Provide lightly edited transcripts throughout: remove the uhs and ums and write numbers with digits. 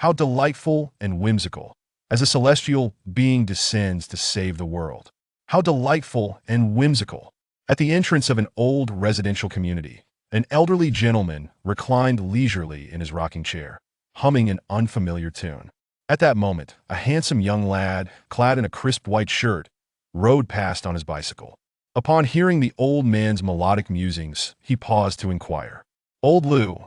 How delightful and whimsical, as a celestial being descends to save the world. How delightful and whimsical. At the entrance of an old residential community, an elderly gentleman reclined leisurely in his rocking chair, humming an unfamiliar tune. At that moment, a handsome young lad, clad in a crisp white shirt, rode past on his bicycle. Upon hearing the old man's melodic musings, he paused to inquire, "Old Lou,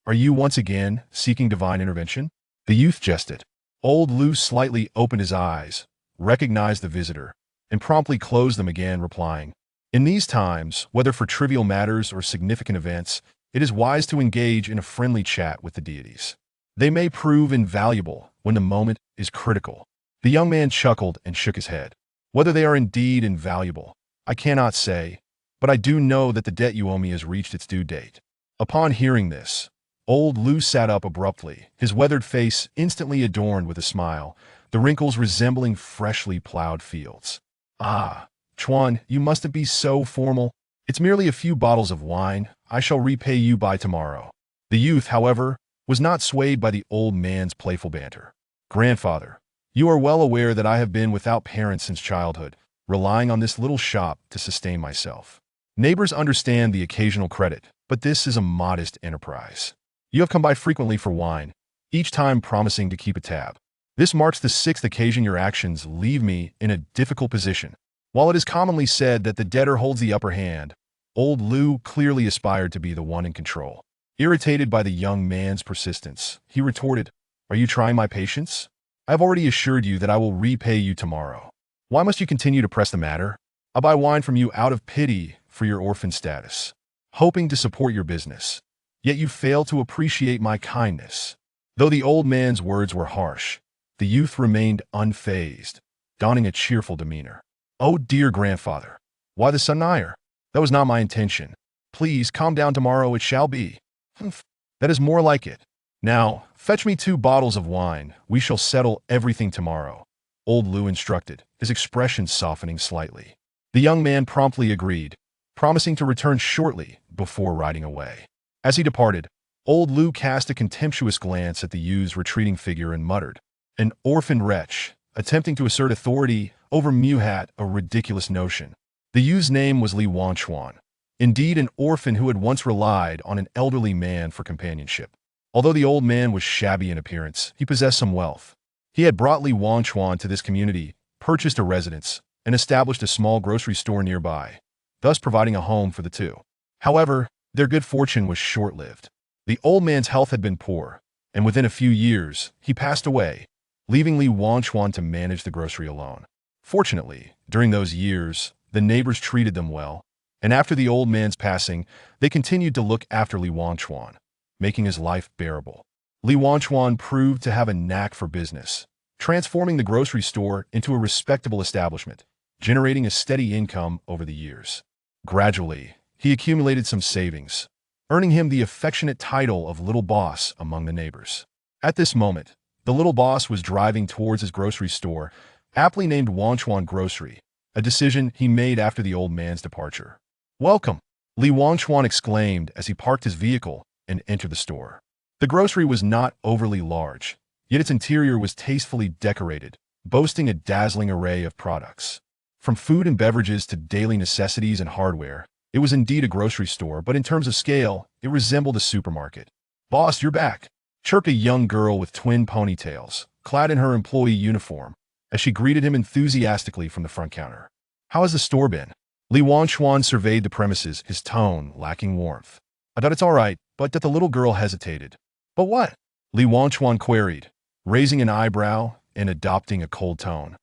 are you once again seeking divine intervention?" The youth jested. Old Lou slightly opened his eyes, recognized the visitor, and promptly closed them again, replying, "In these times, whether for trivial matters or significant events, it is wise to engage in a friendly chat with the deities. They may prove invaluable when the moment is critical." The young man chuckled and shook his head. "Whether they are indeed invaluable, I cannot say, but I do know that the debt you owe me has reached its due date." Upon hearing this, old Lou sat up abruptly, his weathered face instantly adorned with a smile, the wrinkles resembling freshly plowed fields. "Ah, Chuan, you mustn't be so formal. It's merely a few bottles of wine. I shall repay you by tomorrow." The youth, however, was not swayed by the old man's playful banter. "Grandfather, you are well aware that I have been without parents since childhood, relying on this little shop to sustain myself. Neighbors understand the occasional credit, but this is a modest enterprise. You have come by frequently for wine, each time promising to keep a tab. This marks the sixth occasion your actions leave me in a difficult position. While it is commonly said that the debtor holds the upper hand, old Lou clearly aspired to be the one in control. Irritated by the young man's persistence, he retorted, "Are you trying my patience? I have already assured you that I will repay you tomorrow. Why must you continue to press the matter? I'll buy wine from you out of pity for your orphan status, hoping to support your business. Yet you fail to appreciate my kindness." Though the old man's words were harsh, the youth remained unfazed, donning a cheerful demeanor. "Oh dear grandfather, why the sudden ire? That was not my intention. Please calm down, tomorrow it shall be." "Humph, that is more like it. Now, fetch me 2 bottles of wine. We shall settle everything tomorrow," old Lou instructed, his expression softening slightly. The young man promptly agreed, promising to return shortly before riding away. As he departed, old Lou cast a contemptuous glance at the youth's retreating figure and muttered, "An orphan wretch, attempting to assert authority over Muhat, a ridiculous notion." The youth's name was Li Wanchuan, indeed an orphan who had once relied on an elderly man for companionship. Although the old man was shabby in appearance, he possessed some wealth. He had brought Li Wanchuan to this community, purchased a residence, and established a small grocery store nearby, thus providing a home for the two. However, their good fortune was short-lived. The old man's health had been poor, and within a few years, he passed away, leaving Li Wanchuan to manage the grocery alone. Fortunately, during those years, the neighbors treated them well, and after the old man's passing, they continued to look after Li Wanchuan, making his life bearable. Li Wanchuan proved to have a knack for business, transforming the grocery store into a respectable establishment, generating a steady income over the years. Gradually, he accumulated some savings, earning him the affectionate title of Little Boss among the neighbors. At this moment, the Little Boss was driving towards his grocery store, aptly named Wanchuan Grocery, a decision he made after the old man's departure. "Welcome," Li Wanchuan exclaimed as he parked his vehicle and entered the store. The grocery was not overly large, yet its interior was tastefully decorated, boasting a dazzling array of products. From food and beverages to daily necessities and hardware, it was indeed a grocery store, but in terms of scale, it resembled a supermarket. "Boss, you're back," chirped a young girl with twin ponytails, clad in her employee uniform, as she greeted him enthusiastically from the front counter. "How has the store been?" Li Wanchuan surveyed the premises, his tone lacking warmth. "I thought it's all right," but that the little girl hesitated. "But what?" Li Wanchuan queried, raising an eyebrow and adopting a cold tone.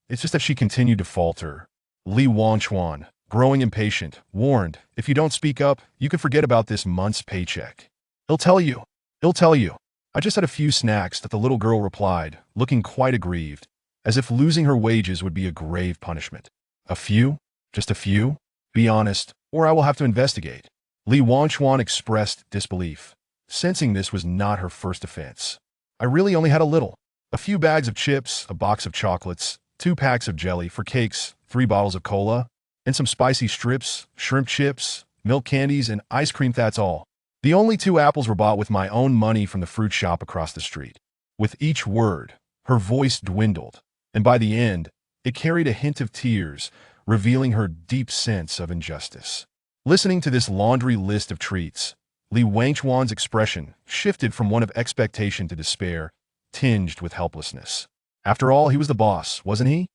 It's just that she continued to falter. Li Wanchuan, growing impatient, warned, "If you don't speak up, you can forget about this month's paycheck." He'll tell you. "I just had a few snacks," that the little girl replied, looking quite aggrieved, as if losing her wages would be a grave punishment. "A few? Just a few? Be honest, or I will have to investigate." Li Wanchuan expressed disbelief, sensing this was not her first offense. "I really only had a little. A few bags of chips, a box of chocolates, 2 packs of jelly for cakes, 3 bottles of cola, and some spicy strips, shrimp chips, milk candies, and ice cream, that's all." The only 2 apples were bought with my own money from the fruit shop across the street. With each word, her voice dwindled, and by the end, it carried a hint of tears, revealing her deep sense of injustice. Listening to this laundry list of treats, Li Wangchuan's expression shifted from one of expectation to despair, tinged with helplessness. After all, he was the boss, wasn't he?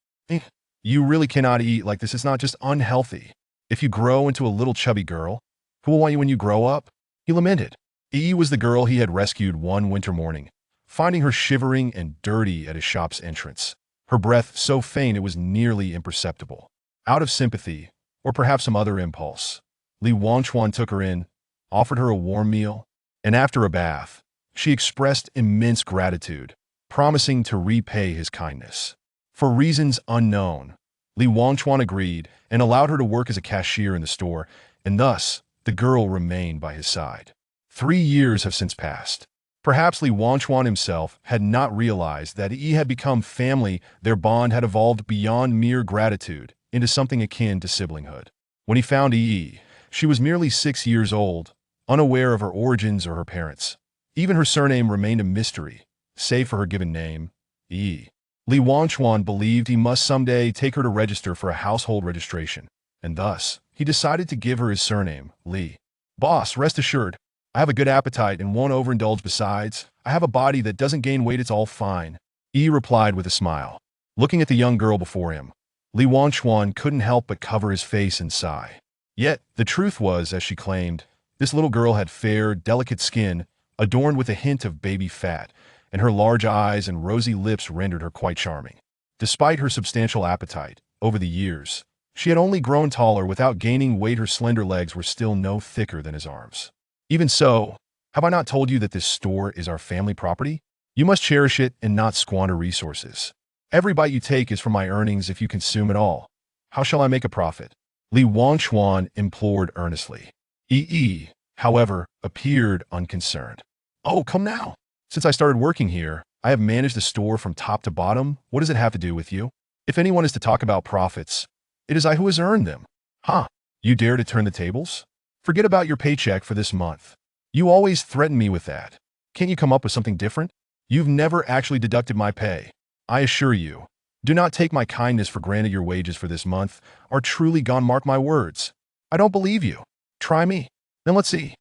You really cannot eat like this. It's not just unhealthy. If you grow into a little chubby girl, who will want you when you grow up? He lamented. Yi was the girl he had rescued one winter morning, finding her shivering and dirty at his shop's entrance, her breath so faint it was nearly imperceptible. Out of sympathy, or perhaps some other impulse, Li Wangchuan took her in, offered her a warm meal, and after a bath, she expressed immense gratitude, promising to repay his kindness. For reasons unknown, Li Wangchuan agreed and allowed her to work as a cashier in the store, and thus the girl remained by his side. 3 years have since passed. Perhaps Li Wangchuan himself had not realized that Yi had become family. Their bond had evolved beyond mere gratitude into something akin to siblinghood. When he found Yi, she was merely 6 years old, unaware of her origins or her parents. Even her surname remained a mystery, save for her given name, Yi. Li Wangchuan believed he must someday take her to register for a household registration, and thus, he decided to give her his surname, Li. Boss, rest assured, I have a good appetite and won't overindulge. Besides, I have a body that doesn't gain weight. It's all fine. Yi replied with a smile. Looking at the young girl before him, Li Wangchuan couldn't help but cover his face and sigh. Yet, the truth was, as she claimed, this little girl had fair, delicate skin, adorned with a hint of baby fat, and her large eyes and rosy lips rendered her quite charming. Despite her substantial appetite, over the years, she had only grown taller without gaining weight. Her slender legs were still no thicker than his arms. Even so, have I not told you that this store is our family property? You must cherish it and not squander resources. Every bite you take is from my earnings. If you consume it all, how shall I make a profit? Li Wangchuan implored earnestly. Yi, however, appeared unconcerned. Oh, come now. Since I started working here, I have managed the store from top to bottom. What does it have to do with you? If anyone is to talk about profits, it is I who has earned them. Huh? You dare to turn the tables? Forget about your paycheck for this month. You always threaten me with that. Can't you come up with something different? You've never actually deducted my pay. I assure you, do not take my kindness for granted. Your wages for this month are truly gone. Mark my words. I don't believe you. Try me. Then let's see.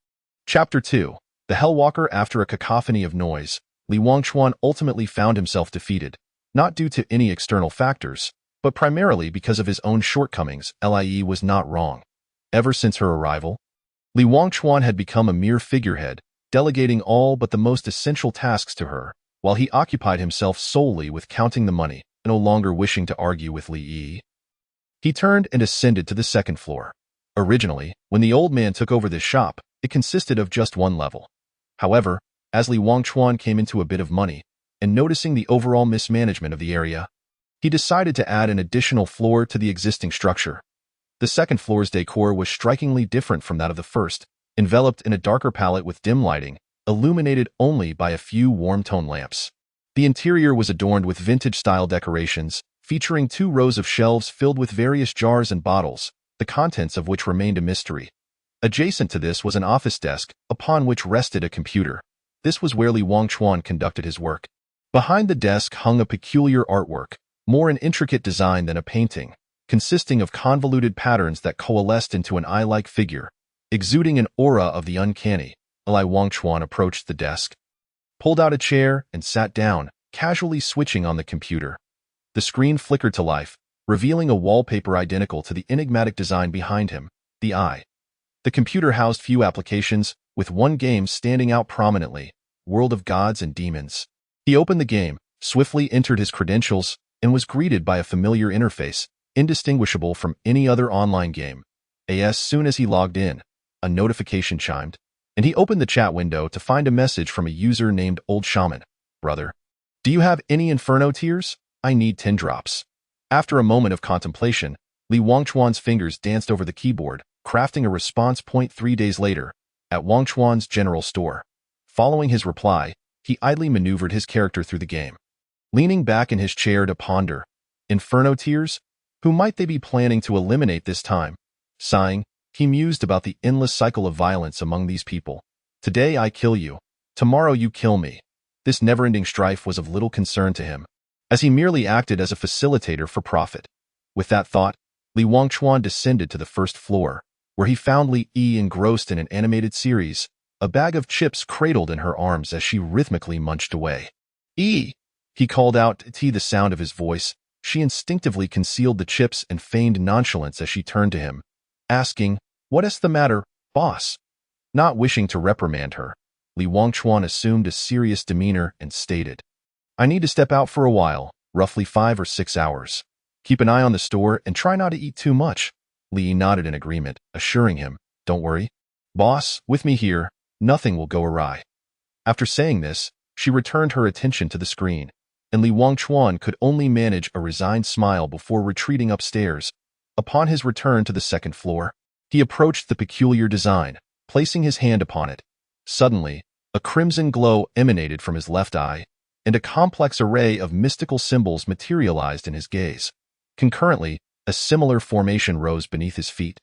Chapter 2. The Hellwalker. After a cacophony of noise, Li Wangchuan ultimately found himself defeated, not due to any external factors, but primarily because of his own shortcomings. Li was not wrong. Ever since her arrival, Li Wangchuan had become a mere figurehead, delegating all but the most essential tasks to her, while he occupied himself solely with counting the money, no longer wishing to argue with Li Yi. He turned and ascended to the second floor. Originally, when the old man took over this shop, it consisted of just one level. However, as Li Wangchuan came into a bit of money, and noticing the overall mismanagement of the area, he decided to add an additional floor to the existing structure. The second floor's decor was strikingly different from that of the first, enveloped in a darker palette with dim lighting, illuminated only by a few warm-tone lamps. The interior was adorned with vintage-style decorations, featuring 2 rows of shelves filled with various jars and bottles, the contents of which remained a mystery. Adjacent to this was an office desk, upon which rested a computer. This was where Li Wangchuan conducted his work. Behind the desk hung a peculiar artwork, more an intricate design than a painting, consisting of convoluted patterns that coalesced into an eye-like figure, exuding an aura of the uncanny. Li Wangchuan approached the desk, pulled out a chair, and sat down, casually switching on the computer. The screen flickered to life, revealing a wallpaper identical to the enigmatic design behind him, the eye. The computer housed few applications, with one game standing out prominently, World of Gods and Demons. He opened the game, swiftly entered his credentials, and was greeted by a familiar interface, indistinguishable from any other online game. As soon as he logged in, a notification chimed, and he opened the chat window to find a message from a user named Old Shaman. Brother, do you have any Inferno tears? I need 10 drops. After a moment of contemplation, Li Wangchuan's fingers danced over the keyboard, crafting a response. 3 days later, at Wangchuan's general store. Following his reply, he idly maneuvered his character through the game. Leaning back in his chair to ponder, Inferno tears? Who might they be planning to eliminate this time? Sighing, he mused about the endless cycle of violence among these people. Today I kill you. Tomorrow you kill me. This never-ending strife was of little concern to him, as he merely acted as a facilitator for profit. With that thought, Li Wangchuan descended to the first floor, where he found Li Yi engrossed in an animated series, a bag of chips cradled in her arms as she rhythmically munched away. "Yi!" he called out. To the sound of his voice, she instinctively concealed the chips and feigned nonchalance as she turned to him, asking, "What is the matter, boss?" Not wishing to reprimand her, Li Wangchuan assumed a serious demeanor and stated, "I need to step out for a while, roughly 5 or 6 hours. Keep an eye on the store and try not to eat too much." Li nodded in agreement, assuring him, "Don't worry, boss, with me here, nothing will go awry." After saying this, she returned her attention to the screen, and Li Wangchuan could only manage a resigned smile before retreating upstairs. Upon his return to the second floor, he approached the peculiar design, placing his hand upon it. Suddenly, a crimson glow emanated from his left eye, and a complex array of mystical symbols materialized in his gaze. Concurrently, a similar formation rose beneath his feet,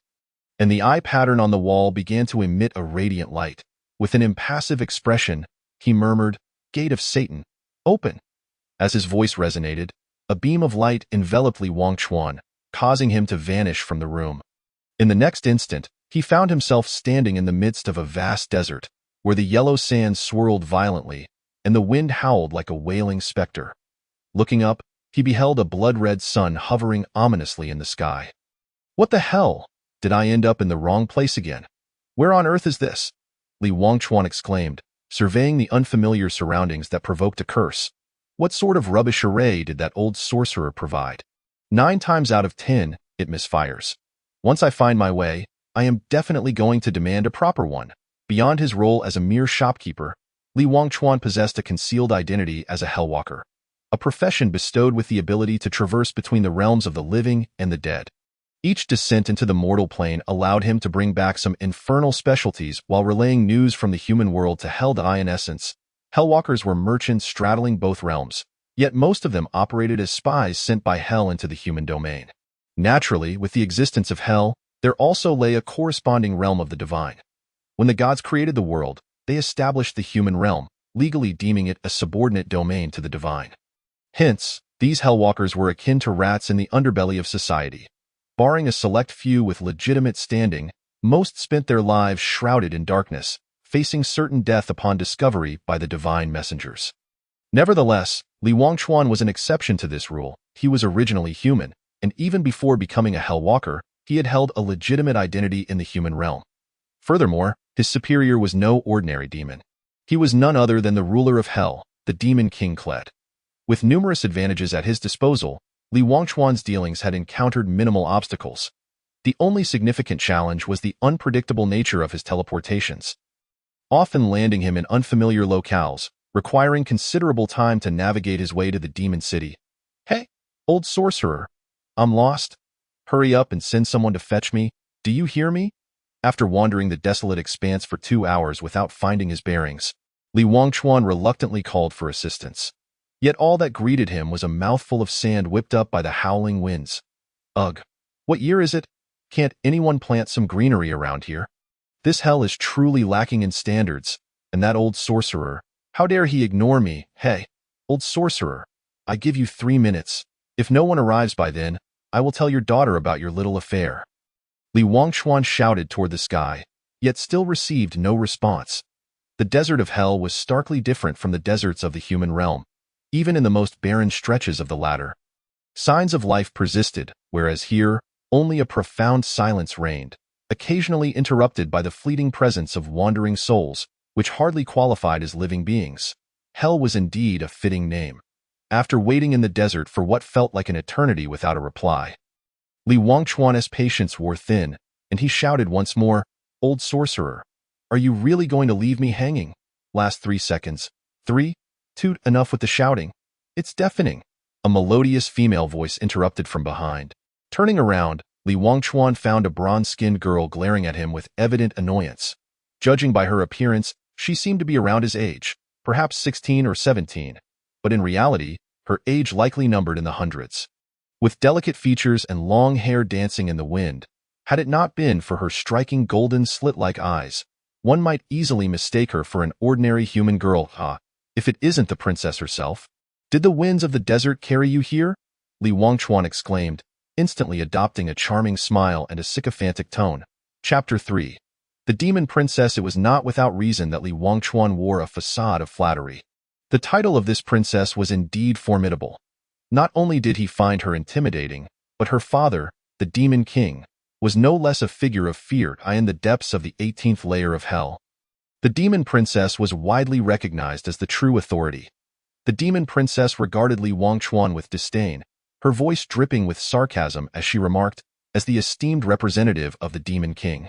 and the eye pattern on the wall began to emit a radiant light. With an impassive expression, he murmured, "Gate of Satan, open." As his voice resonated, a beam of light enveloped Li Wangchuan, causing him to vanish from the room. In the next instant, he found himself standing in the midst of a vast desert, where the yellow sand swirled violently, and the wind howled like a wailing specter. Looking up, he beheld a blood-red sun hovering ominously in the sky. "What the hell? Did I end up in the wrong place again? Where on earth is this?" Li Wangchuan exclaimed, surveying the unfamiliar surroundings that provoked a curse. What sort of rubbish array did that old sorcerer provide? 9 times out of 10, it misfires. Once I find my way, I am definitely going to demand a proper one. Beyond his role as a mere shopkeeper, Li Wangchuan possessed a concealed identity as a Hellwalker, a profession bestowed with the ability to traverse between the realms of the living and the dead. Each descent into the mortal plane allowed him to bring back some infernal specialties while relaying news from the human world to Hell. In essence, Hellwalkers were merchants straddling both realms, yet most of them operated as spies sent by Hell into the human domain. Naturally, with the existence of Hell, there also lay a corresponding realm of the divine. When the gods created the world, they established the human realm, legally deeming it a subordinate domain to the divine. Hence, these Hellwalkers were akin to rats in the underbelly of society. Barring a select few with legitimate standing, most spent their lives shrouded in darkness, facing certain death upon discovery by the divine messengers. Nevertheless, Li Wangchuan was an exception to this rule. He was originally human, and even before becoming a Hellwalker, he had held a legitimate identity in the human realm. Furthermore, his superior was no ordinary demon. He was none other than the ruler of Hell, the demon King Kled. With numerous advantages at his disposal, Li Wangchuan's dealings had encountered minimal obstacles. The only significant challenge was the unpredictable nature of his teleportations, often landing him in unfamiliar locales, requiring considerable time to navigate his way to the demon city. "Hey, old sorcerer, I'm lost. Hurry up and send someone to fetch me. Do you hear me?" After wandering the desolate expanse for 2 hours without finding his bearings, Li Wangchuan reluctantly called for assistance. Yet all that greeted him was a mouthful of sand whipped up by the howling winds. "Ugh, what year is it? Can't anyone plant some greenery around here? This hell is truly lacking in standards, and that old sorcerer, how dare he ignore me? Hey, old sorcerer, I give you 3 minutes. If no one arrives by then, I will tell your daughter about your little affair." Li Wangchuan shouted toward the sky, yet still received no response. The desert of Hell was starkly different from the deserts of the human realm, even in the most barren stretches of the latter. Signs of life persisted, whereas here, only a profound silence reigned, occasionally interrupted by the fleeting presence of wandering souls, which hardly qualified as living beings. Hell was indeed a fitting name. After waiting in the desert for what felt like an eternity without a reply, Li Wangchuan's patience wore thin, and he shouted once more, "Old sorcerer, are you really going to leave me hanging? Last 3 seconds. 3, 2, enough with the shouting. It's deafening." A melodious female voice interrupted from behind. Turning around, Li Wangchuan found a bronze-skinned girl glaring at him with evident annoyance. Judging by her appearance, she seemed to be around his age, perhaps 16 or 17, but in reality, her age likely numbered in the hundreds. With delicate features and long hair dancing in the wind, had it not been for her striking golden slit-like eyes, One might easily mistake her for an ordinary human girl, if it isn't the princess herself. Did the winds of the desert carry you here? Li Wangchuan exclaimed, instantly adopting a charming smile and a sycophantic tone. Chapter 3. The Demon Princess. It was not without reason that Li Wangchuan wore a facade of flattery. The title of this princess was indeed formidable. Not only did he find her intimidating, but her father, the Demon King, was no less a figure of fear in the depths of the 18th layer of hell. The Demon Princess was widely recognized as the true authority. The Demon Princess regarded Li Wangchuan with disdain, her voice dripping with sarcasm as she remarked, as the esteemed representative of the Demon King.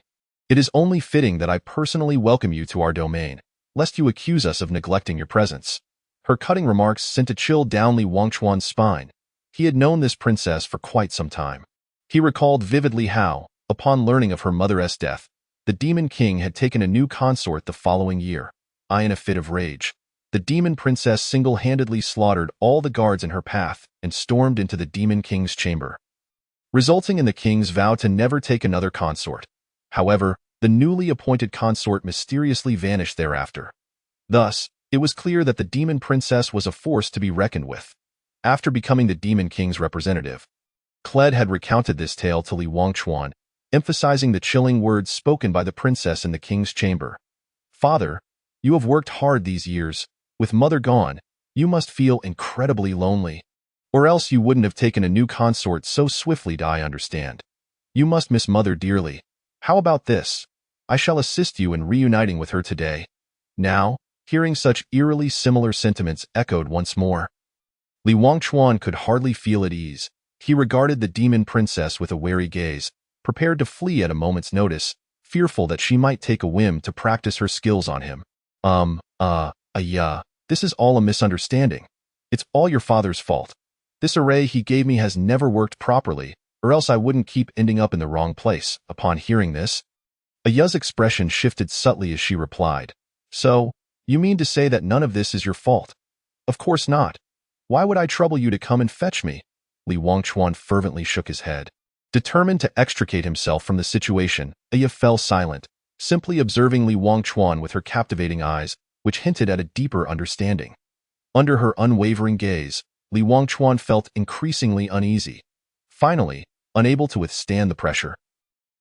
It is only fitting that I personally welcome you to our domain, lest you accuse us of neglecting your presence. Her cutting remarks sent a chill down Li Wangchuan's spine. He had known this princess for quite some time. He recalled vividly how, upon learning of her mother's death, the Demon King had taken a new consort the following year. In a fit of rage, the Demon Princess single-handedly slaughtered all the guards in her path and stormed into the Demon King's chamber, resulting in the king's vow to never take another consort. However, the newly appointed consort mysteriously vanished thereafter. Thus, it was clear that the Demon Princess was a force to be reckoned with. After becoming the Demon King's representative, Kled had recounted this tale to Li Wangchuan, emphasizing the chilling words spoken by the princess in the king's chamber. Father, you have worked hard these years. With mother gone, you must feel incredibly lonely. Or else you wouldn't have taken a new consort so swiftly. I understand. You must miss mother dearly. How about this? I shall assist you in reuniting with her today. Now, hearing such eerily similar sentiments echoed once more, Li Wangchuan could hardly feel at ease. He regarded the Demon Princess with a wary gaze, prepared to flee at a moment's notice, fearful that she might take a whim to practice her skills on him. This is all a misunderstanding. It's all your father's fault. This array he gave me has never worked properly, or else I wouldn't keep ending up in the wrong place. Upon hearing this, Aya's expression shifted subtly as she replied, So, you mean to say that none of this is your fault? Of course not. Why would I trouble you to come and fetch me? Li Wangchuan fervently shook his head. Determined to extricate himself from the situation, Aya fell silent, simply observing Li Wangchuan with her captivating eyes, which hinted at a deeper understanding. Under her unwavering gaze, Li Wangchuan felt increasingly uneasy. Finally, unable to withstand the pressure,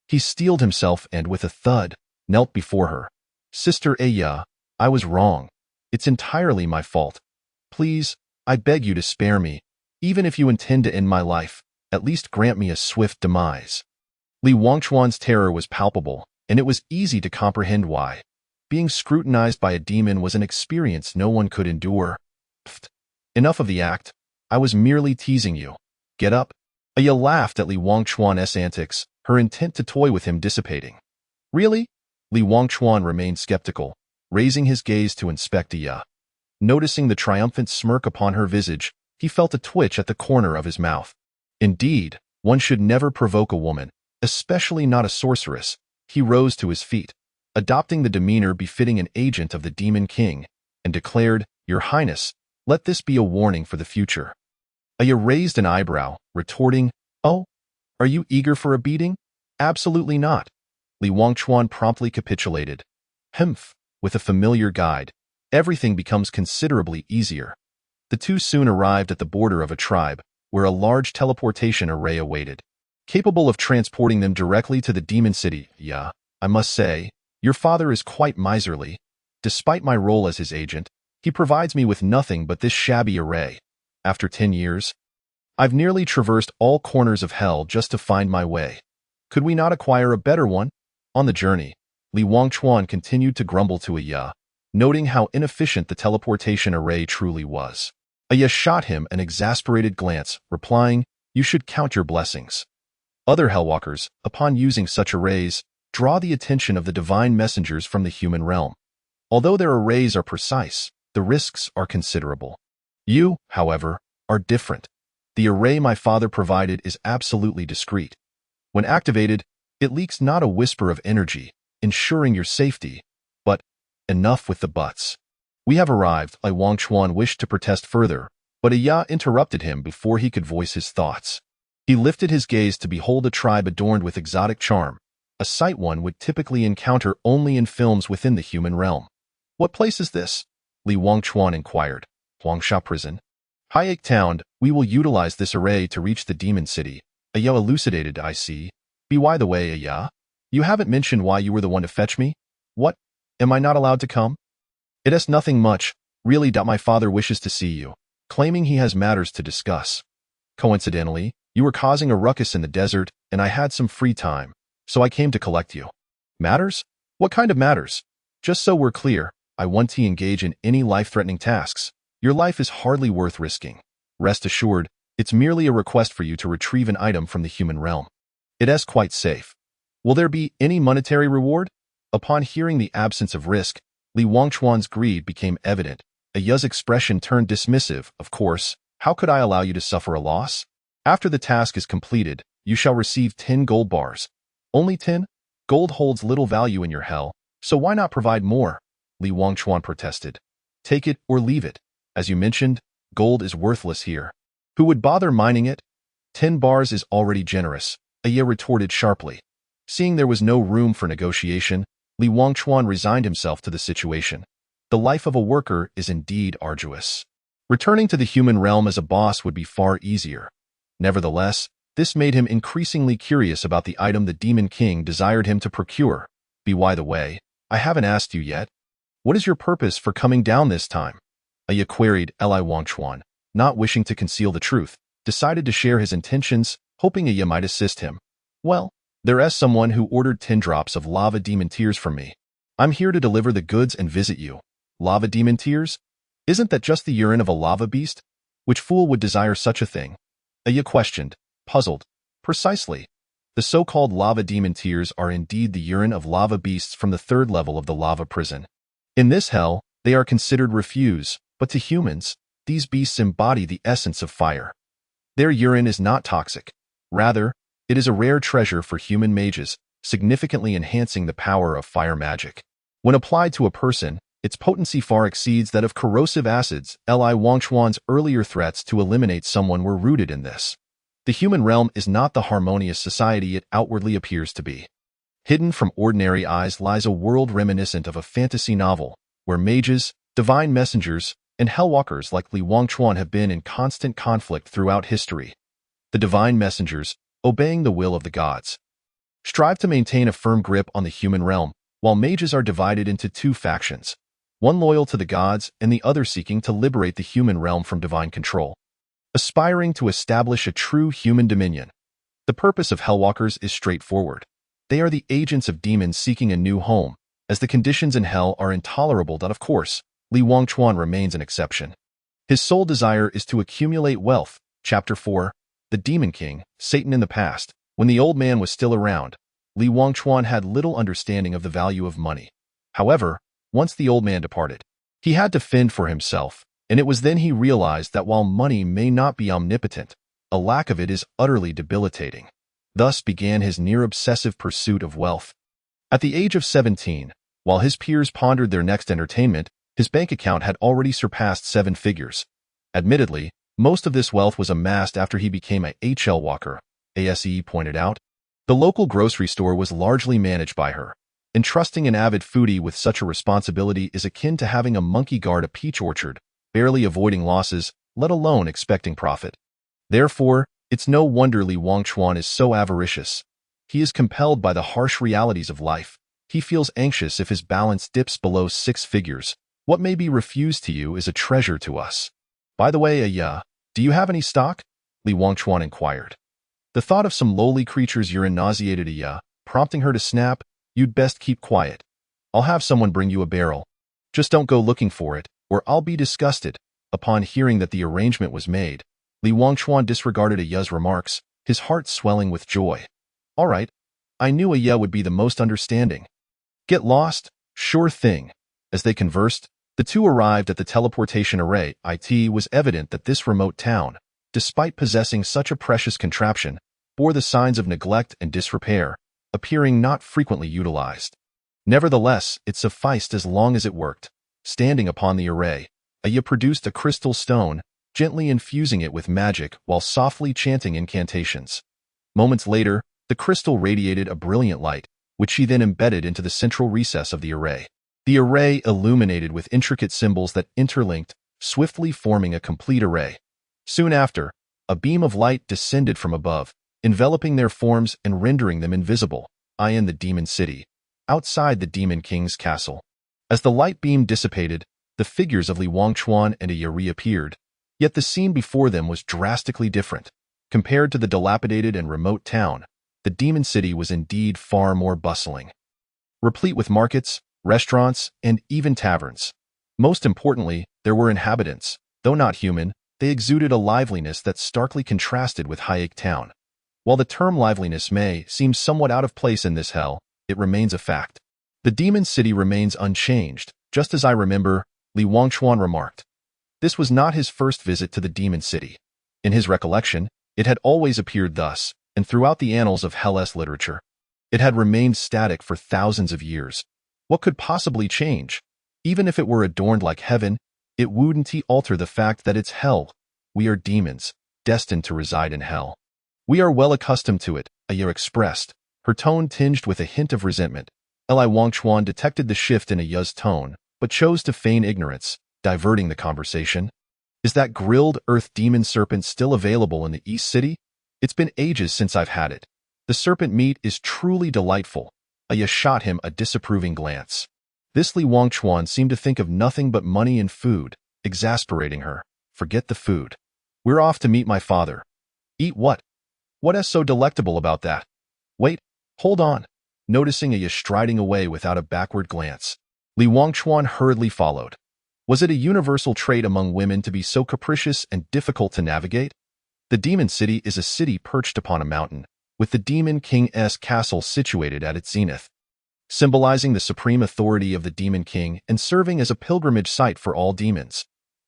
he steeled himself and, with a thud, knelt before her. Sister Aya, I was wrong. It's entirely my fault. Please, I beg you to spare me. Even if you intend to end my life, at least grant me a swift demise. Li Wangchuan's terror was palpable, and it was easy to comprehend why. Being scrutinized by a demon was an experience no one could endure. Pfft. Enough of the act. I was merely teasing you. Get up. Aya laughed at Li Wangchuan's antics, her intent to toy with him dissipating. Really? Li Wangchuan remained skeptical, raising his gaze to inspect Aya. Noticing the triumphant smirk upon her visage, he felt a twitch at the corner of his mouth. Indeed, one should never provoke a woman, especially not a sorceress. He rose to his feet, adopting the demeanor befitting an agent of the Demon King, and declared, Your Highness, let this be a warning for the future. Aya raised an eyebrow, retorting, Oh, are you eager for a beating? Absolutely not. Li Wangchuan promptly capitulated. Humph, with a familiar guide, everything becomes considerably easier. The two soon arrived at the border of a tribe, where a large teleportation array awaited, capable of transporting them directly to the demon city. Yeah, I must say, your father is quite miserly. Despite my role as his agent, he provides me with nothing but this shabby array. After 10 years, I've nearly traversed all corners of hell just to find my way. Could we not acquire a better one? On the journey, Li Wangchuan continued to grumble to Aya, noting how inefficient the teleportation array truly was. Aya shot him an exasperated glance, replying, You should count your blessings. Other Hellwalkers, upon using such arrays, draw the attention of the divine messengers from the human realm. Although their arrays are precise, the risks are considerable. You, however, are different. The array my father provided is absolutely discreet. When activated, it leaks not a whisper of energy, ensuring your safety. But enough with the buts. We have arrived. Li Wangchuan wished to protest further, but Aya interrupted him before he could voice his thoughts. He lifted his gaze to behold a tribe adorned with exotic charm, a sight one would typically encounter only in films within the human realm. What place is this? Li Wangchuan inquired. Huangsha Prison. Hayek Town, we will utilize this array to reach the demon city. Aya elucidated. I see. By the way, Aya, you haven't mentioned why you were the one to fetch me? What? Am I not allowed to come? It is nothing much, really. My father wishes to see you, claiming he has matters to discuss. Coincidentally, you were causing a ruckus in the desert, and I had some free time, so I came to collect you. Matters? What kind of matters? Just so we're clear, I want to engage in any life-threatening tasks. Your life is hardly worth risking. Rest assured, it's merely a request for you to retrieve an item from the human realm. It is quite safe. Will there be any monetary reward? Upon hearing the absence of risk, Li Wangchuan's greed became evident. Aya's expression turned dismissive. Of course, how could I allow you to suffer a loss? After the task is completed, you shall receive 10 gold bars. Only 10? Gold holds little value in your hell, so why not provide more? Li Wangchuan protested. Take it or leave it. As you mentioned, gold is worthless here. Who would bother mining it? 10 bars is already generous, Aya retorted sharply. Seeing there was no room for negotiation, Li Wangchuan resigned himself to the situation. The life of a worker is indeed arduous. Returning to the human realm as a boss would be far easier. Nevertheless, this made him increasingly curious about the item the Demon King desired him to procure. By the way, I haven't asked you yet. What is your purpose for coming down this time? Aya queried. Li Wangchuan, not wishing to conceal the truth, decided to share his intentions, hoping Aya might assist him. Well, there is someone who ordered 10 drops of lava demon tears from me. I'm here to deliver the goods and visit you. Lava demon tears? Isn't that just the urine of a lava beast? Which fool would desire such a thing? Aya questioned, puzzled. Precisely. The so-called lava demon tears are indeed the urine of lava beasts from the 3rd level of the lava prison. In this hell, they are considered refuse, but to humans, these beasts embody the essence of fire. Their urine is not toxic. Rather, it is a rare treasure for human mages, significantly enhancing the power of fire magic. When applied to a person, its potency far exceeds that of corrosive acids. Li Wangchuan's earlier threats to eliminate someone were rooted in this. The human realm is not the harmonious society it outwardly appears to be. Hidden from ordinary eyes lies a world reminiscent of a fantasy novel, where mages, divine messengers, and hellwalkers like Li Wangchuan have been in constant conflict throughout history. The divine messengers, obeying the will of the gods, strive to maintain a firm grip on the human realm, while mages are divided into 2 factions, one loyal to the gods and the other seeking to liberate the human realm from divine control, aspiring to establish a true human dominion. The purpose of hellwalkers is straightforward. They are the agents of demons seeking a new home, as the conditions in hell are intolerable. Of course, Li Wangchuan remains an exception. His sole desire is to accumulate wealth. Chapter 4. The Demon King, Satan in the past. When the old man was still around, Li Wangchuan had little understanding of the value of money. However, once the old man departed, he had to fend for himself, and it was then he realized that while money may not be omnipotent, a lack of it is utterly debilitating. Thus began his near-obsessive pursuit of wealth. At the age of 17, while his peers pondered their next entertainment, his bank account had already surpassed 7 figures. Admittedly, most of this wealth was amassed after he became a HL walker, ASE pointed out. The local grocery store was largely managed by her. Entrusting an avid foodie with such a responsibility is akin to having a monkey guard a peach orchard, barely avoiding losses, let alone expecting profit. Therefore, it's no wonder Li Wangchuan is so avaricious. He is compelled by the harsh realities of life. He feels anxious if his balance dips below 6 figures. What may be refused to you is a treasure to us. By the way, Aya, do you have any stock? Li Wangchuan inquired. The thought of some lowly creature's urine nauseated Aya, prompting her to snap, "You'd best keep quiet. I'll have someone bring you a barrel. Just don't go looking for it, or I'll be disgusted." Upon hearing that the arrangement was made, Li Wangchuan disregarded Aya's remarks, his heart swelling with joy. All right, I knew Aya would be the most understanding. Get lost? Sure thing. As they conversed, the two arrived at the teleportation array. It was evident that this remote town, despite possessing such a precious contraption, bore the signs of neglect and disrepair, appearing not frequently utilized. Nevertheless, it sufficed as long as it worked. Standing upon the array, Aya produced a crystal stone, gently infusing it with magic while softly chanting incantations. Moments later, the crystal radiated a brilliant light, which she then embedded into the central recess of the array. The array illuminated with intricate symbols that interlinked, swiftly forming a complete array. Soon after, a beam of light descended from above, enveloping their forms and rendering them invisible, in the demon city, outside the demon king's castle. As the light beam dissipated, the figures of Li Wangchuan and Yuri appeared, yet the scene before them was drastically different. Compared to the dilapidated and remote town, the demon city was indeed far more bustling, replete with markets, restaurants, and even taverns. Most importantly, there were inhabitants. Though not human, they exuded a liveliness that starkly contrasted with Hayek Town. While the term liveliness may seem somewhat out of place in this hell, it remains a fact. The demon city remains unchanged, just as I remember, Li Wangchuan remarked. This was not his first visit to the demon city. In his recollection, it had always appeared thus, and throughout the annals of Hellas literature, it had remained static for thousands of years. What could possibly change? Even if it were adorned like heaven, it wouldn't alter the fact that it's hell. We are demons, destined to reside in hell. We are well accustomed to it, Aya expressed, her tone tinged with a hint of resentment. Li Wangchuan detected the shift in Aya's tone, but chose to feign ignorance, diverting the conversation. Is that grilled earth demon serpent still available in the East City? It's been ages since I've had it. The serpent meat is truly delightful. Aya shot him a disapproving glance. This Li Wangchuan seemed to think of nothing but money and food, exasperating her. Forget the food. We're off to meet my father. Eat what? What is so delectable about that? Wait, hold on. Noticing Aya striding away without a backward glance, Li Wangchuan hurriedly followed. Was it a universal trait among women to be so capricious and difficult to navigate? The demon city is a city perched upon a mountain, with the demon king's castle situated at its zenith, symbolizing the supreme authority of the demon king and serving as a pilgrimage site for all demons.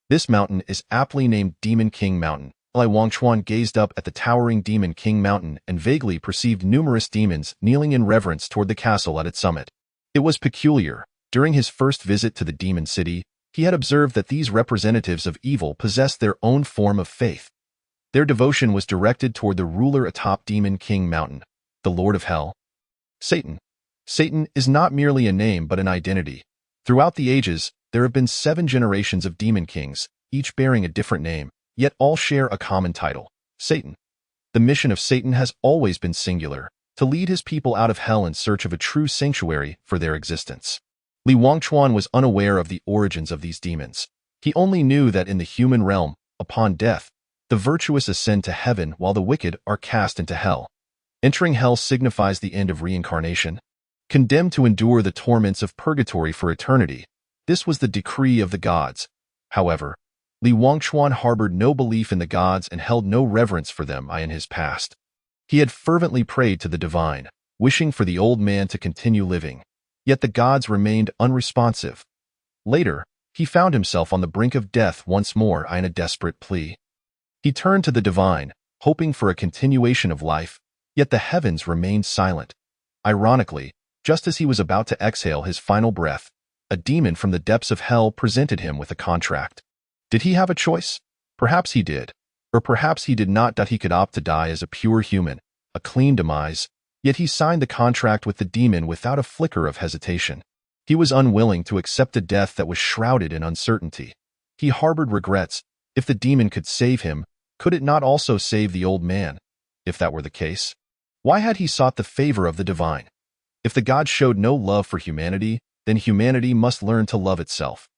This mountain is aptly named Demon King Mountain. Li Wangchuan gazed up at the towering Demon King Mountain and vaguely perceived numerous demons kneeling in reverence toward the castle at its summit. It was peculiar. During his first visit to the demon city, he had observed that these representatives of evil possessed their own form of faith. Their devotion was directed toward the ruler atop Demon King Mountain, the Lord of Hell. Satan. Satan is not merely a name but an identity. Throughout the ages, there have been 7 generations of demon kings, each bearing a different name, yet all share a common title, Satan. The mission of Satan has always been singular, to lead his people out of hell in search of a true sanctuary for their existence. Li Wangchuan was unaware of the origins of these demons. He only knew that in the human realm, upon death, the virtuous ascend to heaven while the wicked are cast into hell. Entering hell signifies the end of reincarnation. Condemned to endure the torments of purgatory for eternity, this was the decree of the gods. However, Li Wangchuan harbored no belief in the gods and held no reverence for them in his past. He had fervently prayed to the divine, wishing for the old man to continue living. Yet the gods remained unresponsive. Later, he found himself on the brink of death once more in a desperate plea. He turned to the divine, hoping for a continuation of life, yet the heavens remained silent. Ironically, just as he was about to exhale his final breath, a demon from the depths of hell presented him with a contract. Did he have a choice? Perhaps he did. Or perhaps he did not. He could opt to die as a pure human, a clean demise, yet he signed the contract with the demon without a flicker of hesitation. He was unwilling to accept a death that was shrouded in uncertainty. He harbored regrets. If the demon could save him, could it not also save the old man? If that were the case, why had he sought the favor of the divine? If the gods showed no love for humanity, then humanity must learn to love itself.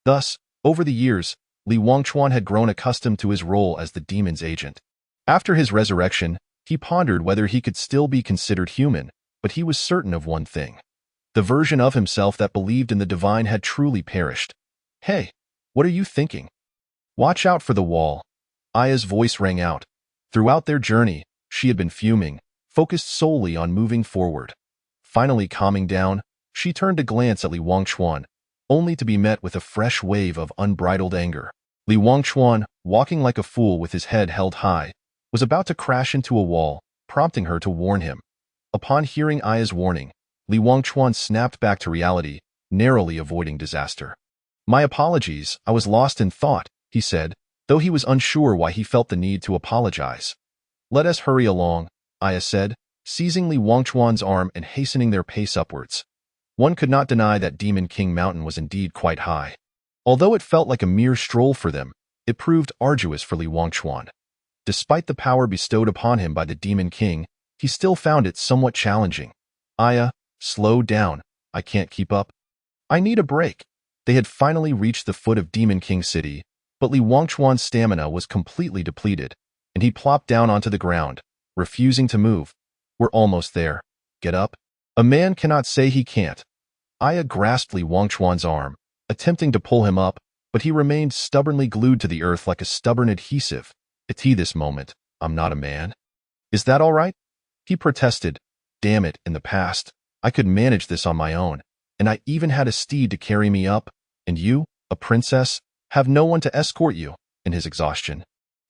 Thus, over the years, Li Wangchuan had grown accustomed to his role as the demon's agent. After his resurrection, he pondered whether he could still be considered human, but he was certain of one thing. The version of himself that believed in the divine had truly perished. Hey, what are you thinking? Watch out for the wall. Aya's voice rang out. Throughout their journey, she had been fuming, focused solely on moving forward. Finally calming down, she turned to glance at Li Wangchuan, only to be met with a fresh wave of unbridled anger. Li Wangchuan, walking like a fool with his head held high, was about to crash into a wall, prompting her to warn him. Upon hearing Aya's warning, Li Wangchuan snapped back to reality, narrowly avoiding disaster. My apologies, I was lost in thought, he said, though he was unsure why he felt the need to apologize. Let us hurry along, Aya said, seizing Li Wangchuan's arm and hastening their pace upwards. One could not deny that Demon King Mountain was indeed quite high. Although it felt like a mere stroll for them, it proved arduous for Li Wangchuan. Despite the power bestowed upon him by the Demon King, he still found it somewhat challenging. Aya, slow down. I can't keep up. I need a break. They had finally reached the foot of Demon King City, but Li Wangchuan's stamina was completely depleted, and he plopped down onto the ground, refusing to move. We're almost there. Get up. A man cannot say he can't. Aya grasped Li Wangchuan's arm, attempting to pull him up, but he remained stubbornly glued to the earth like a stubborn adhesive. It's this moment. I'm not a man. Is that all right? He protested. Damn it, in the past, I could manage this on my own, and I even had a steed to carry me up, and you, a princess, have no one to escort you. In his exhaustion,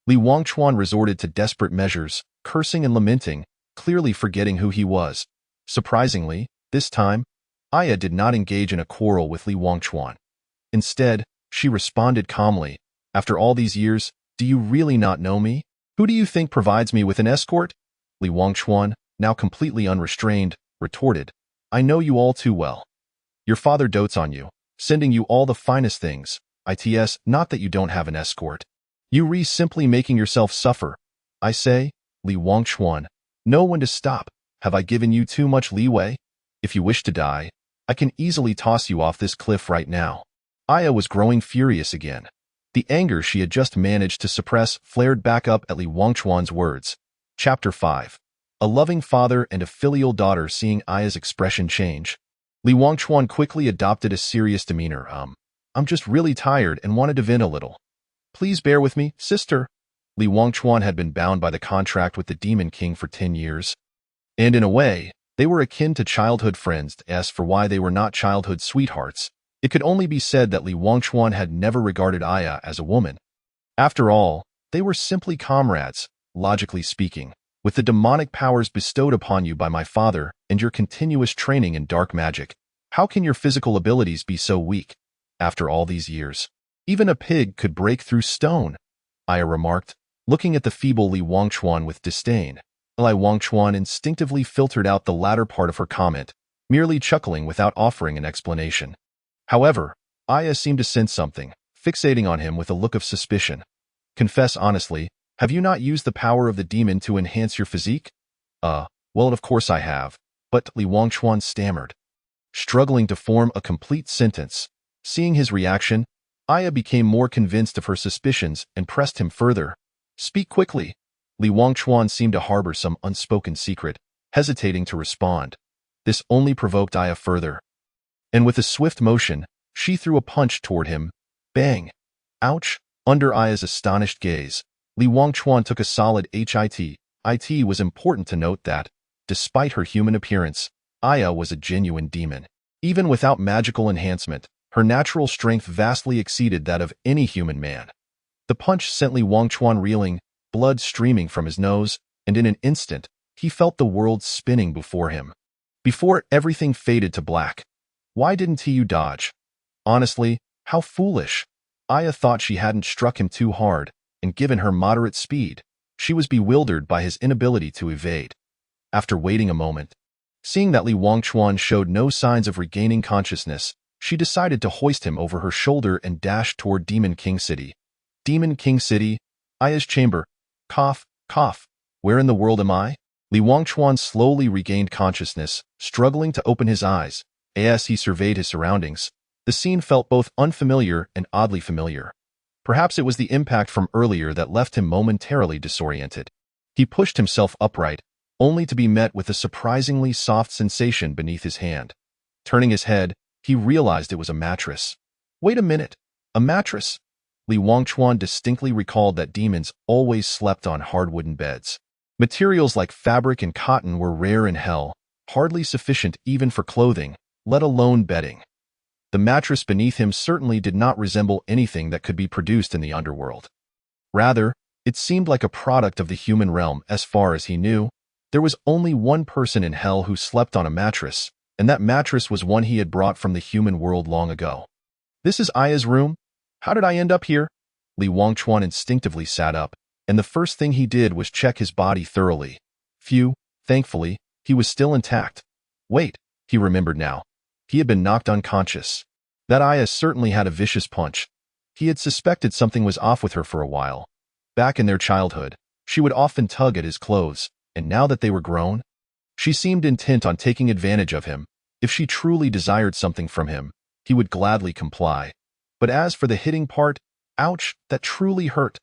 Li Wangchuan resorted to desperate measures, cursing and lamenting, clearly forgetting who he was. Surprisingly, this time, Aya did not engage in a quarrel with Li Wangchuan. Instead, she responded calmly, after all these years, do you really not know me? Who do you think provides me with an escort? Li Wangchuan, now completely unrestrained, retorted, I know you all too well. Your father dotes on you, sending you all the finest things. It's not that you don't have an escort. You simply making yourself suffer. I say, Li Wangchuan, know when to stop. Have I given you too much leeway? If you wish to die, I can easily toss you off this cliff right now. Aya was growing furious again. The anger she had just managed to suppress flared back up at Li Wangchuan's words. Chapter 5. A loving father and a filial daughter. Seeing Aya's expression change, Li Wangchuan quickly adopted a serious demeanor. I'm just really tired and wanted to vent a little. Please bear with me, sister. Li Wangchuan had been bound by the contract with the Demon King for 10 years. And in a way, they were akin to childhood friends. As for why they were not childhood sweethearts, it could only be said that Li Wangchuan had never regarded Aya as a woman. After all, they were simply comrades, logically speaking. With the demonic powers bestowed upon you by my father and your continuous training in dark magic, how can your physical abilities be so weak? After all these years, even a pig could break through stone, Aya remarked, looking at the feeble Li Wangchuan with disdain. Li Wangchuan instinctively filtered out the latter part of her comment, merely chuckling without offering an explanation. However, Aya seemed to sense something, fixating on him with a look of suspicion. Confess honestly, have you not used the power of the demon to enhance your physique? Well, of course I have, but Li Wangchuan stammered, struggling to form a complete sentence. Seeing his reaction, Aya became more convinced of her suspicions and pressed him further. Speak quickly. Li Wangchuan seemed to harbor some unspoken secret, hesitating to respond. This only provoked Aya further. And with a swift motion, she threw a punch toward him. Bang! Ouch! Under Aya's astonished gaze, Li Wangchuan took a solid hit. It was important to note that, despite her human appearance, Aya was a genuine demon. Even without magical enhancement, her natural strength vastly exceeded that of any human man. The punch sent Li Wangchuan reeling, blood streaming from his nose, and in an instant, he felt the world spinning before him. Before everything faded to black. Why didn't he dodge? Honestly, how foolish. Aya thought she hadn't struck him too hard, and given her moderate speed, she was bewildered by his inability to evade. After waiting a moment, seeing that Li Wangchuan showed no signs of regaining consciousness, she decided to hoist him over her shoulder and dash toward Demon King City. Demon King City, Aya's chamber. Cough, cough. Where in the world am I? Li Wangchuan slowly regained consciousness, struggling to open his eyes. As he surveyed his surroundings, the scene felt both unfamiliar and oddly familiar. Perhaps it was the impact from earlier that left him momentarily disoriented. He pushed himself upright, only to be met with a surprisingly soft sensation beneath his hand. Turning his head, he realized it was a mattress. Wait a minute, a mattress? Li Wangchuan distinctly recalled that demons always slept on hard wooden beds. Materials like fabric and cotton were rare in hell, hardly sufficient even for clothing, let alone bedding. The mattress beneath him certainly did not resemble anything that could be produced in the underworld. Rather, it seemed like a product of the human realm. As far as he knew, there was only one person in hell who slept on a mattress, and that mattress was one he had brought from the human world long ago. This is Aya's room? How did I end up here? Li Wangchuan instinctively sat up, and the first thing he did was check his body thoroughly. Phew, thankfully, He was still intact. Wait, he remembered now. He had been knocked unconscious. That Aya certainly had a vicious punch. He had suspected something was off with her for a while. Back in their childhood, she would often tug at his clothes, and now that they were grown, she seemed intent on taking advantage of him. If she truly desired something from him, he would gladly comply. But as for the hitting part, ouch, that truly hurt.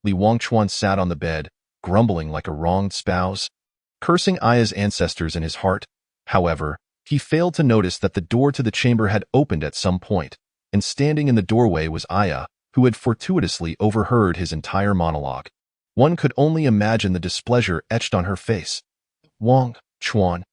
Li Wangchuan sat on the bed, grumbling like a wronged spouse, cursing Aya's ancestors in his heart. However, he failed to notice that the door to the chamber had opened at some point, and standing in the doorway was Aya, who had fortuitously overheard his entire monologue. One could only imagine the displeasure etched on her face. Wang Chuan.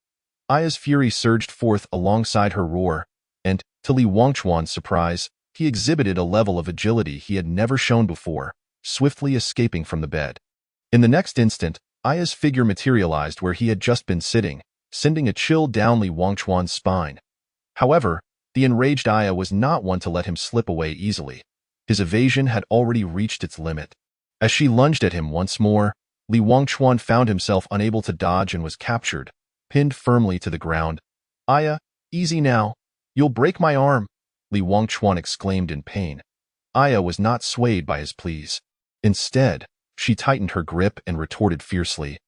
Aya's fury surged forth alongside her roar, and, to Li Wangchuan's surprise, he exhibited a level of agility he had never shown before, swiftly escaping from the bed. In the next instant, Aya's figure materialized where he had just been sitting, sending a chill down Li Wangchuan's spine. However, the enraged Aya was not one to let him slip away easily. His evasion had already reached its limit. As she lunged at him once more, Li Wangchuan found himself unable to dodge and was captured, pinned firmly to the ground. Aya, easy now. You'll break my arm, Li Wangchuan exclaimed in pain. Aya was not swayed by his pleas. Instead, she tightened her grip and retorted fiercely.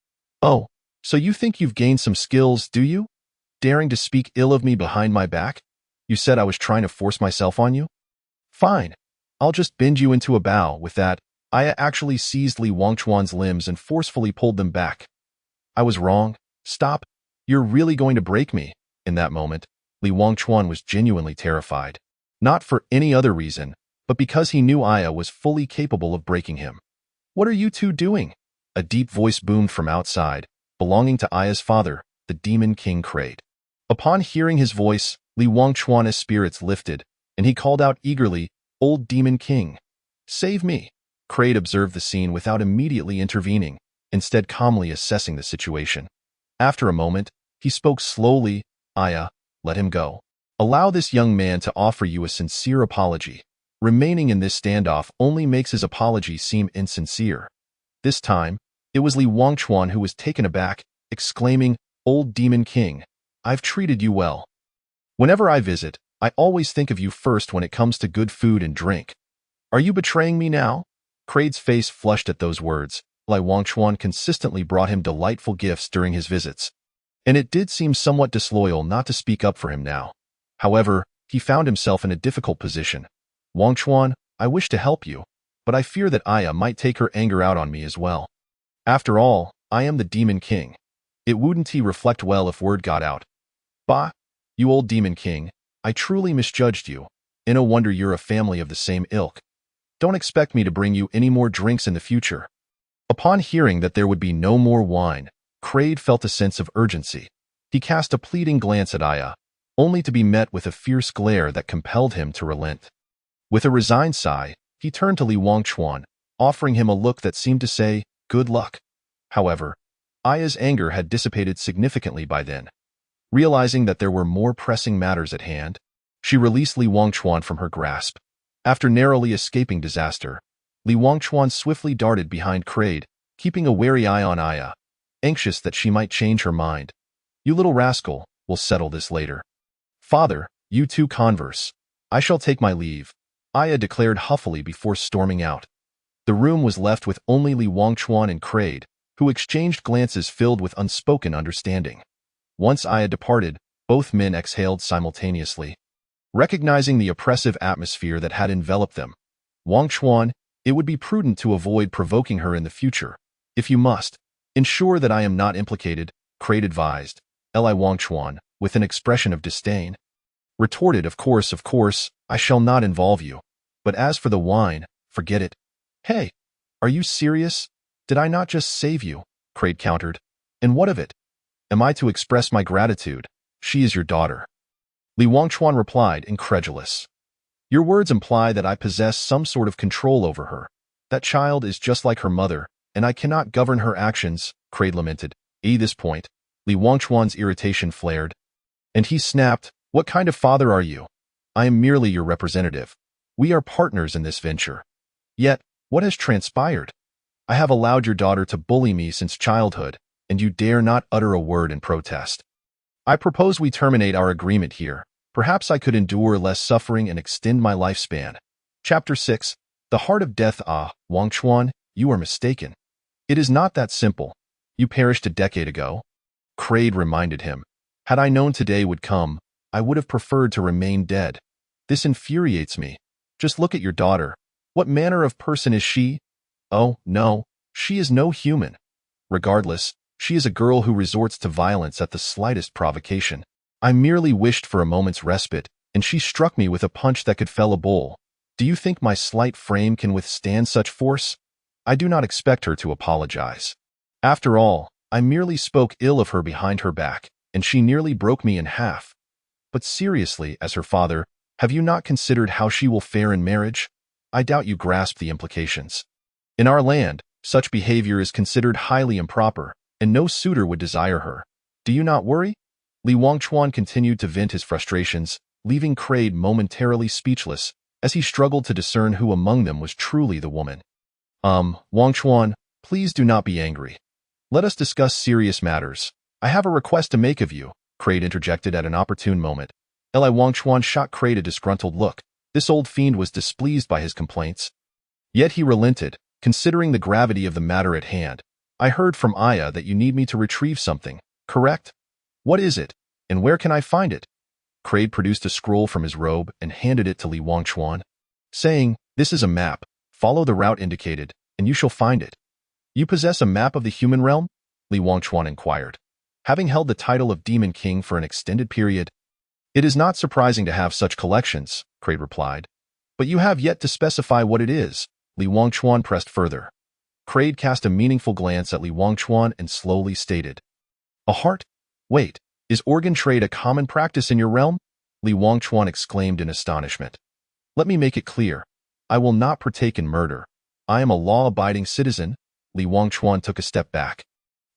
Oh, so you think you've gained some skills, do you? Daring to speak ill of me behind my back? You said I was trying to force myself on you? Fine. I'll just bend you into a bow. With that, Aya actually seized Li Wangchuan's limbs and forcefully pulled them back. I was wrong. Stop. You're really going to break me. In that moment, Li Wangchuan was genuinely terrified. Not for any other reason, but because he knew Aya was fully capable of breaking him. What are you two doing? A deep voice boomed from outside, belonging to Aya's father, the Demon King Kraid. Upon hearing his voice, Li Wangchuan's spirits lifted, and he called out eagerly, Old Demon King, save me. Kraid observed the scene without immediately intervening, instead calmly assessing the situation. After a moment, he spoke slowly, Aya, let him go. Allow this young man to offer you a sincere apology. Remaining in this standoff only makes his apology seem insincere. This time, it was Li Wangchuan who was taken aback, exclaiming, Old Demon King, I've treated you well. Whenever I visit, I always think of you first when it comes to good food and drink. Are you betraying me now? Kraid's face flushed at those words. Li Wangchuan consistently brought him delightful gifts during his visits, and it did seem somewhat disloyal not to speak up for him now. However, he found himself in a difficult position. Wangchuan, I wish to help you, but I fear that Aya might take her anger out on me as well. After all, I am the Demon King. It wouldn't he reflect well if word got out. Bah, you old Demon King, I truly misjudged you. And no wonder you're a family of the same ilk. Don't expect me to bring you any more drinks in the future. Upon hearing that there would be no more wine, Kraid felt a sense of urgency. He cast a pleading glance at Aya, only to be met with a fierce glare that compelled him to relent. With a resigned sigh, he turned to Li Wangchuan, offering him a look that seemed to say, good luck. However, Aya's anger had dissipated significantly by then. Realizing that there were more pressing matters at hand, she released Li Wangchuan from her grasp. After narrowly escaping disaster, Li Wangchuan swiftly darted behind Kraid, keeping a wary eye on Aya, anxious that she might change her mind. You little rascal, we'll settle this later. Father, you two converse. I shall take my leave, Aya declared huffily before storming out. The room was left with only Li Wangchuan and Kraid, who exchanged glances filled with unspoken understanding. Once Aya departed, both men exhaled simultaneously. Recognizing the oppressive atmosphere that had enveloped them, Wangchuan, it would be prudent to avoid provoking her in the future. If you must, ensure that I am not implicated, Kraid advised. Li Wangchuan, with an expression of disdain, retorted, of course, I shall not involve you. But as for the wine, forget it. Hey, are you serious? Did I not just save you? Kraid countered. And what of it? Am I to express my gratitude? She is your daughter. Li Wangchuan replied, incredulous. Your words imply that I possess some sort of control over her. That child is just like her mother, and I cannot govern her actions, Kraid lamented. At this point, Li Wangchuan's irritation flared, and he snapped, What kind of father are you? I am merely your representative. We are partners in this venture. Yet, what has transpired? I have allowed your daughter to bully me since childhood, and you dare not utter a word in protest. I propose we terminate our agreement here. Perhaps I could endure less suffering and extend my lifespan. Chapter 6. The Heart of Death. Wang Chuan, you are mistaken. It is not that simple. You perished a decade ago. Kraid reminded him. Had I known today would come, I would have preferred to remain dead. This infuriates me. Just look at your daughter. What manner of person is she? Oh, no, she is no human. Regardless, she is a girl who resorts to violence at the slightest provocation. I merely wished for a moment's respite, and she struck me with a punch that could fell a bull. Do you think my slight frame can withstand such force? I do not expect her to apologize. After all, I merely spoke ill of her behind her back, and she nearly broke me in half. But seriously, as her father, have you not considered how she will fare in marriage? I doubt you grasp the implications. In our land, such behavior is considered highly improper, and no suitor would desire her. Do you not worry? Li Wangchuan continued to vent his frustrations, leaving Kraid momentarily speechless, as he struggled to discern who among them was truly the woman. Wangchuan, please do not be angry. Let us discuss serious matters. I have a request to make of you, Kraid interjected at an opportune moment. Li Wangchuan shot Kraid a disgruntled look. This old fiend was displeased by his complaints. Yet he relented, considering the gravity of the matter at hand. I heard from Aya that you need me to retrieve something, correct? What is it, and where can I find it? Kraid produced a scroll from his robe and handed it to Li Wangchuan, saying, This is a map. Follow the route indicated, and you shall find it. You possess a map of the human realm? Li Wangchuan inquired. Having held the title of Demon King for an extended period, it is not surprising to have such collections, Kraid replied. But you have yet to specify what it is, Li Wangchuan pressed further. Kraid cast a meaningful glance at Li Wangchuan and slowly stated, A heart? Wait, is organ trade a common practice in your realm? Li Wangchuan exclaimed in astonishment. Let me make it clear. I will not partake in murder. I am a law-abiding citizen. Li Wangchuan took a step back.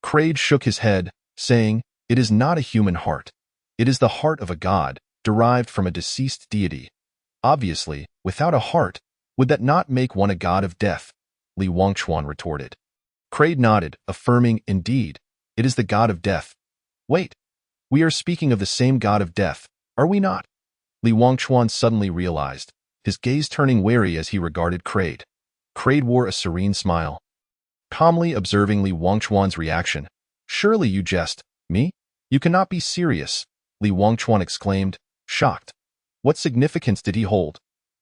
Kraid shook his head, saying, It is not a human heart. It is the heart of a god, derived from a deceased deity. Obviously, without a heart, would that not make one a god of death? Li Wangchuan retorted. Kraid nodded, affirming, Indeed, it is the god of death. Wait, we are speaking of the same god of death, are we not? Li Wangchuan suddenly realized, his gaze turning wary as he regarded Kraid. Kraid wore a serene smile. Calmly observing Li Wangchuan's reaction, Surely you jest, me? You cannot be serious, Li Wangchuan exclaimed, shocked. What significance did he hold?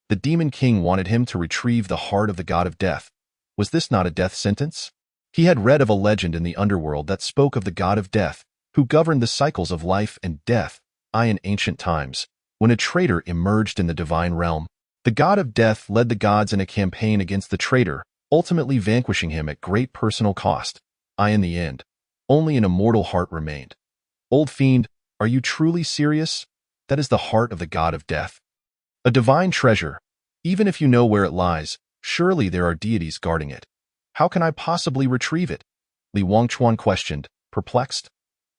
The Demon King wanted him to retrieve the heart of the god of death. Was this not a death sentence? He had read of a legend in the underworld that spoke of the god of death, who governed the cycles of life and death, in ancient times. When a traitor emerged in the divine realm, the god of death led the gods in a campaign against the traitor, ultimately vanquishing him at great personal cost. In the end, only an immortal heart remained. Old fiend, are you truly serious? That is the heart of the god of death. A divine treasure. Even if you know where it lies, surely there are deities guarding it. How can I possibly retrieve it? Li Wangchuan questioned, perplexed.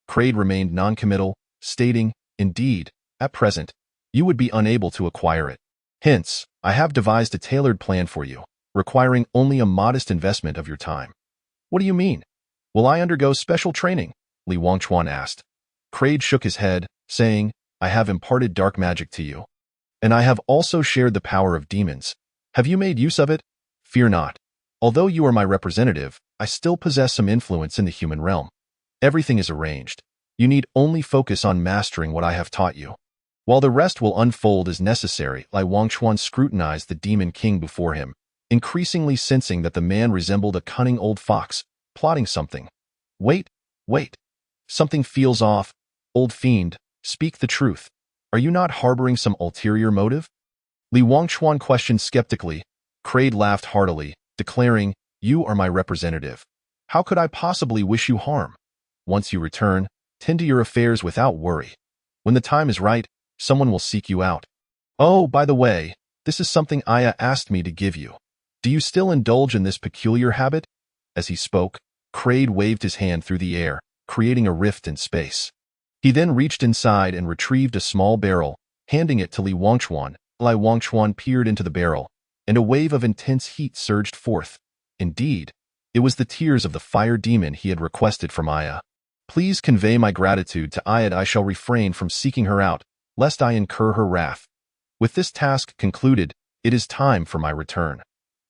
Kraid remained noncommittal, stating, Indeed, at present, you would be unable to acquire it. Hence, I have devised a tailored plan for you, requiring only a modest investment of your time. What do you mean? Will I undergo special training? Li Wangchuan asked. Kraid shook his head, saying, I have imparted dark magic to you. And I have also shared the power of demons. Have you made use of it? Fear not. Although you are my representative, I still possess some influence in the human realm. Everything is arranged. You need only focus on mastering what I have taught you. While the rest will unfold as necessary, Li Wangchuan scrutinized the Demon King before him, increasingly sensing that the man resembled a cunning old fox, plotting something. Wait. Something feels off. Old fiend, speak the truth. Are you not harboring some ulterior motive? Li Wangchuan questioned skeptically. Kraid laughed heartily, declaring, You are my representative. How could I possibly wish you harm? Once you return, tend to your affairs without worry. When the time is right, someone will seek you out. Oh, by the way, this is something Aya asked me to give you. Do you still indulge in this peculiar habit? As he spoke, Kraid waved his hand through the air, creating a rift in space. He then reached inside and retrieved a small barrel, handing it to Li Wangchuan. Li Wangchuan peered into the barrel, and a wave of intense heat surged forth. Indeed, It was the tears of the fire demon he had requested from Aya. Please convey my gratitude to Aya. I shall refrain from seeking her out, lest I incur her wrath. With this task concluded, it is time for my return.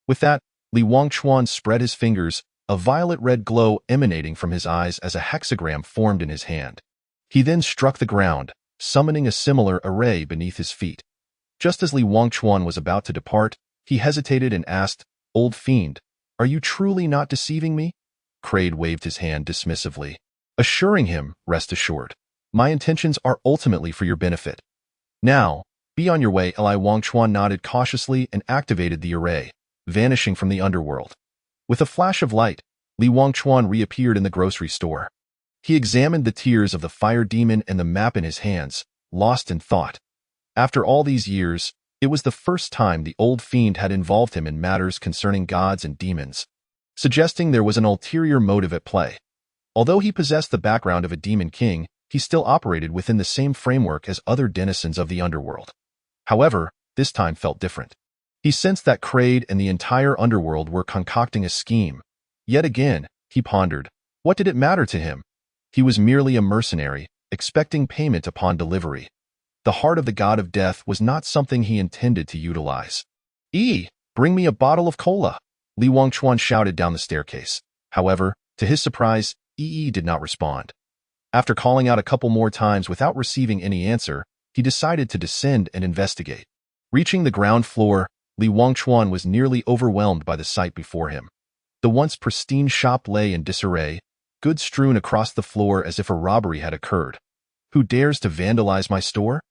With that, Li Wangchuan spread his fingers, a violet-red glow emanating from his eyes as a hexagram formed in his hand. He then struck the ground, summoning a similar array beneath his feet. Just as Li Wangchuan was about to depart, he hesitated and asked, "Old fiend, are you truly not deceiving me?" Kraid waved his hand dismissively, assuring him, "Rest assured, my intentions are ultimately for your benefit. Now, be on your way." Li Wangchuan nodded cautiously and activated the array, vanishing from the underworld. With a flash of light, Li Wangchuan reappeared in the grocery store. He examined the tears of the fire demon and the map in his hands, lost in thought. After all these years, it was the first time the old fiend had involved him in matters concerning gods and demons, suggesting there was an ulterior motive at play. Although he possessed the background of a demon king, he still operated within the same framework as other denizens of the underworld. However, this time felt different. He sensed that Kraid and the entire underworld were concocting a scheme. Yet again, he pondered, what did it matter to him? He was merely a mercenary, expecting payment upon delivery. The heart of the god of death was not something he intended to utilize. Bring me a bottle of cola," Li Wangchuan shouted down the staircase. However, to his surprise, did not respond. After calling out a couple more times without receiving any answer, he decided to descend and investigate. Reaching the ground floor, Li Wangchuan was nearly overwhelmed by the sight before him. The once pristine shop lay in disarray, goods strewn across the floor as if a robbery had occurred. "Who dares to vandalize my store?"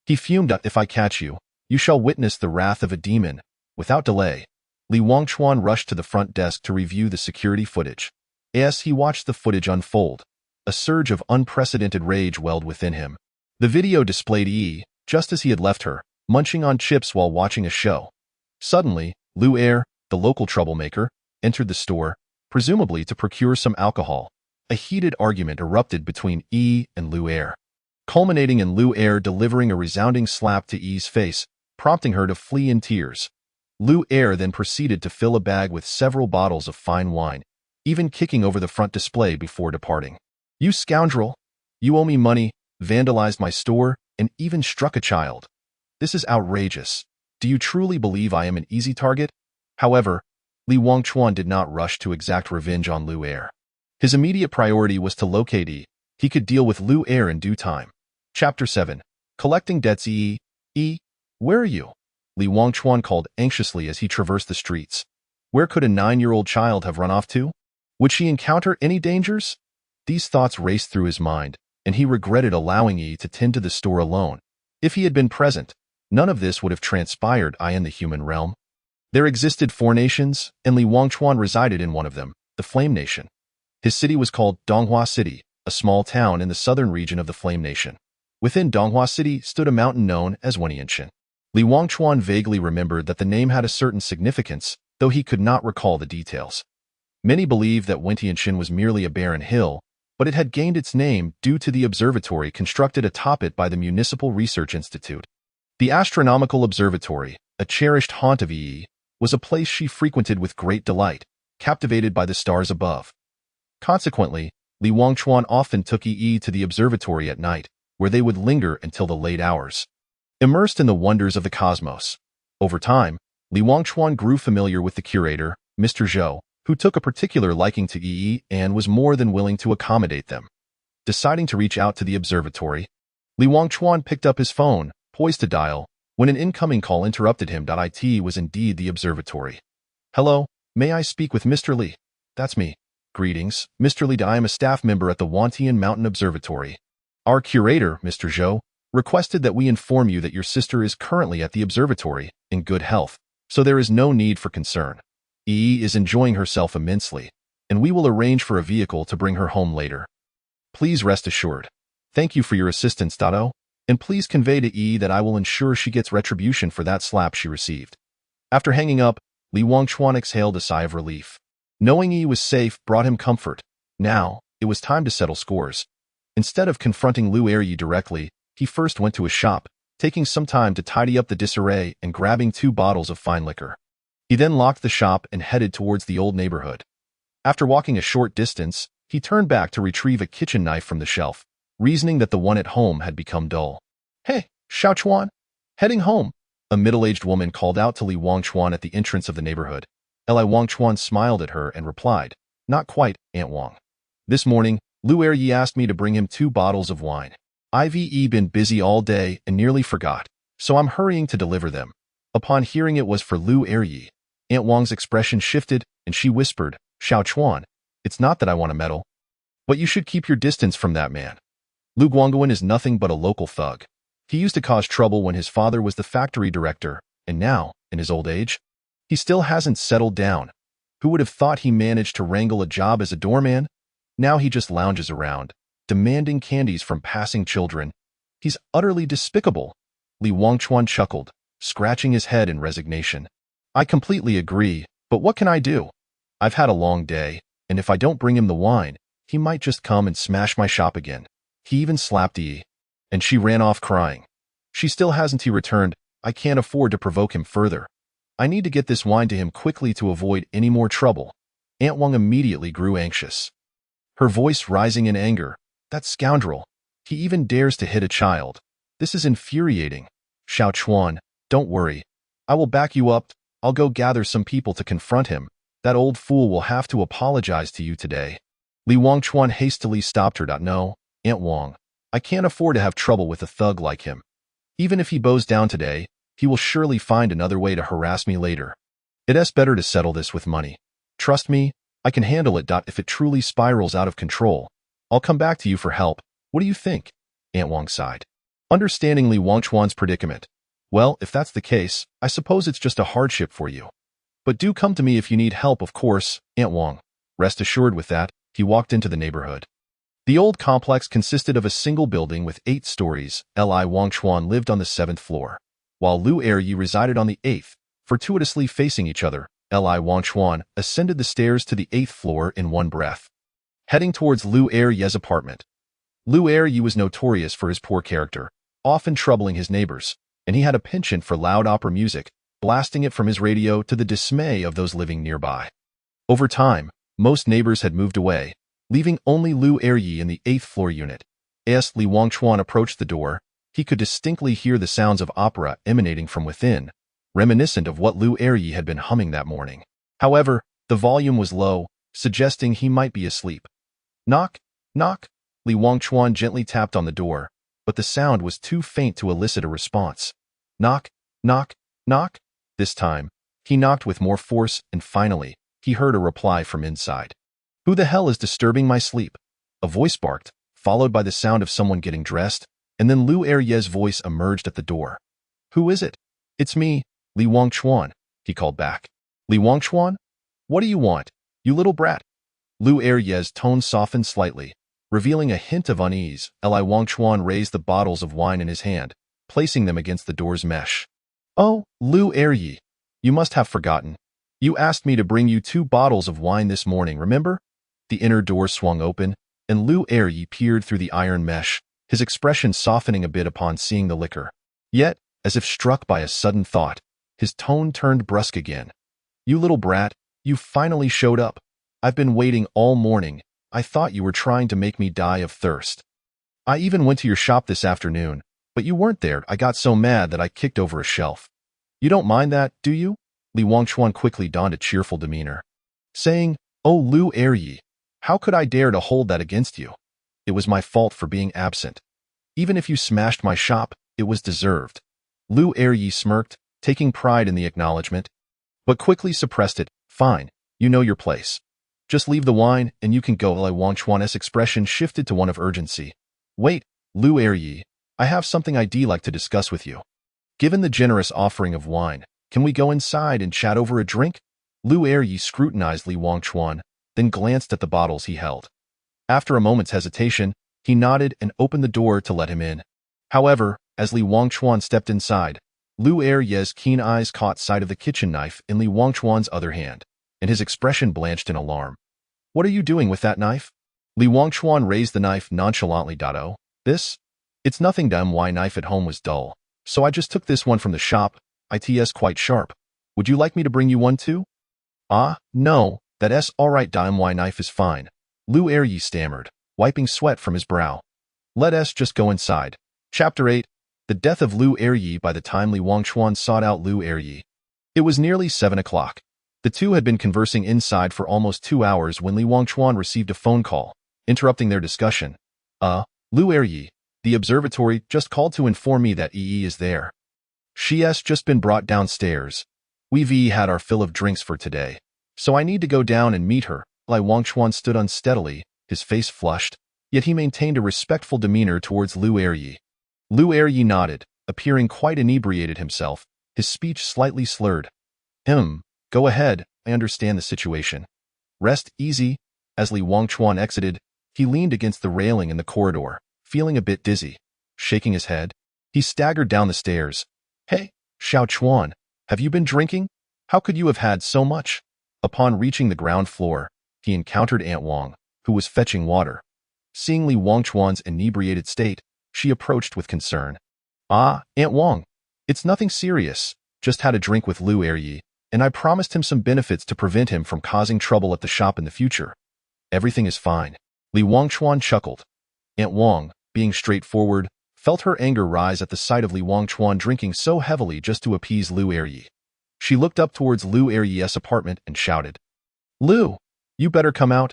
He fumed. "If I catch you, you shall witness the wrath of a demon." Without delay, Li Wangchuan rushed to the front desk to review the security footage. As he watched the footage unfold, a surge of unprecedented rage welled within him. The video displayed just as he had left her, munching on chips while watching a show. Suddenly, Lu Er, the local troublemaker, entered the store, presumably to procure some alcohol. A heated argument erupted between and Lu Er, culminating in Lu Er delivering a resounding slap to Yi's face, prompting her to flee in tears. Lu Er then proceeded to fill a bag with several bottles of fine wine, even kicking over the front display before departing. "You scoundrel! You owe me money, vandalized my store, and even struck a child. This is outrageous. Do you truly believe I am an easy target?" However, Li Wangchuan did not rush to exact revenge on Lu Er. His immediate priority was to locate Yi. He could deal with Lu Er in due time. Chapter 7. Collecting Debts. Yi, where are you?" Li Wangchuan called anxiously as he traversed the streets. Where could a 9-year-old child have run off to? Would she encounter any dangers? These thoughts raced through his mind, and he regretted allowing Yi to tend to the store alone. If he had been present, none of this would have transpired in the human realm. There existed 4 nations, and Li Wangchuan resided in one of them, the Flame Nation. His city was called Donghua City, a small town in the southern region of the Flame Nation. Within Donghua City stood a mountain known as Wentianshan. Li Wangchuan vaguely remembered that the name had a certain significance, though he could not recall the details. Many believed that Wentianshan was merely a barren hill, but it had gained its name due to the observatory constructed atop it by the Municipal Research Institute. The Astronomical Observatory, a cherished haunt of Yi, was a place she frequented with great delight, captivated by the stars above. Consequently, Li Wangchuan often took Yi to the observatory at night, where they would linger until the late hours, immersed in the wonders of the cosmos. Over time, Li Wangchuan grew familiar with the curator, Mr. Zhou, who took a particular liking to Yi and was more than willing to accommodate them. Deciding to reach out to the observatory, Li Wangchuan picked up his phone, poised to dial, when an incoming call interrupted him. It was indeed the observatory. "Hello, may I speak with Mr. Li?" "That's me." "Greetings, Mr. Li. I am a staff member at the Wantian Mountain Observatory. Our curator, Mr. Zhou, requested that we inform you that your sister is currently at the observatory, in good health, so there is no need for concern. Yi is enjoying herself immensely, and we will arrange for a vehicle to bring her home later. Please rest assured. Thank you for your assistance, and please convey to Yi that I will ensure she gets retribution for that slap she received." After hanging up, Li Wangchuan exhaled a sigh of relief. Knowing Yi was safe brought him comfort. Now, it was time to settle scores. Instead of confronting Lu Er directly, he first went to a shop, taking some time to tidy up the disarray and grabbing 2 bottles of fine liquor. He then locked the shop and headed towards the old neighborhood. After walking a short distance, he turned back to retrieve a kitchen knife from the shelf, reasoning that the one at home had become dull. "Hey, Xiaochuan, heading home," a middle-aged woman called out to Li Wangchuan at the entrance of the neighborhood. Li Wangchuan smiled at her and replied, "Not quite, Aunt Wang. This morning, Lu Eryi asked me to bring him 2 bottles of wine. I've been busy all day and nearly forgot, so I'm hurrying to deliver them." Upon hearing it was for Lu Eryi, Aunt Wang's expression shifted and she whispered, "Xiaochuan, it's not that I want to meddle, but you should keep your distance from that man. Lu Guangguan is nothing but a local thug. He used to cause trouble when his father was the factory director, and now, in his old age, he still hasn't settled down. Who would have thought he managed to wrangle a job as a doorman? Now he just lounges around, demanding candies from passing children. He's utterly despicable." Li Wangchuan chuckled, scratching his head in resignation. "I completely agree, but what can I do? I've had a long day, and if I don't bring him the wine, he might just come and smash my shop again. He even slapped Yi." And she ran off crying. "She still hasn't he returned. I can't afford to provoke him further. I need to get this wine to him quickly to avoid any more trouble." Aunt Wang immediately grew anxious, her voice rising in anger. "That scoundrel. He even dares to hit a child. This is infuriating. Xiaochuan, don't worry. I will back you up. I'll go gather some people to confront him. That old fool will have to apologize to you today." Li Wangchuan hastily stopped her. "No, Aunt Wang. I can't afford to have trouble with a thug like him. Even if he bows down today, he will surely find another way to harass me later. It's better to settle this with money. Trust me, I can handle it. If it truly spirals out of control, I'll come back to you for help. What do you think?" Aunt Wang sighed, understanding Li Wangchuan's predicament. "Well, if that's the case, I suppose it's just a hardship for you. But do come to me if you need help, of course, Aunt Wang." Rest assured. With that, he walked into the neighborhood. The old complex consisted of a single building with 8 stories. Li Wangchuan lived on the 7th floor, while Lu Eryi resided on the 8th, fortuitously facing each other. Li Wangchuan ascended the stairs to the 8th floor in one breath, heading towards Lu Eryi's apartment. Lu Eryi was notorious for his poor character, often troubling his neighbors, and he had a penchant for loud opera music, blasting it from his radio to the dismay of those living nearby. Over time, most neighbors had moved away, leaving only Lu Eryi in the 8th floor unit. As Li Wangchuan approached the door, he could distinctly hear the sounds of opera emanating from within, reminiscent of what Lu Eryi had been humming that morning. However, the volume was low, suggesting he might be asleep. "Knock, knock." Li Wangchuan gently tapped on the door, but the sound was too faint to elicit a response. "Knock, knock, knock." This time, he knocked with more force, and finally, he heard a reply from inside. "Who the hell is disturbing my sleep?" A voice barked, followed by the sound of someone getting dressed, and then Lu Eryi's voice emerged at the door. "Who is it?" "It's me, Li Wangchuan," he called back. "Li Wangchuan? What do you want, you little brat?" Lu Eryi's tone softened slightly, revealing a hint of unease. Li Wangchuan raised the bottles of wine in his hand, placing them against the door's mesh. "Oh, Lu Eryi, you must have forgotten. You asked me to bring you 2 bottles of wine this morning, remember?" The inner door swung open, and Lu Eryi peered through the iron mesh, his expression softening a bit upon seeing the liquor. Yet, as if struck by a sudden thought, his tone turned brusque again. "You little brat, you finally showed up. I've been waiting all morning. I thought you were trying to make me die of thirst. I even went to your shop this afternoon, but you weren't there. I got so mad that I kicked over a shelf. You don't mind that, do you?" Li Wangchuan quickly donned a cheerful demeanor, saying, "Oh, Lu Eryi, how could I dare to hold that against you? It was my fault for being absent. Even if you smashed my shop, it was deserved." Lu Eryi smirked, taking pride in the acknowledgement, but quickly suppressed it. "Fine, you know your place. Just leave the wine and you can go." Li Wangchuan's expression shifted to one of urgency. "Wait, Lu Eryi, I have something I'd like to discuss with you. Given the generous offering of wine, can we go inside and chat over a drink?" Lu Eryi scrutinized Li Wangchuan, then glanced at the bottles he held. After a moment's hesitation, he nodded and opened the door to let him in. However, as Li Wangchuan stepped inside, Lu Eryi's keen eyes caught sight of the kitchen knife in Li Wangchuan's other hand, and his expression blanched in alarm. "What are you doing with that knife?" Li Wangchuan raised the knife nonchalantly. "Oh, this? It's nothing. My knife at home was dull, so I just took this one from the shop. It's quite sharp. Would you like me to bring you one too?" "Ah, no, That's alright, my knife is fine. Lu Eryi stammered, wiping sweat from his brow. Let us just go inside. Chapter 8. The death of Lu Eryi. By the time Li Wangchuan sought out Lu Eryi, it was nearly 7 o'clock. The two had been conversing inside for almost 2 hours when Li Wangchuan received a phone call, interrupting their discussion. Lu Eryi, the observatory just called to inform me that EE is there. She has just been brought downstairs. We've had our fill of drinks for today, so I need to go down and meet her. Li Wangchuan stood unsteadily, his face flushed, yet he maintained a respectful demeanor towards Lu Eryi. Lu Eryi nodded, appearing quite inebriated himself, his speech slightly slurred. Go ahead, I understand the situation. Rest easy. As Li Wangchuan exited, he leaned against the railing in the corridor, feeling a bit dizzy. Shaking his head, he staggered down the stairs. Hey, Xiao Chuan, have you been drinking? How could you have had so much? Upon reaching the ground floor, he encountered Aunt Wang, who was fetching water. Seeing Li Wangchuan's inebriated state, she approached with concern. Aunt Wang, it's nothing serious, just had a drink with Lu Eryi, and I promised him some benefits to prevent him from causing trouble at the shop in the future. Everything is fine. Li Wangchuan chuckled. Aunt Wang, being straightforward, felt her anger rise at the sight of Li Wangchuan drinking so heavily just to appease Lu Eryi. She looked up towards Lu Eryi's apartment and shouted, Lu, you better come out.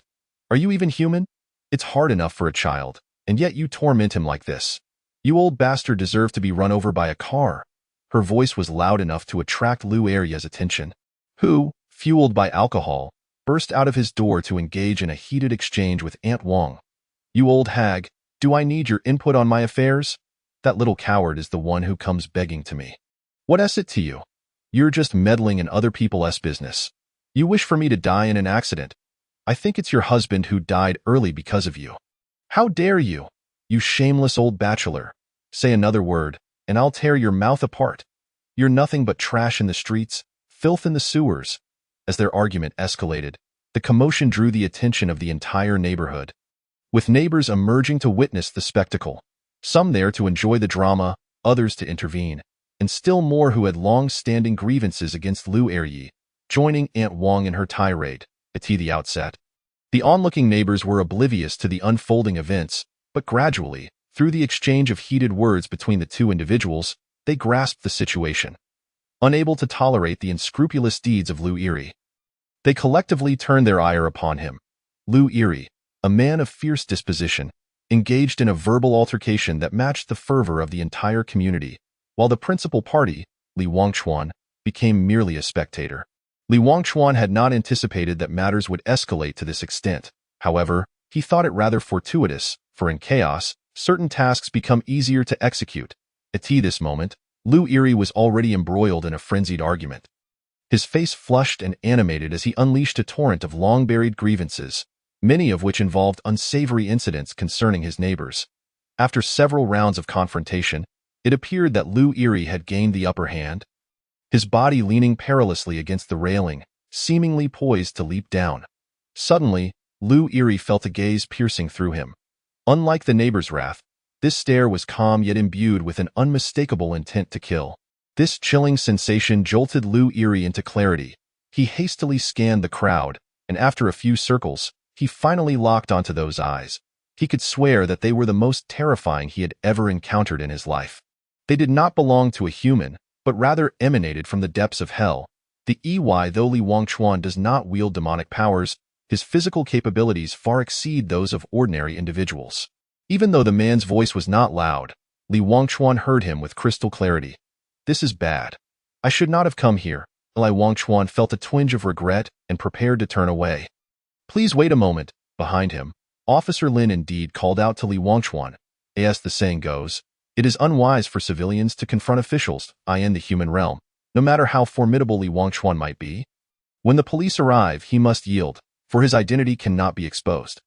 Are you even human? It's hard enough for a child, and yet you torment him like this. You old bastard deserve to be run over by a car. Her voice was loud enough to attract Lu Eryi's attention, who, fueled by alcohol, burst out of his door to engage in a heated exchange with Aunt Wang. You old hag, do I need your input on my affairs? That little coward is the one who comes begging to me. What is it to you? You're just meddling in other people's business. You wish for me to die in an accident. I think it's your husband who died early because of you. How dare you, you shameless old bachelor? Say another word, and I'll tear your mouth apart. You're nothing but trash in the streets, filth in the sewers. As their argument escalated, the commotion drew the attention of the entire neighborhood, with neighbors emerging to witness the spectacle. Some there to enjoy the drama, others to intervene, and still more who had long-standing grievances against Lu Eryi, joining Aunt Wang in her tirade. At the outset, the onlooking neighbors were oblivious to the unfolding events, but gradually, through the exchange of heated words between the two individuals, they grasped the situation. Unable to tolerate the unscrupulous deeds of Lu Eryi, they collectively turned their ire upon him. Lu Eryi, a man of fierce disposition, engaged in a verbal altercation that matched the fervor of the entire community, while the principal party, Li Wangchuan, became merely a spectator. Li Wangchuan had not anticipated that matters would escalate to this extent. However, he thought it rather fortuitous, for in chaos, certain tasks become easier to execute. At this moment, Lu Eryi was already embroiled in a frenzied argument. His face flushed and animated as he unleashed a torrent of long-buried grievances, many of which involved unsavory incidents concerning his neighbors. After several rounds of confrontation, it appeared that Lu Eryi had gained the upper hand, his body leaning perilously against the railing, seemingly poised to leap down. Suddenly, Lu Eryi felt a gaze piercing through him. Unlike the neighbor's wrath, this stare was calm yet imbued with an unmistakable intent to kill. This chilling sensation jolted Lu Eryi into clarity. He hastily scanned the crowd, and after a few circles, he finally locked onto those eyes. He could swear that they were the most terrifying he had ever encountered in his life. They did not belong to a human, but rather emanated from the depths of hell. Though Li Wangchuan does not wield demonic powers, his physical capabilities far exceed those of ordinary individuals. Even though the man's voice was not loud, Li Wangchuan heard him with crystal clarity. This is bad. I should not have come here. Li Wangchuan felt a twinge of regret and prepared to turn away. Please wait a moment. Behind him, Officer Lin indeed called out to Li Wangchuan. As the saying goes, it is unwise for civilians to confront officials in the human realm, no matter how formidable Li Wangchuan might be. When the police arrive, he must yield, for his identity cannot be exposed.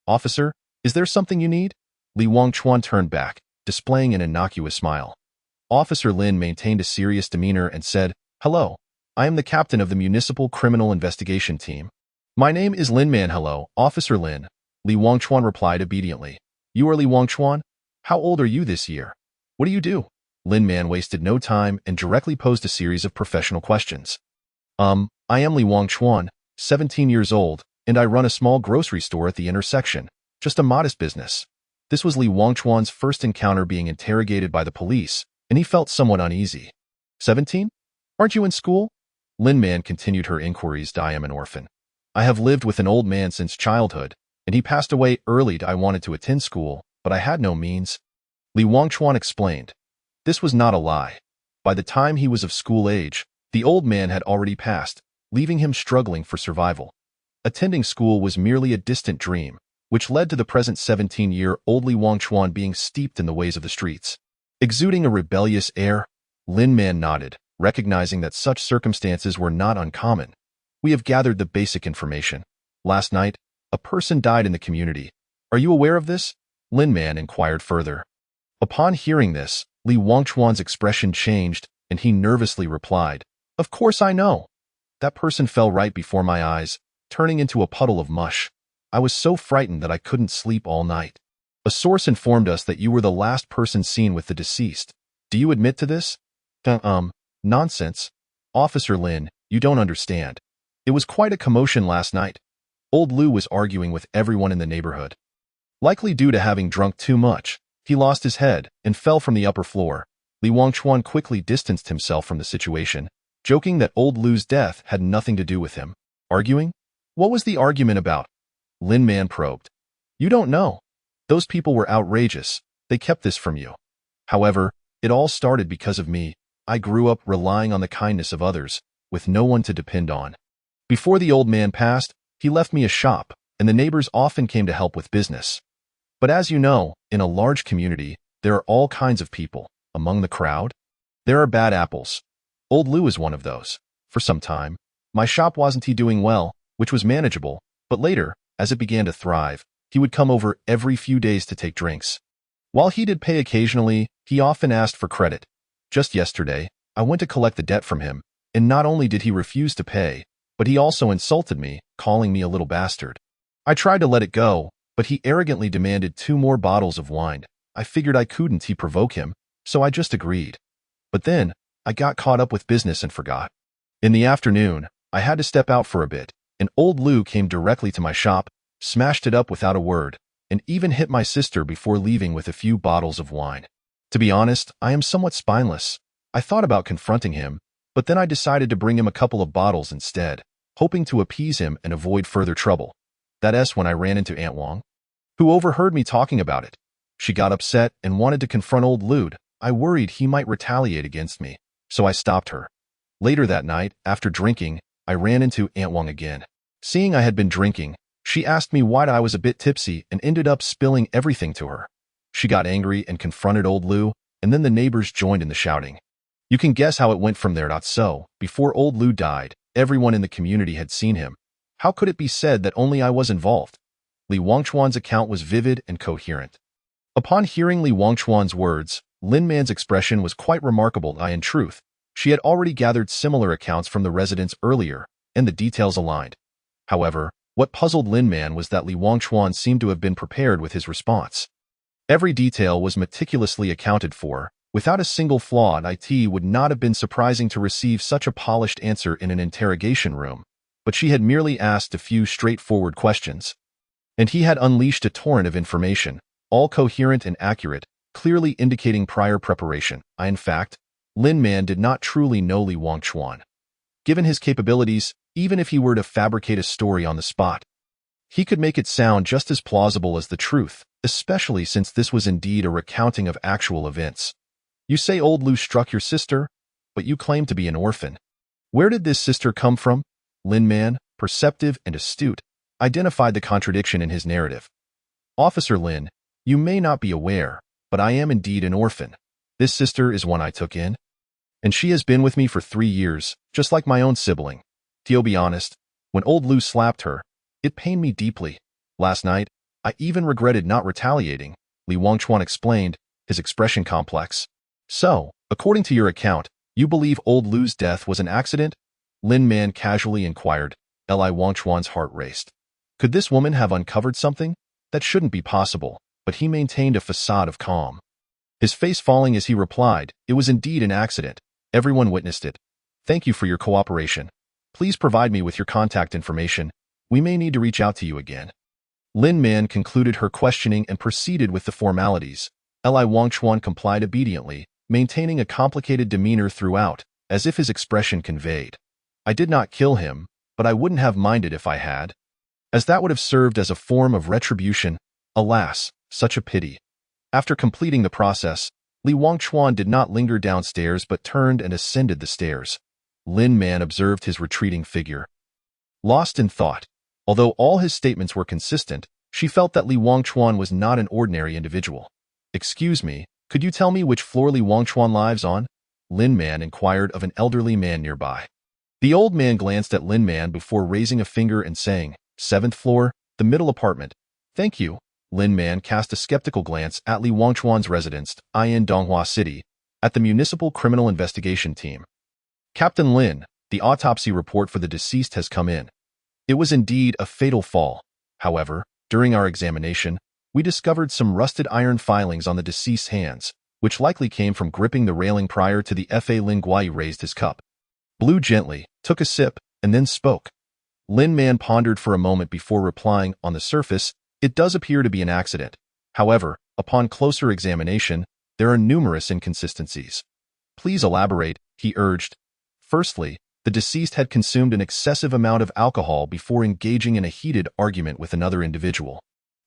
Officer, is there something you need? Li Wangchuan turned back, displaying an innocuous smile. Officer Lin maintained a serious demeanor and said, Hello, I am the captain of the Municipal Criminal Investigation Team. My name is Lin Man. Hello, Officer Lin. Li Wangchuan replied obediently. You are Li Wangchuan? How old are you this year? What do you do? Lin Man wasted no time and directly posed a series of professional questions. I am Li Wangchuan, 17 years old, and I run a small grocery store at the intersection. Just a modest business. This was Li Wangchuan's first encounter being interrogated by the police, and he felt somewhat uneasy. 17? Aren't you in school? Lin Man continued her inquiries. I am an orphan. I have lived with an old man since childhood, and he passed away early. I wanted to attend school, but I had no means. Li Wangchuan explained. This was not a lie. By the time he was of school age, the old man had already passed, leaving him struggling for survival. Attending school was merely a distant dream, which led to the present 17-year-old Li Wangchuan being steeped in the ways of the streets. Exuding a rebellious air, Lin Man nodded, recognizing that such circumstances were not uncommon. We have gathered the basic information. Last night, a person died in the community. Are you aware of this? Lin Man inquired further. Upon hearing this, Li Wangchuan's expression changed, and he nervously replied, Of course I know. That person fell right before my eyes, turning into a puddle of mush. I was so frightened that I couldn't sleep all night. A source informed us that you were the last person seen with the deceased. Do you admit to this? Nonsense. Officer Lin, you don't understand. It was quite a commotion last night. Old Lu was arguing with everyone in the neighborhood. Likely due to having drunk too much, he lost his head and fell from the upper floor. Li Wangchuan quickly distanced himself from the situation, joking that Old Lu's death had nothing to do with him. Arguing? What was the argument about? Lin Man probed. You don't know. Those people were outrageous. They kept this from you. However, it all started because of me. I grew up relying on the kindness of others, with no one to depend on. Before the old man passed, he left me a shop, and the neighbors often came to help with business. But as you know, in a large community, there are all kinds of people. Among the crowd, there are bad apples. Old Lu is one of those. For some time, my shop wasn't doing well, which was manageable, but later, as it began to thrive, he would come over every few days to take drinks. While he did pay occasionally, he often asked for credit. Just yesterday, I went to collect the debt from him, and not only did he refuse to pay, but he also insulted me, calling me a little bastard. I tried to let it go, but he arrogantly demanded 2 more bottles of wine. I figured I couldn't provoke him, so I just agreed. But then, I got caught up with business and forgot. In the afternoon, I had to step out for a bit, and Old Lu came directly to my shop, smashed it up without a word, and even hit my sister before leaving with a few bottles of wine. To be honest, I am somewhat spineless. I thought about confronting him, but then I decided to bring him a couple of bottles instead, hoping to appease him and avoid further trouble. That's when I ran into Aunt Wang, who overheard me talking about it. She got upset and wanted to confront Old Lu. I worried he might retaliate against me, so I stopped her. Later that night, after drinking, I ran into Aunt Wang again. Seeing I had been drinking, she asked me why I was a bit tipsy and ended up spilling everything to her. She got angry and confronted Old Lu, and then the neighbors joined in the shouting. You can guess how it went from there. So, before Old Lu died, everyone in the community had seen him. How could it be said that only I was involved? Li Wangchuan's account was vivid and coherent. Upon hearing Li Wangchuan's words, Lin Man's expression was quite remarkable. In truth, she had already gathered similar accounts from the residents earlier, and the details aligned. However, what puzzled Lin Man was that Li Wangchuan seemed to have been prepared with his response. Every detail was meticulously accounted for. Without a single flaw, it would not have been surprising to receive such a polished answer in an interrogation room, but she had merely asked a few straightforward questions. And he had unleashed a torrent of information, all coherent and accurate, clearly indicating prior preparation. In fact, Lin Man did not truly know Li Wangchuan. Given his capabilities, even if he were to fabricate a story on the spot, he could make it sound just as plausible as the truth, especially since this was indeed a recounting of actual events. You say Old Lu struck your sister, but you claim to be an orphan. Where did this sister come from? Lin Man, perceptive and astute, identified the contradiction in his narrative. Officer Lin, you may not be aware, but I am indeed an orphan. This sister is one I took in, and she has been with me for 3 years, just like my own sibling. To be honest, when Old Lu slapped her, it pained me deeply. Last night, I even regretted not retaliating, Li Wangchuan explained, his expression complex. So, according to your account, you believe Old Lu's death was an accident? Lin Man casually inquired. Li Wangchuan's heart raced. Could this woman have uncovered something? That shouldn't be possible, but he maintained a facade of calm. His face falling as he replied, it was indeed an accident. Everyone witnessed it. Thank you for your cooperation. Please provide me with your contact information. We may need to reach out to you again. Lin Man concluded her questioning and proceeded with the formalities. Li Wangchuan complied obediently, maintaining a complicated demeanor throughout, as if his expression conveyed, "I did not kill him, but I wouldn't have minded if I had." As that would have served as a form of retribution. Alas, such a pity. After completing the process, Li Wangchuan did not linger downstairs but turned and ascended the stairs. Lin Man observed his retreating figure. Lost in thought, although all his statements were consistent, she felt that Li Wangchuan was not an ordinary individual. "Excuse me, could you tell me which floor Li Wangchuan lives on?" Lin Man inquired of an elderly man nearby. The old man glanced at Lin Man before raising a finger and saying, "7th floor, the middle apartment." "Thank you." Lin Man cast a skeptical glance at Li Wangchuan's residence, in Donghua City, at the Municipal Criminal Investigation Team. "Captain Lin, the autopsy report for the deceased has come in. It was indeed a fatal fall. However, during our examination, we discovered some rusted iron filings on the deceased's hands, which likely came from gripping the railing prior to the Fa. Lin Guai raised his cup, blew gently, took a sip, and then spoke. Lin Man pondered for a moment before replying. "On the surface, it does appear to be an accident. However, upon closer examination, there are numerous inconsistencies." "Please elaborate," he urged. Firstly, the deceased had consumed an excessive amount of alcohol before engaging in a heated argument with another individual.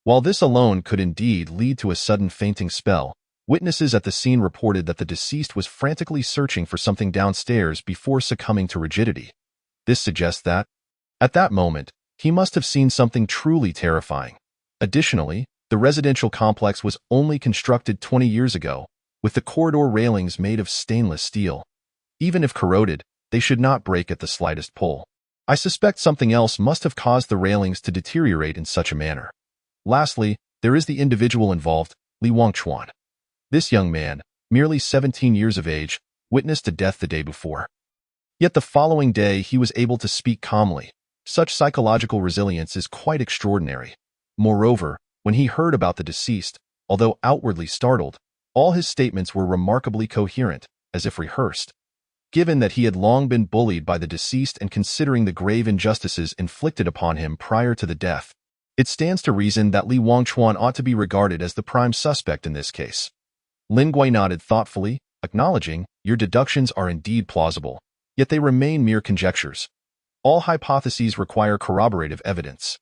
While this alone could indeed lead to a sudden fainting spell, witnesses at the scene reported that the deceased was frantically searching for something downstairs before succumbing to rigidity. This suggests that, at that moment, he must have seen something truly terrifying. Additionally, the residential complex was only constructed 20 years ago, with the corridor railings made of stainless steel. Even if corroded, they should not break at the slightest pull. I suspect something else must have caused the railings to deteriorate in such a manner. Lastly, there is the individual involved, Li Wangchuan. This young man, merely 17 years of age, witnessed a death the day before. Yet the following day he was able to speak calmly. Such psychological resilience is quite extraordinary. Moreover, when he heard about the deceased, although outwardly startled, all his statements were remarkably coherent, as if rehearsed. Given that he had long been bullied by the deceased and considering the grave injustices inflicted upon him prior to the death, it stands to reason that Li Wangchuan ought to be regarded as the prime suspect in this case. Lin Guai nodded thoughtfully, acknowledging, "Your deductions are indeed plausible, yet they remain mere conjectures. All hypotheses require corroborative evidence.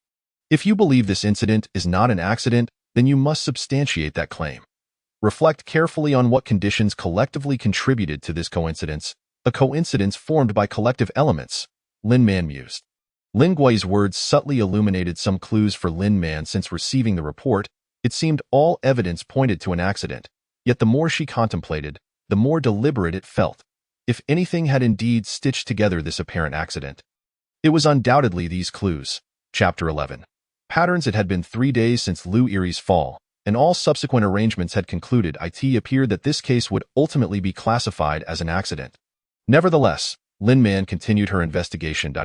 If you believe this incident is not an accident, then you must substantiate that claim. Reflect carefully on what conditions collectively contributed to this coincidence, a coincidence formed by collective elements," Lin Man mused. Lin Gui's words subtly illuminated some clues for Lin Man. Since receiving the report, it seemed all evidence pointed to an accident, yet the more she contemplated, the more deliberate it felt. If anything had indeed stitched together this apparent accident, it was undoubtedly these clues. Chapter 11. Patterns. It had been 3 days since Lu Yiri's fall, and all subsequent arrangements had concluded. It appeared that this case would ultimately be classified as an accident. Nevertheless, Lin Man continued her investigation.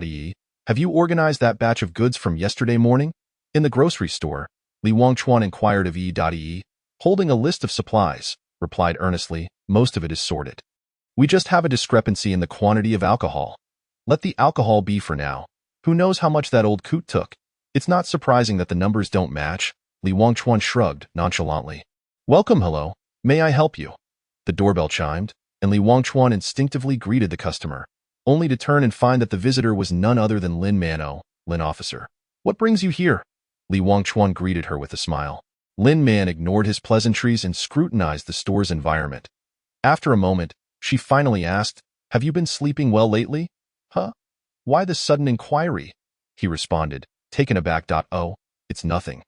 "Have you organized that batch of goods from yesterday morning?" "In the grocery store," Li Wangchuan inquired of E. "Holding a list of supplies," replied earnestly, "most of it is sorted. We just have a discrepancy in the quantity of alcohol. Let the alcohol be for now. Who knows how much that old coot took? It's not surprising that the numbers don't match." Li Wangchuan shrugged nonchalantly. "Welcome. Hello. May I help you?" The doorbell chimed, and Li Wangchuan instinctively greeted the customer, only to turn and find that the visitor was none other than Lin Man. "Lin officer. What brings you here?" Li Wangchuan greeted her with a smile. Lin Man ignored his pleasantries and scrutinized the store's environment. After a moment, she finally asked, "Have you been sleeping well lately?" "Huh? Why the sudden inquiry?" he responded, taken aback. "Oh, it's nothing.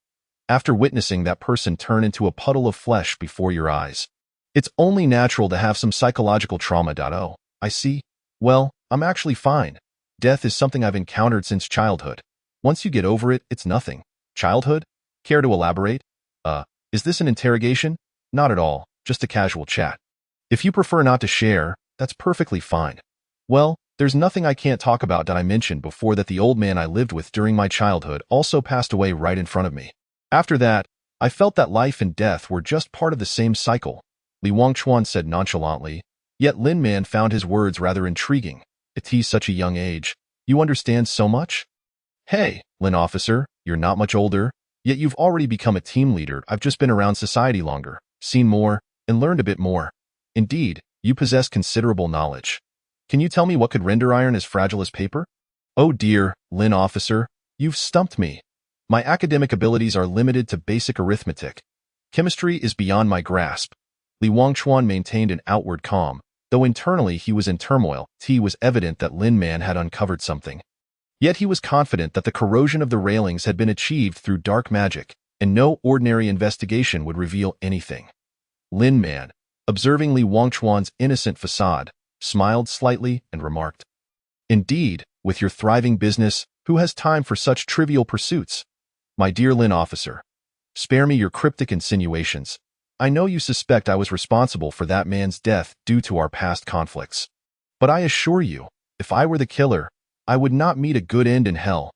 After witnessing that person turn into a puddle of flesh before your eyes, it's only natural to have some psychological trauma. Oh, I see. Well, I'm actually fine. Death is something I've encountered since childhood. Once you get over it, it's nothing." "Childhood? Care to elaborate?" Is this an interrogation?" "Not at all, just a casual chat. If you prefer not to share, that's perfectly fine." "Well, there's nothing I can't talk about. I mentioned before that the old man I lived with during my childhood also passed away right in front of me. After that, I felt that life and death were just part of the same cycle," Li Wangchuan said nonchalantly, yet Lin Man found his words rather intriguing. At such a young age, You understand so much? Hey, Lin officer, you're not much older, yet you've already become a team leader. I've just been around society longer, seen more, and learned a bit more. Indeed, you possess considerable knowledge. Can you tell me what could render iron as fragile as paper? Oh dear, Lin officer, you've stumped me. My academic abilities are limited to basic arithmetic. Chemistry is beyond my grasp. Li Wangchuan maintained an outward calm, though internally he was in turmoil. It was evident that Lin Man had uncovered something. Yet he was confident that the corrosion of the railings had been achieved through dark magic, and no ordinary investigation would reveal anything. Lin Man, observing Li Wangchuan's innocent facade, smiled slightly and remarked, "Indeed, with your thriving business, who has time for such trivial pursuits? My dear Lin officer, spare me your cryptic insinuations. I know you suspect I was responsible for that man's death due to our past conflicts. But I assure you, if I were the killer, I would not meet a good end in hell,"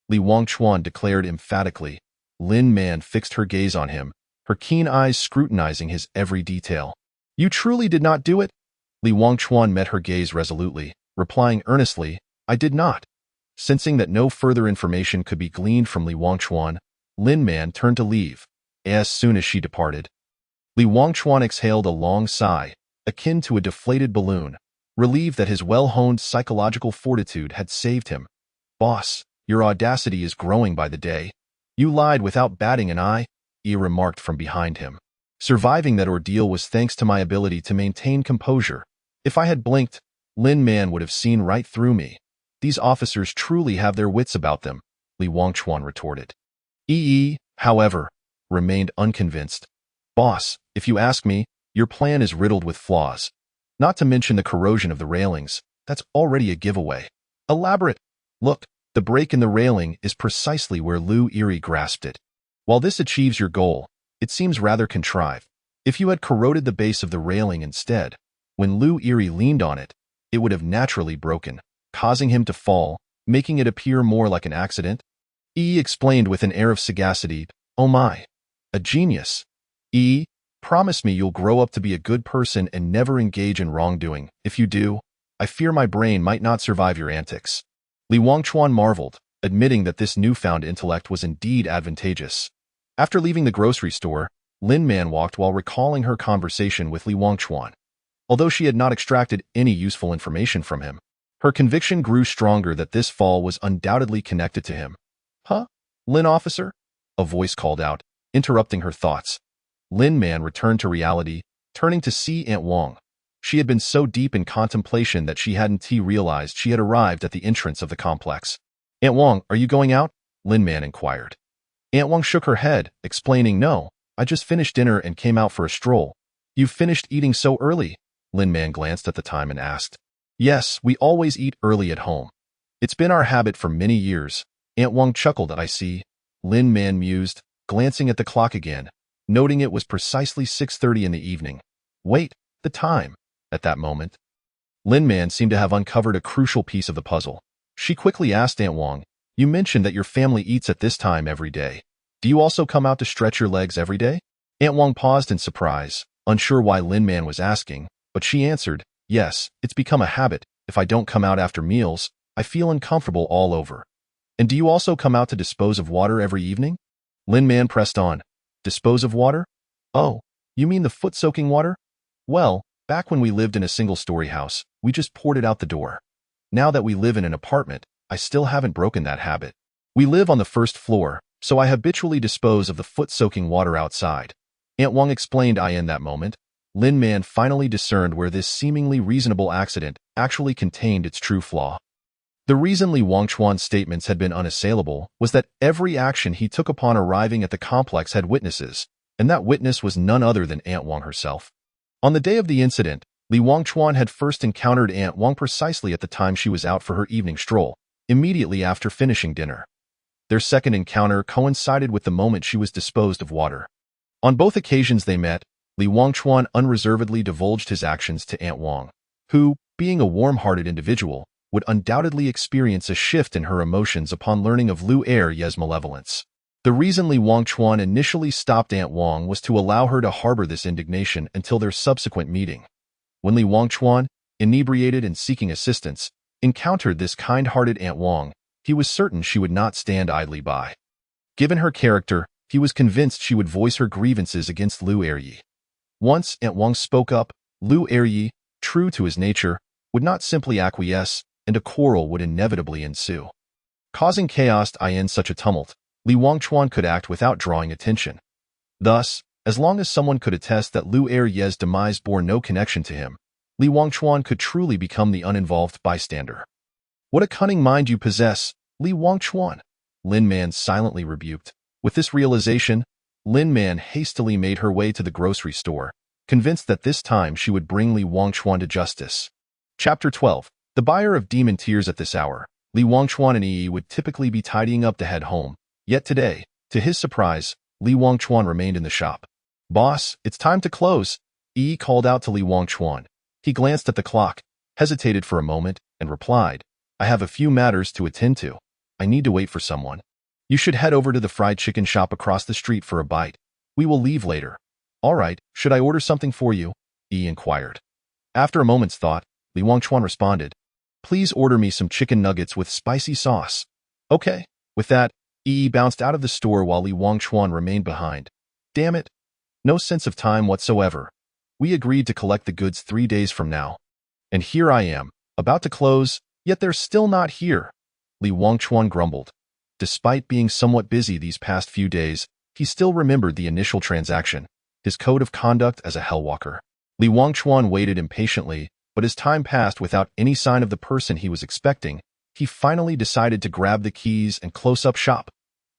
Li Wangchuan declared emphatically. Lin Man fixed her gaze on him, her keen eyes scrutinizing his every detail. "You truly did not do it?" Li Wangchuan met her gaze resolutely, replying earnestly, "I did not." Sensing that no further information could be gleaned from Li Wangchuan, Lin Man turned to leave. As soon as she departed, Li Wangchuan exhaled a long sigh, akin to a deflated balloon, relieved that his well-honed psychological fortitude had saved him. "Boss, your audacity is growing by the day. You lied without batting an eye," he remarked from behind him. "Surviving that ordeal was thanks to my ability to maintain composure. If I had blinked, Lin Man would have seen right through me. These officers truly have their wits about them," Li Wangchuan retorted. However, remained unconvinced. "Boss, if you ask me, your plan is riddled with flaws. Not to mention the corrosion of the railings. That's already a giveaway. Elaborate. Look, the break in the railing is precisely where Lu Yiri grasped it. While this achieves your goal, it seems rather contrived. If you had corroded the base of the railing instead, when Lu Yiri leaned on it, it would have naturally broken, causing him to fall, making it appear more like an accident." Explained with an air of sagacity, "Oh my, a genius. Promise me you'll grow up to be a good person and never engage in wrongdoing. If you do, I fear my brain might not survive your antics." Li Wangchuan marveled, admitting that this newfound intellect was indeed advantageous. After leaving the grocery store, Lin Man walked while recalling her conversation with Li Wangchuan. Although she had not extracted any useful information from him, her conviction grew stronger that this fall was undoubtedly connected to him. "Huh? Lin officer?" a voice called out, interrupting her thoughts. Lin Man returned to reality, turning to see Aunt Wang. She had been so deep in contemplation that she hadn't realized she had arrived at the entrance of the complex. "Aunt Wang, are you going out?" Lin Man inquired. Aunt Wang shook her head, explaining, "No, I just finished dinner and came out for a stroll." "You've finished eating so early?" Lin Man glanced at the time and asked. "Yes, we always eat early at home. It's been our habit for many years." Aunt Wang chuckled. "I see," Lin Man mused, glancing at the clock again, noting it was precisely 6:30 in the evening. Wait, the time. At that moment, Lin Man seemed to have uncovered a crucial piece of the puzzle. She quickly asked Aunt Wang, "You mentioned that your family eats at this time every day. Do you also come out to stretch your legs every day?" Aunt Wang paused in surprise, unsure why Lin Man was asking, but she answered, "Yes, it's become a habit. If I don't come out after meals, I feel uncomfortable all over." "And do you also come out to dispose of water every evening?" Lin Man pressed on. "Dispose of water? Oh, you mean the foot-soaking water? Well, back when we lived in a single-story house, we just poured it out the door. Now that we live in an apartment, I still haven't broken that habit. We live on the first floor, so I habitually dispose of the foot-soaking water outside." Aunt Wang explained. In that moment, Lin Man finally discerned where this seemingly reasonable accident actually contained its true flaw. The reason Li Wangchuan's statements had been unassailable was that every action he took upon arriving at the complex had witnesses, and that witness was none other than Aunt Wang herself. On the day of the incident, Li Wangchuan had first encountered Aunt Wang precisely at the time she was out for her evening stroll, immediately after finishing dinner. Their second encounter coincided with the moment she was disposed of water. On both occasions they met, Li Wangchuan unreservedly divulged his actions to Aunt Wang, who, being a warm-hearted individual, would undoubtedly experience a shift in her emotions upon learning of Lu Erye's malevolence. The reason Li Wangchuan initially stopped Aunt Wang was to allow her to harbor this indignation until their subsequent meeting. When Li Wangchuan, inebriated and seeking assistance, encountered this kind-hearted Aunt Wang, he was certain she would not stand idly by. Given her character, he was convinced she would voice her grievances against Liu Eryi. Once Aunt Wang spoke up, Liu Eryi, true to his nature, would not simply acquiesce, and a quarrel would inevitably ensue. Causing chaos in such a tumult, Li Wangchuan could act without drawing attention. Thus, as long as someone could attest that Liu Eryi's demise bore no connection to him, Li Wangchuan could truly become the uninvolved bystander. "What a cunning mind you possess, Li Wangchuan," Lin Man silently rebuked. With this realization, Lin Man hastily made her way to the grocery store, convinced that this time she would bring Li Wangchuan to justice. Chapter 12. The buyer of demon tears. At this hour, Li Wangchuan and Yi would typically be tidying up to head home. Yet today, to his surprise, Li Wangchuan remained in the shop. "Boss, it's time to close," Yi called out to Li Wangchuan. He glanced at the clock, hesitated for a moment, and replied, "I have a few matters to attend to. I need to wait for someone. You should head over to the fried chicken shop across the street for a bite. We will leave later." "All right, should I order something for you?" Yi inquired. After a moment's thought, Li Wangchuan responded, "Please order me some chicken nuggets with spicy sauce." "Okay." With that, Yi bounced out of the store while Li Wangchuan remained behind. Damn it. No sense of time whatsoever. We agreed to collect the goods 3 days from now. And here I am, about to close, yet they're still not here. Li Wangchuan grumbled. Despite being somewhat busy these past few days, he still remembered the initial transaction, his code of conduct as a hellwalker. Li Wangchuan waited impatiently, but as time passed without any sign of the person he was expecting, he finally decided to grab the keys and close up shop.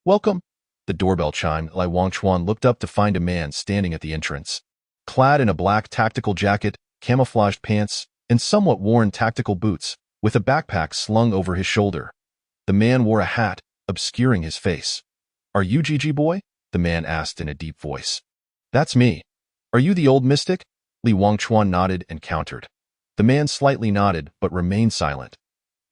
"Welcome." The doorbell chimed. Li Wangchuan looked up to find a man standing at the entrance. Clad in a black tactical jacket, camouflaged pants, and somewhat worn tactical boots, with a backpack slung over his shoulder. The man wore a hat, obscuring his face. "Are you Gigi Boy?" the man asked in a deep voice. "That's me." "Are you the old mystic?" Li Wangchuan nodded and countered. The man slightly nodded but remained silent.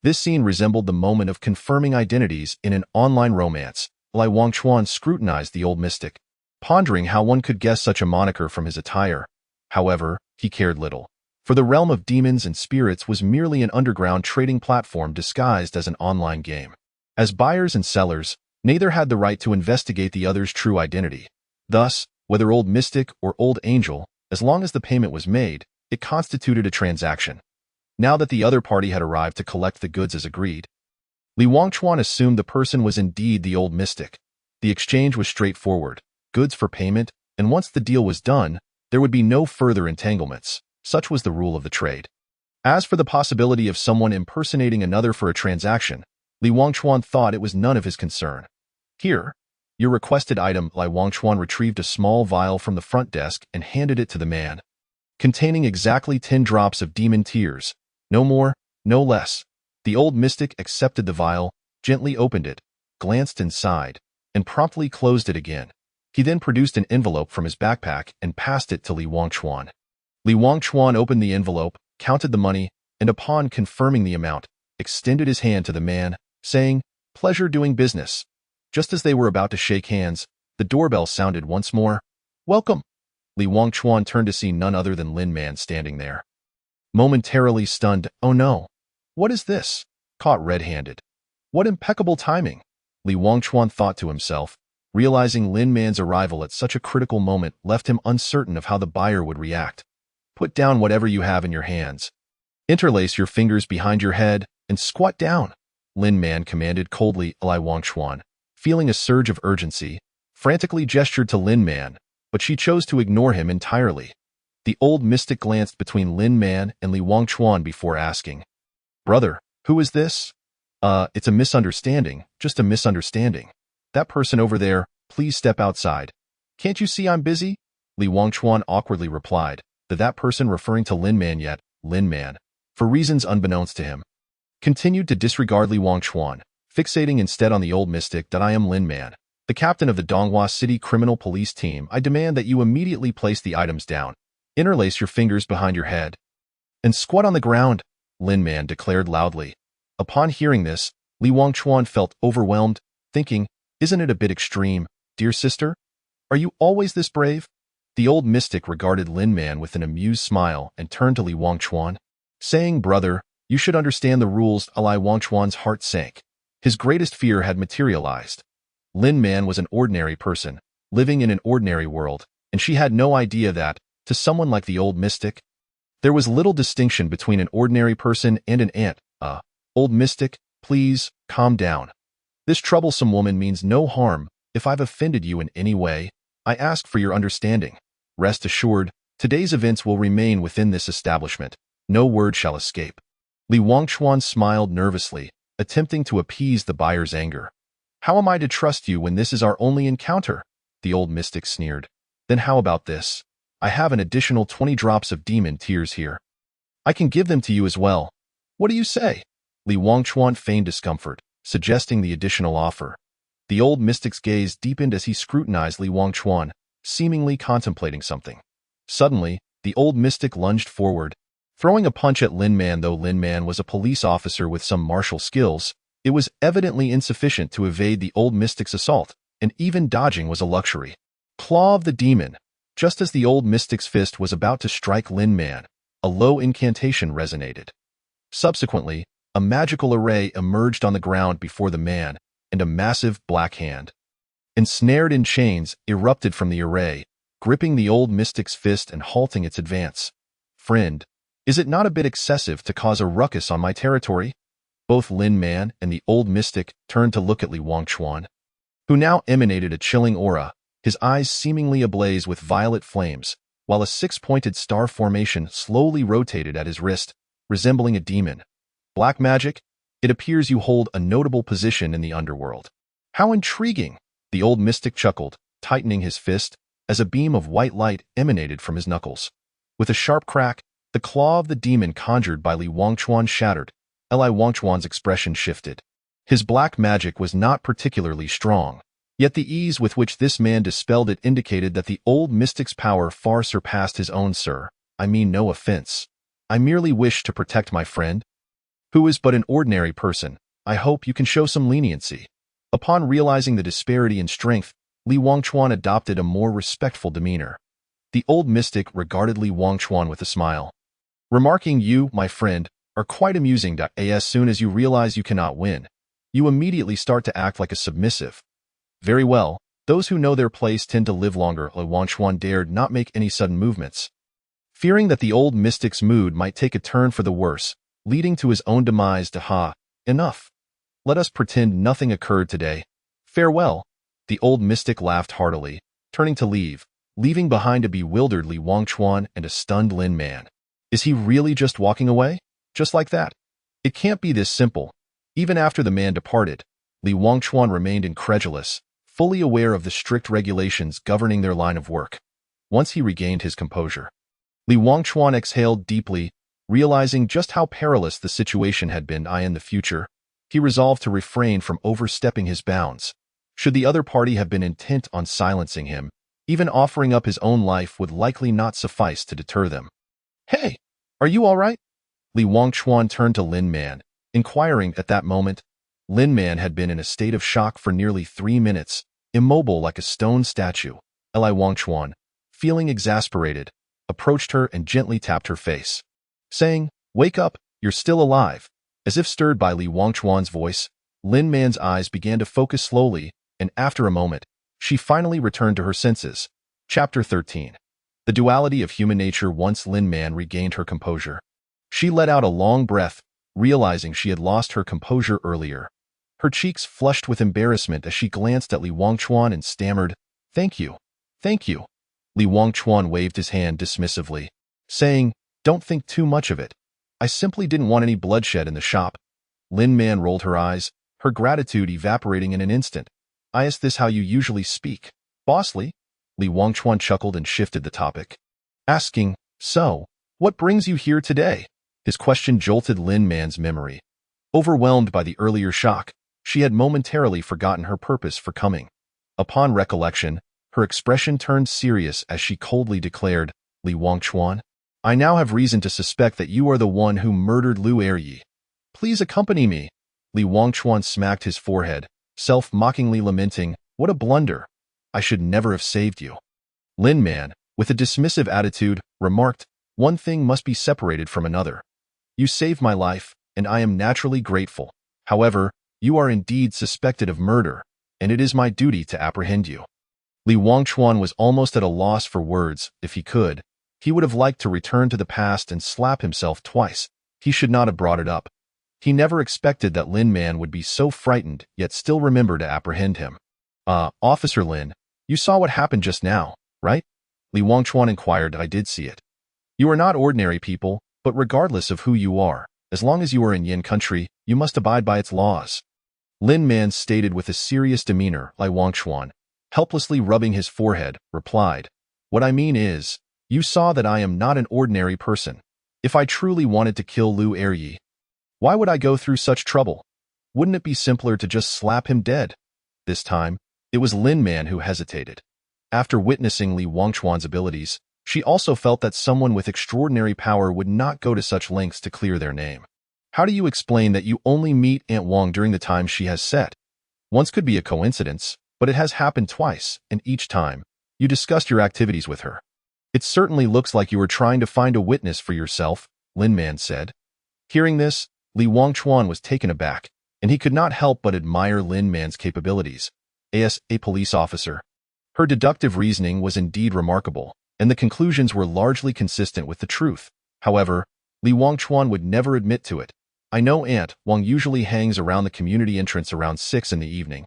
This scene resembled the moment of confirming identities in an online romance. Li Wangchuan scrutinized the old mystic, pondering how one could guess such a moniker from his attire. However, he cared little, for the realm of demons and spirits was merely an underground trading platform disguised as an online game. As buyers and sellers, neither had the right to investigate the other's true identity. Thus, whether old mystic or old angel, as long as the payment was made, it constituted a transaction. Now that the other party had arrived to collect the goods as agreed, Li Wangchuan assumed the person was indeed the old mystic. The exchange was straightforward, goods for payment, and once the deal was done, there would be no further entanglements. Such was the rule of the trade. As for the possibility of someone impersonating another for a transaction, Li Wangchuan thought it was none of his concern. "Here, your requested item." Li Wangchuan retrieved a small vial from the front desk and handed it to the man. Containing exactly 10 drops of demon tears, no more, no less. The old mystic accepted the vial, gently opened it, glanced inside, and promptly closed it again. He then produced an envelope from his backpack and passed it to Li Wangchuan. Li Wangchuan opened the envelope, counted the money, and upon confirming the amount, extended his hand to the man, saying, "Pleasure doing business." Just as they were about to shake hands, the doorbell sounded once more. "Welcome." Li Wangchuan turned to see none other than Lin Man standing there. Momentarily stunned, "Oh no. What is this? Caught red-handed. What impeccable timing," Li Wangchuan thought to himself, realizing Lin Man's arrival at such a critical moment left him uncertain of how the buyer would react. "Put down whatever you have in your hands. Interlace your fingers behind your head and squat down," Lin Man commanded coldly. Li Wangchuan, feeling a surge of urgency, frantically gestured to Lin Man, but she chose to ignore him entirely. The old mystic glanced between Lin Man and Li Wangchuan before asking, "Brother, who is this?" It's a misunderstanding, just a misunderstanding. That person over there, please step outside." "Can't you see I'm busy?" Li Wangchuan awkwardly replied, that person referring to Lin Man, yet Lin Man, for reasons unbeknownst to him, continued to disregard Li Wangchuan, fixating instead on the old mystic. "That I am Lin Man, the captain of the Donghua City Criminal Police Team. I demand that you immediately place the items down, interlace your fingers behind your head, and squat on the ground," Lin Man declared loudly. Upon hearing this, Li Wangchuan felt overwhelmed, thinking, "Isn't it a bit extreme, dear sister? Are you always this brave?" The old mystic regarded Lin Man with an amused smile and turned to Li Wangchuan, saying, "Brother, You should understand the rules. Li Wangchuan's heart sank. His greatest fear had materialized. Lin Man was an ordinary person, living in an ordinary world, and she had no idea that, to someone like the old mystic, there was little distinction between an ordinary person and an ant. Old mystic, please, calm down. This troublesome woman means no harm. If I've offended you in any way, I ask for your understanding. Rest assured, today's events will remain within this establishment. No word shall escape. Li Wangchuan smiled nervously, attempting to appease the buyer's anger. How am I to trust you when this is our only encounter? The old mystic sneered. Then how about this? I have an additional 20 drops of demon tears here. I can give them to you as well. What do you say? Li Wangchuan feigned discomfort, suggesting the additional offer. The old mystic's gaze deepened as he scrutinized Li Wangchuan, seemingly contemplating something. Suddenly, the old mystic lunged forward, throwing a punch at Lin Man. Though Lin Man was a police officer with some martial skills, it was evidently insufficient to evade the old mystic's assault, and even dodging was a luxury. Claw of the Demon. Just as the old mystic's fist was about to strike Lin Man, a low incantation resonated. Subsequently, a magical array emerged on the ground before the man, and a massive black hand, ensnared in chains, erupted from the array, gripping the old mystic's fist and halting its advance. Friend, is it not a bit excessive to cause a ruckus on my territory? Both Lin Man and the old mystic turned to look at Li Wangchuan, who now emanated a chilling aura, his eyes seemingly ablaze with violet flames, while a six-pointed star formation slowly rotated at his wrist, resembling a demon. Black magic? It appears you hold a notable position in the underworld. How intriguing! The old mystic chuckled, tightening his fist, as a beam of white light emanated from his knuckles. With a sharp crack, the claw of the demon conjured by Li Wangchuan shattered. Li Wangchuan's expression shifted. His black magic was not particularly strong, yet the ease with which this man dispelled it indicated that the old mystic's power far surpassed his own. Sir, I mean no offense. I merely wish to protect my friend, who is but an ordinary person. I hope you can show some leniency. Upon realizing the disparity in strength, Li Wangchuan adopted a more respectful demeanor. The old mystic regarded Li Wangchuan with a smile, remarking, "You, my friend, are quite amusing. As soon as you realize you cannot win, you immediately start to act like a submissive. Very well, those who know their place tend to live longer." Li Wangchuan dared not make any sudden movements, fearing that the old mystic's mood might take a turn for the worse, leading to his own demise. Enough. Let us pretend nothing occurred today. Farewell. The old mystic laughed heartily, turning to leave, leaving behind a bewildered Li Wangchuan and a stunned Lin Man. Is he really just walking away? Just like that? It can't be this simple. Even after the man departed, Li Wangchuan remained incredulous, fully aware of the strict regulations governing their line of work. Once he regained his composure, Li Wangchuan exhaled deeply, realizing just how perilous the situation had been. In the future, he resolved to refrain from overstepping his bounds. Should the other party have been intent on silencing him, even offering up his own life would likely not suffice to deter them. Hey, are you all right? Li Wangchuan turned to Lin Man, inquiring. At that moment, Lin Man had been in a state of shock for nearly 3 minutes, immobile like a stone statue. Li Wangchuan, feeling exasperated, approached her and gently tapped her face, saying, "Wake up, you're still alive." As if stirred by Li Wangchuan's voice, Lin Man's eyes began to focus slowly, and after a moment, she finally returned to her senses. Chapter 13. The Duality of Human Nature. Once Lin Man regained her composure, she let out a long breath, realizing she had lost her composure earlier. Her cheeks flushed with embarrassment as she glanced at Li Wangchuan and stammered, "Thank you. Thank you." Li Wangchuan waved his hand dismissively, saying, "Don't think too much of it. I simply didn't want any bloodshed in the shop." Lin Man rolled her eyes, her gratitude evaporating in an instant. "Is this how you usually speak, Boss Li?" Li Wangchuan chuckled and shifted the topic, asking, "So, what brings you here today?" His question jolted Lin Man's memory. Overwhelmed by the earlier shock, she had momentarily forgotten her purpose for coming. Upon recollection, her expression turned serious as she coldly declared, "Li Wangchuan, I now have reason to suspect that you are the one who murdered Lu Eryi. Please accompany me." Li Wangchuan smacked his forehead, self-mockingly lamenting, "What a blunder. I should never have saved you." Lin Man, with a dismissive attitude, remarked, "One thing must be separated from another. You saved my life, and I am naturally grateful. However, you are indeed suspected of murder, and it is my duty to apprehend you." Li Wangchuan was almost at a loss for words. If he could, he would have liked to return to the past and slap himself twice. He should not have brought it up. He never expected that Lin Man would be so frightened, yet still remember to apprehend him. Officer Lin, you saw what happened just now, right?" Li Wangchuan inquired. "I did see it. You are not ordinary people, but regardless of who you are, as long as you are in Yin country, you must abide by its laws." Lin Man stated with a serious demeanor. Li Wangchuan, helplessly rubbing his forehead, replied, "What I mean is, you saw that I am not an ordinary person. If I truly wanted to kill Lu Eryi, why would I go through such trouble? Wouldn't it be simpler to just slap him dead?" This time, it was Lin Man who hesitated. After witnessing Li Wangchuan's abilities, she also felt that someone with extraordinary power would not go to such lengths to clear their name. "How do you explain that you only meet Aunt Wang during the time she has set? Once could be a coincidence, but it has happened twice, and each time, you discussed your activities with her. It certainly looks like you were trying to find a witness for yourself," Lin Man said. Hearing this, Li Wangchuan was taken aback, and he could not help but admire Lin Man's capabilities. As a police officer, her deductive reasoning was indeed remarkable, and the conclusions were largely consistent with the truth. However, Li Wangchuan would never admit to it. "I know Aunt Wang usually hangs around the community entrance around 6 in the evening.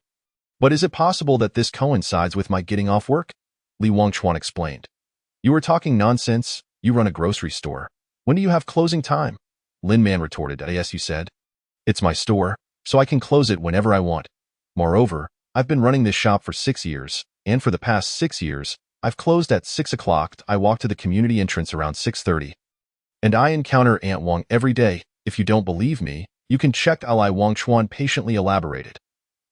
But is it possible that this coincides with my getting off work?" Li Wangchuan explained. "You are talking nonsense. You run a grocery store. When do you have closing time?" Lin Man retorted. "Yes, you said. It's my store, so I can close it whenever I want. Moreover, I've been running this shop for 6 years, and for the past 6 years, I've closed at 6 o'clock. I walk to the community entrance around 6:30. And I encounter Aunt Wang every day. If you don't believe me, you can check." Li Wangchuan patiently elaborated.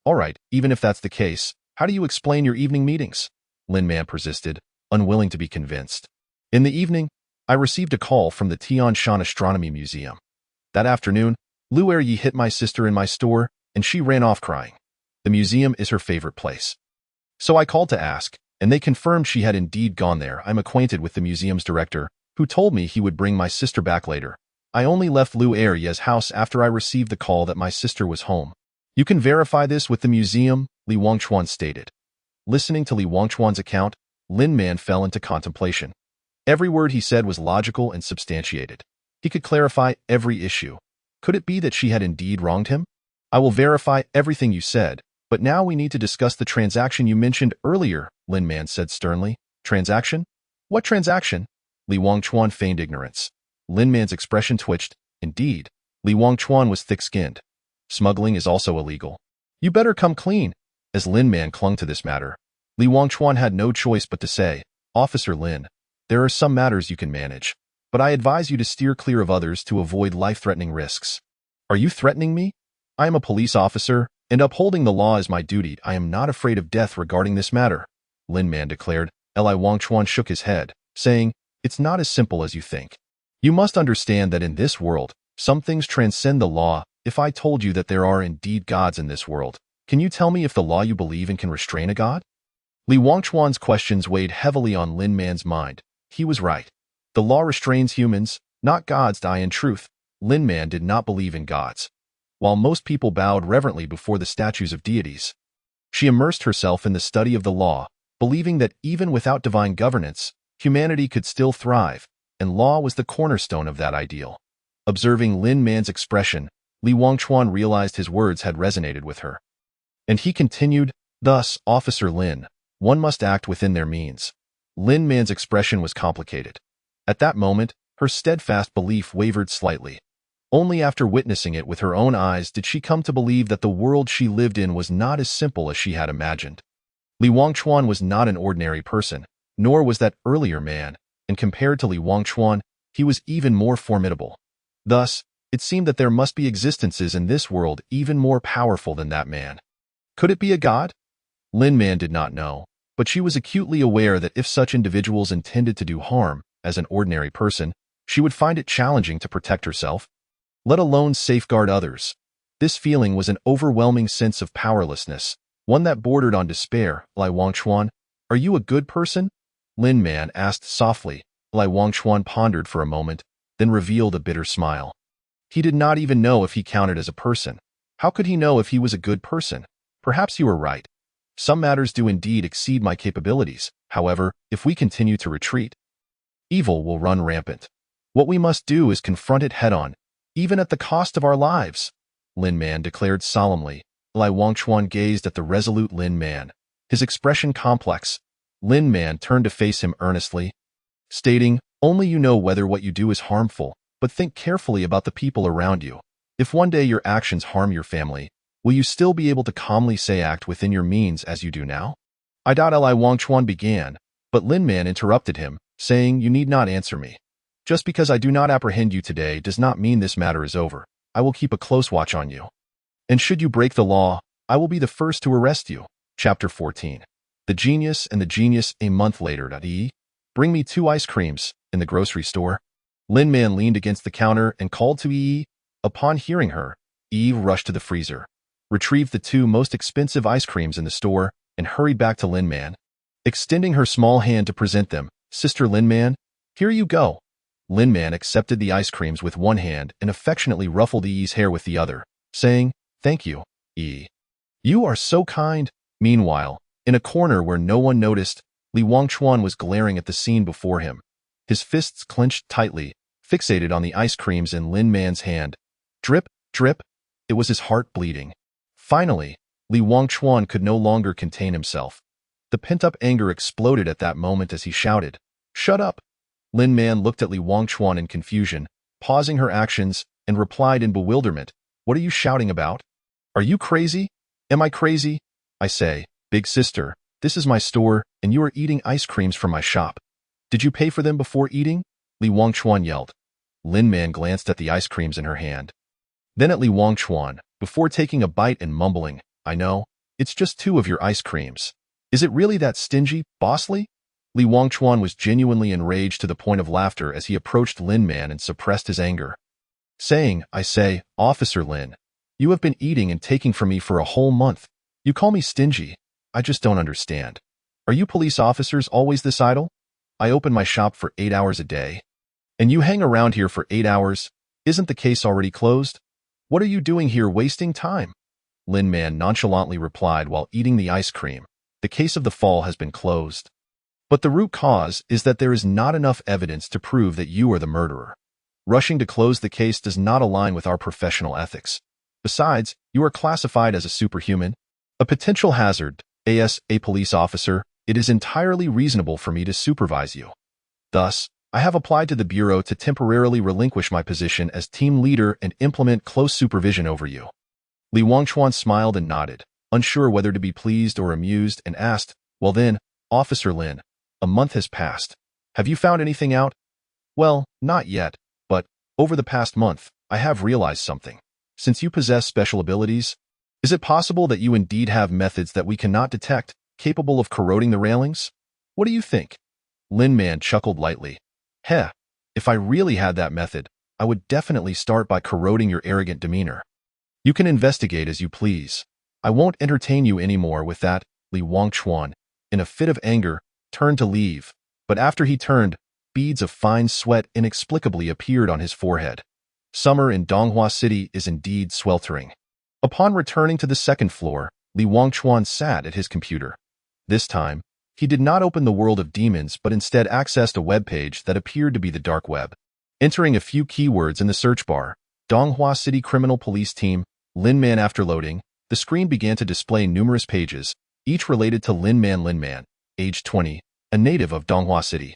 "All right, even if that's the case, how do you explain your evening meetings?" Lin Man persisted, unwilling to be convinced. "In the evening, I received a call from the Tianshan Astronomy Museum. That afternoon, Lu Eryi hit my sister in my store, and she ran off crying. The museum is her favorite place. So I called to ask, and they confirmed she had indeed gone there. I'm acquainted with the museum's director, who told me he would bring my sister back later. I only left Lu Eryi's house after I received the call that my sister was home. You can verify this with the museum," Li Wangchuan stated. Listening to Li Wangchuan's account, Lin Man fell into contemplation. Every word he said was logical and substantiated. He could clarify every issue. Could it be that she had indeed wronged him? "I will verify everything you said, but now we need to discuss the transaction you mentioned earlier," Lin Man said sternly. "Transaction? What transaction?" Li Wangchuan feigned ignorance. Lin Man's expression twitched. Indeed, Li Wangchuan was thick-skinned. Smuggling is also illegal. "You better come clean." As Lin Man clung to this matter, Li Wangchuan had no choice but to say, "Officer Lin, there are some matters you can manage, but I advise you to steer clear of others to avoid life-threatening risks." "Are you threatening me? I am a police officer, and upholding the law is my duty. I am not afraid of death regarding this matter," Lin Man declared. Li Wangchuan shook his head, saying, "It's not as simple as you think. You must understand that in this world, some things transcend the law. If I told you that there are indeed gods in this world, can you tell me if the law you believe in can restrain a god?" Li Wangchuan's questions weighed heavily on Lin Man's mind. He was right. The law restrains humans, not gods. In truth, Lin Man did not believe in gods. While most people bowed reverently before the statues of deities, she immersed herself in the study of the law, believing that even without divine governance, humanity could still thrive, and law was the cornerstone of that ideal. Observing Lin Man's expression, Li Wangchuan realized his words had resonated with her. And he continued, "Thus, Officer Lin, one must act within their means." Lin Man's expression was complicated. At that moment, her steadfast belief wavered slightly. Only after witnessing it with her own eyes did she come to believe that the world she lived in was not as simple as she had imagined. Li Wangchuan was not an ordinary person, nor was that earlier man, and compared to Li Wangchuan, he was even more formidable. Thus, it seemed that there must be existences in this world even more powerful than that man. Could it be a god? Lin Man did not know, but she was acutely aware that if such individuals intended to do harm, as an ordinary person, she would find it challenging to protect herself, let alone safeguard others. This feeling was an overwhelming sense of powerlessness, one that bordered on despair. "Li Wangchuan, are you a good person?" Lin Man asked softly. Li Wangchuan pondered for a moment, then revealed a bitter smile. He did not even know if he counted as a person. How could he know if he was a good person? Perhaps you are right. Some matters do indeed exceed my capabilities. However, if we continue to retreat, evil will run rampant. What we must do is confront it head-on, even at the cost of our lives, Lin Man declared solemnly. Lai Wangchuan gazed at the resolute Lin Man, his expression complex. Lin Man turned to face him earnestly, stating, "Only you know whether what you do is harmful, but think carefully about the people around you. If one day your actions harm your family, will you still be able to calmly say act within your means as you do now?" I doubt Lai Wangchuan began, but Lin Man interrupted him, saying, "You need not answer me. Just because I do not apprehend you today does not mean this matter is over. I will keep a close watch on you. And should you break the law, I will be the first to arrest you." Chapter 14. The Genius and the Genius. A month later. Bring me 2 ice creams in the grocery store. Lin Man leaned against the counter and called to Yi. Upon hearing her, Yi rushed to the freezer, retrieved the 2 most expensive ice creams in the store, and hurried back to Lin Man, extending her small hand to present them. "Sister Lin Man, here you go." Lin Man accepted the ice creams with one hand and affectionately ruffled Yi's hair with the other, saying, "Thank you, Yi. You are so kind." Meanwhile, in a corner where no one noticed, Li Wangchuan was glaring at the scene before him, his fists clenched tightly, fixated on the ice creams in Lin Man's hand. Drip, drip. It was his heart bleeding. Finally, Li Wangchuan could no longer contain himself. The pent-up anger exploded at that moment as he shouted, "Shut up!" Lin Man looked at Li Wangchuan in confusion, pausing her actions, and replied in bewilderment, "What are you shouting about? Are you crazy? Am I crazy? I say, big sister, this is my store, and you are eating ice creams from my shop. Did you pay for them before eating?" Li Wangchuan yelled. Lin Man glanced at the ice creams in her hand, then at Li Wangchuan, before taking a bite and mumbling, "I know, it's just 2 of your ice creams. Is it really that stingy, bossly?" Li Wangchuan was genuinely enraged to the point of laughter as he approached Lin Man and suppressed his anger, saying, "I say, Officer Lin, you have been eating and taking from me for a whole month. You call me stingy? I just don't understand. Are you police officers always this idle? I open my shop for 8 hours a day, and you hang around here for 8 hours? Isn't the case already closed? What are you doing here wasting time?" Lin Man nonchalantly replied while eating the ice cream, "The case of the fall has been closed. But the root cause is that there is not enough evidence to prove that you are the murderer. Rushing to close the case does not align with our professional ethics. Besides, you are classified as a superhuman, a potential hazard. As a police officer, it is entirely reasonable for me to supervise you. Thus, I have applied to the Bureau to temporarily relinquish my position as team leader and implement close supervision over you." Li Wangchuan smiled and nodded, unsure whether to be pleased or amused, and asked, "Well then, Officer Lin, a month has passed. Have you found anything out?" "Well, not yet, but, over the past month, I have realized something. Since you possess special abilities, is it possible that you indeed have methods that we cannot detect, capable of corroding the railings? What do you think?" Lin Man chuckled lightly. "Heh, if I really had that method, I would definitely start by corroding your arrogant demeanor. You can investigate as you please. I won't entertain you anymore with that." Li Wangchuan, in a fit of anger, turned to leave, but after he turned, beads of fine sweat inexplicably appeared on his forehead. Summer in Donghua City is indeed sweltering. Upon returning to the 2nd floor, Li Wangchuan sat at his computer. This time, he did not open the world of demons but instead accessed a web page that appeared to be the dark web. Entering a few keywords in the search bar, Donghua City Criminal Police Team, Lin Man. After loading, the screen began to display numerous pages, each related to Lin Man, age 20, a native of Donghua City.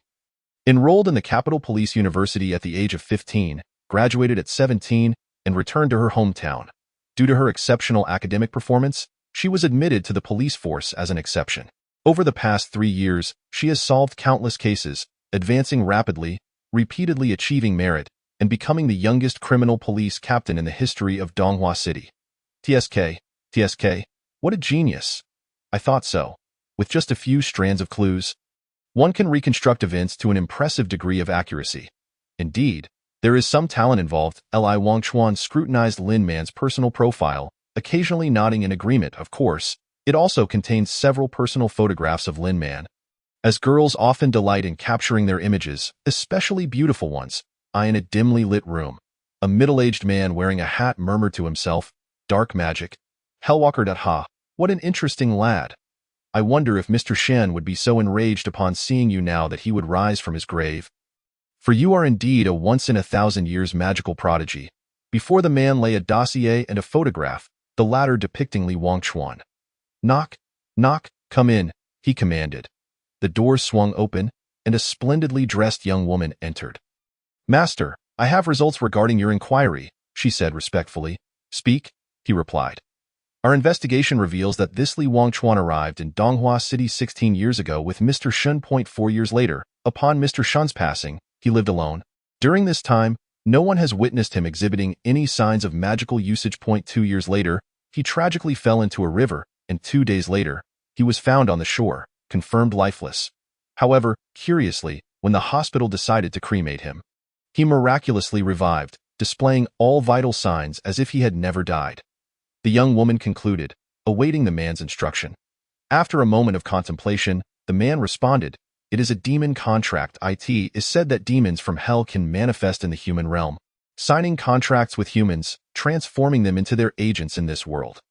Enrolled in the Capital Police University at the age of 15, graduated at 17, and returned to her hometown. Due to her exceptional academic performance, she was admitted to the police force as an exception. Over the past 3 years, she has solved countless cases, advancing rapidly, repeatedly achieving merit, and becoming the youngest criminal police captain in the history of Donghua City. TSK, what a genius. I thought so. With just a few strands of clues, one can reconstruct events to an impressive degree of accuracy. Indeed, there is some talent involved. Li Wangchuan scrutinized Lin Man's personal profile, occasionally nodding in agreement. Of course, it also contains several personal photographs of Lin Man. As girls often delight in capturing their images, especially beautiful ones, in a dimly lit room. A middle-aged man wearing a hat murmured to himself, "Dark magic. Hellwalker. What an interesting lad. I wonder if Mr. Shen would be so enraged upon seeing you now that he would rise from his grave. For you are indeed a once-in-a-thousand-years magical prodigy." Before the man lay a dossier and a photograph, the latter depicting Li Wangchuan. "Knock, knock, come in," he commanded. The doors swung open, and a splendidly dressed young woman entered. "Master, I have results regarding your inquiry," she said respectfully. "Speak," he replied. "Our investigation reveals that this Li Wangchuan arrived in Donghua City 16 years ago with Mr. Shen. 4 years later, upon Mr. Shen's passing, he lived alone. During this time, no one has witnessed him exhibiting any signs of magical usage. 2 years later, he tragically fell into a river, and 2 days later, he was found on the shore, confirmed lifeless. However, curiously, when the hospital decided to cremate him, he miraculously revived, displaying all vital signs as if he had never died." The young woman concluded, awaiting the man's instruction. After a moment of contemplation, the man responded, "It is a demon contract. It is said that demons from hell can manifest in the human realm, signing contracts with humans, transforming them into their agents in this world.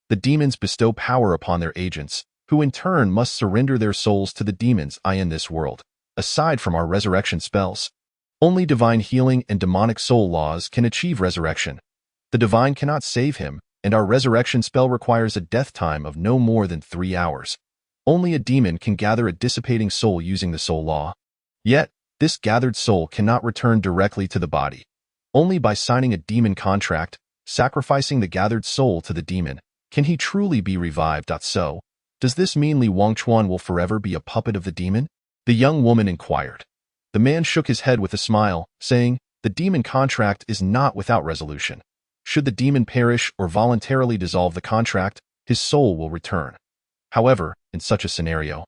The demons bestow power upon their agents, who in turn must surrender their souls to the demons in this world. Aside from our resurrection spells, only divine healing and demonic soul laws can achieve resurrection. The divine cannot save him, and our resurrection spell requires a death time of no more than 3 hours. Only a demon can gather a dissipating soul using the soul law. Yet, this gathered soul cannot return directly to the body. Only by signing a demon contract, sacrificing the gathered soul to the demon, can he truly be revived. So, does this mean Li Wangchuan will forever be a puppet of the demon?" the young woman inquired. The man shook his head with a smile, saying, "The demon contract is not without resolution. Should the demon perish or voluntarily dissolve the contract, his soul will return. However, in such a scenario,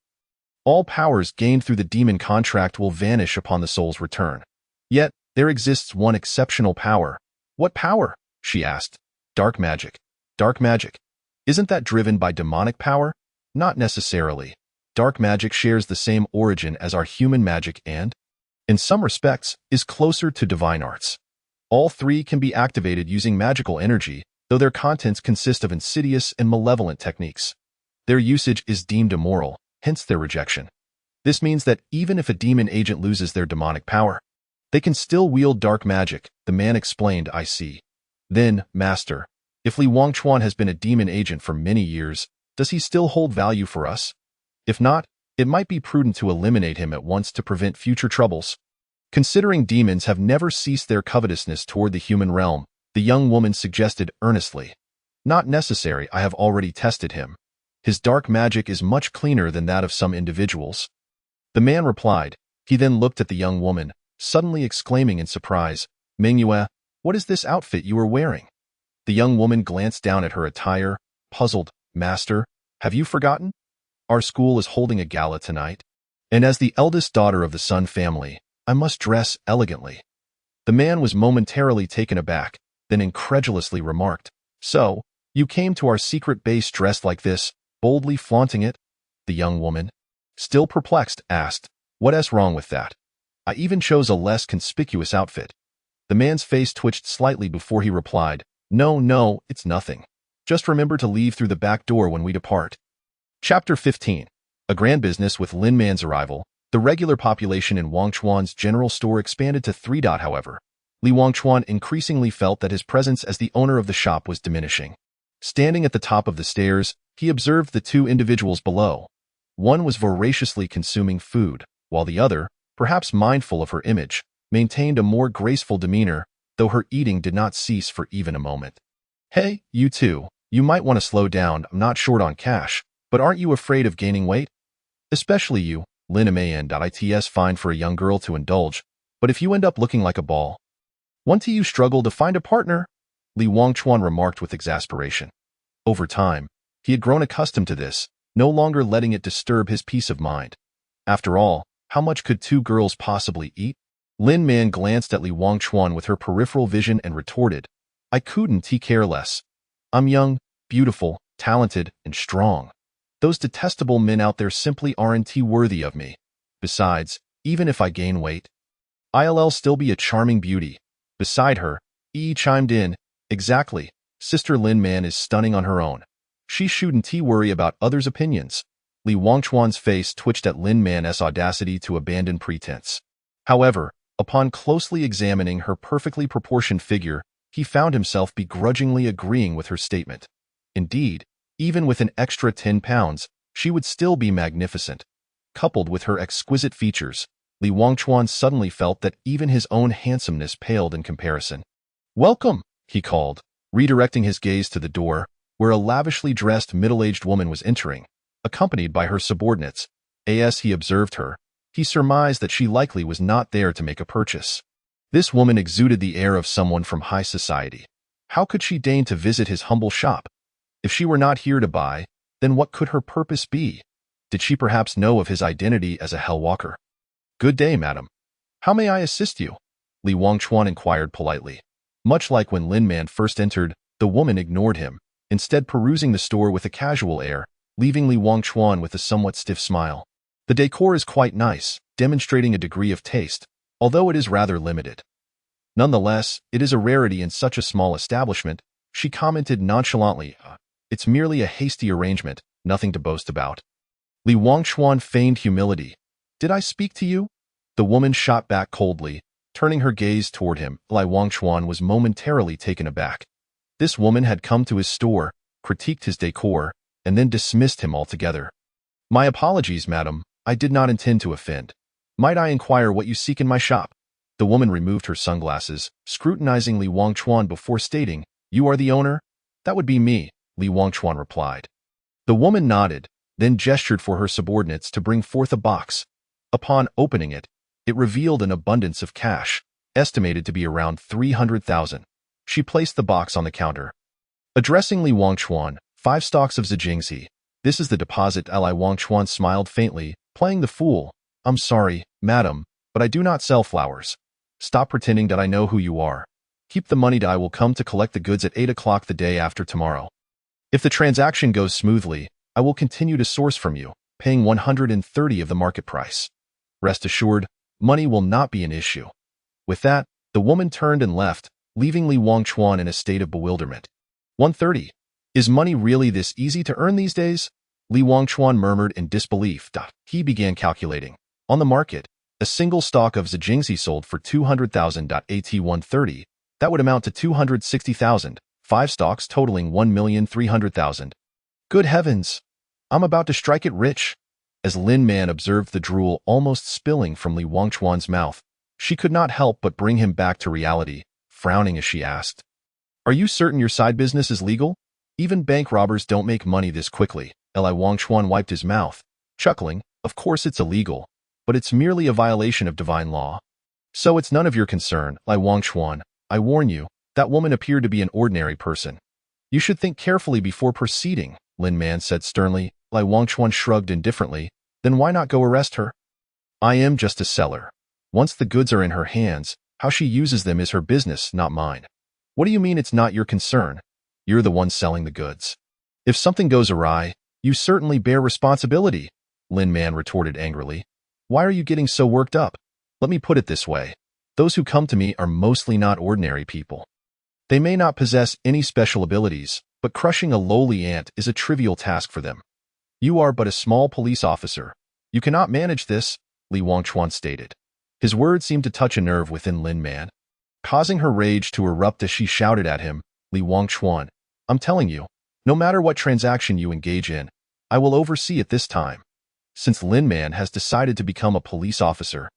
all powers gained through the demon contract will vanish upon the soul's return. Yet, there exists one exceptional power." "What power?" she asked. "Dark magic." "Dark magic? Isn't that driven by demonic power?" "Not necessarily. Dark magic shares the same origin as our human magic and, in some respects, is closer to divine arts. All three can be activated using magical energy, though their contents consist of insidious and malevolent techniques. Their usage is deemed immoral, hence their rejection. This means that even if a demon agent loses their demonic power, they can still wield dark magic," the man explained. "I see. Then, Master, if Li Wangchuan has been a demon agent for many years, does he still hold value for us? If not, it might be prudent to eliminate him at once to prevent future troubles." Considering demons have never ceased their covetousness toward the human realm, the young woman suggested earnestly, "Not necessary. I have already tested him. His dark magic is much cleaner than that of some individuals." The man replied. He then looked at the young woman, suddenly exclaiming in surprise, "Mengyue, what is this outfit you are wearing?" The young woman glanced down at her attire, puzzled. "Master, have you forgotten? Our school is holding a gala tonight, and as the eldest daughter of the Sun family, I must dress elegantly." The man was momentarily taken aback, then incredulously remarked, "So, you came to our secret base dressed like this, boldly flaunting it?" The young woman, still perplexed, asked, "What's wrong with that? I even chose a less conspicuous outfit." The man's face twitched slightly before he replied, No, it's nothing. Just remember to leave through the back door when we depart." Chapter 15. A grand business. With Lin Man's arrival, the regular population in Wangchuan's general store expanded to 3. However, Li Wangchuan increasingly felt that his presence as the owner of the shop was diminishing. Standing at the top of the stairs, he observed the 2 individuals below. One was voraciously consuming food, while the other, perhaps mindful of her image, maintained a more graceful demeanor, though her eating did not cease for even a moment. "Hey, you two, you might want to slow down. I'm not short on cash, but aren't you afraid of gaining weight? Especially you, Lin Man. It's fine for a young girl to indulge, but if you end up looking like a ball, won't you struggle to find a partner?" Li Wangchuan remarked with exasperation. Over time, he had grown accustomed to this, no longer letting it disturb his peace of mind. After all, how much could 2 girls possibly eat? Lin Man glanced at Li Wangchuan with her peripheral vision and retorted, "I couldn't care less. I'm young, beautiful, talented, and strong. Those detestable men out there simply aren't worthy of me. Besides, even if I gain weight, I'll still be a charming beauty. Beside her, Yi chimed in. Exactly. Sister Lin Man is stunning on her own. She shouldn't worry about others' opinions. Li Wangchuan's face twitched at Lin Man's audacity to abandon pretense. However, upon closely examining her perfectly proportioned figure, he found himself begrudgingly agreeing with her statement. Indeed, even with an extra 10 pounds, she would still be magnificent. Coupled with her exquisite features, Li Wangchuan suddenly felt that even his own handsomeness paled in comparison. "Welcome," he called, redirecting his gaze to the door, where a lavishly dressed middle-aged woman was entering, accompanied by her subordinates. As he observed her, he surmised that she likely was not there to make a purchase. This woman exuded the air of someone from high society. How could she deign to visit his humble shop? If she were not here to buy, then what could her purpose be? Did she perhaps know of his identity as a hellwalker? "Good day, madam. How may I assist you?" Li Wangchuan inquired politely. Much like when Lin Man first entered, the woman ignored him, instead perusing the store with a casual air, leaving Li Wangchuan with a somewhat stiff smile. The decor is quite nice, demonstrating a degree of taste, although it is rather limited. Nonetheless, it is a rarity in such a small establishment, she commented nonchalantly. It's merely a hasty arrangement, nothing to boast about. Li Wangchuan feigned humility. "Did I speak to you?" The woman shot back coldly, turning her gaze toward him. Li Wangchuan was momentarily taken aback. This woman had come to his store, critiqued his decor, and then dismissed him altogether. "My apologies, madam. I did not intend to offend. Might I inquire what you seek in my shop?" The woman removed her sunglasses, scrutinizing Li Wangchuan before stating, "You are the owner?" "That would be me," Li Wangchuan replied. The woman nodded, then gestured for her subordinates to bring forth a box. Upon opening it, it revealed an abundance of cash, estimated to be around 300,000. She placed the box on the counter. Addressing Li Wangchuan, 5 stalks of Zijingzi. "This is the deposit." Li Wangchuan smiled faintly, playing the fool. "I'm sorry, madam, but I do not sell flowers. Stop pretending that I know who you are. Keep the money. I will come to collect the goods at 8 o'clock the day after tomorrow. If the transaction goes smoothly, I will continue to source from you, paying 130 of the market price. Rest assured, money will not be an issue." With that, the woman turned and left, leaving Li Wangchuan in a state of bewilderment. 130. Is money really this easy to earn these days? Li Wangchuan murmured in disbelief. He began calculating. On the market, a single stock of Zijingzi sold for 200,000. At 130, that would amount to 260,000, 5 stocks totaling 1,300,000. Good heavens! I'm about to strike it rich. As Lin Man observed the drool almost spilling from Li Wangchuan's mouth, she could not help but bring him back to reality, frowning as she asked, "Are you certain your side business is legal? Even bank robbers don't make money this quickly." Li Wangchuan wiped his mouth, chuckling. "Of course it's illegal, but it's merely a violation of divine law. So it's none of your concern." "Li Wangchuan, I warn you, that woman appeared to be an ordinary person. You should think carefully before proceeding," Lin Man said sternly. Li Wangchuan shrugged indifferently. "Then why not go arrest her?" "I am just a seller. Once the goods are in her hands, how she uses them is her business, not mine." "What do you mean it's not your concern? You're the one selling the goods. If something goes awry, you certainly bear responsibility," Lin Man retorted angrily. "Why are you getting so worked up? Let me put it this way. Those who come to me are mostly not ordinary people. They may not possess any special abilities, but crushing a lowly ant is a trivial task for them. You are but a small police officer. You cannot manage this," Li Wangchuan stated. His words seemed to touch a nerve within Lin Man, causing her rage to erupt as she shouted at him. "Li Wangchuan, I'm telling you, no matter what transaction you engage in, I will oversee it this time." Since Lin Man has decided to become a police officer,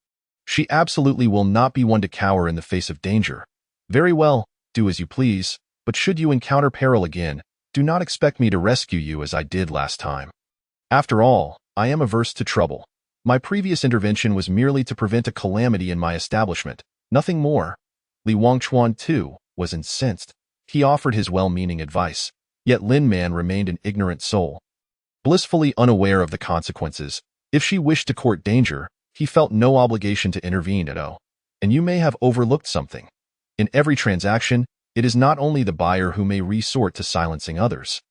she absolutely will not be one to cower in the face of danger. "Very well, do as you please, but should you encounter peril again, do not expect me to rescue you as I did last time. After all, I am averse to trouble. My previous intervention was merely to prevent a calamity in my establishment, nothing more." Li Wangchuan, too, was incensed. He offered his well-meaning advice, yet Lin Man remained an ignorant soul, blissfully unaware of the consequences. If she wished to court danger, he felt no obligation to intervene at all. And you may have overlooked something. In every transaction, it is not only the buyer who may resort to silencing others.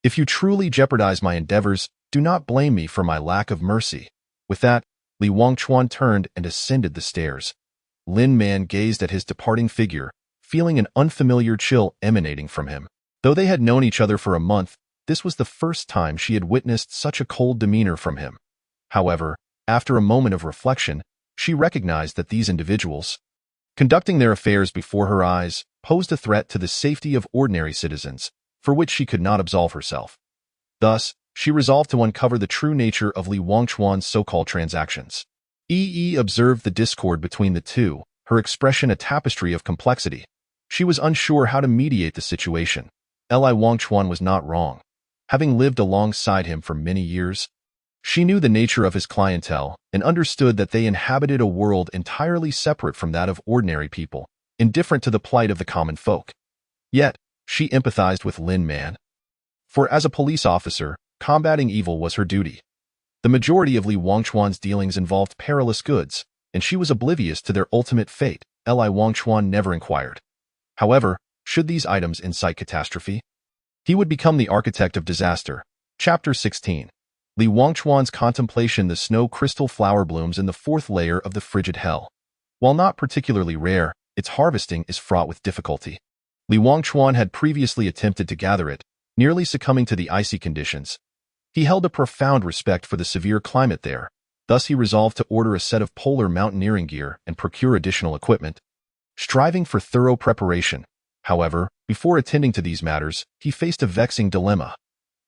If you truly jeopardize my endeavors, do not blame me for my lack of mercy." With that, Li Wangchuan turned and ascended the stairs. Lin Man gazed at his departing figure, feeling an unfamiliar chill emanating from him. Though they had known each other for a month, this was the first time she had witnessed such a cold demeanor from him. However, after a moment of reflection, she recognized that these individuals, conducting their affairs before her eyes, posed a threat to the safety of ordinary citizens, for which she could not absolve herself. Thus, she resolved to uncover the true nature of Li Wangchuan's so-called transactions. Yi observed the discord between the two, her expression a tapestry of complexity. She was unsure how to mediate the situation. Li Wangchuan was not wrong. Having lived alongside him for many years, she knew the nature of his clientele and understood that they inhabited a world entirely separate from that of ordinary people, indifferent to the plight of the common folk. Yet, she empathized with Lin Man. For as a police officer, combating evil was her duty. The majority of Li Wangchuan's dealings involved perilous goods, and she was oblivious to their ultimate fate. Li Wangchuan never inquired. However, should these items incite catastrophe, he would become the architect of disaster. Chapter 16. Li Wangchuan's contemplation. The snow crystal flower blooms in the fourth layer of the frigid hell. While not particularly rare, its harvesting is fraught with difficulty. Li Wangchuan had previously attempted to gather it, nearly succumbing to the icy conditions. He held a profound respect for the severe climate there, thus he resolved to order a set of polar mountaineering gear and procure additional equipment. Striving for thorough preparation, however, before attending to these matters, he faced a vexing dilemma.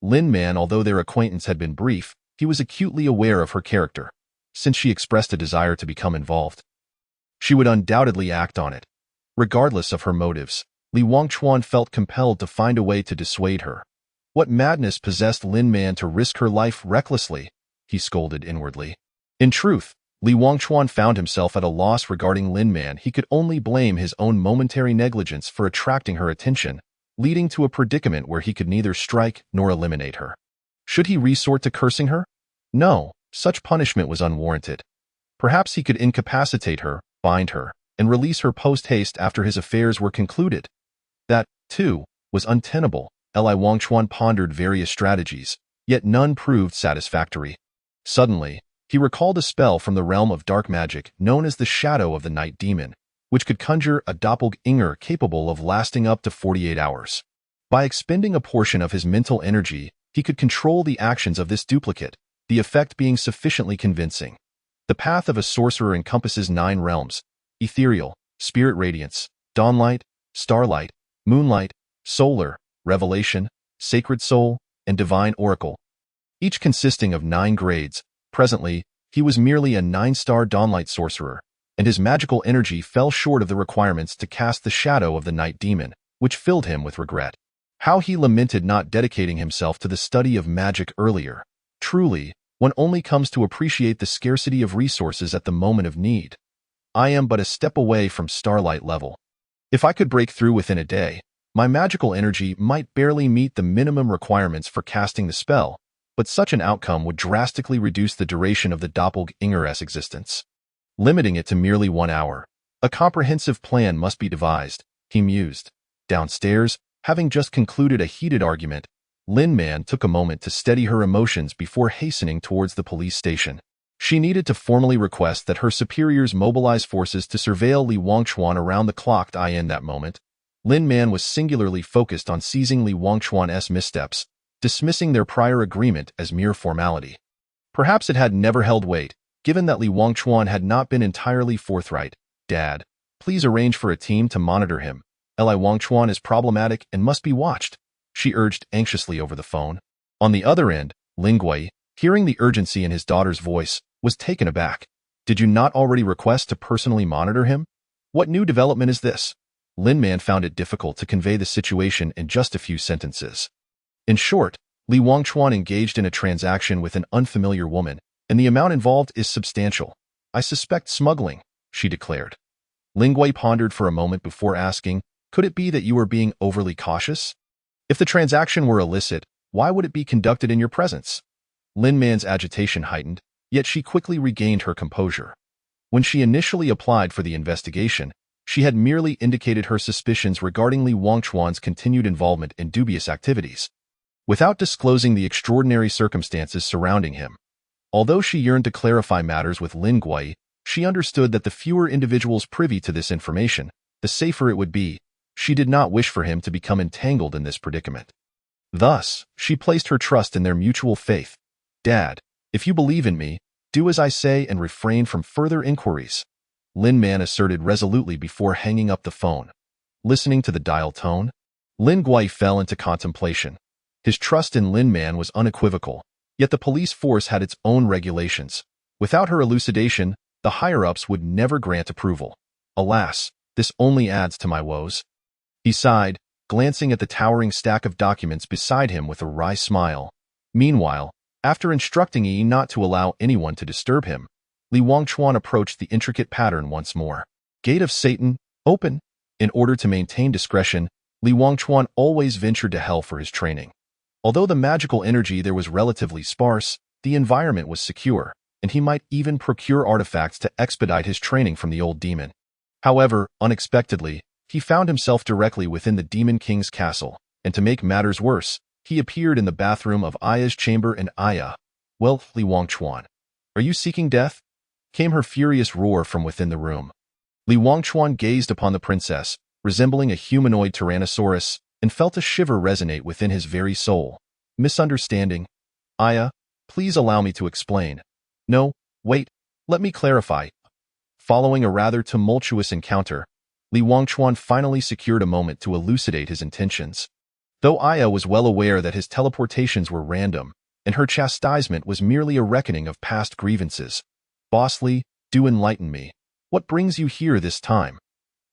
Lin Man, although their acquaintance had been brief, he was acutely aware of her character. Since she expressed a desire to become involved, she would undoubtedly act on it. Regardless of her motives, Li Wangchuan felt compelled to find a way to dissuade her. What madness possessed Lin Man to risk her life recklessly? He scolded inwardly. In truth, Li Wangchuan found himself at a loss regarding Lin Man. He could only blame his own momentary negligence for attracting her attention, leading to a predicament where he could neither strike nor eliminate her. Should he resort to cursing her? No, such punishment was unwarranted. Perhaps he could incapacitate her, bind her, and release her post-haste after his affairs were concluded. That, too, was untenable. Li Wangchuan pondered various strategies, yet none proved satisfactory. Suddenly, he recalled a spell from the realm of dark magic known as the Shadow of the Night Demon, which could conjure a doppelganger capable of lasting up to 48 hours. By expending a portion of his mental energy, he could control the actions of this duplicate, the effect being sufficiently convincing. The path of a sorcerer encompasses 9 realms: ethereal, spirit radiance, dawnlight, starlight, moonlight, solar, revelation, sacred soul, and divine oracle, each consisting of 9 grades. Presently, he was merely a 9-star dawnlight sorcerer, and his magical energy fell short of the requirements to cast the Shadow of the Night Demon, which filled him with regret. How he lamented not dedicating himself to the study of magic earlier. Truly, one only comes to appreciate the scarcity of resources at the moment of need. I am but a step away from starlight level. If I could break through within a day, my magical energy might barely meet the minimum requirements for casting the spell, but such an outcome would drastically reduce the duration of the doppelganger's existence, limiting it to merely 1 hour. A comprehensive plan must be devised, he mused. Downstairs, having just concluded a heated argument, Lin Man took a moment to steady her emotions before hastening towards the police station. She needed to formally request that her superiors mobilize forces to surveil Li Wangchuan around the clock. In that moment, Lin Man was singularly focused on seizing Li Wangchuan's missteps, dismissing their prior agreement as mere formality. Perhaps it had never held weight, given that Li Wangchuan had not been entirely forthright. Dad, please arrange for a team to monitor him. Li Wangchuan is problematic and must be watched, she urged anxiously over the phone. On the other end, Lin Gui, hearing the urgency in his daughter's voice, was taken aback. Did you not already request to personally monitor him? What new development is this? Lin Man found it difficult to convey the situation in just a few sentences. In short, Li Wangchuan engaged in a transaction with an unfamiliar woman, and the amount involved is substantial. I suspect smuggling, she declared. Lin Gui pondered for a moment before asking, could it be that you were being overly cautious? If the transaction were illicit, why would it be conducted in your presence? Lin Man's agitation heightened, yet she quickly regained her composure. When she initially applied for the investigation, she had merely indicated her suspicions regarding Li Wangchuan's continued involvement in dubious activities, without disclosing the extraordinary circumstances surrounding him. Although she yearned to clarify matters with Lin Gui, she understood that the fewer individuals privy to this information, the safer it would be. She did not wish for him to become entangled in this predicament. Thus, she placed her trust in their mutual faith. "Dad, if you believe in me, do as I say and refrain from further inquiries," Lin Man asserted resolutely before hanging up the phone. Listening to the dial tone, Lin Guai fell into contemplation. His trust in Lin Man was unequivocal, yet the police force had its own regulations. Without her elucidation, the higher-ups would never grant approval. Alas, this only adds to my woes. He sighed, glancing at the towering stack of documents beside him with a wry smile. Meanwhile, after instructing Yi not to allow anyone to disturb him, Li Wangchuan approached the intricate pattern once more. Gate of Satan, open! In order to maintain discretion, Li Wangchuan always ventured to hell for his training. Although the magical energy there was relatively sparse, the environment was secure, and he might even procure artifacts to expedite his training from the old demon. However, unexpectedly, he found himself directly within the Demon King's castle, and to make matters worse, he appeared in the bathroom of Aya's chamber and Aya. "Well, Li Wangchuan, are you seeking death?" came her furious roar from within the room. Li Wangchuan gazed upon the princess, resembling a humanoid tyrannosaurus, and felt a shiver resonate within his very soul. "Misunderstanding? Aya, please allow me to explain." "No, wait, let me clarify." Following a rather tumultuous encounter, Li Wangchuan finally secured a moment to elucidate his intentions. Though Aya was well aware that his teleportations were random, and her chastisement was merely a reckoning of past grievances. "Boss Li, do enlighten me. What brings you here this time?"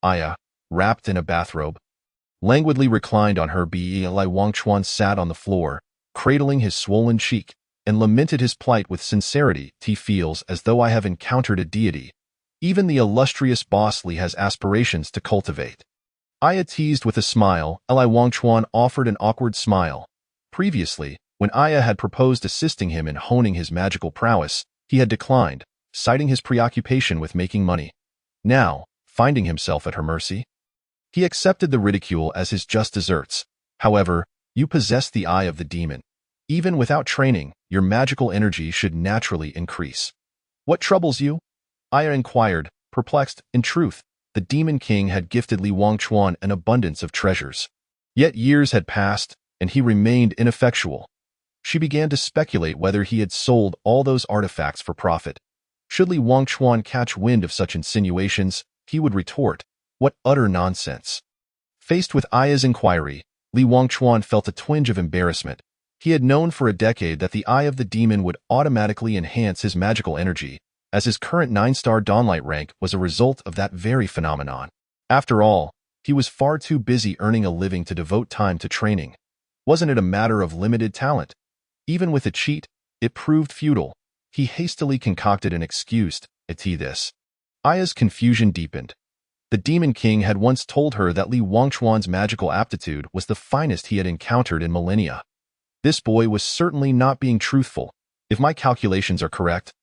Aya, wrapped in a bathrobe, languidly reclined on her bed. Li Wangchuan sat on the floor, cradling his swollen cheek, and lamented his plight with sincerity. "He feels as though I have encountered a deity. Even the illustrious Boss Li has aspirations to cultivate." Aya teased with a smile. Li Wangchuan offered an awkward smile. Previously, when Aya had proposed assisting him in honing his magical prowess, he had declined, citing his preoccupation with making money. Now, finding himself at her mercy, he accepted the ridicule as his just deserts. "However, you possess the eye of the demon. Even without training, your magical energy should naturally increase." "What troubles you?" Aya inquired, perplexed. In truth, the Demon King had gifted Li Wangchuan an abundance of treasures. Yet years had passed, and he remained ineffectual. She began to speculate whether he had sold all those artifacts for profit. Should Li Wangchuan catch wind of such insinuations, he would retort, "What utter nonsense." Faced with Aya's inquiry, Li Wangchuan felt a twinge of embarrassment. He had known for a decade that the eye of the demon would automatically enhance his magical energy, as his current 9-star Dawnlight rank was a result of that very phenomenon. After all, he was far too busy earning a living to devote time to training. Wasn't it a matter of limited talent? Even with a cheat, it proved futile. He hastily concocted an excuse to this. Aya's confusion deepened. The Demon King had once told her that Li Wangchuan's magical aptitude was the finest he had encountered in millennia. This boy was certainly not being truthful. "If my calculations are correct,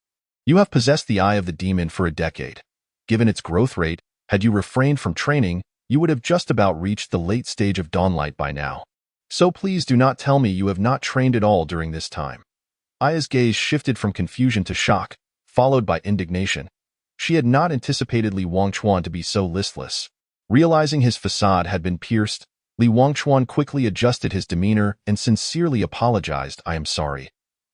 you have possessed the eye of the demon for a decade. Given its growth rate, had you refrained from training, you would have just about reached the late stage of Dawnlight by now. So please do not tell me you have not trained at all during this time." Aya's gaze shifted from confusion to shock, followed by indignation. She had not anticipated Li Wangchuan to be so listless. Realizing his facade had been pierced, Li Wangchuan quickly adjusted his demeanor and sincerely apologized. "I am sorry.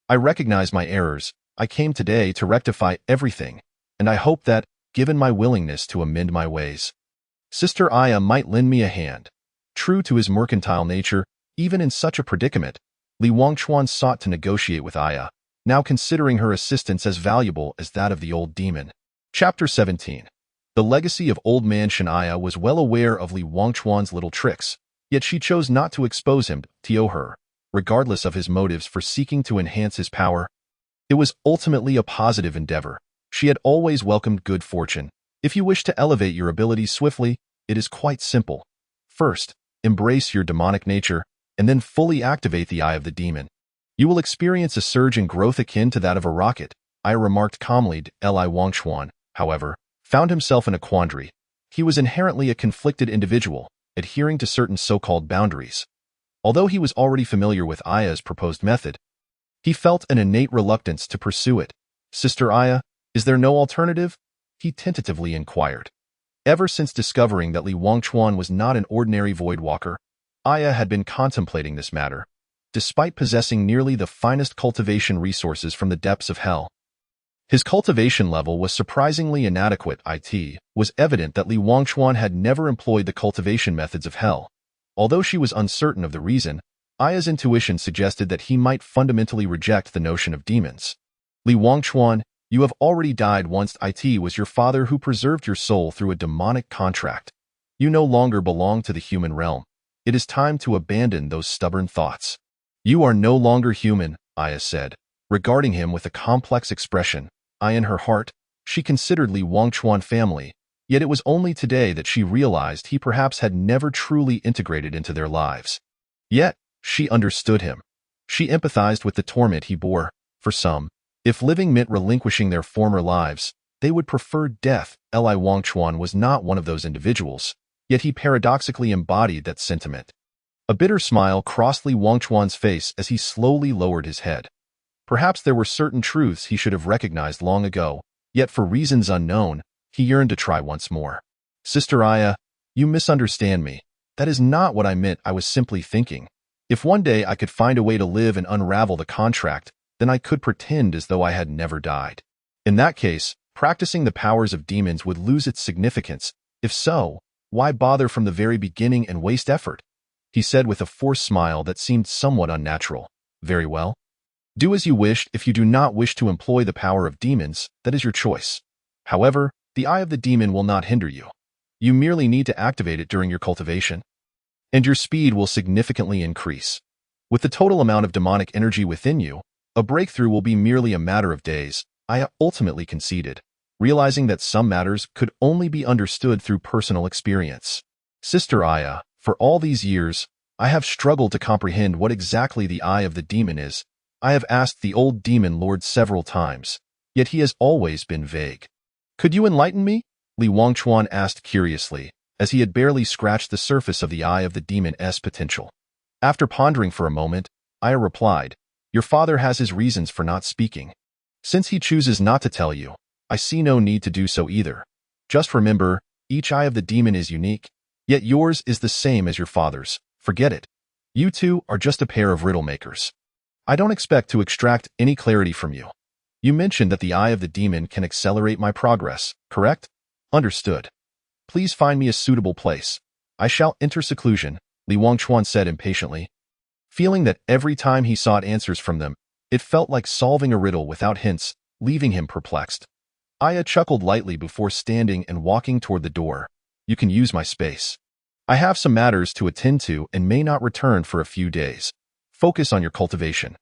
I recognize my errors. I came today to rectify everything, and I hope that, given my willingness to amend my ways, Sister Aya might lend me a hand." True to his mercantile nature, even in such a predicament, Li Wangchuan sought to negotiate with Aya, now considering her assistance as valuable as that of the old demon. Chapter 17. The legacy of Old Man Shenaya was well aware of Li Wangchuan's little tricks, yet she chose not to expose him to her, regardless of his motives for seeking to enhance his power. It was ultimately a positive endeavor. She had always welcomed good fortune. If you wish to elevate your abilities swiftly, it is quite simple. First, embrace your demonic nature, and then fully activate the eye of the demon. You will experience a surge in growth akin to that of a rocket. I remarked calmly. Li Wangchuan, however, found himself in a quandary. He was inherently a conflicted individual, adhering to certain so-called boundaries. Although he was already familiar with Aya's proposed method, he felt an innate reluctance to pursue it. "Sister Aya, is there no alternative?" he tentatively inquired. Ever since discovering that Li Wangchuan was not an ordinary Voidwalker, Aya had been contemplating this matter. Despite possessing nearly the finest cultivation resources from the depths of hell, his cultivation level was surprisingly inadequate. It was evident that Li Wangchuan had never employed the cultivation methods of hell. Although she was uncertain of the reason, Aya's intuition suggested that he might fundamentally reject the notion of demons. Li Wangchuan, you have already died once. It was your father who preserved your soul through a demonic contract. You no longer belong to the human realm. It is time to abandon those stubborn thoughts. You are no longer human, Aya said, regarding him with a complex expression. In her heart, she considered Li Wangchuan family, yet it was only today that she realized he perhaps had never truly integrated into their lives. Yet, she understood him. She empathized with the torment he bore. For some, if living meant relinquishing their former lives, they would prefer death. Li Wangchuan was not one of those individuals, yet he paradoxically embodied that sentiment. A bitter smile crossed Li Wangchuan's face as he slowly lowered his head. Perhaps there were certain truths he should have recognized long ago, yet for reasons unknown, he yearned to try once more. Sister Aya, you misunderstand me. That is not what I meant. I was simply thinking. If one day I could find a way to live and unravel the contract, then I could pretend as though I had never died. In that case, practicing the powers of demons would lose its significance. If so, why bother from the very beginning and waste effort? He said with a forced smile that seemed somewhat unnatural. Very well. Do as you wish. If you do not wish to employ the power of demons, that is your choice. However, the eye of the demon will not hinder you. You merely need to activate it during your cultivation, and your speed will significantly increase. With the total amount of demonic energy within you, a breakthrough will be merely a matter of days. Aya ultimately conceded, realizing that some matters could only be understood through personal experience. Sister Aya, for all these years, I have struggled to comprehend what exactly the eye of the demon is. I have asked the old demon lord several times, yet he has always been vague. Could you enlighten me? Li Wangchuan asked curiously, as he had barely scratched the surface of the eye of the demon's potential. After pondering for a moment, Aya replied, Your father has his reasons for not speaking. Since he chooses not to tell you, I see no need to do so either. Just remember, each eye of the demon is unique, yet yours is the same as your father's. Forget it. You two are just a pair of riddle makers. I don't expect to extract any clarity from you. You mentioned that the eye of the demon can accelerate my progress, correct? Understood. Please find me a suitable place. I shall enter seclusion, Li Wangchuan said impatiently. Feeling that every time he sought answers from them, it felt like solving a riddle without hints, leaving him perplexed. Aya chuckled lightly before standing and walking toward the door. You can use my space. I have some matters to attend to and may not return for a few days. Focus on your cultivation.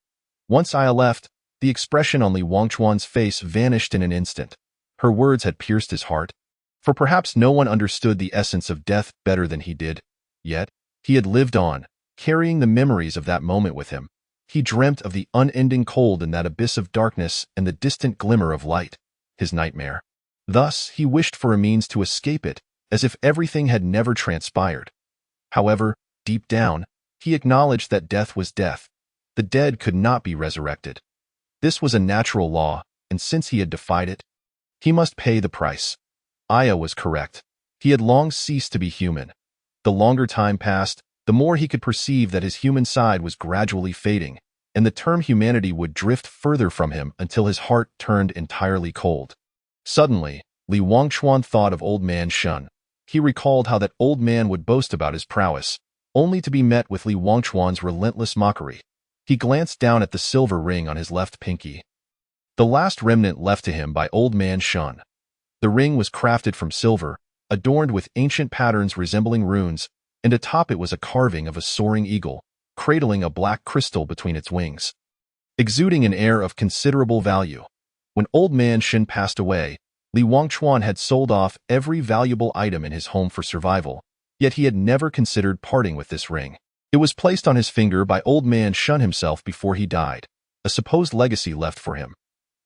Once Aya left, the expression on Li Wangchuan's face vanished in an instant. Her words had pierced his heart, for perhaps no one understood the essence of death better than he did. Yet, he had lived on, carrying the memories of that moment with him. He dreamt of the unending cold in that abyss of darkness and the distant glimmer of light, his nightmare. Thus, he wished for a means to escape it, as if everything had never transpired. However, deep down, he acknowledged that death was death. The dead could not be resurrected. This was a natural law, and since he had defied it, he must pay the price. Aya was correct. He had long ceased to be human. The longer time passed, the more he could perceive that his human side was gradually fading, and the term humanity would drift further from him until his heart turned entirely cold. Suddenly, Li Wangchuan thought of Old Man Shun. He recalled how that old man would boast about his prowess, only to be met with Li Wangchuan's relentless mockery. He glanced down at the silver ring on his left pinky, the last remnant left to him by Old Man Shun. The ring was crafted from silver, adorned with ancient patterns resembling runes, and atop it was a carving of a soaring eagle, cradling a black crystal between its wings, exuding an air of considerable value. When Old Man Shun passed away, Li Wangchuan had sold off every valuable item in his home for survival, yet he had never considered parting with this ring. It was placed on his finger by Old Man Shun himself before he died, a supposed legacy left for him.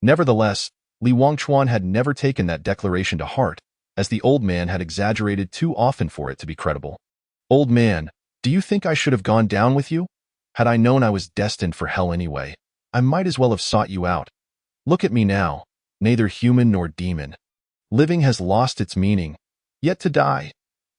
Nevertheless, Li Wangchuan had never taken that declaration to heart, as the old man had exaggerated too often for it to be credible. Old man, do you think I should have gone down with you? Had I known I was destined for hell anyway, I might as well have sought you out. Look at me now, neither human nor demon. Living has lost its meaning, Yet to die.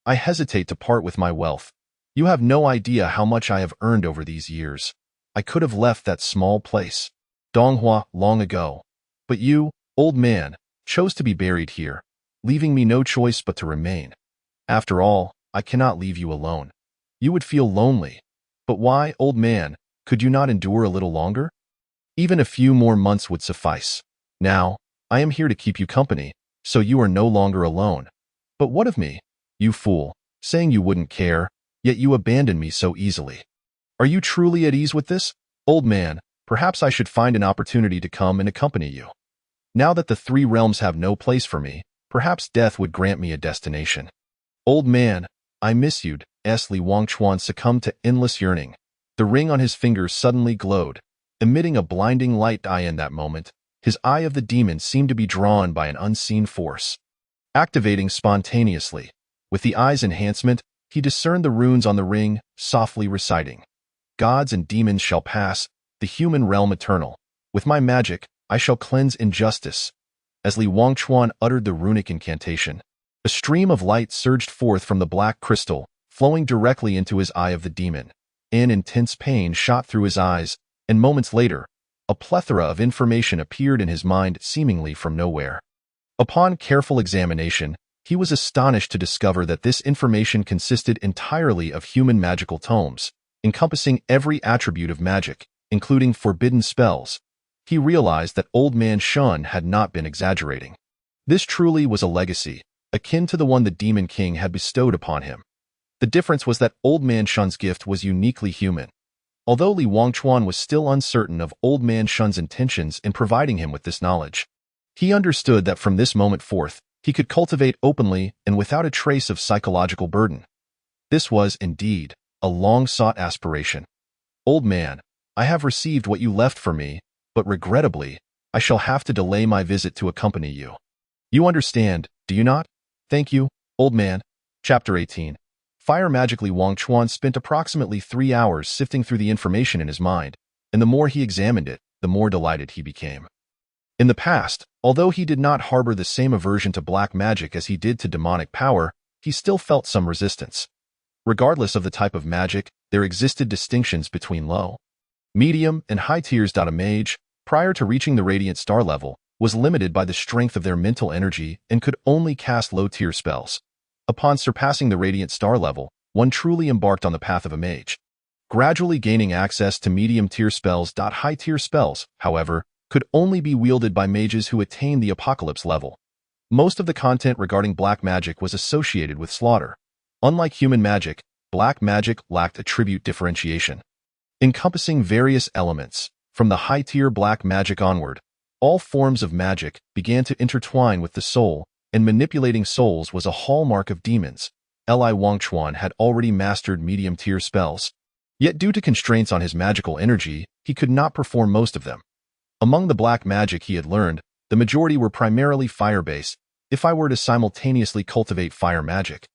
I hesitate to part with my wealth. You have no idea how much I have earned over these years. I could have left that small place, Donghua, long ago. But you, old man, chose to be buried here, leaving me no choice but to remain. After all, I cannot leave you alone. You would feel lonely. But why, old man, could you not endure a little longer? Even a few more months would suffice. Now, I am here to keep you company, so you are no longer alone. But what of me? You fool, saying you wouldn't care, yet you abandoned me so easily. Are you truly at ease with this? Old man, perhaps I should find an opportunity to come and accompany you. Now that the three realms have no place for me, perhaps death would grant me a destination. Old man, I miss you. Li Wangchuan succumbed to endless yearning. The ring on his finger suddenly glowed, emitting a blinding light. In that moment, his eye of the demon seemed to be drawn by an unseen force. Activating spontaneously, with the eye's enhancement, he discerned the runes on the ring, softly reciting, "Gods and demons shall pass, the human realm eternal. With my magic, I shall cleanse injustice." As Li Wangchuan uttered the runic incantation, a stream of light surged forth from the black crystal, flowing directly into his eye of the demon. An intense pain shot through his eyes, and moments later, a plethora of information appeared in his mind seemingly from nowhere. Upon careful examination, he was astonished to discover that this information consisted entirely of human magical tomes, encompassing every attribute of magic, including forbidden spells. He realized that Old Man Shun had not been exaggerating. This truly was a legacy, akin to the one the Demon King had bestowed upon him. The difference was that Old Man Shun's gift was uniquely human. Although Li Wangchuan was still uncertain of Old Man Shun's intentions in providing him with this knowledge, he understood that from this moment forth, he could cultivate openly and without a trace of psychological burden. This was, indeed, a long-sought aspiration. Old man, I have received what you left for me, but regrettably, I shall have to delay my visit to accompany you. You understand, do you not? Thank you, old man. Chapter 18. Fire Magically Wangchuan spent approximately 3 hours sifting through the information in his mind, and the more he examined it, the more delighted he became. In the past, although he did not harbor the same aversion to black magic as he did to demonic power, he still felt some resistance. Regardless of the type of magic, there existed distinctions between low, medium, and high tiers. A mage, prior to reaching the Radiant Star level, was limited by the strength of their mental energy and could only cast low-tier spells. Upon surpassing the Radiant Star level, one truly embarked on the path of a mage, gradually gaining access to medium-tier spells. High-tier spells, however, could only be wielded by mages who attained the Apocalypse level. Most of the content regarding black magic was associated with slaughter. Unlike human magic, black magic lacked attribute differentiation. Encompassing various elements, from the high-tier black magic onward, all forms of magic began to intertwine with the soul, and manipulating souls was a hallmark of demons. Li Wangchuan had already mastered medium-tier spells. Yet due to constraints on his magical energy, he could not perform most of them. Among the black magic he had learned, the majority were primarily fire-based. If I were to simultaneously cultivate fire magic,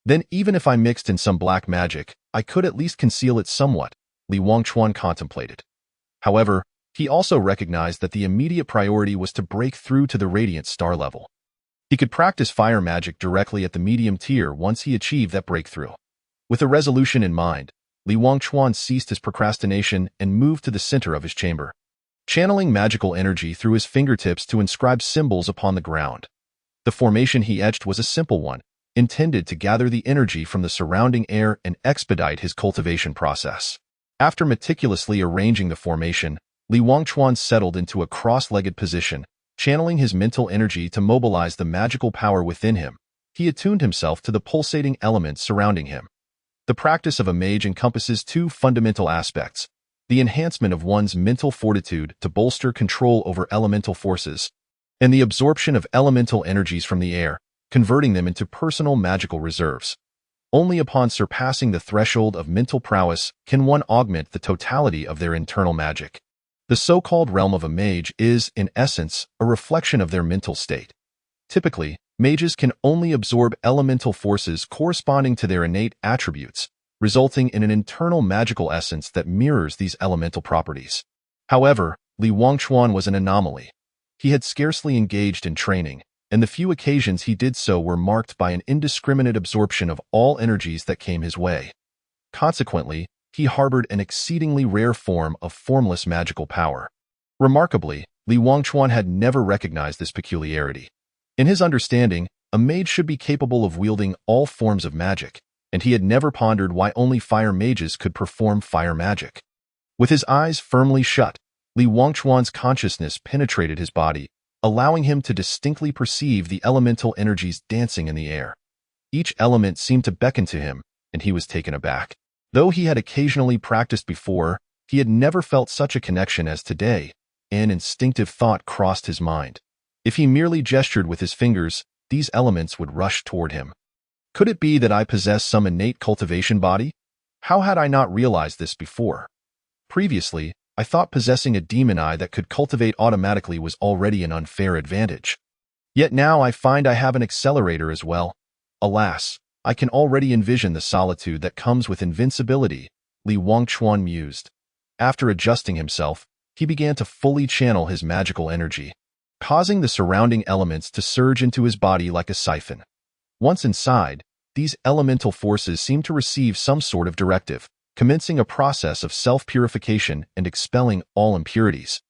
then even if I mixed in some black magic, I could at least conceal it somewhat, Li Wangchuan contemplated. However, he also recognized that the immediate priority was to break through to the Radiant Star level. He could practice fire magic directly at the medium tier once he achieved that breakthrough. With a resolution in mind, Li Wangchuan ceased his procrastination and moved to the center of his chamber, channeling magical energy through his fingertips to inscribe symbols upon the ground. The formation he etched was a simple one, intended to gather the energy from the surrounding air and expedite his cultivation process. After meticulously arranging the formation, Li Wangchuan settled into a cross-legged position, channeling his mental energy to mobilize the magical power within him. He attuned himself to the pulsating elements surrounding him. The practice of a mage encompasses two fundamental aspects: the enhancement of one's mental fortitude to bolster control over elemental forces, and the absorption of elemental energies from the air, converting them into personal magical reserves. Only upon surpassing the threshold of mental prowess can one augment the totality of their internal magic. The so-called realm of a mage is, in essence, a reflection of their mental state. Typically, mages can only absorb elemental forces corresponding to their innate attributes, resulting in an internal magical essence that mirrors these elemental properties. However, Li Wangchuan was an anomaly. He had scarcely engaged in training, and the few occasions he did so were marked by an indiscriminate absorption of all energies that came his way. Consequently, he harbored an exceedingly rare form of formless magical power. Remarkably, Li Wangchuan had never recognized this peculiarity. In his understanding, a mage should be capable of wielding all forms of magic, and he had never pondered why only fire mages could perform fire magic. With his eyes firmly shut, Li Wangchuan's consciousness penetrated his body, allowing him to distinctly perceive the elemental energies dancing in the air. Each element seemed to beckon to him, and he was taken aback. Though he had occasionally practiced before, he had never felt such a connection as today. An instinctive thought crossed his mind. If he merely gestured with his fingers, these elements would rush toward him. Could it be that I possess some innate cultivation body? How had I not realized this before? Previously, I thought possessing a demon eye that could cultivate automatically was already an unfair advantage. Yet now I find I have an accelerator as well. Alas, I can already envision the solitude that comes with invincibility, Li Wangchuan mused. After adjusting himself, he began to fully channel his magical energy, causing the surrounding elements to surge into his body like a siphon. Once inside, these elemental forces seemed to receive some sort of directive, commencing a process of self-purification and expelling all impurities,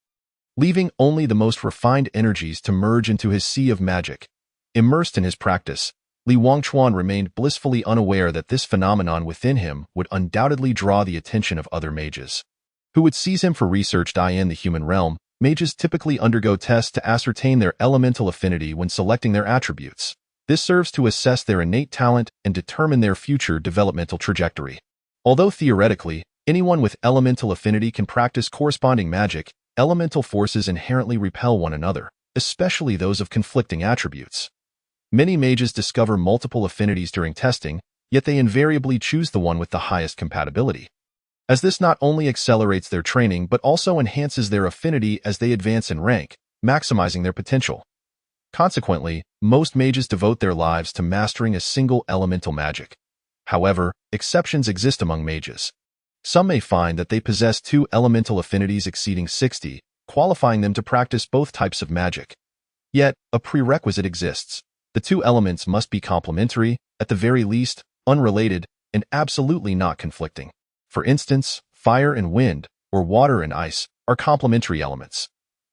leaving only the most refined energies to merge into his sea of magic. Immersed in his practice, Li Wangchuan remained blissfully unaware that this phenomenon within him would undoubtedly draw the attention of other mages, who would seize him for research. In the human realm, mages typically undergo tests to ascertain their elemental affinity when selecting their attributes. This serves to assess their innate talent and determine their future developmental trajectory. Although theoretically, anyone with elemental affinity can practice corresponding magic, elemental forces inherently repel one another, especially those of conflicting attributes. Many mages discover multiple affinities during testing, yet they invariably choose the one with the highest compatibility, as this not only accelerates their training but also enhances their affinity as they advance in rank, maximizing their potential. Consequently, most mages devote their lives to mastering a single elemental magic. However, exceptions exist among mages. Some may find that they possess two elemental affinities exceeding 60, qualifying them to practice both types of magic. Yet, a prerequisite exists. The two elements must be complementary, at the very least, unrelated, and absolutely not conflicting. For instance, fire and wind, or water and ice, are complementary elements.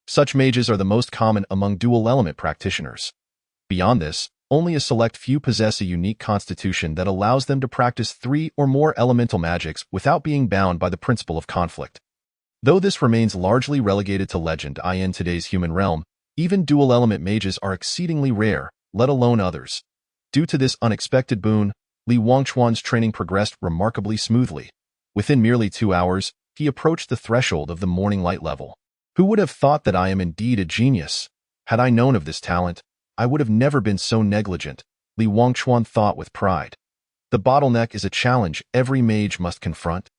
Such mages are the most common among dual-element practitioners. Beyond this, only a select few possess a unique constitution that allows them to practice three or more elemental magics without being bound by the principle of conflict. Though this remains largely relegated to legend in today's human realm, even dual-element mages are exceedingly rare, let alone others. Due to this unexpected boon, Li Wangchuan's training progressed remarkably smoothly. Within merely 2 hours, he approached the threshold of the morning light level. Who would have thought that I am indeed a genius? Had I known of this talent, I would have never been so negligent, Li Wangchuan thought with pride. The bottleneck is a challenge every mage must confront,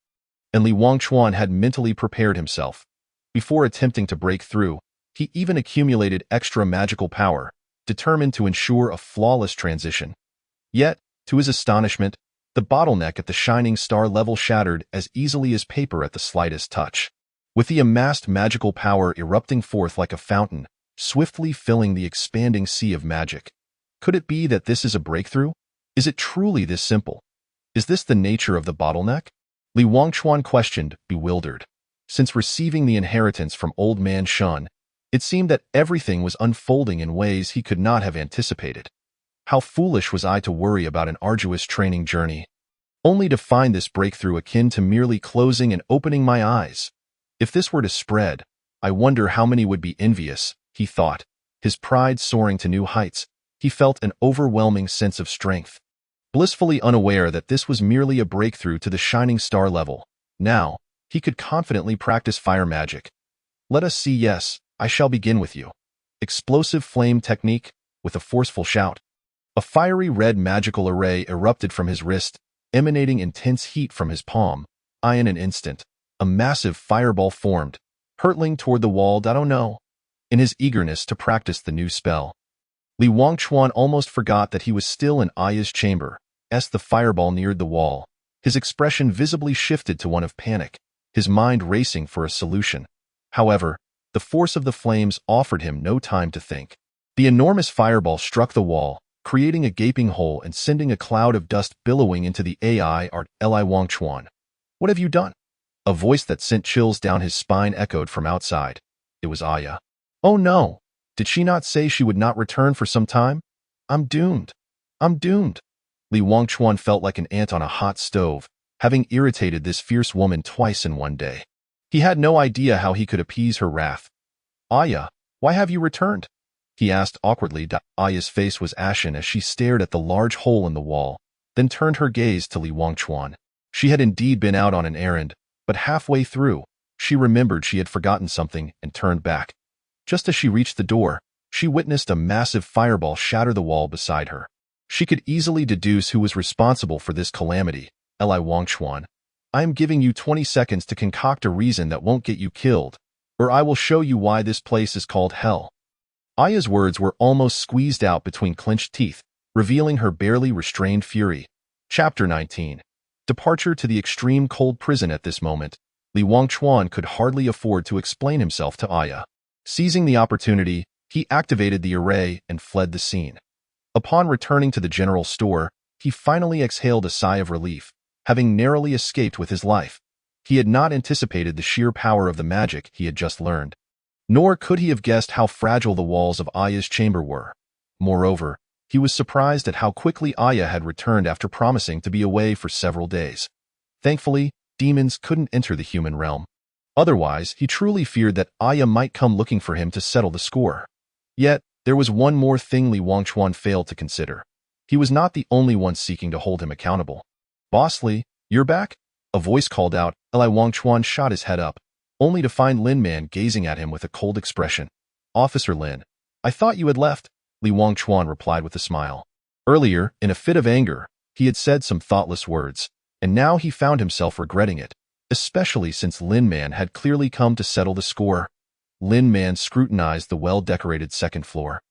and Li Wangchuan had mentally prepared himself. Before attempting to break through, he even accumulated extra magical power, determined to ensure a flawless transition. Yet, to his astonishment, the bottleneck at the Shining Star level shattered as easily as paper at the slightest touch, with the amassed magical power erupting forth like a fountain, swiftly filling the expanding sea of magic. Could it be that this is a breakthrough? Is it truly this simple? Is this the nature of the bottleneck? Li Wangchuan questioned, bewildered. Since receiving the inheritance from Old Man Shun, it seemed that everything was unfolding in ways he could not have anticipated. How foolish was I to worry about an arduous training journey, only to find this breakthrough akin to merely closing and opening my eyes. If this were to spread, I wonder how many would be envious, he thought. His pride soaring to new heights, he felt an overwhelming sense of strength. Blissfully unaware that this was merely a breakthrough to the Shining Star level, now, he could confidently practice fire magic. Let us see. Yes, I shall begin with you. Explosive flame technique, with a forceful shout. A fiery red magical array erupted from his wrist, emanating intense heat from his palm. In an instant, a massive fireball formed, hurtling toward the wall. In his eagerness to practice the new spell, Li Wangchuan almost forgot that he was still in Aya's chamber. As the fireball neared the wall, his expression visibly shifted to one of panic, his mind racing for a solution. However, the force of the flames offered him no time to think. The enormous fireball struck the wall, creating a gaping hole and sending a cloud of dust billowing into the AI art. Li Wangchuan. What have you done? A voice that sent chills down his spine echoed from outside. It was Aya. Oh no! Did she not say she would not return for some time? I'm doomed. I'm doomed. Li Wangchuan felt like an ant on a hot stove, having irritated this fierce woman twice in one day. He had no idea how he could appease her wrath. Aya, why have you returned? He asked awkwardly. Aya's face was ashen as she stared at the large hole in the wall, then turned her gaze to Li Wangchuan. She had indeed been out on an errand, but halfway through, she remembered she had forgotten something and turned back. Just as she reached the door, she witnessed a massive fireball shatter the wall beside her. She could easily deduce who was responsible for this calamity. Li Wangchuan, I am giving you 20 seconds to concoct a reason that won't get you killed, or I will show you why this place is called hell. Aya's words were almost squeezed out between clenched teeth, revealing her barely restrained fury. Chapter 19. Departure to the extreme cold prison. At this moment, Li Wangchuan could hardly afford to explain himself to Aya. Seizing the opportunity, he activated the array and fled the scene. Upon returning to the general store, he finally exhaled a sigh of relief, having narrowly escaped with his life. He had not anticipated the sheer power of the magic he had just learned. Nor could he have guessed how fragile the walls of Aya's chamber were. Moreover, he was surprised at how quickly Aya had returned after promising to be away for several days. Thankfully, demons couldn't enter the human realm. Otherwise, he truly feared that Aya might come looking for him to settle the score. Yet, there was one more thing Li Wangchuan failed to consider. He was not the only one seeking to hold him accountable. Boss Li, you're back? A voice called out. Li Wangchuan shot his head up, only to find Lin Man gazing at him with a cold expression. Officer Lin, I thought you had left, Li Wangchuan replied with a smile. Earlier, in a fit of anger, he had said some thoughtless words, and now he found himself regretting it, especially since Lin Man had clearly come to settle the score. Lin Man scrutinized the well-decorated second floor.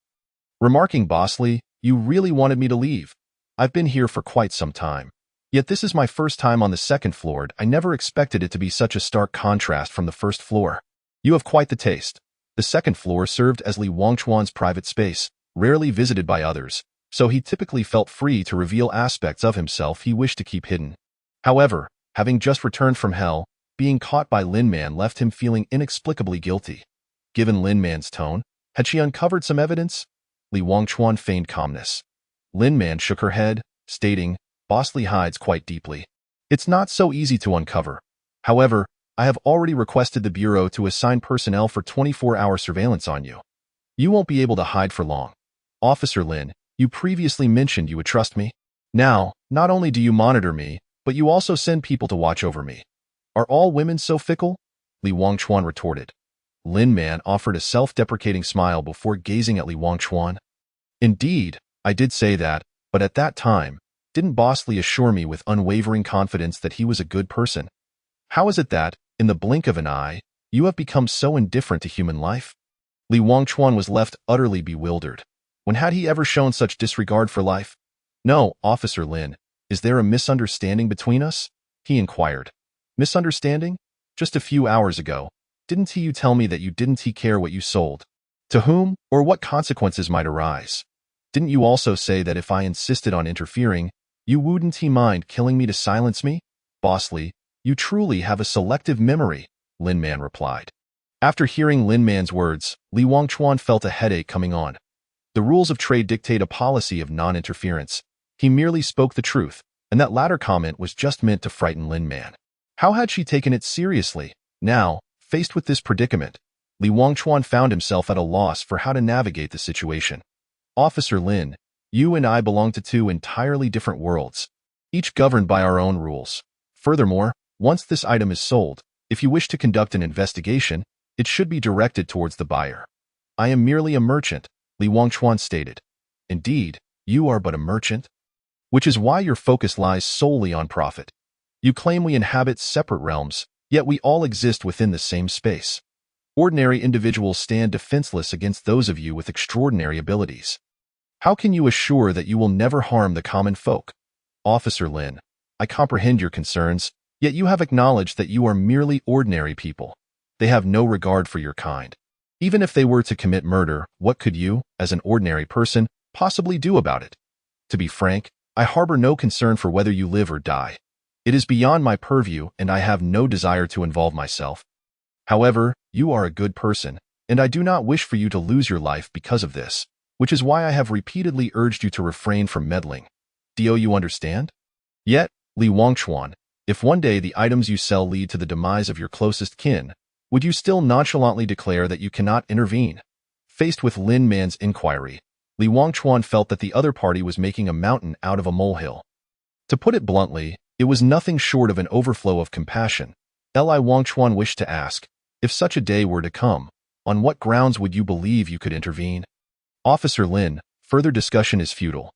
Remarking, Boss Li, you really wanted me to leave. I've been here for quite some time. Yet this is my first time on the second floor. I never expected it to be such a stark contrast from the first floor. You have quite the taste. The second floor served as Li Wangchuan's private space, rarely visited by others, so he typically felt free to reveal aspects of himself he wished to keep hidden. However, having just returned from hell, being caught by Lin Man left him feeling inexplicably guilty. Given Lin Man's tone, had she uncovered some evidence? Li Wangchuan feigned calmness. Lin Man shook her head, stating, Boss Li hides quite deeply. It's not so easy to uncover. However, I have already requested the Bureau to assign personnel for 24-hour surveillance on you. You won't be able to hide for long. Officer Lin, you previously mentioned you would trust me. Now, not only do you monitor me, but you also send people to watch over me. Are all women so fickle? Li Wangchuan retorted. Lin Man offered a self-deprecating smile before gazing at Li Wangchuan. Indeed, I did say that, but at that time, didn't Boss Li assure me with unwavering confidence that he was a good person? How is it that, in the blink of an eye, you have become so indifferent to human life? Li Wangchuan was left utterly bewildered. When had he ever shown such disregard for life? No, Officer Lin, is there a misunderstanding between us? He inquired. Misunderstanding? Just a few hours ago, didn't you tell me that you didn't care what you sold? To whom, or what consequences might arise? Didn't you also say that if I insisted on interfering, you wouldn't mind killing me to silence me? Boss Li, you truly have a selective memory, Lin Man replied. After hearing Lin Man's words, Li Wangchuan felt a headache coming on. The rules of trade dictate a policy of non-interference. He merely spoke the truth, and that latter comment was just meant to frighten Lin Man. How had she taken it seriously? Now, faced with this predicament, Li Wangchuan found himself at a loss for how to navigate the situation. Officer Lin, you and I belong to two entirely different worlds, each governed by our own rules. Furthermore, once this item is sold, if you wish to conduct an investigation, it should be directed towards the buyer. I am merely a merchant, Li Wangchuan stated. Indeed, you are but a merchant, which is why your focus lies solely on profit. You claim we inhabit separate realms, yet we all exist within the same space. Ordinary individuals stand defenseless against those of you with extraordinary abilities. How can you assure that you will never harm the common folk? Officer Lin, I comprehend your concerns, yet you have acknowledged that you are merely ordinary people. They have no regard for your kind. Even if they were to commit murder, what could you, as an ordinary person, possibly do about it? To be frank, I harbor no concern for whether you live or die. It is beyond my purview, and I have no desire to involve myself. However, you are a good person, and I do not wish for you to lose your life because of this, which is why I have repeatedly urged you to refrain from meddling. Do you understand? Yet, Li Wangchuan, if one day the items you sell lead to the demise of your closest kin, would you still nonchalantly declare that you cannot intervene? Faced with Lin Man's inquiry, Li Wangchuan felt that the other party was making a mountain out of a molehill. To put it bluntly, it was nothing short of an overflow of compassion. Li Wangchuan wished to ask, if such a day were to come, on what grounds would you believe you could intervene? Officer Lin, further discussion is futile.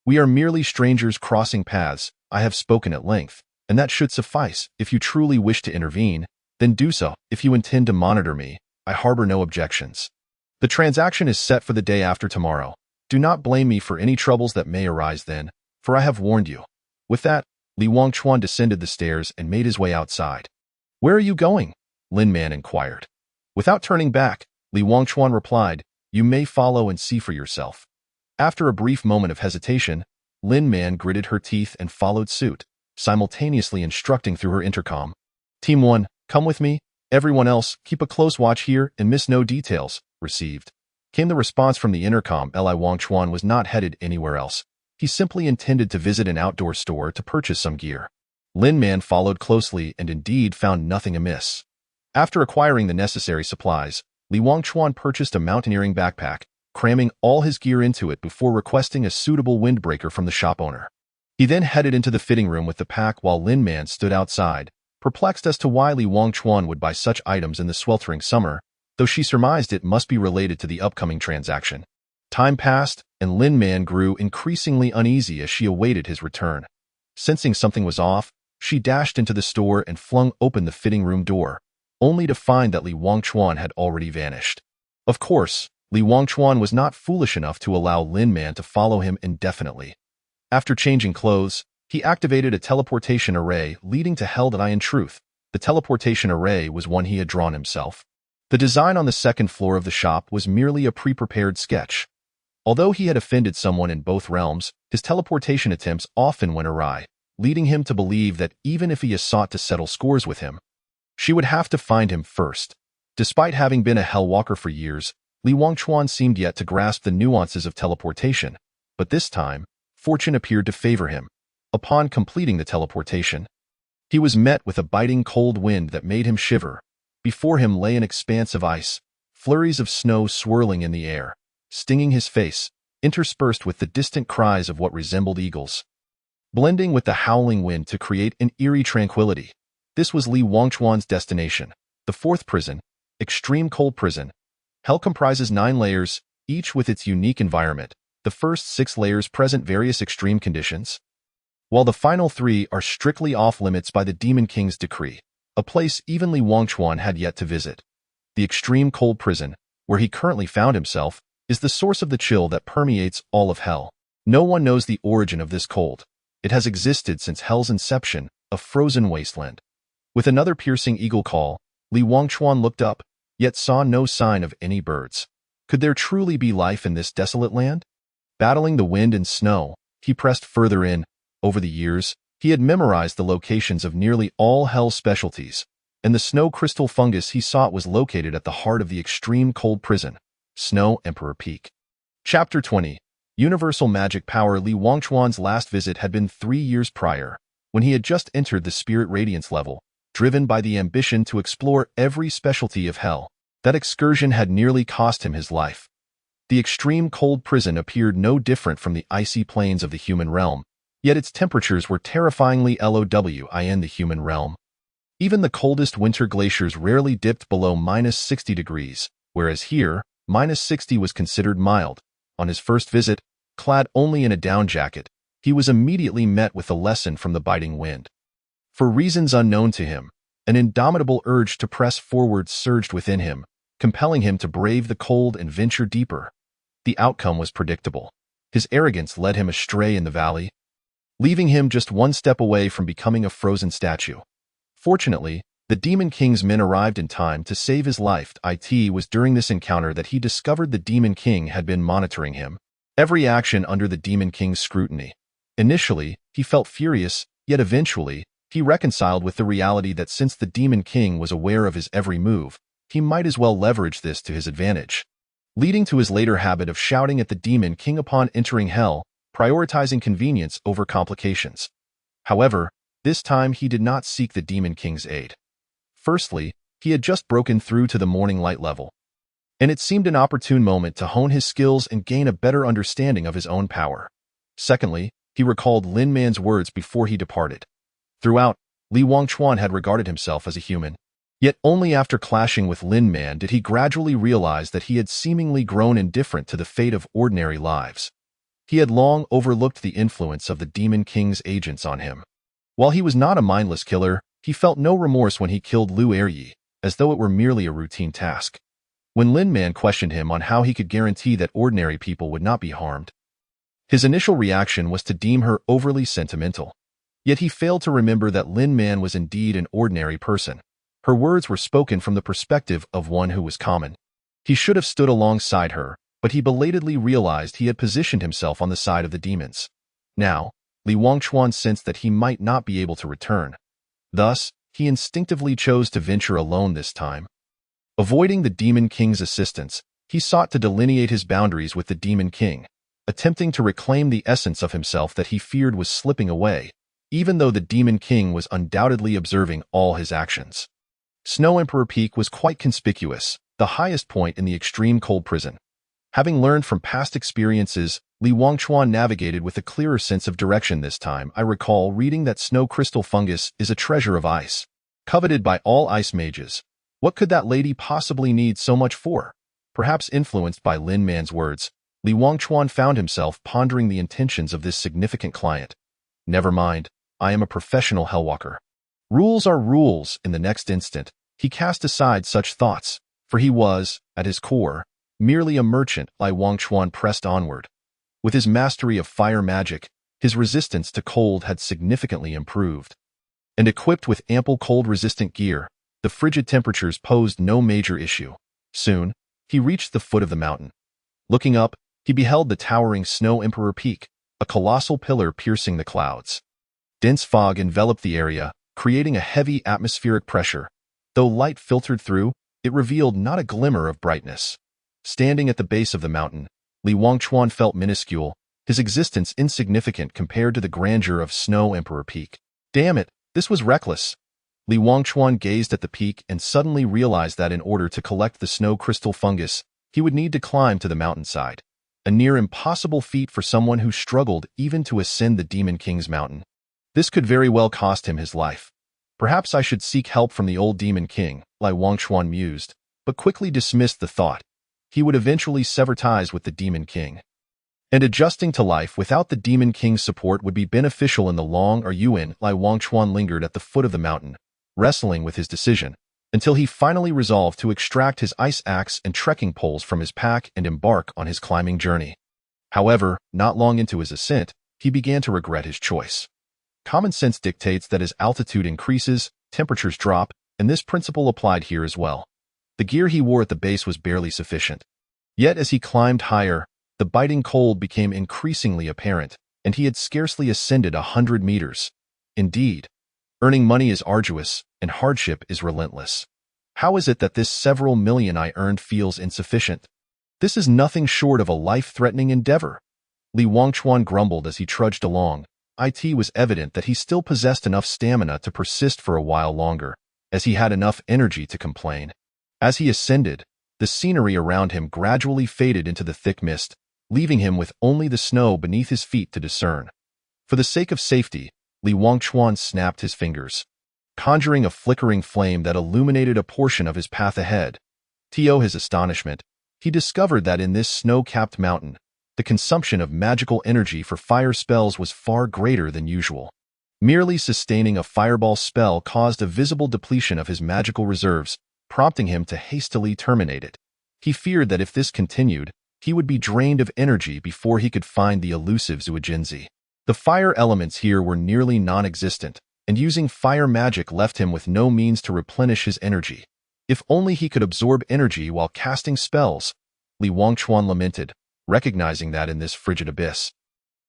We are merely strangers crossing paths. I have spoken at length, and that should suffice. If you truly wish to intervene, then do so. If you intend to monitor me, I harbor no objections. The transaction is set for the day after tomorrow. Do not blame me for any troubles that may arise then, for I have warned you. With that, Li Wangchuan descended the stairs and made his way outside. Where are you going? Lin Man inquired. Without turning back, Li Wangchuan replied, you may follow and see for yourself. After a brief moment of hesitation, Lin Man gritted her teeth and followed suit, simultaneously instructing through her intercom. Team 1, come with me. Everyone else, keep a close watch here and miss no details. Received. Came the response from the intercom. Li Wangchuan was not headed anywhere else. He simply intended to visit an outdoor store to purchase some gear. Lin Man followed closely and indeed found nothing amiss. After acquiring the necessary supplies, Li Wangchuan purchased a mountaineering backpack, cramming all his gear into it before requesting a suitable windbreaker from the shop owner. He then headed into the fitting room with the pack while Lin Man stood outside, perplexed as to why Li Wangchuan would buy such items in the sweltering summer, though she surmised it must be related to the upcoming transaction. Time passed, and Lin Man grew increasingly uneasy as she awaited his return. Sensing something was off, she dashed into the store and flung open the fitting room door, only to find that Li Wangchuan had already vanished. Of course, Li Wangchuan was not foolish enough to allow Lin Man to follow him indefinitely. After changing clothes, he activated a teleportation array leading to Heldai. In truth, the teleportation array was one he had drawn himself. The design on the second floor of the shop was merely a pre-prepared sketch. Although he had offended someone in both realms, his teleportation attempts often went awry, leading him to believe that even if he sought to settle scores with him, she would have to find him first. Despite having been a Hellwalker for years, Li Wangchuan seemed yet to grasp the nuances of teleportation, but this time, fortune appeared to favor him. Upon completing the teleportation, he was met with a biting cold wind that made him shiver. Before him lay an expanse of ice, flurries of snow swirling in the air, stinging his face, interspersed with the distant cries of what resembled eagles, blending with the howling wind to create an eerie tranquility. This was Li Wangchuan's destination, the fourth prison, Extreme Cold Prison. Hell comprises 9 layers, each with its unique environment. The first 6 layers present various extreme conditions, while the final 3 are strictly off-limits by the Demon King's decree, a place even Li Wangchuan had yet to visit. The Extreme Cold Prison, where he currently found himself, is the source of the chill that permeates all of Hell. No one knows the origin of this cold. It has existed since Hell's inception, a frozen wasteland. With another piercing eagle call, Li Wangchuan looked up, yet saw no sign of any birds. Could there truly be life in this desolate land? Battling the wind and snow, he pressed further in. Over the years, he had memorized the locations of nearly all Hell's specialties, and the snow crystal fungus he sought was located at the heart of the Extreme Cold Prison, Snow Emperor Peak. Chapter 20. Universal Magic Power. Li Wangchuan's last visit had been 3 years prior, when he had just entered the Spirit Radiance level, driven by the ambition to explore every specialty of Hell. That excursion had nearly cost him his life. The Extreme Cold Prison appeared no different from the icy plains of the human realm, yet its temperatures were terrifyingly low in the human realm. Even the coldest winter glaciers rarely dipped below -60 degrees, whereas here, -60 was considered mild. On his first visit, clad only in a down jacket, he was immediately met with a lesson from the biting wind. For reasons unknown to him, an indomitable urge to press forward surged within him, compelling him to brave the cold and venture deeper. The outcome was predictable. His arrogance led him astray in the valley, leaving him just one step away from becoming a frozen statue. Fortunately, The Demon King's men arrived in time to save his life. It was during this encounter that he discovered the Demon King had been monitoring him. Every action under the Demon King's scrutiny. Initially, he felt furious, yet eventually, he reconciled with the reality that since the Demon King was aware of his every move, he might as well leverage this to his advantage, leading to his later habit of shouting at the Demon King upon entering hell, prioritizing convenience over complications. However, this time he did not seek the Demon King's aid. Firstly, he had just broken through to the Morning Light level, and it seemed an opportune moment to hone his skills and gain a better understanding of his own power. Secondly, he recalled Lin Man's words before he departed. Throughout, Li Wangchuan had regarded himself as a human. Yet only after clashing with Lin Man did he gradually realize that he had seemingly grown indifferent to the fate of ordinary lives. He had long overlooked the influence of the Demon King's agents on him. While he was not a mindless killer, he felt no remorse when he killed Lu Eryi, as though it were merely a routine task. When Lin Man questioned him on how he could guarantee that ordinary people would not be harmed, his initial reaction was to deem her overly sentimental. Yet he failed to remember that Lin Man was indeed an ordinary person. Her words were spoken from the perspective of one who was common. He should have stood alongside her, but he belatedly realized he had positioned himself on the side of the demons. Now, Li Wangchuan sensed that he might not be able to return. Thus, he instinctively chose to venture alone this time. Avoiding the Demon King's assistance, he sought to delineate his boundaries with the Demon King, attempting to reclaim the essence of himself that he feared was slipping away, even though the Demon King was undoubtedly observing all his actions. Snow Emperor Peak was quite conspicuous, the highest point in the extreme cold prison. Having learned from past experiences, Li Wangchuan navigated with a clearer sense of direction this time. I recall reading that snow crystal fungus is a treasure of ice, coveted by all ice mages. What could that lady possibly need so much for? Perhaps influenced by Lin Man's words, Li Wangchuan found himself pondering the intentions of this significant client. Never mind, I am a professional hellwalker. Rules are rules. In the next instant, he cast aside such thoughts, for he was, at his core, merely a merchant. Li Wangchuan pressed onward. With his mastery of fire magic, his resistance to cold had significantly improved. And equipped with ample cold-resistant gear, the frigid temperatures posed no major issue. Soon, he reached the foot of the mountain. Looking up, he beheld the towering Snow Emperor Peak, a colossal pillar piercing the clouds. Dense fog enveloped the area, creating a heavy atmospheric pressure. Though light filtered through, it revealed not a glimmer of brightness. Standing at the base of the mountain, Li Wangchuan felt minuscule, his existence insignificant compared to the grandeur of Snow Emperor Peak. Damn it, this was reckless. Li Wangchuan gazed at the peak and suddenly realized that in order to collect the snow crystal fungus, he would need to climb to the mountainside. A near impossible feat for someone who struggled even to ascend the Demon King's mountain. This could very well cost him his life. Perhaps I should seek help from the old Demon King, Li Wangchuan mused, but quickly dismissed the thought. He would eventually sever ties with the Demon King. And adjusting to life without the Demon King's support would be beneficial in the long run. Li Wangchuan lingered at the foot of the mountain, wrestling with his decision, until he finally resolved to extract his ice axe and trekking poles from his pack and embark on his climbing journey. However, not long into his ascent, he began to regret his choice. Common sense dictates that as altitude increases, temperatures drop, and this principle applied here as well. The gear he wore at the base was barely sufficient. Yet as he climbed higher, the biting cold became increasingly apparent, and he had scarcely ascended 100 meters. Indeed, earning money is arduous, and hardship is relentless. How is it that this several million I earned feels insufficient? This is nothing short of a life-threatening endeavor. Li Wangchuan grumbled as he trudged along. It was evident that he still possessed enough stamina to persist for a while longer, as he had enough energy to complain. As he ascended, the scenery around him gradually faded into the thick mist, leaving him with only the snow beneath his feet to discern. For the sake of safety, Li Wangchuan snapped his fingers, conjuring a flickering flame that illuminated a portion of his path ahead. To his astonishment, he discovered that in this snow-capped mountain, the consumption of magical energy for fire spells was far greater than usual. Merely sustaining a fireball spell caused a visible depletion of his magical reserves, prompting him to hastily terminate it. He feared that if this continued, he would be drained of energy before he could find the elusive Zuijinzi. The fire elements here were nearly non-existent, and using fire magic left him with no means to replenish his energy. If only he could absorb energy while casting spells, Li Wangchuan lamented, recognizing that in this frigid abyss,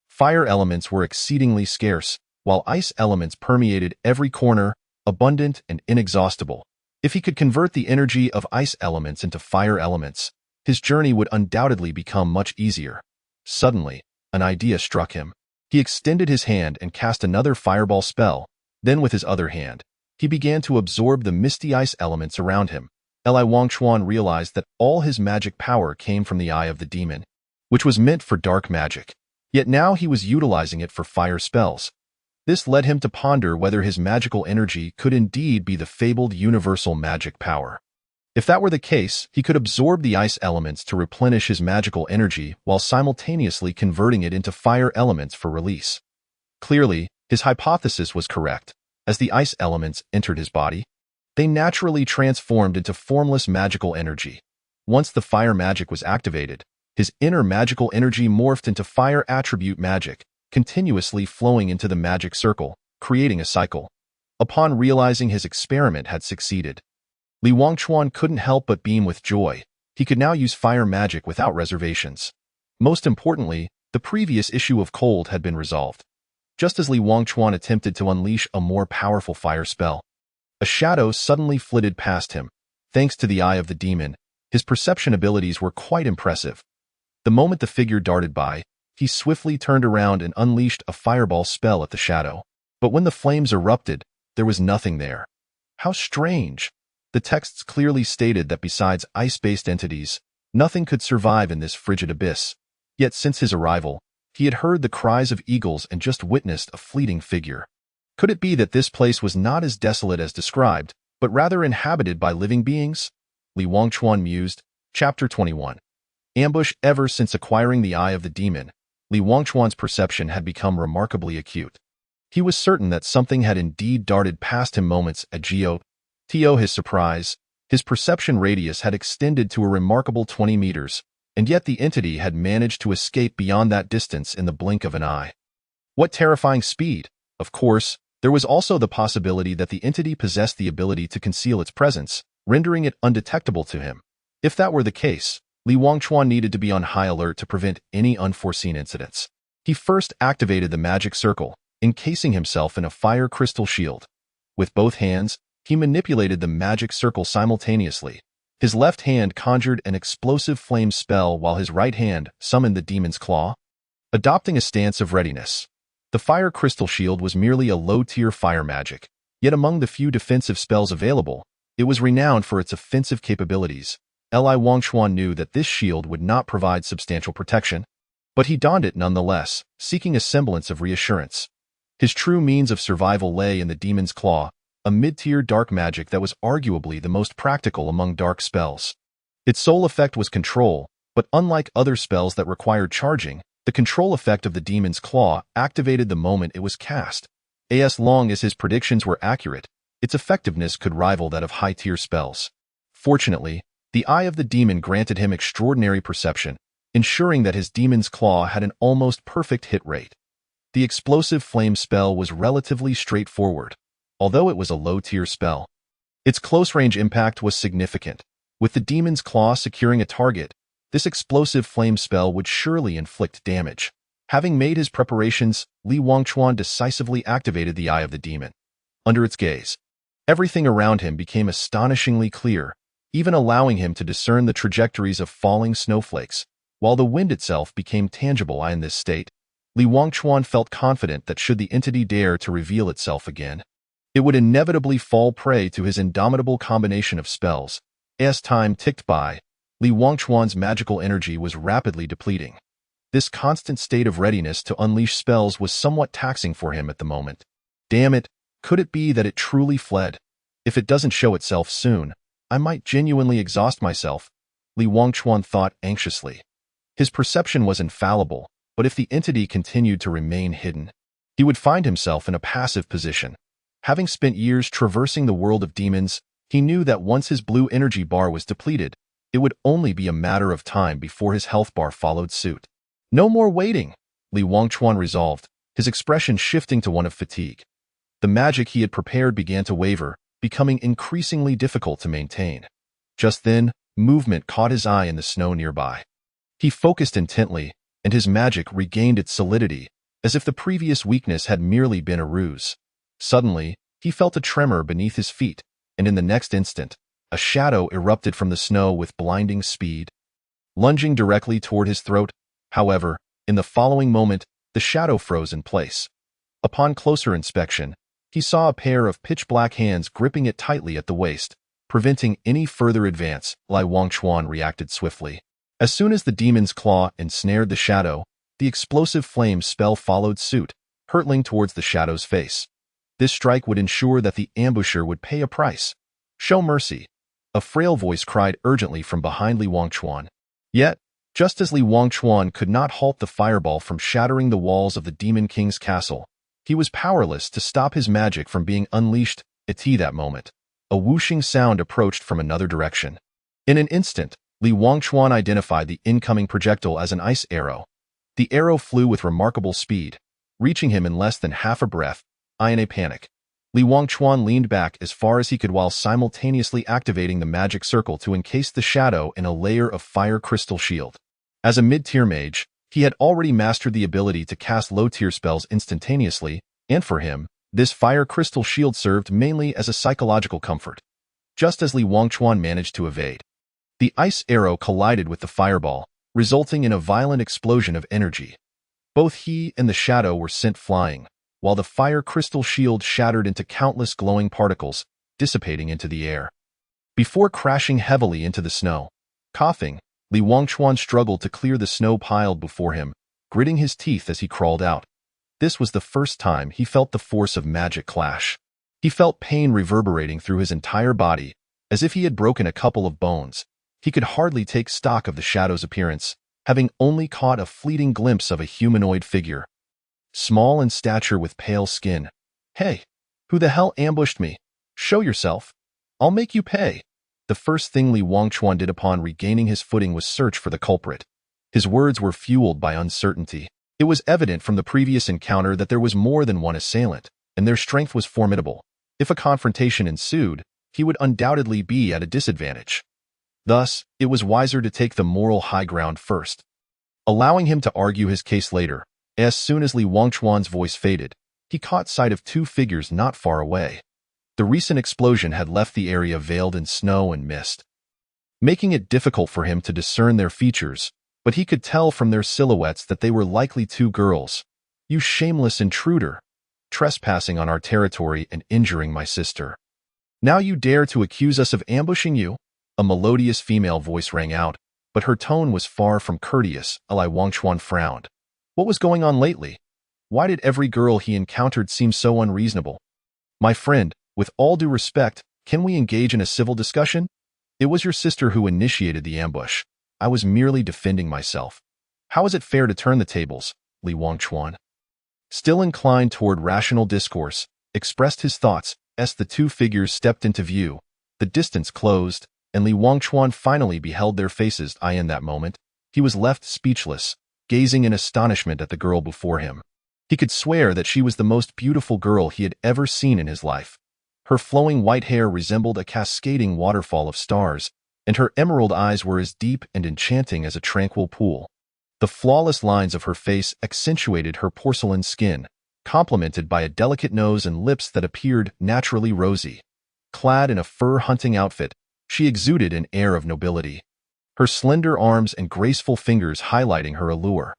fire elements were exceedingly scarce, while ice elements permeated every corner, abundant and inexhaustible. If he could convert the energy of ice elements into fire elements, his journey would undoubtedly become much easier. Suddenly, an idea struck him. He extended his hand and cast another fireball spell. Then with his other hand, he began to absorb the misty ice elements around him. Li Wangchuan realized that all his magic power came from the Eye of the Demon, which was meant for dark magic. Yet now he was utilizing it for fire spells. This led him to ponder whether his magical energy could indeed be the fabled universal magic power. If that were the case, he could absorb the ice elements to replenish his magical energy while simultaneously converting it into fire elements for release. Clearly, his hypothesis was correct. As the ice elements entered his body, they naturally transformed into formless magical energy. Once the fire magic was activated, his inner magical energy morphed into fire attribute magic, continuously flowing into the magic circle, creating a cycle. Upon realizing his experiment had succeeded, Li Wangchuan couldn't help but beam with joy. He could now use fire magic without reservations. Most importantly, the previous issue of cold had been resolved. Just as Li Wangchuan attempted to unleash a more powerful fire spell, a shadow suddenly flitted past him. Thanks to the Eye of the Demon, his perception abilities were quite impressive. The moment the figure darted by, he swiftly turned around and unleashed a fireball spell at the shadow. But when the flames erupted, there was nothing there. How strange! The texts clearly stated that besides ice-based entities, nothing could survive in this frigid abyss. Yet since his arrival, he had heard the cries of eagles and just witnessed a fleeting figure. Could it be that this place was not as desolate as described, but rather inhabited by living beings? Li Wangchuan mused. Chapter 21. Ambush. Ever since acquiring the Eye of the Demon, Li Wangchuan's perception had become remarkably acute. He was certain that something had indeed darted past him moments ago. To his surprise, his perception radius had extended to a remarkable 20 meters, and yet the entity had managed to escape beyond that distance in the blink of an eye. What terrifying speed! Of course, there was also the possibility that the entity possessed the ability to conceal its presence, rendering it undetectable to him. If that were the case, Li Wangchuan needed to be on high alert to prevent any unforeseen incidents. He first activated the magic circle, encasing himself in a fire crystal shield. With both hands, he manipulated the magic circle simultaneously. His left hand conjured an explosive flame spell while his right hand summoned the demon's claw. Adopting a stance of readiness, the fire crystal shield was merely a low-tier fire magic, yet among the few defensive spells available, it was renowned for its offensive capabilities. Li Wangchuan knew that this shield would not provide substantial protection, but he donned it nonetheless, seeking a semblance of reassurance. His true means of survival lay in the demon's claw, a mid-tier dark magic that was arguably the most practical among dark spells. Its sole effect was control, but unlike other spells that required charging, the control effect of the demon's claw activated the moment it was cast. As long as his predictions were accurate, its effectiveness could rival that of high-tier spells. Fortunately, the Eye of the Demon granted him extraordinary perception, ensuring that his demon's claw had an almost perfect hit rate. The explosive flame spell was relatively straightforward, although it was a low-tier spell. Its close-range impact was significant. With the demon's claw securing a target, this explosive flame spell would surely inflict damage. Having made his preparations, Li Wangchuan decisively activated the Eye of the Demon. Under its gaze, everything around him became astonishingly clear, even allowing him to discern the trajectories of falling snowflakes. While the wind itself became tangible in this state, Li Wangchuan felt confident that should the entity dare to reveal itself again, it would inevitably fall prey to his indomitable combination of spells. As time ticked by, Li Wangchuan's magical energy was rapidly depleting. This constant state of readiness to unleash spells was somewhat taxing for him at the moment. Damn it, could it be that it truly fled? If it doesn't show itself soon, I might genuinely exhaust myself, Li Wangchuan thought anxiously. His perception was infallible, but if the entity continued to remain hidden, he would find himself in a passive position. Having spent years traversing the world of demons, he knew that once his blue energy bar was depleted, it would only be a matter of time before his health bar followed suit. No more waiting, Li Wangchuan resolved, his expression shifting to one of fatigue. The magic he had prepared began to waver, becoming increasingly difficult to maintain. Just then, movement caught his eye in the snow nearby. He focused intently, and his magic regained its solidity, as if the previous weakness had merely been a ruse. Suddenly, he felt a tremor beneath his feet, and in the next instant, a shadow erupted from the snow with blinding speed. Lunging directly toward his throat, however, in the following moment, the shadow froze in place. Upon closer inspection, he saw a pair of pitch-black hands gripping it tightly at the waist, preventing any further advance. Li Wangchuan reacted swiftly. As soon as the demon's claw ensnared the shadow, the explosive flame spell followed suit, hurtling towards the shadow's face. This strike would ensure that the ambusher would pay a price. "Show mercy," a frail voice cried urgently from behind Li Wangchuan. Yet, just as Li Wangchuan could not halt the fireball from shattering the walls of the Demon King's castle, he was powerless to stop his magic from being unleashed. At that moment, a whooshing sound approached from another direction. In an instant, Li Wangchuan identified the incoming projectile as an ice arrow. The arrow flew with remarkable speed, reaching him in less than half a breath. In a panic, Li Wangchuan leaned back as far as he could while simultaneously activating the magic circle to encase the shadow in a layer of fire crystal shield. As a mid-tier mage, he had already mastered the ability to cast low-tier spells instantaneously, and for him, this fire crystal shield served mainly as a psychological comfort. Just as Li Wangchuan managed to evade, the ice arrow collided with the fireball, resulting in a violent explosion of energy. Both he and the shadow were sent flying, while the fire crystal shield shattered into countless glowing particles, dissipating into the air. Before crashing heavily into the snow, coughing, Li Wangchuan struggled to clear the snow piled before him, gritting his teeth as he crawled out. This was the first time he felt the force of magic clash. He felt pain reverberating through his entire body, as if he had broken a couple of bones. He could hardly take stock of the shadow's appearance, having only caught a fleeting glimpse of a humanoid figure. Small in stature with pale skin. "Hey, who the hell ambushed me? Show yourself. I'll make you pay." The first thing Li Wangchuan did upon regaining his footing was search for the culprit. His words were fueled by uncertainty. It was evident from the previous encounter that there was more than one assailant, and their strength was formidable. If a confrontation ensued, he would undoubtedly be at a disadvantage. Thus, it was wiser to take the moral high ground first, allowing him to argue his case later. As soon as Li Wangchuan's voice faded, he caught sight of two figures not far away. The recent explosion had left the area veiled in snow and mist, making it difficult for him to discern their features, but he could tell from their silhouettes that they were likely two girls. "You shameless intruder, trespassing on our territory and injuring my sister. Now you dare to accuse us of ambushing you?" A melodious female voice rang out, but her tone was far from courteous. Li Wangchuan frowned. What was going on lately? Why did every girl he encountered seem so unreasonable? "My friend, with all due respect, can we engage in a civil discussion? It was your sister who initiated the ambush. I was merely defending myself. How is it fair to turn the tables?" Li Wangchuan, still inclined toward rational discourse, expressed his thoughts as the two figures stepped into view. The distance closed, and Li Wangchuan finally beheld their faces. In that moment, he was left speechless, gazing in astonishment at the girl before him. He could swear that she was the most beautiful girl he had ever seen in his life. Her flowing white hair resembled a cascading waterfall of stars, and her emerald eyes were as deep and enchanting as a tranquil pool. The flawless lines of her face accentuated her porcelain skin, complemented by a delicate nose and lips that appeared naturally rosy. Clad in a fur hunting outfit, she exuded an air of nobility, her slender arms and graceful fingers highlighting her allure.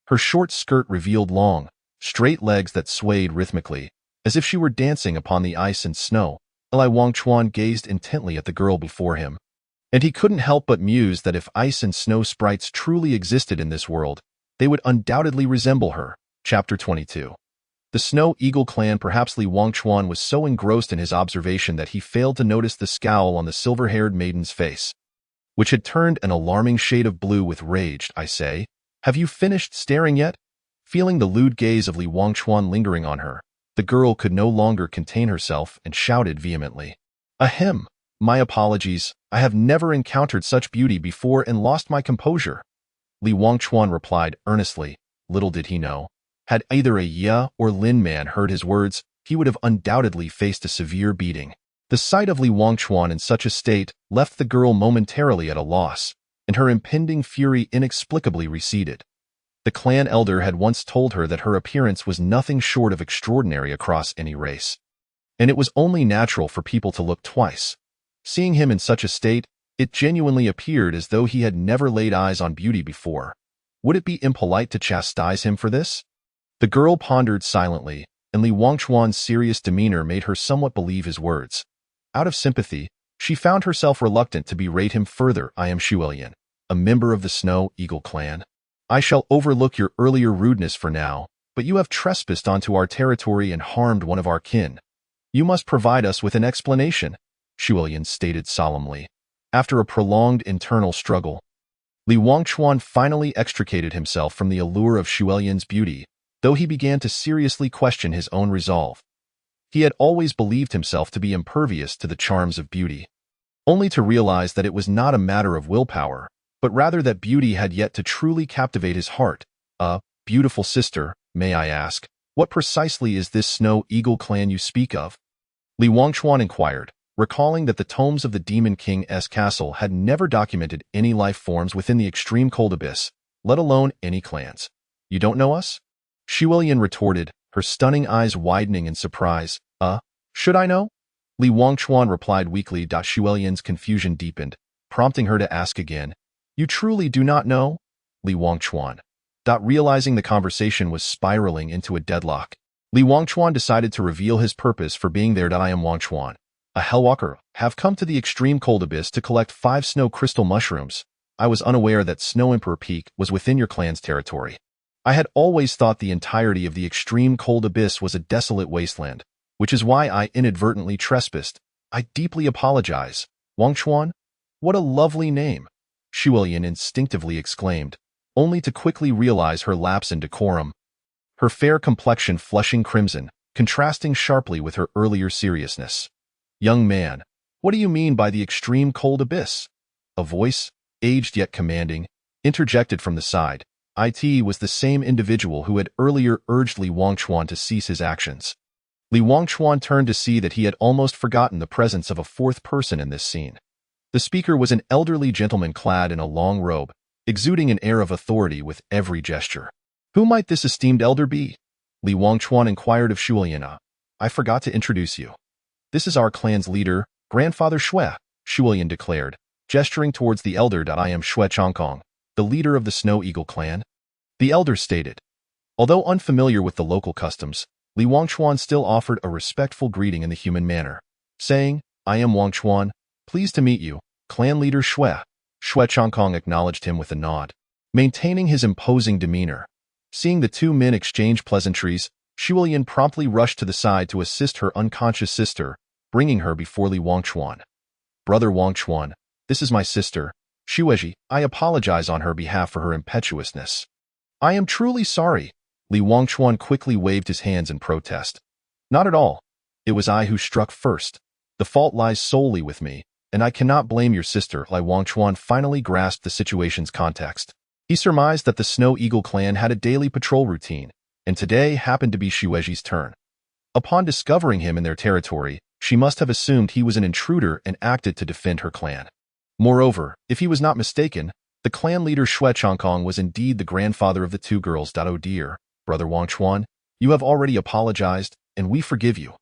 Her short skirt revealed long, straight legs that swayed rhythmically, as if she were dancing upon the ice and snow. Li Wangchuan gazed intently at the girl before him, and he couldn't help but muse that if ice and snow sprites truly existed in this world, they would undoubtedly resemble her. Chapter 22. The Snow Eagle clan. Perhaps Li Wangchuan was so engrossed in his observation that he failed to notice the scowl on the silver-haired maiden's face, which had turned an alarming shade of blue with rage. "I say, have you finished staring yet?" Feeling the lewd gaze of Li Wangchuan lingering on her, the girl could no longer contain herself and shouted vehemently. "Ahem! My apologies, I have never encountered such beauty before and lost my composure." Li Wangchuan replied earnestly. Little did he know, had either a Ye or Lin man heard his words, he would have undoubtedly faced a severe beating. The sight of Li Wangchuan in such a state left the girl momentarily at a loss, and her impending fury inexplicably receded. The clan elder had once told her that her appearance was nothing short of extraordinary across any race, and it was only natural for people to look twice. Seeing him in such a state, it genuinely appeared as though he had never laid eyes on beauty before. Would it be impolite to chastise him for this? The girl pondered silently, and Li Wangchuan's serious demeanor made her somewhat believe his words. Out of sympathy, she found herself reluctant to berate him further. I am Shuelian, a member of the Snow Eagle clan. I shall overlook your earlier rudeness for now, but you have trespassed onto our territory and harmed one of our kin. You must provide us with an explanation, Shuelian stated solemnly. After a prolonged internal struggle, Li Wangchuan finally extricated himself from the allure of Shuelian's beauty, though he began to seriously question his own resolve. He had always believed himself to be impervious to the charms of beauty, only to realize that it was not a matter of willpower, but rather that beauty had yet to truly captivate his heart. Beautiful sister, may I ask, what precisely is this Snow Eagle clan you speak of? Li Wangchuan inquired, recalling that the tomes of the Demon King's castle had never documented any life forms within the extreme cold abyss, let alone any clans. You don't know us? Shuelian retorted, her stunning eyes widening in surprise. Should I know? Li Wangchuan replied weakly. Shuelian's confusion deepened, prompting her to ask again. You truly do not know? Li Wangchuan. Realizing the conversation was spiraling into a deadlock, Li Wangchuan decided to reveal his purpose for being there. I am Wangchuan, a Hellwalker, have come to the extreme cold abyss to collect 5 snow crystal mushrooms. I was unaware that Snow Emperor Peak was within your clan's territory. I had always thought the entirety of the extreme cold abyss was a desolate wasteland, which is why I inadvertently trespassed. I deeply apologize. Wangchuan? What a lovely name, Shuelian instinctively exclaimed, only to quickly realize her lapse in decorum. Her fair complexion flushing crimson, contrasting sharply with her earlier seriousness. Young man, what do you mean by the extreme cold abyss? A voice, aged yet commanding, interjected from the side. It was the same individual who had earlier urged Li Wangchuan to cease his actions. Li Wangchuan turned to see that he had almost forgotten the presence of a fourth person in this scene. The speaker was an elderly gentleman clad in a long robe, exuding an air of authority with every gesture. Who might this esteemed elder be? Li Wangchuan inquired of Shuelian. I forgot to introduce you. This is our clan's leader, Grandfather Xue, Shuelian declared, gesturing towards the elder. I am Xue Changkong, the leader of the Snow Eagle clan. The elder stated. Although unfamiliar with the local customs, Li Wangchuan still offered a respectful greeting in the human manner, saying, I am Wangchuan, pleased to meet you, clan leader Xue. Xue Changkong acknowledged him with a nod, maintaining his imposing demeanor. Seeing the two men exchange pleasantries, Shuelian promptly rushed to the side to assist her unconscious sister, bringing her before Li Wangchuan. Brother Wangchuan, this is my sister, Xueji. I apologize on her behalf for her impetuousness. I am truly sorry. Li Wangchuan quickly waved his hands in protest. Not at all. It was I who struck first. The fault lies solely with me, and I cannot blame your sister. Li Wangchuan finally grasped the situation's context. He surmised that the Snow Eagle clan had a daily patrol routine, and today happened to be Xueji's turn. Upon discovering him in their territory, she must have assumed he was an intruder and acted to defend her clan. Moreover, if he was not mistaken, the clan leader Xue Changkong was indeed the grandfather of the two girls. Oh dear, Brother Wangchuan, you have already apologized, and we forgive you.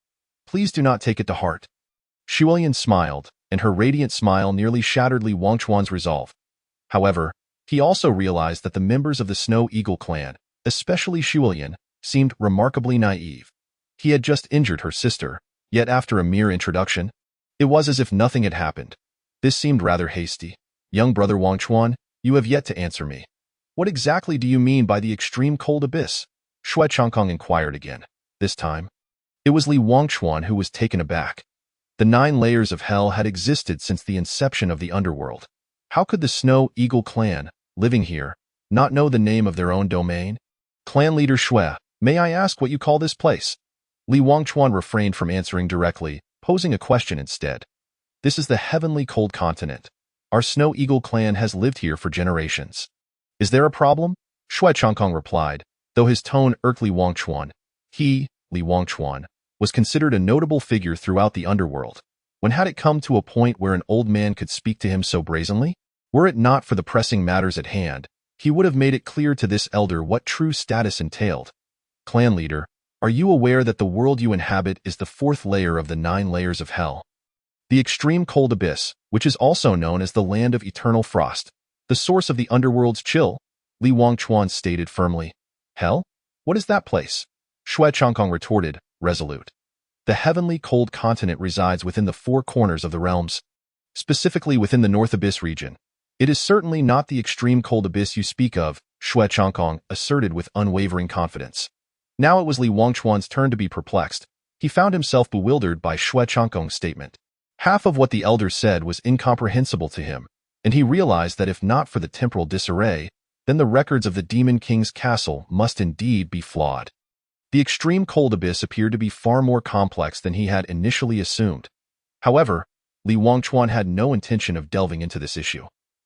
Please do not take it to heart. Shuelian smiled, and her radiant smile nearly shattered Li Wangchuan's resolve. However, he also realized that the members of the Snow Eagle clan, especially Shuelian, seemed remarkably naive. He had just injured her sister, yet after a mere introduction, it was as if nothing had happened. This seemed rather hasty. Young Brother Wangchuan, you have yet to answer me. What exactly do you mean by the extreme cold abyss? Xue Changkong inquired again. This time, it was Li Wangchuan who was taken aback. The 9 layers of hell had existed since the inception of the underworld. How could the Snow Eagle clan, living here, not know the name of their own domain? Clan leader Xue, may I ask what you call this place? Li Wangchuan refrained from answering directly, posing a question instead. This is the heavenly cold continent. Our Snow Eagle clan has lived here for generations. Is there a problem? Xue Changkong replied, though his tone irked Li Wangchuan. He, Li Wangchuan, was considered a notable figure throughout the underworld. When had it come to a point where an old man could speak to him so brazenly? Were it not for the pressing matters at hand, he would have made it clear to this elder what true status entailed. Clan leader, are you aware that the world you inhabit is the fourth layer of the 9 layers of hell? The extreme cold abyss, which is also known as the land of eternal frost, the source of the underworld's chill, Li Wangchuan stated firmly. Hell? What is that place? Xue Changkong retorted, resolute. The heavenly cold continent resides within the 4 corners of the realms, specifically within the North Abyss region. It is certainly not the extreme cold abyss you speak of, Xue Changkong asserted with unwavering confidence. Now it was Li Wangchuan's turn to be perplexed. He found himself bewildered by Xue Changkong's statement. Half of what the elder said was incomprehensible to him, and he realized that if not for the temporal disarray, then the records of the Demon King's castle must indeed be flawed. The extreme cold abyss appeared to be far more complex than he had initially assumed. However, Li Wangchuan had no intention of delving into this issue.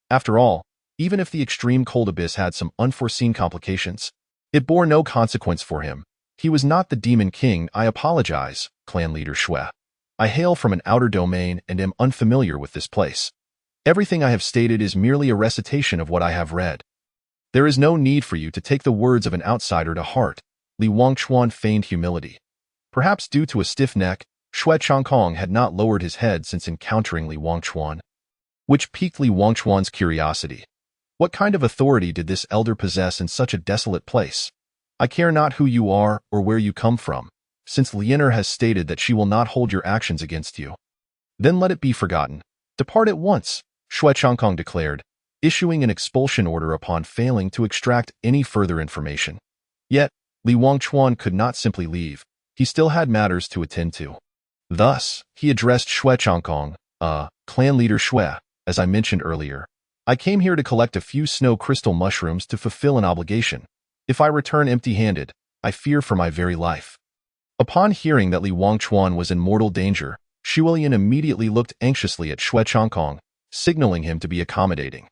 After all, even if the extreme cold abyss had some unforeseen complications, it bore no consequence for him. He was not the Demon King. I apologize, clan leader Xue. I hail from an outer domain and am unfamiliar with this place. Everything I have stated is merely a recitation of what I have read. There is no need for you to take the words of an outsider to heart. Li Wangchuan feigned humility. Perhaps due to a stiff neck, Xue Changkong had not lowered his head since encountering Li Wangchuan, which piqued Li Wangchuan's curiosity. What kind of authority did this elder possess in such a desolate place? I care not who you are or where you come from, since Lianer has stated that she will not hold your actions against you. Then let it be forgotten. Depart at once, Xue Changkong declared, issuing an expulsion order upon failing to extract any further information. Yet, Li Wangchuan could not simply leave. He still had matters to attend to. Thus, he addressed Xue Changkong, clan leader Xue, as I mentioned earlier. I came here to collect a few snow crystal mushrooms to fulfill an obligation. If I return empty-handed, I fear for my very life. Upon hearing that Li Wangchuan was in mortal danger, Shuilian immediately looked anxiously at Xue Changkong, signaling him to be accommodating.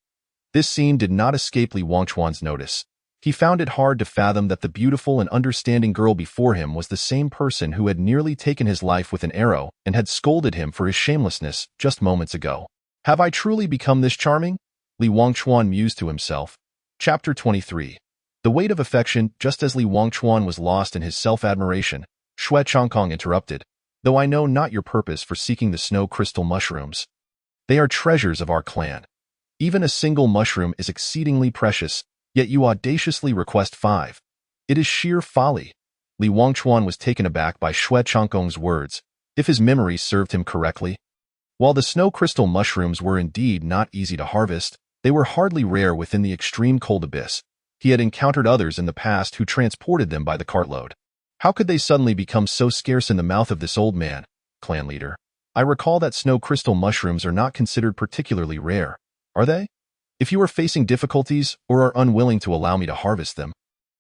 This scene did not escape Li Wangchuan's notice. He found it hard to fathom that the beautiful and understanding girl before him was the same person who had nearly taken his life with an arrow and had scolded him for his shamelessness just moments ago. Have I truly become this charming? Li Wangchuan mused to himself. Chapter 23. The weight of affection. Just as Li Wangchuan was lost in his self-admiration, Xue Changkong interrupted. Though I know not your purpose for seeking the snow crystal mushrooms. They are treasures of our clan. Even a single mushroom is exceedingly precious, yet you audaciously request 5. It is sheer folly. Li Wangchuan was taken aback by Xue Changkong's words, if his memory served him correctly. While the snow crystal mushrooms were indeed not easy to harvest, they were hardly rare within the extreme cold abyss. He had encountered others in the past who transported them by the cartload. How could they suddenly become so scarce in the mouth of this old man, clan leader? I recall that snow crystal mushrooms are not considered particularly rare, are they? If you are facing difficulties or are unwilling to allow me to harvest them,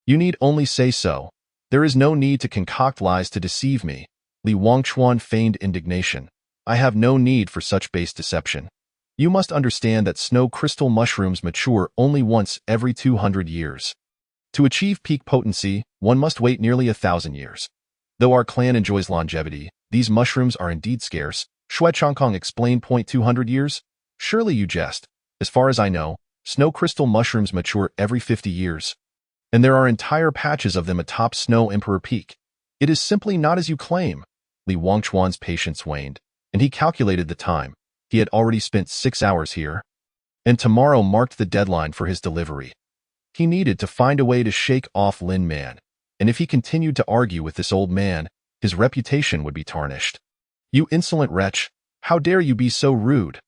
you need only say so. There is no need to concoct lies to deceive me. Li Wangchuan feigned indignation. I have no need for such base deception. You must understand that snow crystal mushrooms mature only once every 200 years. To achieve peak potency, one must wait nearly 1,000 years. Though our clan enjoys longevity, these mushrooms are indeed scarce, Xue Changkong explained. 200 years? Surely you jest. As far as I know, snow crystal mushrooms mature every 50 years. And there are entire patches of them atop Snow Emperor Peak. It is simply not as you claim. Li Wangchuan's patience waned, and he calculated the time. He had already spent 6 hours here, and tomorrow marked the deadline for his delivery. He needed to find a way to shake off Lin Man, and if he continued to argue with this old man, his reputation would be tarnished. You insolent wretch, how dare you be so rude?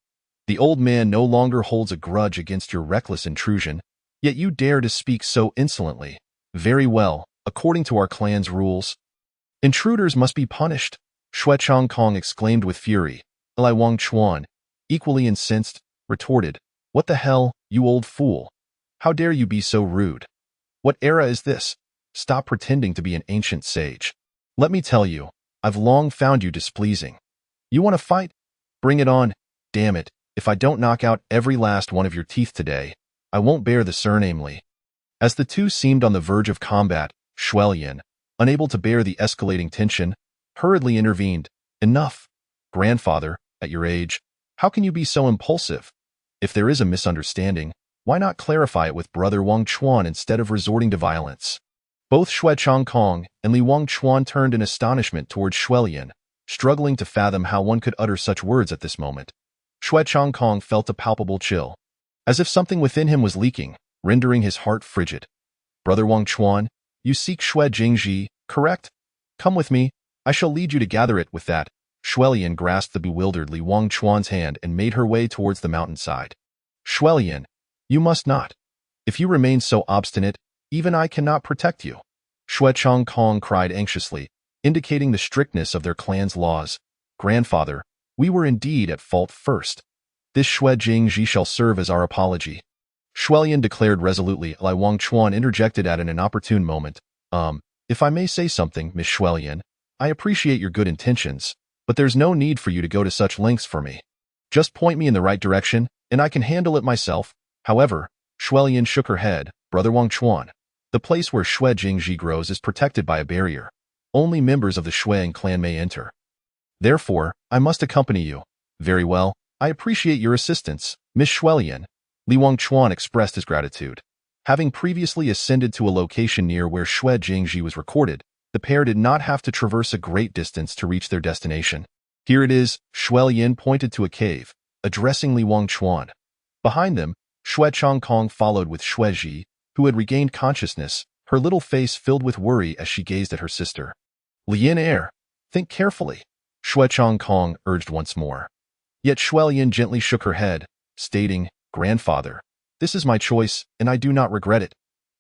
The old man no longer holds a grudge against your reckless intrusion, yet you dare to speak so insolently. Very well, according to our clan's rules, intruders must be punished, Xue Changkong exclaimed with fury. Li Wangchuan, equally incensed, retorted, What the hell, you old fool? How dare you be so rude? What era is this? Stop pretending to be an ancient sage. Let me tell you, I've long found you displeasing. You want to fight? Bring it on. Damn it, if I don't knock out every last one of your teeth today, I won't bear the surname Li. As the two seemed on the verge of combat, Shuilian, unable to bear the escalating tension, hurriedly intervened. Enough. Grandfather, at your age, how can you be so impulsive? If there is a misunderstanding, why not clarify it with Brother Wang Chuan instead of resorting to violence? Both Xue Changkong and Li Wang Chuan turned in astonishment towards Xuelian, struggling to fathom how one could utter such words at this moment. Xue Changkong felt a palpable chill, as if something within him was leaking, rendering his heart frigid. Brother Wang Chuan, you seek Xue Jingji, correct? Come with me, I shall lead you to gather it. With that, Xuelian grasped the bewildered Li Wang Chuan's hand and made her way towards the mountainside. Xuelian, you must not. If you remain so obstinate, even I cannot protect you. Xue Changkong cried anxiously, indicating the strictness of their clan's laws. Grandfather, we were indeed at fault first. This Xue Jingji shall serve as our apology. Xuelian declared resolutely. Li Wang Chuan interjected at an inopportune moment. If I may say something, Miss Xuelian, I appreciate your good intentions, but there's no need for you to go to such lengths for me. Just point me in the right direction, and I can handle it myself. However, Xuelian shook her head. Brother Wang Chuan, the place where Xue Jingji grows is protected by a barrier. Only members of the Xue clan may enter. Therefore, I must accompany you. Very well, I appreciate your assistance, Miss Xuelian. Li Wang Chuan expressed his gratitude. Having previously ascended to a location near where Xue Jingji was recorded, the pair did not have to traverse a great distance to reach their destination. Here it is, Xuelian pointed to a cave, addressing Li Wang Chuan. Behind them, Xue Changkong followed with Xue Ji, who had regained consciousness, her little face filled with worry as she gazed at her sister. Lian Er, think carefully, Xue Changkong urged once more. Yet Xuelian gently shook her head, stating, Grandfather, this is my choice, and I do not regret it.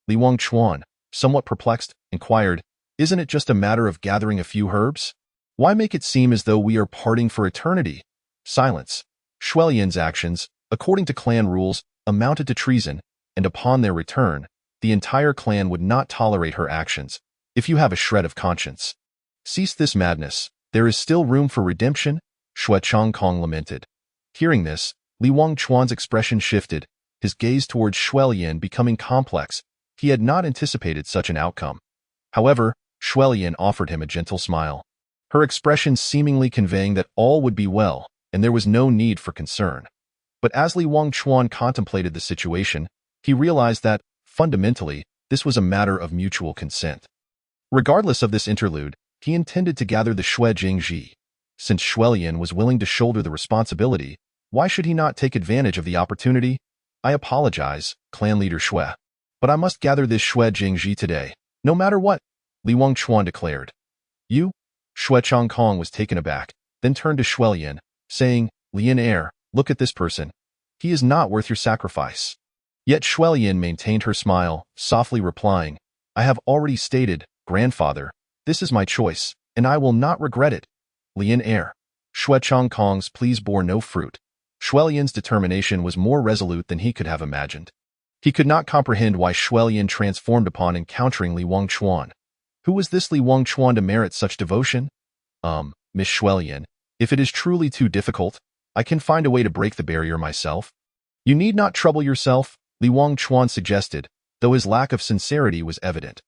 Li Wang Chuan, somewhat perplexed, inquired, Isn't it just a matter of gathering a few herbs? Why make it seem as though we are parting for eternity? Silence. Xuelian's actions, according to clan rules, amounted to treason, and upon their return, the entire clan would not tolerate her actions. If you have a shred of conscience, cease this madness. There is still room for redemption, Xue Changkong lamented. Hearing this, Li Wang Chuan's expression shifted, his gaze towards Xuelian becoming complex. He had not anticipated such an outcome. However, Xuelian offered him a gentle smile, her expression seemingly conveying that all would be well, and there was no need for concern. But as Li Wang Chuan contemplated the situation, he realized that, fundamentally, this was a matter of mutual consent. Regardless of this interlude, he intended to gather the Xue Jingji. Since Xuelian was willing to shoulder the responsibility, why should he not take advantage of the opportunity? I apologize, clan leader Xue, but I must gather this Xue Jingji today, no matter what, Li Wang Chuan declared. You? Xue Changkong was taken aback, then turned to Xuelian, saying, Lian Er, look at this person. He is not worth your sacrifice. Yet Xuelian maintained her smile, softly replying, I have already stated, Grandfather, this is my choice, and I will not regret it. Lian Er. Xue Changkong's pleas bore no fruit. Xuelian's determination was more resolute than he could have imagined. He could not comprehend why Xuelian transformed upon encountering Li Wang Chuan. Who was this Li Wang Chuan to merit such devotion? Miss Xuelian, if it is truly too difficult, I can find a way to break the barrier myself. You need not trouble yourself, Li Wang Chuan suggested, though his lack of sincerity was evident.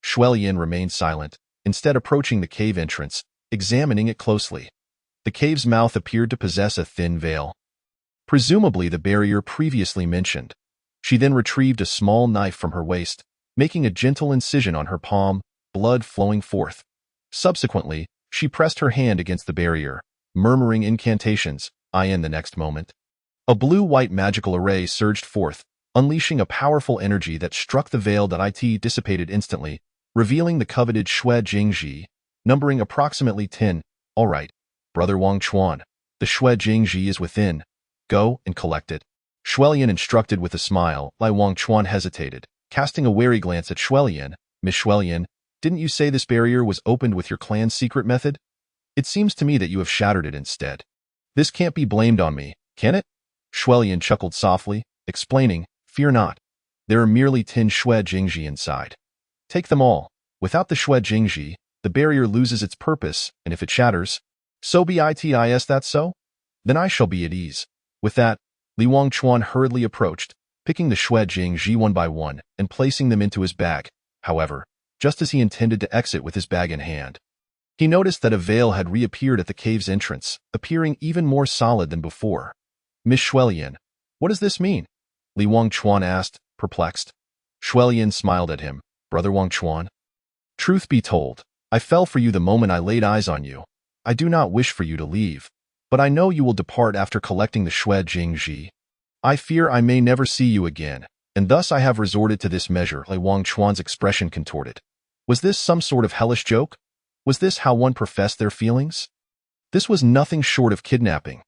Xuelian remained silent, instead approaching the cave entrance, examining it closely. The cave's mouth appeared to possess a thin veil, presumably the barrier previously mentioned. She then retrieved a small knife from her waist, making a gentle incision on her palm, blood flowing forth. Subsequently, she pressed her hand against the barrier, murmuring incantations. In the next moment, a blue-white magical array surged forth, unleashing a powerful energy that struck the veil that dissipated instantly, revealing the coveted Xue Jingji, numbering approximately 10. All right, Brother Wang Chuan, the Xue Jingji is within. Go and collect it. Xuelian instructed with a smile. Li Wang Chuan hesitated, casting a wary glance at Xuelian. Miss Xuelian, didn't you say this barrier was opened with your clan's secret method? It seems to me that you have shattered it instead. This can't be blamed on me, can it? Xuelian chuckled softly, explaining, Fear not. There are merely 10 Xue Jingji inside. Take them all. Without the Xue Jingji, the barrier loses its purpose, and if it shatters, so be it. Is that so? Then I shall be at ease. With that, Li Wang Chuan hurriedly approached, picking the Xue Jingji one by one and placing them into his bag. However, just as he intended to exit with his bag in hand, He noticed that a veil had reappeared at the cave's entrance, appearing even more solid than before. Miss Shuelian, what does this mean? Li Wangchuan asked, perplexed. Shuelian smiled at him. Brother Wangchuan, truth be told, I fell for you the moment I laid eyes on you. I do not wish for you to leave, but I know you will depart after collecting the Xue Jingji. I fear I may never see you again, and thus I have resorted to this measure. Li Wangchuan's expression contorted. Was this some sort of hellish joke? Was this how one professed their feelings? This was nothing short of kidnapping.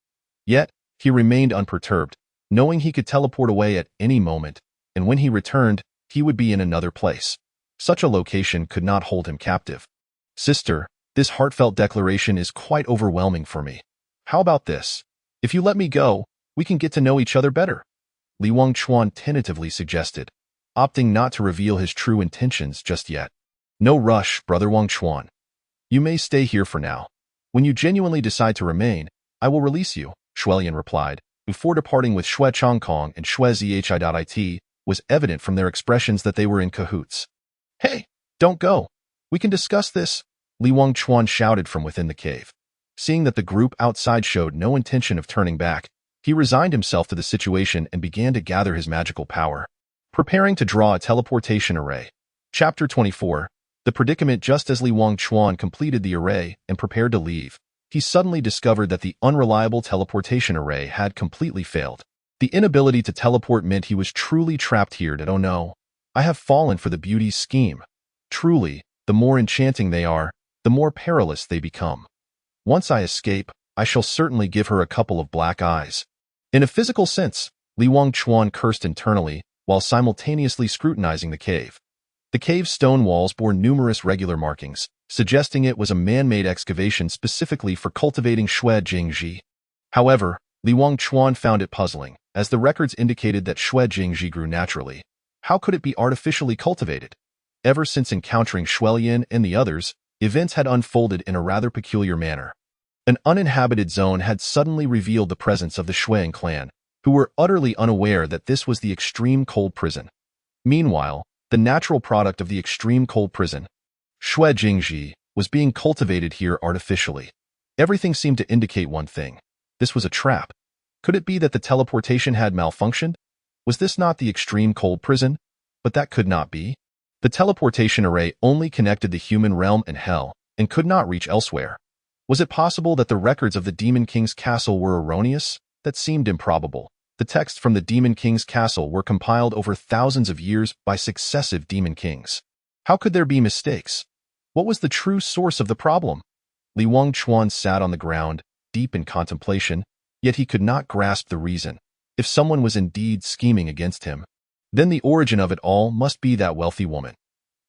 Yet, he remained unperturbed, knowing he could teleport away at any moment, and when he returned, he would be in another place. Such a location could not hold him captive. Sister, this heartfelt declaration is quite overwhelming for me. How about this? If you let me go, we can get to know each other better. Li Wangchuan tentatively suggested, opting not to reveal his true intentions just yet. No rush, Brother Wangchuan. You may stay here for now. When you genuinely decide to remain, I will release you, Shuelian replied. Before departing with Xue Chongkong and Xue Zhi.it, was evident from their expressions that they were in cahoots. Hey, don't go. We can discuss this, Li Wangchuan shouted from within the cave. Seeing that the group outside showed no intention of turning back, he resigned himself to the situation and began to gather his magical power, preparing to draw a teleportation array. Chapter 24. The predicament. Just as Li Wangchuan completed the array and prepared to leave, he suddenly discovered that the unreliable teleportation array had completely failed. The inability to teleport meant he was truly trapped here. Oh no, I have fallen for the beauty's scheme. Truly, the more enchanting they are, the more perilous they become. Once I escape, I shall certainly give her a couple of black eyes. In a physical sense, Li Wangchuan cursed internally while simultaneously scrutinizing the cave. The cave's stone walls bore numerous regular markings, suggesting it was a man-made excavation specifically for cultivating Xue Jingji. However, Li Wangchuan found it puzzling, as the records indicated that Xue Jingji grew naturally. How could it be artificially cultivated? Ever since encountering Shuelian and the others, events had unfolded in a rather peculiar manner. An uninhabited zone had suddenly revealed the presence of the Xueying clan, who were utterly unaware that this was the extreme cold prison. Meanwhile, the natural product of the extreme cold prison, Xue Jingji, was being cultivated here artificially. Everything seemed to indicate one thing. This was a trap. Could it be that the teleportation had malfunctioned? Was this not the extreme cold prison? But that could not be. The teleportation array only connected the human realm and hell, and could not reach elsewhere. Was it possible that the records of the Demon King's castle were erroneous? That seemed improbable. The texts from the Demon King's castle were compiled over thousands of years by successive Demon Kings. How could there be mistakes? What was the true source of the problem? Li Wangchuan sat on the ground, deep in contemplation, yet he could not grasp the reason. If someone was indeed scheming against him, then the origin of it all must be that wealthy woman.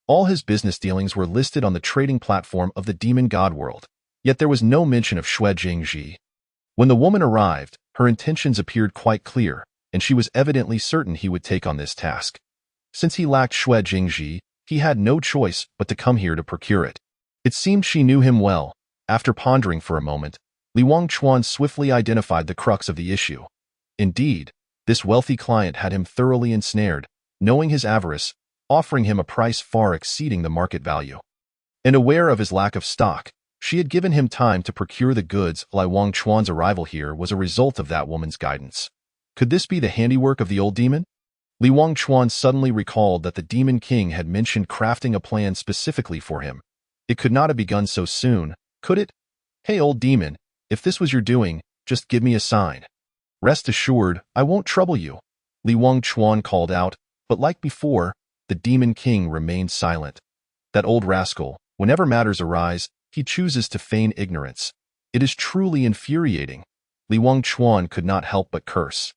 All his business dealings were listed on the trading platform of the Demon God World, yet there was no mention of Xue Jingji. When the woman arrived, her intentions appeared quite clear, and she was evidently certain he would take on this task. Since he lacked Xue Jingji, he had no choice but to come here to procure it. It seemed she knew him well. After pondering for a moment, Li Wangchuan swiftly identified the crux of the issue. Indeed, this wealthy client had him thoroughly ensnared, knowing his avarice, offering him a price far exceeding the market value. And aware of his lack of stock, she had given him time to procure the goods. Li Wangchuan's arrival here was a result of that woman's guidance. Could this be the handiwork of the old demon? Li Wangchuan suddenly recalled that the Demon King had mentioned crafting a plan specifically for him. It could not have begun so soon, could it? Hey, old demon, if this was your doing, just give me a sign. Rest assured, I won't trouble you, Li Wangchuan called out, but like before, the Demon King remained silent. That old rascal, whenever matters arise, he chooses to feign ignorance. It is truly infuriating. Li Wangchuan could not help but curse.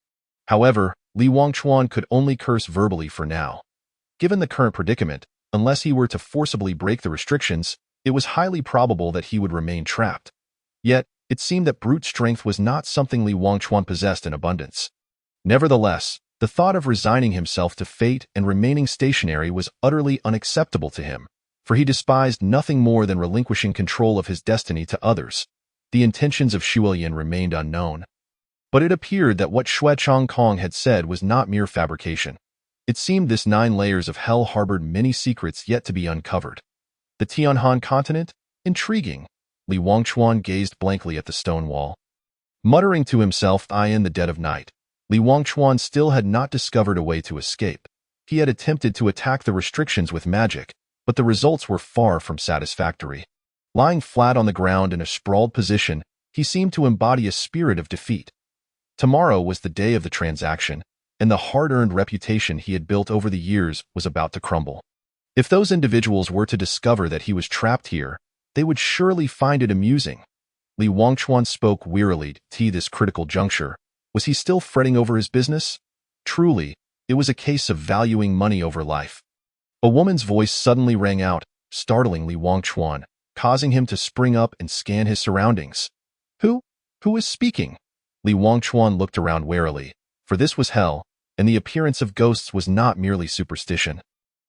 However, Li Wangchuan could only curse verbally for now. Given the current predicament, unless he were to forcibly break the restrictions, it was highly probable that he would remain trapped. Yet, it seemed that brute strength was not something Li Wangchuan possessed in abundance. Nevertheless, the thought of resigning himself to fate and remaining stationary was utterly unacceptable to him, for he despised nothing more than relinquishing control of his destiny to others. The intentions of Shuelian remained unknown. But it appeared that what Xue Chongkong had said was not mere fabrication. It seemed this 9 layers of hell harbored many secrets yet to be uncovered. The Tianhan continent? Intriguing. Li Wangchuan gazed blankly at the stone wall. Muttering to himself, in the dead of night, Li Wangchuan still had not discovered a way to escape. He had attempted to attack the restrictions with magic, but the results were far from satisfactory. Lying flat on the ground in a sprawled position, he seemed to embody a spirit of defeat. Tomorrow was the day of the transaction, and the hard-earned reputation he had built over the years was about to crumble. If those individuals were to discover that he was trapped here, they would surely find it amusing. Li Wangchuan spoke wearily to this critical juncture. Was he still fretting over his business? Truly, it was a case of valuing money over life. A woman's voice suddenly rang out, startling Li Wangchuan, causing him to spring up and scan his surroundings. Who is speaking? Li Wangchuan looked around warily, for this was hell, and the appearance of ghosts was not merely superstition.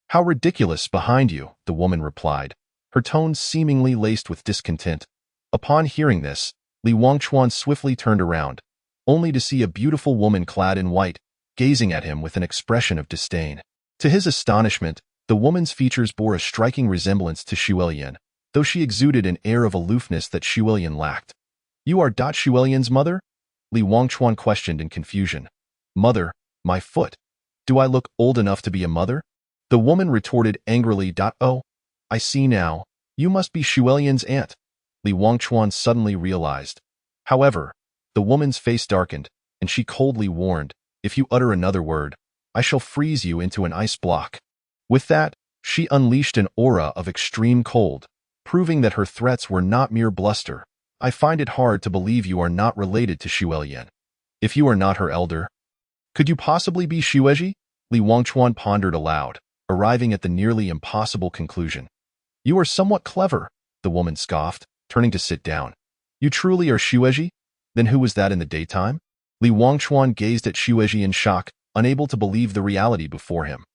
How ridiculous behind you, the woman replied, her tone seemingly laced with discontent. Upon hearing this, Li Wangchuan swiftly turned around, only to see a beautiful woman clad in white, gazing at him with an expression of disdain. To his astonishment, the woman's features bore a striking resemblance to Xuelian, though she exuded an air of aloofness that Xuelian lacked. You are Xuelian's mother? Li Wangchuan questioned in confusion. Mother, my foot. Do I look old enough to be a mother? The woman retorted angrily. Oh, I see now. You must be Xuelian's aunt. Li Wangchuan suddenly realized. However, the woman's face darkened, and she coldly warned, if you utter another word, I shall freeze you into an ice block. With that, she unleashed an aura of extreme cold, proving that her threats were not mere bluster. I find it hard to believe you are not related to Xuelian. If you are not her elder, could you possibly be Xueji? Li Wangchuan pondered aloud, arriving at the nearly impossible conclusion. You are somewhat clever, the woman scoffed, turning to sit down. You truly are Xueji? Then who was that in the daytime? Li Wangchuan gazed at Xueji in shock, unable to believe the reality before him.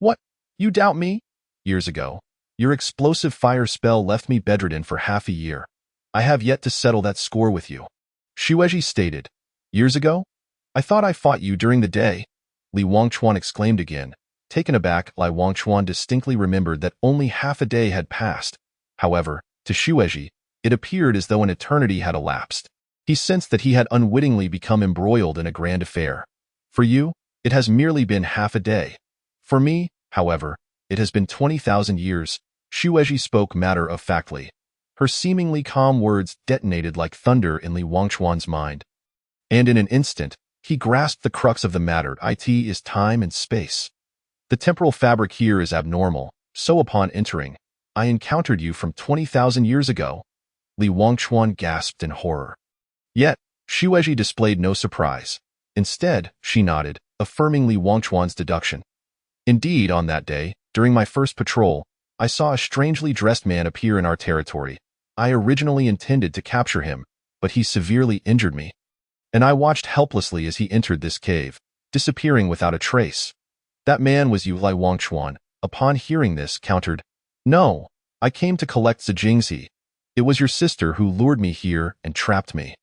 What? You doubt me? Years ago, your explosive fire spell left me bedridden for half a year. I have yet to settle that score with you. Xueji stated. Years ago? I thought I fought you during the day. Li Wangchuan exclaimed again. Taken aback, Li Wangchuan distinctly remembered that only half a day had passed. However, to Xueji, it appeared as though an eternity had elapsed. He sensed that he had unwittingly become embroiled in a grand affair. For you, it has merely been half a day. For me, however, it has been 20,000 years. Xueji spoke matter-of-factly. Her seemingly calm words detonated like thunder in Li Wangchuan's mind. And in an instant, he grasped the crux of the matter. It is time and space. The temporal fabric here is abnormal, so upon entering, I encountered you from 20,000 years ago. Li Wangchuan gasped in horror. Yet, Xueji displayed no surprise. Instead, she nodded, affirming Li Wangchuan's deduction. Indeed, on that day, during my first patrol, I saw a strangely dressed man appear in our territory. I originally intended to capture him, but he severely injured me. And I watched helplessly as he entered this cave, disappearing without a trace. That man was you, Li Wangchuan. Upon hearing this, countered, No, I came to collect Zijingzi. It was your sister who lured me here and trapped me.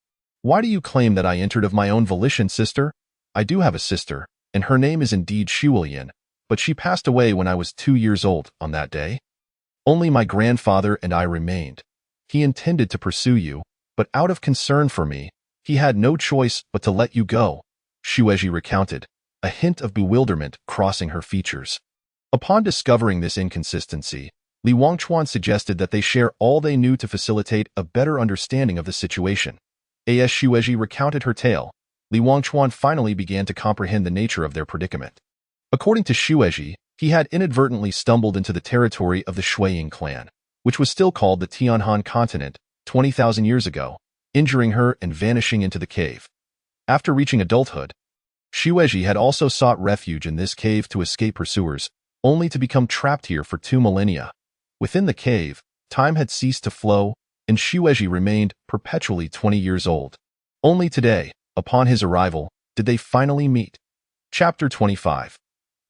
Why do you claim that I entered of my own volition, sister? I do have a sister, and her name is indeed Xuelian, but she passed away when I was 2 years old on that day. Only my grandfather and I remained. He intended to pursue you, but out of concern for me, he had no choice but to let you go, Xueji recounted, a hint of bewilderment crossing her features. Upon discovering this inconsistency, Li Wangchuan suggested that they share all they knew to facilitate a better understanding of the situation. As Xueji recounted her tale, Li Wangchuan finally began to comprehend the nature of their predicament. According to Xueji, he had inadvertently stumbled into the territory of the Shuiying clan, which was still called the Tianhan continent, 20,000 years ago, injuring her and vanishing into the cave. After reaching adulthood, Xueji had also sought refuge in this cave to escape pursuers, only to become trapped here for 2 millennia. Within the cave, time had ceased to flow, and Xueji remained perpetually 20 years old. Only today, upon his arrival, did they finally meet. Chapter 25.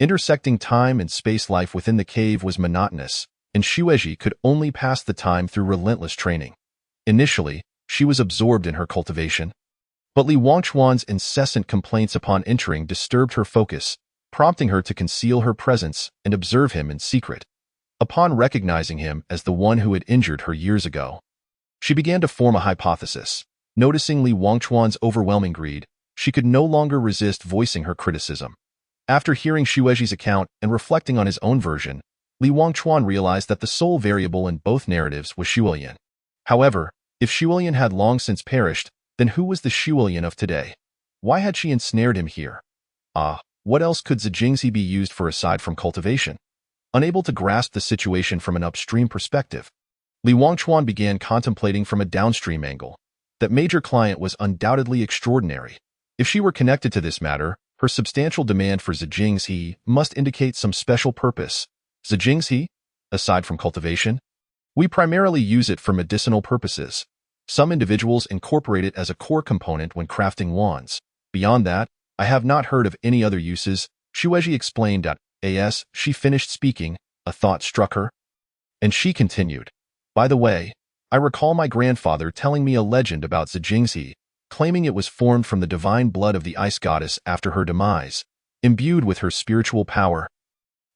Intersecting time and space life within the cave was monotonous, and Xueji could only pass the time through relentless training. Initially, she was absorbed in her cultivation. But Li Wangchuan's incessant complaints upon entering disturbed her focus, prompting her to conceal her presence and observe him in secret. Upon recognizing him as the one who had injured her years ago, she began to form a hypothesis. Noticing Li Wangchuan's overwhelming greed, she could no longer resist voicing her criticism. After hearing Xueji's account and reflecting on his own version, Li Wangchuan realized that the sole variable in both narratives was Xuelian. However, if Xuelian had long since perished, then who was the Xuelian of today? Why had she ensnared him here? What else could Zijingzi be used for aside from cultivation? Unable to grasp the situation from an upstream perspective, Li Wangchuan began contemplating from a downstream angle. That major client was undoubtedly extraordinary. If she were connected to this matter, her substantial demand for Zijingzi must indicate some special purpose. Zijingzi, aside from cultivation, we primarily use it for medicinal purposes. Some individuals incorporate it as a core component when crafting wands. Beyond that, I have not heard of any other uses, Xueji explained. As she finished speaking, a thought struck her, and she continued. By the way, I recall my grandfather telling me a legend about Zijingzi, claiming it was formed from the divine blood of the ice goddess after her demise, imbued with her spiritual power,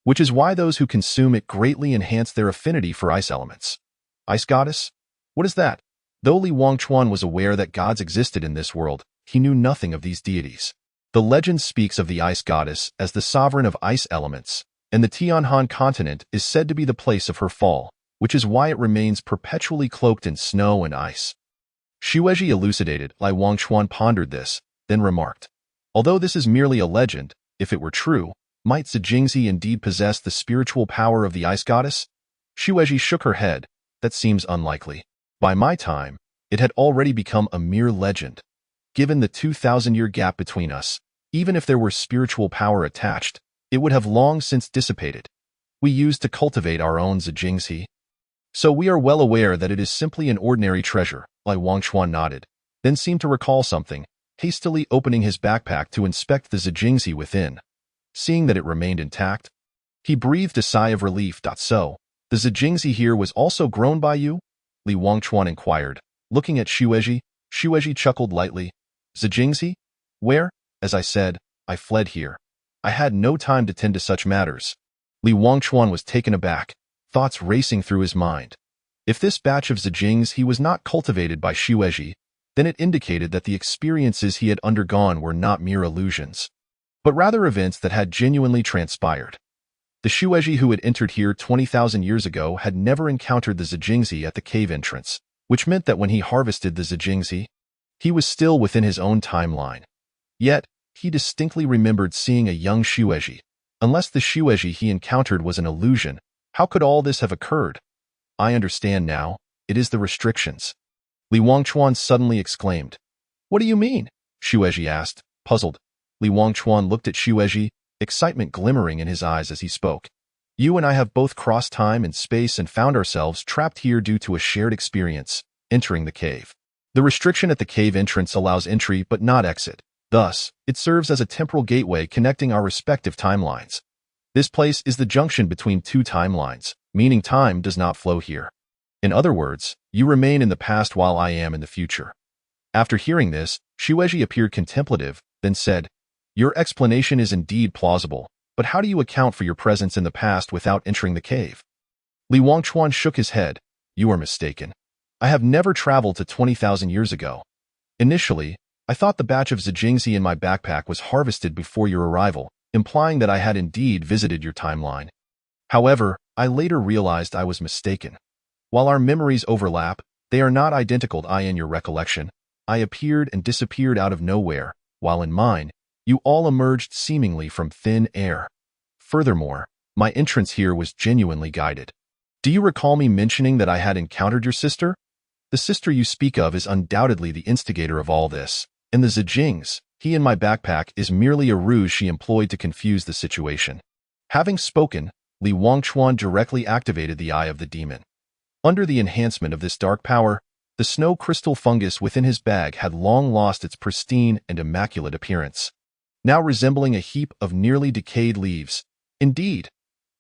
which is why those who consume it greatly enhance their affinity for ice elements. Ice goddess? What is that? Though Li Wangchuan was aware that gods existed in this world, he knew nothing of these deities. The legend speaks of the ice goddess as the sovereign of ice elements, and the Tianhan continent is said to be the place of her fall, which is why it remains perpetually cloaked in snow and ice. Xueji elucidated. Li Wangchuan pondered this, then remarked, although this is merely a legend, if it were true, might Zijingzi indeed possess the spiritual power of the ice goddess? Xueji shook her head. That seems unlikely. By my time, it had already become a mere legend. Given the 2,000-year gap between us, even if there were spiritual power attached, it would have long since dissipated. We used to cultivate our own Zijingzi. So we are well aware that it is simply an ordinary treasure. Li Wangchuan nodded, then seemed to recall something, hastily opening his backpack to inspect the Zijingzi within. Seeing that it remained intact, he breathed a sigh of relief. So, the Zijingzi here was also grown by you? Li Wangchuan inquired. Looking at Xueji, Xueji chuckled lightly. Zijingzi? Where? As I said, I fled here. I had no time to tend to such matters. Li Wangchuan was taken aback, thoughts racing through his mind. If this batch of Zijingzi was not cultivated by Xueji, then it indicated that the experiences he had undergone were not mere illusions, but rather events that had genuinely transpired. The Xueji who had entered here 20,000 years ago had never encountered the Zijingzi at the cave entrance, which meant that when he harvested the Zijingzi, he was still within his own timeline. Yet, he distinctly remembered seeing a young Xueji. Unless the Xueji he encountered was an illusion, how could all this have occurred? I understand now. It is the restrictions. Li Wangchuan suddenly exclaimed. What do you mean? Xueji asked, puzzled. Li Wangchuan looked at Xueji, excitement glimmering in his eyes as he spoke. You and I have both crossed time and space and found ourselves trapped here due to a shared experience, entering the cave. The restriction at the cave entrance allows entry but not exit. Thus, it serves as a temporal gateway connecting our respective timelines. This place is the junction between two timelines, meaning time does not flow here. In other words, you remain in the past while I am in the future. After hearing this, Xueji appeared contemplative, then said, Your explanation is indeed plausible, but how do you account for your presence in the past without entering the cave? Li Wangchuan shook his head. You are mistaken. I have never traveled to 20,000 years ago. Initially, I thought the batch of Zijingzi in my backpack was harvested before your arrival, implying that I had indeed visited your timeline. However, I later realized I was mistaken. While our memories overlap, they are not identical. In your recollection, I appeared and disappeared out of nowhere, while in mine, you all emerged seemingly from thin air. Furthermore, my entrance here was genuinely guided. Do you recall me mentioning that I had encountered your sister? The sister you speak of is undoubtedly the instigator of all this, and the Zijingzi he in my backpack is merely a ruse she employed to confuse the situation. Having spoken, Li Wangchuan directly activated the Eye of the Demon. Under the enhancement of this dark power, the snow crystal fungus within his bag had long lost its pristine and immaculate appearance, now resembling a heap of nearly decayed leaves. Indeed,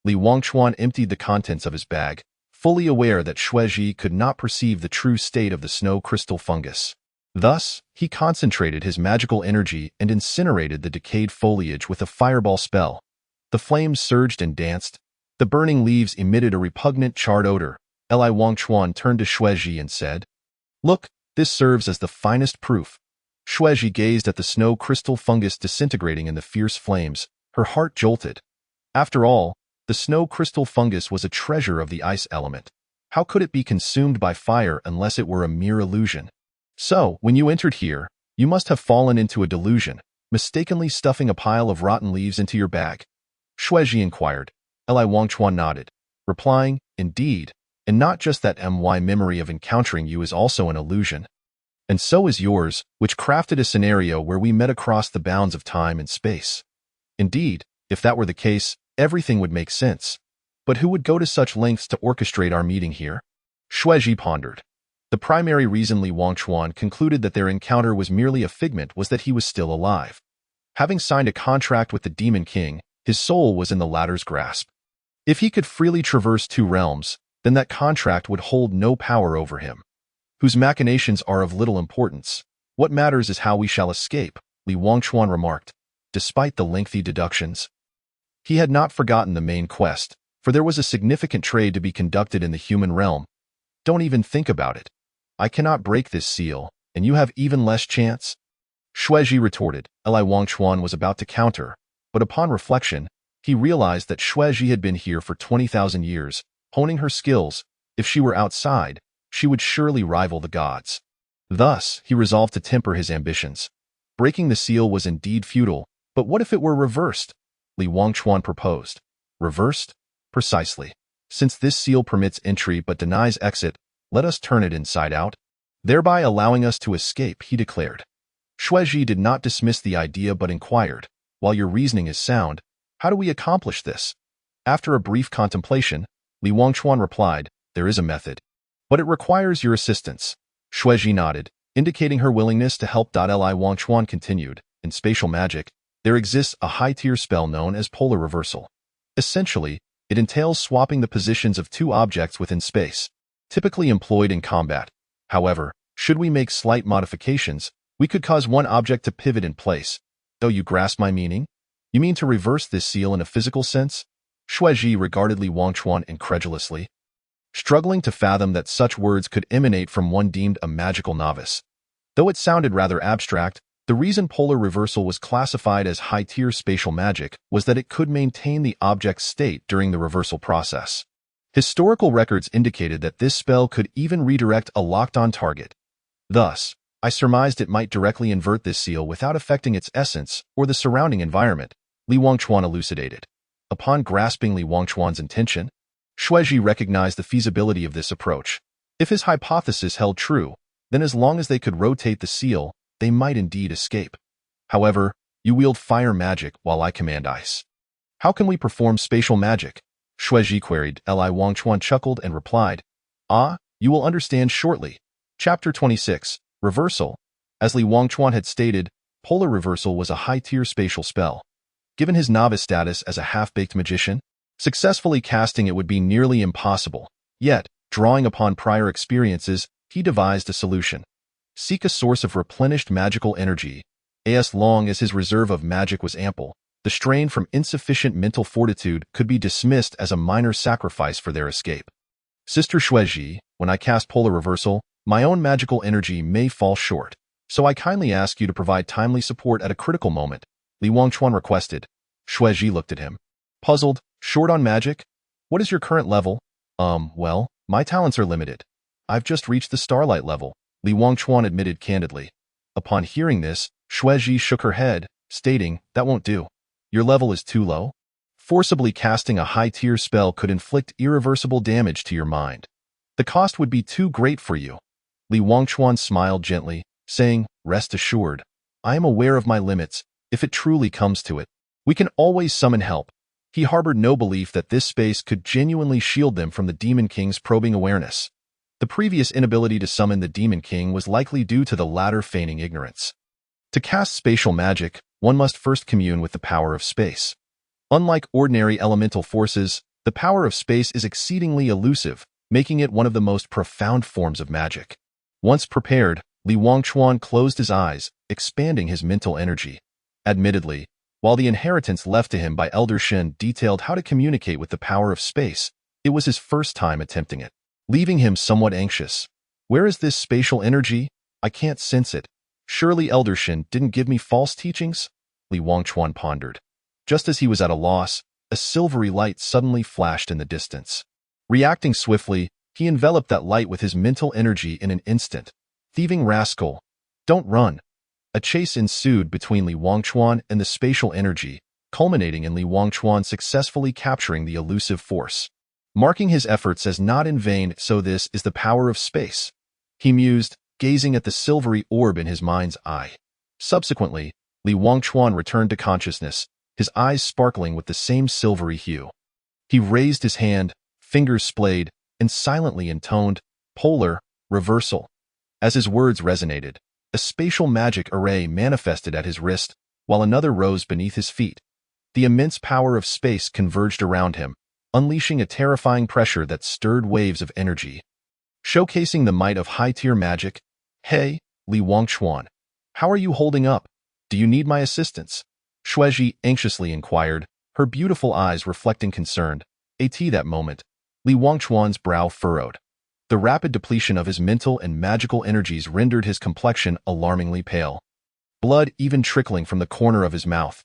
Li Wangchuan emptied the contents of his bag, fully aware that Xueji could not perceive the true state of the snow crystal fungus. Thus, he concentrated his magical energy and incinerated the decayed foliage with a fireball spell. The flames surged and danced, The burning leaves emitted a repugnant charred odor. Li Wangchuan turned to Xuezhi and said, "Look, this serves as the finest proof." Xuezhi gazed at the snow crystal fungus disintegrating in the fierce flames. Her heart jolted. After all, the snow crystal fungus was a treasure of the ice element. How could it be consumed by fire unless it were a mere illusion? So, when you entered here, you must have fallen into a delusion, mistakenly stuffing a pile of rotten leaves into your bag. Xuezhi inquired. Li Wangchuan nodded, replying, "Indeed, and not just that my memory of encountering you is also an illusion. And so is yours, which crafted a scenario where we met across the bounds of time and space. Indeed, if that were the case, everything would make sense. But who would go to such lengths to orchestrate our meeting here?" Xuezhi pondered. The primary reason Li Wangchuan concluded that their encounter was merely a figment was that he was still alive. Having signed a contract with the Demon King, his soul was in the latter's grasp. If he could freely traverse two realms, then that contract would hold no power over him. Whose machinations are of little importance. What matters is how we shall escape, Li Wangchuan remarked, despite the lengthy deductions. He had not forgotten the main quest, for there was a significant trade to be conducted in the human realm. Don't even think about it. I cannot break this seal, and you have even less chance. Xuezhi retorted. Li Wangchuan was about to counter, but upon reflection, he realized that Xuezhi had been here for 20,000 years, honing her skills. If she were outside, she would surely rival the gods. Thus, he resolved to temper his ambitions. Breaking the seal was indeed futile, but what if it were reversed? Li Wangchuan proposed. Reversed? Precisely. Since this seal permits entry but denies exit, let us turn it inside out, thereby allowing us to escape, he declared. Xuezhi did not dismiss the idea but inquired, "While your reasoning is sound, how do we accomplish this?" After a brief contemplation, Li Wangchuan replied, "There is a method, but it requires your assistance." Xuezhi nodded, indicating her willingness to help. Li Wangchuan continued, "In spatial magic, there exists a high-tier spell known as polar reversal. Essentially, it entails swapping the positions of two objects within space, typically employed in combat. However, should we make slight modifications, we could cause one object to pivot in place. Though you grasp my meaning? You mean to reverse this seal in a physical sense?" Xuezhi regarded Li Wangchuan incredulously, struggling to fathom that such words could emanate from one deemed a magical novice. Though it sounded rather abstract, the reason polar reversal was classified as high-tier spatial magic was that it could maintain the object's state during the reversal process. Historical records indicated that this spell could even redirect a locked-on target. Thus, I surmised it might directly invert this seal without affecting its essence or the surrounding environment, Li Wangchuan elucidated. Upon grasping Li Wangchuan's intention, Xuezhi recognized the feasibility of this approach. If his hypothesis held true, then as long as they could rotate the seal, they might indeed escape. However, you wield fire magic while I command ice. How can we perform spatial magic? Xuezhi queried. Li Wangchuan chuckled and replied, "Ah, you will understand shortly." Chapter 26, Reversal. As Li Wangchuan had stated, polar reversal was a high-tier spatial spell. Given his novice status as a half-baked magician, successfully casting it would be nearly impossible. Yet, drawing upon prior experiences, he devised a solution. Seek a source of replenished magical energy. As long as his reserve of magic was ample, the strain from insufficient mental fortitude could be dismissed as a minor sacrifice for their escape. Sister Xuezhi, when I cast polar reversal, my own magical energy may fall short, so I kindly ask you to provide timely support at a critical moment, Li Wangchuan requested. Xuezhi looked at him, puzzled. Short on magic? What is your current level? Well, my talents are limited. I've just reached the starlight level, Li Wangchuan admitted candidly. Upon hearing this, Xuezhi shook her head, stating, "That won't do. Your level is too low. Forcibly casting a high-tier spell could inflict irreversible damage to your mind. The cost would be too great for you." Li Wangchuan smiled gently, saying, "Rest assured, I am aware of my limits. If it truly comes to it, we can always summon help." He harbored no belief that this space could genuinely shield them from the Demon King's probing awareness. The previous inability to summon the Demon King was likely due to the latter feigning ignorance. To cast spatial magic, one must first commune with the power of space. Unlike ordinary elemental forces, the power of space is exceedingly elusive, making it one of the most profound forms of magic. Once prepared, Li Wangchuan closed his eyes, expanding his mental energy. Admittedly, While the inheritance left to him by Elder Shen detailed how to communicate with the power of space, it was his first time attempting it, leaving him somewhat anxious. Where is this spatial energy? I can't sense it. Surely Elder Shen didn't give me false teachings? Li Wangchuan pondered. Just as he was at a loss, a silvery light suddenly flashed in the distance. Reacting swiftly, he enveloped that light with his mental energy in an instant. Thieving rascal! Don't run! A chase ensued between Li Wangchuan and the spatial energy, culminating in Li Wangchuan successfully capturing the elusive force. Marking his efforts as not in vain, so this is the power of space, he mused, gazing at the silvery orb in his mind's eye. Subsequently, Li Wangchuan returned to consciousness, his eyes sparkling with the same silvery hue. He raised his hand, fingers splayed, and silently intoned, "Polar, reversal." As his words resonated, a spatial magic array manifested at his wrist, while another rose beneath his feet. The immense power of space converged around him, unleashing a terrifying pressure that stirred waves of energy. Showcasing the might of high-tier magic, "Hey, Li Wangchuan, how are you holding up? Do you need my assistance?" Shueji anxiously inquired, her beautiful eyes reflecting concern. At that moment, Li Wangchuan's brow furrowed. The rapid depletion of his mental and magical energies rendered his complexion alarmingly pale, blood even trickling from the corner of his mouth.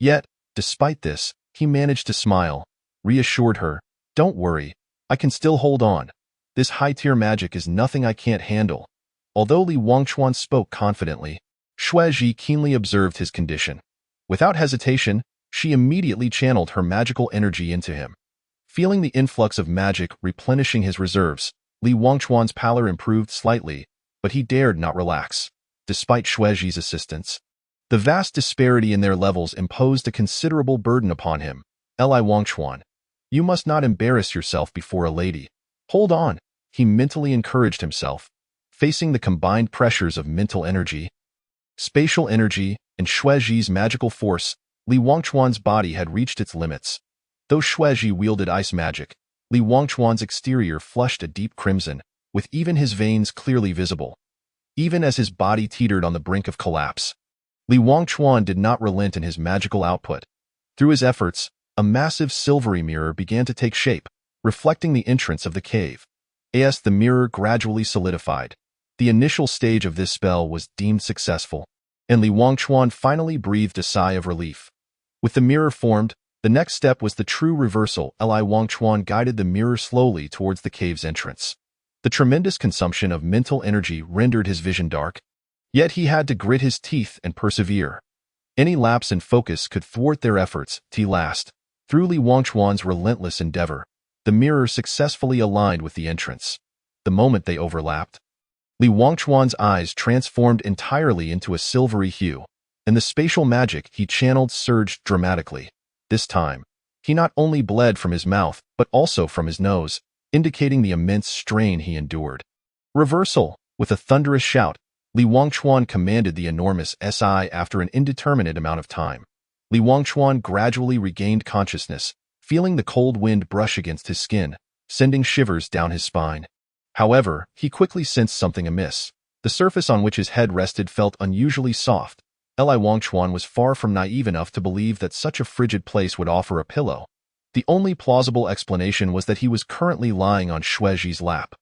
Yet, despite this, he managed to smile, reassured her, "Don't worry, I can still hold on. This high-tier magic is nothing I can't handle." Although Li Wangchuan spoke confidently, Shueji keenly observed his condition. Without hesitation, she immediately channeled her magical energy into him. Feeling the influx of magic replenishing his reserves, Li Wangchuan's pallor improved slightly, but he dared not relax. Despite Shueji's assistance, the vast disparity in their levels imposed a considerable burden upon him. "Li Wangchuan, you must not embarrass yourself before a lady. Hold on," he mentally encouraged himself, facing the combined pressures of mental energy, spatial energy, and Shueji's magical force. Li Wangchuan's body had reached its limits. Though Shueji wielded ice magic, Li Wangchuan's exterior flushed a deep crimson, with even his veins clearly visible. Even as his body teetered on the brink of collapse, Li Wangchuan did not relent in his magical output. Through his efforts, a massive silvery mirror began to take shape, reflecting the entrance of the cave. As the mirror gradually solidified, the initial stage of this spell was deemed successful, and Li Wangchuan finally breathed a sigh of relief. With the mirror formed, the next step was the true reversal. Li Wangchuan guided the mirror slowly towards the cave's entrance. The tremendous consumption of mental energy rendered his vision dark, yet he had to grit his teeth and persevere. Any lapse in focus could thwart their efforts. At last, through Li Wangchuan's relentless endeavor, the mirror successfully aligned with the entrance. The moment they overlapped, Li Wangchuan's eyes transformed entirely into a silvery hue, and the spatial magic he channeled surged dramatically. This time, he not only bled from his mouth, but also from his nose, indicating the immense strain he endured. "Reversal!" With a thunderous shout, Li Wangchuan commanded the enormous SI after an indeterminate amount of time. Li Wangchuan gradually regained consciousness, feeling the cold wind brush against his skin, sending shivers down his spine. However, he quickly sensed something amiss. The surface on which his head rested felt unusually soft. Li Wangchuan was far from naive enough to believe that such a frigid place would offer a pillow. The only plausible explanation was that he was currently lying on Shueji's lap.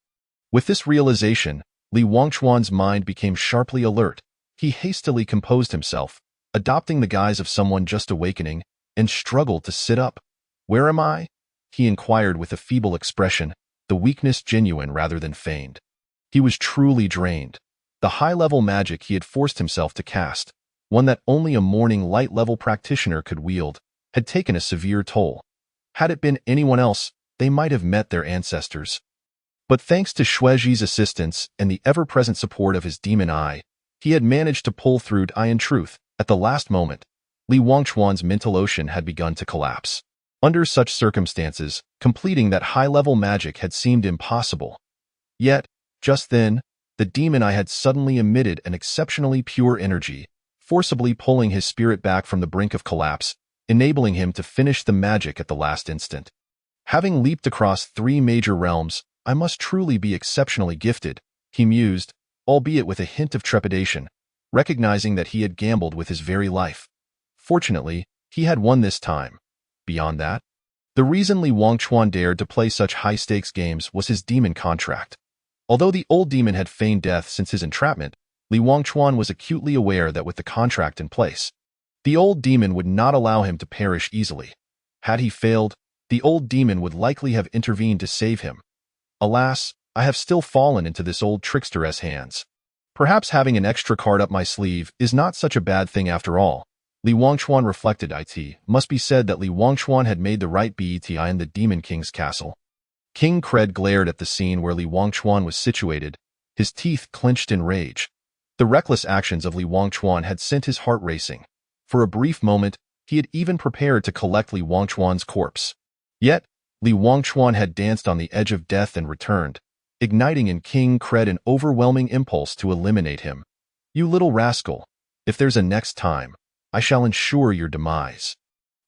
With this realization, Li Wangchuan's mind became sharply alert. He hastily composed himself, adopting the guise of someone just awakening, and struggled to sit up. "Where am I?" he inquired with a feeble expression, the weakness genuine rather than feigned. He was truly drained. The high-level magic he had forced himself to cast, one that only a morning light-level practitioner could wield, had taken a severe toll. Had it been anyone else, they might have met their ancestors. But thanks to Shueji's assistance and the ever-present support of his demon eye, he had managed to pull through. In truth, at the last moment, Li Wangchuan's mental ocean had begun to collapse. Under such circumstances, completing that high-level magic had seemed impossible. Yet, just then, the demon eye had suddenly emitted an exceptionally pure energy, forcibly pulling his spirit back from the brink of collapse, enabling him to finish the magic at the last instant. Having leaped across 3 major realms, I must truly be exceptionally gifted, he mused, albeit with a hint of trepidation, recognizing that he had gambled with his very life. Fortunately, He had won this time. Beyond that, the reason Li Wangchuan dared to play such high-stakes games was his demon contract. Although the old demon had feigned death since his entrapment, Li Wangchuan was acutely aware that with the contract in place, the old demon would not allow him to perish easily. Had he failed, the old demon would likely have intervened to save him. Alas, I have still fallen into this old trickster's hands. Perhaps having an extra card up my sleeve is not such a bad thing after all. Li Wangchuan reflected. It must be said that Li Wangchuan had made the right bet in the Demon King's castle. King Cred glared at the scene where Li Wangchuan was situated, his teeth clenched in rage. The reckless actions of Li Wangchuan had sent his heart racing. For a brief moment, he had even prepared to collect Li Wangchuan's corpse. Yet, Li Wangchuan had danced on the edge of death and returned, igniting in King Cred an overwhelming impulse to eliminate him. "You little rascal! If there's a next time, I shall ensure your demise."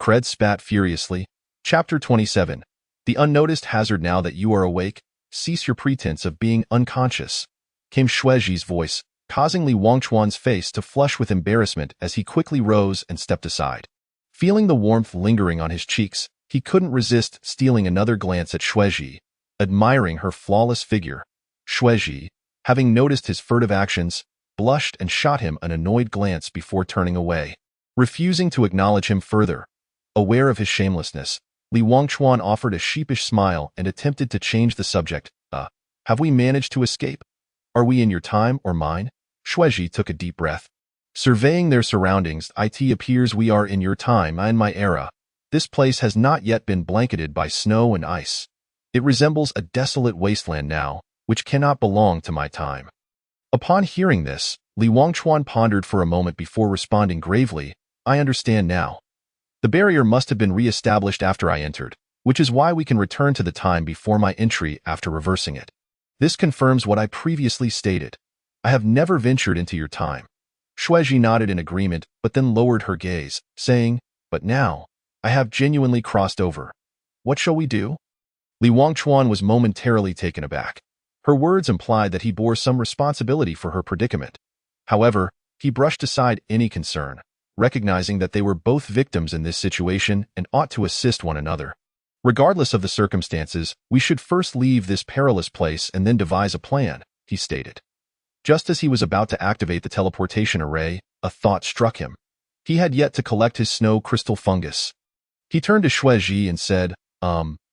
Cred spat furiously. Chapter 27. The unnoticed hazard. "Now that you are awake, cease your pretense of being unconscious," came Shueji's voice, causing Li Wangchuan's face to flush with embarrassment as he quickly rose and stepped aside. Feeling the warmth lingering on his cheeks, he couldn't resist stealing another glance at Shueji, admiring her flawless figure. Shueji, having noticed his furtive actions, blushed and shot him an annoyed glance before turning away. Refusing to acknowledge him further, aware of his shamelessness, Li Wangchuan offered a sheepish smile and attempted to change the subject. Have we managed to escape? Are we in your time or mine?" Shueji took a deep breath. Surveying their surroundings, "It appears we are in your time and my era. This place has not yet been blanketed by snow and ice. It resembles a desolate wasteland now, which cannot belong to my time." Upon hearing this, Li Wangchuan pondered for a moment before responding gravely, "I understand now. The barrier must have been re-established after I entered, which is why we can return to the time before my entry after reversing it. This confirms what I previously stated. I have never ventured into your time." Shueji nodded in agreement, but then lowered her gaze, saying, "But now, I have genuinely crossed over. What shall we do?" Li Wangchuan was momentarily taken aback. Her words implied that he bore some responsibility for her predicament. However, he brushed aside any concern, recognizing that they were both victims in this situation and ought to assist one another. "Regardless of the circumstances, we should first leave this perilous place and then devise a plan," he stated. Just as he was about to activate the teleportation array, a thought struck him. He had yet to collect his snow crystal fungus. He turned to Shueji and said,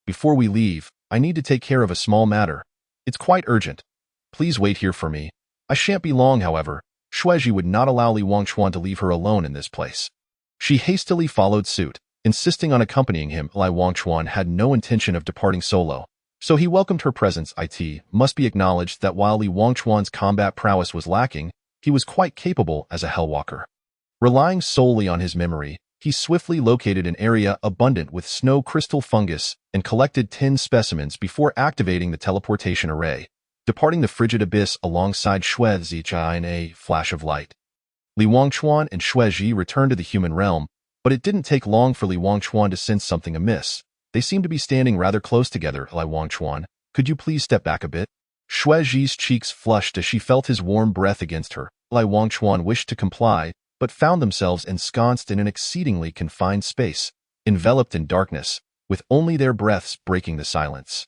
"Before we leave, I need to take care of a small matter. It's quite urgent. Please wait here for me. I shan't be long." However, Shueji would not allow Li Wangchuan to leave her alone in this place. She hastily followed suit, insisting on accompanying him. Li Wangchuan had no intention of departing solo, so he welcomed her presence. It must be acknowledged that while Li Wangchuan's combat prowess was lacking, he was quite capable as a Hellwalker. Relying solely on his memory, he swiftly located an area abundant with snow crystal fungus and collected 10 specimens before activating the teleportation array, departing the frigid abyss alongside Shueji in a flash of light. Li Wangchuan and Shueji returned to the human realm, but it didn't take long for Li Wangchuan to sense something amiss. They seemed to be standing rather close together. "Li Wangchuan, could you please step back a bit?" Shueji's cheeks flushed as she felt his warm breath against her. Li Wangchuan wished to comply, but found themselves ensconced in an exceedingly confined space, enveloped in darkness, with only their breaths breaking the silence.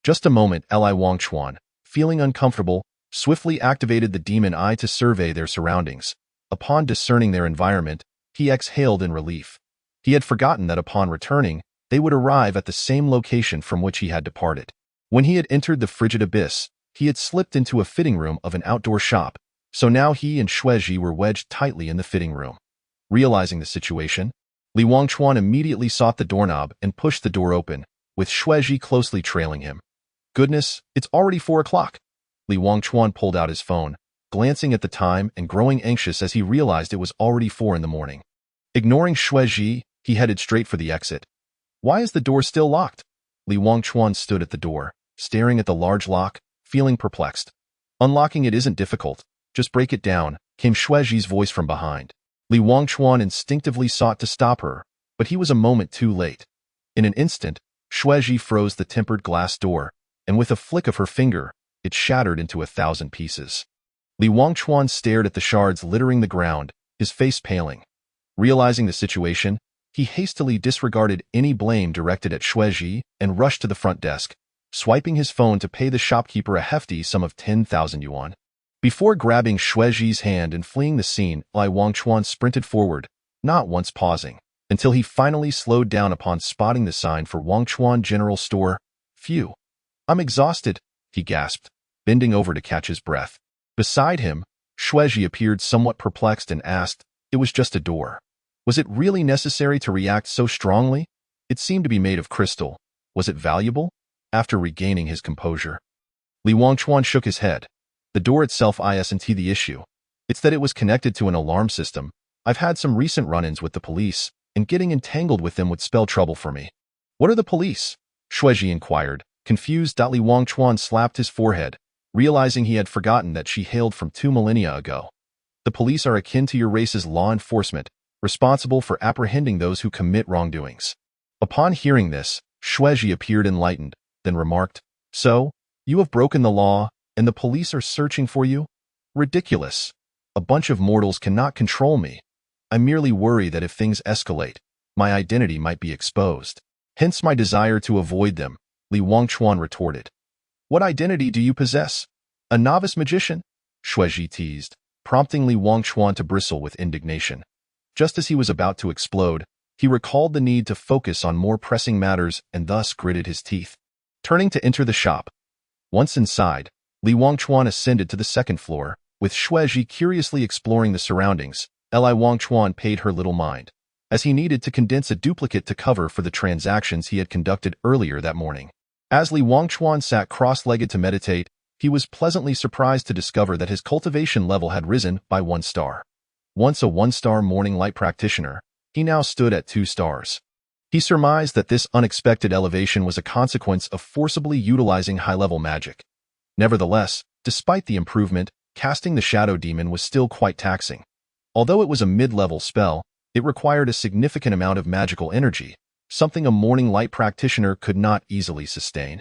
Just a moment. Li Wangchuan, feeling uncomfortable, swiftly activated the demon eye to survey their surroundings. Upon discerning their environment, he exhaled in relief. He had forgotten that upon returning, they would arrive at the same location from which he had departed. When he had entered the frigid abyss, he had slipped into a fitting room of an outdoor shop, so now he and Shueji were wedged tightly in the fitting room. Realizing the situation, Li Wangchuan immediately sought the doorknob and pushed the door open, with Shueji closely trailing him. "Goodness, it's already 4 o'clock. Li Wangchuan pulled out his phone, glancing at the time and growing anxious as he realized it was already 4 in the morning. Ignoring Shueji, he headed straight for the exit. "Why is the door still locked?" Li Wangchuan stood at the door, staring at the large lock, feeling perplexed. "Unlocking it isn't difficult. Just break it down," came Shueji's voice from behind. Li Wangchuan instinctively sought to stop her, but he was a moment too late. In an instant, Shueji froze the tempered glass door, and with a flick of her finger, it shattered into 1,000 pieces. Li Wangchuan stared at the shards littering the ground, his face paling. Realizing the situation, He hastily disregarded any blame directed at Xuezhi and rushed to the front desk, swiping his phone to pay the shopkeeper a hefty sum of 10,000 yuan. Before grabbing Xuezhi's hand and fleeing the scene, Li Wangchuan sprinted forward, not once pausing, until he finally slowed down upon spotting the sign for Wangchuan General Store. Phew. I'm exhausted, he gasped, bending over to catch his breath. Beside him, Xuezhi appeared somewhat perplexed and asked, "It was just a door. Was it really necessary to react so strongly? It seemed to be made of crystal. Was it valuable?" After regaining his composure, Li Wangchuan shook his head. The door itself isn't the issue. It's that it was connected to an alarm system. I've had some recent run-ins with the police, and getting entangled with them would spell trouble for me. What are the police? Xuezhi inquired, confused. Li Wangchuan slapped his forehead, realizing he had forgotten that she hailed from 2 millennia ago. The police are akin to your race's law enforcement, responsible for apprehending those who commit wrongdoings. Upon hearing this, Xuezhi appeared enlightened, then remarked, "So, you have broken the law, and the police are searching for you? Ridiculous. A bunch of mortals cannot control me. I merely worry that if things escalate, my identity might be exposed. Hence my desire to avoid them," Li Wangchuan retorted. "What identity do you possess? A novice magician?" Xuezhi teased, prompting Li Wangchuan to bristle with indignation. Just as he was about to explode, he recalled the need to focus on more pressing matters and thus gritted his teeth. Turning to enter the shop. Once inside, Li Wangchuan ascended to the second floor, with Xuezhi curiously exploring the surroundings. Li Wangchuan paid her little mind, as he needed to condense a duplicate to cover for the transactions he had conducted earlier that morning. As Li Wangchuan sat cross-legged to meditate, he was pleasantly surprised to discover that his cultivation level had risen by 1 star. Once a 1-star morning light practitioner, he now stood at 2 stars. He surmised that this unexpected elevation was a consequence of forcibly utilizing high-level magic. Nevertheless, despite the improvement, casting the Shadow Demon was still quite taxing. Although it was a mid-level spell, it required a significant amount of magical energy, something a morning light practitioner could not easily sustain.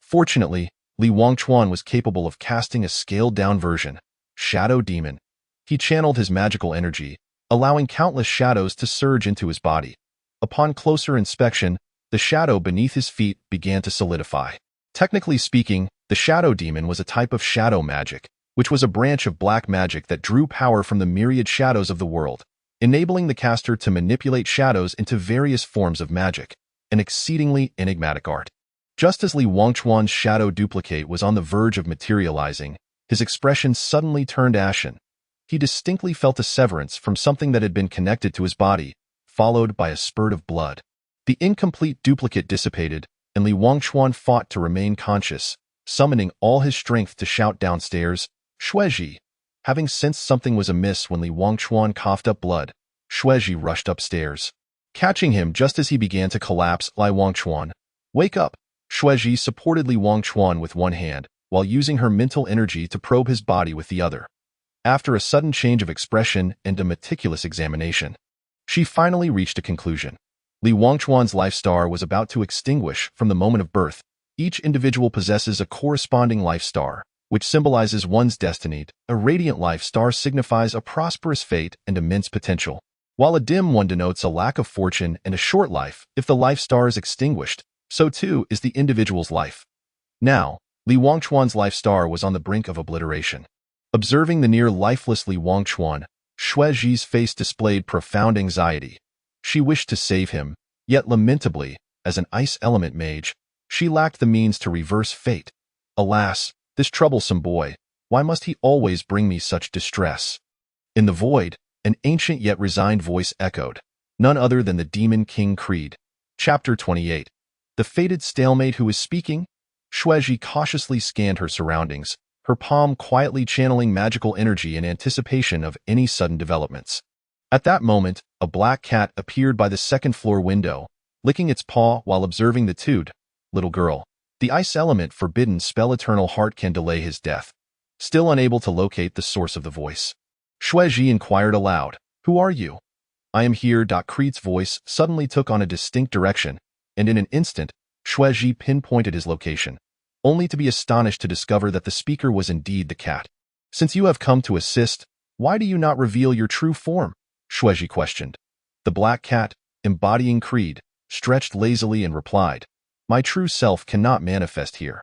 Fortunately, Li Wangchuan was capable of casting a scaled-down version, Shadow Demon. He channeled his magical energy, allowing countless shadows to surge into his body. Upon closer inspection, the shadow beneath his feet began to solidify. Technically speaking, the Shadow Demon was a type of shadow magic, which was a branch of black magic that drew power from the myriad shadows of the world, enabling the caster to manipulate shadows into various forms of magic, an exceedingly enigmatic art. Just as Li Wangchuan's shadow duplicate was on the verge of materializing, his expression suddenly turned ashen. He distinctly felt a severance from something that had been connected to his body, followed by a spurt of blood. The incomplete duplicate dissipated, and Li Wangchuan fought to remain conscious, summoning all his strength to shout downstairs, "Xuezhi!" Having sensed something was amiss when Li Wangchuan coughed up blood, Xuezhi rushed upstairs. Catching him just as he began to collapse, Li Wangchuan, "Wake up!" Xuezhi supported Li Wangchuan with one hand, while using her mental energy to probe his body with the other. After a sudden change of expression and a meticulous examination, she finally reached a conclusion. Li Wangchuan's life star was about to extinguish from the moment of birth. Each individual possesses a corresponding life star, which symbolizes one's destiny. A radiant life star signifies a prosperous fate and immense potential, while a dim one denotes a lack of fortune and a short life. If the life star is extinguished, so too is the individual's life. Now, Li Wangchuan's life star was on the brink of obliteration. Observing the near-lifeless Li Wangchuan, Xuezhi's face displayed profound anxiety. She wished to save him, yet lamentably, as an ice element mage, she lacked the means to reverse fate. Alas, this troublesome boy, why must he always bring me such distress? In the void, an ancient yet resigned voice echoed, none other than the Demon King Creed. Chapter 28. The fated stalemate who is speaking? Xuezhi cautiously scanned her surroundings, her palm quietly channeling magical energy in anticipation of any sudden developments. At that moment, a black cat appeared by the second-floor window, licking its paw while observing the tude. "Little girl, the ice element forbidden spell Eternal Heart can delay his death." Still unable to locate the source of the voice, Xuezhi inquired aloud, "Who are you?" "I am here." Creed's voice suddenly took on a distinct direction, and in an instant, Xuezhi pinpointed his location, only to be astonished to discover that the speaker was indeed the cat. "Since you have come to assist, why do you not reveal your true form?" Xuezhi questioned. The black cat, embodying Creed, stretched lazily and replied, "My true self cannot manifest here.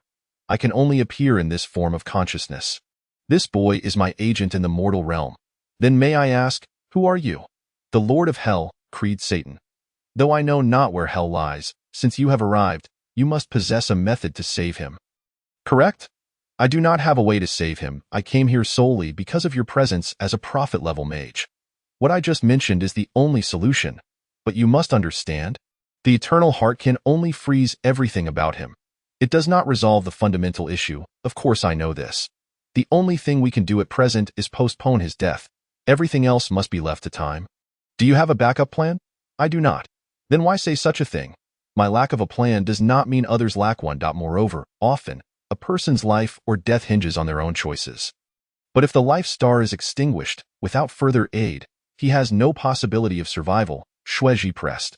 I can only appear in this form of consciousness. This boy is my agent in the mortal realm. Then may I ask, who are you?" "The Lord of Hell, Creed Satan. Though I know not where hell lies, since you have arrived, you must possess a method to save him." "Correct? I do not have a way to save him. I came here solely because of your presence as a prophet-level mage. What I just mentioned is the only solution. But you must understand, the Eternal Heart can only freeze everything about him. It does not resolve the fundamental issue. Of course I know this. The only thing we can do at present is postpone his death. Everything else must be left to time." "Do you have a backup plan?" "I do not." "Then why say such a thing? My lack of a plan does not mean others lack one. Moreover, often, a person's life or death hinges on their own choices. But if the life star is extinguished, without further aid, he has no possibility of survival," Shueji pressed.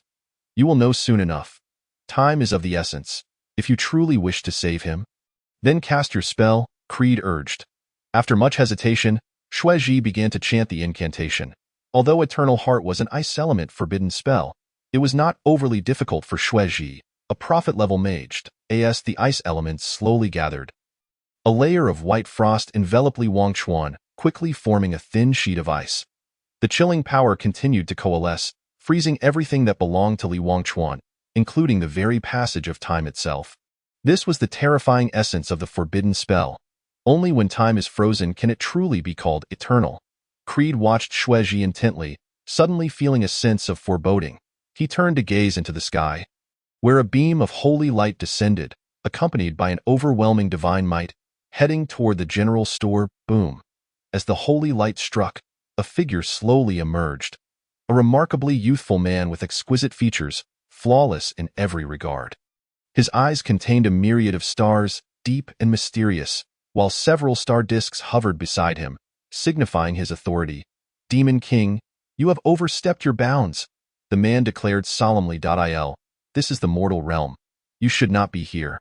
"You will know soon enough. Time is of the essence. If you truly wish to save him, then cast your spell," Creed urged. After much hesitation, Shueji began to chant the incantation. Although Eternal Heart was an ice element forbidden spell, it was not overly difficult for Shueji, a prophet-level mage. As the ice elements slowly gathered, a layer of white frost enveloped Li Wangchuan, quickly forming a thin sheet of ice. The chilling power continued to coalesce, freezing everything that belonged to Li Wangchuan, including the very passage of time itself. This was the terrifying essence of the forbidden spell. Only when time is frozen can it truly be called eternal. Creed watched Shueji intently, suddenly feeling a sense of foreboding. He turned to gaze into the sky, where a beam of holy light descended, accompanied by an overwhelming divine might, heading toward the general store. Boom! As the holy light struck, a figure slowly emerged. A remarkably youthful man with exquisite features, flawless in every regard. His eyes contained a myriad of stars, deep and mysterious, while several star discs hovered beside him, signifying his authority. "Demon King, you have overstepped your bounds," the man declared solemnly. "This is the mortal realm. You should not be here."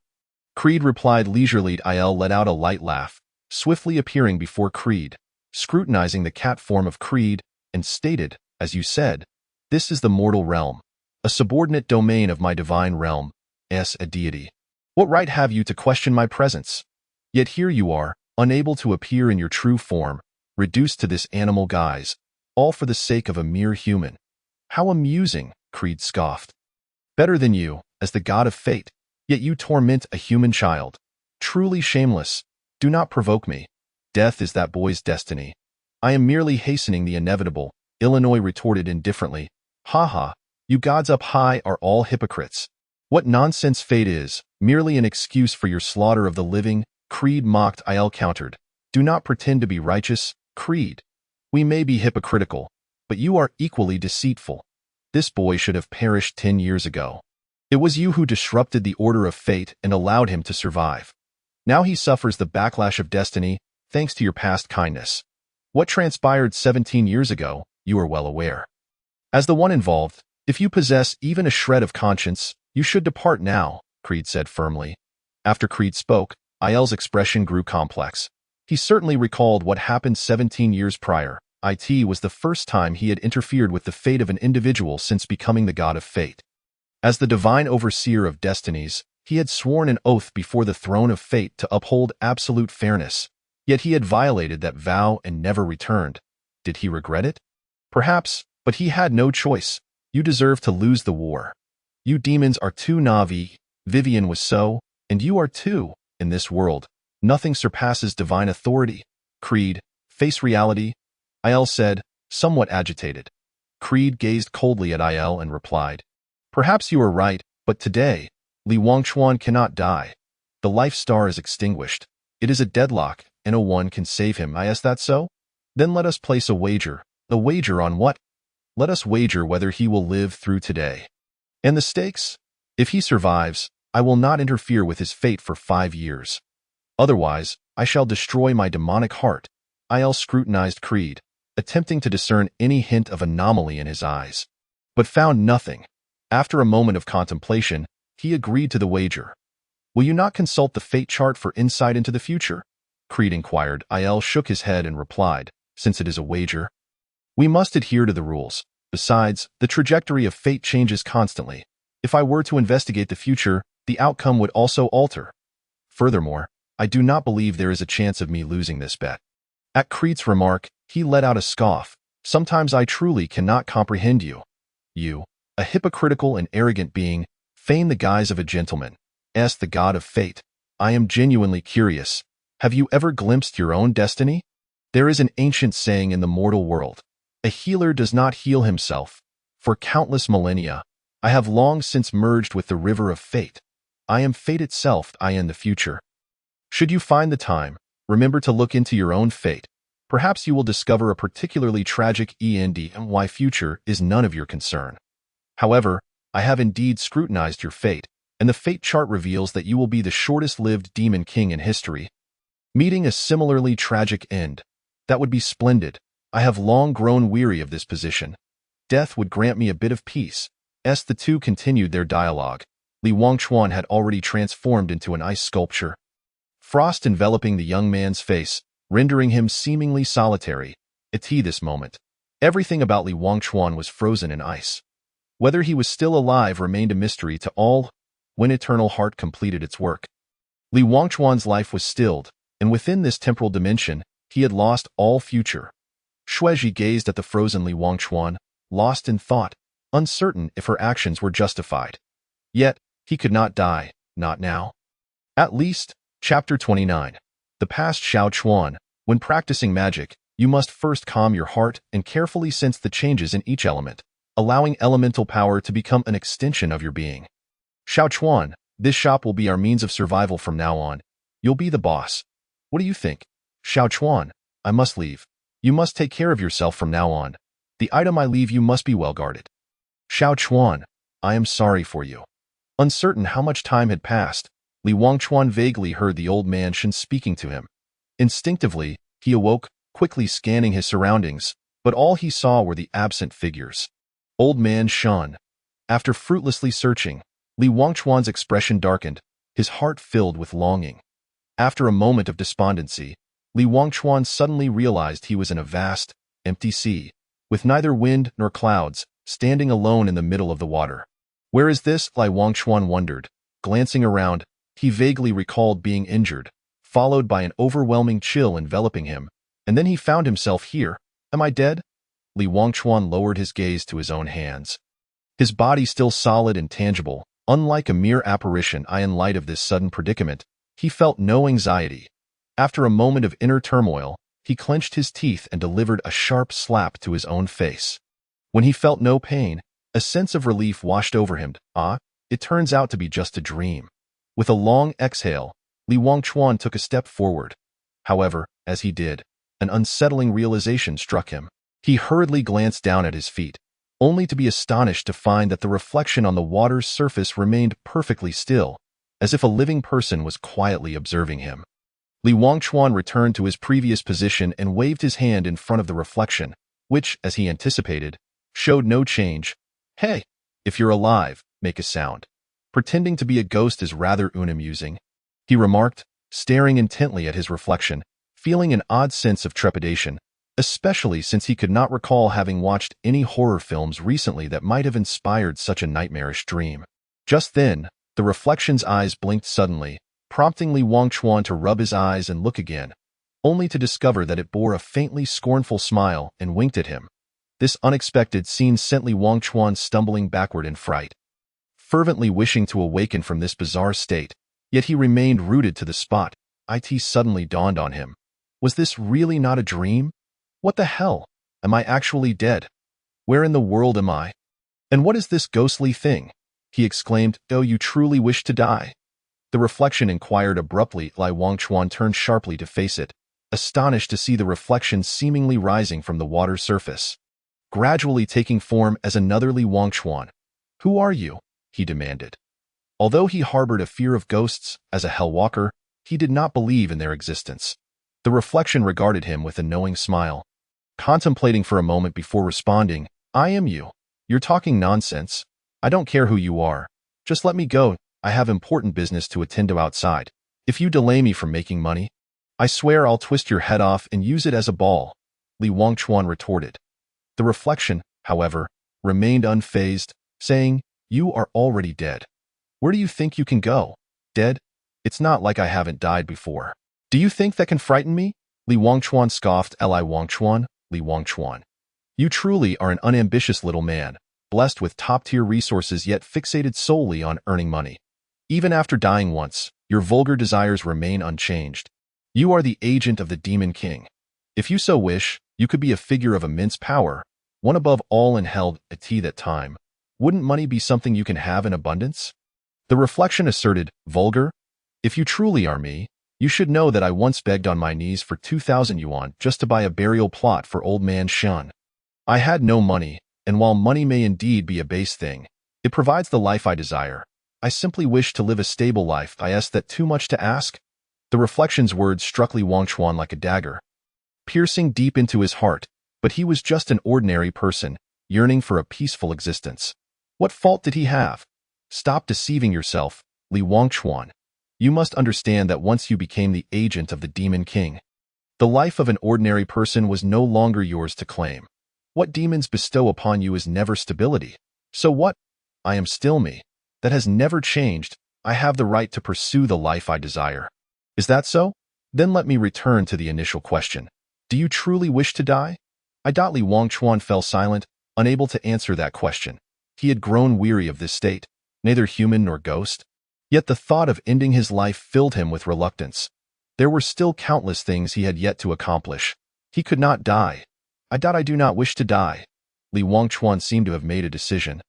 Creed replied leisurely. Il let out a light laugh, swiftly appearing before Creed, scrutinizing the cat form of Creed, and stated, "As you said, this is the mortal realm, a subordinate domain of my divine realm, as a deity. What right have you to question my presence? Yet here you are, unable to appear in your true form, reduced to this animal guise, all for the sake of a mere human." "How amusing," Creed scoffed. "Better than you, as the god of fate, yet you torment a human child. Truly shameless. Do not provoke me. Death is that boy's destiny. I am merely hastening the inevitable," Illinois retorted indifferently. "Ha ha, you gods up high are all hypocrites. What nonsense fate is, merely an excuse for your slaughter of the living," Creed mocked. Il countered. "Do not pretend to be righteous, Creed. We may be hypocritical, but you are equally deceitful. This boy should have perished 10 years ago. It was you who disrupted the order of fate and allowed him to survive. Now he suffers the backlash of destiny, thanks to your past kindness. What transpired 17 years ago, you are well aware. As the one involved, if you possess even a shred of conscience, you should depart now," Creed said firmly. After Creed spoke, Il's expression grew complex. He certainly recalled what happened 17 years prior. It was the first time he had interfered with the fate of an individual since becoming the god of fate. As the divine overseer of destinies, he had sworn an oath before the throne of fate to uphold absolute fairness, yet he had violated that vow and never returned. Did he regret it? Perhaps, but he had no choice. "You deserve to lose the war. You demons are too Na'vi," Vivian was so, "and you are too. In this world, nothing surpasses divine authority." "Creed, face reality," Il said, somewhat agitated. Creed gazed coldly at Il and replied, "Perhaps you are right, but today, Li Wangchuan cannot die. The life star is extinguished. It is a deadlock, and no one can save him. Is that so? Then let us place a wager." "A wager on what?" "Let us wager whether he will live through today. And the stakes? If he survives, I will not interfere with his fate for 5 years. Otherwise, I shall destroy my demonic heart." Il scrutinized Creed, attempting to discern any hint of anomaly in his eyes, but found nothing. After a moment of contemplation, he agreed to the wager. "Will you not consult the fate chart for insight into the future?" Creed inquired. Il shook his head and replied, "Since it is a wager, we must adhere to the rules. Besides, the trajectory of fate changes constantly. If I were to investigate the future, the outcome would also alter. Furthermore, I do not believe there is a chance of me losing this bet. At Kreet's remark, he let out a scoff. Sometimes I truly cannot comprehend you. You, a hypocritical and arrogant being, feign the guise of a gentleman. Ask the god of fate. I am genuinely curious. Have you ever glimpsed your own destiny? There is an ancient saying in the mortal world. A healer does not heal himself. For countless millennia, I have long since merged with the river of fate. I am fate itself. I am the future. Should you find the time, remember to look into your own fate. Perhaps you will discover a particularly tragic end and why future is none of your concern. However, I have indeed scrutinized your fate, and the fate chart reveals that you will be the shortest-lived demon king in history. Meeting a similarly tragic end. That would be splendid. I have long grown weary of this position. Death would grant me a bit of peace. As the two continued their dialogue, Li Wangchuan had already transformed into an ice sculpture. Frost enveloping the young man's face, rendering him seemingly solitary. At this moment, everything about Li Wangchuan was frozen in ice. Whether he was still alive remained a mystery to all. When Eternal Heart completed its work, Li Wangchuan's life was stilled, and within this temporal dimension, he had lost all future. Shueji gazed at the frozen Li Wangchuan, lost in thought, uncertain if her actions were justified. Yet, he could not die, not now. At least, Chapter 29. The past Xiao Chuan. When practicing magic, you must first calm your heart and carefully sense the changes in each element, allowing elemental power to become an extension of your being. Xiao Chuan, this shop will be our means of survival from now on. You'll be the boss. What do you think? Xiao Chuan, I must leave. You must take care of yourself from now on. The item I leave you must be well guarded. Xiao Chuan, I am sorry for you. Uncertain how much time had passed, Li Wangchuan vaguely heard the old man Shen speaking to him. Instinctively, he awoke, quickly scanning his surroundings, but all he saw were the absent figures. Old man Shen. After fruitlessly searching, Li Wangchuan's expression darkened, his heart filled with longing. After a moment of despondency, Li Wangchuan suddenly realized he was in a vast, empty sea, with neither wind nor clouds, standing alone in the middle of the water. Where is this? Li Wangchuan wondered. Glancing around, he vaguely recalled being injured, followed by an overwhelming chill enveloping him, and then he found himself here. Am I dead? Li Wangchuan lowered his gaze to his own hands. His body still solid and tangible, unlike a mere apparition. In light of this sudden predicament, he felt no anxiety. After a moment of inner turmoil, he clenched his teeth and delivered a sharp slap to his own face. When he felt no pain, a sense of relief washed over him. It turns out to be just a dream. With a long exhale, Li Wangchuan took a step forward. However, as he did, an unsettling realization struck him. He hurriedly glanced down at his feet, only to be astonished to find that the reflection on the water's surface remained perfectly still, as if a living person was quietly observing him. Li Wangchuan returned to his previous position and waved his hand in front of the reflection, which, as he anticipated, showed no change. Hey, if you're alive, make a sound. Pretending to be a ghost is rather unamusing, he remarked, staring intently at his reflection, feeling an odd sense of trepidation, especially since he could not recall having watched any horror films recently that might have inspired such a nightmarish dream. Just then, the reflection's eyes blinked suddenly, prompting Li Wangchuan to rub his eyes and look again, only to discover that it bore a faintly scornful smile and winked at him. This unexpected scene sent Li Wangchuan stumbling backward in fright, fervently wishing to awaken from this bizarre state, yet he remained rooted to the spot. It suddenly dawned on him. Was this really not a dream? What the hell? Am I actually dead? Where in the world am I? And what is this ghostly thing? He exclaimed, Oh, you truly wish to die? The reflection inquired abruptly. Li Wangchuan turned sharply to face it, astonished to see the reflection seemingly rising from the water's surface, gradually taking form as another Li Wangchuan. Who are you? He demanded. Although he harbored a fear of ghosts, as a hellwalker, he did not believe in their existence. The reflection regarded him with a knowing smile, contemplating for a moment before responding, I am you. You're talking nonsense. I don't care who you are. Just let me go. I have important business to attend to outside. If you delay me from making money, I swear I'll twist your head off and use it as a ball, Li Wangchuan retorted. The reflection, however, remained unfazed, saying, "You are already dead. Where do you think you can go? Dead? It's not like I haven't died before. Do you think that can frighten me?" Li Wangchuan scoffed. Li Wangchuan, Li Wangchuan. You truly are an unambitious little man, blessed with top-tier resources yet fixated solely on earning money. Even after dying once, your vulgar desires remain unchanged. You are the agent of the Demon King. If you so wish, you could be a figure of immense power, one above all and held at that time. Wouldn't money be something you can have in abundance? The reflection asserted, "Vulgar? If you truly are me, you should know that I once begged on my knees for 2,000 yuan just to buy a burial plot for old man Shun. I had no money, and while money may indeed be a base thing, it provides the life I desire. I simply wish to live a stable life. Is that too much to ask?" The reflection's words struck Li Wangchuan like a dagger, piercing deep into his heart, but he was just an ordinary person, yearning for a peaceful existence. What fault did he have? Stop deceiving yourself, Li Wangchuan. You must understand that once you became the agent of the Demon King, the life of an ordinary person was no longer yours to claim. What demons bestow upon you is never stability. So what? I am still me. That has never changed. I have the right to pursue the life I desire. Is that so? Then let me return to the initial question. Do you truly wish to die? Li Wangchuan fell silent, unable to answer that question. He had grown weary of this state, neither human nor ghost. Yet the thought of ending his life filled him with reluctance. There were still countless things he had yet to accomplish. He could not die. I do not wish to die. Li Wangchuan seemed to have made a decision,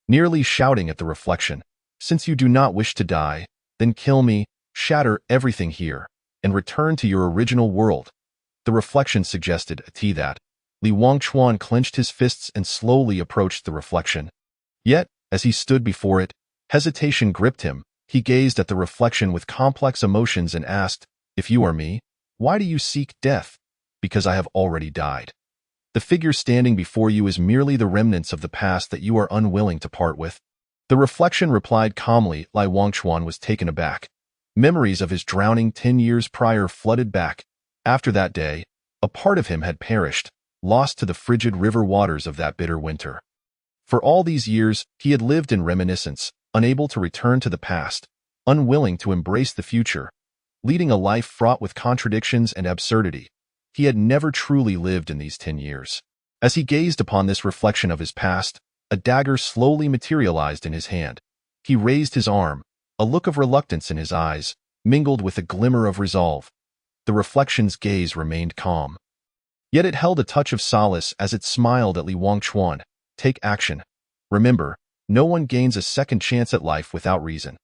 nearly shouting at the reflection. Since you do not wish to die, then kill me, shatter everything here, and return to your original world. The reflection suggested that. Li Wangchuan clenched his fists and slowly approached the reflection. Yet, as he stood before it, hesitation gripped him. He gazed at the reflection with complex emotions and asked, "If you are me, why do you seek death?" "Because I have already died. The figure standing before you is merely the remnants of the past that you are unwilling to part with." The reflection replied calmly. Li Wangchuan was taken aback. Memories of his drowning 10 years prior flooded back. After that day, a part of him had perished, lost to the frigid river waters of that bitter winter. For all these years, he had lived in reminiscence, unable to return to the past, unwilling to embrace the future, leading a life fraught with contradictions and absurdity. He had never truly lived in these 10 years. As he gazed upon this reflection of his past, a dagger slowly materialized in his hand. He raised his arm, a look of reluctance in his eyes, mingled with a glimmer of resolve. The reflection's gaze remained calm. Yet it held a touch of solace as it smiled at Li Wangchuan. "Take action. Remember, no one gains a second chance at life without reason.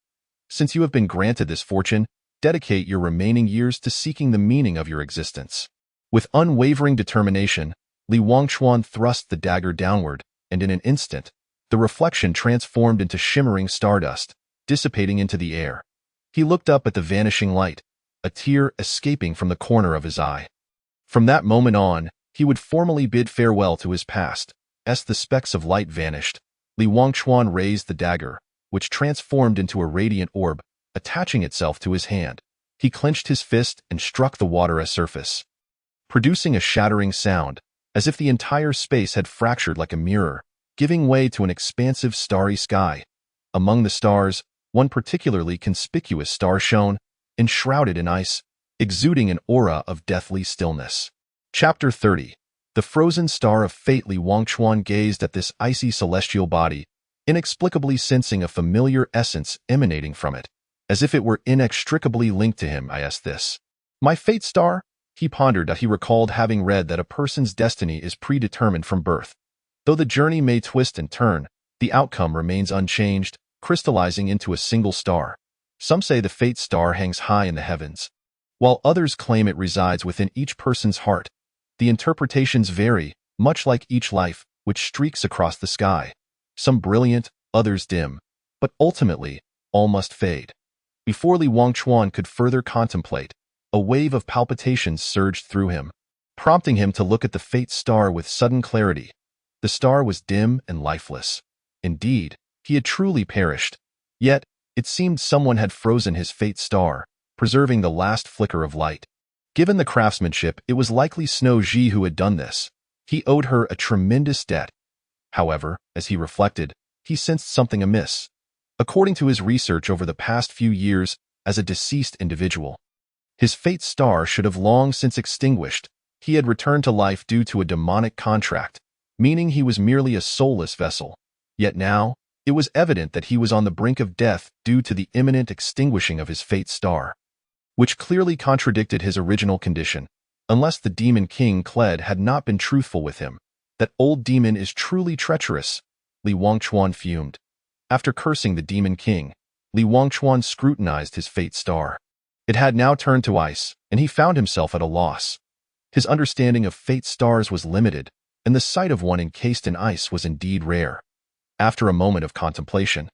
Since you have been granted this fortune, dedicate your remaining years to seeking the meaning of your existence." With unwavering determination, Li Wangchuan thrust the dagger downward, and in an instant, the reflection transformed into shimmering stardust, dissipating into the air. He looked up at the vanishing light, a tear escaping from the corner of his eye. From that moment on, he would formally bid farewell to his past. As the specks of light vanished, Li Wangchuan raised the dagger, which transformed into a radiant orb, attaching itself to his hand. He clenched his fist and struck the water surface, producing a shattering sound, as if the entire space had fractured like a mirror, giving way to an expansive starry sky. Among the stars, one particularly conspicuous star shone, enshrouded in ice, exuding an aura of deathly stillness. Chapter 30. The Frozen Star of Fate. Li Wangchuan gazed at this icy celestial body, inexplicably sensing a familiar essence emanating from it, as if it were inextricably linked to him. This. My fate star? He pondered that he recalled having read that a person's destiny is predetermined from birth. Though the journey may twist and turn, the outcome remains unchanged, crystallizing into a single star. Some say the fate star hangs high in the heavens, while others claim it resides within each person's heart. The interpretations vary, much like each life, which streaks across the sky. Some brilliant, others dim, but ultimately, all must fade. Before Li Wangchuan could further contemplate, a wave of palpitations surged through him, prompting him to look at the fate star with sudden clarity. The star was dim and lifeless. Indeed, he had truly perished. Yet, it seemed someone had frozen his fate star, preserving the last flicker of light. Given the craftsmanship, it was likely Snow Ji who had done this. He owed her a tremendous debt. However, as he reflected, he sensed something amiss. According to his research over the past few years as a deceased individual, his fate star should have long since extinguished. He had returned to life due to a demonic contract, meaning he was merely a soulless vessel. Yet now, it was evident that he was on the brink of death due to the imminent extinguishing of his fate star, which clearly contradicted his original condition. Unless the Demon King Kled had not been truthful with him, that old demon is truly treacherous, Li Wangchuan fumed. After cursing the Demon King, Li Wangchuan scrutinized his fate star. It had now turned to ice, and he found himself at a loss. His understanding of fate stars was limited, and the sight of one encased in ice was indeed rare. After a moment of contemplation,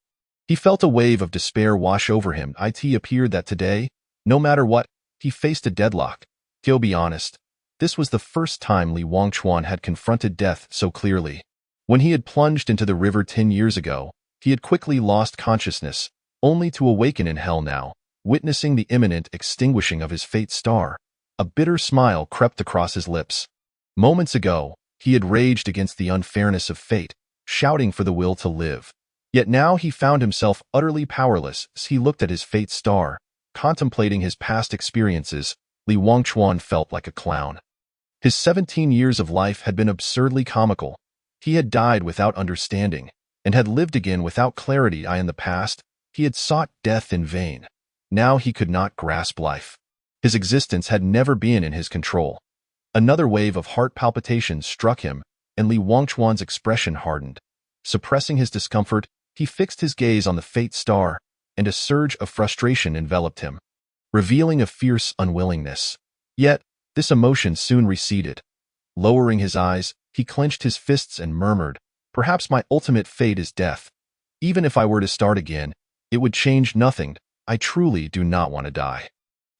he felt a wave of despair wash over him. It appeared that today, no matter what, he faced a deadlock. To be honest, this was the first time Li Wangchuan had confronted death so clearly. When he had plunged into the river 10 years ago, he had quickly lost consciousness, only to awaken in hell now, witnessing the imminent extinguishing of his fate star. A bitter smile crept across his lips. Moments ago, he had raged against the unfairness of fate, shouting for the will to live. Yet now he found himself utterly powerless as he looked at his fate star. Contemplating his past experiences, Li Wangchuan felt like a clown. His 17 years of life had been absurdly comical. He had died without understanding, and had lived again without clarity. In the past, he had sought death in vain. Now he could not grasp life. His existence had never been in his control. Another wave of heart palpitations struck him, and Li Wangchuan's expression hardened. Suppressing his discomfort, he fixed his gaze on the fate star, and a surge of frustration enveloped him, revealing a fierce unwillingness. Yet, this emotion soon receded. Lowering his eyes, he clenched his fists and murmured, "Perhaps my ultimate fate is death. Even if I were to start again, it would change nothing. I truly do not want to die."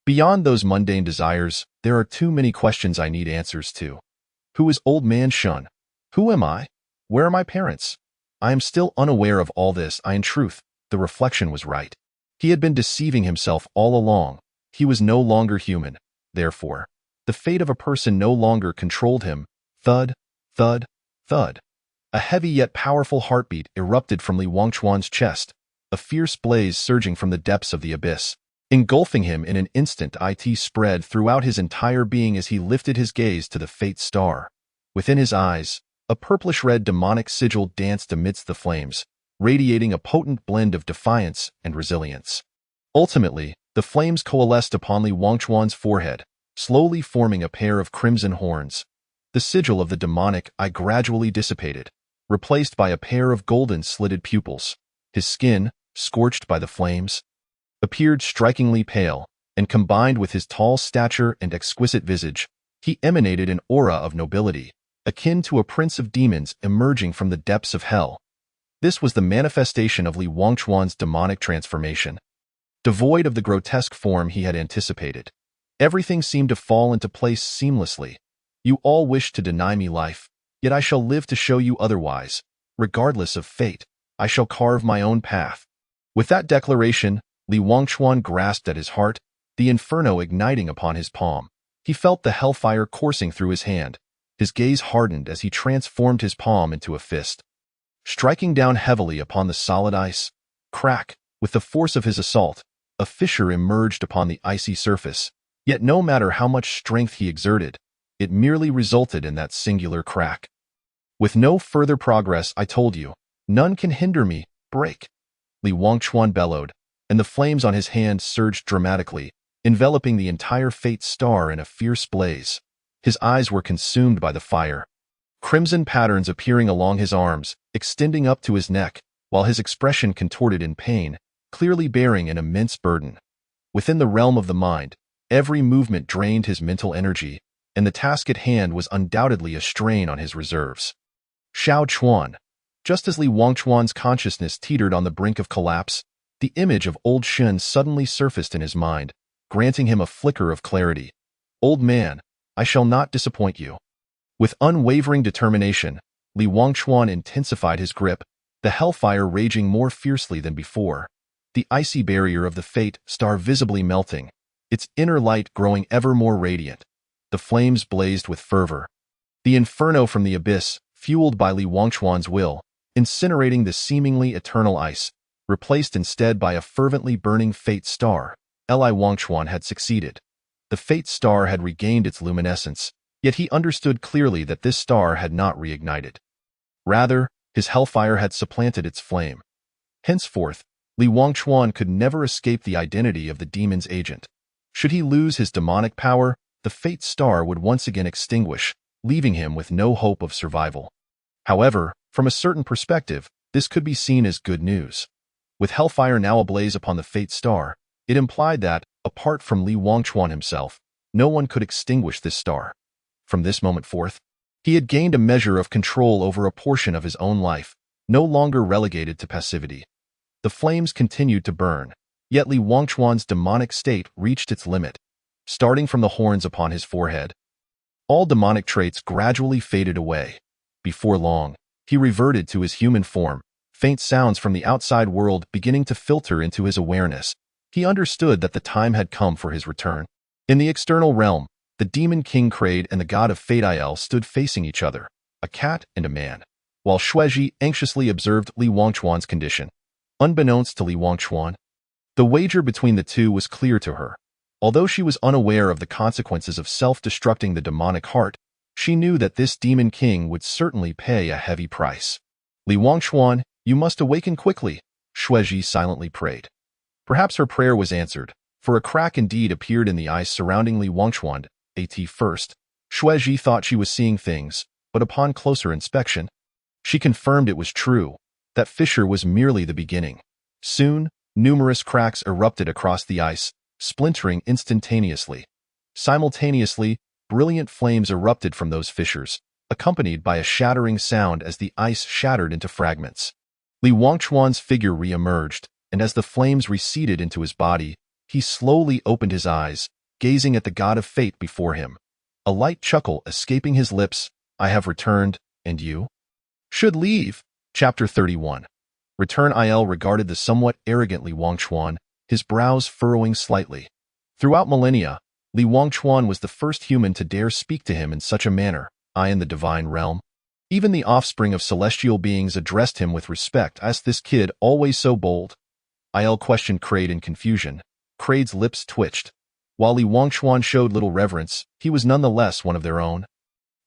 Beyond those mundane desires, there are too many questions I need answers to. Who is Old Man Shun? Who am I? Where are my parents? I am still unaware of all this. In truth, the reflection was right. He had been deceiving himself all along. He was no longer human. Therefore, the fate of a person no longer controlled him. Thud, thud, thud. A heavy yet powerful heartbeat erupted from Li Wangchuan's chest, a fierce blaze surging from the depths of the abyss, engulfing him in an instant. It spread throughout his entire being as he lifted his gaze to the fate star. Within his eyes, a purplish-red demonic sigil danced amidst the flames, radiating a potent blend of defiance and resilience. Ultimately, the flames coalesced upon Li Wangchuan's forehead, slowly forming a pair of crimson horns. The sigil of the demonic eye gradually dissipated, replaced by a pair of golden slitted pupils. His skin, scorched by the flames, appeared strikingly pale, and combined with his tall stature and exquisite visage, he emanated an aura of nobility, akin to a prince of demons emerging from the depths of hell. This was the manifestation of Li Wangchuan's demonic transformation. Devoid of the grotesque form he had anticipated, everything seemed to fall into place seamlessly. "You all wish to deny me life, yet I shall live to show you otherwise. Regardless of fate, I shall carve my own path." With that declaration, Li Wangchuan grasped at his heart, the inferno igniting upon his palm. He felt the hellfire coursing through his hand. His gaze hardened as he transformed his palm into a fist, striking down heavily upon the solid ice. Crack! With the force of his assault, a fissure emerged upon the icy surface. Yet no matter how much strength he exerted, it merely resulted in that singular crack. "With no further progress, I told you, none can hinder me. Break!" Li Wangchuan bellowed, and the flames on his hand surged dramatically, enveloping the entire fate star in a fierce blaze. His eyes were consumed by the fire, crimson patterns appearing along his arms, extending up to his neck, while his expression contorted in pain, clearly bearing an immense burden. Within the realm of the mind, every movement drained his mental energy, and the task at hand was undoubtedly a strain on his reserves. Xiao Chuan. Just as Li Wangchuan's consciousness teetered on the brink of collapse, the image of Old Shun suddenly surfaced in his mind, granting him a flicker of clarity. "Old man, I shall not disappoint you." With unwavering determination, Li Wangchuan intensified his grip, the hellfire raging more fiercely than before, the icy barrier of the fate star visibly melting, its inner light growing ever more radiant. The flames blazed with fervor. The inferno from the abyss, fueled by Li Wangchuan's will, incinerating the seemingly eternal ice, replaced instead by a fervently burning fate star. Li Wangchuan had succeeded. The fate star had regained its luminescence, yet he understood clearly that this star had not reignited. Rather, his hellfire had supplanted its flame. Henceforth, Li Wangchuan could never escape the identity of the demon's agent. Should he lose his demonic power, the fate star would once again extinguish, leaving him with no hope of survival. However, from a certain perspective, this could be seen as good news. With hellfire now ablaze upon the fate star, it implied that, apart from Li Wangchuan himself, no one could extinguish this star. From this moment forth, he had gained a measure of control over a portion of his own life, no longer relegated to passivity. The flames continued to burn, yet Li Wangchuan's demonic state reached its limit. Starting from the horns upon his forehead, all demonic traits gradually faded away. Before long, he reverted to his human form, faint sounds from the outside world beginning to filter into his awareness. He understood that the time had come for his return. In the external realm, the demon king Kraid and the god of fate Il stood facing each other, a cat and a man, while Xuezhi anxiously observed Li Wangchuan's condition. Unbeknownst to Li Wangchuan, the wager between the two was clear to her. Although she was unaware of the consequences of self-destructing the demonic heart, she knew that this demon king would certainly pay a heavy price. Li Wangchuan, you must awaken quickly, Xuezhi silently prayed. Perhaps her prayer was answered, for a crack indeed appeared in the ice surrounding Li Wangchuan. At first, Xuezhi thought she was seeing things, but upon closer inspection, she confirmed it was true. That fissure was merely the beginning. Soon, numerous cracks erupted across the ice, splintering instantaneously. Simultaneously, brilliant flames erupted from those fissures, accompanied by a shattering sound as the ice shattered into fragments. Li Wangchuan's figure re-emerged, and as the flames receded into his body, he slowly opened his eyes, gazing at the god of fate before him. A light chuckle escaping his lips. I have returned, and you should leave. Chapter 31. Return. Il regarded the somewhat arrogant Li Wangchuan, his brows furrowing slightly. Throughout millennia, Li Wangchuan was the first human to dare speak to him in such a manner. I in the divine realm. Even the offspring of celestial beings addressed him with respect. As this kid always so bold? Il questioned Kraid in confusion. Kraid's lips twitched. While Li Wangchuan showed little reverence, he was nonetheless one of their own.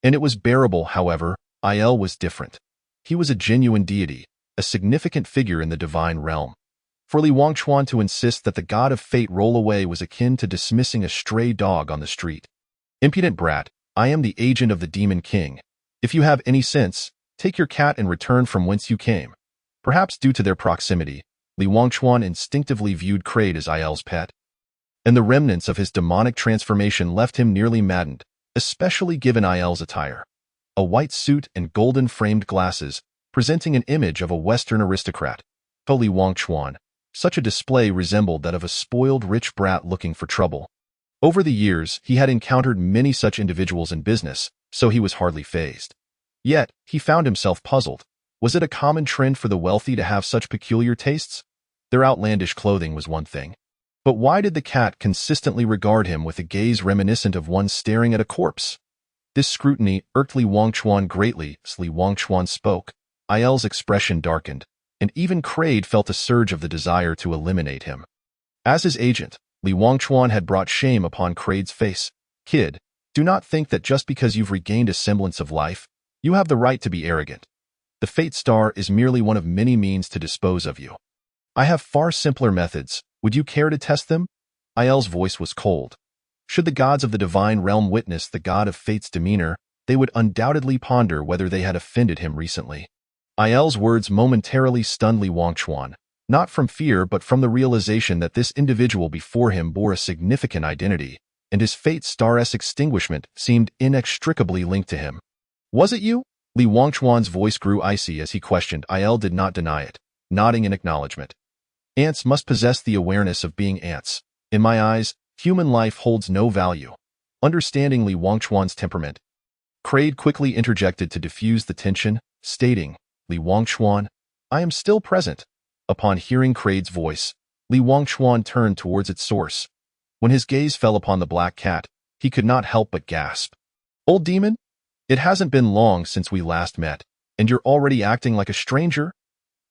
And it was bearable, however. Il was different. He was a genuine deity, a significant figure in the divine realm. For Li Wangchuan to insist that the god of fate roll away was akin to dismissing a stray dog on the street. Impudent brat, I am the agent of the demon king. If you have any sense, take your cat and return from whence you came. Perhaps due to their proximity, Li Wangchuan instinctively viewed Kraid as Il's pet. And the remnants of his demonic transformation left him nearly maddened, especially given Il's attire. A white suit and golden-framed glasses, presenting an image of a Western aristocrat. To Li Wangchuan, such a display resembled that of a spoiled rich brat looking for trouble. Over the years, he had encountered many such individuals in business, so he was hardly fazed. Yet, he found himself puzzled. Was it a common trend for the wealthy to have such peculiar tastes? Their outlandish clothing was one thing. But why did the cat consistently regard him with a gaze reminiscent of one staring at a corpse? This scrutiny irked Li Wangchuan greatly. As Li Wangchuan spoke, Il's expression darkened, and even Kraid felt a surge of the desire to eliminate him. As his agent, Li Wangchuan had brought shame upon Kraid's face. Kid, do not think that just because you've regained a semblance of life, you have the right to be arrogant. The fate star is merely one of many means to dispose of you. I have far simpler methods. Would you care to test them? Il's voice was cold. Should the gods of the divine realm witness the god of fate's demeanor, they would undoubtedly ponder whether they had offended him recently. Il's words momentarily stunned Li Wangchuan, not from fear but from the realization that this individual before him bore a significant identity, and his fate star's extinguishment seemed inextricably linked to him. Was it you? Li Wangchuan's voice grew icy as he questioned. Il did not deny it, nodding in acknowledgement. Ants must possess the awareness of being ants. In my eyes, human life holds no value. Understanding Li Wangchuan's temperament, Kraid quickly interjected to diffuse the tension, stating, Li Wangchuan, I am still present. Upon hearing Kraid's voice, Li Wangchuan turned towards its source. When his gaze fell upon the black cat, he could not help but gasp. Old demon? It hasn't been long since we last met, and you're already acting like a stranger?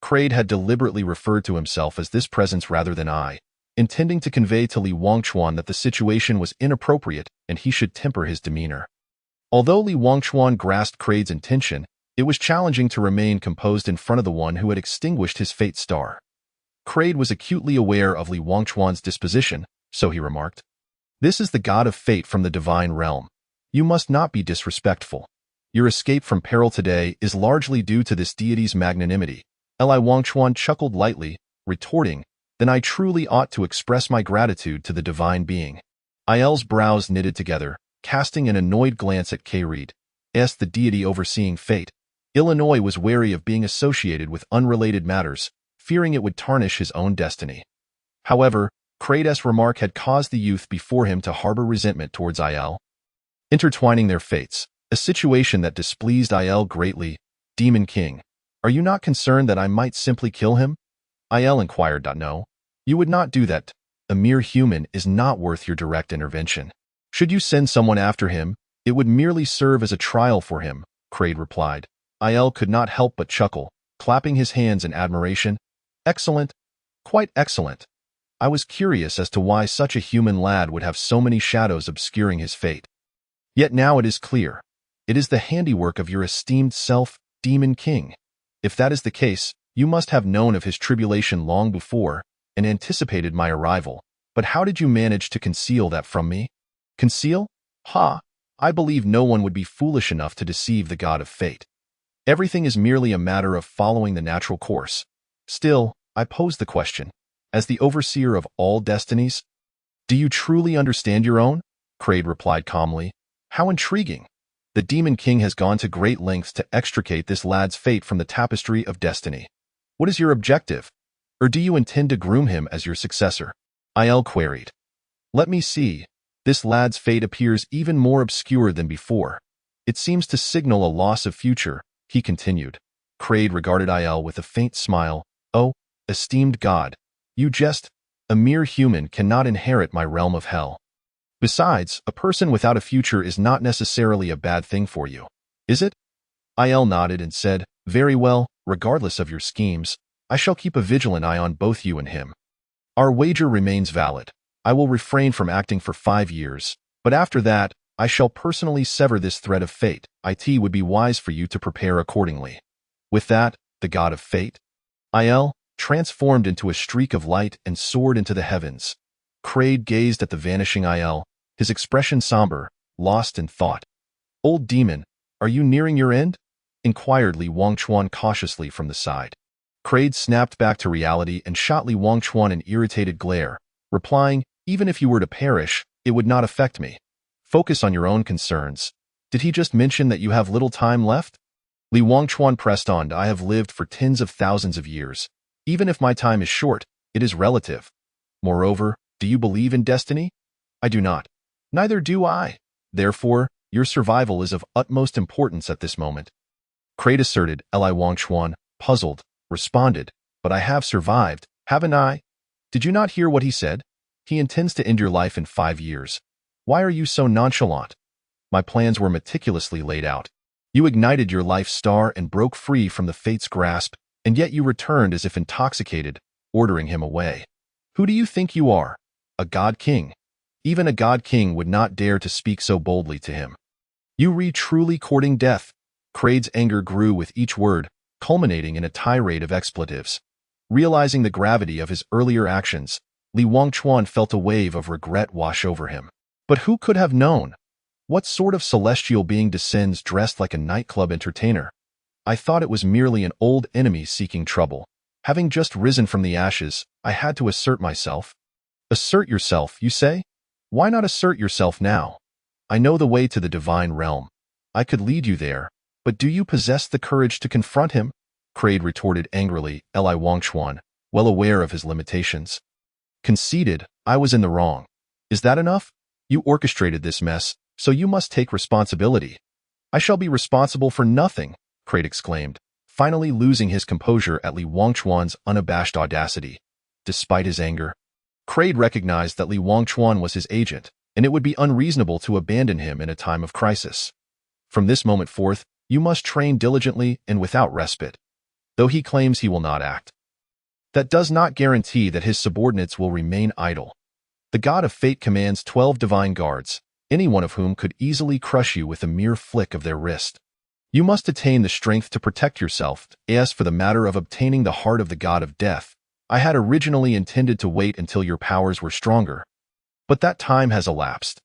Kraid had deliberately referred to himself as this presence rather than I, intending to convey to Li Wangchuan that the situation was inappropriate and he should temper his demeanor. Although Li Wangchuan grasped Kraid's intention, it was challenging to remain composed in front of the one who had extinguished his fate star. Kraid was acutely aware of Li Wangchuan's disposition, so he remarked, "This is the god of fate from the divine realm. You must not be disrespectful. Your escape from peril today is largely due to this deity's magnanimity." Li Wangchuan chuckled lightly, retorting, "Then I truly ought to express my gratitude to the divine being." Il's brows knitted together, casting an annoyed glance at Kayreed, the deity overseeing fate. Illinois was wary of being associated with unrelated matters, fearing it would tarnish his own destiny. However, Kraid's remark had caused the youth before him to harbor resentment towards Il, intertwining their fates, a situation that displeased Il greatly. "Demon King, are you not concerned that I might simply kill him?" Il inquired. "No, you would not do that. A mere human is not worth your direct intervention. Should you send someone after him, it would merely serve as a trial for him," Kraid replied. Il could not help but chuckle, clapping his hands in admiration. "Excellent, quite excellent. I was curious as to why such a human lad would have so many shadows obscuring his fate. Yet now it is clear. It is the handiwork of your esteemed self, Demon King. If that is the case, you must have known of his tribulation long before and anticipated my arrival. But how did you manage to conceal that from me?" "Conceal? Ha! I believe no one would be foolish enough to deceive the god of fate. Everything is merely a matter of following the natural course. Still, I pose the question, as the overseer of all destinies, do you truly understand your own?" Kraid replied calmly. "How intriguing. The Demon King has gone to great lengths to extricate this lad's fate from the tapestry of destiny. What is your objective? Or do you intend to groom him as your successor?" Il queried. "Let me see. This lad's fate appears even more obscure than before. It seems to signal a loss of future," he continued. Kraid regarded Il with a faint smile. "Oh, esteemed god, you jest. A mere human cannot inherit my realm of hell. Besides, a person without a future is not necessarily a bad thing for you, is it?" Il nodded and said, "Very well, regardless of your schemes, I shall keep a vigilant eye on both you and him. Our wager remains valid. I will refrain from acting for 5 years, but after that, I shall personally sever this thread of fate. It would be wise for you to prepare accordingly." With that, the god of fate, Il, transformed into a streak of light and soared into the heavens. Kraid gazed at the vanishing Il, his expression somber, lost in thought. "Old demon, are you nearing your end?" inquired Li Wangchuan cautiously from the side. Kraid snapped back to reality and shot Li Wangchuan an irritated glare, replying, "Even if you were to perish, it would not affect me. Focus on your own concerns. Did he just mention that you have little time left?" Li Wangchuan pressed on. "I have lived for tens of thousands of years. Even if my time is short, it is relative. Moreover, do you believe in destiny? I do not. Neither do I. Therefore, your survival is of utmost importance at this moment." Kraid asserted. Li Wangchuan, puzzled, responded, "But I have survived, haven't I? Did you not hear what he said? He intends to end your life in 5 years. Why are you so nonchalant? My plans were meticulously laid out. You ignited your life star and broke free from the fate's grasp, and yet you returned as if intoxicated, ordering him away. Who do you think you are? A god king? Even a god king would not dare to speak so boldly to him. You truly courting death." Kraid's anger grew with each word, culminating in a tirade of expletives. Realizing the gravity of his earlier actions, Li Wangchuan felt a wave of regret wash over him. But who could have known? What sort of celestial being descends dressed like a nightclub entertainer? I thought it was merely an old enemy seeking trouble. Having just risen from the ashes, I had to assert myself. Assert yourself, you say? Why not assert yourself now? I know the way to the divine realm. I could lead you there, but do you possess the courage to confront him? Kraid retorted angrily. Li Wangchuan, well aware of his limitations, conceded, "I was in the wrong. Is that enough? You orchestrated this mess, so you must take responsibility." "I shall be responsible for nothing," Kraid exclaimed, finally losing his composure at Li Wangchuan's unabashed audacity. Despite his anger, Kraid recognized that Li Wangchuan was his agent, and it would be unreasonable to abandon him in a time of crisis. From this moment forth, you must train diligently and without respite, though he claims he will not act. That does not guarantee that his subordinates will remain idle. The god of fate commands 12 divine guards, any one of whom could easily crush you with a mere flick of their wrist. You must attain the strength to protect yourself. As for the matter of obtaining the heart of the god of death, I had originally intended to wait until your powers were stronger. But that time has elapsed.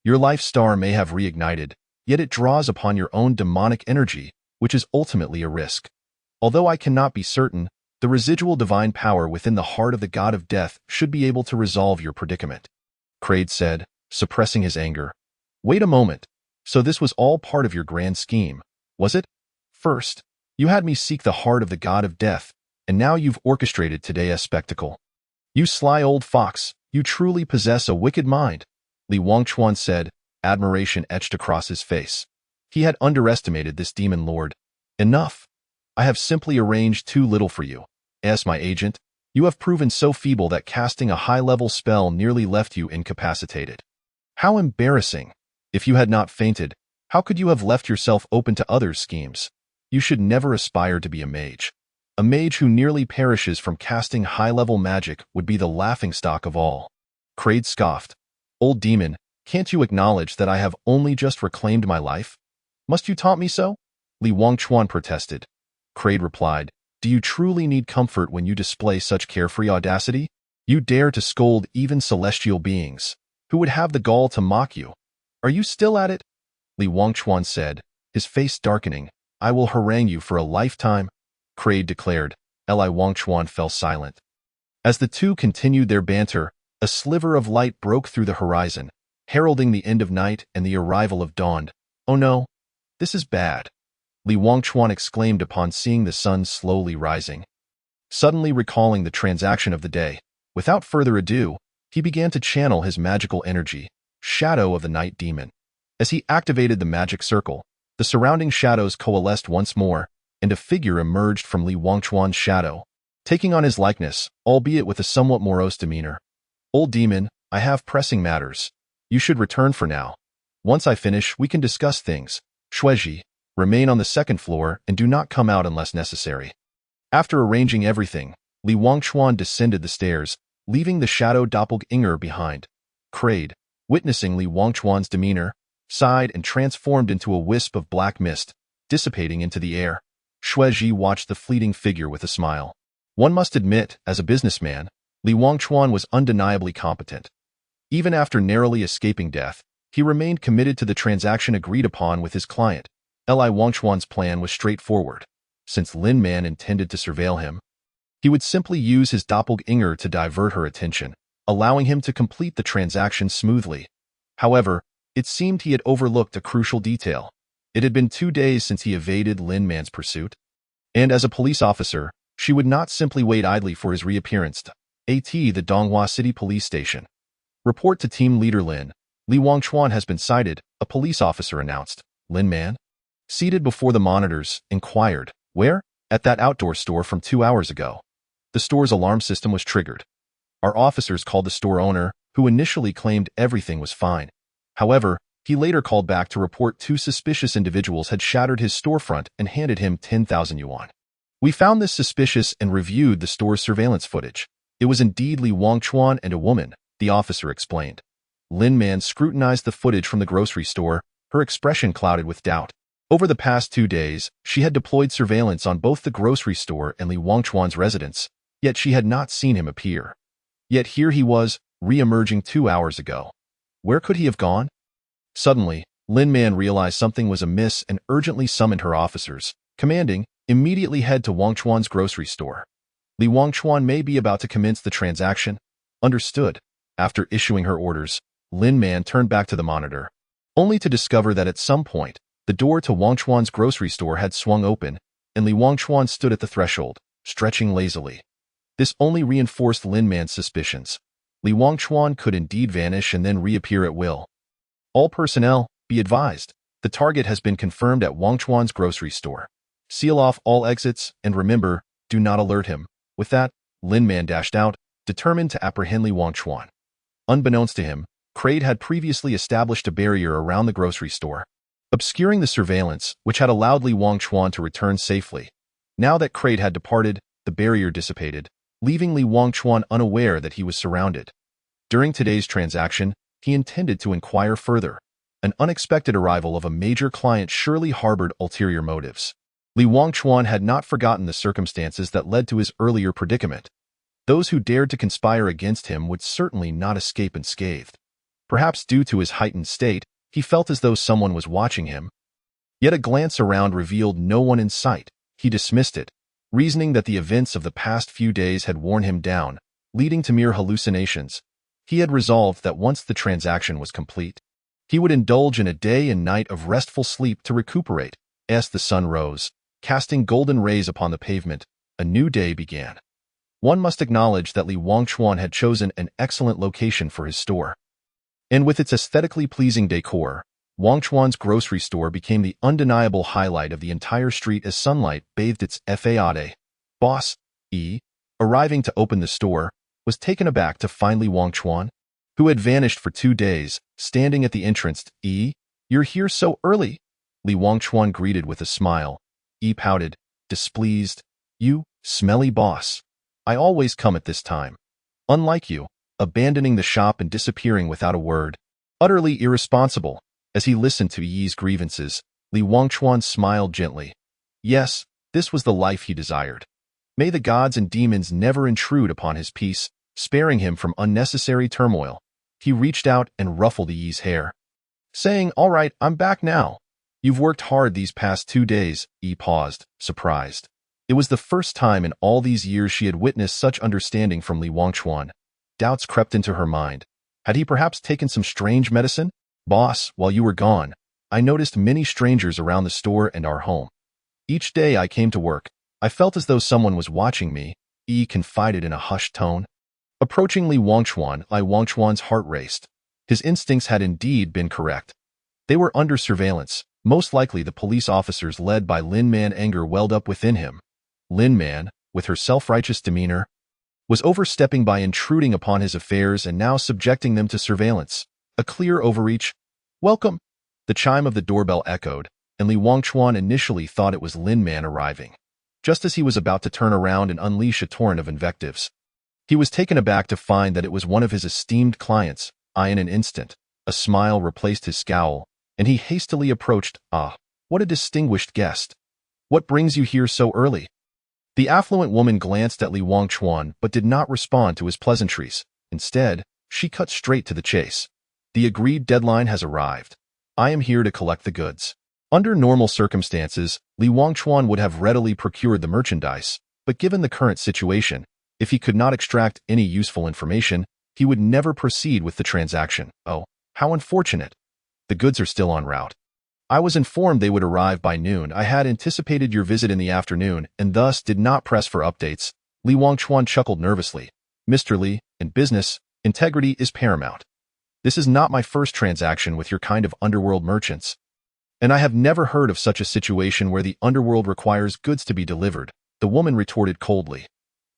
Your life star may have reignited, yet it draws upon your own demonic energy, which is ultimately a risk. Although I cannot be certain, the residual divine power within the heart of the god of death should be able to resolve your predicament. Kraid said, suppressing his anger. Wait a moment. So this was all part of your grand scheme, was it? First, you had me seek the heart of the god of death, and now you've orchestrated today's spectacle. You sly old fox, you truly possess a wicked mind, Li Wangchuan said, admiration etched across his face. He had underestimated this demon lord. Enough. I have simply arranged too little for you. As my agent, you have proven so feeble that casting a high-level spell nearly left you incapacitated. How embarrassing. If you had not fainted, how could you have left yourself open to others' schemes? You should never aspire to be a mage. A mage who nearly perishes from casting high-level magic would be the laughingstock of all. Kraid scoffed. Old demon, can't you acknowledge that I have only just reclaimed my life? Must you taunt me so? Li Wangchuan protested. Kraid replied, do you truly need comfort when you display such carefree audacity? You dare to scold even celestial beings, who would have the gall to mock you. Are you still at it? Li Wangchuan said, his face darkening. I will harangue you for a lifetime, Kraid declared. Li Wangchuan fell silent. As the two continued their banter, a sliver of light broke through the horizon, heralding the end of night and the arrival of dawn. Oh no, this is bad, Li Wangchuan exclaimed upon seeing the sun slowly rising. Suddenly recalling the transaction of the day, without further ado, he began to channel his magical energy, Shadow of the Night Demon. As he activated the magic circle, the surrounding shadows coalesced once more, and a figure emerged from Li Wangchuan's shadow, taking on his likeness, albeit with a somewhat morose demeanor. Old demon, I have pressing matters. You should return for now. Once I finish, we can discuss things. Shueji, remain on the second floor and do not come out unless necessary. After arranging everything, Li Wangchuan descended the stairs, leaving the shadow doppelganger behind. Kraid, witnessing Li Wangchuan's demeanor, sighed and transformed into a wisp of black mist, dissipating into the air. Shueji watched the fleeting figure with a smile. One must admit, as a businessman, Li Wangchuan was undeniably competent. Even after narrowly escaping death, he remained committed to the transaction agreed upon with his client. Li Wangchuan's plan was straightforward. Since Lin Man intended to surveil him, he would simply use his doppelganger to divert her attention, allowing him to complete the transaction smoothly. However, it seemed he had overlooked a crucial detail. It had been 2 days since he evaded Lin Man's pursuit, and as a police officer, she would not simply wait idly for his reappearance. The Donghua City Police Station. Report to Team Leader Lin. Li Wangchuan has been sighted, a police officer announced. Lin Man, seated before the monitors, inquired, where? At that outdoor store from 2 hours ago. The store's alarm system was triggered. Our officers called the store owner, who initially claimed everything was fine. However, he later called back to report 2 suspicious individuals had shattered his storefront and handed him 10,000 yuan. We found this suspicious and reviewed the store's surveillance footage. It was indeed Li Wangchuan and a woman, the officer explained. Lin Man scrutinized the footage from the grocery store, her expression clouded with doubt. Over the past 2 days, she had deployed surveillance on both the grocery store and Li Wangchuan's residence, yet she had not seen him appear. Yet here he was, re-emerging 2 hours ago. Where could he have gone? Suddenly, Lin Man realized something was amiss and urgently summoned her officers, commanding, immediately head to Wangchuan's grocery store. Li Wangchuan may be about to commence the transaction. Understood. After issuing her orders, Lin Man turned back to the monitor, only to discover that at some point, the door to Wangchuan's grocery store had swung open, and Li Wangchuan stood at the threshold, stretching lazily. This only reinforced Lin Man's suspicions. Li Wangchuan could indeed vanish and then reappear at will. All personnel, be advised, the target has been confirmed at Wangchuan's grocery store. Seal off all exits, and remember, do not alert him. With that, Lin Man dashed out, determined to apprehend Li Wangchuan. Unbeknownst to him, Kraid had previously established a barrier around the grocery store. obscuring the surveillance which had allowed Li Wangchuan to return safely. Now that Crate had departed, the barrier dissipated, leaving Li Wangchuan unaware that he was surrounded. During today's transaction, he intended to inquire further. An unexpected arrival of a major client surely harbored ulterior motives. Li Wangchuan had not forgotten the circumstances that led to his earlier predicament. Those who dared to conspire against him would certainly not escape unscathed. Perhaps due to his heightened state, he felt as though someone was watching him. Yet a glance around revealed no one in sight. He dismissed it, reasoning that the events of the past few days had worn him down, leading to mere hallucinations. He had resolved that once the transaction was complete, he would indulge in a day and night of restful sleep to recuperate. As the sun rose, casting golden rays upon the pavement, a new day began. One must acknowledge that Li Wangchuan had chosen an excellent location for his store. And with its aesthetically pleasing decor, Wangchuan's grocery store became the undeniable highlight of the entire street as sunlight bathed its facade. Boss, E, arriving to open the store, was taken aback to find Li Wangchuan, who had vanished for 2 days, standing at the entrance. E, you're here so early? Li Wangchuan greeted with a smile. E pouted, displeased. You, smelly boss. I always come at this time. Unlike you, abandoning the shop and disappearing without a word. Utterly irresponsible. As he listened to Yi's grievances, Li Wangchuan smiled gently. Yes, this was the life he desired. May the gods and demons never intrude upon his peace, sparing him from unnecessary turmoil. He reached out and ruffled Yi's hair, saying, All right, I'm back now. You've worked hard these past 2 days. Yi paused, surprised. It was the first time in all these years she had witnessed such understanding from Li Wangchuan. Doubts crept into her mind. Had he perhaps taken some strange medicine? Boss, while you were gone, I noticed many strangers around the store and our home. Each day I came to work, I felt as though someone was watching me, Yi confided in a hushed tone. Approaching Li Wangchuan's heart raced. His instincts had indeed been correct. They were under surveillance. Most likely the police officers led by Lin Man. Anger welled up within him. Lin Man, with her self-righteous demeanor, was overstepping by intruding upon his affairs and now subjecting them to surveillance. A clear overreach. Welcome! The chime of the doorbell echoed, and Li Wangchuan initially thought it was Lin Man arriving. Just as he was about to turn around and unleash a torrent of invectives, he was taken aback to find that it was one of his esteemed clients. In an instant, a smile replaced his scowl, and he hastily approached. Ah, what a distinguished guest. What brings you here so early? The affluent woman glanced at Li Wangchuan but did not respond to his pleasantries. Instead, she cut straight to the chase. The agreed deadline has arrived. I am here to collect the goods. Under normal circumstances, Li Wangchuan would have readily procured the merchandise, but given the current situation, if he could not extract any useful information, he would never proceed with the transaction. Oh, how unfortunate. The goods are still en route. I was informed they would arrive by noon. I had anticipated your visit in the afternoon and thus did not press for updates. Li Wangchuan chuckled nervously. Mr. Li, in business, integrity is paramount. This is not my first transaction with your kind of underworld merchants, and I have never heard of such a situation where the underworld requires goods to be delivered, the woman retorted coldly.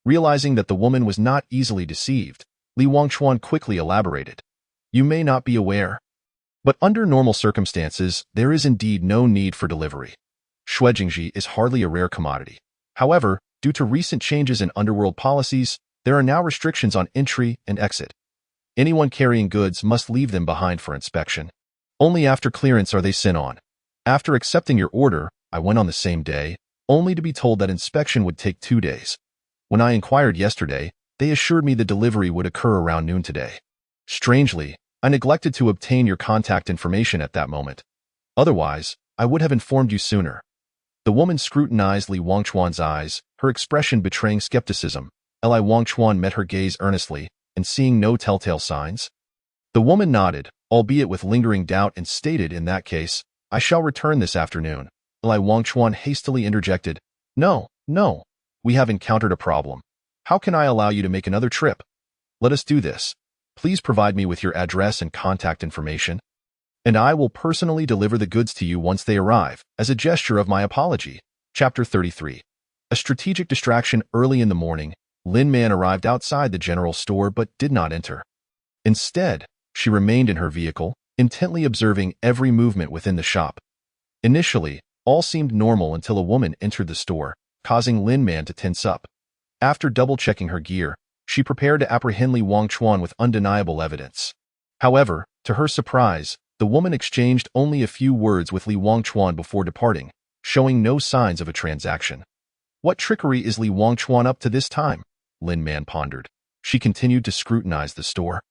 Realizing that the woman was not easily deceived, Li Wangchuan quickly elaborated. You may not be aware, but under normal circumstances, there is indeed no need for delivery. Shuijingji is hardly a rare commodity. However, due to recent changes in underworld policies, there are now restrictions on entry and exit. Anyone carrying goods must leave them behind for inspection. Only after clearance are they sent on. After accepting your order, I went on the same day, only to be told that inspection would take 2 days. When I inquired yesterday, they assured me the delivery would occur around noon today. Strangely, I neglected to obtain your contact information at that moment. Otherwise, I would have informed you sooner. The woman scrutinized Li Wangchuan's eyes, her expression betraying skepticism. Li Wangchuan met her gaze earnestly, and seeing no telltale signs, the woman nodded, albeit with lingering doubt, and stated, in that case, I shall return this afternoon. Li Wangchuan hastily interjected, No, we have encountered a problem. How can I allow you to make another trip? Let us do this. Please provide me with your address and contact information, and I will personally deliver the goods to you once they arrive, as a gesture of my apology. Chapter 33. A strategic distraction. Early in the morning, Lin Man arrived outside the general store but did not enter. Instead, she remained in her vehicle, intently observing every movement within the shop. Initially, all seemed normal until a woman entered the store, causing Lin Man to tense up. After double-checking her gear, she prepared to apprehend Li Wangchuan with undeniable evidence. However, to her surprise, the woman exchanged only a few words with Li Wangchuan before departing, showing no signs of a transaction. What trickery is Li Wangchuan up to this time? Lin Man pondered. She continued to scrutinize the store.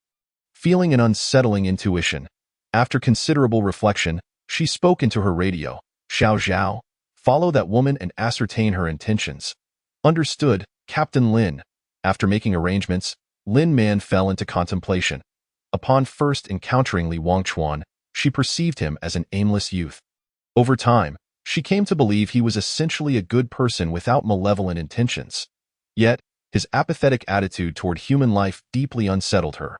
Feeling an unsettling intuition, after considerable reflection, she spoke into her radio. Xiao Zhao, follow that woman and ascertain her intentions. Understood, Captain Lin. After making arrangements, Lin Man fell into contemplation. Upon first encountering Li Wangchuan, she perceived him as an aimless youth. Over time, she came to believe he was essentially a good person without malevolent intentions. Yet, his apathetic attitude toward human life deeply unsettled her.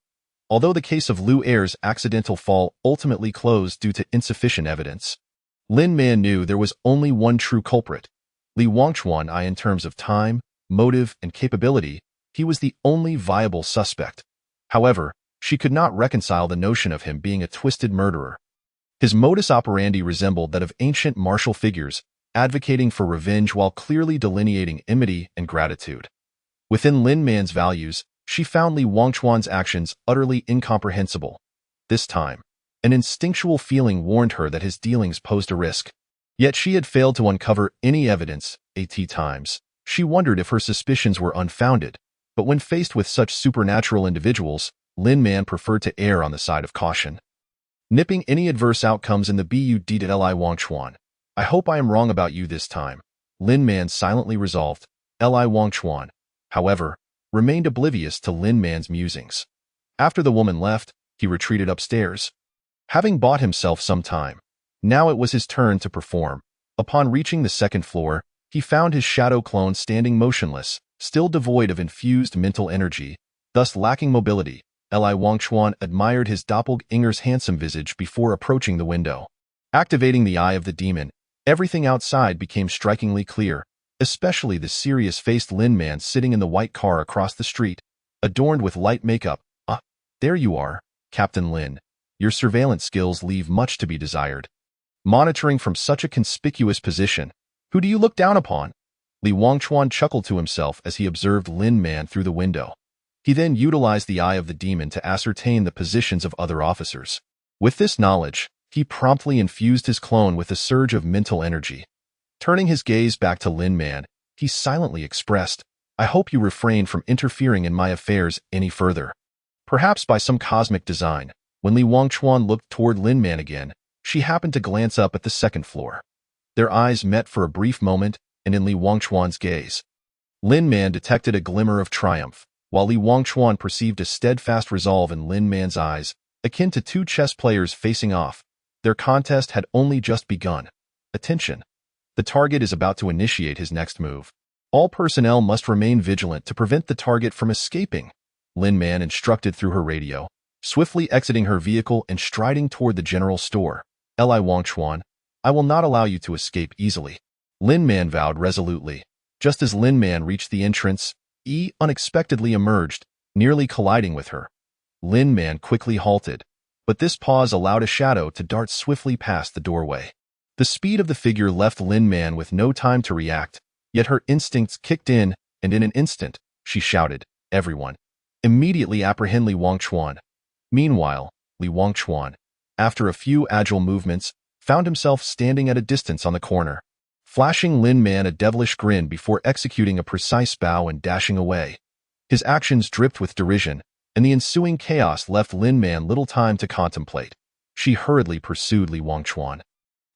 Although the case of Lu Er's accidental fall ultimately closed due to insufficient evidence, Lin Man knew there was only one true culprit. Li Wangchuan. In terms of time, motive, and capability, he was the only viable suspect. However, she could not reconcile the notion of him being a twisted murderer. His modus operandi resembled that of ancient martial figures, advocating for revenge while clearly delineating enmity and gratitude. Within Lin Man's values, she found Li Wangchuan's actions utterly incomprehensible. This time, an instinctual feeling warned her that his dealings posed a risk. Yet she had failed to uncover any evidence. Times, she wondered if her suspicions were unfounded, but when faced with such supernatural individuals, Lin Man preferred to err on the side of caution. Nipping any adverse outcomes in the bud at Li Wangchuan. I hope I am wrong about you this time. Lin Man silently resolved. Li Wangchuan, however, remained oblivious to Lin Man's musings. After the woman left, he retreated upstairs. Having bought himself some time, now it was his turn to perform. Upon reaching the second floor, he found his shadow clone standing motionless, still devoid of infused mental energy, thus lacking mobility. Li Wangchuan admired his doppelganger's handsome visage before approaching the window. Activating the Eye of the Demon, everything outside became strikingly clear, especially the serious-faced Lin Man sitting in the white car across the street, adorned with light makeup. There you are, Captain Lin. Your surveillance skills leave much to be desired. Monitoring from such a conspicuous position, who do you look down upon? Li Wangchuan chuckled to himself as he observed Lin Man through the window. He then utilized the Eye of the Demon to ascertain the positions of other officers. With this knowledge, he promptly infused his clone with a surge of mental energy. Turning his gaze back to Lin Man, he silently expressed, I hope you refrain from interfering in my affairs any further. Perhaps by some cosmic design, when Li Wangchuan looked toward Lin Man again, she happened to glance up at the second floor. Their eyes met for a brief moment, and in Li Wangchuan's gaze, Lin Man detected a glimmer of triumph, while Li Wangchuan perceived a steadfast resolve in Lin Man's eyes, akin to two chess players facing off. Their contest had only just begun. Attention! The target is about to initiate his next move. All personnel must remain vigilant to prevent the target from escaping, Lin Man instructed through her radio, swiftly exiting her vehicle and striding toward the general store. Li Wangchuan, I will not allow you to escape easily, Lin Man vowed resolutely. Just as Lin Man reached the entrance, unexpectedly emerged, nearly colliding with her. Lin Man quickly halted, but this pause allowed a shadow to dart swiftly past the doorway. The speed of the figure left Lin Man with no time to react, yet her instincts kicked in, and in an instant, she shouted, Everyone, immediately apprehend Li Wangchuan. Meanwhile, Li Wangchuan, after a few agile movements, found himself standing at a distance on the corner, flashing Lin Man a devilish grin before executing a precise bow and dashing away. His actions dripped with derision, and the ensuing chaos left Lin Man little time to contemplate. She hurriedly pursued Li Wangchuan.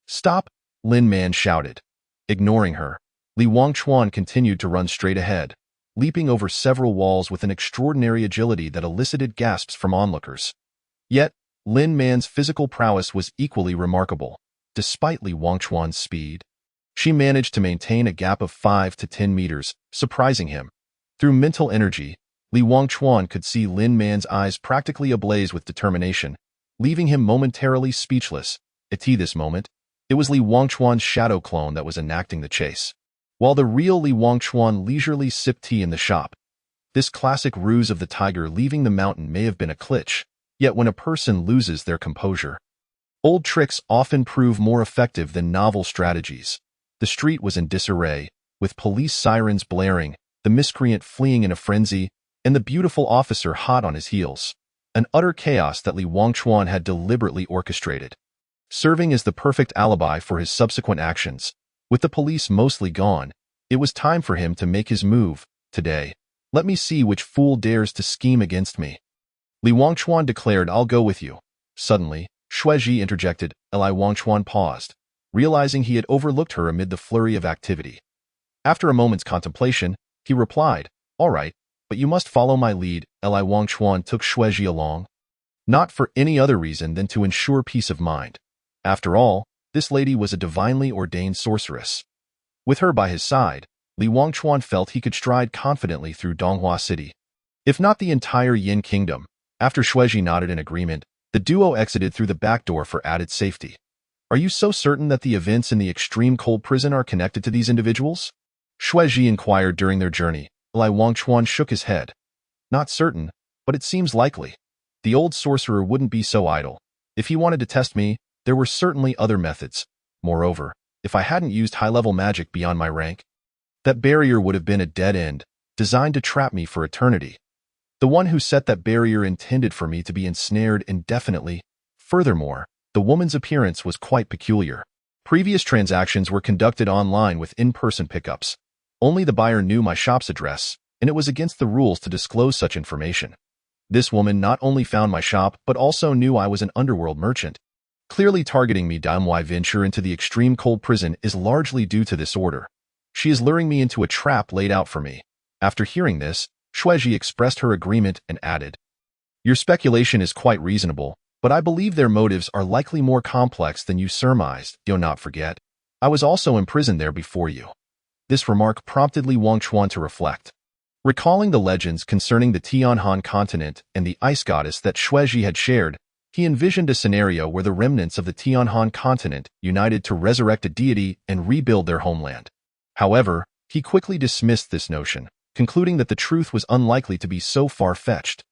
Stop! Lin Man shouted. Ignoring her, Li Wangchuan continued to run straight ahead, leaping over several walls with an extraordinary agility that elicited gasps from onlookers. Yet, Lin Man's physical prowess was equally remarkable. Despite Li Wangchuan's speed, she managed to maintain a gap of 5 to 10 meters, surprising him. Through mental energy, Li Wangchuan could see Lin Man's eyes practically ablaze with determination, leaving him momentarily speechless. At this moment, it was Li Wangchuan's shadow clone that was enacting the chase, while the real Li Wangchuan leisurely sipped tea in the shop. This classic ruse of the tiger leaving the mountain may have been a glitch, yet when a person loses their composure, Old tricks often prove more effective than novel strategies. The street was in disarray, with police sirens blaring, the miscreant fleeing in a frenzy, and the beautiful officer hot on his heels. An utter chaos that Li Wangchuan had deliberately orchestrated, serving as the perfect alibi for his subsequent actions. With the police mostly gone, it was time for him to make his move. Today, let me see which fool dares to scheme against me. Li Wangchuan declared, "I'll go with you." Suddenly, Shueji interjected. Li Wangchuan paused, realizing he had overlooked her amid the flurry of activity. After a moment's contemplation, he replied, "All right, but you must follow my lead." Li Wangchuan took Shueji along, not for any other reason than to ensure peace of mind. After all, this lady was a divinely ordained sorceress. With her by his side, Li Wangchuan felt he could stride confidently through Donghua City, if not the entire Yin Kingdom. After Shueji nodded in agreement, the duo exited through the back door for added safety. "Are you so certain that the events in the extreme cold prison are connected to these individuals?" Shueji inquired during their journey. Li Wangchuan shook his head. "Not certain, but it seems likely. The old sorcerer wouldn't be so idle. If he wanted to test me, there were certainly other methods. Moreover, if I hadn't used high-level magic beyond my rank, that barrier would have been a dead end, designed to trap me for eternity. The one who set that barrier intended for me to be ensnared indefinitely. Furthermore, the woman's appearance was quite peculiar. Previous transactions were conducted online with in-person pickups. Only the buyer knew my shop's address, and it was against the rules to disclose such information. This woman not only found my shop, but also knew I was an underworld merchant, clearly targeting me. My venture into the extreme cold prison is largely due to this order. She is luring me into a trap laid out for me." After hearing this, Shueji expressed her agreement and added, "Your speculation is quite reasonable, but I believe their motives are likely more complex than you surmised. Do not forget, I was also imprisoned there before you." This remark prompted Li Wangchuan to reflect. Recalling the legends concerning the Tianhan continent and the ice goddess that Shueji had shared, he envisioned a scenario where the remnants of the Tianhan continent united to resurrect a deity and rebuild their homeland. However, he quickly dismissed this notion, concluding that the truth was unlikely to be so far-fetched.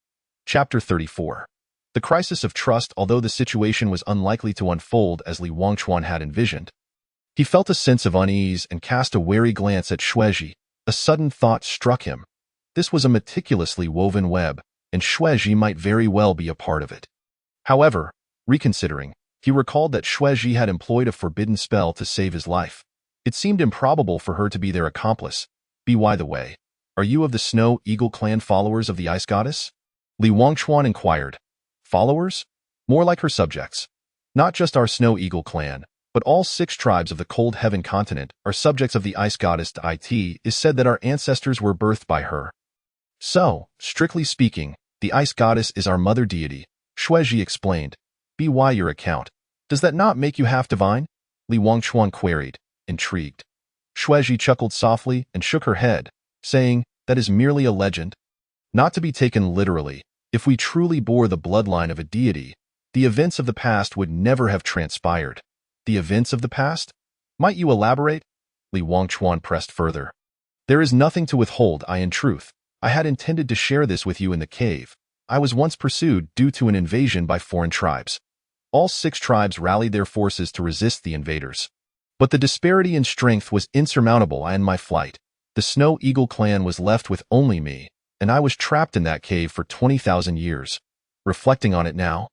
Chapter 34. The crisis of trust. Although the situation was unlikely to unfold as Li Wangchuan had envisioned, he felt a sense of unease and cast a wary glance at Shueji. A sudden thought struck him. This was a meticulously woven web, and Shueji might very well be a part of it. However, reconsidering, he recalled that Shueji had employed a forbidden spell to save his life. It seemed improbable for her to be their accomplice. By the way, are you of the Snow Eagle clan followers of the Ice Goddess?" Li Wangchuan inquired. "Followers? More like her subjects. Not just our Snow Eagle clan, but all 6 tribes of the Cold Heaven continent are subjects of the Ice Goddess. It is said that our ancestors were birthed by her. So, strictly speaking, the Ice Goddess is our mother deity," Shueji explained. "By your account, does that not make you half divine?" Li Wangchuan queried, intrigued. Shueji chuckled softly and shook her head, saying, "That is merely a legend. Not to be taken literally. If we truly bore the bloodline of a deity, the events of the past would never have transpired." "The events of the past? Might you elaborate?" Li Wangchuan pressed further. "There is nothing to withhold. In truth, I had intended to share this with you in the cave. I was once pursued due to an invasion by foreign tribes. All 6 tribes rallied their forces to resist the invaders. But the disparity in strength was insurmountable, and my flight. The Snow Eagle clan was left with only me, and I was trapped in that cave for 20,000 years. Reflecting on it now,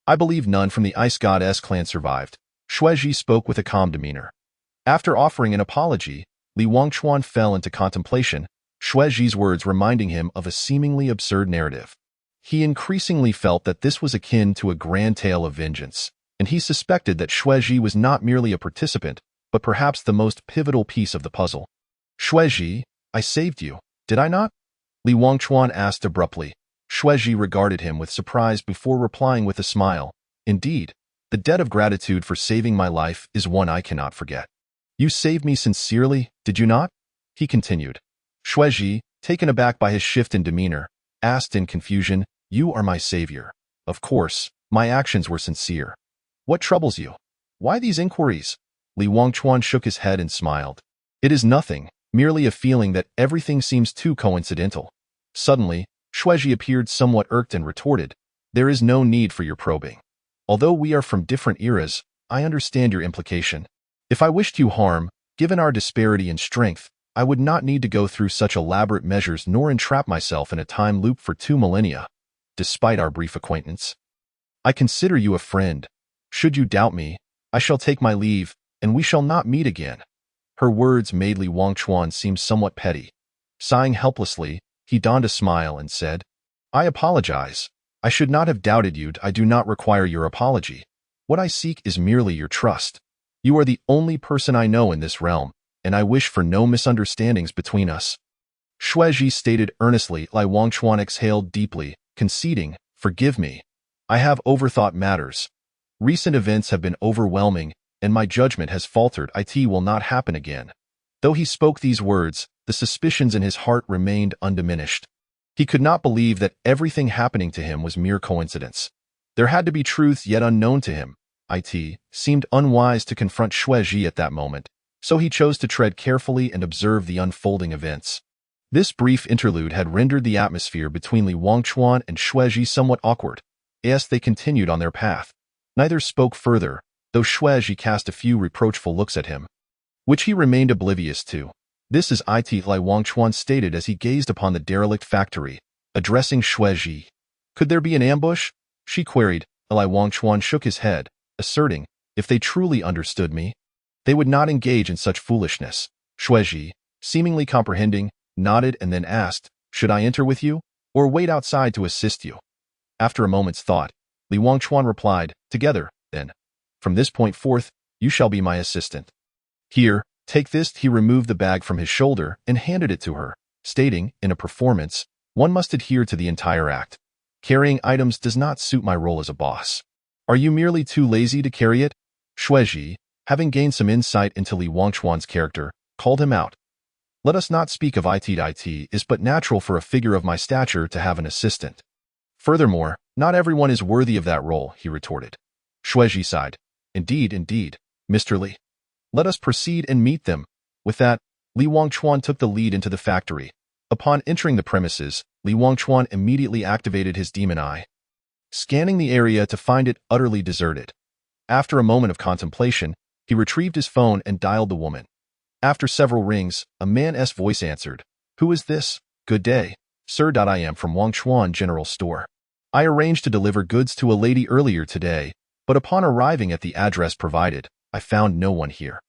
I believe none from the Ice Goddess clan survived." Shueji spoke with a calm demeanor. After offering an apology, Li Wangchuan fell into contemplation, Shueji's words reminding him of a seemingly absurd narrative. He increasingly felt that this was akin to a grand tale of vengeance, and he suspected that Shueji was not merely a participant, but perhaps the most pivotal piece of the puzzle. "Shueji, I saved you, did I not?" Li Wangchuan asked abruptly. Shueji regarded him with surprise before replying with a smile. "Indeed, the debt of gratitude for saving my life is one I cannot forget." "You saved me sincerely, did you not?" he continued. Shueji, taken aback by his shift in demeanor, asked in confusion, "You are my savior. Of course, my actions were sincere. What troubles you? Why these inquiries?" Li Wangchuan shook his head and smiled. "It is nothing, merely a feeling that everything seems too coincidental." Suddenly, Shueji appeared somewhat irked and retorted, "There is no need for your probing. Although we are from different eras, I understand your implication. If I wished you harm, given our disparity in strength, I would not need to go through such elaborate measures nor entrap myself in a time loop for 2 millennia, despite our brief acquaintance. I consider you a friend. Should you doubt me, I shall take my leave, and we shall not meet again. Her words made Li Wangchuan seem somewhat petty. Sighing helplessly, he donned a smile and said, I apologize. I should not have doubted you. I do not require your apology. What I seek is merely your trust. You are the only person I know in this realm, and I wish for no misunderstandings between us. Shueji stated earnestly. Li Wangchuan exhaled deeply, conceding, Forgive me. I have overthought matters. Recent events have been overwhelming, and my judgment has faltered. It will not happen again. Though he spoke these words, the suspicions in his heart remained undiminished. He could not believe that everything happening to him was mere coincidence. There had to be truths yet unknown to him. It seemed unwise to confront Shueji at that moment, so he chose to tread carefully and observe the unfolding events. This brief interlude had rendered the atmosphere between Li Wangchuan and Shueji somewhat awkward. As they continued on their path, neither spoke further, though Shueji cast a few reproachful looks at him, which he remained oblivious to. This is it, Li Wangchuan stated as he gazed upon the derelict factory, addressing Shueji. Could there be an ambush? She queried. Li Wangchuan shook his head, asserting, if they truly understood me, they would not engage in such foolishness. Shueji, seemingly comprehending, nodded and then asked, should I enter with you, or wait outside to assist you? After a moment's thought, Li Wangchuan replied, together, then. From this point forth, you shall be my assistant. Here, take this. He removed the bag from his shoulder and handed it to her, stating, in a performance, one must adhere to the entire act. Carrying items does not suit my role as a boss. Are you merely too lazy to carry it? Shueji, having gained some insight into Li Wangchuan's character, called him out. Let us not speak of it. It is but natural for a figure of my stature to have an assistant. Furthermore, not everyone is worthy of that role, he retorted. Shueji sighed. Indeed, Mr. Li. Let us proceed and meet them. With that, Li Wangchuan took the lead into the factory. Upon entering the premises, Li Wangchuan immediately activated his demon eye, scanning the area to find it utterly deserted. After a moment of contemplation, he retrieved his phone and dialed the woman. After several rings, a man's voice answered. Who is this? Good day, sir. I am from Wangchuan General Store. I arranged to deliver goods to a lady earlier today, but upon arriving at the address provided, I found no one here.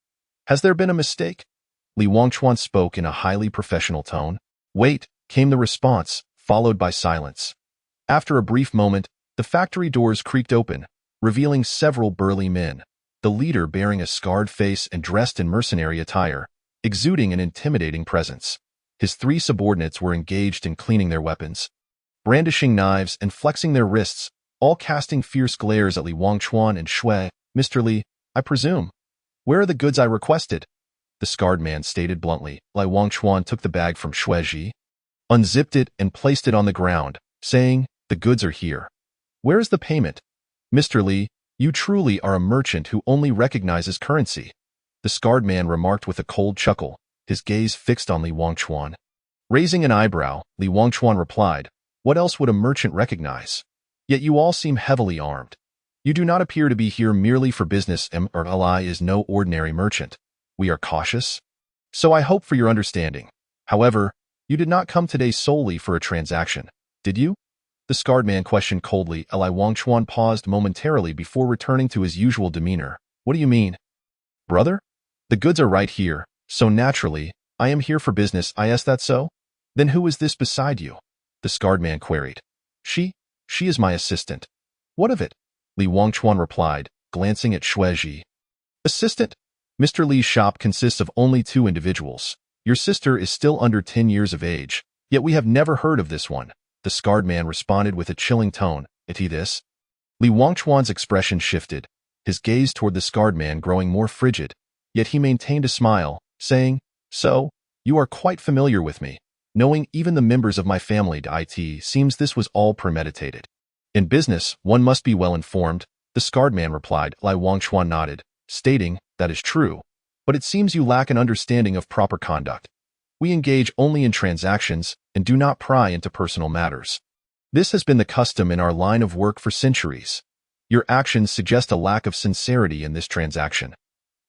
Has there been a mistake? Li Wangchuan spoke in a highly professional tone. Wait, came the response, followed by silence. After a brief moment, the factory doors creaked open, revealing several burly men, the leader bearing a scarred face and dressed in mercenary attire, exuding an intimidating presence. His 3 subordinates were engaged in cleaning their weapons, brandishing knives and flexing their wrists, all casting fierce glares at Li Wangchuan and Shui. Mr. Li, I presume. Where are the goods I requested? The scarred man stated bluntly. Li Wangchuan took the bag from Shueji, unzipped it and placed it on the ground, saying, the goods are here. Where is the payment? Mr. Li, you truly are a merchant who only recognizes currency. The scarred man remarked with a cold chuckle, his gaze fixed on Li Wangchuan. Raising an eyebrow, Li Wangchuan replied, what else would a merchant recognize? Yet you all seem heavily armed. You do not appear to be here merely for business. Or Li is no ordinary merchant. We are cautious. So I hope for your understanding. However, you did not come today solely for a transaction, did you? The scarred man questioned coldly. Li Wangchuan paused momentarily before returning to his usual demeanor. What do you mean? Brother? The goods are right here, so naturally, I am here for business. Is that so? Then who is this beside you? The scarred man queried. She is my assistant. What of it? Li Wangchuan replied, glancing at Shueji. Assistant? Mr. Li's shop consists of only 2 individuals. Your sister is still under 10 years of age, yet we have never heard of this one. The scarred man responded with a chilling tone. Is he this? Li Wangchuan's expression shifted, his gaze toward the scarred man growing more frigid, yet he maintained a smile, saying, so, you are quite familiar with me. Knowing even the members of my family. It seems this was all premeditated. In business, one must be well informed, the scarred man replied. Li Wangchuan nodded, stating, that is true, but it seems you lack an understanding of proper conduct. We engage only in transactions and do not pry into personal matters. This has been the custom in our line of work for centuries. Your actions suggest a lack of sincerity in this transaction.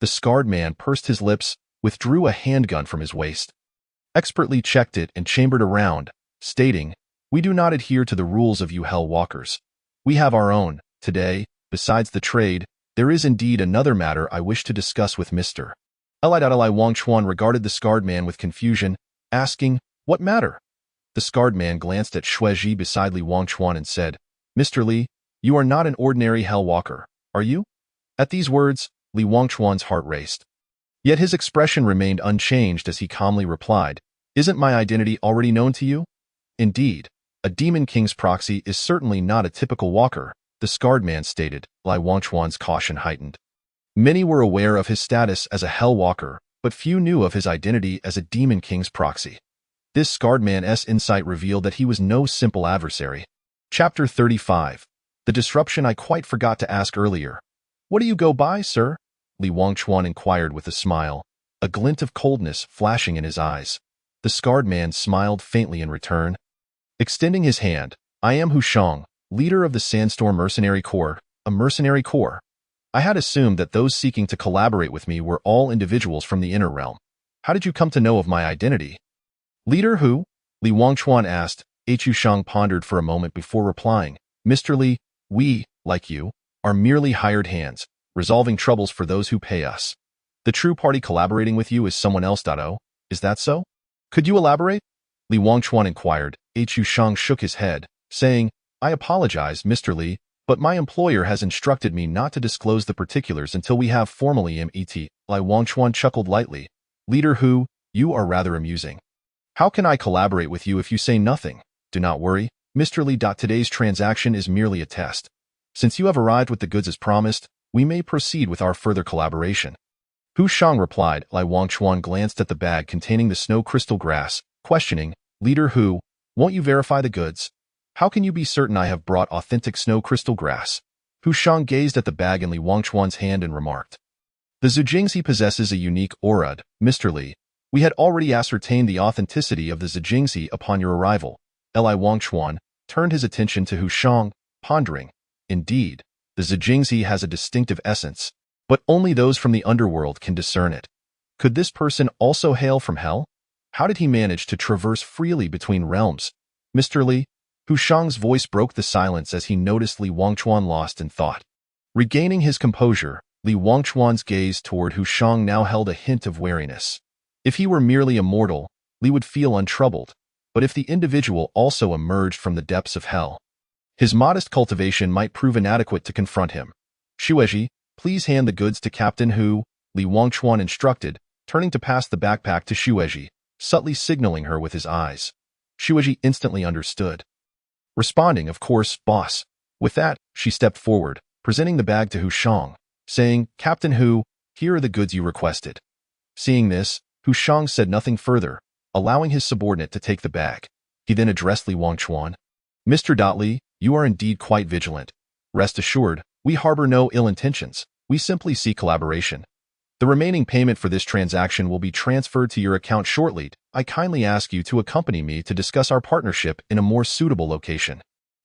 The scarred man pursed his lips, withdrew a handgun from his waist, expertly checked it and chambered a round, stating, "We do not adhere to the rules of you Hell Walkers. We have our own. Today, besides the trade, there is indeed another matter I wish to discuss with Mr. Li Wang Chuan regarded the scarred man with confusion, asking, "What matter?" The scarred man glanced at Shueji beside Li Wang Chuan and said, "Mr. Li, you are not an ordinary Hell Walker, are you?" At these words, Li Wang Chuan's heart raced. Yet his expression remained unchanged as he calmly replied, "Isn't my identity already known to you?" Indeed, a Demon King's proxy is certainly not a typical walker, the scarred man stated. Li Wang Chuan's caution heightened. Many were aware of his status as a Hell Walker, but few knew of his identity as a Demon King's proxy. This scarred man's insight revealed that he was no simple adversary. Chapter 35. The disruption I quite forgot to ask earlier. What do you go by, sir? Li Wang Chuan inquired with a smile, a glint of coldness flashing in his eyes. The scarred man smiled faintly in return. Extending his hand, "I am Hu Shang, leader of the Sandstorm Mercenary Corps, a mercenary corps. I had assumed that those seeking to collaborate with me were all individuals from the inner realm. How did you come to know of my identity?" "Leader who?" Li Wang Chuan asked. Hu Shang pondered for a moment before replying, "Mr. Li, we, like you, are merely hired hands, resolving troubles for those who pay us. The true party collaborating with you is someone else. Is that so? Could you elaborate?" Li Wang Chuan inquired. Hu Shang shook his head, saying, "I apologize, Mr. Li, but my employer has instructed me not to disclose the particulars until we have formally met." Li Wang Chuan chuckled lightly. "Leader Hu, you are rather amusing. How can I collaborate with you if you say nothing? Do not worry, Mr. Li. Today's transaction is merely a test. Since you have arrived with the goods as promised, we may proceed with our further collaboration." Hu Shang replied. Li Wang Chuan glanced at the bag containing the snow crystal grass, questioning, "Leader Hu, won't you verify the goods? How can you be certain I have brought authentic snow crystal grass?" Hu Shang gazed at the bag in Li Wang Chuan's hand and remarked, "The Zijingzi possesses a unique aura, Mr. Li. We had already ascertained the authenticity of the Zijingzi upon your arrival." Li Wang Chuan turned his attention to Hu Shang, pondering, "Indeed, the Zijingzi has a distinctive essence, but only those from the underworld can discern it. Could this person also hail from hell? How did he manage to traverse freely between realms?" "Mr. Li," Hu Shang's voice broke the silence as he noticed Li Wang Chuan lost in thought. Regaining his composure, Li Wang Chuan's gaze toward Hu Shang now held a hint of wariness. If he were merely a mortal, Li would feel untroubled, but if the individual also emerged from the depths of hell, his modest cultivation might prove inadequate to confront him. "Shueji, please hand the goods to Captain Hu," Li Wang Chuan instructed, turning to pass the backpack to Shueji, subtly signaling her with his eyes. Shueji instantly understood, responding, "Of course, boss." With that, she stepped forward, presenting the bag to Hu Shang, saying, "Captain Hu, here are the goods you requested." Seeing this, Hu Shang said nothing further, allowing his subordinate to take the bag. He then addressed Li Wang Chuan. "Mr. Li, you are indeed quite vigilant. Rest assured, we harbor no ill intentions. We simply seek collaboration. The remaining payment for this transaction will be transferred to your account shortly. I kindly ask you to accompany me to discuss our partnership in a more suitable location."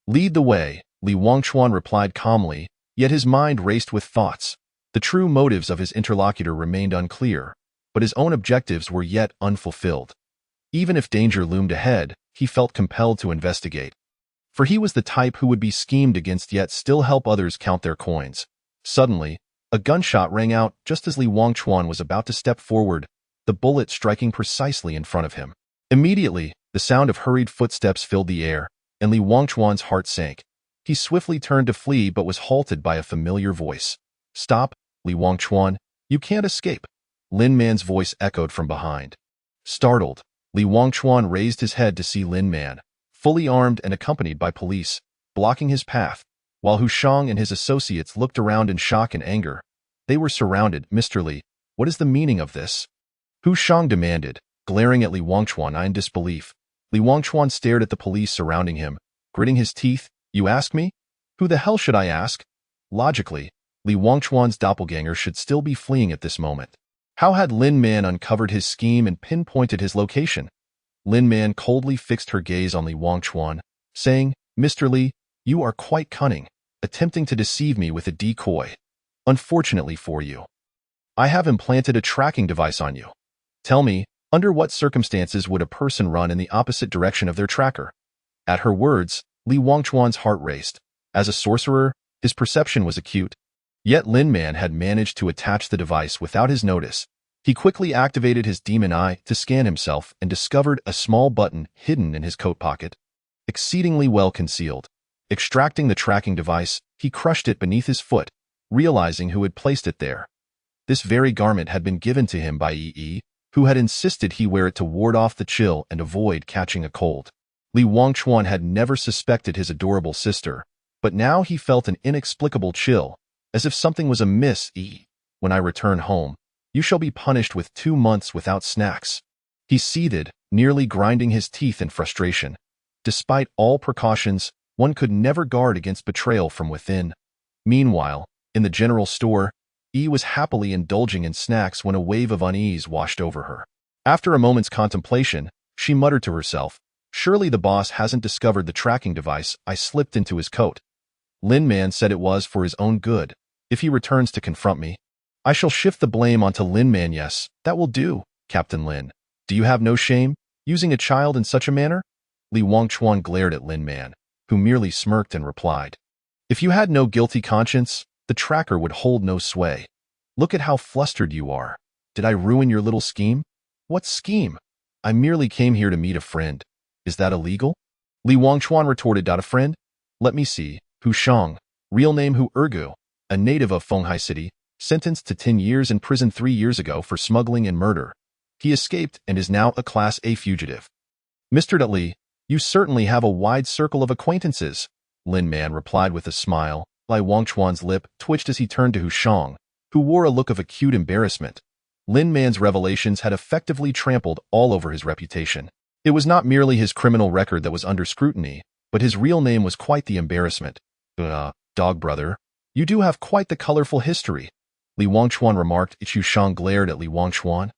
"Lead the way," Li Wang Chuan replied calmly, yet his mind raced with thoughts. The true motives of his interlocutor remained unclear, but his own objectives were yet unfulfilled. Even if danger loomed ahead, he felt compelled to investigate. For he was the type who would be schemed against yet still help others count their coins. Suddenly, a gunshot rang out just as Li Wang Chuan was about to step forward, the bullet striking precisely in front of him. Immediately, the sound of hurried footsteps filled the air, and Li Wang Chuan's heart sank. He swiftly turned to flee but was halted by a familiar voice. "Stop, Li Wang Chuan, you can't escape." Lin Man's voice echoed from behind. Startled, Li Wang Chuan raised his head to see Lin Man, fully armed and accompanied by police, blocking his path, while Hu Shang and his associates looked around in shock and anger. They were surrounded. "Mr. Li, what is the meaning of this?" Hu Shang demanded, glaring at Li Wang Chuan in disbelief. Li Wang Chuan stared at the police surrounding him, gritting his teeth. "You ask me? Who the hell should I ask?" Logically, Li Wang Chuan's doppelganger should still be fleeing at this moment. How had Lin Man uncovered his scheme and pinpointed his location? Lin Man coldly fixed her gaze on Li Wang Chuan, saying, "Mr. Li, you are quite cunning. attempting to deceive me with a decoy. Unfortunately for you, I have implanted a tracking device on you. Tell me, under what circumstances would a person run in the opposite direction of their tracker?" At her words, Li Wangchuan's heart raced. As a sorcerer, his perception was acute. Yet Lin Man had managed to attach the device without his notice. He quickly activated his demon eye to scan himself and discovered a small button hidden in his coat pocket, exceedingly well concealed. Extracting the tracking device, he crushed it beneath his foot, realizing who had placed it there. This very garment had been given to him by Yi, who had insisted he wear it to ward off the chill and avoid catching a cold. Li Wangchuan had never suspected his adorable sister, but now he felt an inexplicable chill, as if something was amiss. "When I return home, you shall be punished with 2 months without snacks." He seethed, nearly grinding his teeth in frustration. Despite all precautions, one could never guard against betrayal from within. Meanwhile, in the general store, was happily indulging in snacks when a wave of unease washed over her. After a moment's contemplation, she muttered to herself, "Surely the boss hasn't discovered the tracking device I slipped into his coat. Lin Man said it was for his own good. If he returns to confront me, I shall shift the blame onto Lin Man." "Yes, that will do, Captain Lin. Do you have no shame, using a child in such a manner?" Li Wangchuan glared at Lin Man, who merely smirked and replied, "If you had no guilty conscience, the tracker would hold no sway. Look at how flustered you are. Did I ruin your little scheme?" "What scheme? I merely came here to meet a friend. Is that illegal?" Li Wangchuan retorted. "A friend? Let me see. Hu Shang, real name Hu Ergu, a native of Fenghai City, sentenced to 10 years in prison 3 years ago for smuggling and murder. He escaped and is now a Class A fugitive." "Mr. Li, you certainly have a wide circle of acquaintances," Lin Man replied with a smile. Li Wangchuan's lip twitched as he turned to Hu Shang, who wore a look of acute embarrassment. Lin Man's revelations had effectively trampled all over his reputation. It was not merely his criminal record that was under scrutiny, but his real name was quite the embarrassment. Dog brother, you do have quite the colorful history," Li Wangchuan remarked. Hu Shang glared at Li Wangchuan,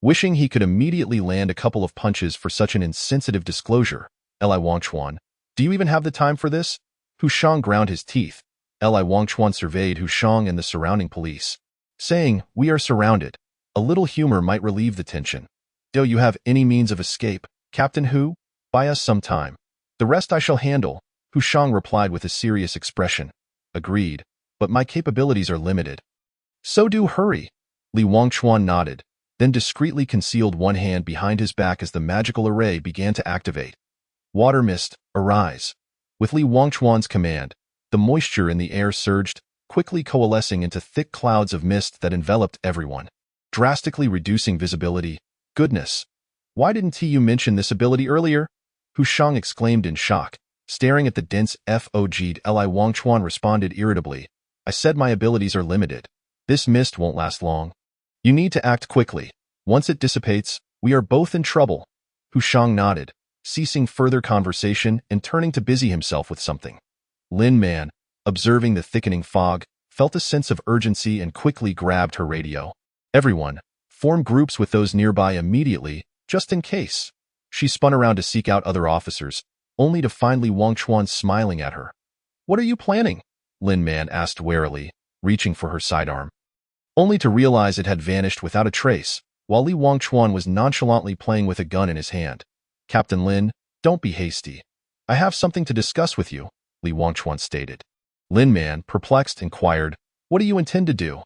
wishing he could immediately land a couple of punches for such an insensitive disclosure. "Li Wangchuan, do you even have the time for this?" Hu Shang ground his teeth. Li Wangchuan surveyed Hu Shang and the surrounding police, saying, "We are surrounded. A little humor might relieve the tension. Do you have any means of escape, Captain Hu? Buy us some time. The rest I shall handle," Hu Shang replied with a serious expression. "Agreed, but my capabilities are limited." "So do hurry." Li Wangchuan nodded, then discreetly concealed one hand behind his back as the magical array began to activate. "Water mist, arise." With Li Wangchuan's command, the moisture in the air surged, quickly coalescing into thick clouds of mist that enveloped everyone, drastically reducing visibility. "Goodness! Why didn't you mention this ability earlier?" Hu Shang exclaimed in shock, staring at the dense fog. Li Wangchuan responded irritably, "I said my abilities are limited. This mist won't last long. You need to act quickly. Once it dissipates, we are both in trouble." Hu Shang nodded, ceasing further conversation and turning to busy himself with something. Lin Man, observing the thickening fog, felt a sense of urgency and quickly grabbed her radio. "Everyone, form groups with those nearby immediately, just in case." She spun around to seek out other officers, only to find Li Wangchuan smiling at her. "What are you planning?" Lin Man asked warily, reaching for her sidearm, only to realize it had vanished without a trace, while Li Wangchuan was nonchalantly playing with a gun in his hand. "Captain Lin, don't be hasty. I have something to discuss with you," Li Wangchuan stated. Lin Man, perplexed, inquired, "What do you intend to do?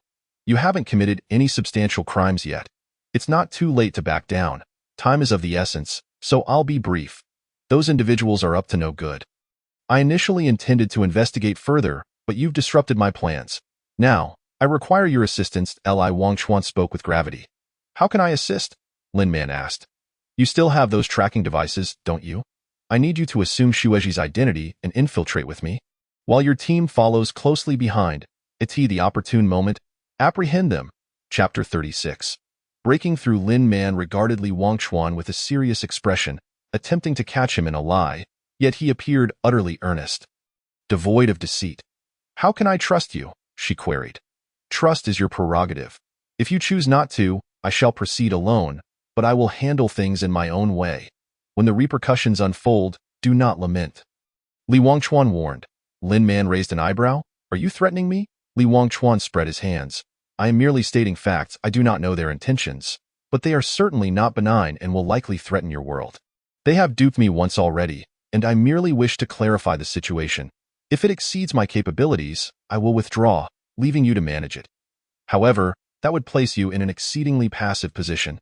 You haven't committed any substantial crimes yet. It's not too late to back down. Time is of the essence, so I'll be brief. Those individuals are up to no good. I initially intended to investigate further, but you've disrupted my plans. Now, I require your assistance." Li Wangchuan spoke with gravity. "How can I assist?" Lin Man asked. "You still have those tracking devices, don't you? I need you to assume Shueji's identity and infiltrate with me, while your team follows closely behind. It's the opportune moment. Apprehend them." Chapter 36. Breaking through. Lin Man regarded Li Wangchuan with a serious expression, attempting to catch him in a lie, yet he appeared utterly earnest, devoid of deceit. "How can I trust you?" she queried. "Trust is your prerogative. If you choose not to, I shall proceed alone, but I will handle things in my own way. When the repercussions unfold, do not lament," Li Wangchuan warned. Lin Man raised an eyebrow. Are you threatening me? Li Wangchuan spread his hands. I am merely stating facts. I do not know their intentions, but they are certainly not benign and will likely threaten your world. They have duped me once already, and I merely wish to clarify the situation. If it exceeds my capabilities, I will withdraw, leaving you to manage it. However, that would place you in an exceedingly passive position,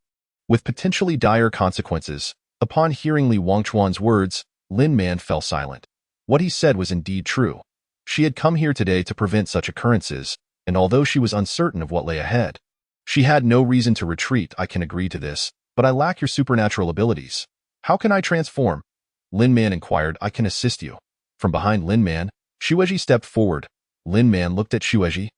with potentially dire consequences. Upon hearing Li Wangchuan's words, Lin Man fell silent. What he said was indeed true. She had come here today to prevent such occurrences, and although she was uncertain of what lay ahead, she had no reason to retreat. I can agree to this, but I lack your supernatural abilities. How can I transform? Lin Man inquired. I can assist you. From behind Lin Man, Xueji stepped forward. Lin Man looked at Xueji,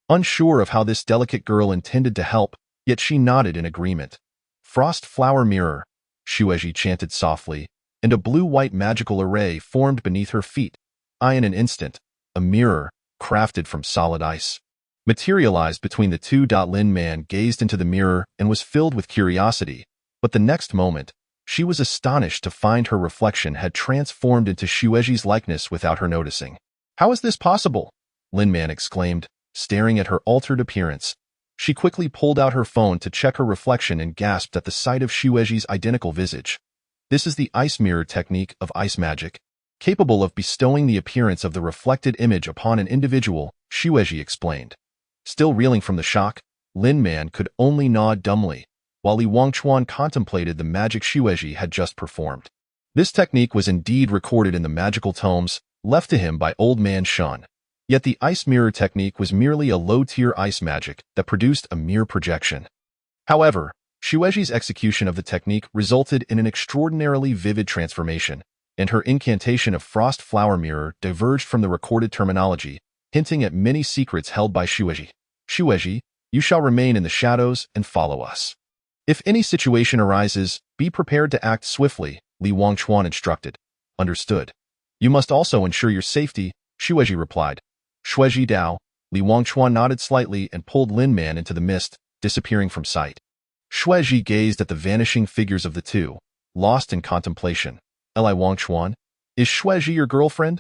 unsure of how this delicate girl intended to help, yet she nodded in agreement. Frost Flower Mirror, Xueji chanted softly, and a blue-white magical array formed beneath her feet. In an instant, a mirror, crafted from solid ice, materialized between the two. Lin Man gazed into the mirror and was filled with curiosity, but the next moment, she was astonished to find her reflection had transformed into Xueji's likeness without her noticing. How is this possible? Lin Man exclaimed, staring at her altered appearance. She quickly pulled out her phone to check her reflection and gasped at the sight of Xueji's identical visage. This is the ice mirror technique of ice magic, capable of bestowing the appearance of the reflected image upon an individual, Xueji explained. Still reeling from the shock, Lin Man could only nod dumbly, while Li Wangchuan contemplated the magic Xueji had just performed. This technique was indeed recorded in the magical tomes left to him by Old Man Shun. Yet the ice mirror technique was merely a low-tier ice magic that produced a mere projection. However, Xueji's execution of the technique resulted in an extraordinarily vivid transformation, and her incantation of Frost Flower Mirror diverged from the recorded terminology, hinting at many secrets held by Xueji. Xueji, you shall remain in the shadows and follow us. If any situation arises, be prepared to act swiftly, Li Wangchuan instructed. Understood. You must also ensure your safety, Xueji replied. Xueji Dao, Li Wangchuan nodded slightly and pulled Lin Man into the mist, disappearing from sight. Xueji gazed at the vanishing figures of the two, lost in contemplation. Li Wangchuan, is Xueji your girlfriend?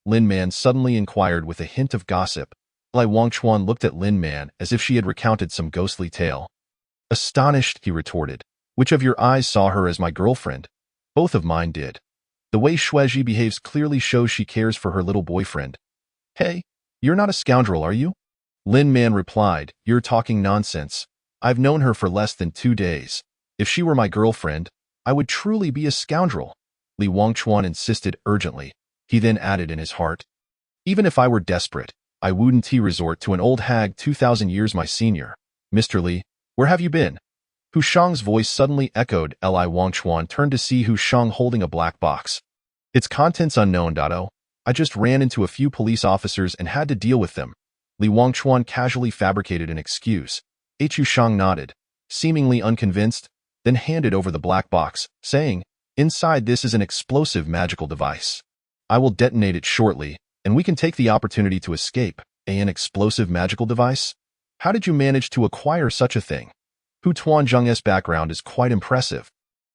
Lin Man suddenly inquired with a hint of gossip. Li Wangchuan looked at Lin Man as if she had recounted some ghostly tale. Astonished, he retorted. Which of your eyes saw her as my girlfriend? Both of mine did. The way Xueji behaves clearly shows she cares for her little boyfriend. Hey, you're not a scoundrel, are you? Lin Man replied, you're talking nonsense. I've known her for less than 2 days. If she were my girlfriend, I would truly be a scoundrel. Li Wangchuan insisted urgently. He then added in his heart, even if I were desperate, I wouldn't resort to an old hag 2,000 years my senior. Mr. Li, where have you been? Hu Shang's voice suddenly echoed. Li Wangchuan turned to see Hu Shang holding a black box. Its contents unknown. I just ran into a few police officers and had to deal with them. Li Wangchuan casually fabricated an excuse. Hu Shang nodded, seemingly unconvinced, then handed over the black box, saying, inside this is an explosive magical device. I will detonate it shortly, and we can take the opportunity to escape. An explosive magical device? How did you manage to acquire such a thing? Hu Tuanzheng's background is quite impressive.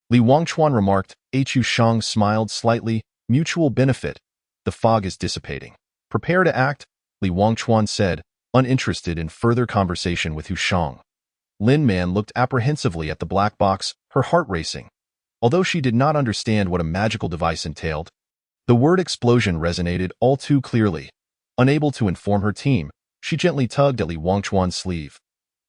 Li Wangchuan remarked. Hu Shang smiled slightly. Mutual benefit. The fog is dissipating. Prepare to act, Li Wangchuan said, uninterested in further conversation with Hu Shang. Lin Man looked apprehensively at the black box, her heart racing. Although she did not understand what a magical device entailed, the word explosion resonated all too clearly. Unable to inform her team, she gently tugged at Li Wangchuan's sleeve.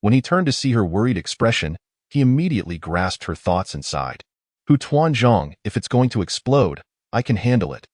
When he turned to see her worried expression, he immediately grasped her thoughts and sighed. Hu Tuanzheng, if it's going to explode, I can handle it.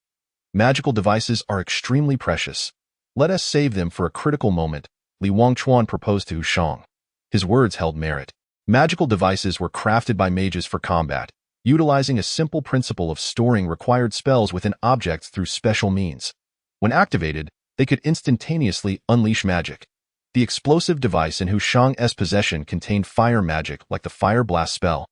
Magical devices are extremely precious. Let us save them for a critical moment, Li Wangchuan proposed to Hu Shang. His words held merit. Magical devices were crafted by mages for combat, utilizing a simple principle of storing required spells within objects through special means. When activated, they could instantaneously unleash magic. The explosive device in Hu Shang's possession contained fire magic like the Fire Blast spell,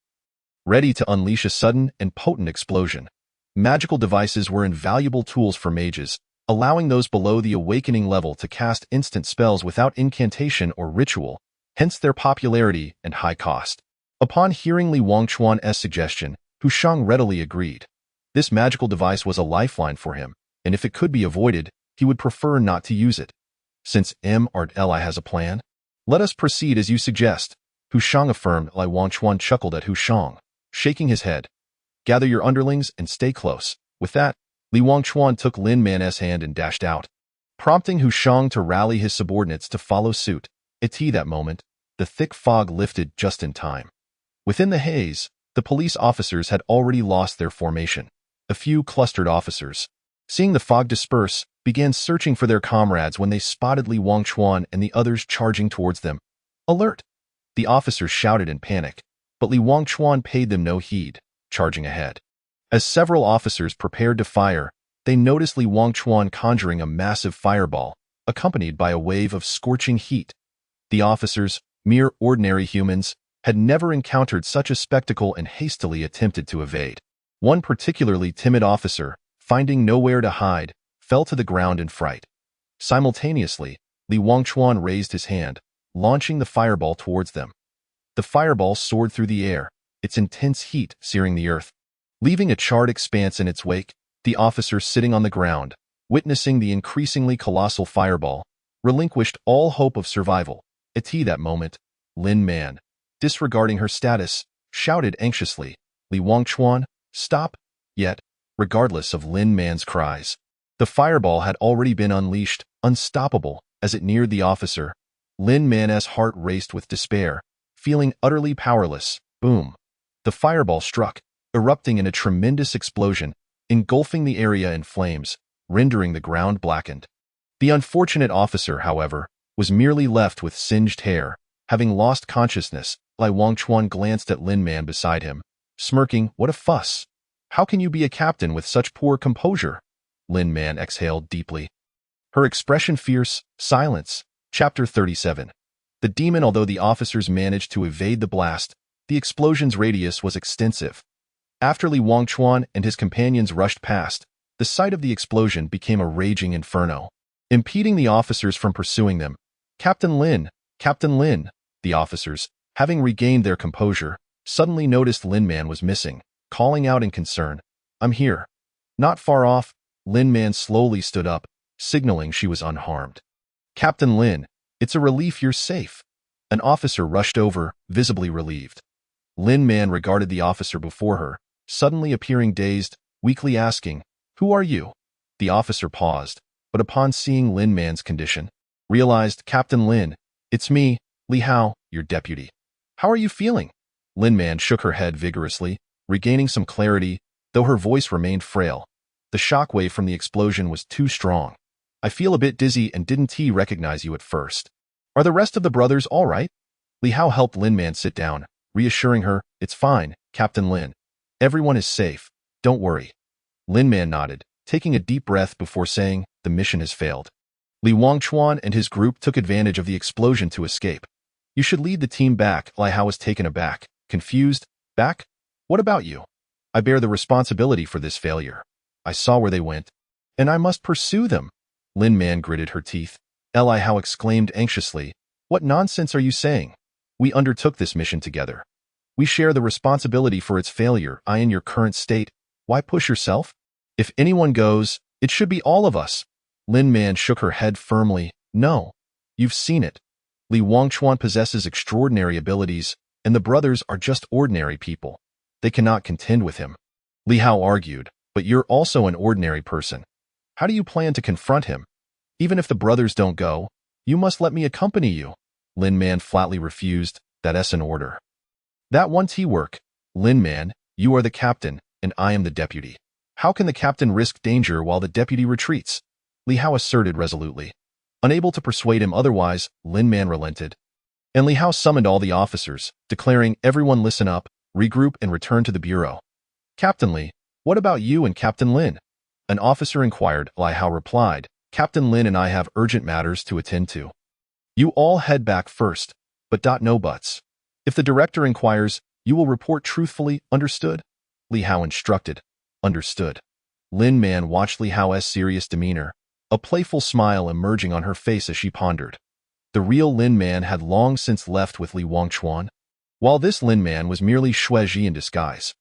ready to unleash a sudden and potent explosion. Magical devices were invaluable tools for mages, allowing those below the awakening level to cast instant spells without incantation or ritual, hence their popularity and high cost. Upon hearing Li Wangchuan's suggestion, Hu Shang readily agreed. This magical device was a lifeline for him, and if it could be avoided, he would prefer not to use it. Since Li has a plan, let us proceed as you suggest, Hu Shang affirmed. Li Wangchuan chuckled at Hu Shang, shaking his head. Gather your underlings and stay close. With that, Li Wangchuan took Lin Man's hand and dashed out, prompting Hu Shang to rally his subordinates to follow suit. At that moment, the thick fog lifted just in time. Within the haze, the police officers had already lost their formation. A few clustered officers, seeing the fog disperse, began searching for their comrades when they spotted Li Wangchuan and the others charging towards them. Alert! The officers shouted in panic, but Li Wangchuan paid them no heed, charging ahead. As several officers prepared to fire, they noticed Li Wangchuan conjuring a massive fireball, accompanied by a wave of scorching heat. The officers, mere ordinary humans, had never encountered such a spectacle and hastily attempted to evade. One particularly timid officer, finding nowhere to hide, fell to the ground in fright. Simultaneously, Li Wangchuan raised his hand, launching the fireball towards them. The fireball soared through the air, its intense heat searing the earth. Leaving a charred expanse in its wake, the officer sitting on the ground, witnessing the increasingly colossal fireball, relinquished all hope of survival. At that moment, Lin Man, disregarding her status, shouted anxiously, Li Wangchuan, stop! Yet, regardless of Lin Man's cries, the fireball had already been unleashed, unstoppable, as it neared the officer. Lin Man's heart raced with despair, feeling utterly powerless. Boom! The fireball struck, erupting in a tremendous explosion, engulfing the area in flames, rendering the ground blackened. The unfortunate officer, however, was merely left with singed hair. Having lost consciousness, Li Wangchuan glanced at Lin Man beside him, smirking, what a fuss! How can you be a captain with such poor composure? Lin Man exhaled deeply, her expression fierce. Silence. Chapter 37. The demon. Although the officers managed to evade the blast, the explosion's radius was extensive. After Li Wangchuan and his companions rushed past, the sight of the explosion became a raging inferno, impeding the officers from pursuing them. Captain Lin! Captain Lin! The officers, having regained their composure, suddenly noticed Lin Man was missing, calling out in concern, I'm here. Not far off, Lin Man slowly stood up, signaling she was unharmed. Captain Lin, it's a relief you're safe. An officer rushed over, visibly relieved. Lin Man regarded the officer before her, suddenly appearing dazed, weakly asking, who are you? The officer paused, but upon seeing Lin Man's condition, realized, Captain Lin, it's me, Li Hao, your deputy. How are you feeling? Lin Man shook her head vigorously, regaining some clarity, though her voice remained frail. The shockwave from the explosion was too strong. I feel a bit dizzy and didn't recognize you at first. Are the rest of the brothers all right? Li Hao helped Lin Man sit down, reassuring her, it's fine, Captain Lin. Everyone is safe, don't worry. Lin Man nodded, taking a deep breath before saying, the mission has failed. Li Wangchuan and his group took advantage of the explosion to escape. You should lead the team back. Li Hao was taken aback, confused. Back? What about you? I bear the responsibility for this failure. I saw where they went, and I must pursue them. Lin Man gritted her teeth. Li Hao exclaimed anxiously, what nonsense are you saying? We undertook this mission together. We share the responsibility for its failure. In your current state, why push yourself? If anyone goes, it should be all of us. Lin Man shook her head firmly. No. You've seen it. Li Wangchuan possesses extraordinary abilities, and the brothers are just ordinary people. They cannot contend with him. Li Hao argued, but you're also an ordinary person. How do you plan to confront him? Even if the brothers don't go, you must let me accompany you. Lin Man flatly refused. That's an order. That won't work. Lin Man, you are the captain, and I am the deputy. How can the captain risk danger while the deputy retreats? Li Hao asserted resolutely. Unable to persuade him otherwise, Lin Man relented. And Li Hao summoned all the officers, declaring, everyone listen up, regroup and return to the bureau. Captain Li, what about you and Captain Lin? An officer inquired. Li Hao replied, Captain Lin and I have urgent matters to attend to. You all head back first, but no buts. If the director inquires, you will report truthfully, understood? Li Hao instructed. Understood. Lin Man watched Li Hao's serious demeanor, a playful smile emerging on her face as she pondered. The real Lin Man had long since left with Li Wangchuan, while this Lin Man was merely Xueji in disguise.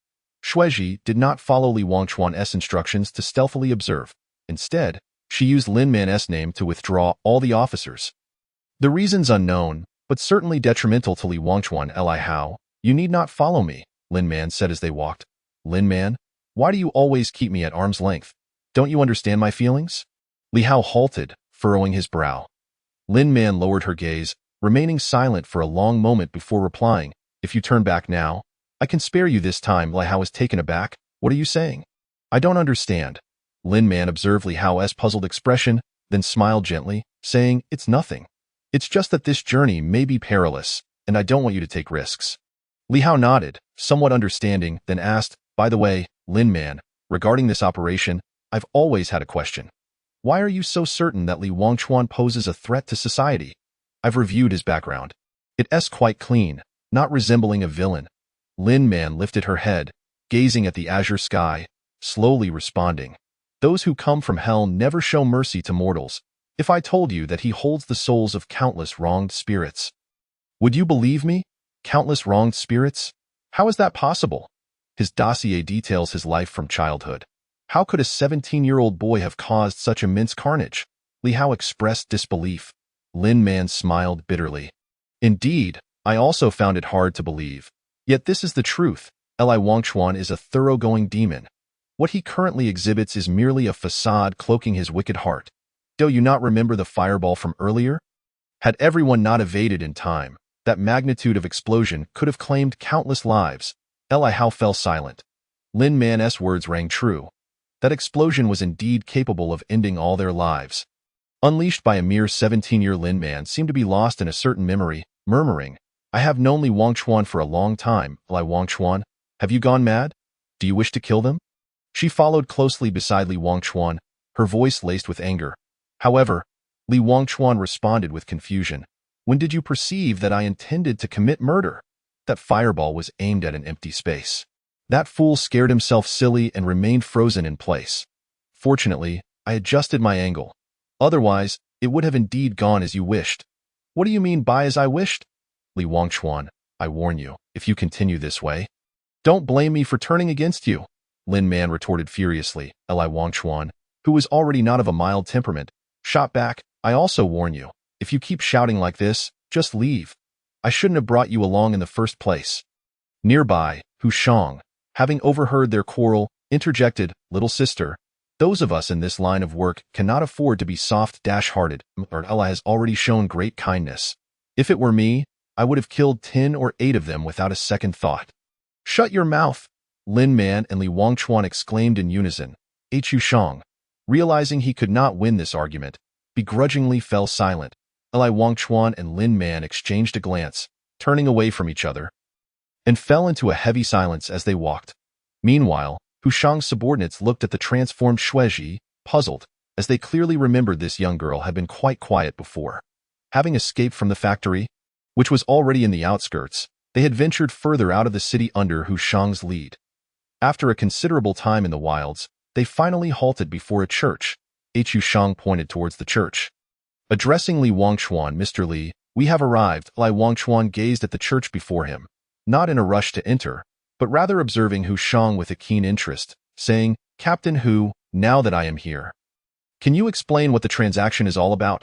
Xueji did not follow Li Wangchuan's instructions to stealthily observe. Instead, She used Lin Man's name to withdraw all the officers. The reason's unknown, but certainly detrimental to Li Wangchuan. Li Hao, you need not follow me, Lin Man said as they walked. Lin Man, why do you always keep me at arm's length? Don't you understand my feelings? Li Hao halted, furrowing his brow. Lin Man lowered her gaze, remaining silent for a long moment before replying, if you turn back now, I can spare you this time. Li Hao was taken aback. What are you saying? I don't understand. Lin Man observed Li Hao's puzzled expression, then smiled gently, saying, it's nothing. It's just that this journey may be perilous, and I don't want you to take risks. Li Hao nodded, somewhat understanding, then asked, by the way, Lin Man, regarding this operation, I've always had a question. Why are you so certain that Li Wangchuan poses a threat to society? I've reviewed his background. It's quite clean, not resembling a villain. Lin Man lifted her head, gazing at the azure sky, slowly responding. Those who come from hell never show mercy to mortals. If I told you that he holds the souls of countless wronged spirits, would you believe me? Countless wronged spirits? How is that possible? His dossier details his life from childhood. How could a 17-year-old boy have caused such immense carnage? Li Hao expressed disbelief. Lin Man smiled bitterly. Indeed, I also found it hard to believe. Yet this is the truth. Li Wangchuan is a thoroughgoing demon. What he currently exhibits is merely a facade cloaking his wicked heart. Do you not remember the fireball from earlier? Had everyone not evaded in time, that magnitude of explosion could have claimed countless lives. Li Hao fell silent. Lin Man's words rang true. That explosion was indeed capable of ending all their lives. Unleashed by a mere 17-year Lin Man seemed to be lost in a certain memory, murmuring, I have known Li Wangchuan for a long time. Li Wangchuan, have you gone mad? Do you wish to kill them? She followed closely beside Li Wangchuan, her voice laced with anger. However, Li Wangchuan responded with confusion. When did you perceive that I intended to commit murder? That fireball was aimed at an empty space. That fool scared himself silly and remained frozen in place. Fortunately, I adjusted my angle. Otherwise, it would have indeed gone as you wished. What do you mean by as I wished? Li Wangchuan, I warn you, if you continue this way, don't blame me for turning against you. Lin Man retorted furiously. Li Wangchuan, who was already not of a mild temperament, shot back, I also warn you, if you keep shouting like this, just leave. I shouldn't have brought you along in the first place. Nearby, Hu Shang, having overheard their quarrel, interjected, little sister, those of us in this line of work cannot afford to be soft-hearted. Ella has already shown great kindness. If it were me, I would have killed 10 or 8 of them without a second thought. Shut your mouth! Lin Man and Li Wangchuan exclaimed in unison. Hu Shang, realizing he could not win this argument, begrudgingly fell silent. Li Wangchuan and Lin Man exchanged a glance, turning away from each other, and fell into a heavy silence as they walked. Meanwhile, Hu Shang's subordinates looked at the transformed Xuezhi, puzzled, as they clearly remembered this young girl had been quite quiet before. Having escaped from the factory, which was already in the outskirts, they had ventured further out of the city under Hu Shang's lead. After a considerable time in the wilds, they finally halted before a church. Hu Shang pointed towards the church. Addressing Li Wangchuan, Mr. Li, we have arrived. Li Wangchuan gazed at the church before him, not in a rush to enter, but rather observing Hu Shang with a keen interest, saying, Captain Hu, now that I am here, can you explain what the transaction is all about?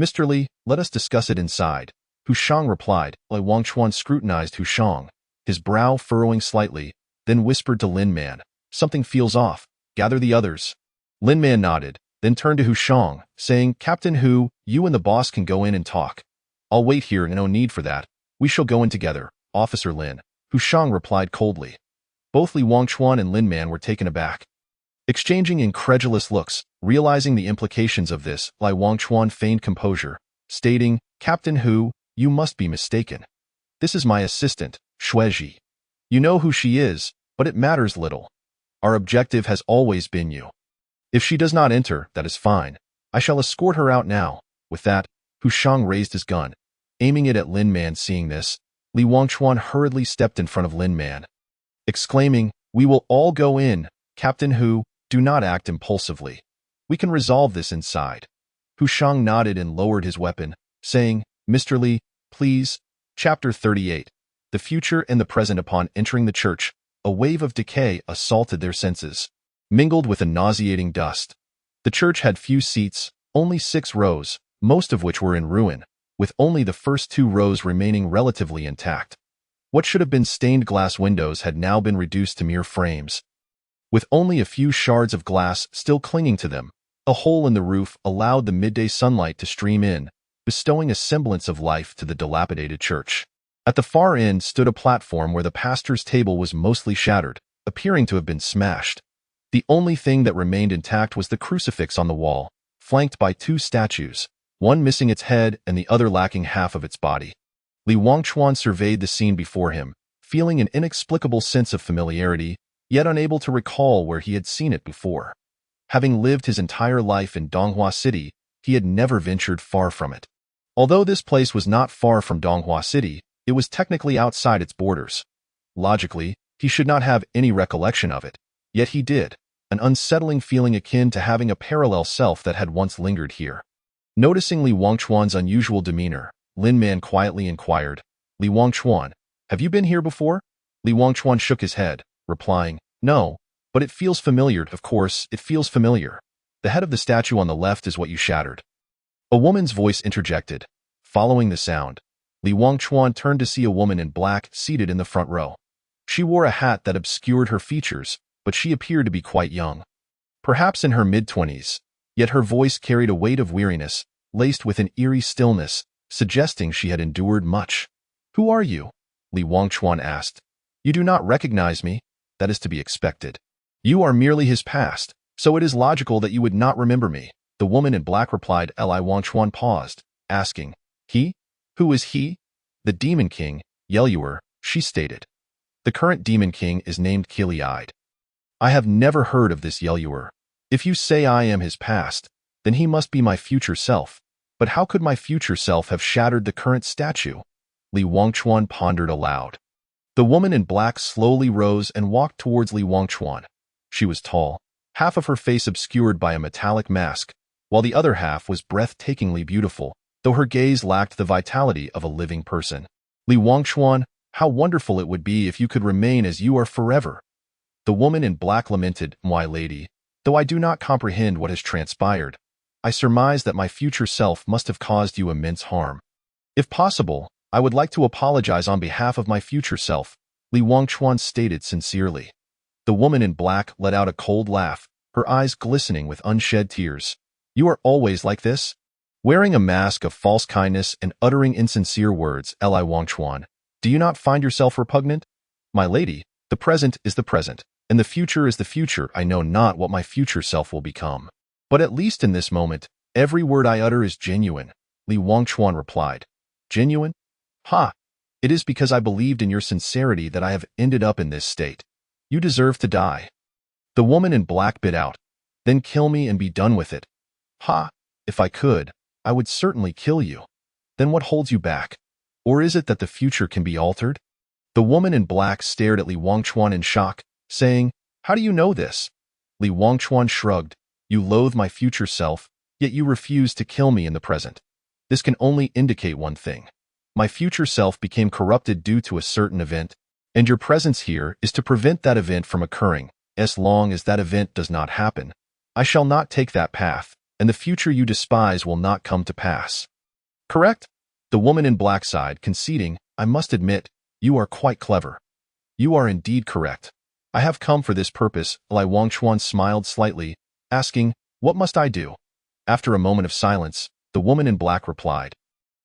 Mr. Li, let us discuss it inside. Hu Shang replied. Li Wangchuan scrutinized Hu Shang, his brow furrowing slightly, then whispered to Lin Man, something feels off, gather the others. Lin Man nodded, then turned to Hu Shang, saying, Captain Hu, you and the boss can go in and talk. I'll wait here, no need for that. We shall go in together, Officer Lin. Hu Shang replied coldly. Both Li Wangchuan and Lin Man were taken aback. Exchanging incredulous looks, realizing the implications of this, Li Wangchuan feigned composure, stating, Captain Hu, you must be mistaken. This is my assistant, Xuezhi. You know who she is, but it matters little. Our objective has always been you. If she does not enter, that is fine. I shall escort her out now. With that, Hu Shang raised his gun, aiming it at Lin Man. Seeing this, Li Wangchuan hurriedly stepped in front of Lin Man, exclaiming, we will all go in. Captain Hu, do not act impulsively. We can resolve this inside. Hu Shang nodded and lowered his weapon, saying, Mr. Li, please. Chapter 38. The future and the present. Upon entering the church, a wave of decay assaulted their senses, mingled with a nauseating dust. The church had few seats, only 6 rows, most of which were in ruin, with only the first 2 rows remaining relatively intact. What should have been stained glass windows had now been reduced to mere frames. With only a few shards of glass still clinging to them, a hole in the roof allowed the midday sunlight to stream in, bestowing a semblance of life to the dilapidated church. At the far end stood a platform where the pastor's table was mostly shattered, appearing to have been smashed. The only thing that remained intact was the crucifix on the wall, flanked by 2 statues, one missing its head and the other lacking half of its body. Li Wangchuan surveyed the scene before him, feeling an inexplicable sense of familiarity, yet unable to recall where he had seen it before. Having lived his entire life in Donghua City, he had never ventured far from it. Although this place was not far from Donghua City, it was technically outside its borders. Logically, he should not have any recollection of it, yet he did, an unsettling feeling akin to having a parallel self that had once lingered here. Noticing Li Wangchuan's unusual demeanor, Lin Man quietly inquired, "Li Wangchuan, have you been here before?" Li Wangchuan shook his head, replying, "No, but it feels familiar. Of course, it feels familiar. The head of the statue on the left is what you shattered." A woman's voice interjected. Following the sound, Li Wangchuan turned to see a woman in black seated in the front row. She wore a hat that obscured her features, but she appeared to be quite young. Perhaps in her mid-20s, yet her voice carried a weight of weariness, laced with an eerie stillness, suggesting she had endured much. "Who are you?" Li Wangchuan asked. "You do not recognize me. That is to be expected. You are merely his past, so it is logical that you would not remember me." The woman in black replied. Li Wangchuan paused, asking, "He? Who is he?" "The Demon King, Yelluer," she stated. "The current Demon King is named Kili-eyed." "I have never heard of this Yelluer. If you say I am his past, then he must be my future self. But how could my future self have shattered the current statue?" Li Wangchuan pondered aloud. The woman in black slowly rose and walked towards Li Wangchuan. She was tall, half of her face obscured by a metallic mask, while the other half was breathtakingly beautiful, though her gaze lacked the vitality of a living person. "Li Wangchuan, how wonderful it would be if you could remain as you are forever." The woman in black lamented, "My lady, though I do not comprehend what has transpired, I surmise that my future self must have caused you immense harm. If possible, I would like to apologize on behalf of my future self," Li Wangchuan stated sincerely. The woman in black let out a cold laugh, her eyes glistening with unshed tears. "You are always like this? Wearing a mask of false kindness and uttering insincere words, Li Wangchuan, do you not find yourself repugnant? My lady, the present is the present, and the future is the future. I know not what my future self will become. But at least in this moment, every word I utter is genuine," Li Wangchuan replied. "Genuine? Ha! It is because I believed in your sincerity that I have ended up in this state. You deserve to die." The woman in black bit out, "Then kill me and be done with it." "Ha! If I could, I would certainly kill you. Then what holds you back? Or is it that the future can be altered?" The woman in black stared at Li Wangchuan in shock, saying, "How do you know this?" Li Wangchuan shrugged, "You loathe my future self, yet you refuse to kill me in the present. This can only indicate one thing. My future self became corrupted due to a certain event, and your presence here is to prevent that event from occurring. As long as that event does not happen, I shall not take that path, and the future you despise will not come to pass. Correct?" The woman in black sighed, conceding, "I must admit, you are quite clever." "You are indeed correct. I have come for this purpose." Li Wangchuan smiled slightly, asking, "What must I do?" After a moment of silence, the woman in black replied,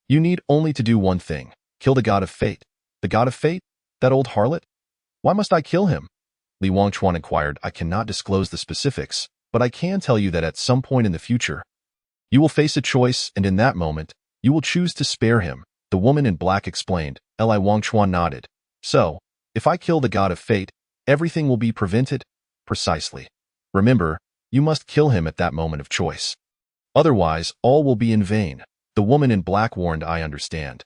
"You need only to do one thing. Kill the god of fate." "The god of fate? That old harlot? Why must I kill him?" Li Wangchuan inquired. "I cannot disclose the specifics, but I can tell you that at some point in the future, you will face a choice, and in that moment, you will choose to spare him," the woman in black explained. Li Wangchuan nodded. "So, if I kill the god of fate, everything will be prevented?" "Precisely. Remember, you must kill him at that moment of choice. Otherwise, all will be in vain," the woman in black warned. "I understand.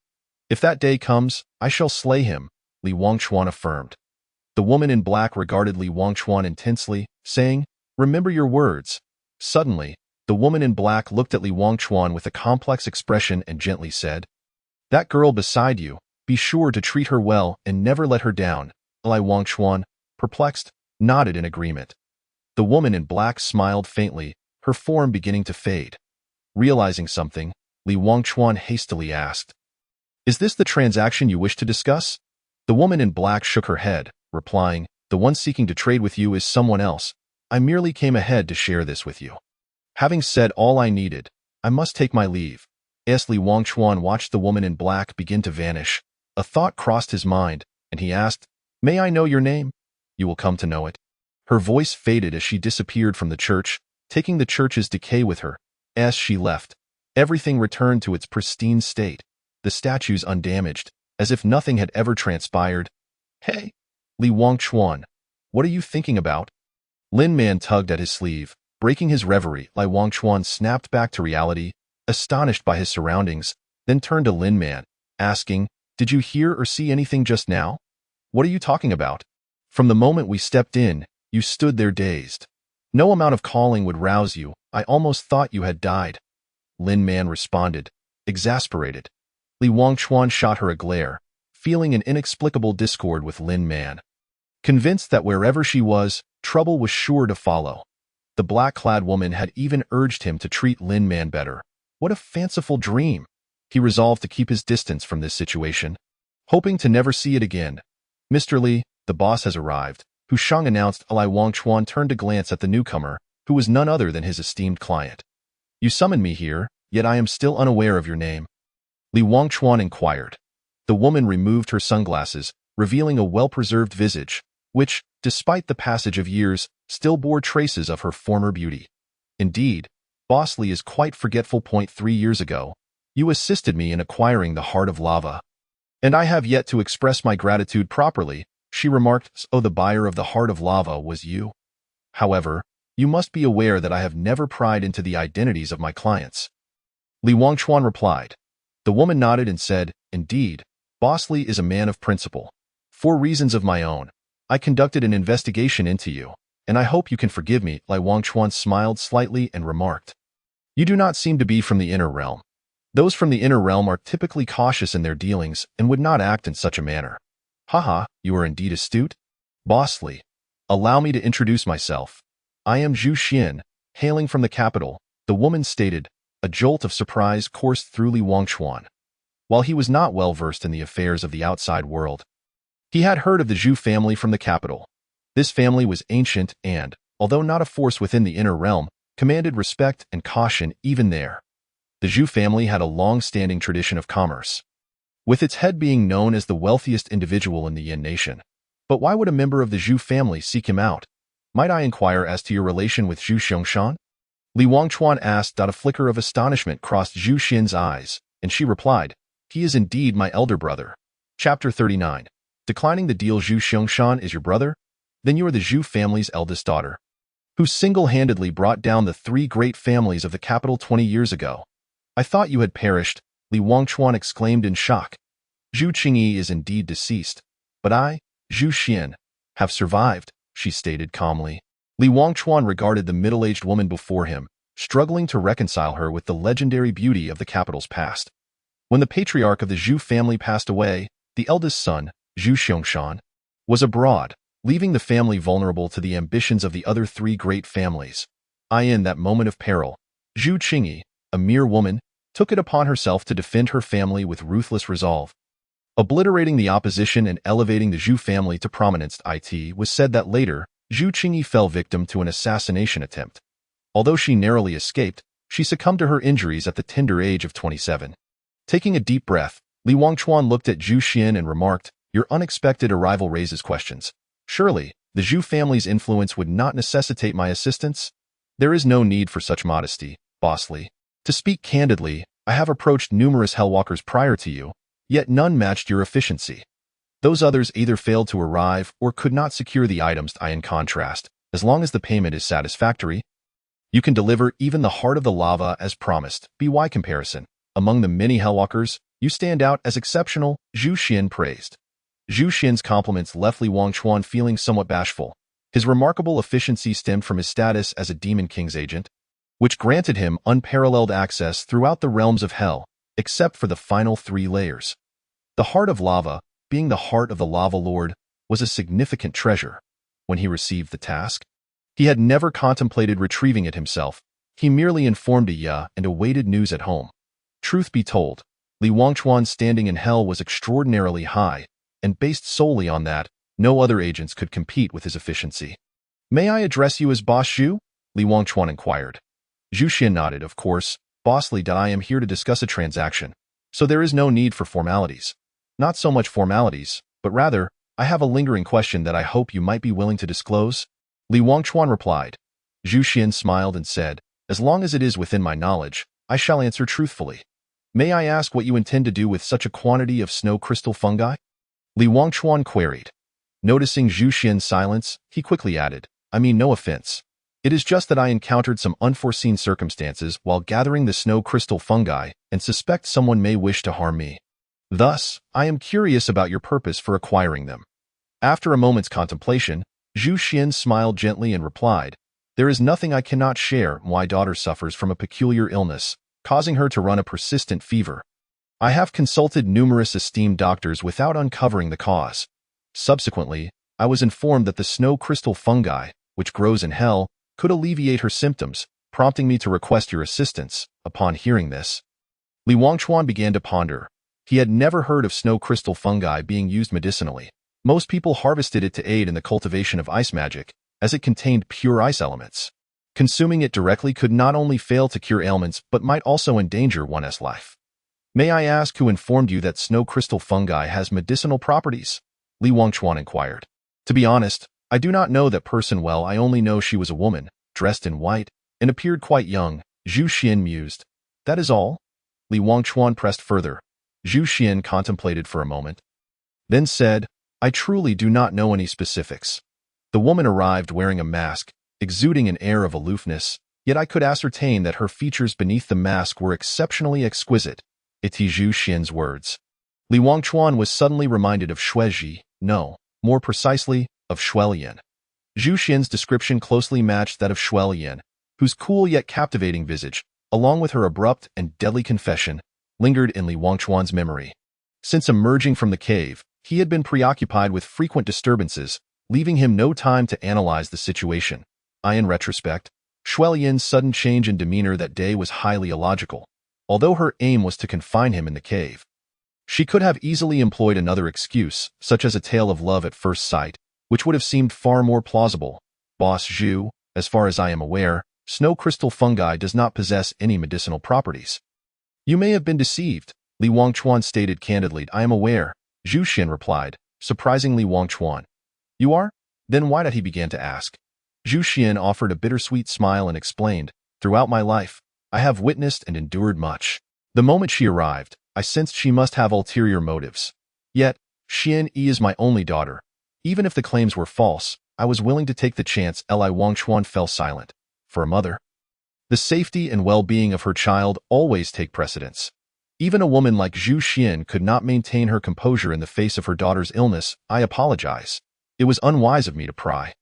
If that day comes, I shall slay him," Li Wangchuan affirmed. The woman in black regarded Li Wangchuan intensely, saying, "Remember your words." Suddenly, the woman in black looked at Li Wangchuan with a complex expression and gently said, "That girl beside you, be sure to treat her well and never let her down." Li Wangchuan, perplexed, nodded in agreement. The woman in black smiled faintly, her form beginning to fade. Realizing something, Li Wangchuan hastily asked, "Is this the transaction you wish to discuss?" The woman in black shook her head, replying, "The one seeking to trade with you is someone else. I merely came ahead to share this with you." Having said all I needed, I must take my leave. As Li Wangchuan watched the woman in black begin to vanish, a thought crossed his mind, and he asked, "May I know your name?" "You will come to know it." Her voice faded as she disappeared from the church, taking the church's decay with her. As she left, everything returned to its pristine state, the statues undamaged, as if nothing had ever transpired. "Hey, Li Wangchuan, what are you thinking about?" Lin Man tugged at his sleeve, breaking his reverie. Li Wangchuan snapped back to reality, astonished by his surroundings, then turned to Lin Man, asking, "Did you hear or see anything just now?" "What are you talking about?" "From the moment we stepped in, you stood there dazed. No amount of calling would rouse you. I almost thought you had died." Lin Man responded, exasperated. Li Wangchuan shot her a glare, feeling an inexplicable discord with Lin Man. Convinced that wherever she was, trouble was sure to follow. The black-clad woman had even urged him to treat Lin Man better. What a fanciful dream! He resolved to keep his distance from this situation, hoping to never see it again. "Mr. Li, the boss has arrived," Hu Shang announced. Li Wangchuan turned to glance at the newcomer, who was none other than his esteemed client. "You summoned me here, yet I am still unaware of your name." Li Wangchuan inquired. The woman removed her sunglasses, revealing a well-preserved visage, which, despite the passage of years, still bore traces of her former beauty. "Indeed, Boss Li is quite forgetful. 3 years ago, you assisted me in acquiring the Heart of Lava, and I have yet to express my gratitude properly," she remarked. "So the buyer of the Heart of Lava was you? However, you must be aware that I have never pried into the identities of my clients." Li Wangchuan replied. The woman nodded and said, "Indeed, Boss Li is a man of principle. For reasons of my own, I conducted an investigation into you, and I hope you can forgive me." Li Wangchuan smiled slightly and remarked, "You do not seem to be from the inner realm. Those from the inner realm are typically cautious in their dealings and would not act in such a manner." "Haha, you are indeed astute." "Boss Li, allow me to introduce myself. I am Zhu Xian, hailing from the capital," the woman stated. A jolt of surprise coursed through Li Wangchuan. While he was not well versed in the affairs of the outside world, he had heard of the Zhu family from the capital. This family was ancient and, although not a force within the inner realm, commanded respect and caution even there. The Zhu family had a long-standing tradition of commerce, with its head being known as the wealthiest individual in the Yin nation. But why would a member of the Zhu family seek him out? "Might I inquire as to your relation with Zhu Xiangshan?" Li Wangchuan asked. A flicker of astonishment crossed Zhu Xian's eyes, and she replied, "He is indeed my elder brother." Chapter 39. Declining the deal. Zhu Xiangshan is your brother? Then you are the Zhu family's eldest daughter, who single-handedly brought down the 3 great families of the capital 20 years ago. "I thought you had perished," Li Wangchuan exclaimed in shock. "Zhu Qingyi is indeed deceased, but I, Zhu Xian, have survived," she stated calmly. Li Wangchuan regarded the middle-aged woman before him, struggling to reconcile her with the legendary beauty of the capital's past. When the patriarch of the Zhu family passed away, the eldest son, Zhu Xiangshan, was abroad, leaving the family vulnerable to the ambitions of the other 3 great families. In that moment of peril, Zhu Qingyi, a mere woman, took it upon herself to defend her family with ruthless resolve. Obliterating the opposition and elevating the Zhu family to prominence. It was said that later, Zhu Qingyi fell victim to an assassination attempt. Although she narrowly escaped, she succumbed to her injuries at the tender age of 27. Taking a deep breath, Li Wangchuan looked at Zhu Xian and remarked, "Your unexpected arrival raises questions. Surely, the Zhu family's influence would not necessitate my assistance?" "There is no need for such modesty, Boss Li. To speak candidly, I have approached numerous Hellwalkers prior to you, yet none matched your efficiency. Those others either failed to arrive or could not secure the items. In contrast, as long as the payment is satisfactory, you can deliver even the Heart of the Lava as promised." By comparison, among the many Hellwalkers, you stand out as exceptional, Zhu Xian praised. Zhu Xian's compliments left Li Wangchuan feeling somewhat bashful. His remarkable efficiency stemmed from his status as a Demon King's agent, which granted him unparalleled access throughout the realms of hell, except for the final 3 layers. The Heart of Lava, being the heart of the Lava Lord, was a significant treasure. When he received the task, he had never contemplated retrieving it himself. He merely informed Yi and awaited news at home. Truth be told, Li Wangchuan's standing in hell was extraordinarily high, and based solely on that, no other agents could compete with his efficiency. "May I address you as Boss Zhu?" Li Wangchuan inquired. Zhu Xian nodded. "Of course, Boss Li. I am here to discuss a transaction, so there is no need for formalities. Not so much formalities, but rather, I have a lingering question that I hope you might be willing to disclose." Li Wangchuan replied. Zhu Xian smiled and said, "As long as it is within my knowledge, I shall answer truthfully. May I ask what you intend to do with such a quantity of snow crystal fungi?" Li Wangchuan queried. Noticing Zhu Xian's silence, he quickly added, "I mean no offense. It is just that I encountered some unforeseen circumstances while gathering the snow crystal fungi and suspect someone may wish to harm me. Thus, I am curious about your purpose for acquiring them." After a moment's contemplation, Zhu Xian smiled gently and replied, "There is nothing I cannot share. My daughter suffers from a peculiar illness, causing her to run a persistent fever. I have consulted numerous esteemed doctors without uncovering the cause. Subsequently, I was informed that the snow crystal fungi, which grows in hell, could alleviate her symptoms, prompting me to request your assistance." Upon hearing this, Li Wangchuan began to ponder. He had never heard of snow crystal fungi being used medicinally. Most people harvested it to aid in the cultivation of ice magic, as it contained pure ice elements. Consuming it directly could not only fail to cure ailments but might also endanger one's life. "May I ask who informed you that snow crystal fungi has medicinal properties?" Li Wangchuan inquired. "To be honest, I do not know that person well. I only know she was a woman, dressed in white, and appeared quite young," Zhu Xian mused. "That is all?" Li Wangchuan pressed further. Zhu Xian contemplated for a moment, then said, "I truly do not know any specifics. The woman arrived wearing a mask, exuding an air of aloofness, yet I could ascertain that her features beneath the mask were exceptionally exquisite." It's Zhu Xian's words. Li Wangchuan was suddenly reminded of Xuezhi, no, more precisely, of Xuelian. Zhu Xian's description closely matched that of Xuelian, whose cool yet captivating visage, along with her abrupt and deadly confession, lingered in Li Wangchuan's memory. Since emerging from the cave, he had been preoccupied with frequent disturbances, leaving him no time to analyze the situation. In retrospect, Xuelian's sudden change in demeanor that day was highly illogical. Although her aim was to confine him in the cave, she could have easily employed another excuse, such as a tale of love at first sight, which would have seemed far more plausible. "Boss Zhu, as far as I am aware, snow crystal fungi does not possess any medicinal properties." "You may have been deceived," Li Wangchuan stated candidly. "I am aware," Zhu Xian replied, surprising Li Wangchuan. "You are? Then why did he begin to ask?" Zhu Xian offered a bittersweet smile and explained, "Throughout my life, I have witnessed and endured much. The moment she arrived, I sensed she must have ulterior motives. Yet, Xian Yi is my only daughter. Even if the claims were false, I was willing to take the chance." Li Wangchuan fell silent. For a mother, the safety and well-being of her child always take precedence. Even a woman like Zhu Xian could not maintain her composure in the face of her daughter's illness. "I apologize. It was unwise of me to pry.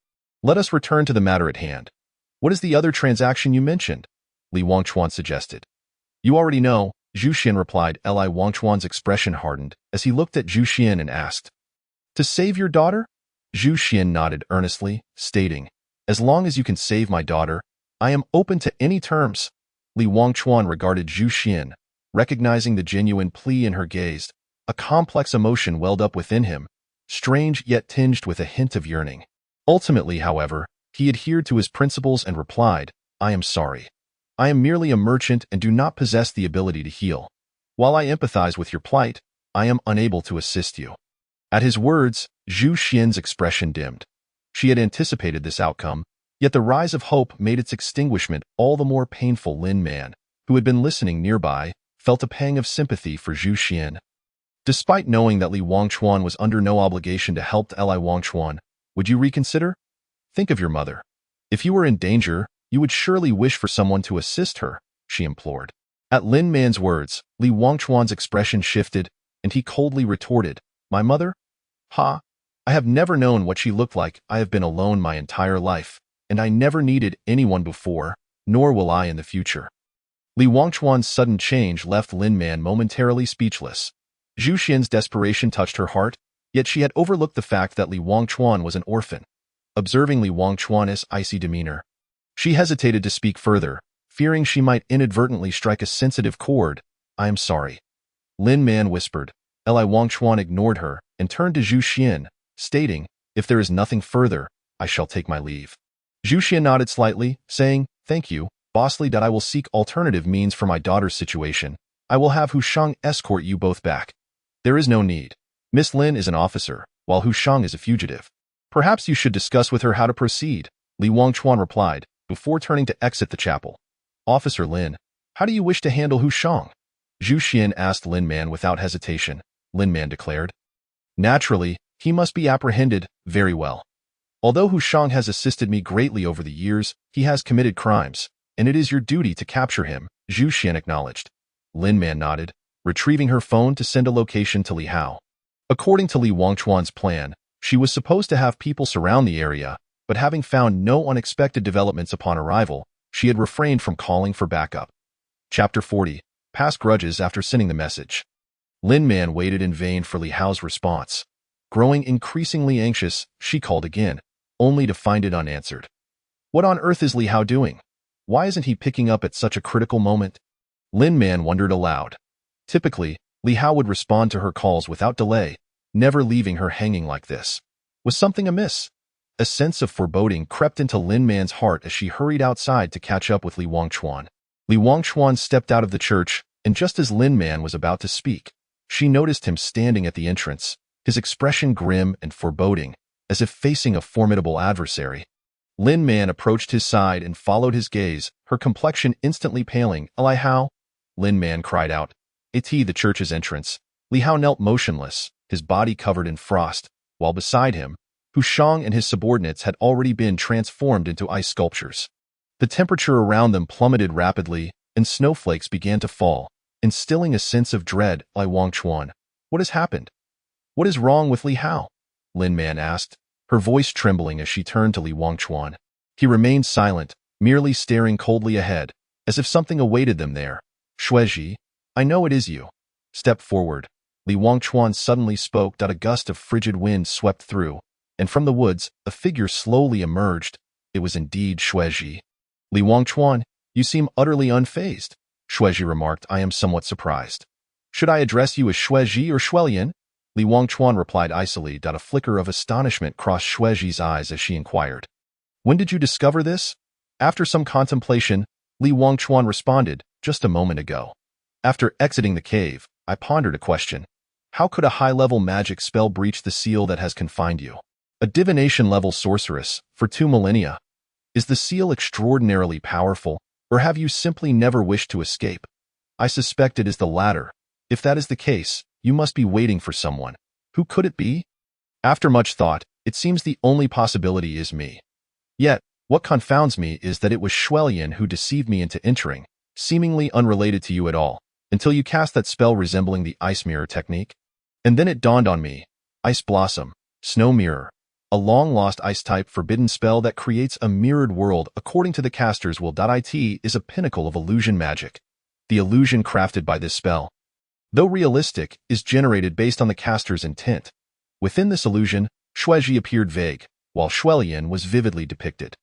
Let us return to the matter at hand. What is the other transaction you mentioned?" Li Wangchuan suggested. "You already know," Zhu Xian replied. Li Wangchuan's expression hardened as he looked at Zhu Xian and asked, "To save your daughter?" Zhu Xian nodded earnestly, stating, "As long as you can save my daughter, I am open to any terms." Li Wangchuan regarded Zhu Xian, recognizing the genuine plea in her gaze. A complex emotion welled up within him, strange yet tinged with a hint of yearning. Ultimately, however, he adhered to his principles and replied, "I am sorry. I am merely a merchant and do not possess the ability to heal. While I empathize with your plight, I am unable to assist you." At his words, Zhu Xian's expression dimmed. She had anticipated this outcome, yet the rise of hope made its extinguishment all the more painful. Lin Man, who had been listening nearby, felt a pang of sympathy for Zhu Xian. Despite knowing that Li Wangchuan was under no obligation to help Li Wangchuan, "Would you reconsider? Think of your mother. If you were in danger, you would surely wish for someone to assist her," she implored. At Lin Man's words, Li Wangchuan's expression shifted, and he coldly retorted, "My mother? Ha! I have never known what she looked like. I have been alone my entire life, and I never needed anyone before, nor will I in the future." Li Wangchuan's sudden change left Lin Man momentarily speechless. Zhu Xian's desperation touched her heart, yet she had overlooked the fact that Li Wangchuan was an orphan. Observing Li Wangchuan's icy demeanor, she hesitated to speak further, fearing she might inadvertently strike a sensitive chord. "I am sorry," Lin Man whispered. Li Wangchuan ignored her and turned to Zhu Xian, stating, "If there is nothing further, I shall take my leave." Zhu Xian nodded slightly, saying, "Thank you, Boss Li, that I will seek alternative means for my daughter's situation. I will have Hu Shang escort you both back." "There is no need. Miss Lin is an officer, while Hu Shang is a fugitive. Perhaps you should discuss with her how to proceed," Li Wangchuan replied, before turning to exit the chapel. "Officer Lin, how do you wish to handle Hu Shang?" Zhu Xian asked Lin Man without hesitation. Lin Man declared, "Naturally, he must be apprehended very well. Although Hu Shang has assisted me greatly over the years, he has committed crimes, and it is your duty to capture him," Zhu Xian acknowledged. Lin Man nodded, retrieving her phone to send a location to Li Hao. According to Li Wangchuan's plan, she was supposed to have people surround the area, but having found no unexpected developments upon arrival, she had refrained from calling for backup. Chapter 40. Past grudges after sending the message. Lin Man waited in vain for Li Hao's response. Growing increasingly anxious, she called again, only to find it unanswered. What on earth is Li Hao doing? Why isn't he picking up at such a critical moment? Lin Man wondered aloud. Typically, Li Hao would respond to her calls without delay, never leaving her hanging like this. Was something amiss? A sense of foreboding crept into Lin Man's heart as she hurried outside to catch up with Li Wangchuan. Li Wangchuan stepped out of the church, and just as Lin Man was about to speak, she noticed him standing at the entrance, his expression grim and foreboding, as if facing a formidable adversary. Lin Man approached his side and followed his gaze, her complexion instantly paling. "Li Hao?" Lin Man cried out. At the church's entrance, Li Hao knelt motionless, his body covered in frost, while beside him, Hu Shang and his subordinates had already been transformed into ice sculptures. The temperature around them plummeted rapidly, and snowflakes began to fall, instilling a sense of dread. Li Wangchuan, what has happened? What is wrong with Li Hao? Lin Man asked, her voice trembling as she turned to Li Wangchuan. He remained silent, merely staring coldly ahead, as if something awaited them there. "Xuezhi, I know it is you. Step forward." Li Wangchuan suddenly spoke. A gust of frigid wind swept through, and from the woods, a figure slowly emerged. It was indeed Xuezhi. "Li Wangchuan, you seem utterly unfazed," Xuezhi remarked. "I am somewhat surprised. Should I address you as Xuezhi or Xuelian?" Li Wangchuan replied icily. A flicker of astonishment crossed Xuezhi's eyes as she inquired, "When did you discover this?" After some contemplation, Li Wangchuan responded, "Just a moment ago. After exiting the cave, I pondered a question. How could a high-level magic spell breach the seal that has confined you? A divination-level sorceress, for 2 millennia. Is the seal extraordinarily powerful, or have you simply never wished to escape? I suspect it is the latter. If that is the case, you must be waiting for someone. Who could it be? After much thought, it seems the only possibility is me. Yet, what confounds me is that it was Xuelian who deceived me into entering, seemingly unrelated to you at all, until you cast that spell resembling the ice mirror technique. And then it dawned on me. Ice Blossom, Snow Mirror, a long-lost ice-type forbidden spell that creates a mirrored world according to the caster's will. It is a pinnacle of illusion magic. The illusion crafted by this spell, though realistic, is generated based on the caster's intent. Within this illusion, Xuezhi appeared vague, while Xuelian was vividly depicted.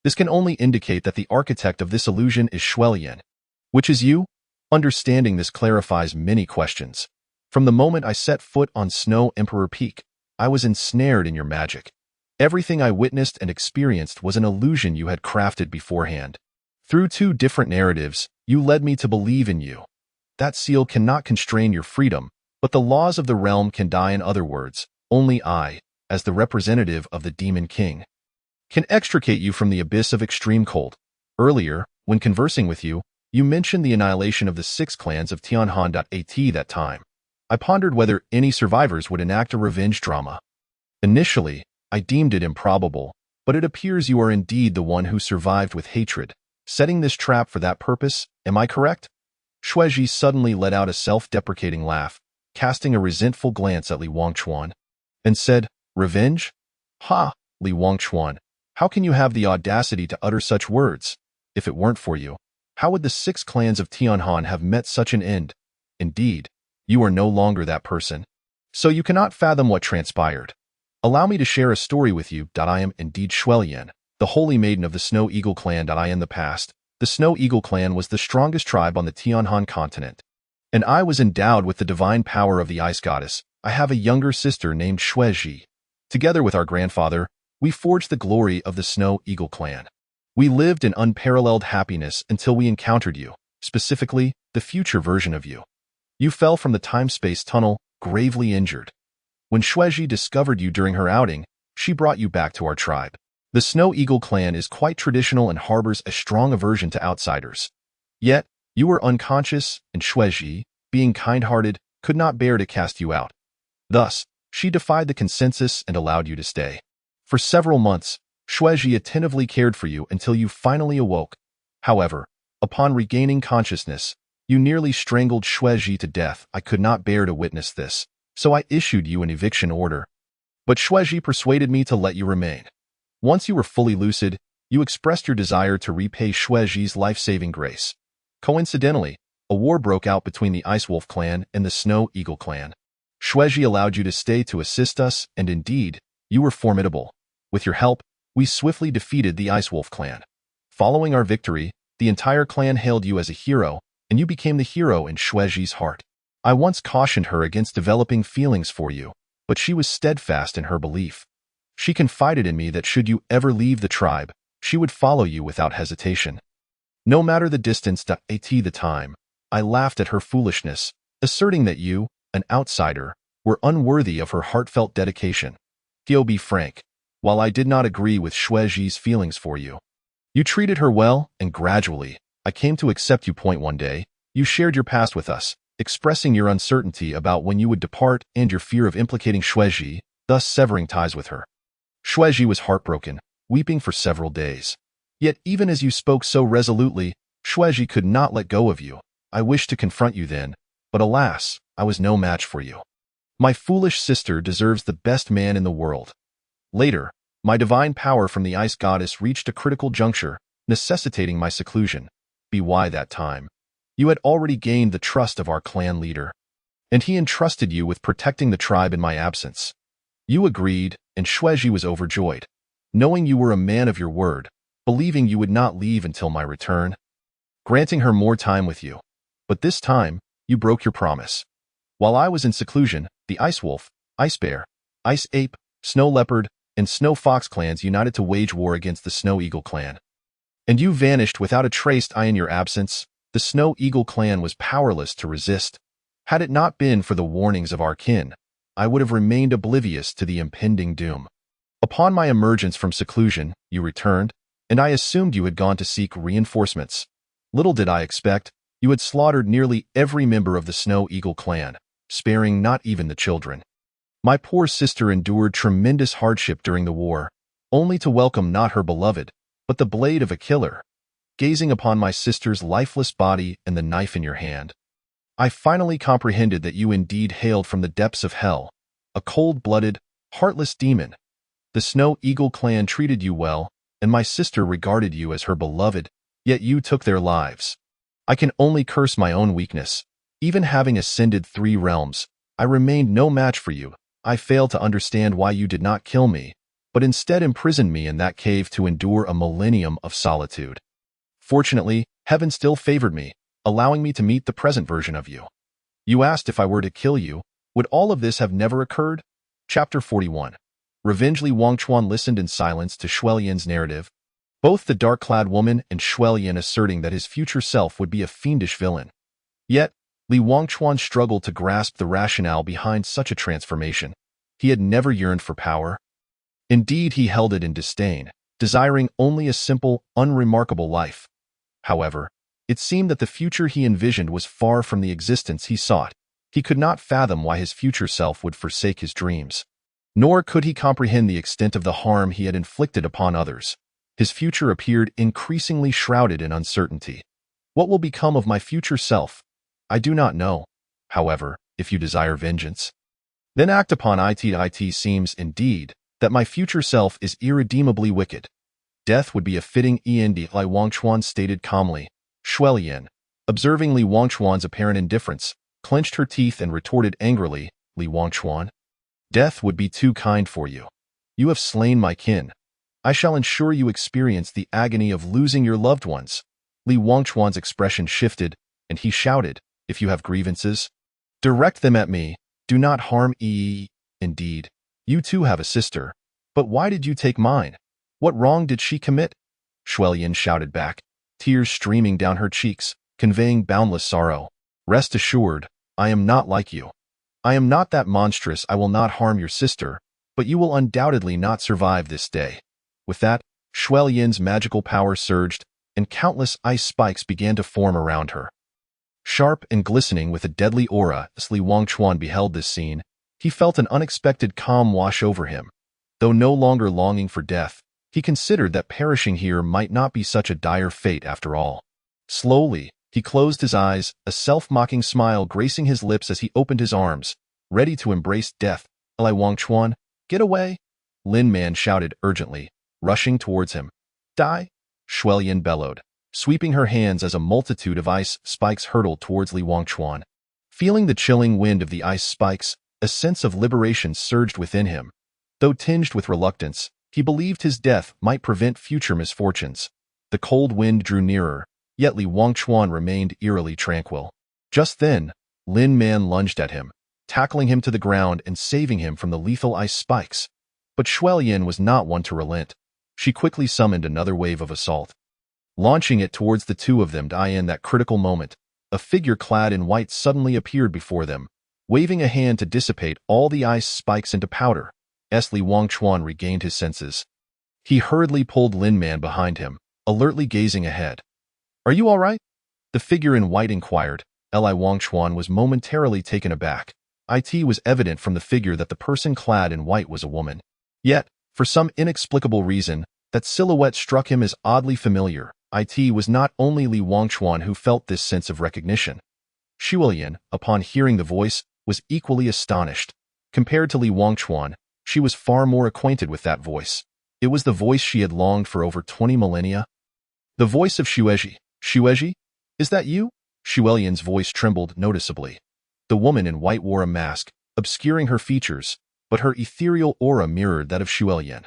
This can only indicate that the architect of this illusion is Xuelian. Which is you? Understanding this clarifies many questions. From the moment I set foot on Snow Emperor Peak, I was ensnared in your magic. Everything I witnessed and experienced was an illusion you had crafted beforehand. Through 2 different narratives, you led me to believe in you. That seal cannot constrain your freedom, but the laws of the realm can die. In other words, only I, as the representative of the Demon King, can extricate you from the abyss of extreme cold. Earlier, when conversing with you, you mentioned the annihilation of the 6 clans of Tianhan. At that time, I pondered whether any survivors would enact a revenge drama. Initially, I deemed it improbable, but it appears you are indeed the one who survived with hatred, setting this trap for that purpose. Am I correct? Xuezhi suddenly let out a self-deprecating laugh, casting a resentful glance at Li Wangchuan, and said, "Revenge? Ha, Li Wangchuan, how can you have the audacity to utter such words? If it weren't for you, how would the 6 clans of Tianhan have met such an end? Indeed, you are no longer that person. So you cannot fathom what transpired. Allow me to share a story with you. I am indeed Xuelian, the holy maiden of the Snow Eagle clan. In the past, The Snow Eagle clan was the strongest tribe on the Tianhan continent, and I was endowed with the divine power of the ice goddess. I have a younger sister named Xuezhi. Together with our grandfather, we forged the glory of the Snow Eagle clan. We lived in unparalleled happiness until we encountered you, specifically, the future version of you. You fell from the time-space tunnel, gravely injured. When Xuezhi discovered you during her outing, she brought you back to our tribe. The Snow Eagle clan is quite traditional and harbors a strong aversion to outsiders. Yet, you were unconscious, and Xuezhi, being kind-hearted, could not bear to cast you out. Thus, she defied the consensus and allowed you to stay. For several months, Xuezhi attentively cared for you until you finally awoke. However, upon regaining consciousness, you nearly strangled Xuezhi to death. I could not bear to witness this, so I issued you an eviction order. But Xuezhi persuaded me to let you remain. Once you were fully lucid, you expressed your desire to repay Xuezhi's life-saving grace. Coincidentally, a war broke out between the Ice Wolf clan and the Snow Eagle clan. Xuezhi allowed you to stay to assist us, and indeed, you were formidable. With your help, we swiftly defeated the Ice Wolf clan. Following our victory, the entire clan hailed you as a hero, and you became the hero in Xuezhi's heart. I once cautioned her against developing feelings for you, but she was steadfast in her belief. She confided in me that should you ever leave the tribe, she would follow you without hesitation. No matter the distance at the time, I laughed at her foolishness, asserting that you, an outsider, were unworthy of her heartfelt dedication. To be frank, while I did not agree with Xuezhi's feelings for you, you treated her well, and gradually, I came to accept you. One day, you shared your past with us, expressing your uncertainty about when you would depart and your fear of implicating Xuezhi, thus severing ties with her. Xuezhi was heartbroken, weeping for several days. Yet even as you spoke so resolutely, Xuezhi could not let go of you. I wished to confront you then, but alas, I was no match for you. My foolish sister deserves the best man in the world. Later, my divine power from the ice goddess reached a critical juncture, necessitating my seclusion. By that time, you had already gained the trust of our clan leader, and he entrusted you with protecting the tribe in my absence. You agreed, and Xuezhi was overjoyed, knowing you were a man of your word, believing you would not leave until my return, granting her more time with you. But this time, you broke your promise. While I was in seclusion, the Ice Wolf, Ice Bear, Ice Ape, Snow Leopard, and Snow Fox clans united to wage war against the Snow Eagle clan. And you vanished without a trace. In your absence, the Snow Eagle clan was powerless to resist. Had it not been for the warnings of our kin, I would have remained oblivious to the impending doom. Upon my emergence from seclusion, you returned, and I assumed you had gone to seek reinforcements. Little did I expect, you had slaughtered nearly every member of the Snow Eagle clan, sparing not even the children. My poor sister endured tremendous hardship during the war, only to welcome not her beloved, but the blade of a killer. Gazing upon my sister's lifeless body and the knife in your hand, I finally comprehended that you indeed hailed from the depths of hell, a cold-blooded, heartless demon. The Snow Eagle clan treated you well, and my sister regarded you as her beloved, yet you took their lives. I can only curse my own weakness. Even having ascended 3 realms, I remained no match for you. I fail to understand why you did not kill me, but instead imprisoned me in that cave to endure a millennium of solitude. Fortunately, heaven still favored me, allowing me to meet the present version of you. You asked if I were to kill you, would all of this have never occurred? Chapter 41. Revenge. Li Wangchuan listened in silence to Shuelian's narrative, both the dark-clad woman and Shuelian asserting that his future self would be a fiendish villain. Yet, Li Wangchuan struggled to grasp the rationale behind such a transformation. He had never yearned for power. Indeed, he held it in disdain, desiring only a simple, unremarkable life. However, it seemed that the future he envisioned was far from the existence he sought. He could not fathom why his future self would forsake his dreams. Nor could he comprehend the extent of the harm he had inflicted upon others. His future appeared increasingly shrouded in uncertainty. What will become of my future self? I do not know. However, if you desire vengeance, then act upon it. It seems, indeed, that my future self is irredeemably wicked. Death would be a fitting end, Li Wangchuan stated calmly. Shuelian, observing Li Wangchuan's apparent indifference, clenched her teeth and retorted angrily, Li Wangchuan, death would be too kind for you. You have slain my kin. I shall ensure you experience the agony of losing your loved ones. Li Wangchuan's expression shifted, and he shouted, "If you have grievances, direct them at me. Do not harm Yi. Indeed, you too have a sister. But why did you take mine? What wrong did she commit?" Shuelian shouted back, tears streaming down her cheeks, conveying boundless sorrow. "Rest assured, I am not like you. I am not that monstrous. I will not harm your sister, but you will undoubtedly not survive this day." With that, Shuelian's magical power surged, and countless ice spikes began to form around her. Sharp and glistening with a deadly aura, as Li Wangchuan beheld this scene, he felt an unexpected calm wash over him. Though no longer longing for death, he considered that perishing here might not be such a dire fate after all. Slowly, he closed his eyes, a self-mocking smile gracing his lips as he opened his arms, ready to embrace death. "Li Wangchuan, get away!" Lin Man shouted urgently, rushing towards him. "Die!" Shuelian bellowed, sweeping her hands as a multitude of ice spikes hurtled towards Li Wangchuan. Feeling the chilling wind of the ice spikes, a sense of liberation surged within him. Though tinged with reluctance, he believed his death might prevent future misfortunes. The cold wind drew nearer, yet Li Wangchuan remained eerily tranquil. Just then, Lin Man lunged at him, tackling him to the ground and saving him from the lethal ice spikes. But Shuelian was not one to relent. She quickly summoned another wave of assault, launching it towards the two of them. In that critical moment, a figure clad in white suddenly appeared before them, waving a hand to dissipate all the ice spikes into powder. As Li Wangchuan regained his senses, he hurriedly pulled Lin Man behind him, alertly gazing ahead. "Are you all right?" the figure in white inquired. Li Wangchuan was momentarily taken aback. It was evident from the figure that the person clad in white was a woman. Yet, for some inexplicable reason, that silhouette struck him as oddly familiar. It was not only Li Wangchuan who felt this sense of recognition. Shuelian, upon hearing the voice, was equally astonished. Compared to Li Wangchuan, she was far more acquainted with that voice. It was the voice she had longed for over 20 millennia. The voice of Xuezhi. "Xuezhi? Is that you?" Shuelian's voice trembled noticeably. The woman in white wore a mask, obscuring her features, but her ethereal aura mirrored that of Shuelian.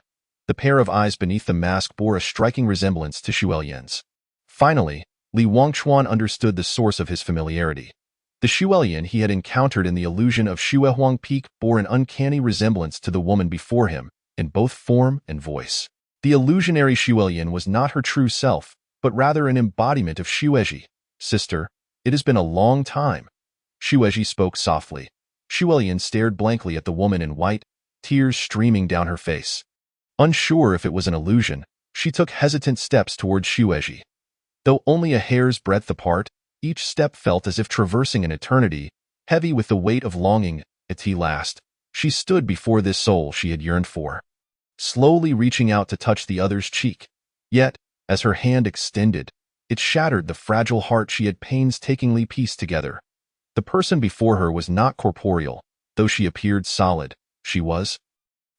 The pair of eyes beneath the mask bore a striking resemblance to Shuelian's. Finally, Li Wangchuan understood the source of his familiarity. The Shuelian he had encountered in the illusion of Xuehuang Peak bore an uncanny resemblance to the woman before him, in both form and voice. The illusionary Shuelian was not her true self, but rather an embodiment of Xuezhi. "Sister, it has been a long time." Xuezhi spoke softly. Shuelian stared blankly at the woman in white, tears streaming down her face. Unsure if it was an illusion, she took hesitant steps towards Xuezhi. Though only a hair's breadth apart, each step felt as if traversing an eternity, heavy with the weight of longing. At last, she stood before this soul she had yearned for, slowly reaching out to touch the other's cheek. Yet, as her hand extended, it shattered the fragile heart she had painstakingly pieced together. The person before her was not corporeal, though she appeared solid. She was,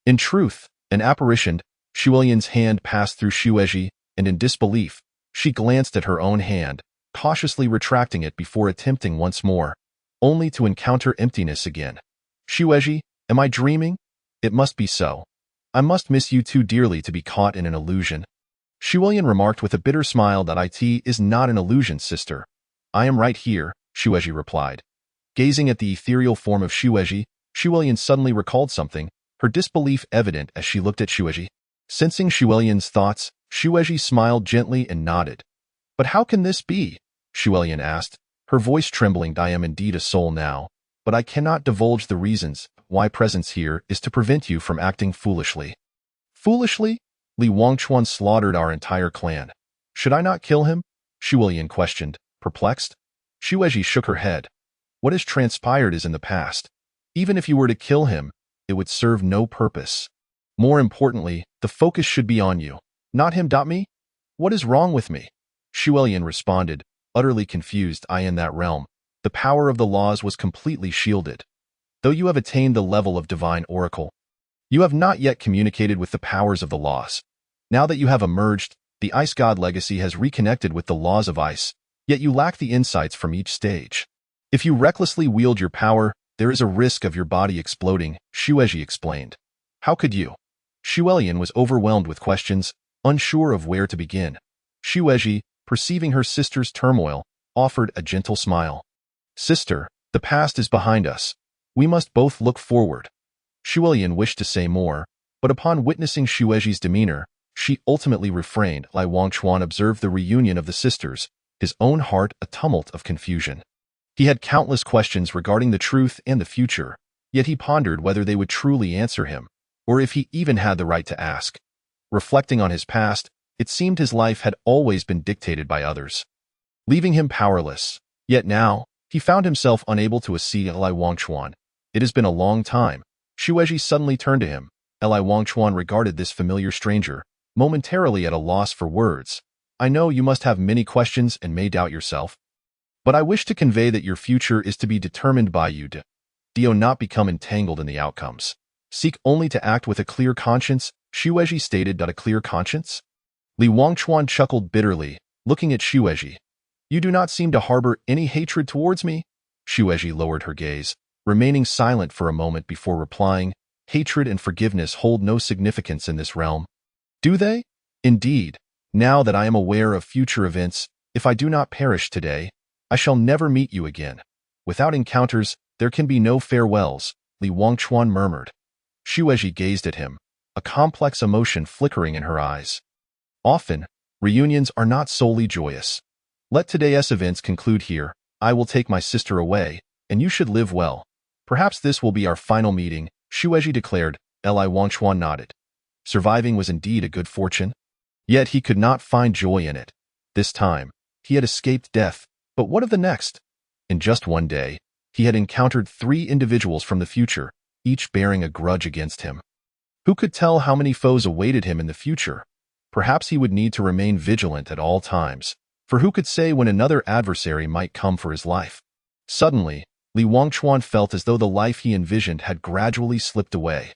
in truth, an apparition. Shuelian's hand passed through Xuezhi, and in disbelief, she glanced at her own hand, cautiously retracting it before attempting once more, only to encounter emptiness again. "Xuezhi, am I dreaming? It must be so. I must miss you too dearly to be caught in an illusion." Shuelian remarked with a bitter smile that "It is not an illusion, sister. I am right here," Xuezhi replied. Gazing at the ethereal form of Xuezhi, Shuelian suddenly recalled something, her disbelief evident as she looked at Xuezhi. Sensing Shuelian's thoughts, Xuezhi smiled gently and nodded. "But how can this be?" Shuelian asked, her voice trembling. "I am indeed a soul now, but I cannot divulge the reasons why presence here is to prevent you from acting foolishly." "Foolishly?" Li Wangchuan slaughtered our entire clan. "Should I not kill him?" Shuelian questioned, perplexed. Xuezhi shook her head. "What has transpired is in the past. Even if you were to kill him, it would serve no purpose. More importantly, the focus should be on you, not him. Me? What is wrong with me?" Shuelian responded, utterly confused. In that realm, the power of the laws was completely shielded. Though you have attained the level of divine oracle, you have not yet communicated with the powers of the laws. Now that you have emerged, the Ice God legacy has reconnected with the laws of ice, yet you lack the insights from each stage. If you recklessly wield your power, there is a risk of your body exploding, Xuezhi explained. "How could you?" Shuelian was overwhelmed with questions, unsure of where to begin. "Xuezhi, perceiving her sister's turmoil, offered a gentle smile. Sister, the past is behind us. We must both look forward. Shuilian wished to say more, but upon witnessing Shueji's demeanor, she ultimately refrained. Lai Wangchuan observed the reunion of the sisters, his own heart a tumult of confusion. He had countless questions regarding the truth and the future, yet he pondered whether they would truly answer him, or if he even had the right to ask. Reflecting on his past, it seemed his life had always been dictated by others, leaving him powerless. Yet now, he found himself unable to accede to Lai Wangchuan. It has been a long time. Shueji suddenly turned to him. Lai Wangchuan regarded this familiar stranger, momentarily at a loss for words. I know you must have many questions and may doubt yourself, but I wish to convey that your future is to be determined by you. Do not become entangled in the outcomes. Seek only to act with a clear conscience, Shueji stated. A clear conscience? Li Wangchuan chuckled bitterly, looking at Shueji. You do not seem to harbor any hatred towards me? Shueji lowered her gaze, remaining silent for a moment before replying, hatred and forgiveness hold no significance in this realm. Do they? Indeed, now that I am aware of future events, if I do not perish today, I shall never meet you again. Without encounters, there can be no farewells, Li Wangchuan murmured. Shueji gazed at him, a complex emotion flickering in her eyes. Often, reunions are not solely joyous. Let today's events conclude here. I will take my sister away, and you should live well. Perhaps this will be our final meeting, Shueji declared. Lai Wangchuan nodded. Surviving was indeed a good fortune. Yet he could not find joy in it. This time, he had escaped death, but what of the next? In just one day, he had encountered 3 individuals from the future, each bearing a grudge against him. Who could tell how many foes awaited him in the future? Perhaps he would need to remain vigilant at all times, for who could say when another adversary might come for his life? Suddenly, Li Wangchuan felt as though the life he envisioned had gradually slipped away.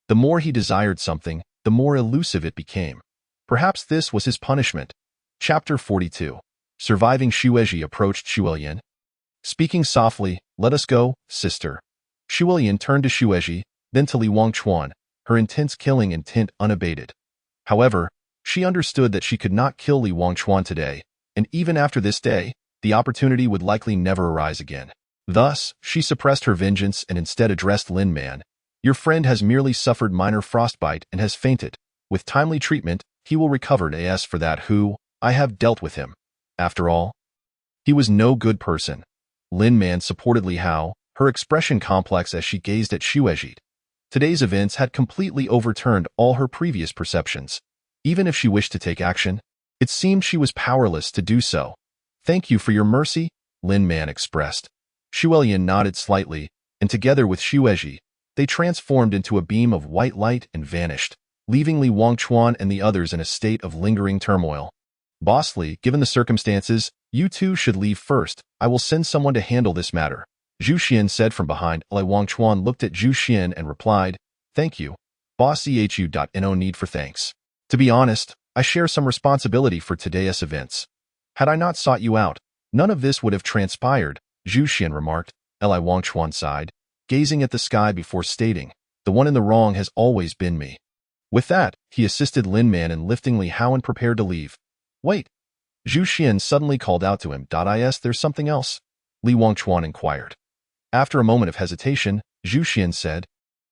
The more he desired something, the more elusive it became. Perhaps this was his punishment. Chapter 42. Surviving. Shueji approached Shuilian. Speaking softly, let us go, sister. Shuilian turned to Shueji, then to Li Wangchuan, her intense killing intent unabated. However, she understood that she could not kill Li Wangchuan today, and even after this day, the opportunity would likely never arise again. Thus, she suppressed her vengeance and instead addressed Lin Man. Your friend has merely suffered minor frostbite and has fainted. With timely treatment, he will recover. As for that I have dealt with him. After all, he was no good person. Lin Man supported Li Hao, her expression complex as she gazed at Shueji. Today's events had completely overturned all her previous perceptions. Even if she wished to take action, it seemed she was powerless to do so. Thank you for your mercy, Lin Man expressed. Shuilian nodded slightly, and together with Shueji, they transformed into a beam of white light and vanished, leaving Li Wangchuan and the others in a state of lingering turmoil. Boss Li, given the circumstances, you two should leave first. I will send someone to handle this matter, Zhu Xian said from behind. Lai Wangchuan looked at Zhu Xian and replied, Thank you. Boss EHU. No need for thanks. To be honest, I share some responsibility for today's events. Had I not sought you out, none of this would have transpired, Zhu Xian remarked. Lai Wangchuan sighed, gazing at the sky before stating, the one in the wrong has always been me. With that, he assisted Lin Man in lifting Li Hao and prepared to leave. Wait. Zhu Xian suddenly called out to him. There's something else? Li Wangchuan inquired. After a moment of hesitation, Zhu Xian said,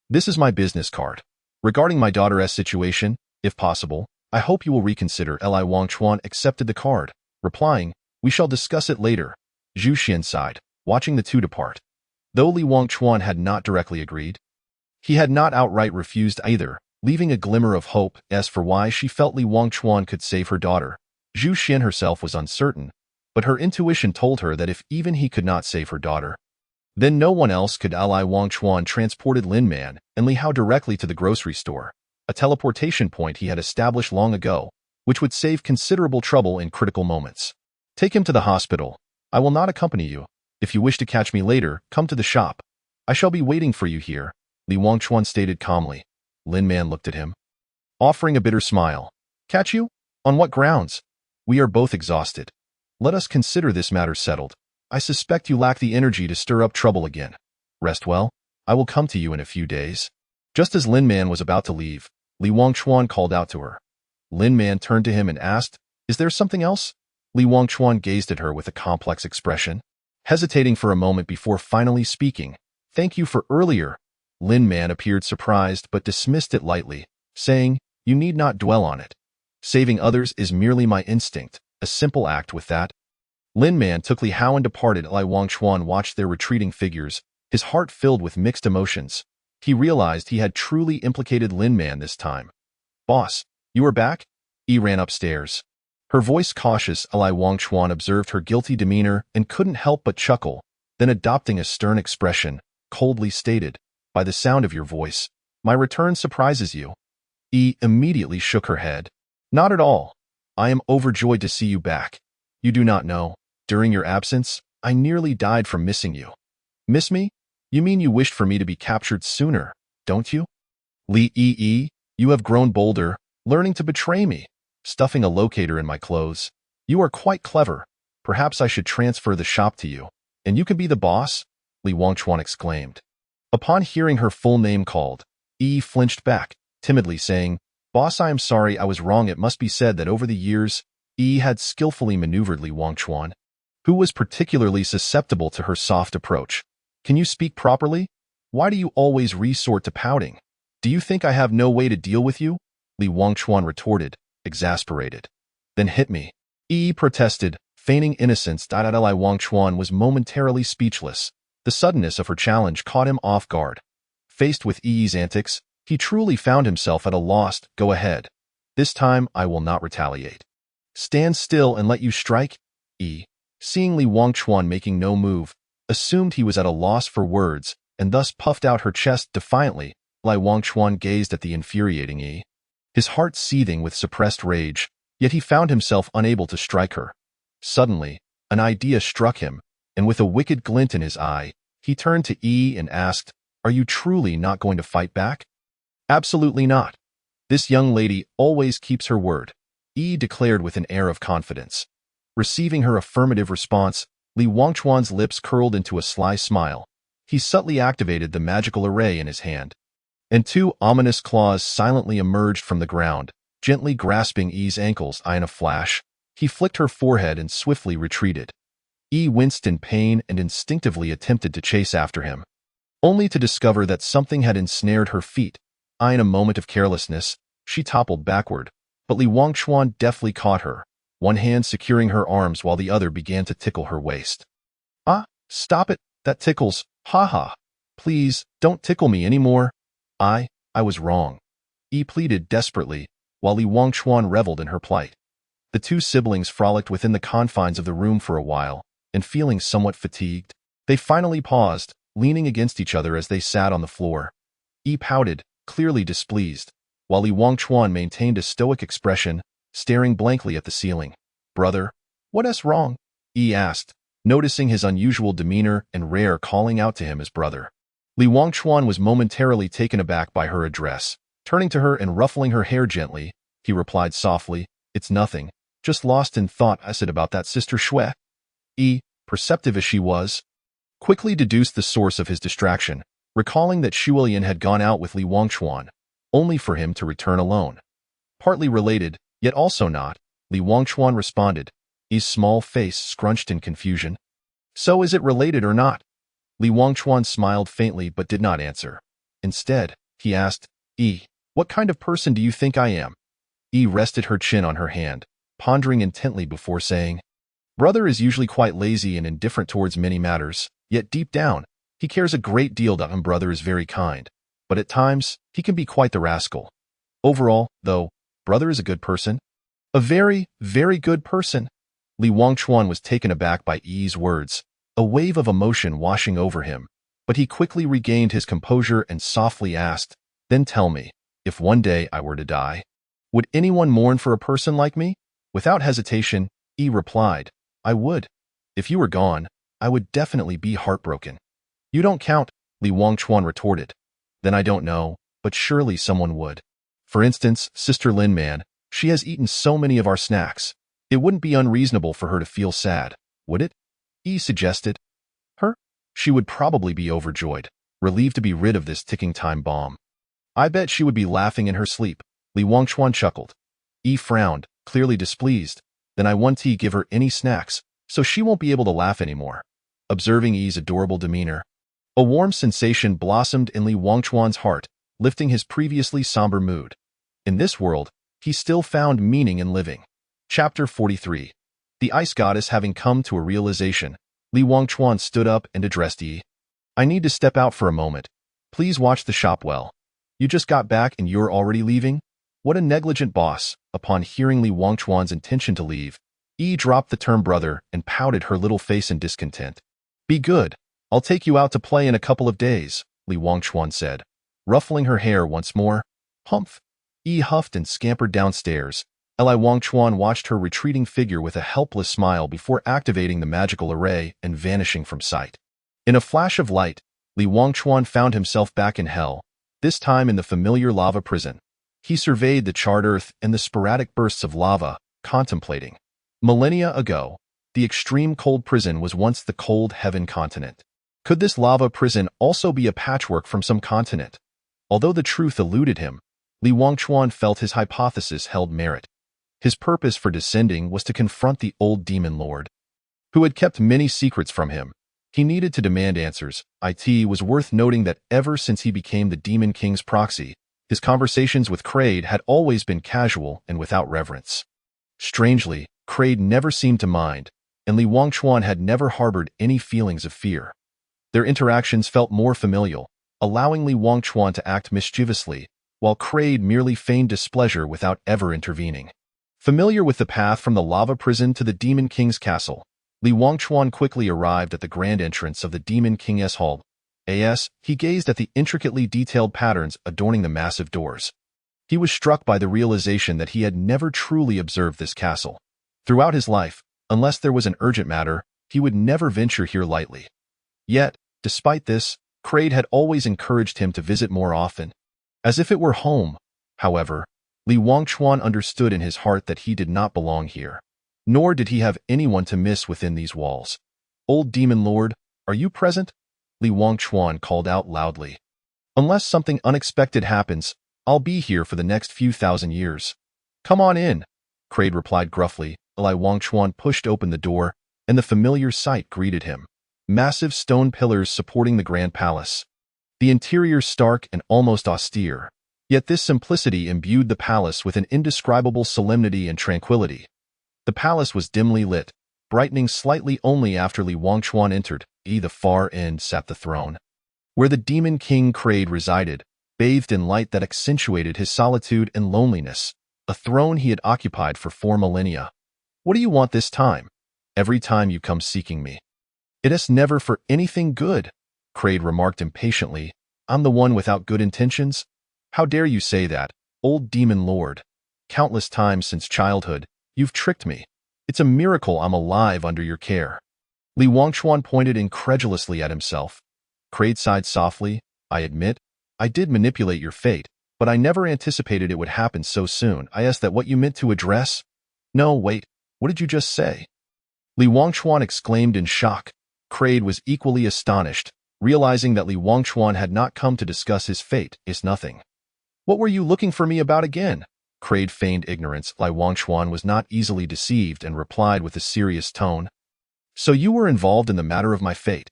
This is my business card. Regarding my daughter's situation, if possible, I hope you will reconsider. Lai Wangchuan accepted the card, replying, We shall discuss it later. Zhu Xian sighed, watching the two depart. Though Li Wangchuan had not directly agreed, he had not outright refused either, leaving a glimmer of hope as for why she felt Li Wangchuan could save her daughter. Zhu Xian herself was uncertain, but her intuition told her that if even he could not save her daughter, then no one else could. Lai Wangchuan transported Lin Man and Li Hao directly to the grocery store, a teleportation point he had established long ago, which would save considerable trouble in critical moments. Take him to the hospital. I will not accompany you. If you wish to catch me later, come to the shop. I shall be waiting for you here, Li Wangchuan stated calmly. Lin Man looked at him, offering a bitter smile. Catch you? On what grounds? We are both exhausted. Let us consider this matter settled. I suspect you lack the energy to stir up trouble again. Rest well. I will come to you in a few days. Just as Lin Man was about to leave, Li Wangchuan called out to her. Lin Man turned to him and asked, Is there something else? Li Wangchuan gazed at her with a complex expression, hesitating for a moment before finally speaking. Thank you for earlier. Lin Man appeared surprised but dismissed it lightly, saying, you need not dwell on it. Saving others is merely my instinct, a simple act with that. Lin Man took Li Hao and departed. Li Wangchuan watched their retreating figures, his heart filled with mixed emotions. He realized he had truly implicated Lin Man this time. Boss, you are back? Yi ran upstairs. Her voice cautious. Li Wangchuan observed her guilty demeanor and couldn't help but chuckle, then adopting a stern expression, coldly stated, by the sound of your voice, my return surprises you. Yi immediately shook her head. Not at all. I am overjoyed to see you back. You do not know, during your absence, I nearly died from missing you. Miss me? You mean you wished for me to be captured sooner, don't you? Li Yi, you have grown bolder, learning to betray me, stuffing a locator in my clothes. You are quite clever. Perhaps I should transfer the shop to you, and you can be the boss? Li Wangchuan exclaimed. Upon hearing her full name called, Yi flinched back, timidly saying, Boss, I am sorry, I was wrong. It must be said that over the years, Yi had skillfully maneuvered Li Wangchuan, who was particularly susceptible to her soft approach. Can you speak properly? Why do you always resort to pouting? Do you think I have no way to deal with you? Li Wangchuan retorted, exasperated. Then hit me. Yi protested, feigning innocence. Li Wangchuan was momentarily speechless. The suddenness of her challenge caught him off guard. Faced with Yi's antics, he truly found himself at a loss. Go ahead. This time I will not retaliate. Stand still and let you strike? Yi, seeing Li Wangchuan making no move, assumed he was at a loss for words, and thus puffed out her chest defiantly. Li Wangchuan gazed at the infuriating Yi, his heart seething with suppressed rage, yet he found himself unable to strike her. Suddenly, an idea struck him, and with a wicked glint in his eye, he turned to Yi and asked, Are you truly not going to fight back? Absolutely not. This young lady always keeps her word, Yi declared with an air of confidence. Receiving her affirmative response, Li Wangchuan's lips curled into a sly smile. He subtly activated the magical array in his hand, and two ominous claws silently emerged from the ground, gently grasping Yi's ankles. In a flash, he flicked her forehead and swiftly retreated. Yi winced in pain and instinctively attempted to chase after him, only to discover that something had ensnared her feet. In a moment of carelessness, she toppled backward, but Li Wangchuan deftly caught her, one hand securing her arms while the other began to tickle her waist. Ah, stop it, that tickles, ha. Please, don't tickle me anymore. I was wrong. Yi pleaded desperately, while Li Wangchuan reveled in her plight. The two siblings frolicked within the confines of the room for a while, and feeling somewhat fatigued, they finally paused, leaning against each other as they sat on the floor. Yi pouted, clearly displeased, while Li Wangchuan maintained a stoic expression, staring blankly at the ceiling. Brother, what's wrong? Yi asked, noticing his unusual demeanor and rare calling out to him as brother. Li Wangchuan was momentarily taken aback by her address. Turning to her and ruffling her hair gently, he replied softly, It's nothing, just lost in thought. I said about that Sister Shui. Yi, perceptive as she was, quickly deduced the source of his distraction, recalling that Shuilian had gone out with Li Wangchuan, only for him to return alone. Partly related, yet also not, Li Wangchuan responded, Yi's small face scrunched in confusion. So is it related or not? Li Wangchuan smiled faintly but did not answer. Instead, he asked, Yi, what kind of person do you think I am? Yi rested her chin on her hand, pondering intently before saying, Brother is usually quite lazy and indifferent towards many matters, yet deep down, he cares a great deal. Brother is very kind, but at times, he can be quite the rascal. Overall, though, brother is a good person. A very, very good person. Li Wangchuan was taken aback by Yi's words, a wave of emotion washing over him, but he quickly regained his composure and softly asked, Then tell me, if one day I were to die, would anyone mourn for a person like me? Without hesitation, Yi replied, I would. If you were gone, I would definitely be heartbroken. You don't count, Li Wangchuan retorted. Then I don't know, but surely someone would. For instance, Sister Lin Man, she has eaten so many of our snacks. It wouldn't be unreasonable for her to feel sad, would it? Yi suggested. Her? She would probably be overjoyed, relieved to be rid of this ticking time bomb. I bet she would be laughing in her sleep, Li Wangchuan chuckled. Yi frowned, clearly displeased. Then I won't give her any snacks, so she won't be able to laugh anymore. Observing Yi's adorable demeanor, a warm sensation blossomed in Li Wangchuan's heart, lifting his previously somber mood. In this world, he still found meaning in living. Chapter 43. The Ice Goddess having come to a realization, Li Wangchuan stood up and addressed Yi. I need to step out for a moment. Please watch the shop well. You just got back and you're already leaving? What a negligent boss. Upon hearing Li Wangchuan's intention to leave, Yi dropped the term brother and pouted her little face in discontent. Be good. I'll take you out to play in a couple of days, Li Wangchuan said, ruffling her hair once more. Humph. Yi huffed and scampered downstairs. Li Wangchuan watched her retreating figure with a helpless smile before activating the magical array and vanishing from sight. In a flash of light, Li Wangchuan found himself back in hell, this time in the familiar lava prison. He surveyed the charred earth and the sporadic bursts of lava, contemplating. Millennia ago, the extreme cold prison was once the cold heaven continent. Could this lava prison also be a patchwork from some continent? Although the truth eluded him, Li Wangchuan felt his hypothesis held merit. His purpose for descending was to confront the old demon lord, who had kept many secrets from him. He needed to demand answers. It was worth noting that ever since he became the Demon King's proxy, his conversations with Kraid had always been casual and without reverence. Strangely, Kraid never seemed to mind, and Li Wangchuan had never harbored any feelings of fear. Their interactions felt more familial, allowing Li Wangchuan to act mischievously, while Kraid merely feigned displeasure without ever intervening. Familiar with the path from the lava prison to the Demon King's castle, Li Wangchuan quickly arrived at the grand entrance of the Demon King's hall. He gazed at the intricately detailed patterns adorning the massive doors. He was struck by the realization that he had never truly observed this castle. Throughout his life, unless there was an urgent matter, he would never venture here lightly. Yet, despite this, Kraid had always encouraged him to visit more often. As if it were home, however, Li Wangchuan understood in his heart that he did not belong here. Nor did he have anyone to miss within these walls. Old Demon Lord, are you present? Li Wangchuan called out loudly. Unless something unexpected happens, I'll be here for the next few thousand years. Come on in, Kraid replied gruffly. Li Wangchuan pushed open the door, and the familiar sight greeted him. Massive stone pillars supporting the grand palace. The interior stark and almost austere, yet this simplicity imbued the palace with an indescribable solemnity and tranquility. The palace was dimly lit, brightening slightly only after Li Wangchuan entered. At the far end sat the throne, where the Demon King Kraid resided, bathed in light that accentuated his solitude and loneliness, a throne he had occupied for 4 millennia. What do you want this time? Every time you come seeking me. It is never for anything good, Kraid remarked impatiently. I'm the one without good intentions? How dare you say that, old demon lord? Countless times since childhood, you've tricked me. It's a miracle I'm alive under your care. Li Wangchuan pointed incredulously at himself. Kraid sighed softly. I admit, I did manipulate your fate, but I never anticipated it would happen so soon. I asked that what you meant to address? No, wait, what did you just say? Li Wangchuan exclaimed in shock. Kraid was equally astonished, realizing that Li Wangchuan had not come to discuss his fate. It's nothing. What were you looking for me about again? Kraid feigned ignorance. Li Wangchuan was not easily deceived and replied with a serious tone. So you were involved in the matter of my fate.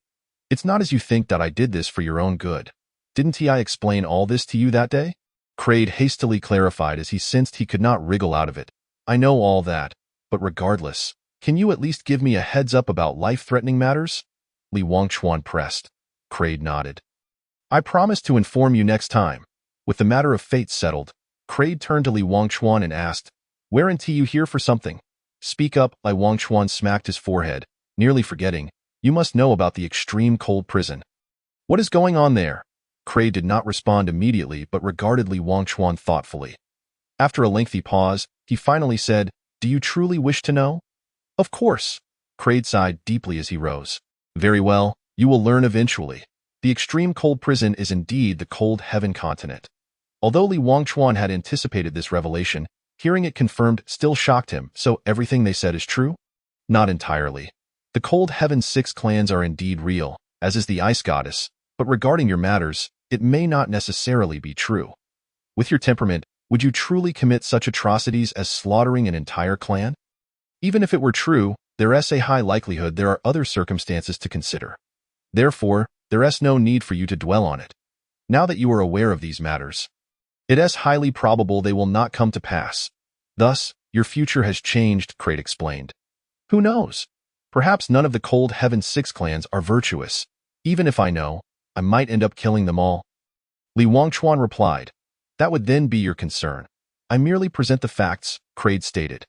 It's not as you think that I did this for your own good. Didn't I explain all this to you that day? Kraid hastily clarified as he sensed he could not wriggle out of it. I know all that, but regardless, can you at least give me a heads up about life-threatening matters? Li Wangchuan pressed. Kraid nodded. I promise to inform you next time. With the matter of fate settled, Kraid turned to Li Wangchuan and asked, Weren't you here for something? Speak up. Li Wangchuan smacked his forehead, nearly forgetting. You must know about the extreme cold prison. What is going on there? Kraid did not respond immediately but regarded Li Wangchuan thoughtfully. After a lengthy pause, he finally said, Do you truly wish to know? Of course. Kraid sighed deeply as he rose. Very well, you will learn eventually. The extreme cold prison is indeed the cold heaven continent. Although Li Wangchuan had anticipated this revelation, hearing it confirmed still shocked him. So everything they said is true? Not entirely. The cold heaven's 6 clans are indeed real, as is the ice goddess, but regarding your matters, it may not necessarily be true. With your temperament, would you truly commit such atrocities as slaughtering an entire clan? Even if it were true, there is a high likelihood there are other circumstances to consider. Therefore, there is no need for you to dwell on it. Now that you are aware of these matters, it is highly probable they will not come to pass. Thus, your future has changed, Kraid explained. Who knows? Perhaps none of the Cold Heaven 6 clans are virtuous. Even if I know, I might end up killing them all. Li Wangchuan replied. That would then be your concern. I merely present the facts, Kraid stated.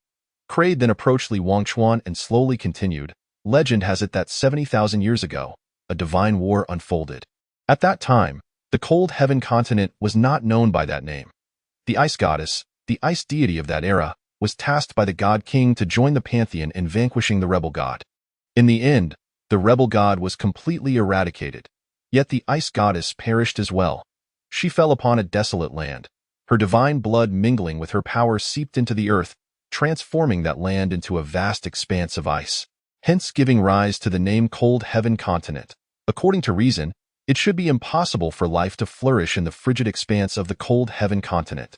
Kraid then approached Li Wangchuan and slowly continued. Legend has it that 70,000 years ago, a divine war unfolded. At that time, the Cold Heaven continent was not known by that name. The Ice Goddess, the ice deity of that era, was tasked by the God King to join the pantheon in vanquishing the rebel god. In the end, the rebel god was completely eradicated. Yet the Ice Goddess perished as well. She fell upon a desolate land. Her divine blood mingling with her power seeped into the earth, transforming that land into a vast expanse of ice, hence giving rise to the name Cold Heaven Continent. According to reason, it should be impossible for life to flourish in the frigid expanse of the Cold Heaven Continent.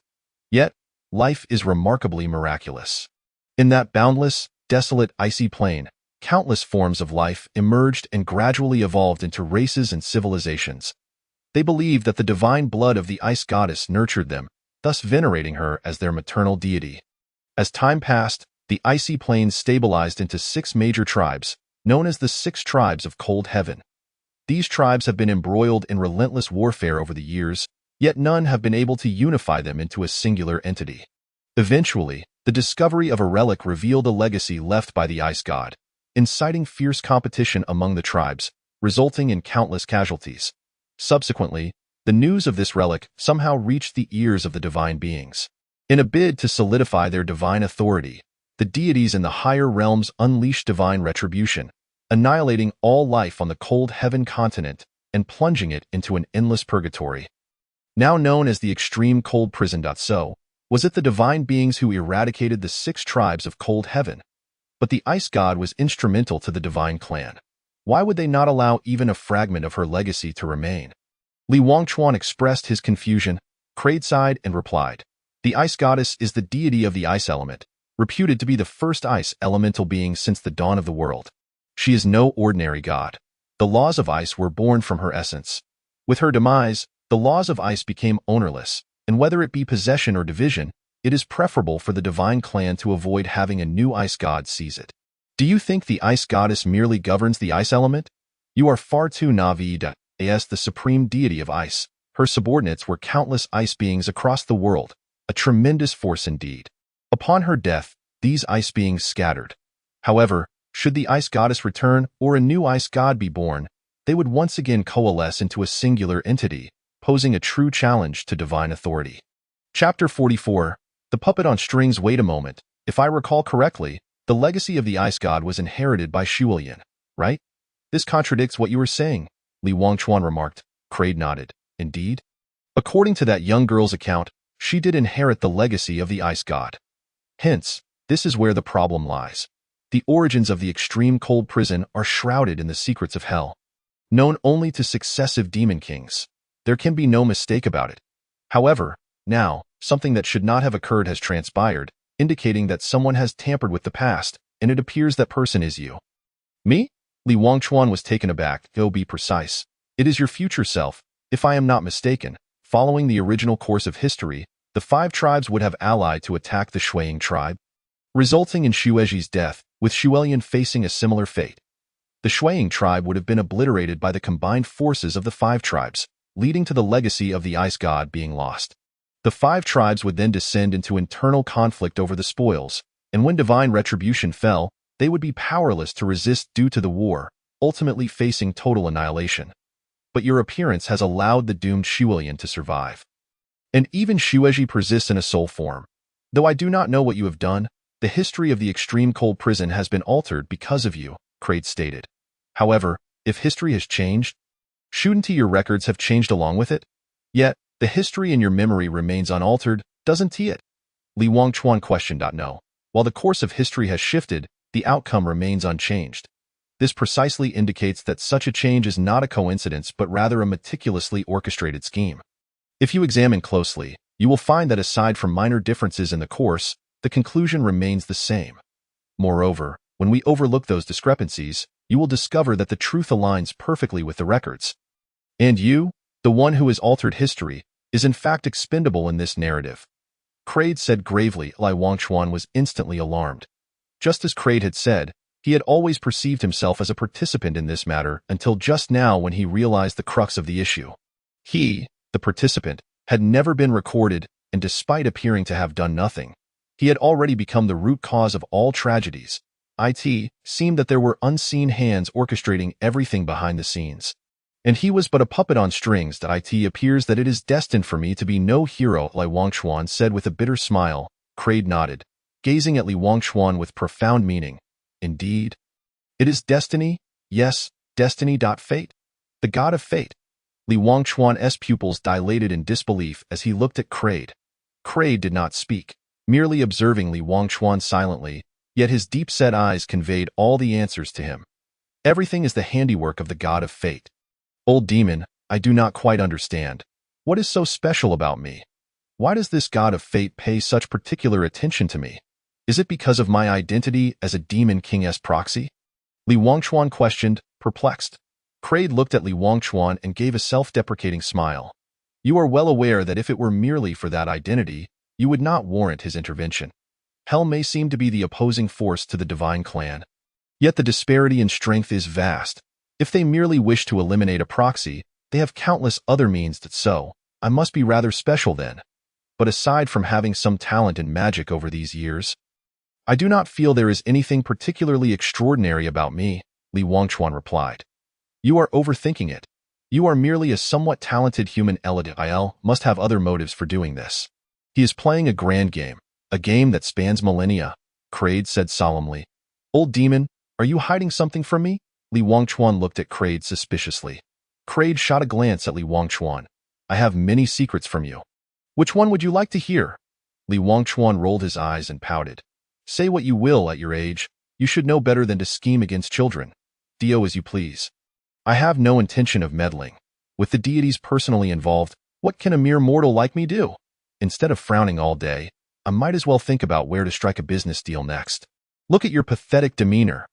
Yet, life is remarkably miraculous. In that boundless, desolate, icy plain, countless forms of life emerged and gradually evolved into races and civilizations. They believed that the divine blood of the Ice Goddess nurtured them, thus venerating her as their maternal deity. As time passed, the icy plains stabilized into 6 major tribes, known as the 6 tribes of Cold Heaven. These tribes have been embroiled in relentless warfare over the years, yet none have been able to unify them into a singular entity. Eventually, the discovery of a relic revealed a legacy left by the Ice God, inciting fierce competition among the tribes, resulting in countless casualties. Subsequently, the news of this relic somehow reached the ears of the divine beings. In a bid to solidify their divine authority, the deities in the higher realms unleashed divine retribution, annihilating all life on the Cold Heaven continent and plunging it into an endless purgatory. Now known as the Extreme Cold Prison. So, was it the divine beings who eradicated the 6 tribes of Cold Heaven? But the Ice God was instrumental to the divine clan. Why would they not allow even a fragment of her legacy to remain? Li Wangchuan expressed his confusion. Kraid sighed and replied, the Ice Goddess is the deity of the ice element, reputed to be the first ice elemental being since the dawn of the world. She is no ordinary god. The laws of ice were born from her essence. With her demise, the laws of ice became ownerless, and whether it be possession or division, it is preferable for the divine clan to avoid having a new ice god seize it. Do you think the Ice Goddess merely governs the ice element? You are far too naive. As the supreme deity of ice, her subordinates were countless ice beings across the world, a tremendous force indeed. Upon her death, these ice beings scattered. However, should the Ice Goddess return or a new ice god be born, they would once again coalesce into a singular entity, posing a true challenge to divine authority. Chapter 44. The Puppet on Strings. Wait a moment. If I recall correctly, the legacy of the Ice God was inherited by Shuolian, right? This contradicts what you were saying, Li Wangchuan remarked. Kraid nodded. Indeed? According to that young girl's account, she did inherit the legacy of the Ice God. Hence, this is where the problem lies. The origins of the Extreme Cold Prison are shrouded in the secrets of hell, known only to successive demon kings. There can be no mistake about it. However, now, something that should not have occurred has transpired, indicating that someone has tampered with the past, and it appears that person is you. Me? Li Wangchuan was taken aback. Go be precise. It is your future self. If I am not mistaken, following the original course of history, the 5 tribes would have allied to attack the Shuiying tribe, resulting in Shueji's death, with Shuelian facing a similar fate. The Shuiying tribe would have been obliterated by the combined forces of the 5 tribes, leading to the legacy of the Ice God being lost. The 5 tribes would then descend into internal conflict over the spoils, and when divine retribution fell, they would be powerless to resist due to the war, ultimately facing total annihilation. But your appearance has allowed the doomed Shuelian to survive. And even Shueji persists in a soul form. Though I do not know what you have done, the history of the Extreme Cold Prison has been altered because of you, Kraid stated. However, if history has changed, shouldn't your records have changed along with it? Yet, the history in your memory remains unaltered, doesn't it? Li Wangchuan questioned. No. While the course of history has shifted, the outcome remains unchanged. This precisely indicates that such a change is not a coincidence but rather a meticulously orchestrated scheme. If you examine closely, you will find that aside from minor differences in the course, the conclusion remains the same. Moreover, when we overlook those discrepancies, you will discover that the truth aligns perfectly with the records. And you, the one who has altered history, is in fact expendable in this narrative. Kraid said gravely. Li Wangchuan was instantly alarmed. Just as Kraid had said, he had always perceived himself as a participant in this matter until just now when he realized the crux of the issue. He, the participant, had never been recorded, and despite appearing to have done nothing, he had already become the root cause of all tragedies. It seemed that there were unseen hands orchestrating everything behind the scenes. And he was but a puppet on strings. It appears that it is destined for me to be no hero, Li Wangchuan said with a bitter smile. Kraid nodded, gazing at Li Wangchuan with profound meaning. Indeed. It is destiny? Yes, destiny. Fate? The god of fate. Li Wangchuan's pupils dilated in disbelief as he looked at Kraid. Kraid did not speak, merely observing Li Wangchuan silently, yet his deep-set eyes conveyed all the answers to him. Everything is the handiwork of the god of fate. Old demon, I do not quite understand. What is so special about me? Why does this god of fate pay such particular attention to me? Is it because of my identity as a demon king's proxy? Li Wangchuan questioned, perplexed. Kraid looked at Li Wangchuan and gave a self-deprecating smile. You are well aware that if it were merely for that identity, you would not warrant his intervention. Hell may seem to be the opposing force to the divine clan. Yet the disparity in strength is vast. If they merely wish to eliminate a proxy, they have countless other means to so. I must be rather special then. But aside from having some talent in magic over these years, I do not feel there is anything particularly extraordinary about me, Li Wangchuan replied. You are overthinking it. You are merely a somewhat talented human. Il must have other motives for doing this. He is playing a grand game, a game that spans millennia, Kraid said solemnly. Old demon, are you hiding something from me? Li Wangchuan looked at Kraid suspiciously. Kraid shot a glance at Li Wangchuan. I have many secrets from you. Which one would you like to hear? Li Wangchuan rolled his eyes and pouted. Say what you will at your age. You should know better than to scheme against children. Do as you please. I have no intention of meddling. With the deities personally involved, what can a mere mortal like me do? Instead of frowning all day, I might as well think about where to strike a business deal next. Look at your pathetic demeanor.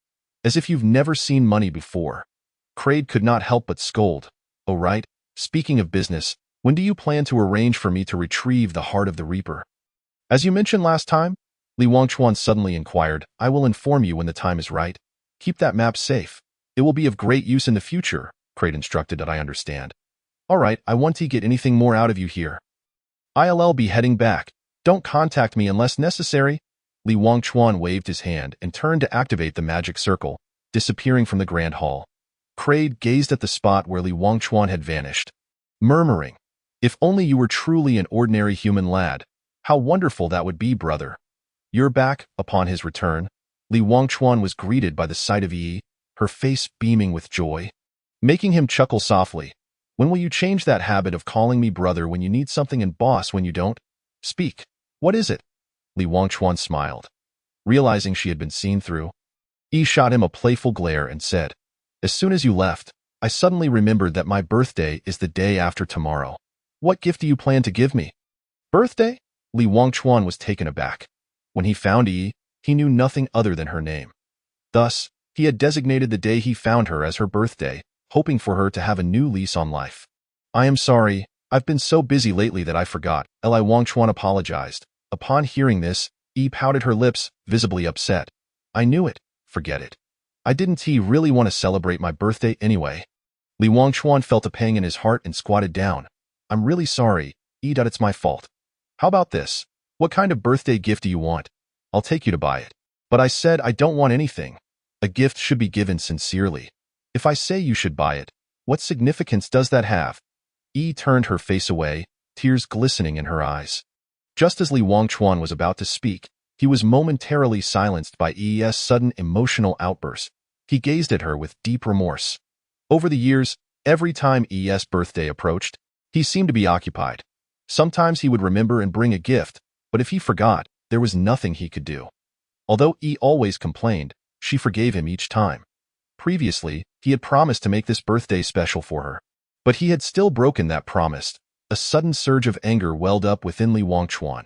As if you've never seen money before. Kraid could not help but scold. Oh right, speaking of business, when do you plan to arrange for me to retrieve the heart of the Reaper? As you mentioned last time, Li Wangchuan suddenly inquired, I will inform you when the time is right. Keep that map safe. It will be of great use in the future, Kraid instructed. I understand. All right, I want to get anything more out of you here. I'll be heading back. Don't contact me unless necessary. Li Wangchuan waved his hand and turned to activate the magic circle, disappearing from the grand hall. Kraid gazed at the spot where Li Wangchuan had vanished, murmuring, If only you were truly an ordinary human lad. How wonderful that would be, brother. You're back. Upon his return, Li Wangchuan was greeted by the sight of Yi, her face beaming with joy, making him chuckle softly. When will you change that habit of calling me brother when you need something and boss when you don't? Speak. What is it? Li Wangchuan smiled, realizing she had been seen through. Yi shot him a playful glare and said, As soon as you left, I suddenly remembered that my birthday is the day after tomorrow. What gift do you plan to give me? Birthday? Li Wangchuan was taken aback. When he found Yi, he knew nothing other than her name. Thus, he had designated the day he found her as her birthday, hoping for her to have a new lease on life. I am sorry, I've been so busy lately that I forgot, Li Wangchuan apologized. Upon hearing this, Yi pouted her lips, visibly upset. I knew it. Forget it. I didn't really want to celebrate my birthday anyway. Li Wangchuan felt a pang in his heart and squatted down. I'm really sorry, Yi. It's my fault. How about this? What kind of birthday gift do you want? I'll take you to buy it. But I said I don't want anything. A gift should be given sincerely. If I say you should buy it, what significance does that have? Yi turned her face away, tears glistening in her eyes. Just as Li Wangchuan was about to speak, he was momentarily silenced by Yi's sudden emotional outburst. He gazed at her with deep remorse. Over the years, every time Yi's birthday approached, he seemed to be occupied. Sometimes he would remember and bring a gift, but if he forgot, there was nothing he could do. Although Yi always complained, she forgave him each time. Previously, he had promised to make this birthday special for her. But he had still broken that promise. A sudden surge of anger welled up within Li Wangchuan.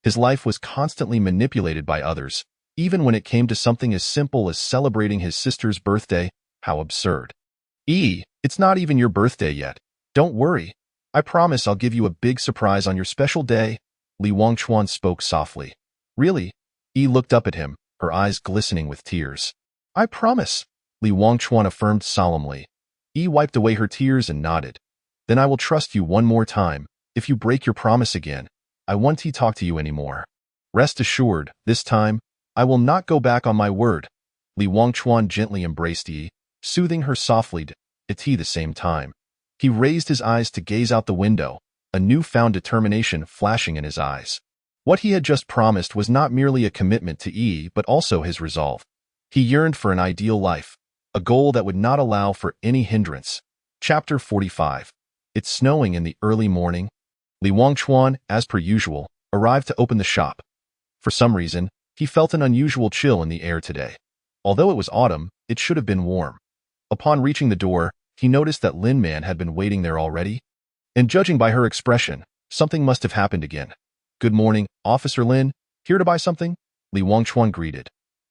His life was constantly manipulated by others, even when it came to something as simple as celebrating his sister's birthday. How absurd. It's not even your birthday yet. Don't worry. I promise I'll give you a big surprise on your special day. Li Wangchuan spoke softly. Really? Looked up at him, her eyes glistening with tears. I promise, Li Wangchuan affirmed solemnly. Wiped away her tears and nodded. Then I will trust you one more time. If you break your promise again, I won't talk to you anymore. Rest assured, this time, I will not go back on my word. Li Wangchuan gently embraced Yi, soothing her softly at the same time. He raised his eyes to gaze out the window, a newfound determination flashing in his eyes. What he had just promised was not merely a commitment to Yi, but also his resolve. He yearned for an ideal life, a goal that would not allow for any hindrance. Chapter 45. It's snowing in the early morning. Li Wangchuan, as per usual, arrived to open the shop. For some reason, he felt an unusual chill in the air today. Although it was autumn, it should have been warm. Upon reaching the door, he noticed that Lin Man had been waiting there already. And judging by her expression, something must have happened again. Good morning, Officer Lin. Here to buy something? Li Wangchuan greeted.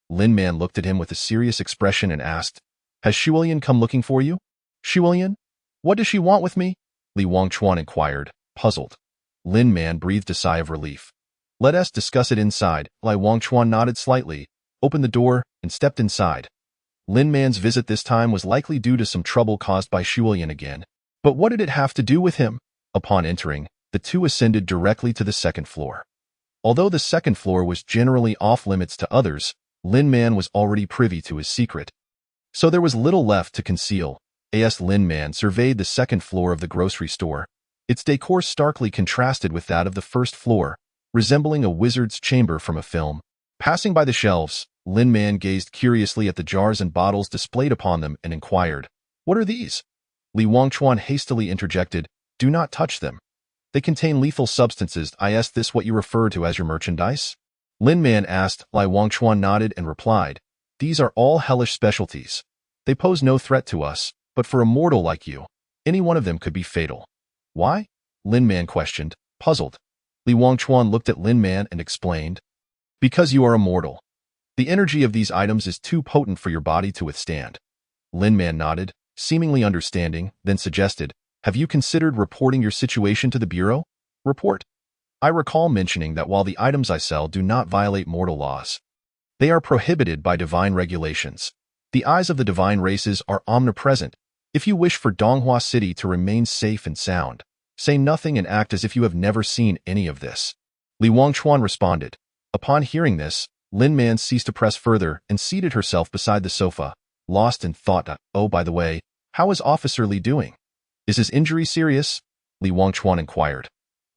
Lin Man looked at him with a serious expression and asked, Has Shuilian come looking for you? Shuilian? What does she want with me? Li Wangchuan inquired, puzzled. Lin Man breathed a sigh of relief. Let us discuss it inside. Li Wangchuan nodded slightly, opened the door, and stepped inside. Lin Man's visit this time was likely due to some trouble caused by Shuilian again. But what did it have to do with him? Upon entering, the two ascended directly to the second floor. Although the second floor was generally off-limits to others, Lin Man was already privy to his secret. So there was little left to conceal. Lin Man surveyed the second floor of the grocery store. Its decor starkly contrasted with that of the first floor, resembling a wizard's chamber from a film. Passing by the shelves, Lin Man gazed curiously at the jars and bottles displayed upon them and inquired, What are these? Li Wangchuan hastily interjected, Do not touch them. They contain lethal substances. Is this what you refer to as your merchandise? Lin Man asked. Li Wangchuan nodded and replied, These are all hellish specialties. They pose no threat to us, but for a mortal like you, any one of them could be fatal. Why? Lin Man questioned, puzzled. Li Wangchuan looked at Lin Man and explained, Because you are a mortal. The energy of these items is too potent for your body to withstand. Lin Man nodded, seemingly understanding, then suggested, Have you considered reporting your situation to the Bureau? Report. I recall mentioning that while the items I sell do not violate mortal laws, they are prohibited by divine regulations. The eyes of the divine races are omnipresent. If you wish for Donghua City to remain safe and sound, say nothing and act as if you have never seen any of this. Li Wangchuan responded. Upon hearing this, Lin Man ceased to press further and seated herself beside the sofa, lost in thought. Oh, by the way, how is Officer Li doing? Is his injury serious? Li Wangchuan inquired.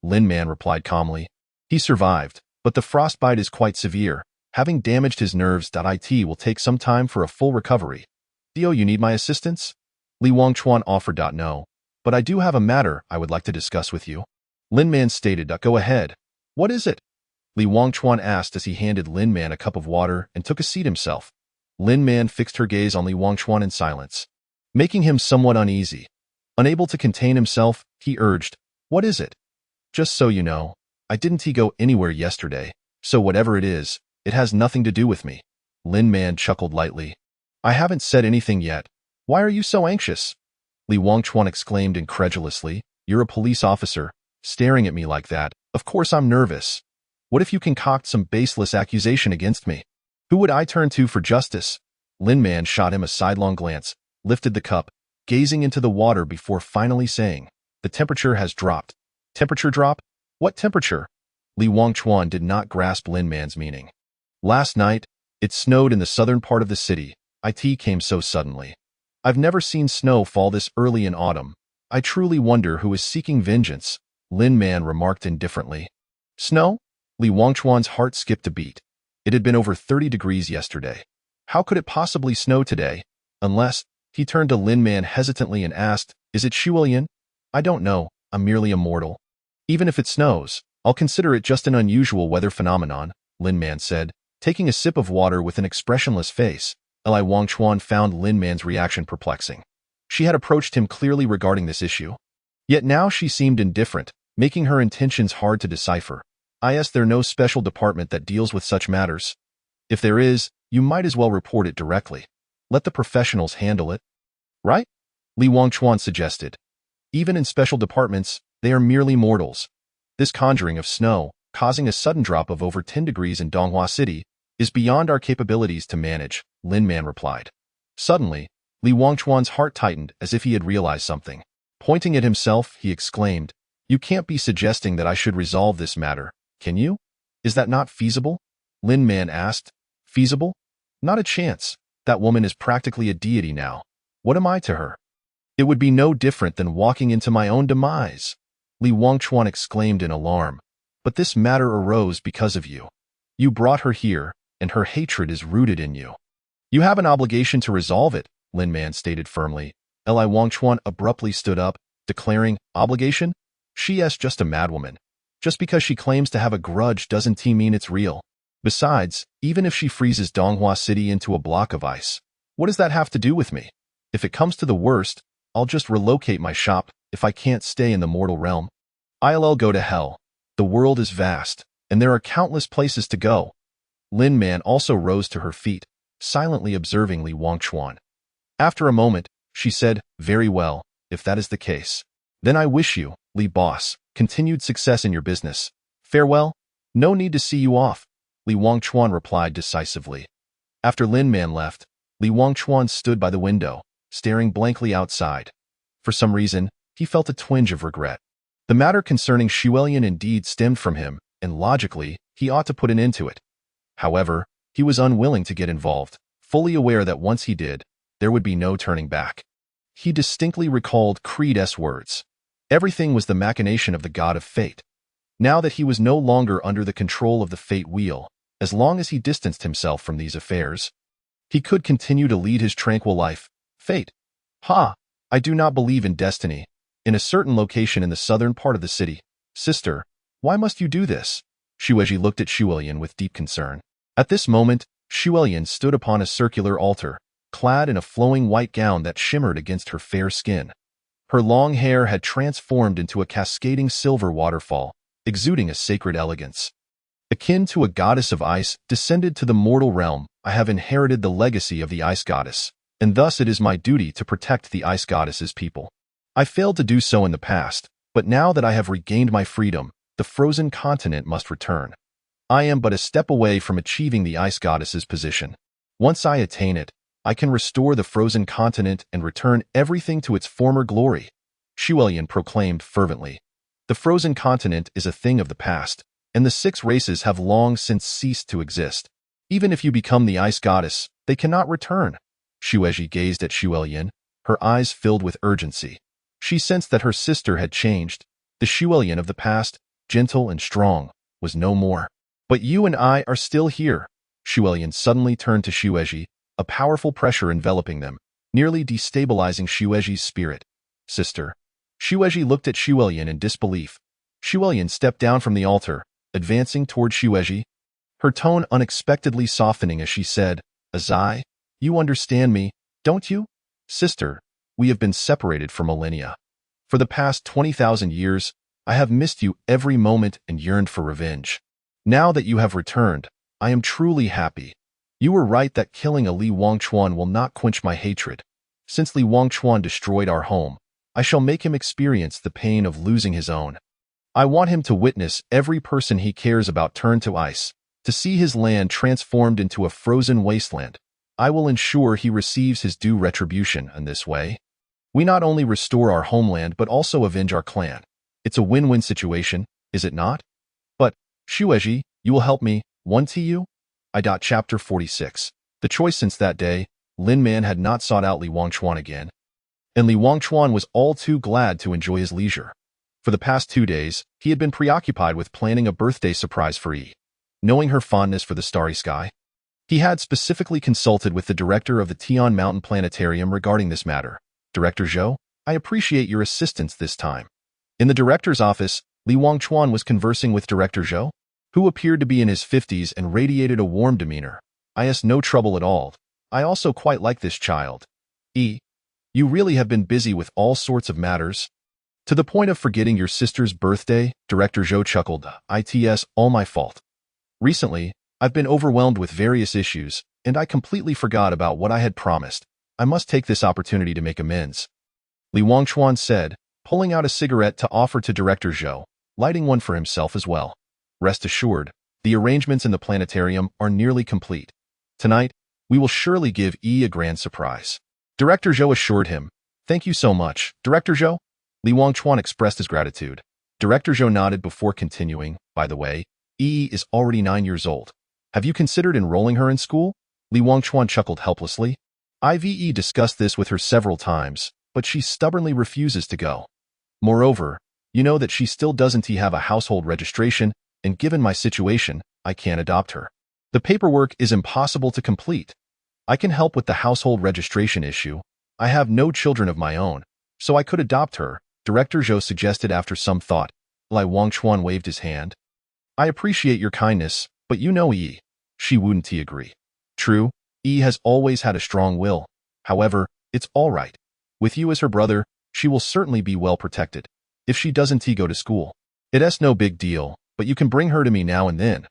Lin Man replied calmly. He survived, but the frostbite is quite severe, having damaged his nerves. It will take some time for a full recovery. You need my assistance? Li Wangchuan offered. No, but I do have a matter I would like to discuss with you. Lin Man stated. Go ahead. What is it? Li Wangchuan asked as he handed Lin Man a cup of water and took a seat himself. Lin Man fixed her gaze on Li Wangchuan in silence, making him somewhat uneasy. Unable to contain himself, he urged, What is it? Just so you know, I didn't go anywhere yesterday, so whatever it is, it has nothing to do with me. Lin Man chuckled lightly. I haven't said anything yet. Why are you so anxious? Li Wangchuan exclaimed incredulously. You're a police officer, staring at me like that. Of course I'm nervous. What if you concoct some baseless accusation against me? Who would I turn to for justice? Lin Man shot him a sidelong glance, lifted the cup, gazing into the water before finally saying, The temperature has dropped. Temperature drop? What temperature? Li Wangchuan did not grasp Lin Man's meaning. Last night, it snowed in the southern part of the city. It came so suddenly. I've never seen snow fall this early in autumn. I truly wonder who is seeking vengeance, Lin Man remarked indifferently. Snow? Li Wangchuan's heart skipped a beat. It had been over 30 degrees yesterday. How could it possibly snow today? Unless, he turned to Lin Man hesitantly and asked, Is it Shuilian? I don't know, I'm merely a mortal. Even if it snows, I'll consider it just an unusual weather phenomenon, Lin Man said, taking a sip of water with an expressionless face. Li Wangchuan found Lin Man's reaction perplexing. She had approached him clearly regarding this issue. Yet now she seemed indifferent, making her intentions hard to decipher. There's no special department that deals with such matters. If there is, you might as well report it directly. Let the professionals handle it. Right? Li Wangchuan suggested. Even in special departments, they are merely mortals. This conjuring of snow, causing a sudden drop of over 10 degrees in Donghua City, is beyond our capabilities to manage, Lin Man replied. Suddenly, Li Wangchuan's heart tightened as if he had realized something. Pointing at himself, he exclaimed, "You can't be suggesting that I should resolve this matter, can you? Is that not feasible?" Lin Man asked. Feasible? Not a chance. That woman is practically a deity now. What am I to her? It would be no different than walking into my own demise, Li Wangchuan exclaimed in alarm. But this matter arose because of you. You brought her here, and her hatred is rooted in you. You have an obligation to resolve it, Lin Man stated firmly. Li Wangchuan abruptly stood up, declaring, obligation? She is just a madwoman. Just because she claims to have a grudge doesn't mean it's real. Besides, even if she freezes Donghua City into a block of ice, what does that have to do with me? If it comes to the worst, I'll just relocate my shop if I can't stay in the mortal realm. I'll go to hell. The world is vast, and there are countless places to go. Lin Man also rose to her feet, silently observing Li Wangchuan. After a moment, she said, very well, if that is the case. Then I wish you, Li Boss, continued success in your business. Farewell. No need to see you off, Li Wangchuan replied decisively. After Lin Man left, Li Wangchuan stood by the window, staring blankly outside. For some reason, he felt a twinge of regret. The matter concerning Shuelian indeed stemmed from him, and logically, he ought to put an end to it. However, he was unwilling to get involved, fully aware that once he did, there would be no turning back. He distinctly recalled Creed's words. Everything was the machination of the god of fate. Now that he was no longer under the control of the fate wheel, as long as he distanced himself from these affairs, he could continue to lead his tranquil life. Fate. Ha! I do not believe in destiny. In a certain location in the southern part of the city. Sister, why must you do this? Shueji looked at Shuelian with deep concern. At this moment, Shuelian stood upon a circular altar, clad in a flowing white gown that shimmered against her fair skin. Her long hair had transformed into a cascading silver waterfall, exuding a sacred elegance. Akin to a goddess of ice descended to the mortal realm, I have inherited the legacy of the ice goddess, and thus it is my duty to protect the ice goddess's people. I failed to do so in the past, but now that I have regained my freedom, the frozen continent must return. I am but a step away from achieving the ice goddess's position. Once I attain it, I can restore the frozen continent and return everything to its former glory, Shuelian proclaimed fervently. The frozen continent is a thing of the past, and the 6 races have long since ceased to exist. Even if you become the ice goddess, they cannot return. Shueji gazed at Shuelian, her eyes filled with urgency. She sensed that her sister had changed. The Shuelian of the past, gentle and strong, was no more. But you and I are still here. Shuelian suddenly turned to Shueji, a powerful pressure enveloping them, nearly destabilizing Shueji's spirit. Sister. Shueji looked at Shuelian in disbelief. Shuelian stepped down from the altar, advancing toward Shueji, her tone unexpectedly softening as she said, Azai, you understand me, don't you? Sister, we have been separated for millennia. For the past 20,000 years, I have missed you every moment and yearned for revenge. Now that you have returned, I am truly happy. You were right that killing a Li Wangchuan will not quench my hatred. Since Li Wangchuan destroyed our home, I shall make him experience the pain of losing his own. I want him to witness every person he cares about turn to ice, to see his land transformed into a frozen wasteland. I will ensure he receives his due retribution in this way. We not only restore our homeland but also avenge our clan. It's a win-win situation, is it not? But, Shueji, you will help me, won't you? Chapter 46. The choice. Since that day, Lin Man had not sought out Li Wangchuan again, and Li Wangchuan was all too glad to enjoy his leisure. For the past 2 days, he had been preoccupied with planning a birthday surprise for Yi. Knowing her fondness for the starry sky, he had specifically consulted with the director of the Tian Mountain Planetarium regarding this matter. Director Zhou, I appreciate your assistance this time. In the director's office, Li Wangchuan was conversing with Director Zhou, who appeared to be in his 50s and radiated a warm demeanor. I asked no trouble at all. I also quite like this child. You really have been busy with all sorts of matters. To the point of forgetting your sister's birthday, Director Zhou chuckled. It's all my fault. Recently, I've been overwhelmed with various issues, and I completely forgot about what I had promised. I must take this opportunity to make amends. Li Wangchuan said, pulling out a cigarette to offer to Director Zhou, lighting one for himself as well. Rest assured, the arrangements in the planetarium are nearly complete. Tonight, we will surely give Yi a grand surprise. Director Zhou assured him. Thank you so much, Director Zhou. Li Wangchuan expressed his gratitude. Director Zhou nodded before continuing. By the way, Yi is already 9 years old. Have you considered enrolling her in school? Li Wangchuan chuckled helplessly. IVE discussed this with her several times, but she stubbornly refuses to go. Moreover, you know that she still doesn't have a household registration, and given my situation, I can't adopt her. The paperwork is impossible to complete. I can help with the household registration issue. I have no children of my own, so I could adopt her, Director Zhou suggested after some thought. Li Wangchuan waved his hand. I appreciate your kindness, but you know Yi. She wouldn't agree. True, Yi has always had a strong will. However, it's all right. With you as her brother, she will certainly be well protected. If she doesn't go to school, it's no big deal, but you can bring her to me now and then.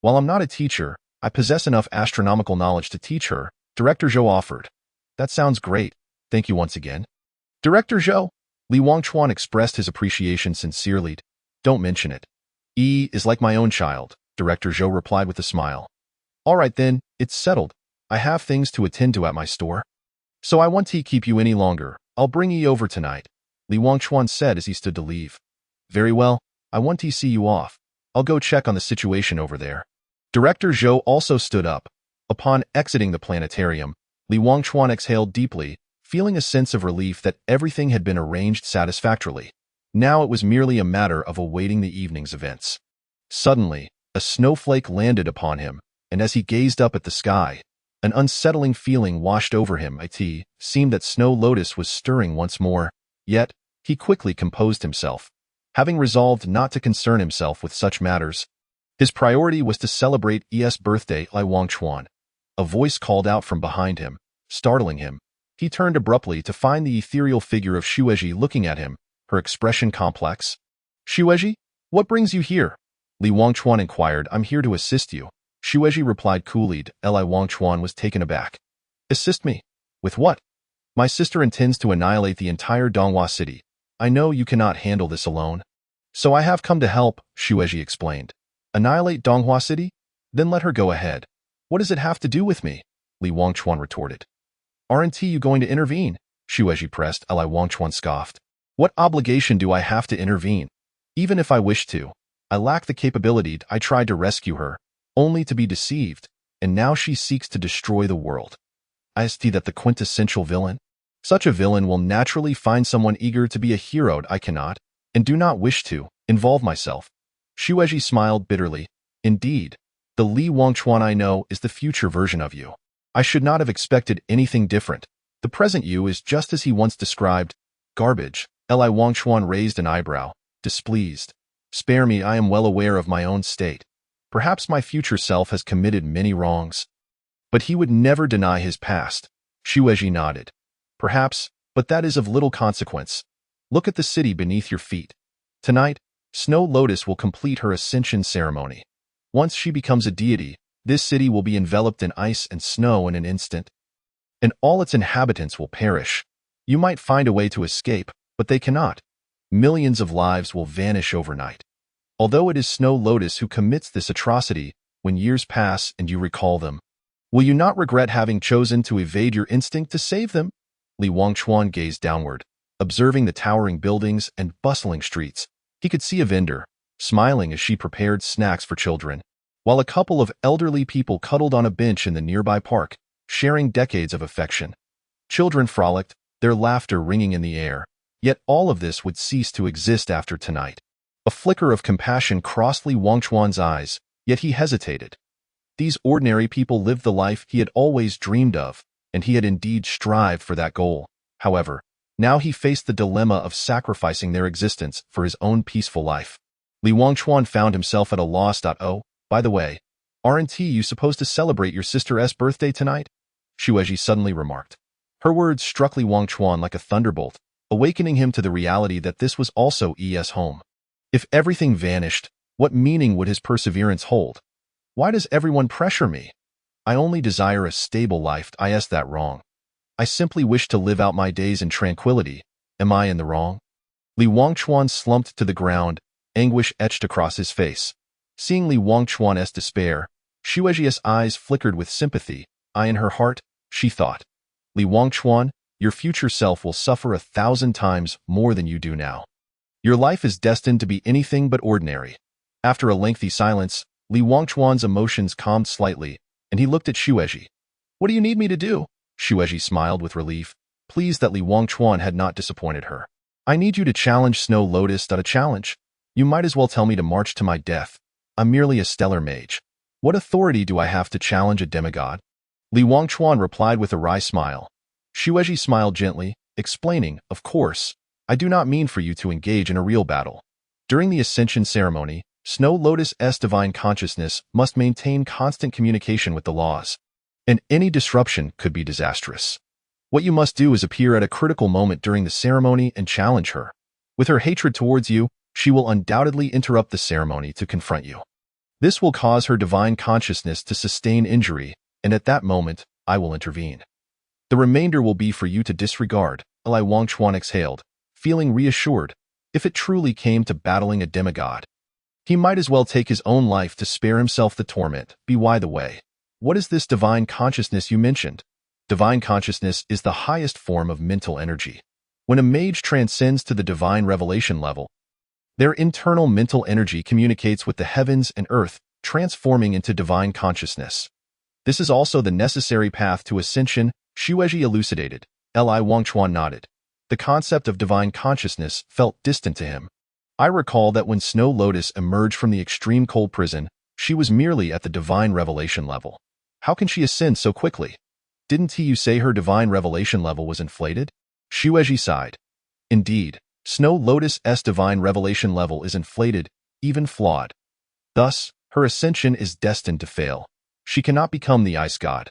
While I'm not a teacher, I possess enough astronomical knowledge to teach her, Director Zhou offered. That sounds great. Thank you once again. Director Zhou, Li Wangchuan expressed his appreciation sincerely. Don't mention it. Yi is like my own child, Director Zhou replied with a smile. All right then, it's settled. I have things to attend to at my store. So I won't keep you any longer. I'll bring Yi over tonight, Li Wangchuan said as he stood to leave. Very well, I won't see you off. I'll go check on the situation over there. Director Zhou also stood up. Upon exiting the planetarium, Li Wangchuan exhaled deeply, feeling a sense of relief that everything had been arranged satisfactorily. Now it was merely a matter of awaiting the evening's events. Suddenly, a snowflake landed upon him, and as he gazed up at the sky, an unsettling feeling washed over him. It seemed that Snow Lotus was stirring once more, yet he quickly composed himself. Having resolved not to concern himself with such matters, his priority was to celebrate Yi's birthday. Li Wangchuan. A voice called out from behind him, startling him. He turned abruptly to find the ethereal figure of Xueji looking at him, her expression complex. Xueji, what brings you here? Li Wangchuan inquired. I'm here to assist you. Xueji replied coolly. Li Wangchuan was taken aback. Assist me? With what? My sister intends to annihilate the entire Donghua city. I know you cannot handle this alone. So I have come to help, Xueji explained. Annihilate Donghua city? Then let her go ahead. What does it have to do with me? Li Wangchuan retorted. Aren't you going to intervene? Xueji pressed. Li Wangchuan scoffed. What obligation do I have to intervene? Even if I wish to, I lack the capability. I tried to rescue her, only to be deceived, and now she seeks to destroy the world. I see that the quintessential villain. Such a villain will naturally find someone eager to be a hero. I cannot, and do not wish to, involve myself. Xueji smiled bitterly. Indeed, the Li Wangchuan I know is the future version of you. I should not have expected anything different. The present you is just as he once described. Garbage. Li Wangchuan raised an eyebrow, displeased. Spare me, I am well aware of my own state. Perhaps my future self has committed many wrongs. But he would never deny his past. Xueji nodded. Perhaps, but that is of little consequence. Look at the city beneath your feet. Tonight, Snow Lotus will complete her ascension ceremony. Once she becomes a deity, this city will be enveloped in ice and snow in an instant. And all its inhabitants will perish. You might find a way to escape, but they cannot. Millions of lives will vanish overnight. Although it is Snow Lotus who commits this atrocity, when years pass and you recall them, will you not regret having chosen to evade your instinct to save them? Li Wangchuan gazed downward, observing the towering buildings and bustling streets. He could see a vendor, smiling as she prepared snacks for children, while a couple of elderly people cuddled on a bench in the nearby park, sharing decades of affection. Children frolicked, their laughter ringing in the air. Yet all of this would cease to exist after tonight. A flicker of compassion crossed Li Wangchuan's eyes, yet he hesitated. These ordinary people lived the life he had always dreamed of, and he had indeed strived for that goal. However, now he faced the dilemma of sacrificing their existence for his own peaceful life. Li Wangchuan found himself at a loss. Oh, by the way, aren't you supposed to celebrate your sister's birthday tonight? Xueji suddenly remarked. Her words struck Li Wangchuan like a thunderbolt, awakening him to the reality that this was also Yi's home. If everything vanished, what meaning would his perseverance hold? Why does everyone pressure me? I only desire a stable life. I ask that wrong. I simply wish to live out my days in tranquility. Am I in the wrong? Li Wangchuan slumped to the ground, anguish etched across his face. Seeing Li Wangchuan's despair, Xuejia's eyes flickered with sympathy. In her heart, she thought, Li Wangchuan, your future self will suffer 1,000 times more than you do now. Your life is destined to be anything but ordinary. After a lengthy silence, Li Wangchuan's emotions calmed slightly, and he looked at Xueji. What do you need me to do? Xueji smiled with relief, pleased that Li Wangchuan had not disappointed her. I need you to challenge Snow Lotus. A challenge? You might as well tell me to march to my death. I'm merely a stellar mage. What authority do I have to challenge a demigod? Li Wangchuan replied with a wry smile. Xueji smiled gently, explaining, of course, I do not mean for you to engage in a real battle. During the Ascension ceremony, Snow Lotus's divine consciousness must maintain constant communication with the laws, and any disruption could be disastrous. What you must do is appear at a critical moment during the ceremony and challenge her. With her hatred towards you, she will undoubtedly interrupt the ceremony to confront you. This will cause her divine consciousness to sustain injury, and at that moment, I will intervene. The remainder will be for you to disregard. Li Wangchuan exhaled, feeling reassured. If it truly came to battling a demigod, he might as well take his own life to spare himself the torment. By the way, what is this divine consciousness you mentioned? Divine consciousness is the highest form of mental energy. When a mage transcends to the divine revelation level, their internal mental energy communicates with the heavens and earth, transforming into divine consciousness. This is also the necessary path to ascension, Xueji elucidated. Li Wangchuan nodded. The concept of divine consciousness felt distant to him. I recall that when Snow Lotus emerged from the extreme cold prison, she was merely at the divine revelation level. How can she ascend so quickly? Didn't you say her divine revelation level was inflated? Xueji sighed. Indeed, Snow Lotus's divine revelation level is inflated, even flawed. Thus, her ascension is destined to fail. She cannot become the ice god.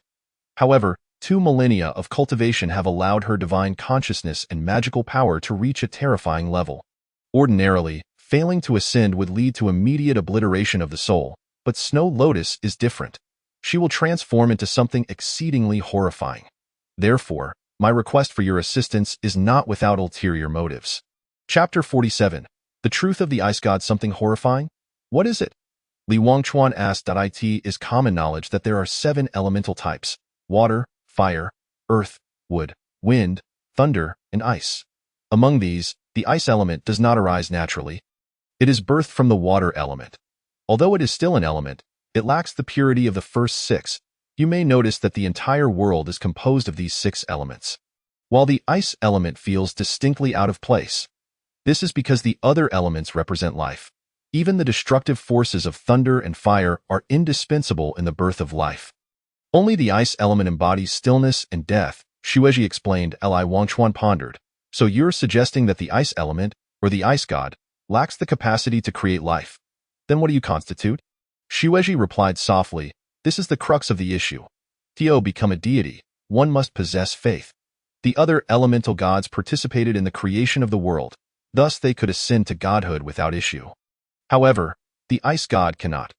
However, 2 millennia of cultivation have allowed her divine consciousness and magical power to reach a terrifying level. Ordinarily, failing to ascend would lead to immediate obliteration of the soul, but Snow Lotus is different. She will transform into something exceedingly horrifying. Therefore, my request for your assistance is not without ulterior motives. Chapter 47. The Truth of the Ice God. Something horrifying? What is it? Li Wangchuan asked. It is common knowledge that there are 7 elemental types: water, fire, earth, wood, wind, thunder, and ice. Among these, the ice element does not arise naturally. It is birthed from the water element. Although it is still an element, it lacks the purity of the first 6. You may notice that the entire world is composed of these 6 elements. While the ice element feels distinctly out of place, this is because the other elements represent life. Even the destructive forces of thunder and fire are indispensable in the birth of life. Only the ice element embodies stillness and death, Xueji explained. Li Wangchuan pondered. So you're suggesting that the ice element, or the ice god, lacks the capacity to create life. Then what do you constitute? Xueji replied softly, this is the crux of the issue. To become a deity, one must possess faith. The other elemental gods participated in the creation of the world, thus they could ascend to godhood without issue. However, the ice god cannot.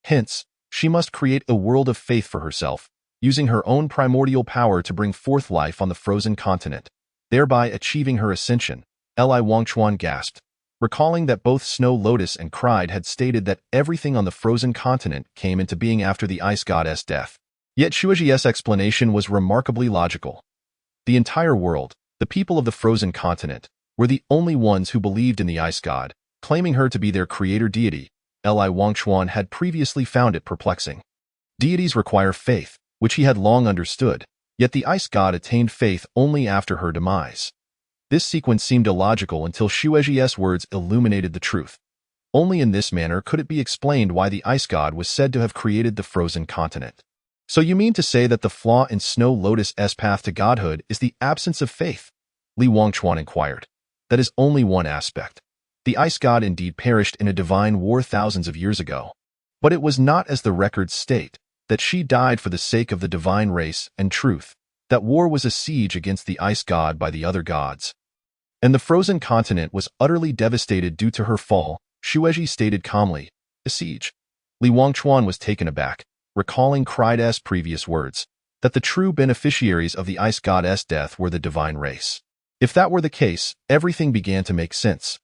Hence, she must create a world of faith for herself, using her own primordial power to bring forth life on the frozen continent, thereby achieving her ascension. Li Wangchuan gasped, recalling that both Snow Lotus and Cried had stated that everything on the frozen continent came into being after the ice god's death. Yet Xueji's explanation was remarkably logical. The entire world, the people of the frozen continent, were the only ones who believed in the ice god, claiming her to be their creator deity. Li Wangchuan had previously found it perplexing. Deities require faith, which he had long understood, yet the ice god attained faith only after her demise. This sequence seemed illogical until Xueji's words illuminated the truth. Only in this manner could it be explained why the ice god was said to have created the frozen continent. So you mean to say that the flaw in Snow Lotus's path to godhood is the absence of faith? Li Wangchuan inquired. That is only one aspect. The ice god indeed perished in a divine war thousands of years ago. But it was not as the records state, that she died for the sake of the divine race and truth. That war was a siege against the ice god by the other gods. And the frozen continent was utterly devastated due to her fall, Xueji stated calmly. A siege. Li Wangchuan was taken aback, recalling Cride's previous words, that the true beneficiaries of the ice goddess' death were the divine race. If that were the case, everything began to make sense.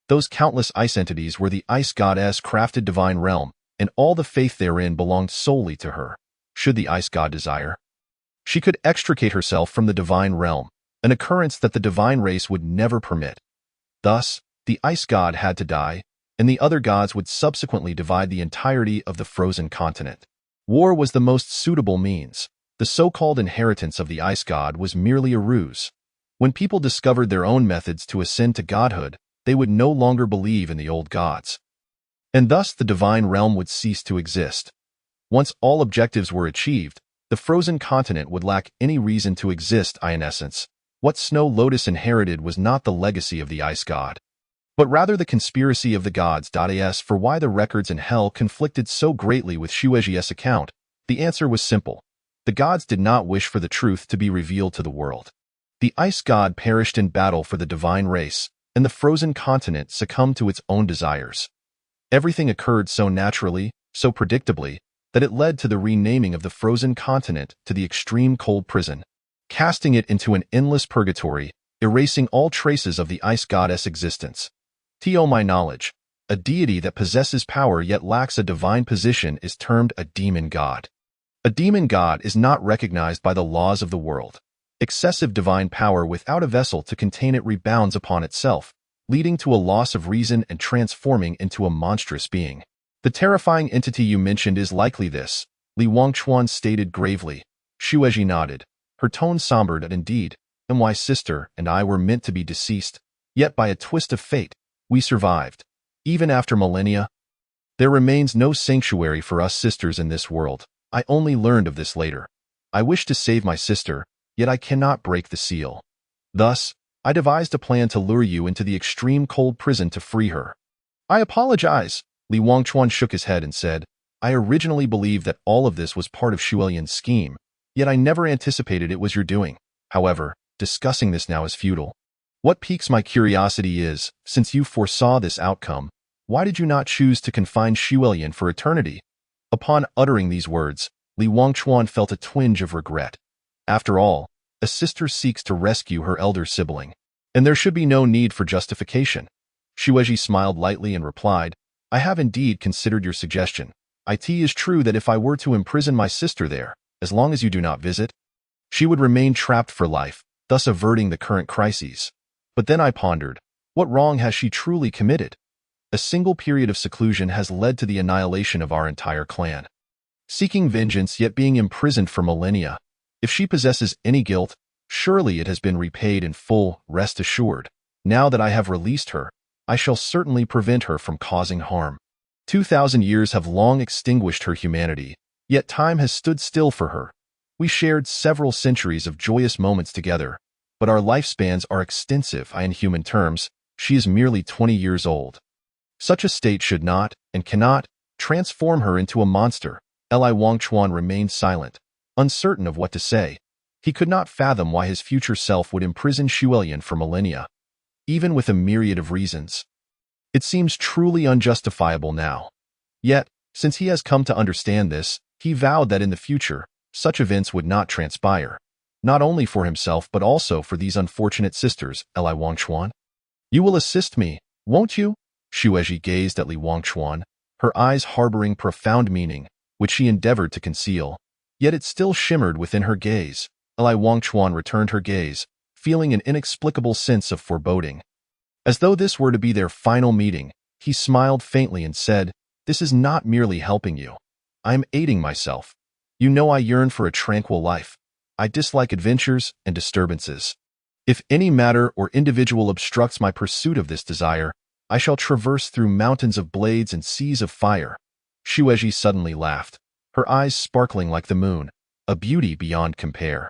Those countless ice entities were the ice goddess' crafted divine realm, and all the faith therein belonged solely to her. Should the ice god desire, she could extricate herself from the divine realm, an occurrence that the divine race would never permit. Thus, the ice god had to die, and the other gods would subsequently divide the entirety of the frozen continent. War was the most suitable means. The so-called inheritance of the ice god was merely a ruse. When people discovered their own methods to ascend to godhood, they would no longer believe in the old gods. And thus the divine realm would cease to exist. Once all objectives were achieved, the frozen continent would lack any reason to exist. In essence, what Snow Lotus inherited was not the legacy of the ice god, but rather the conspiracy of the gods. As for why the records in hell conflicted so greatly with Xueji's account, the answer was simple. The gods did not wish for the truth to be revealed to the world. The ice god perished in battle for the divine race, and the frozen continent succumbed to its own desires. Everything occurred so naturally, so predictably, that it led to the renaming of the frozen continent to the extreme cold prison, casting it into an endless purgatory, erasing all traces of the ice goddess' existence. To my knowledge, a deity that possesses power yet lacks a divine position is termed a demon god. A demon god is not recognized by the laws of the world. Excessive divine power without a vessel to contain it rebounds upon itself, leading to a loss of reason and transforming into a monstrous being. The terrifying entity you mentioned is likely this, Li Wangchuan stated gravely. Xueji nodded. Her tone sombered. Indeed, my sister and I were meant to be deceased, yet by a twist of fate, we survived. Even after millennia, there remains no sanctuary for us sisters in this world. I only learned of this later. I wish to save my sister, yet I cannot break the seal. Thus, I devised a plan to lure you into the extreme cold prison to free her. I apologize. Li Wangchuan shook his head and said, I originally believed that all of this was part of Xuelian's scheme, yet I never anticipated it was your doing. However, discussing this now is futile. What piques my curiosity is, since you foresaw this outcome, why did you not choose to confine Xuelian for eternity? Upon uttering these words, Li Wangchuan felt a twinge of regret. After all, a sister seeks to rescue her elder sibling, and there should be no need for justification. Xueji smiled lightly and replied, I have indeed considered your suggestion. It is true that if I were to imprison my sister there, as long as you do not visit, she would remain trapped for life, thus averting the current crises. But then I pondered, what wrong has she truly committed? A single period of seclusion has led to the annihilation of our entire clan. Seeking vengeance yet being imprisoned for millennia, if she possesses any guilt, surely it has been repaid in full. Rest assured, now that I have released her, I shall certainly prevent her from causing harm. 2,000 years have long extinguished her humanity, yet time has stood still for her. We shared several centuries of joyous moments together, but our lifespans are extensive. In human terms, she is merely 20 years old. Such a state should not, and cannot, transform her into a monster. Li Wangchuan remained silent, uncertain of what to say. He could not fathom why his future self would imprison Xuelian for millennia, even with a myriad of reasons. It seems truly unjustifiable now. Yet, since he has come to understand this, he vowed that in the future, such events would not transpire, not only for himself but also for these unfortunate sisters. Li Wangchuan, you will assist me, won't you? Xueji gazed at Li Wangchuan, her eyes harboring profound meaning, which she endeavored to conceal, yet it still shimmered within her gaze. Li Wangchuan returned her gaze, feeling an inexplicable sense of foreboding. As though this were to be their final meeting, he smiled faintly and said, This is not merely helping you. I am aiding myself. You know I yearn for a tranquil life. I dislike adventures and disturbances. If any matter or individual obstructs my pursuit of this desire, I shall traverse through mountains of blades and seas of fire. Xueji suddenly laughed, her eyes sparkling like the moon, a beauty beyond compare.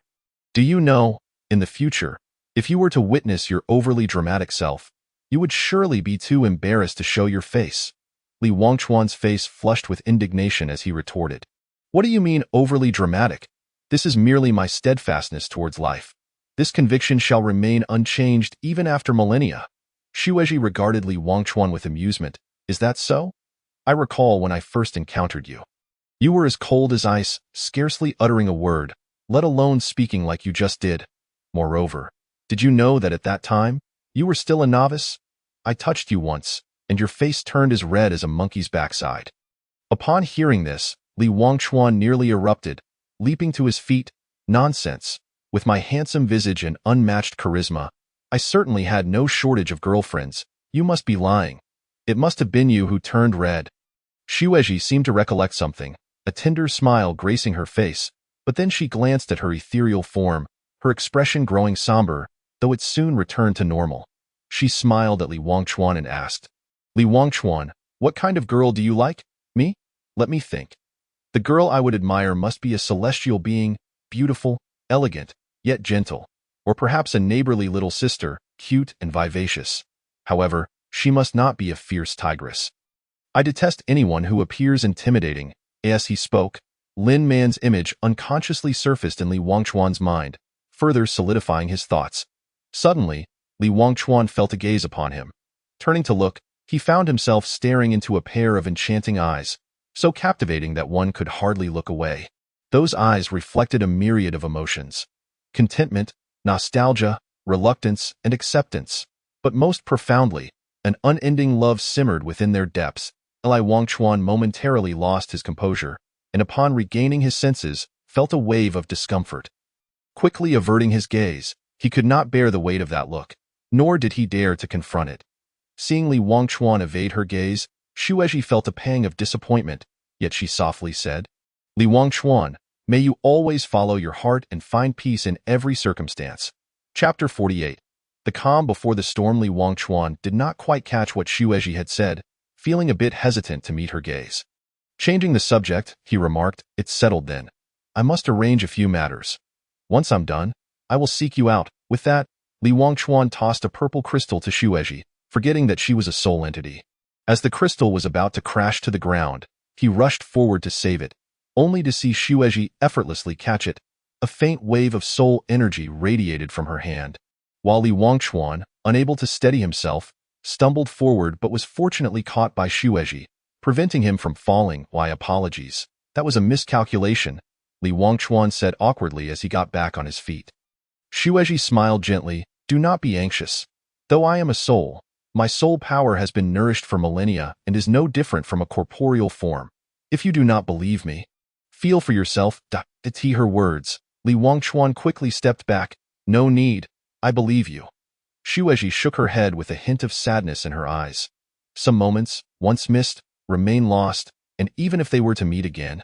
Do you know, in the future, if you were to witness your overly dramatic self, you would surely be too embarrassed to show your face. Li Wangchuan's face flushed with indignation as he retorted, What do you mean overly dramatic? This is merely my steadfastness towards life. This conviction shall remain unchanged even after millennia. Xueji regarded Li Wangchuan with amusement. Is that so? I recall when I first encountered you. You were as cold as ice, scarcely uttering a word, let alone speaking like you just did. Moreover, did you know that at that time, you were still a novice? I touched you once, and your face turned as red as a monkey's backside. Upon hearing this, Li Wangchuan nearly erupted, leaping to his feet. Nonsense. With my handsome visage and unmatched charisma, I certainly had no shortage of girlfriends. You must be lying. It must have been you who turned red. Xueji seemed to recollect something, a tender smile gracing her face, but then she glanced at her ethereal form, her expression growing somber, though it soon returned to normal. She smiled at Li Wangchuan and asked, Li Wangchuan, what kind of girl do you like? Me? Let me think. The girl I would admire must be a celestial being, beautiful, elegant, yet gentle, or perhaps a neighborly little sister, cute and vivacious. However, she must not be a fierce tigress. I detest anyone who appears intimidating. As he spoke, Lin Man's image unconsciously surfaced in Li Wangchuan's mind, further solidifying his thoughts. Suddenly, Li Wangchuan felt a gaze upon him. Turning to look, he found himself staring into a pair of enchanting eyes, so captivating that one could hardly look away. Those eyes reflected a myriad of emotions: contentment, nostalgia, reluctance, and acceptance. But most profoundly, an unending love simmered within their depths. Li Wangchuan momentarily lost his composure, and upon regaining his senses, felt a wave of discomfort. Quickly averting his gaze, he could not bear the weight of that look, nor did he dare to confront it. Seeing Li Wangchuan evade her gaze, Xueji felt a pang of disappointment, yet she softly said, Li Wangchuan, may you always follow your heart and find peace in every circumstance. Chapter 48. The calm before the storm. Li Wangchuan did not quite catch what Xueji had said, feeling a bit hesitant to meet her gaze. Changing the subject, he remarked, it's settled then. I must arrange a few matters. Once I'm done, I will seek you out. With that, Li Wangchuan tossed a purple crystal to Xueji, forgetting that she was a soul entity. As the crystal was about to crash to the ground, he rushed forward to save it, only to see Xueji effortlessly catch it. A faint wave of soul energy radiated from her hand, while Li Wangchuan, unable to steady himself, stumbled forward but was fortunately caught by Xueji, preventing him from falling. Why, apologies. That was a miscalculation, Li Wangchuan said awkwardly as he got back on his feet. Xueji smiled gently, do not be anxious. Though I am a soul, my soul power has been nourished for millennia and is no different from a corporeal form. If you do not believe me, feel for yourself. To her words, Li Wangchuan quickly stepped back. No need, I believe you. Xueji shook her head with a hint of sadness in her eyes. Some moments, once missed, remain lost, and even if they were to meet again,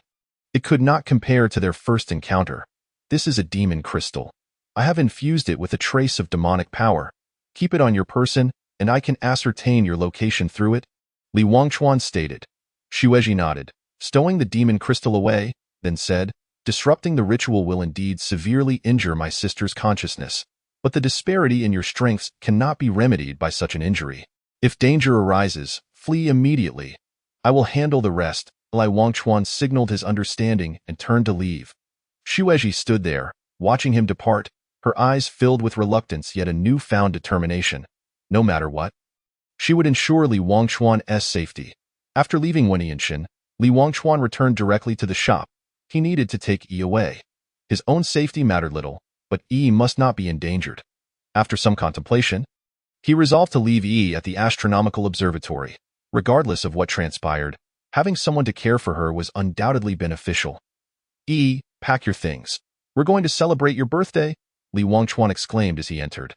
it could not compare to their first encounter. This is a demon crystal. I have infused it with a trace of demonic power. Keep it on your person, and I can ascertain your location through it, Li Wangchuan stated. Xueji nodded, stowing the demon crystal away, then said, disrupting the ritual will indeed severely injure my sister's consciousness, but the disparity in your strengths cannot be remedied by such an injury. If danger arises, flee immediately. I will handle the rest. Li Wangchuan signaled his understanding and turned to leave. Xueji stood there, watching him depart, her eyes filled with reluctance yet a newfound determination. No matter what, she would ensure Li Wangchuan's safety. After leaving Wenianshan, Li Wangchuan returned directly to the shop. He needed to take Yi away. His own safety mattered little, but Yi must not be endangered. After some contemplation, he resolved to leave Yi at the astronomical observatory. Regardless of what transpired, having someone to care for her was undoubtedly beneficial. Yi, pack your things. We're going to celebrate your birthday, Li Wangchuan exclaimed as he entered.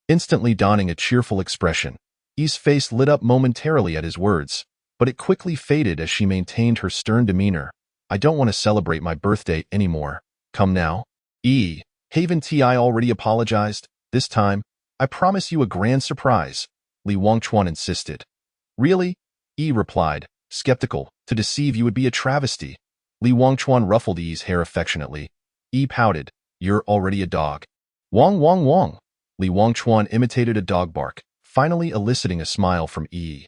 Instantly donning a cheerful expression, Yi's face lit up momentarily at his words, but it quickly faded as she maintained her stern demeanor. I don't want to celebrate my birthday anymore. Come now. Yi, Haven Ti already apologized. This time, I promise you a grand surprise, Li Wangchuan insisted. Really? Yi replied, skeptical. To deceive you would be a travesty. Li Wangchuan ruffled Yi's hair affectionately. Yi pouted, you're already a dog. Wong Wong Wong. Li Wangchuan imitated a dog bark, finally eliciting a smile from Yi.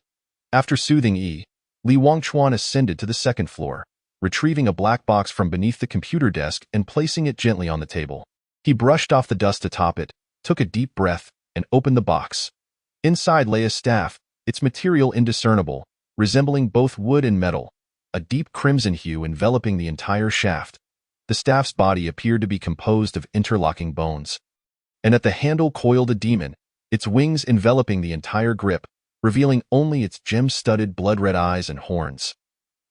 After soothing Yi, Li Wangchuan ascended to the second floor, retrieving a black box from beneath the computer desk and placing it gently on the table. He brushed off the dust atop it, took a deep breath, and opened the box. Inside lay a staff, its material indiscernible, resembling both wood and metal, a deep crimson hue enveloping the entire shaft. The staff's body appeared to be composed of interlocking bones. And at the handle coiled a demon, its wings enveloping the entire grip, revealing only its gem-studded blood-red eyes and horns.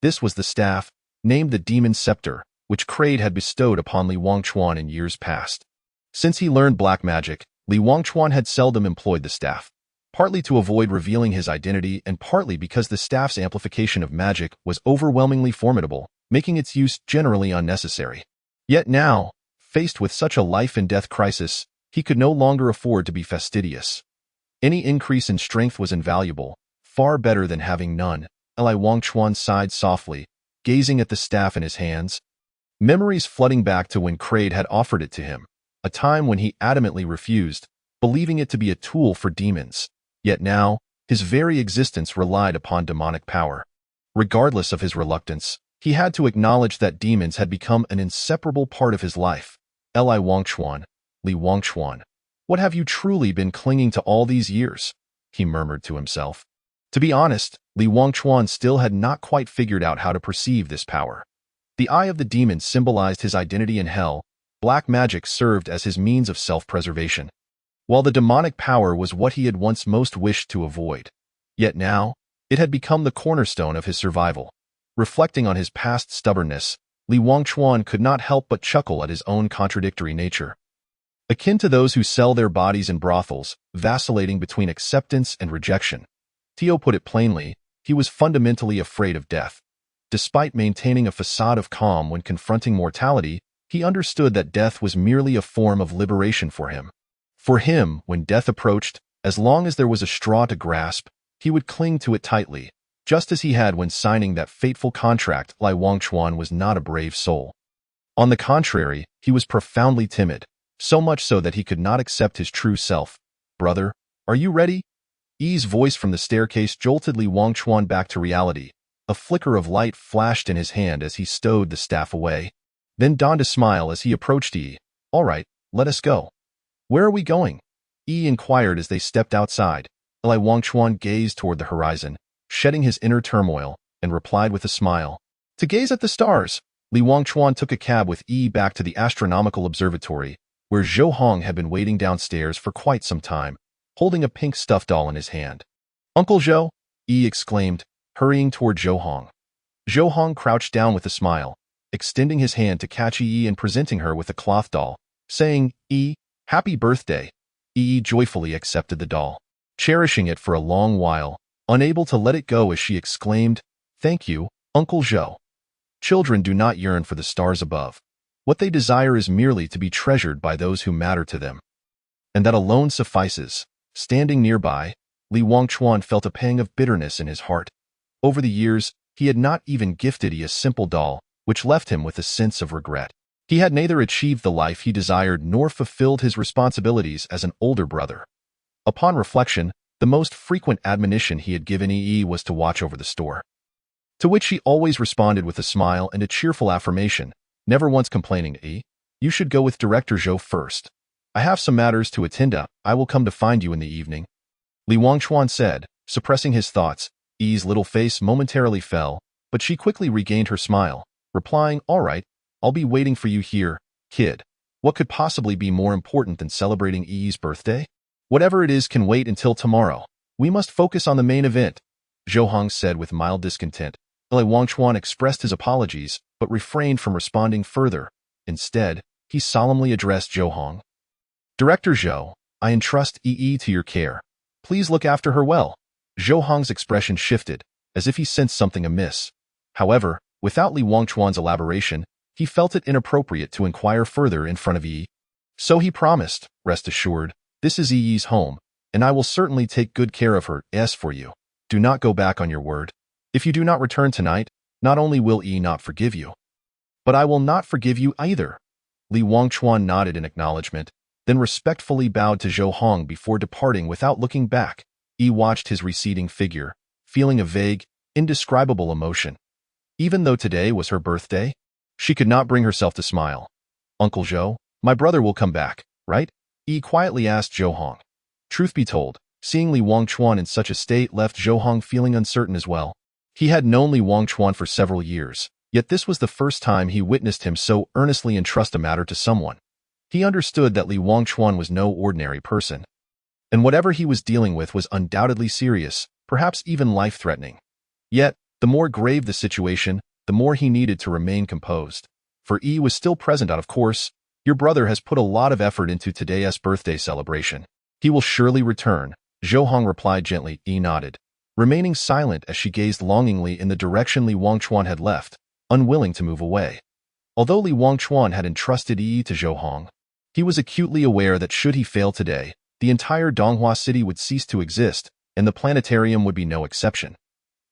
This was the staff, named the Demon Scepter, which Kraid had bestowed upon Li Wangchuan in years past. Since he learned black magic, Li Wangchuan had seldom employed the staff, partly to avoid revealing his identity and partly because the staff's amplification of magic was overwhelmingly formidable, making its use generally unnecessary. Yet now, faced with such a life-and-death crisis, he could no longer afford to be fastidious. Any increase in strength was invaluable, far better than having none. Li Wangchuan sighed softly, gazing at the staff in his hands. Memories flooding back to when Kraid had offered it to him, a time when he adamantly refused, believing it to be a tool for demons. Yet now, his very existence relied upon demonic power. Regardless of his reluctance, he had to acknowledge that demons had become an inseparable part of his life. Li Wangchuan, Li Wangchuan, what have you truly been clinging to all these years? He murmured to himself. To be honest, Li Wangchuan still had not quite figured out how to perceive this power. The eye of the demon symbolized his identity in hell. Black magic served as his means of self-preservation, while the demonic power was what he had once most wished to avoid. Yet now, it had become the cornerstone of his survival. Reflecting on his past stubbornness, Li Wangchuan could not help but chuckle at his own contradictory nature. Akin to those who sell their bodies in brothels, vacillating between acceptance and rejection. Tio put it plainly, he was fundamentally afraid of death. Despite maintaining a facade of calm when confronting mortality, he understood that death was merely a form of liberation for him. For him, when death approached, as long as there was a straw to grasp, he would cling to it tightly, just as he had when signing that fateful contract. Li Wangchuan was not a brave soul. On the contrary, he was profoundly timid, so much so that he could not accept his true self. Brother, are you ready? Yi's voice from the staircase jolted Li Wangchuan back to reality. A flicker of light flashed in his hand as he stowed the staff away. Then donned a smile as he approached Yi. All right, let us go. Where are we going? Yi inquired as they stepped outside. Li Wangchuan gazed toward the horizon, shedding his inner turmoil, and replied with a smile. To gaze at the stars. Li Wangchuan took a cab with Yi back to the astronomical observatory, where Zhou Hong had been waiting downstairs for quite some time, holding a pink stuffed doll in his hand. Uncle Zhou, Yi exclaimed, hurrying toward Zhou Hong. Zhou Hong crouched down with a smile, extending his hand to catch Yi and presenting her with a cloth doll, saying, Yi, happy birthday. Yi joyfully accepted the doll, cherishing it for a long while, unable to let it go as she exclaimed, Thank you, Uncle Zhou. Children do not yearn for the stars above. What they desire is merely to be treasured by those who matter to them. And that alone suffices. Standing nearby, Li Wangchuan felt a pang of bitterness in his heart. Over the years, he had not even gifted Yi a simple doll, which left him with a sense of regret. He had neither achieved the life he desired nor fulfilled his responsibilities as an older brother. Upon reflection, the most frequent admonition he had given Yi was to watch over the store. To which he always responded with a smile and a cheerful affirmation, never once complaining to Yi. You should go with Director Zhou first. I have some matters to attend to. I will come to find you in the evening. Li Wangchuan said, suppressing his thoughts. Yi's little face momentarily fell, but she quickly regained her smile, replying, All right, I'll be waiting for you here, kid. What could possibly be more important than celebrating Yi's birthday? Whatever it is can wait until tomorrow. We must focus on the main event, Zhou Hong said with mild discontent. Li Wangchuan expressed his apologies, but refrained from responding further. Instead, he solemnly addressed Zhou Hong. Director Zhou, I entrust Yi to your care. Please look after her well. Zhou Hong's expression shifted, as if he sensed something amiss. However, without Li Wangchuan's elaboration, he felt it inappropriate to inquire further in front of Yi. So he promised, rest assured, this is Yi's home, and I will certainly take good care of her. As for you, do not go back on your word. If you do not return tonight, not only will Yi not forgive you, but I will not forgive you either. Li Wangchuan nodded in acknowledgement, then respectfully bowed to Zhou Hong before departing without looking back. Yi watched his receding figure, feeling a vague, indescribable emotion. Even though today was her birthday, she could not bring herself to smile. Uncle Zhou, my brother will come back, right? Yi quietly asked Zhou Hong. Truth be told, seeing Li Wangchuan in such a state left Zhou Hong feeling uncertain as well. He had known Li Wangchuan for several years, yet this was the first time he witnessed him so earnestly entrust a matter to someone. He understood that Li Wangchuan was no ordinary person, and whatever he was dealing with was undoubtedly serious, perhaps even life-threatening. Yet, the more grave the situation, the more he needed to remain composed. For Yi was still present. Of course, your brother has put a lot of effort into today's birthday celebration. He will surely return, Zhou Hong replied gently. Yi nodded, remaining silent as she gazed longingly in the direction Li Wangchuan had left, unwilling to move away. Although Li Wangchuan had entrusted Yi to Zhou Hong, he was acutely aware that should he fail today, the entire Donghua city would cease to exist, and the planetarium would be no exception.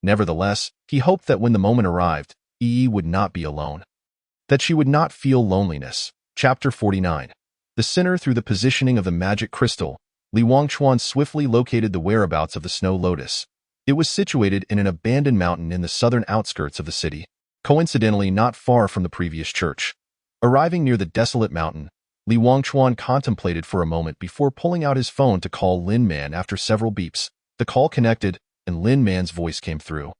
Nevertheless, he hoped that when the moment arrived, Yi would not be alone, that she would not feel loneliness. Chapter 49. The Sinner. Through the positioning of the magic crystal, Li Wangchuan swiftly located the whereabouts of the Snow Lotus. It was situated in an abandoned mountain in the southern outskirts of the city, coincidentally not far from the previous church. Arriving near the desolate mountain, Li Wangchuan contemplated for a moment before pulling out his phone to call Lin Man. After several beeps, the call connected, and Lin Man's voice came through.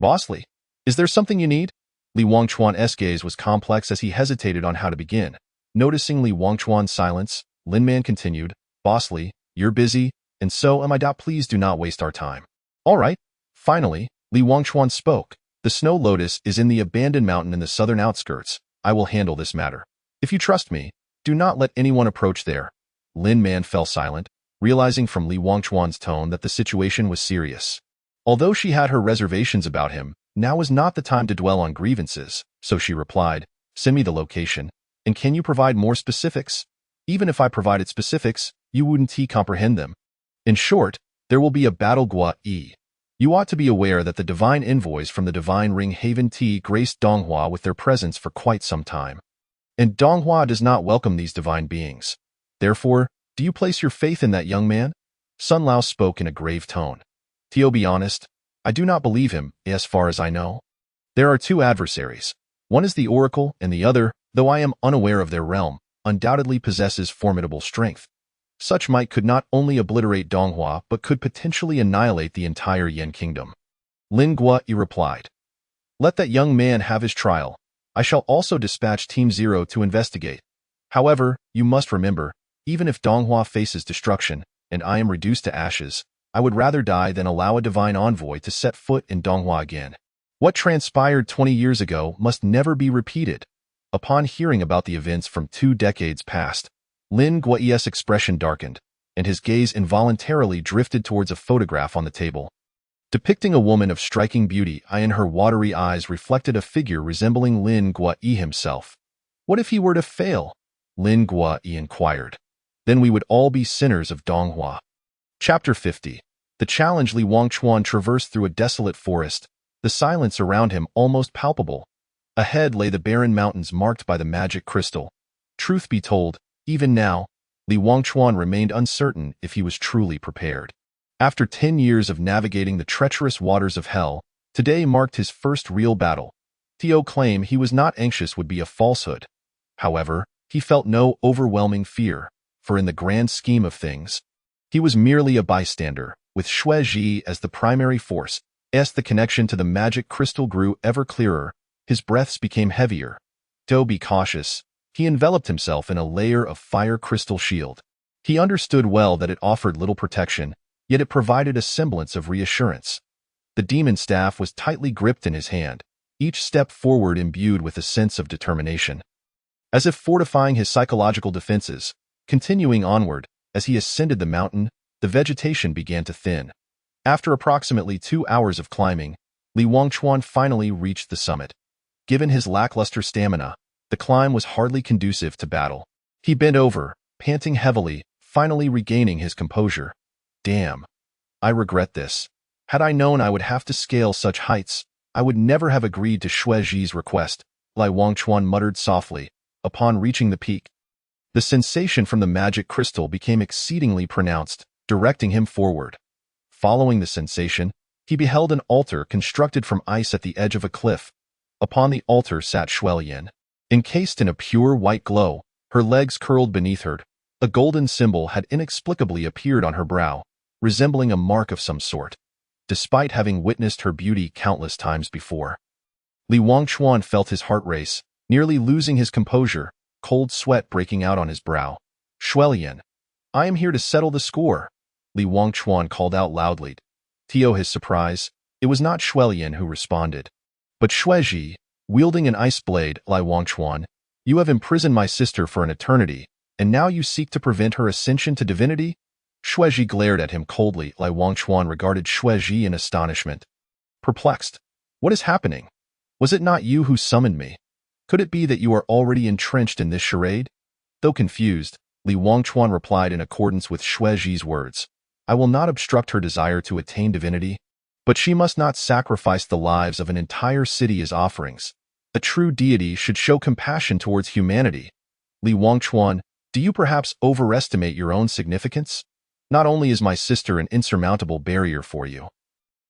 "Boss Li, is there something you need?" Li Wangchuan's gaze was complex as he hesitated on how to begin. Noticing Li Wangchuan's silence, Lin Man continued, "Boss Li, you're busy, and so am I. Please do not waste our time." "All right." Finally, Li Wangchuan spoke. "The Snow Lotus is in the abandoned mountain in the southern outskirts. I will handle this matter. If you trust me, do not let anyone approach there." Lin Man fell silent, realizing from Li Wangchuan's tone that the situation was serious. Although she had her reservations about him, now was not the time to dwell on grievances, so she replied, "Send me the location, and can you provide more specifics? Even if I provided specifics, you wouldn't comprehend them. In short, there will be a battle. Gua Yi. You ought to be aware that the divine envoys from the Divine Ring Haven graced Donghua with their presence for quite some time. And Donghua does not welcome these divine beings. Therefore, do you place your faith in that young man?" Sun Lao spoke in a grave tone. "To be honest, I do not believe him, as far as I know. There are two adversaries. One is the Oracle, and the other, though I am unaware of their realm, undoubtedly possesses formidable strength. Such might could not only obliterate Donghua, but could potentially annihilate the entire Yan kingdom." Lin Gua Yi replied, "Let that young man have his trial. I shall also dispatch Team Zero to investigate. However, you must remember, even if Donghua faces destruction, and I am reduced to ashes, I would rather die than allow a divine envoy to set foot in Donghua again. What transpired 20 years ago must never be repeated." Upon hearing about the events from 2 decades past, Lin Guai's expression darkened, and his gaze involuntarily drifted towards a photograph on the table. Depicting a woman of striking beauty, in her watery eyes reflected a figure resembling Lin Guai himself. "What if he were to fail?" Lin Guai inquired. "Then we would all be sinners of Donghua." Chapter 50. The challenge. Li Wangchuan traversed through a desolate forest, the silence around him almost palpable. Ahead lay the barren mountains marked by the magic crystal. Truth be told, even now, Li Wangchuan remained uncertain if he was truly prepared. After 10 years of navigating the treacherous waters of hell, today marked his first real battle. Tio's claim he was not anxious would be a falsehood. However, he felt no overwhelming fear, for in the grand scheme of things, he was merely a bystander, with Xue Zhi as the primary force. As the connection to the magic crystal grew ever clearer, his breaths became heavier. "Do be cautious." He enveloped himself in a layer of fire crystal shield. He understood well that it offered little protection, yet it provided a semblance of reassurance. The demon staff was tightly gripped in his hand, each step forward imbued with a sense of determination. As if fortifying his psychological defenses, continuing onward, as he ascended the mountain, the vegetation began to thin. After approximately 2 hours of climbing, Li Wangchuan finally reached the summit. Given his lackluster stamina, the climb was hardly conducive to battle. He bent over, panting heavily, finally regaining his composure. "Damn. I regret this. Had I known I would have to scale such heights, I would never have agreed to Xue Zhi's request," Li Wangchuan muttered softly. Upon reaching the peak, the sensation from the magic crystal became exceedingly pronounced, directing him forward. Following the sensation, he beheld an altar constructed from ice at the edge of a cliff. Upon the altar sat Shuelian. Encased in a pure white glow, her legs curled beneath her, a golden symbol had inexplicably appeared on her brow, resembling a mark of some sort. despite having witnessed her beauty countless times before. Li Wangchuan felt his heart race, nearly losing his composure, cold sweat breaking out on his brow. "Shuelian, I am here to settle the score," Li Wangchuan called out loudly. To his surprise, it was not Shuelian who responded, but Xuezhi, wielding an ice blade. "Li Wangchuan, you have imprisoned my sister for an eternity, and now you seek to prevent her ascension to divinity?" Xuezhi glared at him coldly. Li Wangchuan regarded Xuezhi in astonishment. Perplexed. "What is happening? Was it not you who summoned me? Could it be that you are already entrenched in this charade?" Though confused, Li Wangchuan replied in accordance with Xuezhi's words. "I will not obstruct her desire to attain divinity, but she must not sacrifice the lives of an entire city as offerings. A true deity should show compassion towards humanity. Li Wangchuan, do you perhaps overestimate your own significance? Not only is my sister an insurmountable barrier for you,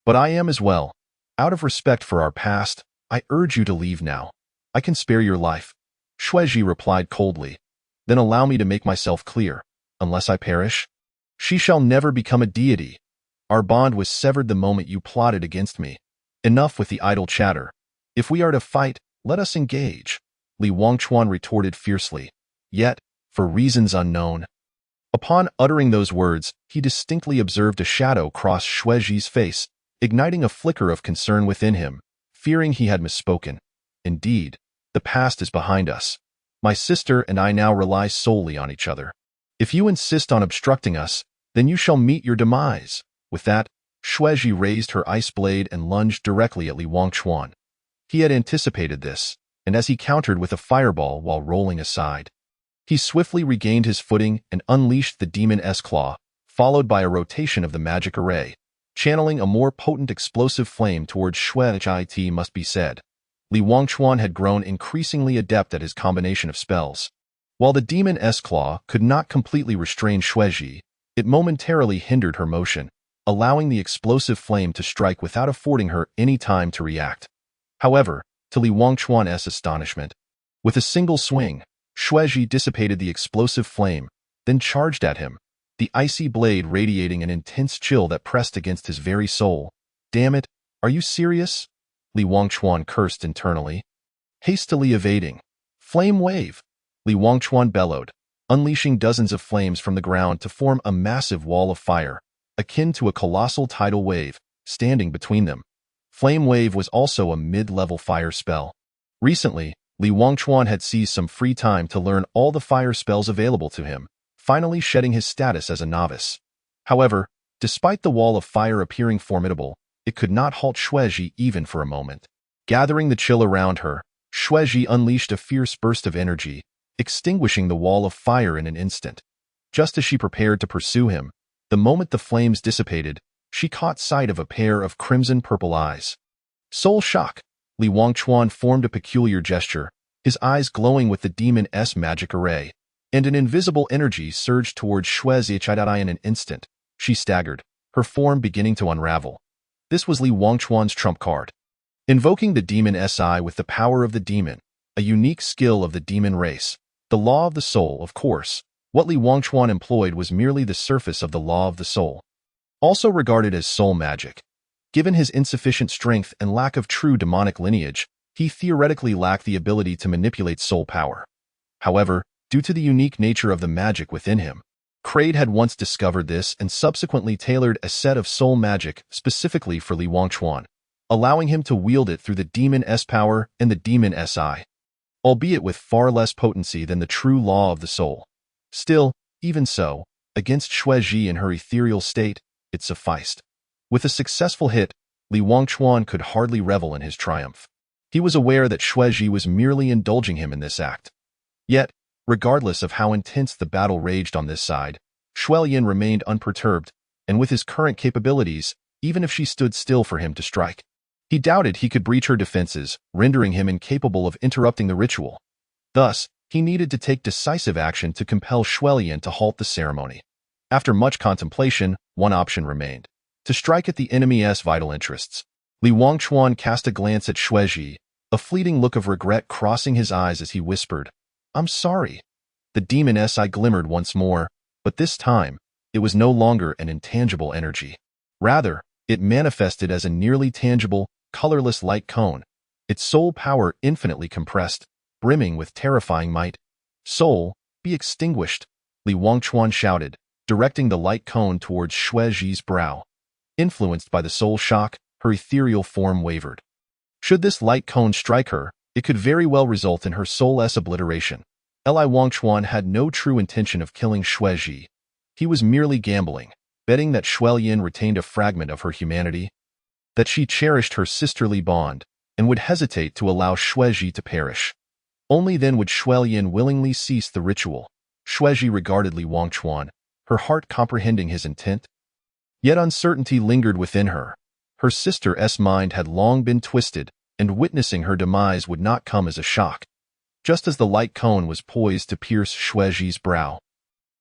but I am as well. Out of respect for our past, I urge you to leave now. I can spare your life." Xuezhi replied coldly. "Then allow me to make myself clear. Unless I perish, she shall never become a deity. Our bond was severed the moment you plotted against me. Enough with the idle chatter. If we are to fight, let us engage," Li Wangchuan retorted fiercely, yet, for reasons unknown. Upon uttering those words, he distinctly observed a shadow cross Xuezhi's face, igniting a flicker of concern within him, fearing he had misspoken. "Indeed, the past is behind us. My sister and I now rely solely on each other. If you insist on obstructing us, then you shall meet your demise." With that, Xuezhi raised her ice blade and lunged directly at Li Wangchuan. He had anticipated this, and as he countered with a fireball while rolling aside, he swiftly regained his footing and unleashed the Demon S-Claw, followed by a rotation of the magic array, channeling a more potent explosive flame towards Xuezhi. It must be said, Li Wangchuan had grown increasingly adept at his combination of spells. While the Demon S-Claw could not completely restrain Xuezhi, it momentarily hindered her motion, allowing the explosive flame to strike without affording her any time to react. However, to Li Wangchuan's astonishment, with a single swing, Xuezhi dissipated the explosive flame, then charged at him, the icy blade radiating an intense chill that pressed against his very soul. "Damn it, are you serious?" Li Wangchuan cursed internally. Hastily evading. "Flame wave!" Li Wangchuan bellowed, unleashing dozens of flames from the ground to form a massive wall of fire, akin to a colossal tidal wave, standing between them. Flame Wave was also a mid-level fire spell. Recently, Li Wangchuan had seized some free time to learn all the fire spells available to him, finally shedding his status as a novice. However, despite the wall of fire appearing formidable, it could not halt Xuezhi even for a moment. Gathering the chill around her, Xuezhi unleashed a fierce burst of energy, extinguishing the wall of fire in an instant. Just as she prepared to pursue him, the moment the flames dissipated, she caught sight of a pair of crimson-purple eyes. Soul Shock! Li Wangchuan formed a peculiar gesture, his eyes glowing with the Demon's magic array, and an invisible energy surged towards Xuezhi in an instant. She staggered, her form beginning to unravel. This was Li Wangchuan's trump card. Invoking the Demon's Eye with the power of the demon, a unique skill of the demon race. The law of the soul, of course. What Li Wangchuan employed was merely the surface of the law of the soul, also regarded as soul magic. Given his insufficient strength and lack of true demonic lineage, he theoretically lacked the ability to manipulate soul power. However, due to the unique nature of the magic within him, Kraid had once discovered this and subsequently tailored a set of soul magic specifically for Li Wangchuan, allowing him to wield it through the Demon's power and the Demon's Eye, albeit with far less potency than the true law of the soul. Still, even so, against Xuezhi in her ethereal state, it sufficed. With a successful hit, Li Wangchuan could hardly revel in his triumph. He was aware that Xuezhi was merely indulging him in this act. Yet, regardless of how intense the battle raged on this side, Xuelian remained unperturbed, and with his current capabilities, even if she stood still for him to strike, he doubted he could breach her defenses, rendering him incapable of interrupting the ritual. Thus, he needed to take decisive action to compel Xuelian to halt the ceremony. After much contemplation, one option remained: to strike at the enemy's vital interests. Li Wangchuan cast a glance at Xuezhi, a fleeting look of regret crossing his eyes as he whispered, "I'm sorry." The Demon's Eye glimmered once more, but this time, it was no longer an intangible energy. Rather, It manifested as a nearly tangible, colorless light cone, its soul power infinitely compressed, brimming with terrifying might. "Soul, be extinguished," Li Wangchuan shouted, directing the light cone towards Xue Zhi's brow. Influenced by the soul shock, her ethereal form wavered. Should this light cone strike her, it could very well result in her soul-less obliteration. Li Wangchuan had no true intention of killing Xue Zhi. He was merely gambling, betting that Xue Yin retained a fragment of her humanity, that she cherished her sisterly bond, and would hesitate to allow Xue Zhi to perish. Only then would Xue Yin willingly cease the ritual. Xue Zhi regarded Li Wangchuan, her heart comprehending his intent. Yet uncertainty lingered within her. Her sister's mind had long been twisted, and witnessing her demise would not come as a shock. Just as the light cone was poised to pierce Xue Zhi's brow,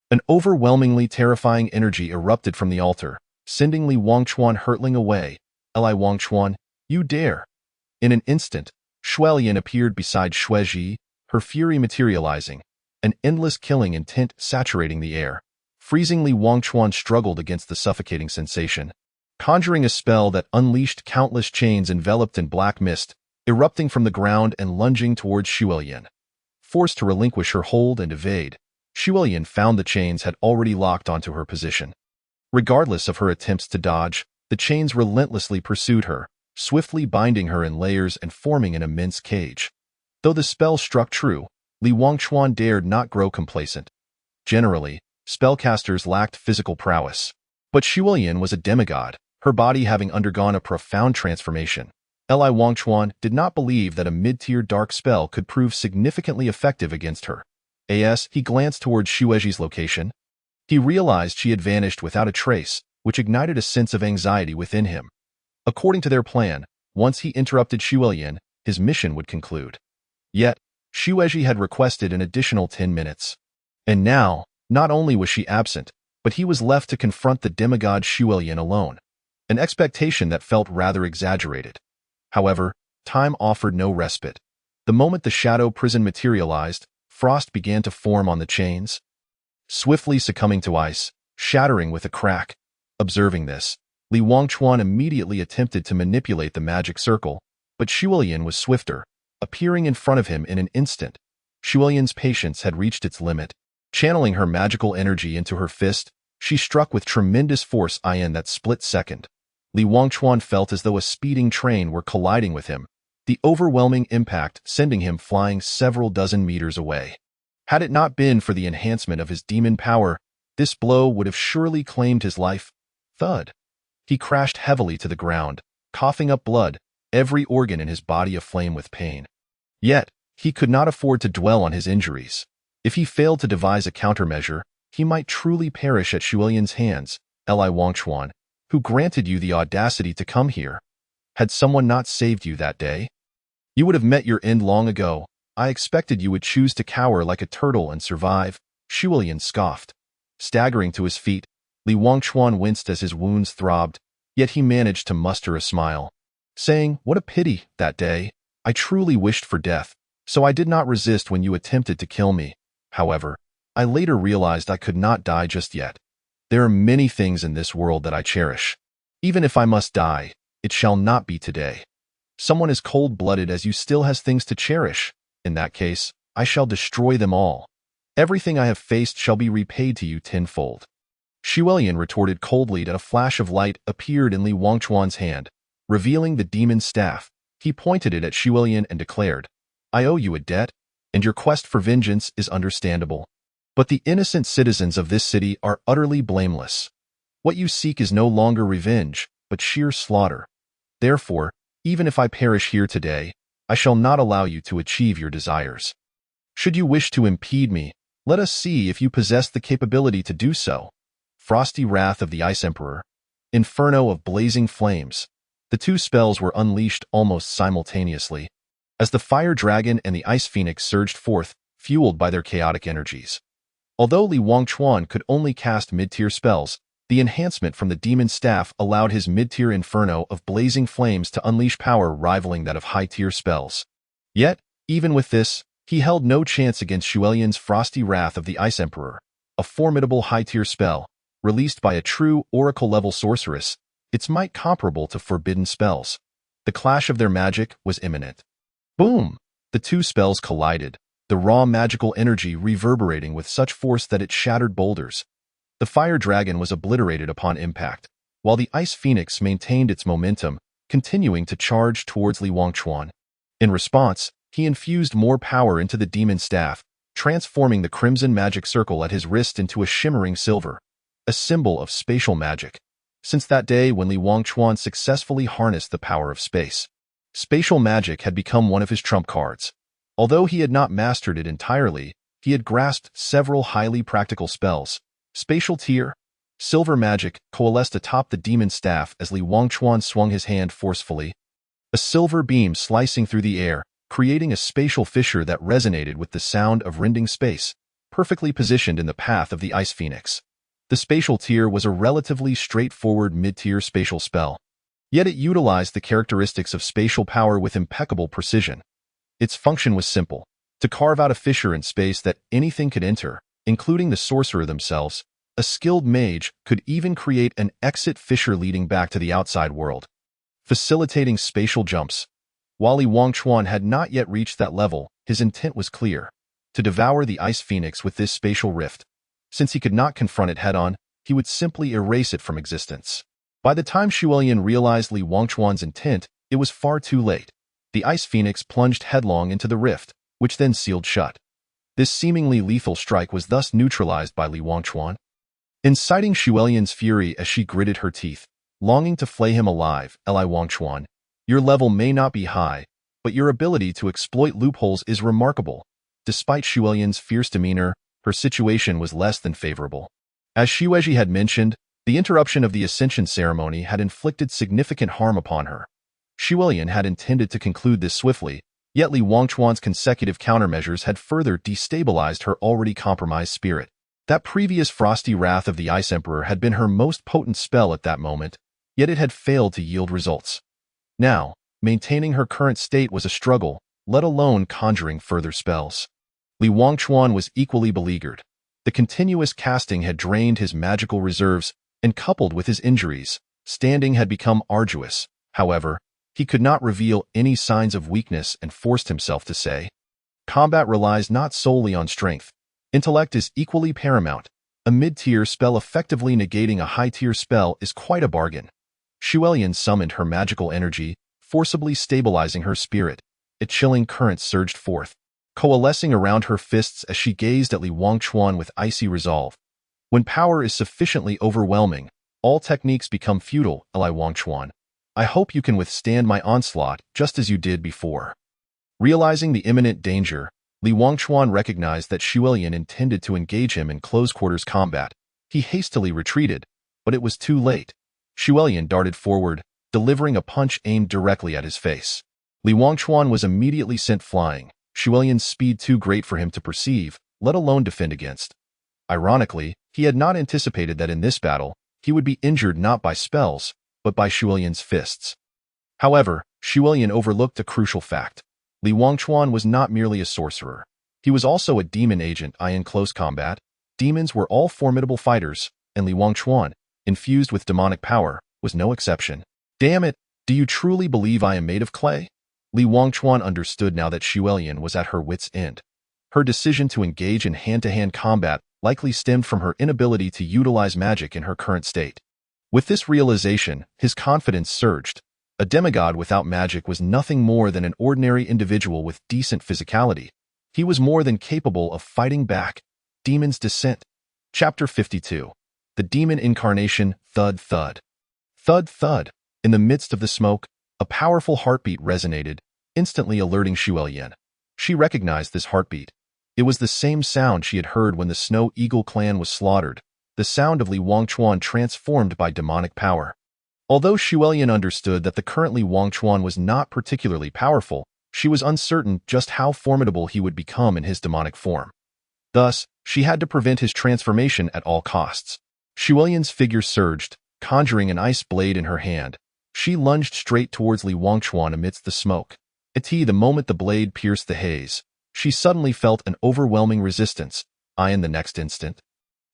an overwhelmingly terrifying energy erupted from the altar, sending Li Wangchuan hurtling away. "Li Wangchuan, you dare!" In an instant, Xue Yin appeared beside Xue Zhi, her fury materializing, an endless killing intent saturating the air. Freezing, Li Wangchuan struggled against the suffocating sensation, conjuring a spell that unleashed countless chains enveloped in black mist, erupting from the ground and lunging towards Xue Yin. Forced to relinquish her hold and evade, Xue Yin found the chains had already locked onto her position. Regardless of her attempts to dodge, the chains relentlessly pursued her, swiftly binding her in layers and forming an immense cage. Though the spell struck true, Li Wangchuan dared not grow complacent. Generally, spellcasters lacked physical prowess. But Xue Yin was a demigod, her body having undergone a profound transformation. Li Wangchuan did not believe that a mid-tier dark spell could prove significantly effective against her. As he glanced towards Xue Zhi's location, he realized she had vanished without a trace, which ignited a sense of anxiety within him. According to their plan, once he interrupted Xue Yin, his mission would conclude. Yet, Xue Zhi had requested an additional 10 minutes. And now, not only was she absent, but he was left to confront the demigod Xue Yin alone, an expectation that felt rather exaggerated. However, time offered no respite. The moment the shadow prison materialized, frost began to form on the chains, swiftly succumbing to ice, shattering with a crack. Observing this, Li Wangchuan immediately attempted to manipulate the magic circle, but Xue Yin was swifter, appearing in front of him in an instant. Xue Yin's patience had reached its limit. Channeling her magical energy into her fist, she struck with tremendous force in that split second. Li Wangchuan felt as though a speeding train were colliding with him, the overwhelming impact sending him flying several dozen meters away. Had it not been for the enhancement of his demon power, this blow would have surely claimed his life. Thud. He crashed heavily to the ground, coughing up blood, every organ in his body aflame with pain. Yet, he could not afford to dwell on his injuries. If he failed to devise a countermeasure, he might truly perish at Xue Yin's hands. Li Wangchuan, who granted you the audacity to come here? Had someone not saved you that day, you would have met your end long ago. I expected you would choose to cower like a turtle and survive. Xue Yin scoffed. Staggering to his feet, Li Wangchuan winced as his wounds throbbed, yet he managed to muster a smile, saying, "What a pity, that day. I truly wished for death, so I did not resist when you attempted to kill me. However, I later realized I could not die just yet. There are many things in this world that I cherish. Even if I must die, it shall not be today. Someone as cold-blooded as you still has things to cherish. In that case, I shall destroy them all. Everything I have faced shall be repaid to you tenfold." Xue Yin retorted coldly, and a flash of light appeared in Li Wangchuan's hand, revealing the demon staff. He pointed it at Xue Yin and declared, "I owe you a debt, and your quest for vengeance is understandable. But the innocent citizens of this city are utterly blameless. What you seek is no longer revenge, but sheer slaughter. Therefore, even if I perish here today, I shall not allow you to achieve your desires. Should you wish to impede me, let us see if you possess the capability to do so." Frosty Wrath of the Ice Emperor, Inferno of Blazing Flames. The two spells were unleashed almost simultaneously, as the Fire Dragon and the Ice Phoenix surged forth, fueled by their chaotic energies. Although Li Wangchuan could only cast mid-tier spells, the enhancement from the demon staff allowed his mid-tier Inferno of Blazing Flames to unleash power rivaling that of high-tier spells. Yet, even with this, he held no chance against Xue Yin's Frosty Wrath of the Ice Emperor, a formidable high-tier spell, released by a true Oracle-level sorceress. its might comparable to forbidden spells. The clash of their magic was imminent. Boom! The two spells collided, the raw magical energy reverberating with such force that it shattered boulders. The fire dragon was obliterated upon impact, while the ice phoenix maintained its momentum, continuing to charge towards Li Wangchuan. In response, he infused more power into the demon staff, transforming the crimson magic circle at his wrist into a shimmering silver, a symbol of spatial magic. Since that day when Li Wangchuan successfully harnessed the power of space, spatial magic had become one of his trump cards. Although he had not mastered it entirely, he had grasped several highly practical spells. Spatial Tear, silver magic, coalesced atop the demon staff as Li Wangchuan swung his hand forcefully. A silver beam slicing through the air, creating a spatial fissure that resonated with the sound of rending space, perfectly positioned in the path of the Ice Phoenix. The Spatial Tear was a relatively straightforward mid-tier spatial spell, yet it utilized the characteristics of spatial power with impeccable precision. Its function was simple: to carve out a fissure in space that anything could enter, including the sorcerer themselves. A skilled mage could even create an exit fissure leading back to the outside world, facilitating spatial jumps. While Li Wangchuan had not yet reached that level, his intent was clear: to devour the Ice Phoenix with this spatial rift. Since he could not confront it head-on, he would simply erase it from existence. By the time Shuelian realized Li Wangchuan's intent, it was far too late. The Ice Phoenix plunged headlong into the rift, which then sealed shut. This seemingly lethal strike was thus neutralized by Li Wangchuan, inciting Shuelian's fury as she gritted her teeth, longing to flay him alive. Li Wangchuan, your level may not be high, but your ability to exploit loopholes is remarkable. Despite Shuelian's fierce demeanor, her situation was less than favorable. As Xueji had mentioned, the interruption of the Ascension ceremony had inflicted significant harm upon her. Shuelian had intended to conclude this swiftly, yet Li Wangchuan's consecutive countermeasures had further destabilized her already compromised spirit. That previous frosty wrath of the Ice Emperor had been her most potent spell at that moment, yet it had failed to yield results. Now, maintaining her current state was a struggle, let alone conjuring further spells. Li Wangchuan was equally beleaguered. The continuous casting had drained his magical reserves, and coupled with his injuries, standing had become arduous. However, he could not reveal any signs of weakness and forced himself to say, "Combat relies not solely on strength. Intellect is equally paramount. A mid-tier spell effectively negating a high-tier spell is quite a bargain." Shuelian summoned her magical energy, forcibly stabilizing her spirit. A chilling current surged forth, coalescing around her fists as she gazed at Li Wangchuan with icy resolve. When power is sufficiently overwhelming, all techniques become futile. Li Wangchuan, I hope you can withstand my onslaught just as you did before. Realizing the imminent danger, Li Wangchuan recognized that Shuelian intended to engage him in close-quarters combat. He hastily retreated, but it was too late. Shuelian darted forward, delivering a punch aimed directly at his face. Li Wangchuan was immediately sent flying, Shuelian's speed too great for him to perceive, let alone defend against. Ironically, he had not anticipated that in this battle, he would be injured not by spells, but by Shuelian's fists. However, Shuelian overlooked a crucial fact. Li Wangchuan was not merely a sorcerer. He was also a demon agent. In close combat, demons were all formidable fighters, and Li Wangchuan, infused with demonic power, was no exception. Damn it, do you truly believe I am made of clay? Li Wangchuan understood now that Shuelian was at her wit's end. Her decision to engage in hand-to-hand combat likely stemmed from her inability to utilize magic in her current state. With this realization, his confidence surged. A demigod without magic was nothing more than an ordinary individual with decent physicality. He was more than capable of fighting back. Demon's Descent. Chapter 52. The Demon Incarnation. Thud thud. Thud thud. In the midst of the smoke, a powerful heartbeat resonated, instantly alerting Shuelian. She recognized this heartbeat. It was the same sound she had heard when the Snow Eagle clan was slaughtered, the sound of Li Wangchuan transformed by demonic power. Although Shuelian understood that the current Li Wangchuan was not particularly powerful, she was uncertain just how formidable he would become in his demonic form. Thus, she had to prevent his transformation at all costs. Shuelian's figure surged, conjuring an ice blade in her hand. She lunged straight towards Li Wangchuan amidst the smoke. The moment the blade pierced the haze, she suddenly felt an overwhelming resistance. In the next instant,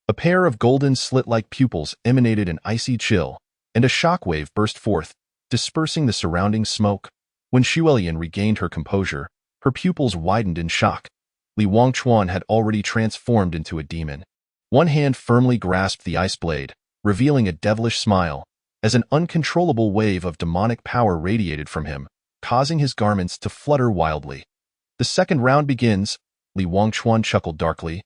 a pair of golden slit-like pupils emanated an icy chill, and a shockwave burst forth, dispersing the surrounding smoke. When Xu Elian regained her composure, her pupils widened in shock. Li Wangchuan had already transformed into a demon. One hand firmly grasped the ice blade, revealing a devilish smile, as an uncontrollable wave of demonic power radiated from him, causing his garments to flutter wildly. The second round begins, Li Wangchuan chuckled darkly,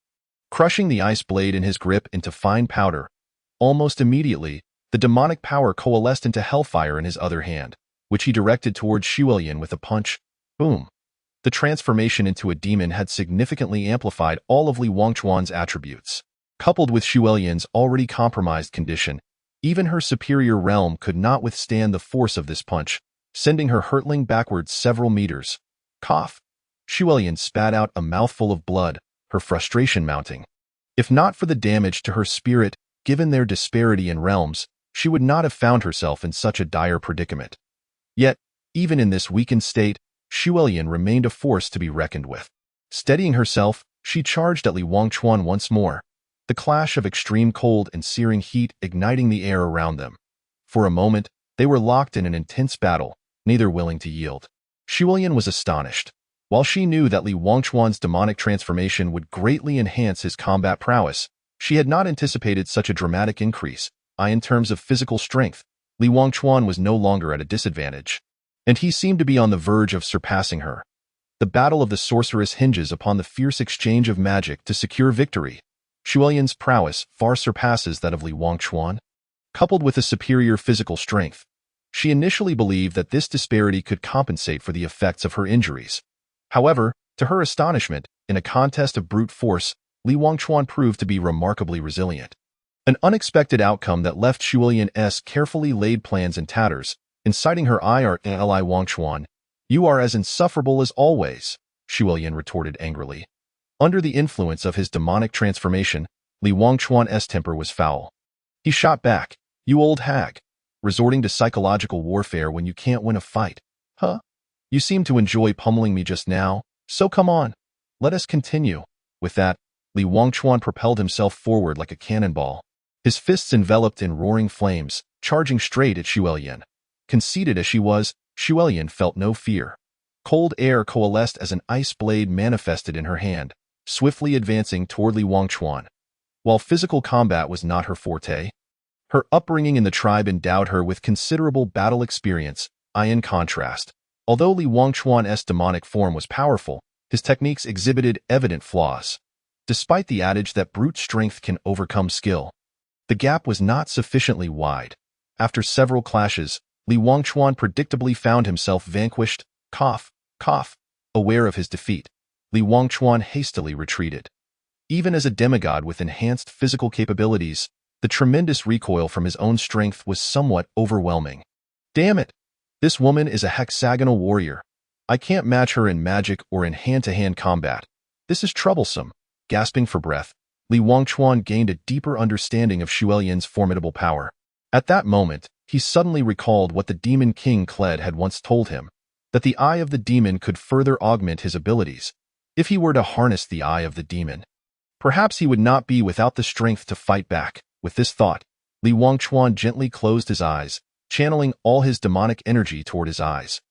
crushing the ice blade in his grip into fine powder. Almost immediately, the demonic power coalesced into hellfire in his other hand, which he directed towards Xu Elian with a punch. Boom! The transformation into a demon had significantly amplified all of Li Wangchuan's attributes. Coupled with Xu Elian's already compromised condition, even her superior realm could not withstand the force of this punch, sending her hurtling backwards several meters. Cough! Xu Elian spat out a mouthful of blood, her frustration mounting. If not for the damage to her spirit, given their disparity in realms, she would not have found herself in such a dire predicament. Yet, even in this weakened state, Xu Elian remained a force to be reckoned with. Steadying herself, she charged at Li Wangchuan once more, the clash of extreme cold and searing heat igniting the air around them. For a moment, they were locked in an intense battle, neither willing to yield. Xu Elian was astonished. While she knew that Li Wangchuan's demonic transformation would greatly enhance his combat prowess, she had not anticipated such a dramatic increase. In terms of physical strength, Li Wangchuan was no longer at a disadvantage, and he seemed to be on the verge of surpassing her. The battle of the sorceress hinges upon the fierce exchange of magic to secure victory. Xu Elian's prowess far surpasses that of Li Wangchuan. Coupled with a superior physical strength, she initially believed that this disparity could compensate for the effects of her injuries. However, to her astonishment, in a contest of brute force, Li Wangchuan proved to be remarkably resilient. An unexpected outcome that left Xu Elian's carefully laid plans in tatters, inciting her ire at Li Wangchuan. "You are as insufferable as always," Xu Elian retorted angrily. Under the influence of his demonic transformation, Li Wangchuan's temper was foul. He shot back, "You old hag, resorting to psychological warfare when you can't win a fight. Huh? You seem to enjoy pummeling me just now, so come on. Let us continue." With that, Li Wangchuan propelled himself forward like a cannonball, his fists enveloped in roaring flames, charging straight at Xu Elian. Conceited as she was, Xu Elian felt no fear. Cold air coalesced as an ice blade manifested in her hand, swiftly advancing toward Li Wangchuan. While physical combat was not her forte, her upbringing in the tribe endowed her with considerable battle experience. In contrast, although Li Wangchuan's demonic form was powerful, his techniques exhibited evident flaws. Despite the adage that brute strength can overcome skill, the gap was not sufficiently wide. After several clashes, Li Wangchuan predictably found himself vanquished. Cough, cough. Aware of his defeat, Li Wangchuan hastily retreated. Even as a demigod with enhanced physical capabilities, the tremendous recoil from his own strength was somewhat overwhelming. Damn it! This woman is a hexagonal warrior. I can't match her in magic or in hand-to-hand combat. This is troublesome. Gasping for breath, Li Wangchuan gained a deeper understanding of Xu Elian's formidable power. At that moment, he suddenly recalled what the Demon King Kled had once told him, that the Eye of the Demon could further augment his abilities, if he were to harness the Eye of the Demon. Perhaps he would not be without the strength to fight back. With this thought, Li Wangchuan gently closed his eyes, channeling all his demonic energy toward his eyes.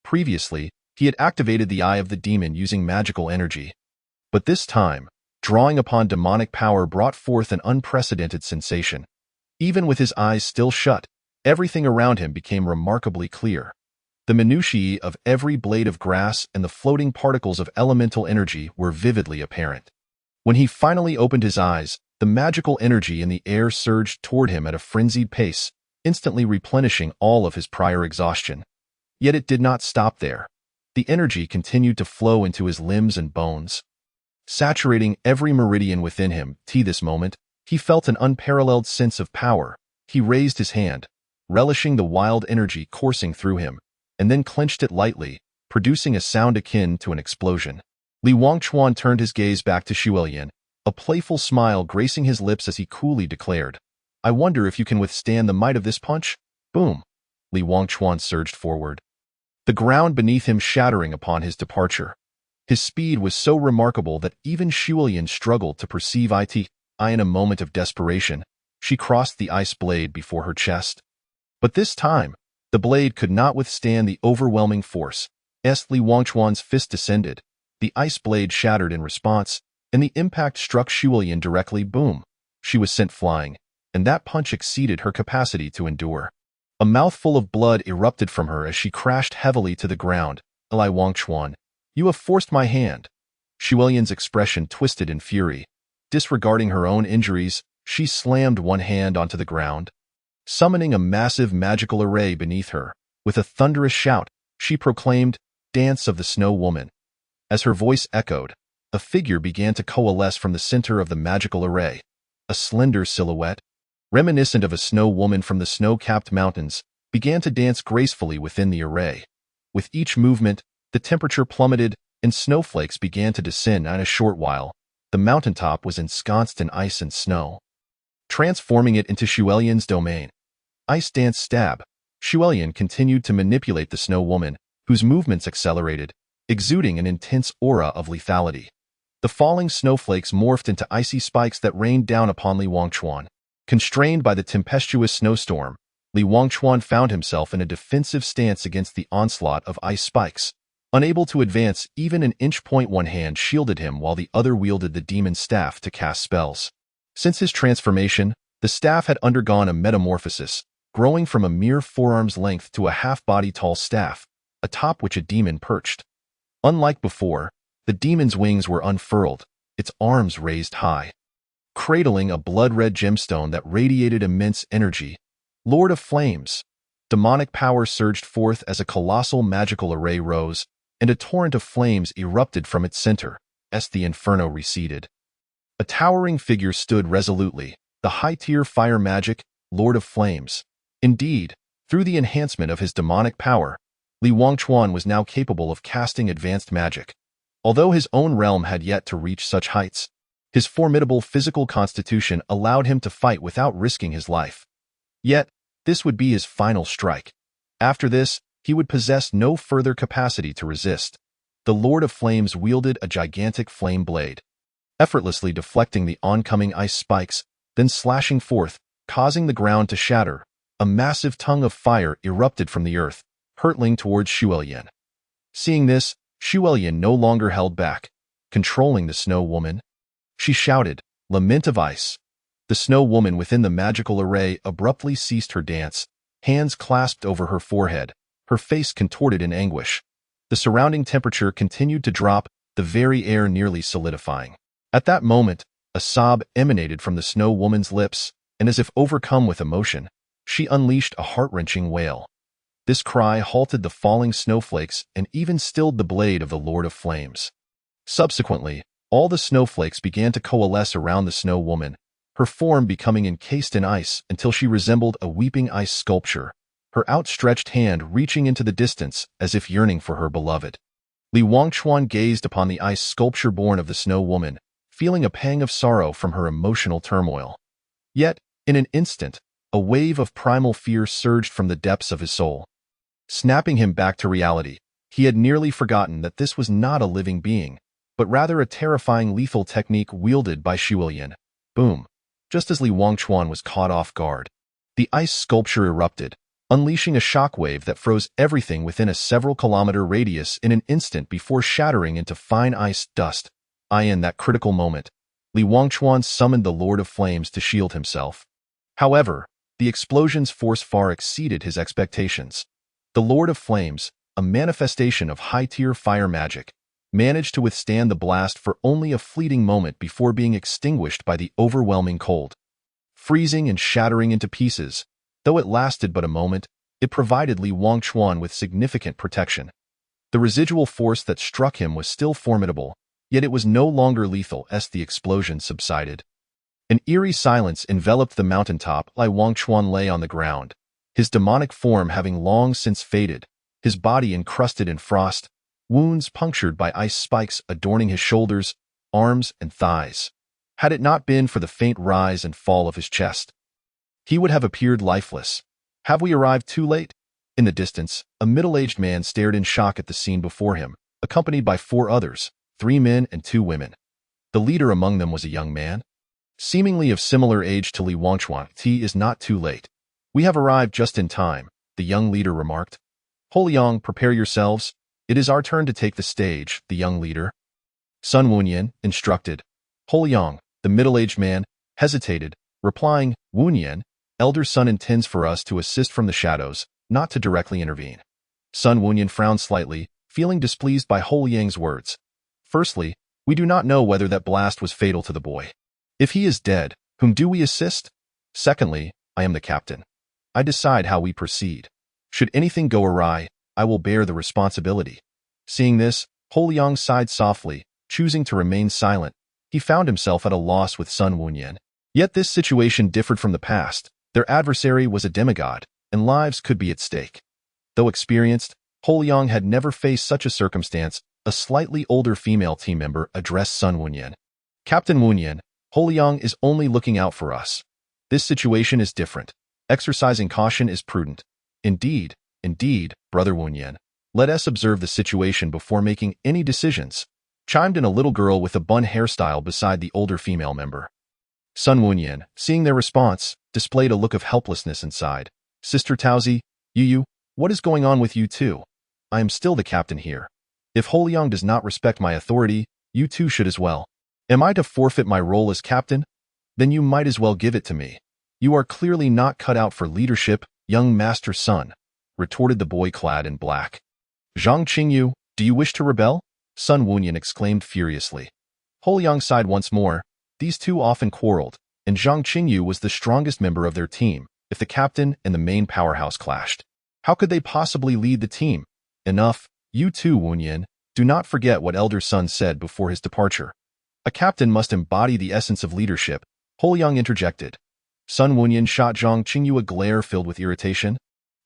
Previously, he had activated the Eye of the Demon using magical energy, but this time, drawing upon demonic power brought forth an unprecedented sensation. Even with his eyes still shut, everything around him became remarkably clear. The minutiae of every blade of grass and the floating particles of elemental energy were vividly apparent. When he finally opened his eyes, the magical energy in the air surged toward him at a frenzied pace, instantly replenishing all of his prior exhaustion. Yet it did not stop there. The energy continued to flow into his limbs and bones, saturating every meridian within him. To this moment, he felt an unparalleled sense of power. He raised his hand, relishing the wild energy coursing through him, and then clenched it lightly, producing a sound akin to an explosion. Li Wangchuan turned his gaze back to Xu Elian, a playful smile gracing his lips as he coolly declared, "I wonder if you can withstand the might of this punch?" Boom! Li Wangchuan surged forward, the ground beneath him shattering upon his departure. His speed was so remarkable that even Xu Elian struggled to perceive it. In a moment of desperation, she crossed the ice blade before her chest. But this time, the blade could not withstand the overwhelming force. As Li Wangchuan's fist descended, the ice blade shattered in response, and the impact struck Shuilian directly. Boom! She was sent flying, and that punch exceeded her capacity to endure. A mouthful of blood erupted from her as she crashed heavily to the ground. Li Wangchuan, you have forced my hand. Shuilian's expression twisted in fury. Disregarding her own injuries, she slammed one hand onto the ground, summoning a massive magical array beneath her. With a thunderous shout, she proclaimed, "Dance of the Snow Woman." As her voice echoed, a figure began to coalesce from the center of the magical array. A slender silhouette, reminiscent of a snow woman from the snow-capped mountains, began to dance gracefully within the array. With each movement, the temperature plummeted and snowflakes began to descend. In a short while, the mountaintop was ensconced in ice and snow, transforming it into Shuilian's domain. Ice Dance Stab. Shuilian continued to manipulate the snow woman, whose movements accelerated, exuding an intense aura of lethality. The falling snowflakes morphed into icy spikes that rained down upon Li Wangchuan. Constrained by the tempestuous snowstorm, Li Wangchuan found himself in a defensive stance against the onslaught of ice spikes. Unable to advance even an inch. One hand shielded him while the other wielded the demon staff to cast spells. Since his transformation, the staff had undergone a metamorphosis, growing from a mere forearm's length to a half-body tall staff, atop which a demon perched. Unlike before, the demon's wings were unfurled, its arms raised high, cradling a blood-red gemstone that radiated immense energy. Lord of Flames. Demonic power surged forth as a colossal magical array rose, and a torrent of flames erupted from its center, as the inferno receded. A towering figure stood resolutely, the high-tier fire magic, Lord of Flames. Indeed, through the enhancement of his demonic power, Li Wangchuan was now capable of casting advanced magic. Although his own realm had yet to reach such heights, his formidable physical constitution allowed him to fight without risking his life. Yet, this would be his final strike. After this, he would possess no further capacity to resist. The Lord of Flames wielded a gigantic flame blade, effortlessly deflecting the oncoming ice spikes, then slashing forth, causing the ground to shatter. A massive tongue of fire erupted from the earth, hurtling towards Shuilian. Seeing this, Shuilian no longer held back. Controlling the Snow Woman, she shouted, "Lament of Ice." The Snow Woman within the magical array abruptly ceased her dance, hands clasped over her forehead, her face contorted in anguish. The surrounding temperature continued to drop, the very air nearly solidifying. At that moment, a sob emanated from the Snow Woman's lips, and as if overcome with emotion, she unleashed a heart-wrenching wail. This cry halted the falling snowflakes and even stilled the blade of the Lord of Flames. Subsequently, all the snowflakes began to coalesce around the Snow Woman, her form becoming encased in ice until she resembled a weeping ice sculpture, her outstretched hand reaching into the distance as if yearning for her beloved. Li Wangchuan gazed upon the ice sculpture born of the Snow Woman, feeling a pang of sorrow from her emotional turmoil. Yet, in an instant, a wave of primal fear surged from the depths of his soul, snapping him back to reality. He had nearly forgotten that this was not a living being, but rather a terrifying lethal technique wielded by Shuilian. Boom! Just as Li Wangchuan was caught off guard, the ice sculpture erupted, unleashing a shockwave that froze everything within a several-kilometer radius in an instant before shattering into fine ice dust. In that critical moment, Li Wangchuan summoned the Lord of Flames to shield himself. However, the explosion's force far exceeded his expectations. The Lord of Flames, a manifestation of high-tier fire magic, managed to withstand the blast for only a fleeting moment before being extinguished by the overwhelming cold. Freezing and shattering into pieces, though it lasted but a moment, it provided Li Wangchuan with significant protection. The residual force that struck him was still formidable, yet it was no longer lethal as the explosion subsided. An eerie silence enveloped the mountaintop. Li Wangchuan lay on the ground, his demonic form having long since faded, his body encrusted in frost, wounds punctured by ice spikes adorning his shoulders, arms, and thighs. Had it not been for the faint rise and fall of his chest, he would have appeared lifeless. Have we arrived too late? In the distance, a middle-aged man stared in shock at the scene before him, accompanied by 4 others, 3 men and 2 women. The leader among them was a young man, seemingly of similar age to Li Wangchuan. It is not too late. We have arrived just in time, the young leader remarked. Holiang, prepare yourselves. It is our turn to take the stage, the young leader. Sun Wunyan instructed. Holiang, the middle-aged man, hesitated, replying, Wunyan, elder son intends for us to assist from the shadows, not to directly intervene. Sun Wunyan frowned slightly, feeling displeased by Holiang's words. Firstly, we do not know whether that blast was fatal to the boy. If he is dead, whom do we assist? Secondly, I am the captain. I decide how we proceed. Should anything go awry, I will bear the responsibility. Seeing this, Holiang sighed softly, choosing to remain silent. He found himself at a loss with Sun Wunyan. Yet this situation differed from the past. Their adversary was a demigod, and lives could be at stake. Though experienced, Holiang had never faced such a circumstance. A slightly older female team member addressed Sun Wunyan. Captain Wunyan, Holiang is only looking out for us. This situation is different. Exercising caution is prudent. Indeed, Brother Wunyan. Let us observe the situation before making any decisions, chimed in a little girl with a bun hairstyle beside the older female member. Sun Wunyan, seeing their response, displayed a look of helplessness inside. Sister Taozi, Yu, what is going on with you two? I am still the captain here. If Holiang does not respect my authority, you too should as well. Am I to forfeit my role as captain? Then you might as well give it to me. You are clearly not cut out for leadership, young master son, retorted the boy clad in black. Zhang Qingyu, do you wish to rebel? Sun Wunyan exclaimed furiously. Holiang sighed once more. These two often quarreled, and Zhang Qingyu was the strongest member of their team. If the captain and the main powerhouse clashed, how could they possibly lead the team? Enough. You too, Wunyan, do not forget what Elder Sun said before his departure. A captain must embody the essence of leadership, Holiang interjected. Sun Wunyan shot Zhang Qingyu a glare filled with irritation,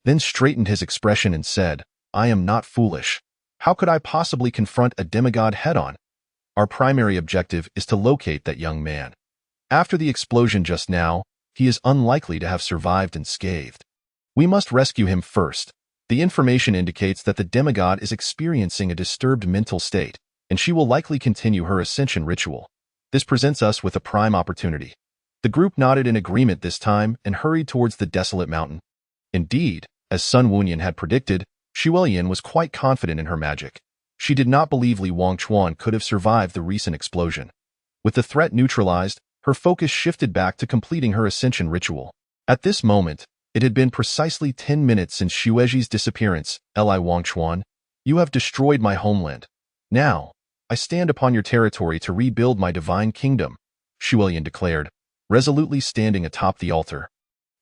then straightened his expression and said, I am not foolish. How could I possibly confront a demigod head-on? Our primary objective is to locate that young man. After the explosion just now, he is unlikely to have survived unscathed. We must rescue him first. The information indicates that the demigod is experiencing a disturbed mental state, and she will likely continue her ascension ritual. This presents us with a prime opportunity. The group nodded in agreement this time and hurried towards the desolate mountain. Indeed, as Sun Wunyan had predicted, Shuelian was quite confident in her magic. She did not believe Li Wangchuan could have survived the recent explosion. With the threat neutralized, her focus shifted back to completing her ascension ritual. At this moment, it had been precisely 10 minutes since Xueji's disappearance. Li Wangchuan, you have destroyed my homeland. Now, I stand upon your territory to rebuild my divine kingdom, Shuelian declared, resolutely standing atop the altar.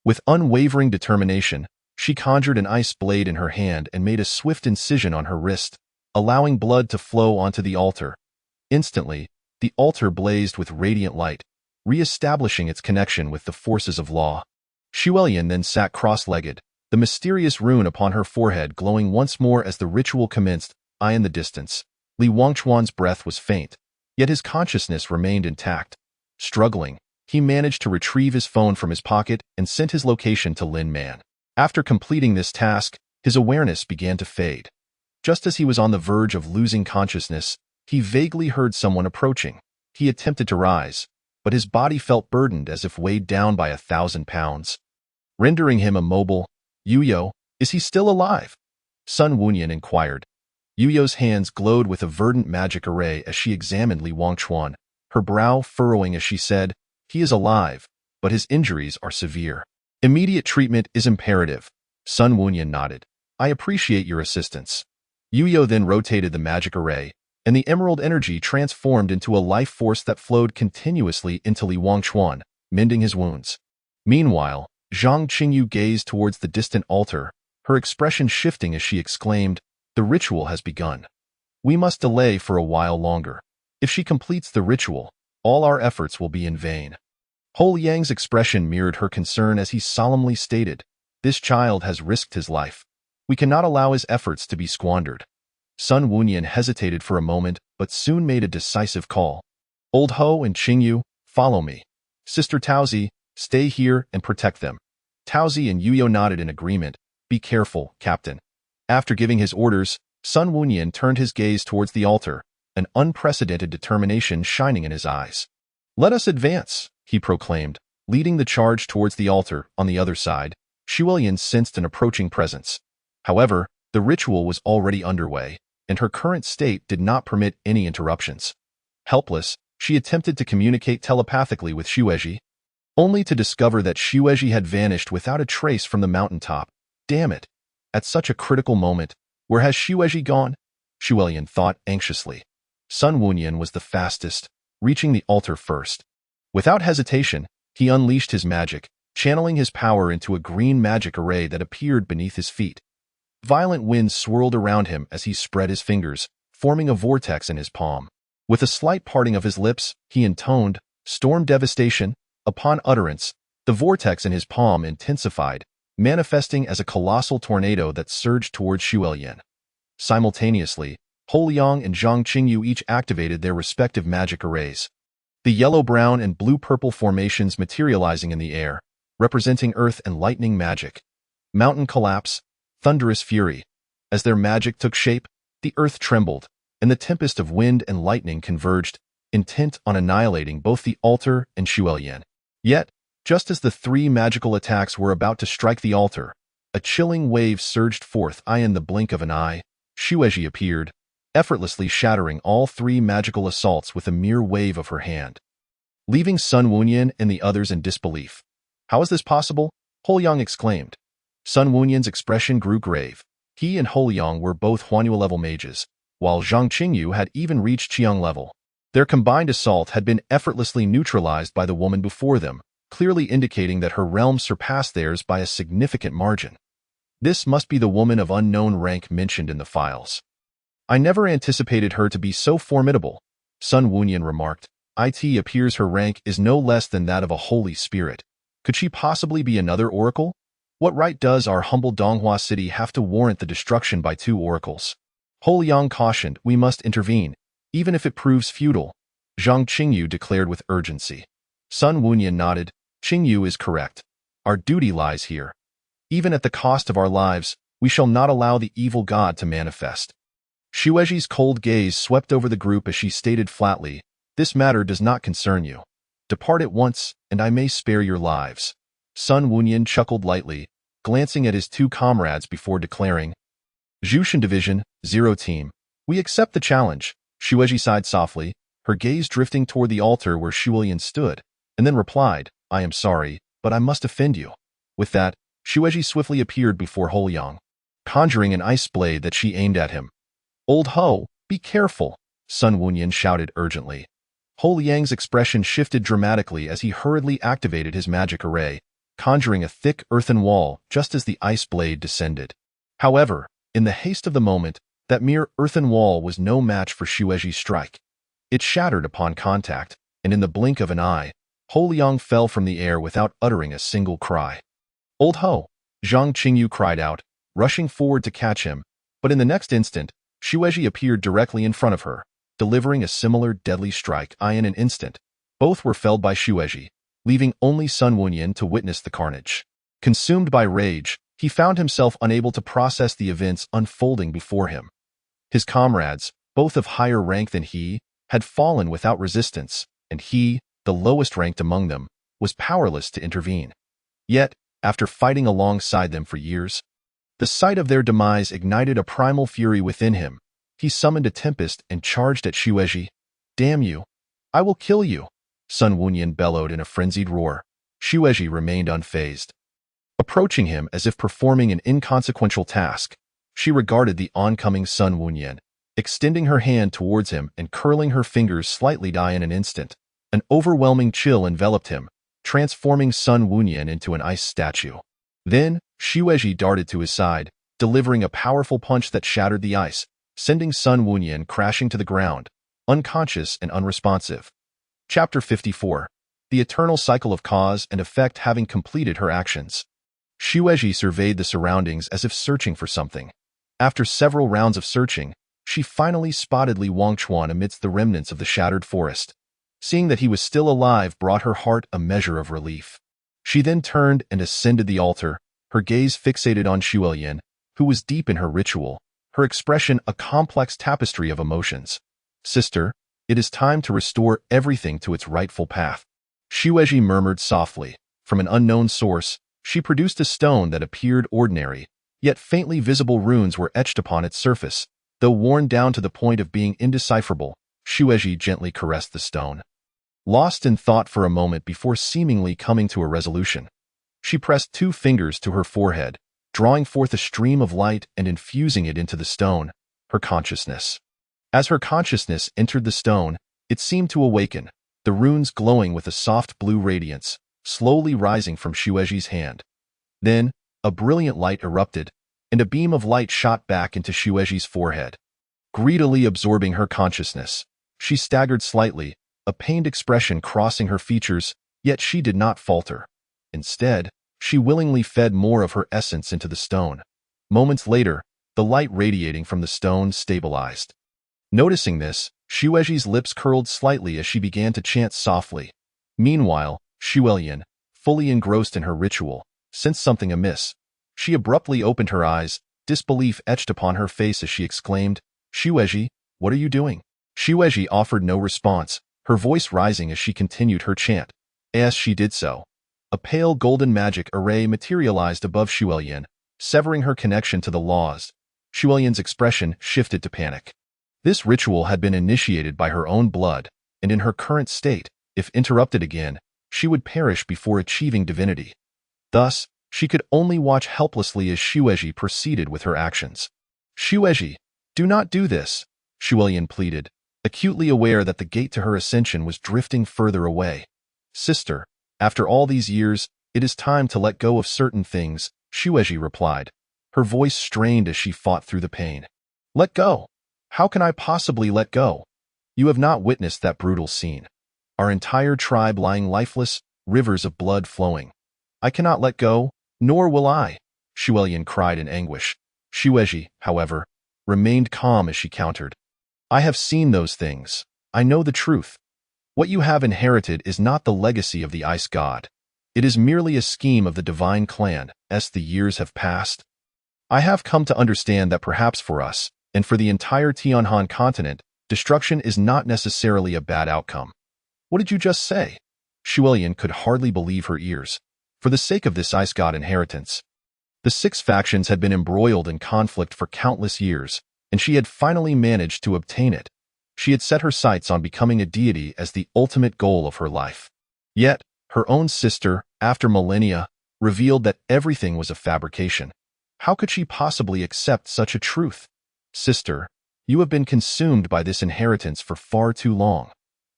With unwavering determination, she conjured an ice blade in her hand and made a swift incision on her wrist, allowing blood to flow onto the altar. Instantly, the altar blazed with radiant light, re-establishing its connection with the forces of law. Shuelian then sat cross-legged, the mysterious rune upon her forehead glowing once more as the ritual commenced. In the distance, Li Wangchuan's breath was faint, yet his consciousness remained intact. Struggling, he managed to retrieve his phone from his pocket and sent his location to Lin Man. After completing this task, his awareness began to fade. Just as he was on the verge of losing consciousness, he vaguely heard someone approaching. He attempted to rise, but his body felt burdened as if weighed down by 1,000 pounds. Rendering him immobile, Yuyo, is he still alive? Sun Wunyan inquired. Yuyo's hands glowed with a verdant magic array as she examined Li Wangchuan, her brow furrowing as she said, he is alive, but his injuries are severe. Immediate treatment is imperative. Sun Wunyan nodded. I appreciate your assistance. Yuyo then rotated the magic array, and the emerald energy transformed into a life force that flowed continuously into Li Wangchuan, mending his wounds. Meanwhile, Zhang Qingyu gazed towards the distant altar, her expression shifting as she exclaimed, the ritual has begun. We must delay for a while longer. If she completes the ritual, all our efforts will be in vain. Holiang's expression mirrored her concern as he solemnly stated, this child has risked his life. We cannot allow his efforts to be squandered. Sun Wunyan hesitated for a moment, but soon made a decisive call. Old Ho and Qingyu, follow me. Sister Taozi, stay here and protect them. Taozi and Yuyo nodded in agreement. Be careful, Captain. After giving his orders, Sun Wunyan turned his gaze towards the altar, an unprecedented determination shining in his eyes. Let us advance, he proclaimed, leading the charge towards the altar on the other side. Shuelian sensed an approaching presence. However, the ritual was already underway, and her current state did not permit any interruptions. Helpless, she attempted to communicate telepathically with Shueji, only to discover that Shueji had vanished without a trace from the mountaintop. Damn it! At such a critical moment, where has Shueji gone? Shuelian thought anxiously. Sun Wunyan was the fastest, reaching the altar first. Without hesitation, he unleashed his magic, channeling his power into a green magic array that appeared beneath his feet. Violent winds swirled around him as he spread his fingers, forming a vortex in his palm. With a slight parting of his lips, he intoned, "Storm devastation." Upon utterance, the vortex in his palm intensified, manifesting as a colossal tornado that surged towards Shuelian. Simultaneously, Holiang and Zhang Qingyu each activated their respective magic arrays. The yellow-brown and blue-purple formations materializing in the air, representing earth and lightning magic. Mountain collapse, thunderous fury. As their magic took shape, the earth trembled, and the tempest of wind and lightning converged, intent on annihilating both the altar and Shuelian. Yet, just as the three magical attacks were about to strike the altar, a chilling wave surged forth. In the blink of an eye, Shueji appeared, effortlessly shattering all three magical assaults with a mere wave of her hand, leaving Sun Wunyan and the others in disbelief. "How is this possible?" Holiang exclaimed. Sun Wunyan's expression grew grave. He and Holiang were both Huanyu-level mages, while Zhang Qingyu had even reached Qiang level. Their combined assault had been effortlessly neutralized by the woman before them, clearly indicating that her realm surpassed theirs by a significant margin. This must be the woman of unknown rank mentioned in the files. "I never anticipated her to be so formidable," Sun Wunyan remarked. "It appears her rank is no less than that of a holy spirit. Could she possibly be another oracle? What right does our humble Donghua city have to warrant the destruction by two oracles?" Holiang cautioned, "We must intervene, even if it proves futile," Zhang Qingyu declared with urgency. Sun Wunyan nodded. "Qingyu is correct. Our duty lies here. Even at the cost of our lives, we shall not allow the evil god to manifest." Shueji's cold gaze swept over the group as she stated flatly, "This matter does not concern you. Depart at once, and I may spare your lives." Sun Wunyan chuckled lightly, glancing at his two comrades before declaring, "Jushin Division, 0 Team, we accept the challenge." Shueji sighed softly, her gaze drifting toward the altar where Shuelian stood, and then replied, "I am sorry, but I must offend you." With that, Shueji swiftly appeared before Holiang, conjuring an ice blade that she aimed at him. "Old Ho, be careful," Sun Wunyan shouted urgently. Holiang's expression shifted dramatically as he hurriedly activated his magic array, conjuring a thick earthen wall just as the ice blade descended. However, in the haste of the moment, that mere earthen wall was no match for Shueji's strike. It shattered upon contact, and in the blink of an eye, Holiang fell from the air without uttering a single cry. "Old Ho!" Zhang Qingyu cried out, rushing forward to catch him, but in the next instant, Shueji appeared directly in front of her, delivering a similar deadly strike. In an instant, both were felled by Shueji, leaving only Sun Wunyan to witness the carnage. Consumed by rage, he found himself unable to process the events unfolding before him. His comrades, both of higher rank than he, had fallen without resistance, and he, the lowest ranked among them, was powerless to intervene. Yet, after fighting alongside them for years, the sight of their demise ignited a primal fury within him. He summoned a tempest and charged at Shueji. "Damn you! I will kill you!" Sun Wunyan bellowed in a frenzied roar. Shueji remained unfazed. Approaching him as if performing an inconsequential task, she regarded the oncoming Sun Wunyan, extending her hand towards him and curling her fingers slightly. In an instant, an overwhelming chill enveloped him, transforming Sun Wunyan into an ice statue. Then, Shueji darted to his side, delivering a powerful punch that shattered the ice, sending Sun Wunyan crashing to the ground, unconscious and unresponsive. Chapter 54. The Eternal Cycle of Cause and Effect. Having completed her actions, Shueji surveyed the surroundings as if searching for something. After several rounds of searching, she finally spotted Li Wangchuan amidst the remnants of the shattered forest. Seeing that he was still alive brought her heart a measure of relief. She then turned and ascended the altar, her gaze fixated on Shuelian, who was deep in her ritual, her expression a complex tapestry of emotions. "Sister, it is time to restore everything to its rightful path," Shueji murmured softly. From an unknown source, She produced a stone that appeared ordinary, yet faintly visible runes were etched upon its surface. Though worn down to the point of being indecipherable, Shueji gently caressed the stone. Lost in thought for a moment before seemingly coming to a resolution, she pressed 2 fingers to her forehead, drawing forth a stream of light and infusing it into the stone, her consciousness. As her consciousness entered the stone, it seemed to awaken, the runes glowing with a soft blue radiance, slowly rising from Shueji's hand. Then, a brilliant light erupted, and a beam of light shot back into Shueji's forehead. Greedily absorbing her consciousness, she staggered slightly, a pained expression crossing her features, yet she did not falter. Instead, she willingly fed more of her essence into the stone. Moments later, the light radiating from the stone stabilized. Noticing this, Shueji's lips curled slightly as she began to chant softly. Meanwhile, Shuelian, fully engrossed in her ritual, sensed something amiss. She abruptly opened her eyes, disbelief etched upon her face as she exclaimed, "Shueji, what are you doing?" Shueji offered no response, her voice rising as she continued her chant. As she did so, a pale golden magic array materialized above Shuelian, severing her connection to the laws. Shuelian's expression shifted to panic. This ritual had been initiated by her own blood, and in her current state, if interrupted again, she would perish before achieving divinity. Thus, she could only watch helplessly as Shueji proceeded with her actions. "Shueji, do not do this," Shuelian pleaded, acutely aware that the gate to her ascension was drifting further away. "Sister, after all these years, it is time to let go of certain things," Shueji replied, her voice strained as she fought through the pain. "Let go? How can I possibly let go? You have not witnessed that brutal scene. Our entire tribe lying lifeless, rivers of blood flowing. I cannot let go, nor will I," Shuelian cried in anguish. Shueji, however, remained calm as she countered. "I have seen those things. I know the truth. What you have inherited is not the legacy of the Ice God. It is merely a scheme of the divine clan, as the years have passed. I have come to understand that perhaps for us, and for the entire Tianhan continent, destruction is not necessarily a bad outcome." "What did you just say?" Shuelian could hardly believe her ears. For the sake of this Ice God inheritance, the 6 factions had been embroiled in conflict for countless years, and she had finally managed to obtain it. She had set her sights on becoming a deity as the ultimate goal of her life. Yet, her own sister, after millennia, revealed that everything was a fabrication. How could she possibly accept such a truth? "Sister, you have been consumed by this inheritance for far too long.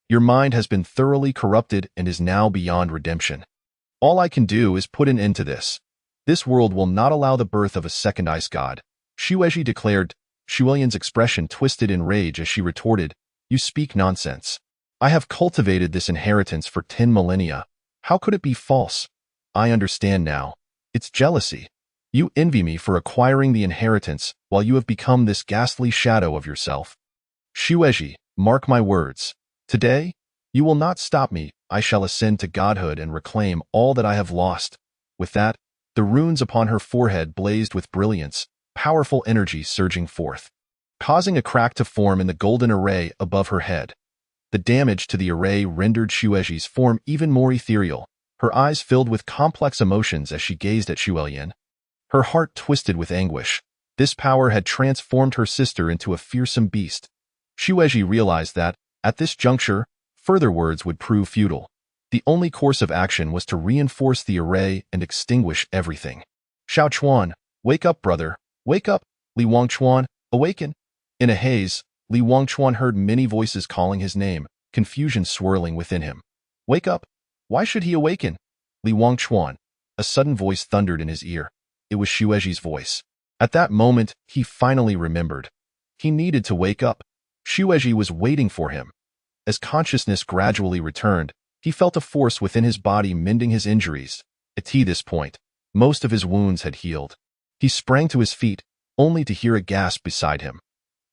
Your mind has been thoroughly corrupted and is now beyond redemption. All I can do is put an end to this. This world will not allow the birth of a second Ice God," Shueji declared. Shuelian's expression twisted in rage as she retorted, "You speak nonsense. I have cultivated this inheritance for 10 millennia. How could it be false? I understand now. It's jealousy. You envy me for acquiring the inheritance while you have become this ghastly shadow of yourself. Shueji, mark my words. Today, you will not stop me. I shall ascend to godhood and reclaim all that I have lost." With that, the runes upon her forehead blazed with brilliance, powerful energy surging forth, causing a crack to form in the golden array above her head. The damage to the array rendered Shueji's form even more ethereal, her eyes filled with complex emotions as she gazed at Shuelian. Her heart twisted with anguish. This power had transformed her sister into a fearsome beast. Shueji realized that, at this juncture, further words would prove futile. The only course of action was to reinforce the array and extinguish everything. "Xiao Chuan, wake up, brother, wake up! Li Wangchuan, awaken!" In a haze, Li Wangchuan heard many voices calling his name, confusion swirling within him. "Wake up! Why should he awaken?" "Li Wangchuan," a sudden voice thundered in his ear. It was Shueji's voice. At that moment, he finally remembered. He needed to wake up. Shueji was waiting for him. As consciousness gradually returned, he felt a force within his body mending his injuries. At this point, most of his wounds had healed. He sprang to his feet, only to hear a gasp beside him.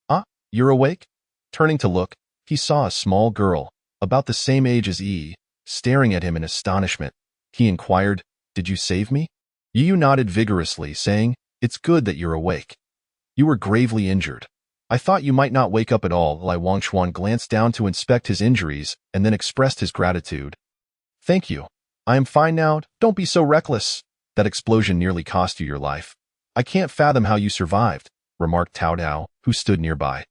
"Ah, you're awake?" Turning to look, he saw a small girl, about the same age as Yi, staring at him in astonishment. He inquired, "Did you save me?" Yi nodded vigorously, saying, "It's good that you're awake. You were gravely injured. I thought you might not wake up at all." Li Wangchuan glanced down to inspect his injuries and then expressed his gratitude. "Thank you. I am fine now. Don't be so reckless." That explosion nearly cost you your life. I can't fathom how you survived, remarked Cao Dao, who stood nearby.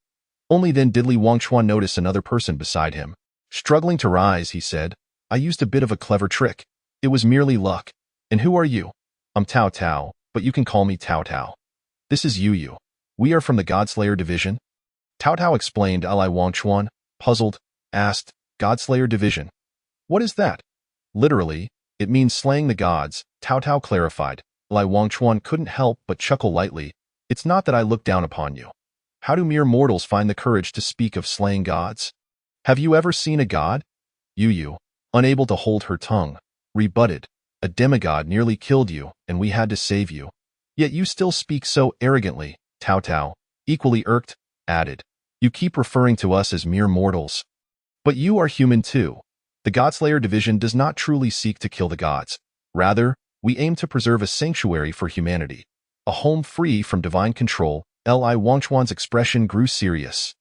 Only then did Li Wangchuan notice another person beside him. Struggling to rise, he said, I used a bit of a clever trick. It was merely luck. And who are you? I'm Tao Tao, but you can call me Tao Tao. This is Yu Yu. We are from the Godslayer division. Tao Tao explained. Li Wangchuan, puzzled, asked, Godslayer division. What is that? Literally, it means slaying the gods, Tao Tao clarified. Li Wangchuan couldn't help but chuckle lightly. It's not that I look down upon you. How do mere mortals find the courage to speak of slaying gods? Have you ever seen a god? Yu Yu, unable to hold her tongue, rebutted. A demigod nearly killed you, and we had to save you. Yet you still speak so arrogantly, Tao Tao, equally irked, added. You keep referring to us as mere mortals. But you are human too. The Godslayer division does not truly seek to kill the gods. Rather, we aim to preserve a sanctuary for humanity, a home free from divine control. Li Wangchuan's expression grew serious.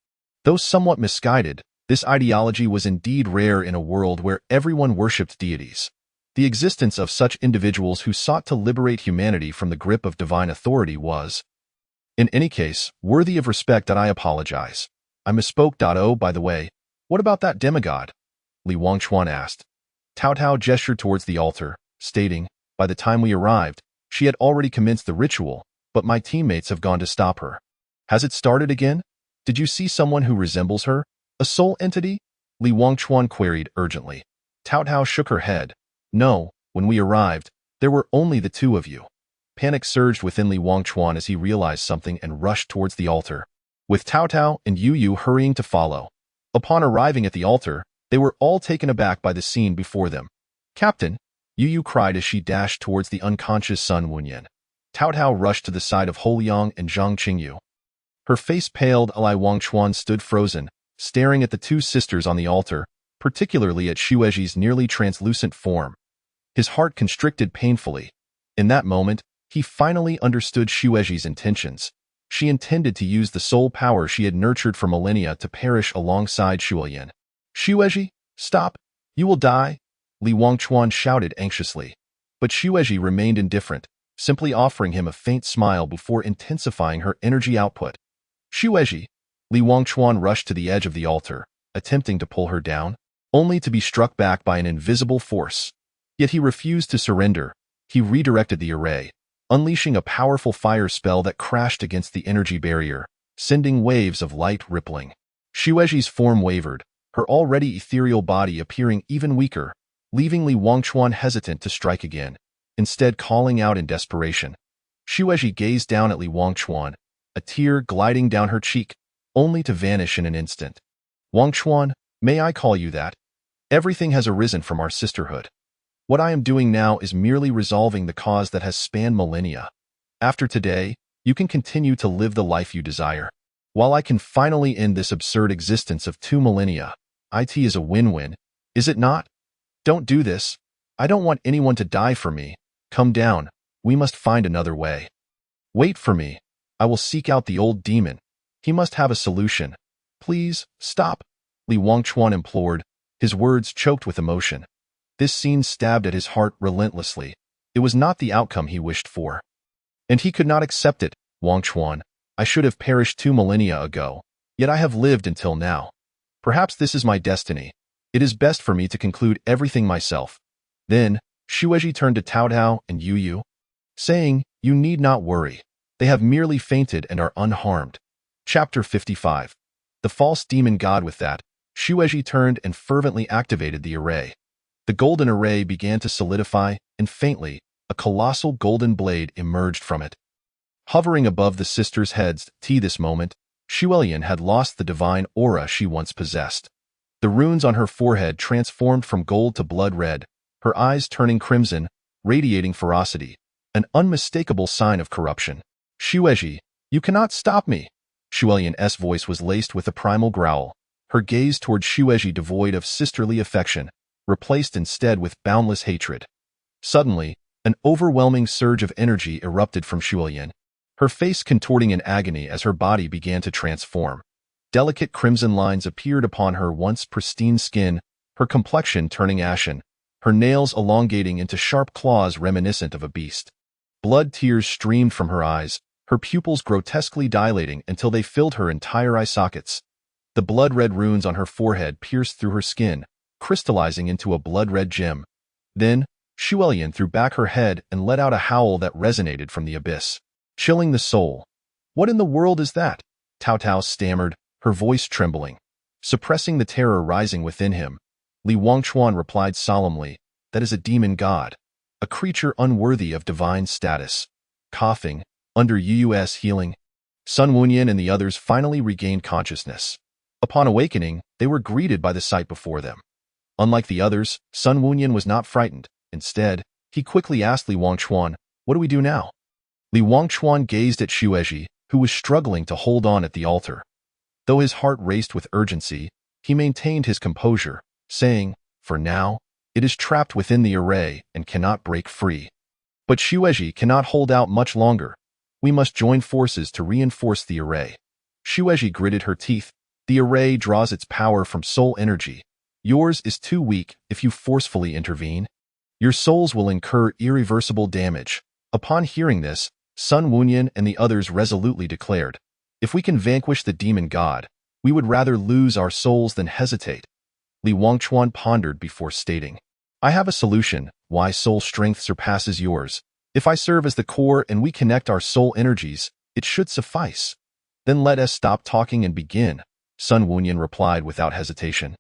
Though somewhat misguided, this ideology was indeed rare in a world where everyone worshipped deities. The existence of such individuals who sought to liberate humanity from the grip of divine authority was, in any case, worthy of respect. I apologize. I misspoke. Oh, by the way, what about that demigod? Li Wangchuan asked. Tao Tao gestured towards the altar, stating, by the time we arrived, she had already commenced the ritual, but my teammates have gone to stop her. Has it started again? Did you see someone who resembles her? A soul entity? Li Wangchuan queried urgently. Tao Tao shook her head. No, when we arrived, there were only the two of you. Panic surged within Li Wangchuan as he realized something and rushed towards the altar, with Tao Tao and Yu Yu hurrying to follow. Upon arriving at the altar, they were all taken aback by the scene before them. Captain, Yu Yu cried as she dashed towards the unconscious Sun Wunyan. Tao Tao rushed to the side of Hou Liang and Zhang Qingyu. Her face paled. Li Wangchuan stood frozen, staring at the two sisters on the altar, particularly at Xueji's nearly translucent form. His heart constricted painfully. In that moment, he finally understood Xueji's intentions. She intended to use the soul power she had nurtured for millennia to perish alongside Xuelian. Xueji, stop! You will die! Li Wangchuan shouted anxiously. But Xueji remained indifferent, simply offering him a faint smile before intensifying her energy output. Xueji! Li Wangchuan rushed to the edge of the altar, attempting to pull her down, only to be struck back by an invisible force. Yet he refused to surrender. He redirected the array, unleashing a powerful fire spell that crashed against the energy barrier, sending waves of light rippling. Xueji's form wavered, her already ethereal body appearing even weaker, leaving Li Wangchuan hesitant to strike again, instead calling out in desperation. Xueji gazed down at Li Wangchuan, a tear gliding down her cheek, only to vanish in an instant. Wangchuan, may I call you that? Everything has arisen from our sisterhood. What I am doing now is merely resolving the cause that has spanned millennia. After today, you can continue to live the life you desire. While I can finally end this absurd existence of 2 millennia, it is a win-win, is it not? Don't do this. I don't want anyone to die for me. Come down. We must find another way. Wait for me. I will seek out the old demon. He must have a solution. Please, stop, Li Wangchuan implored, his words choked with emotion. This scene stabbed at his heart relentlessly. It was not the outcome he wished for. And he could not accept it. Wangchuan, I should have perished 2 millennia ago, yet I have lived until now. Perhaps this is my destiny. It is best for me to conclude everything myself. Then, Xueji turned to Tao Tao and Yu Yu, saying, You need not worry. They have merely fainted and are unharmed. Chapter 55. The false demon god. With that, Xueji turned and fervently activated the array. The golden array began to solidify, and faintly, a colossal golden blade emerged from it. Hovering above the sisters' heads, this moment, Xuelian had lost the divine aura she once possessed. The runes on her forehead transformed from gold to blood red, her eyes turning crimson, radiating ferocity, an unmistakable sign of corruption. Xueji, you cannot stop me! Xuelian's voice was laced with a primal growl, her gaze toward Xueji devoid of sisterly affection, replaced instead with boundless hatred. Suddenly, an overwhelming surge of energy erupted from Xuelian, her face contorting in agony as her body began to transform. Delicate crimson lines appeared upon her once pristine skin, her complexion turning ashen, her nails elongating into sharp claws reminiscent of a beast. Blood tears streamed from her eyes, her pupils grotesquely dilating until they filled her entire eye sockets. The blood-red runes on her forehead pierced through her skin, crystallizing into a blood-red gem. Then, Shuelian threw back her head and let out a howl that resonated from the abyss, chilling the soul. "What in the world is that?" Cao Cao stammered, her voice trembling. Suppressing the terror rising within him, Li Wangchuan replied solemnly, "That is a demon god, a creature unworthy of divine status." Coughing, under Yu's healing, Sun Wunyan and the others finally regained consciousness. Upon awakening, they were greeted by the sight before them. Unlike the others, Sun Wunyan was not frightened. Instead, he quickly asked Li Wangchuan, "What do we do now?" Li Wangchuan gazed at Shueji, who was struggling to hold on at the altar. Though his heart raced with urgency, he maintained his composure, saying, "For now, it is trapped within the array and cannot break free. But Shueji cannot hold out much longer. We must join forces to reinforce the array." Shueji gritted her teeth. "The array draws its power from soul energy. Yours is too weak if you forcefully intervene. Your souls will incur irreversible damage." Upon hearing this, Sun Wunyan and the others resolutely declared, "If we can vanquish the demon god, we would rather lose our souls than hesitate." Li Wangchuan pondered before stating, "I have a solution why soul strength surpasses yours. If I serve as the core and we connect our soul energies, it should suffice." "Then let us stop talking and begin," Sun Wunyan replied without hesitation.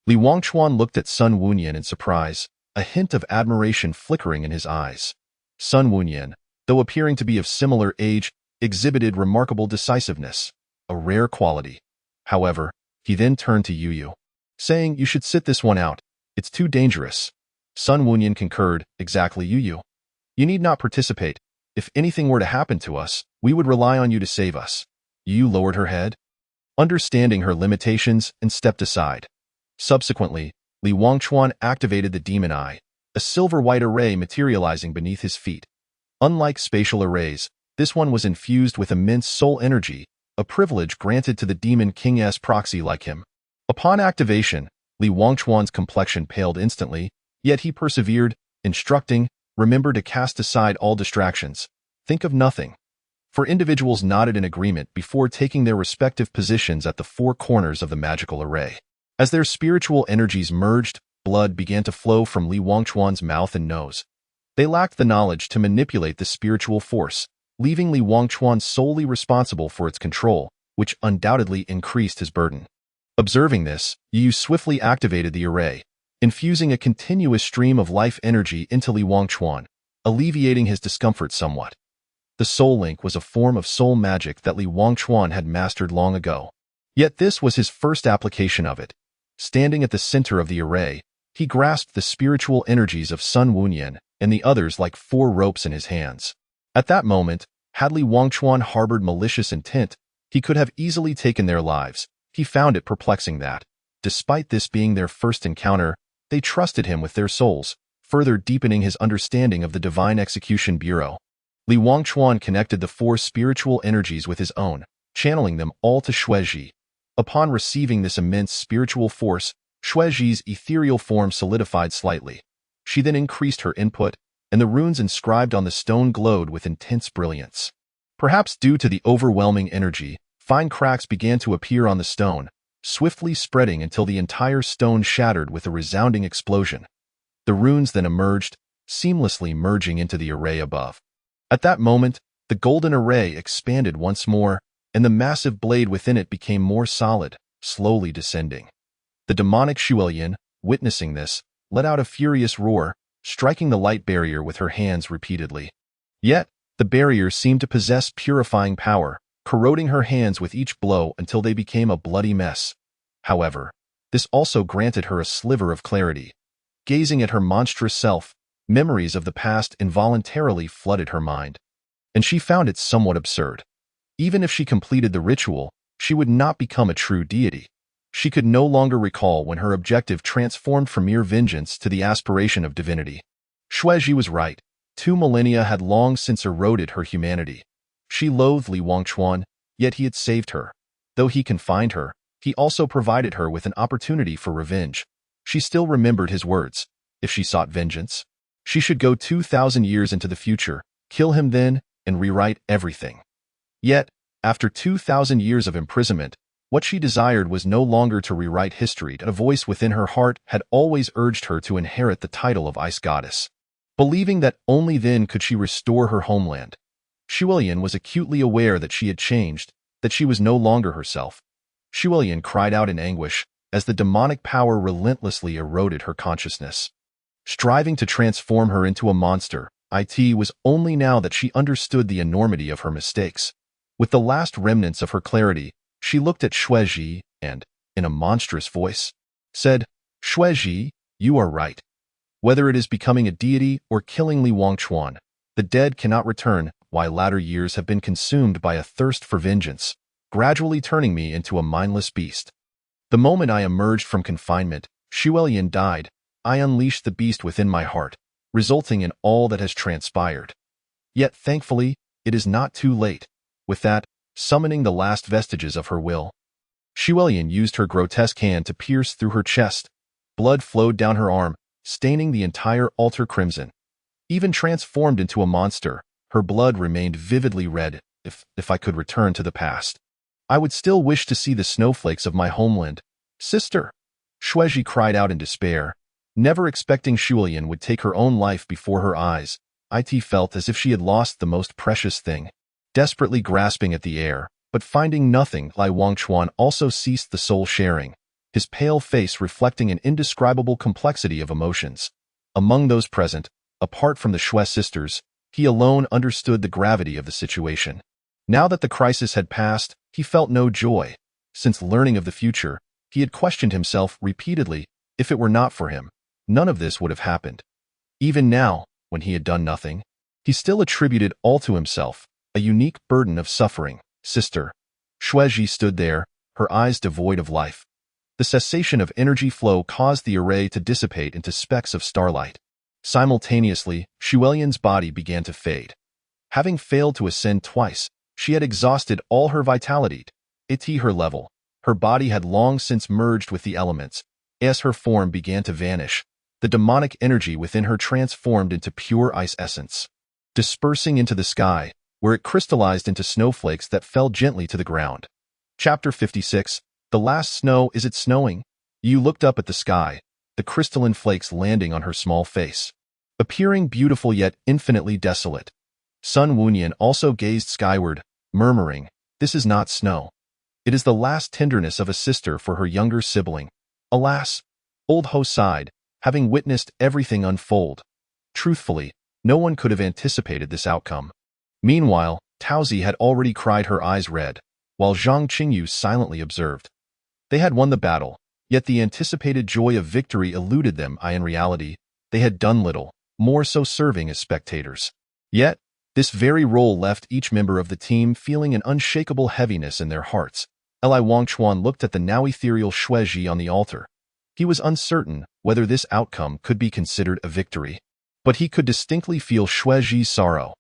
Li Wangchuan looked at Sun Wunyan in surprise, a hint of admiration flickering in his eyes. Sun Wunyan, though appearing to be of similar age, exhibited remarkable decisiveness, a rare quality. However, he then turned to Yu, saying, "You should sit this one out. It's too dangerous." Sun Wunyan concurred, "Exactly, Yu. You need not participate. If anything were to happen to us, we would rely on you to save us." Yu lowered her head, understanding her limitations, and stepped aside. Subsequently, Li Wangchuan activated the Demon Eye, a silver-white array materializing beneath his feet. Unlike spatial arrays, this one was infused with immense soul energy, a privilege granted to the Demon King's proxy like him. Upon activation, Li Wangchuan's complexion paled instantly, yet he persevered, instructing, "Remember to cast aside all distractions. Think of nothing." For individuals nodded in agreement before taking their respective positions at the four corners of the magical array. As their spiritual energies merged, blood began to flow from Li Wangchuan's mouth and nose. They lacked the knowledge to manipulate the spiritual force, leaving Li Wangchuan solely responsible for its control, which undoubtedly increased his burden. Observing this, Yu swiftly activated the array, infusing a continuous stream of life energy into Li Wangchuan, alleviating his discomfort somewhat. The Soul Link was a form of soul magic that Li Wangchuan had mastered long ago. Yet this was his first application of it. Standing at the center of the array, he grasped the spiritual energies of Sun Wunyan and the others like four ropes in his hands. At that moment, had Li Wangchuan harbored malicious intent, he could have easily taken their lives. He found it perplexing that, despite this being their first encounter, they trusted him with their souls, further deepening his understanding of the Divine Execution Bureau. Li Wangchuan connected the four spiritual energies with his own, channeling them all to Shueji. Upon receiving this immense spiritual force, Shueji's ethereal form solidified slightly. She then increased her input, and the runes inscribed on the stone glowed with intense brilliance. Perhaps due to the overwhelming energy, fine cracks began to appear on the stone, swiftly spreading until the entire stone shattered with a resounding explosion. The runes then emerged, seamlessly merging into the array above. At that moment, the golden array expanded once more, and the massive blade within it became more solid, slowly descending. The demonic Shuelian, witnessing this, let out a furious roar, striking the light barrier with her hands repeatedly. Yet, the barrier seemed to possess purifying power, corroding her hands with each blow until they became a bloody mess. However, this also granted her a sliver of clarity. Gazing at her monstrous self, memories of the past involuntarily flooded her mind, and she found it somewhat absurd. Even if she completed the ritual, she would not become a true deity. She could no longer recall when her objective transformed from mere vengeance to the aspiration of divinity. Shueji was right. 2 millennia had long since eroded her humanity. She loathed Li Wangchuan, yet he had saved her. Though he confined her, he also provided her with an opportunity for revenge. She still remembered his words. if she sought vengeance. She should go 2,000 years into the future, kill him then, and rewrite everything. Yet, after 2,000 years of imprisonment, what she desired was no longer to rewrite history, and a voice within her heart had always urged her to inherit the title of Ice Goddess. Believing that only then could she restore her homeland, Shuilian was acutely aware that she had changed, that she was no longer herself. Shuilian cried out in anguish as the demonic power relentlessly eroded her consciousness. Striving to transform her into a monster, it was only now that she understood the enormity of her mistakes. With the last remnants of her clarity, she looked at Xuezhi and, in a monstrous voice, said, "Xuezhi, you are right. Whether it is becoming a deity or killing Li Wangchuan, the dead cannot return, while latter years have been consumed by a thirst for vengeance, gradually turning me into a mindless beast. The moment I emerged from confinement, Shuilian died. I unleashed the beast within my heart, resulting in all that has transpired. Yet, thankfully, it is not too late." With that, summoning the last vestiges of her will, Shuilian used her grotesque hand to pierce through her chest. Blood flowed down her arm, staining the entire altar crimson. Even transformed into a monster, her blood remained vividly red. If I could return to the past, I would still wish to see the snowflakes of my homeland. "Sister!" Xuezhi cried out in despair. Never expecting Shuilian would take her own life before her eyes, it felt as if she had lost the most precious thing. Desperately grasping at the air, but finding nothing, Li Wangchuan also ceased the soul sharing, his pale face reflecting an indescribable complexity of emotions. Among those present, apart from the Xue sisters, he alone understood the gravity of the situation. Now that the crisis had passed, he felt no joy. Since learning of the future, he had questioned himself repeatedly. If it were not for him, none of this would have happened. Even now, when he had done nothing, he still attributed all to himself, a unique burden of suffering. "Sister." Xuezhi stood there, her eyes devoid of life. The cessation of energy flow caused the array to dissipate into specks of starlight. Simultaneously, Shuilian's body began to fade. Having failed to ascend twice, she had exhausted all her vitality. At her level, her body had long since merged with the elements. As her form began to vanish, the demonic energy within her transformed into pure ice essence, dispersing into the sky, where it crystallized into snowflakes that fell gently to the ground. Chapter 56. The last snow. Is it snowing? Yu looked up at the sky, the crystalline flakes landing on her small face, appearing beautiful yet infinitely desolate. Sun Wunyan also gazed skyward, murmuring, "This is not snow. It is the last tenderness of a sister for her younger sibling." Alas! Old Ho sighed, having witnessed everything unfold. Truthfully, no one could have anticipated this outcome. Meanwhile, Taozi had already cried her eyes red, while Zhang Qingyu silently observed. They had won the battle, yet the anticipated joy of victory eluded them. In reality, they had done little, more so serving as spectators. Yet, this very role left each member of the team feeling an unshakable heaviness in their hearts. Li Wangchuan looked at the now ethereal Xuezhi on the altar. He was uncertain whether this outcome could be considered a victory, but he could distinctly feel Xuezhi's sorrow.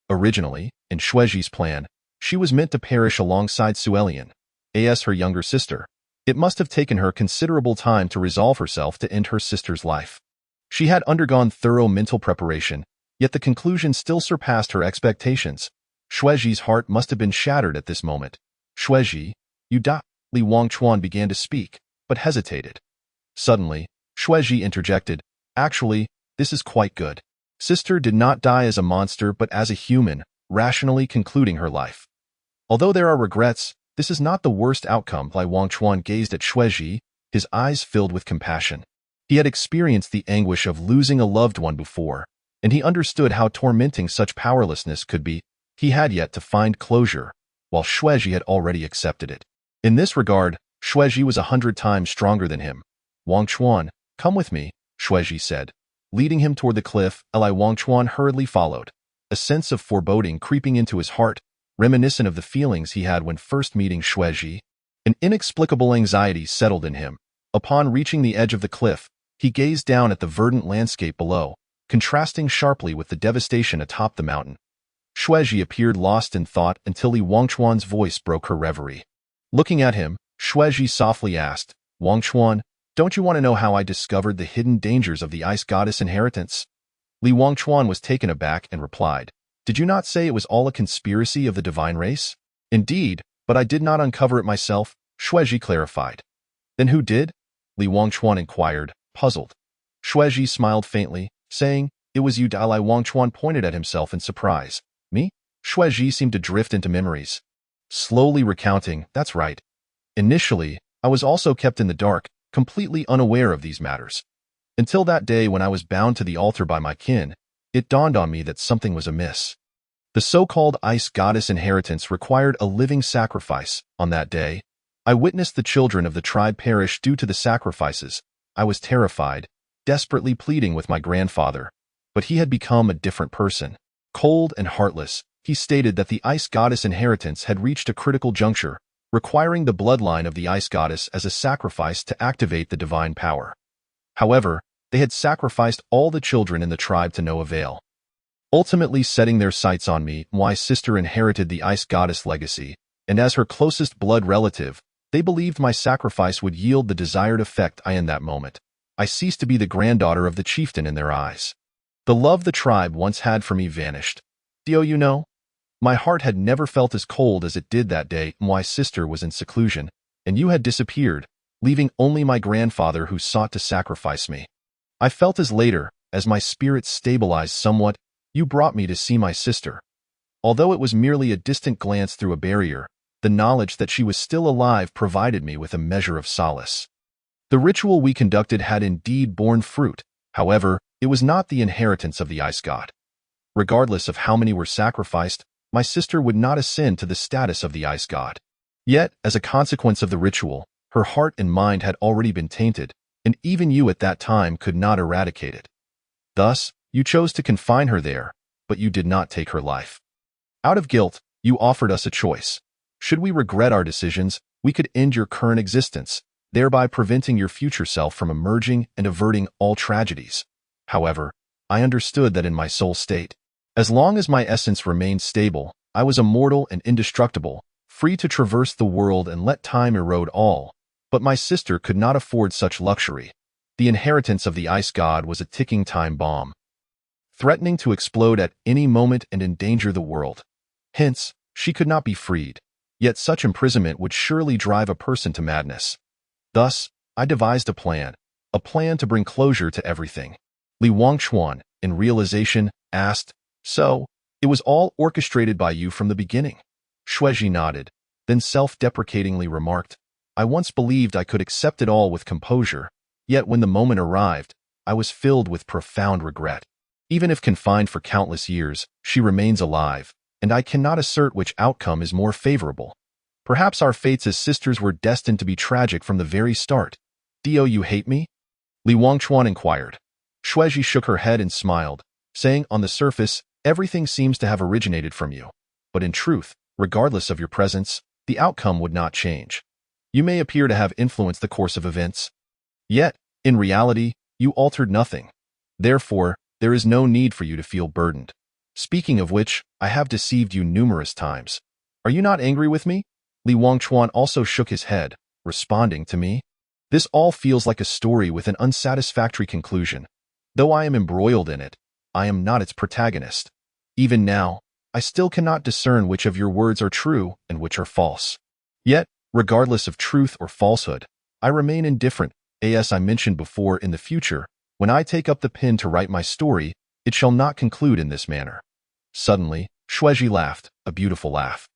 Originally, in Xuezhi's plan, she was meant to perish alongside Shuilian, as her younger sister. It must have taken her considerable time to resolve herself to end her sister's life. She had undergone thorough mental preparation, yet the conclusion still surpassed her expectations. Xuezhi's heart must have been shattered at this moment. "Xuezhi, you die." Li Wangchuan began to speak, but hesitated. Suddenly, Xuezhi interjected, "Actually, this is quite good. Sister did not die as a monster but as a human, rationally concluding her life. Although there are regrets, this is not the worst outcome." Li Wangchuan gazed at Xuezhi, his eyes filled with compassion. He had experienced the anguish of losing a loved one before, and he understood how tormenting such powerlessness could be. He had yet to find closure, while Xuezhi had already accepted it. In this regard, Xuezhi was 100 times stronger than him. "Wangchuan, come with me," Xuezhi said. Leading him toward the cliff, Li Wangchuan hurriedly followed, a sense of foreboding creeping into his heart, reminiscent of the feelings he had when first meeting Xuezhi. An inexplicable anxiety settled in him. Upon reaching the edge of the cliff, he gazed down at the verdant landscape below, contrasting sharply with the devastation atop the mountain. Xuezhi appeared lost in thought until Li Wangchuan's voice broke her reverie. Looking at him, Xuezhi softly asked, "Wangchuan, Don't you want to know how I discovered the hidden dangers of the Ice Goddess inheritance? Li Wangchuan was taken aback and replied, Did you not say it was all a conspiracy of the divine race? Indeed, but I did not uncover it myself, Xuezhi clarified. Then who did? Li Wangchuan inquired, puzzled. Xuezhi smiled faintly, saying, It was you. Li Wangchuan pointed at himself in surprise. Me? Xuezhi seemed to drift into memories. Slowly recounting, That's right. Initially, I was also kept in the dark, completely unaware of these matters. Until that day when I was bound to the altar by my kin, it dawned on me that something was amiss. The so-called Ice Goddess inheritance required a living sacrifice. On that day, I witnessed the children of the tribe perish due to the sacrifices. I was terrified, desperately pleading with my grandfather. But he had become a different person. Cold and heartless, he stated that the Ice Goddess inheritance had reached a critical juncture, requiring the bloodline of the Ice Goddess as a sacrifice to activate the divine power. However, they had sacrificed all the children in the tribe to no avail. Ultimately setting their sights on me, my sister inherited the Ice Goddess legacy, and as her closest blood relative, they believed my sacrifice would yield the desired effect. In that moment, I ceased to be the granddaughter of the chieftain in their eyes. The love the tribe once had for me vanished. You know? My heart had never felt as cold as it did that day. My sister was in seclusion, and you had disappeared, leaving only my grandfather who sought to sacrifice me. I felt as later, as my spirit stabilized somewhat, you brought me to see my sister. Although it was merely a distant glance through a barrier, the knowledge that she was still alive provided me with a measure of solace. The ritual we conducted had indeed borne fruit. However, it was not the inheritance of the Ice God. Regardless of how many were sacrificed, my sister would not ascend to the status of the Ice God. Yet, as a consequence of the ritual, her heart and mind had already been tainted, and even you at that time could not eradicate it. Thus, you chose to confine her there, but you did not take her life. Out of guilt, you offered us a choice. Should we regret our decisions, we could end your current existence, thereby preventing your future self from emerging and averting all tragedies. However, I understood that in my soul state, as long as my essence remained stable, I was immortal and indestructible, free to traverse the world and let time erode all. But my sister could not afford such luxury. The inheritance of the Ice God was a ticking time bomb, threatening to explode at any moment and endanger the world. Hence, she could not be freed. Yet such imprisonment would surely drive a person to madness. Thus, I devised a plan to bring closure to everything. Li Wangchuan, in realization, asked, So, it was all orchestrated by you from the beginning? Xuezhi nodded, then self-deprecatingly remarked, I once believed I could accept it all with composure, yet when the moment arrived, I was filled with profound regret. Even if confined for countless years, she remains alive, and I cannot assert which outcome is more favorable. Perhaps our fates as sisters were destined to be tragic from the very start. Do you hate me? Li Wangchuan inquired. Xuezhi shook her head and smiled, saying, On the surface, everything seems to have originated from you. But in truth, regardless of your presence, the outcome would not change. You may appear to have influenced the course of events. Yet, in reality, you altered nothing. Therefore, there is no need for you to feel burdened. Speaking of which, I have deceived you numerous times. Are you not angry with me? Li Wangchuan also shook his head, responding to me. This all feels like a story with an unsatisfactory conclusion. Though I am embroiled in it, I am not its protagonist. Even now, I still cannot discern which of your words are true and which are false. Yet, regardless of truth or falsehood, I remain indifferent. As I mentioned before, in the future, when I take up the pen to write my story, it shall not conclude in this manner. Suddenly, Xuezhi laughed, a beautiful laugh.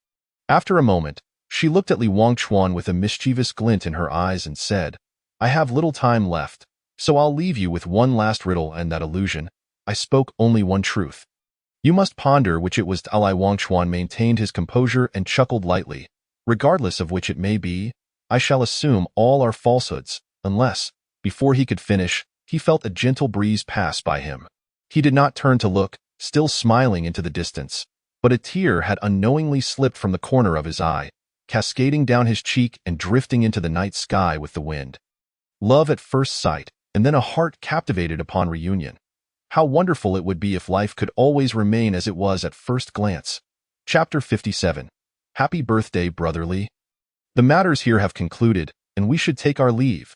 After a moment, she looked at Li Wangchuan with a mischievous glint in her eyes and said, I have little time left, so I'll leave you with one last riddle and that illusion. I spoke only one truth. You must ponder which it was. Li Wangchuan maintained his composure and chuckled lightly. Regardless of which it may be, I shall assume all are falsehoods, unless, before he could finish, he felt a gentle breeze pass by him. He did not turn to look, still smiling into the distance, but a tear had unknowingly slipped from the corner of his eye, cascading down his cheek and drifting into the night sky with the wind. Love at first sight, and then a heart captivated upon reunion. How wonderful it would be if life could always remain as it was at first glance. Chapter 57. Happy birthday, brotherly. The matters here have concluded, and we should take our leave.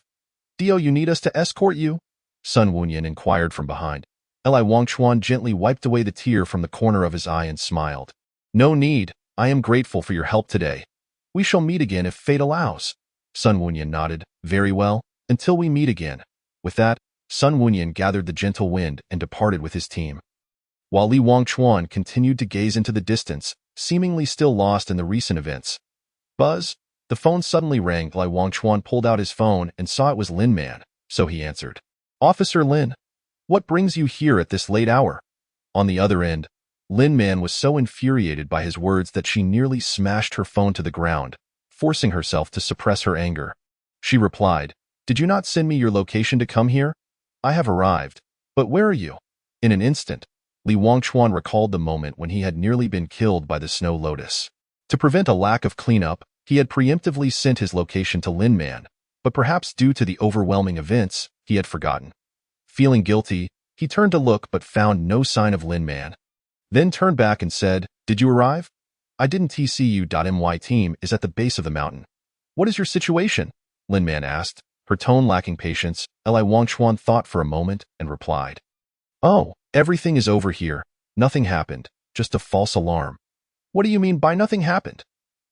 Dio, you need us to escort you? Sun Wunyan inquired from behind. Li Wangchuan gently wiped away the tear from the corner of his eye and smiled. No need, I am grateful for your help today. We shall meet again if fate allows. Sun Wunyan nodded. Very well, until we meet again. With that, Sun Wunyan gathered the gentle wind and departed with his team. While Li Wangchuan continued to gaze into the distance, seemingly still lost in the recent events. Buzz, the phone suddenly rang. Li Wangchuan pulled out his phone and saw it was Lin Man, so he answered. Officer Lin, what brings you here at this late hour? On the other end, Lin Man was so infuriated by his words that she nearly smashed her phone to the ground, forcing herself to suppress her anger. She replied, Did you not send me your location to come here? I have arrived, but where are you? In an instant, Li Wangchuan recalled the moment when he had nearly been killed by the Snow Lotus. To prevent a lack of cleanup, he had preemptively sent his location to Lin Man, but perhaps due to the overwhelming events, he had forgotten. Feeling guilty, he turned to look but found no sign of Lin Man. Then turned back and said, Did you arrive? I didn't TCU. My team is at the base of the mountain. What is your situation? Lin Man asked, her tone lacking patience. Li Wangchuan thought for a moment and replied. Oh, everything is over here. Nothing happened, just a false alarm. What do you mean by nothing happened?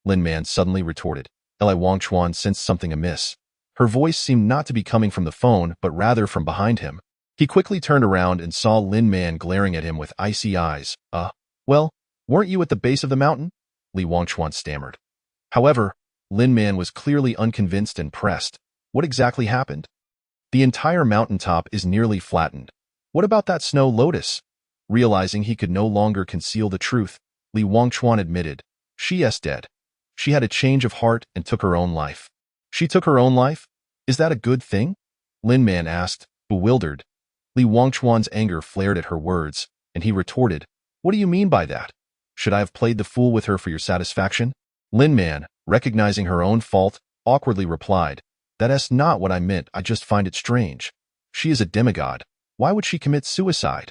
Lin Man suddenly retorted. Li Wangchuan sensed something amiss. Her voice seemed not to be coming from the phone, but rather from behind him. He quickly turned around and saw Lin Man glaring at him with icy eyes. Well, weren't you at the base of the mountain? Li Wangchuan stammered. However, Lin Man was clearly unconvinced and pressed. What exactly happened? The entire mountaintop is nearly flattened. What about that Snow Lotus? Realizing he could no longer conceal the truth, Li Wangchuan admitted, She is dead. She had a change of heart and took her own life. She took her own life? Is that a good thing? Lin Man asked, bewildered. Li Wangchuan's anger flared at her words, and he retorted, What do you mean by that? Should I have played the fool with her for your satisfaction? Lin Man, recognizing her own fault, awkwardly replied, That's not what I meant. I just find it strange. She is a demigod. Why would she commit suicide?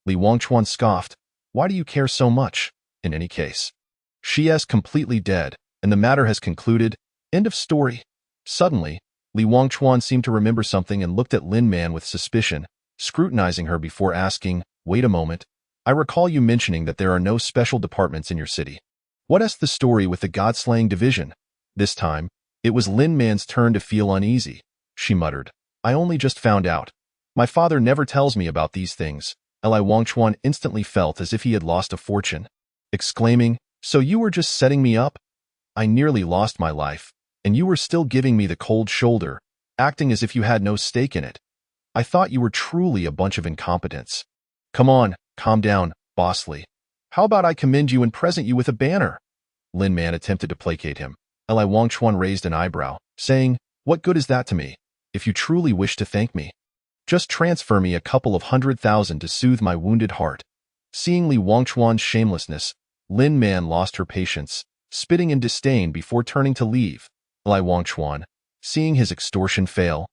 Li Wangchuan scoffed. Why do you care so much? In any case, she is completely dead, and the matter has concluded. End of story. Suddenly, Li Wangchuan seemed to remember something and looked at Lin Man with suspicion, scrutinizing her before asking, Wait a moment. I recall you mentioning that there are no special departments in your city. What is the story with the God-slaying division? This time, it was Lin Man's turn to feel uneasy. She muttered, I only just found out. My father never tells me about these things. Li Wangchuan instantly felt as if he had lost a fortune, exclaiming, So you were just setting me up? I nearly lost my life, and you were still giving me the cold shoulder, acting as if you had no stake in it. I thought you were truly a bunch of incompetents. Come on, calm down, Bosley. How about I commend you and present you with a banner? Lin Man attempted to placate him. Li Wangchuan raised an eyebrow, saying, What good is that to me? If you truly wish to thank me, just transfer me a couple of 100,000 to soothe my wounded heart. Seeing Li Wangchuan's shamelessness, Lin Man lost her patience, spitting in disdain before turning to leave. Li Wangchuan, seeing his extortion fail,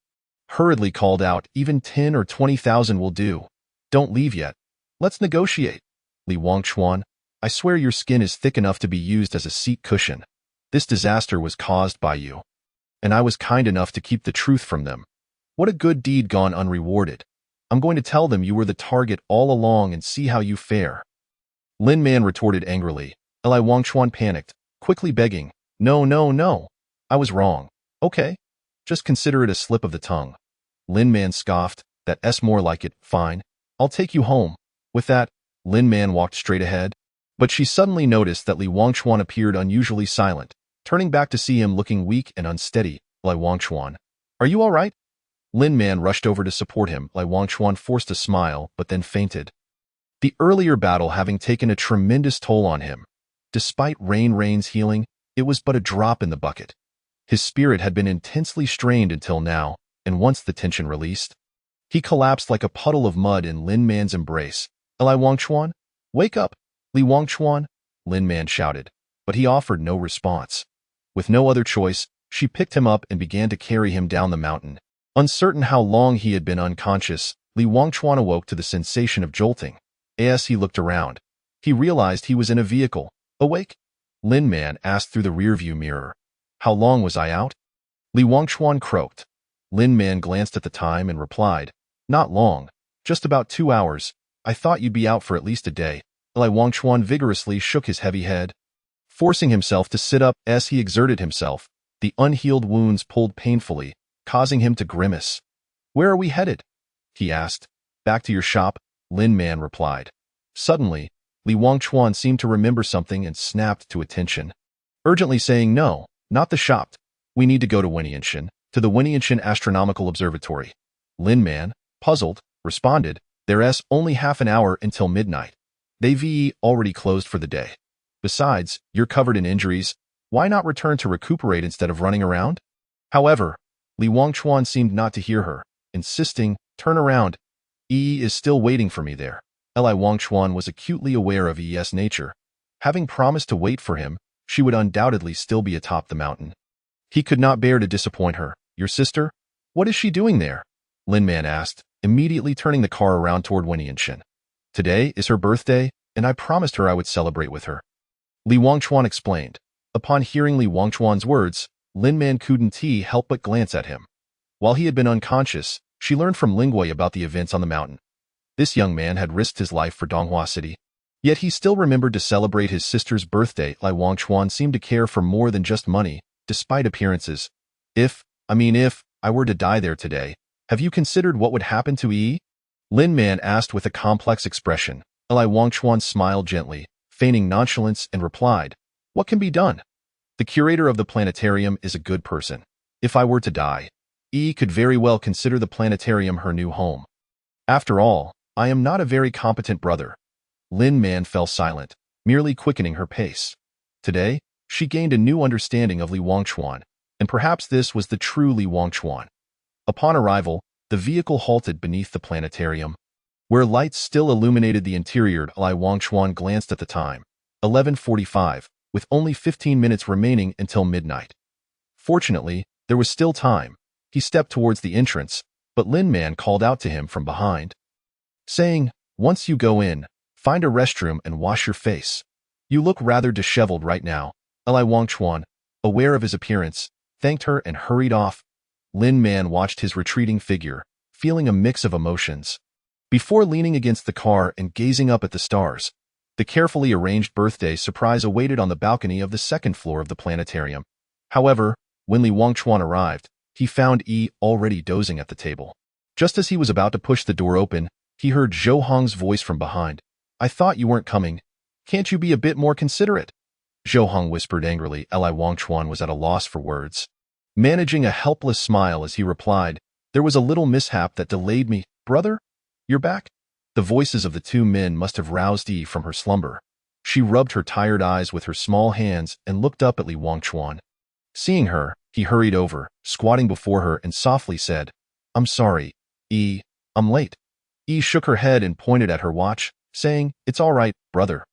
hurriedly called out, Even 10 or 20,000 will do. Don't leave yet. Let's negotiate. Li Wangchuan, I swear your skin is thick enough to be used as a seat cushion. This disaster was caused by you, and I was kind enough to keep the truth from them. What a good deed gone unrewarded. I'm going to tell them you were the target all along and see how you fare. Lin Man retorted angrily. Li Wangchuan panicked, quickly begging, No, no, no. I was wrong. Okay. Just consider it a slip of the tongue. Lin Man scoffed, That's more like it. Fine. I'll take you home. With that, Lin Man walked straight ahead, but she suddenly noticed that Li Wangchuan appeared unusually silent, turning back to see him looking weak and unsteady. Li Wangchuan, are you all right? Lin Man rushed over to support him. Li Wangchuan forced a smile, but then fainted. The earlier battle having taken a tremendous toll on him. Despite Rain's healing, it was but a drop in the bucket. His spirit had been intensely strained until now, and once the tension released, he collapsed like a puddle of mud in Lin Man's embrace. Li Wangchuan, wake up! Li Wangchuan, Lin Man shouted, but he offered no response. With no other choice, she picked him up and began to carry him down the mountain. Uncertain how long he had been unconscious, Li Wangchuan awoke to the sensation of jolting. As he looked around, he realized he was in a vehicle. Awake? Lin Man asked through the rearview mirror. How long was I out? Li Wangchuan croaked. Lin Man glanced at the time and replied, "Not long. Just about 2 hours. I thought you'd be out for at least a day." Li Wangchuan vigorously shook his heavy head, forcing himself to sit up as he exerted himself. The unhealed wounds pulled painfully, causing him to grimace. "Where are we headed?" he asked. "Back to your shop," Lin Man replied. Suddenly, Li Wangchuan seemed to remember something and snapped to attention, urgently saying, "No, not the shop. We need to go to Wenianshan, to the Wenianshan Astronomical Observatory." Lin Man, puzzled, responded, "There's only half an hour until midnight. They've already closed for the day. Besides, you're covered in injuries. Why not return to recuperate instead of running around?" However, Li Wangchuan seemed not to hear her, insisting, "Turn around. Yi is still waiting for me there." Li Wangchuan was acutely aware of Yi's nature. Having promised to wait for him, she would undoubtedly still be atop the mountain. He could not bear to disappoint her. "Your sister? What is she doing there?" Lin Man asked, immediately turning the car around toward Wenianshan. "Today is her birthday, and I promised her I would celebrate with her," Li Wangchuan explained. Upon hearing Li Wangchuan's words, Lin Man couldn't help but glance at him. While he had been unconscious, she learned from Lingwei about the events on the mountain. This young man had risked his life for Donghua City. Yet he still remembered to celebrate his sister's birthday. Li Wangchuan seemed to care for more than just money, despite appearances. If I were to die there today, have you considered what would happen to Yi?" Lin Man asked with a complex expression. Li Wangchuan smiled gently, feigning nonchalance, and replied, "What can be done? The curator of the planetarium is a good person. If I were to die, Yi could very well consider the planetarium her new home. After all, I am not a very competent brother." Lin Man fell silent, merely quickening her pace. Today, she gained a new understanding of Li Wangchuan, and perhaps this was the true Li Wangchuan. Upon arrival, the vehicle halted beneath the planetarium, where lights still illuminated the interior. Li Wangchuan glanced at the time, 11:45, with only 15 minutes remaining until midnight. Fortunately, there was still time. He stepped towards the entrance, but Lin Man called out to him from behind, saying, "Once you go in, find a restroom and wash your face. You look rather disheveled right now." Li Wangchuan, aware of his appearance, thanked her and hurried off. Lin Man watched his retreating figure, feeling a mix of emotions. Before leaning against the car and gazing up at the stars, the carefully arranged birthday surprise awaited on the balcony of the second floor of the planetarium. However, when Li Wangchuan arrived, he found Yi already dozing at the table. Just as he was about to push the door open, he heard Zhou Hong's voice from behind. "I thought you weren't coming. Can't you be a bit more considerate?" Zhou Hong whispered angrily. Li Wangchuan was at a loss for words, managing a helpless smile as he replied, "There was a little mishap that delayed me." "Brother? You're back?" The voices of the two men must have roused Yi from her slumber. She rubbed her tired eyes with her small hands and looked up at Li Wangchuan. Seeing her, he hurried over, squatting before her, and softly said, "I'm sorry, Yi, I'm late." Yi shook her head and pointed at her watch, saying, "It's all right, brother.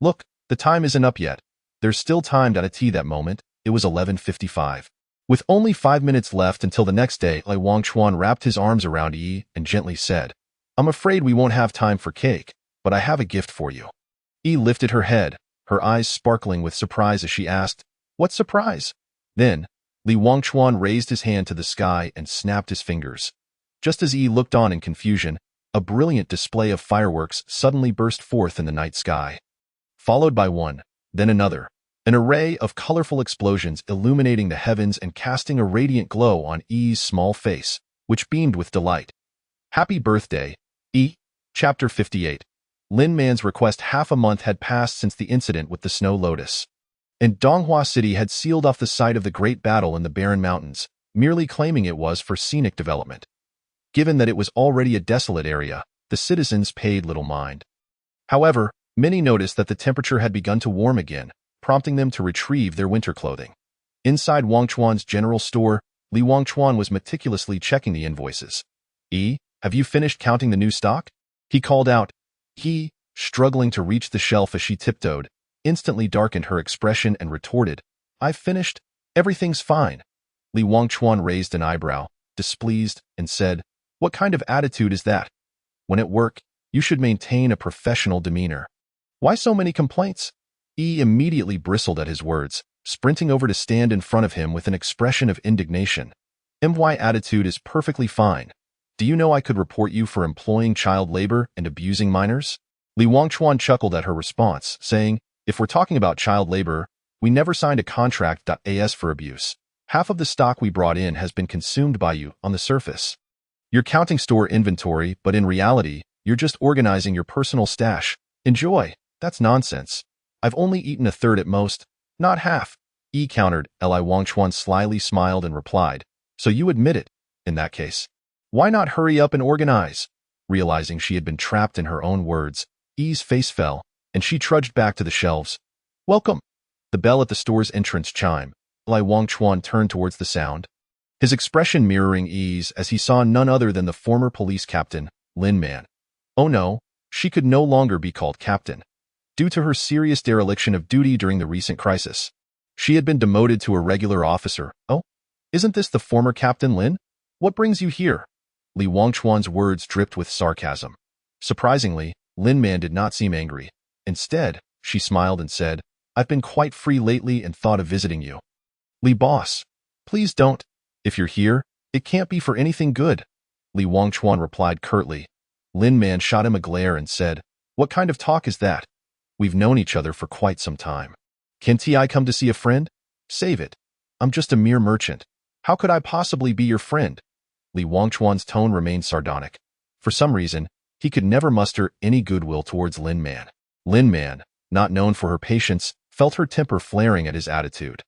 Look, the time isn't up yet. There's still time." At that moment, it was 11:55. With only 5 minutes left until the next day, Li Wangchuan wrapped his arms around Yi and gently said, "I'm afraid we won't have time for cake, but I have a gift for you." Yi lifted her head, her eyes sparkling with surprise as she asked, "What surprise?" Then, Li Wangchuan raised his hand to the sky and snapped his fingers. Just as Yi looked on in confusion, a brilliant display of fireworks suddenly burst forth in the night sky, followed by one, then another, an array of colorful explosions illuminating the heavens and casting a radiant glow on Yi's small face, which beamed with delight. Happy birthday, Yi. Chapter 58. Lin Man's request. Half a month had passed since the incident with the Snow Lotus, and Donghua City had sealed off the site of the great battle in the Barren Mountains, merely claiming it was for scenic development. Given that it was already a desolate area, the citizens paid little mind. However, many noticed that the temperature had begun to warm again, prompting them to retrieve their winter clothing. Inside Wangchuan's general store, Li Wangchuan was meticulously checking the invoices. "Yi, have you finished counting the new stock?" he called out. He, struggling to reach the shelf as she tiptoed, instantly darkened her expression and retorted, "I've finished. Everything's fine." Li Wangchuan raised an eyebrow, displeased, and said, "What kind of attitude is that? When at work, you should maintain a professional demeanor. Why so many complaints?" Yi immediately bristled at his words, sprinting over to stand in front of him with an expression of indignation. My attitude is perfectly fine. Do you know I could report you for employing child labor and abusing minors? Li Wangchuan chuckled at her response, saying, if we're talking about child labor, we never signed a contract. As for abuse, half of the stock we brought in has been consumed by you on the surface. You're counting store inventory, but in reality, you're just organizing your personal stash. Enjoy. That's nonsense. I've only eaten a third at most, not half. Countered. Li Wangchuan slyly smiled and replied, so you admit it. In that case, why not hurry up and organize? Realizing she had been trapped in her own words, Yi's face fell, and she trudged back to the shelves. Welcome. The bell at the store's entrance chimed. Li Wangchuan turned towards the sound, his expression mirroring Yi's as he saw none other than the former police captain, Lin Man. Oh no, she could no longer be called captain. Due to her serious dereliction of duty during the recent crisis, she had been demoted to a regular officer. Oh, isn't this the former Captain Lin? What brings you here? Li Wangchuan's words dripped with sarcasm. Surprisingly, Lin Man did not seem angry. Instead, she smiled and said, I've been quite free lately and thought of visiting you. Li boss, please don't. If you're here, it can't be for anything good. Li Wangchuan replied curtly. Lin Man shot him a glare and said, what kind of talk is that? We've known each other for quite some time. Can't I come to see a friend? Save it. I'm just a mere merchant. How could I possibly be your friend? Li Wangchuan's tone remained sardonic. For some reason, he could never muster any goodwill towards Lin Man. Lin Man, not known for her patience, felt her temper flaring at his attitude.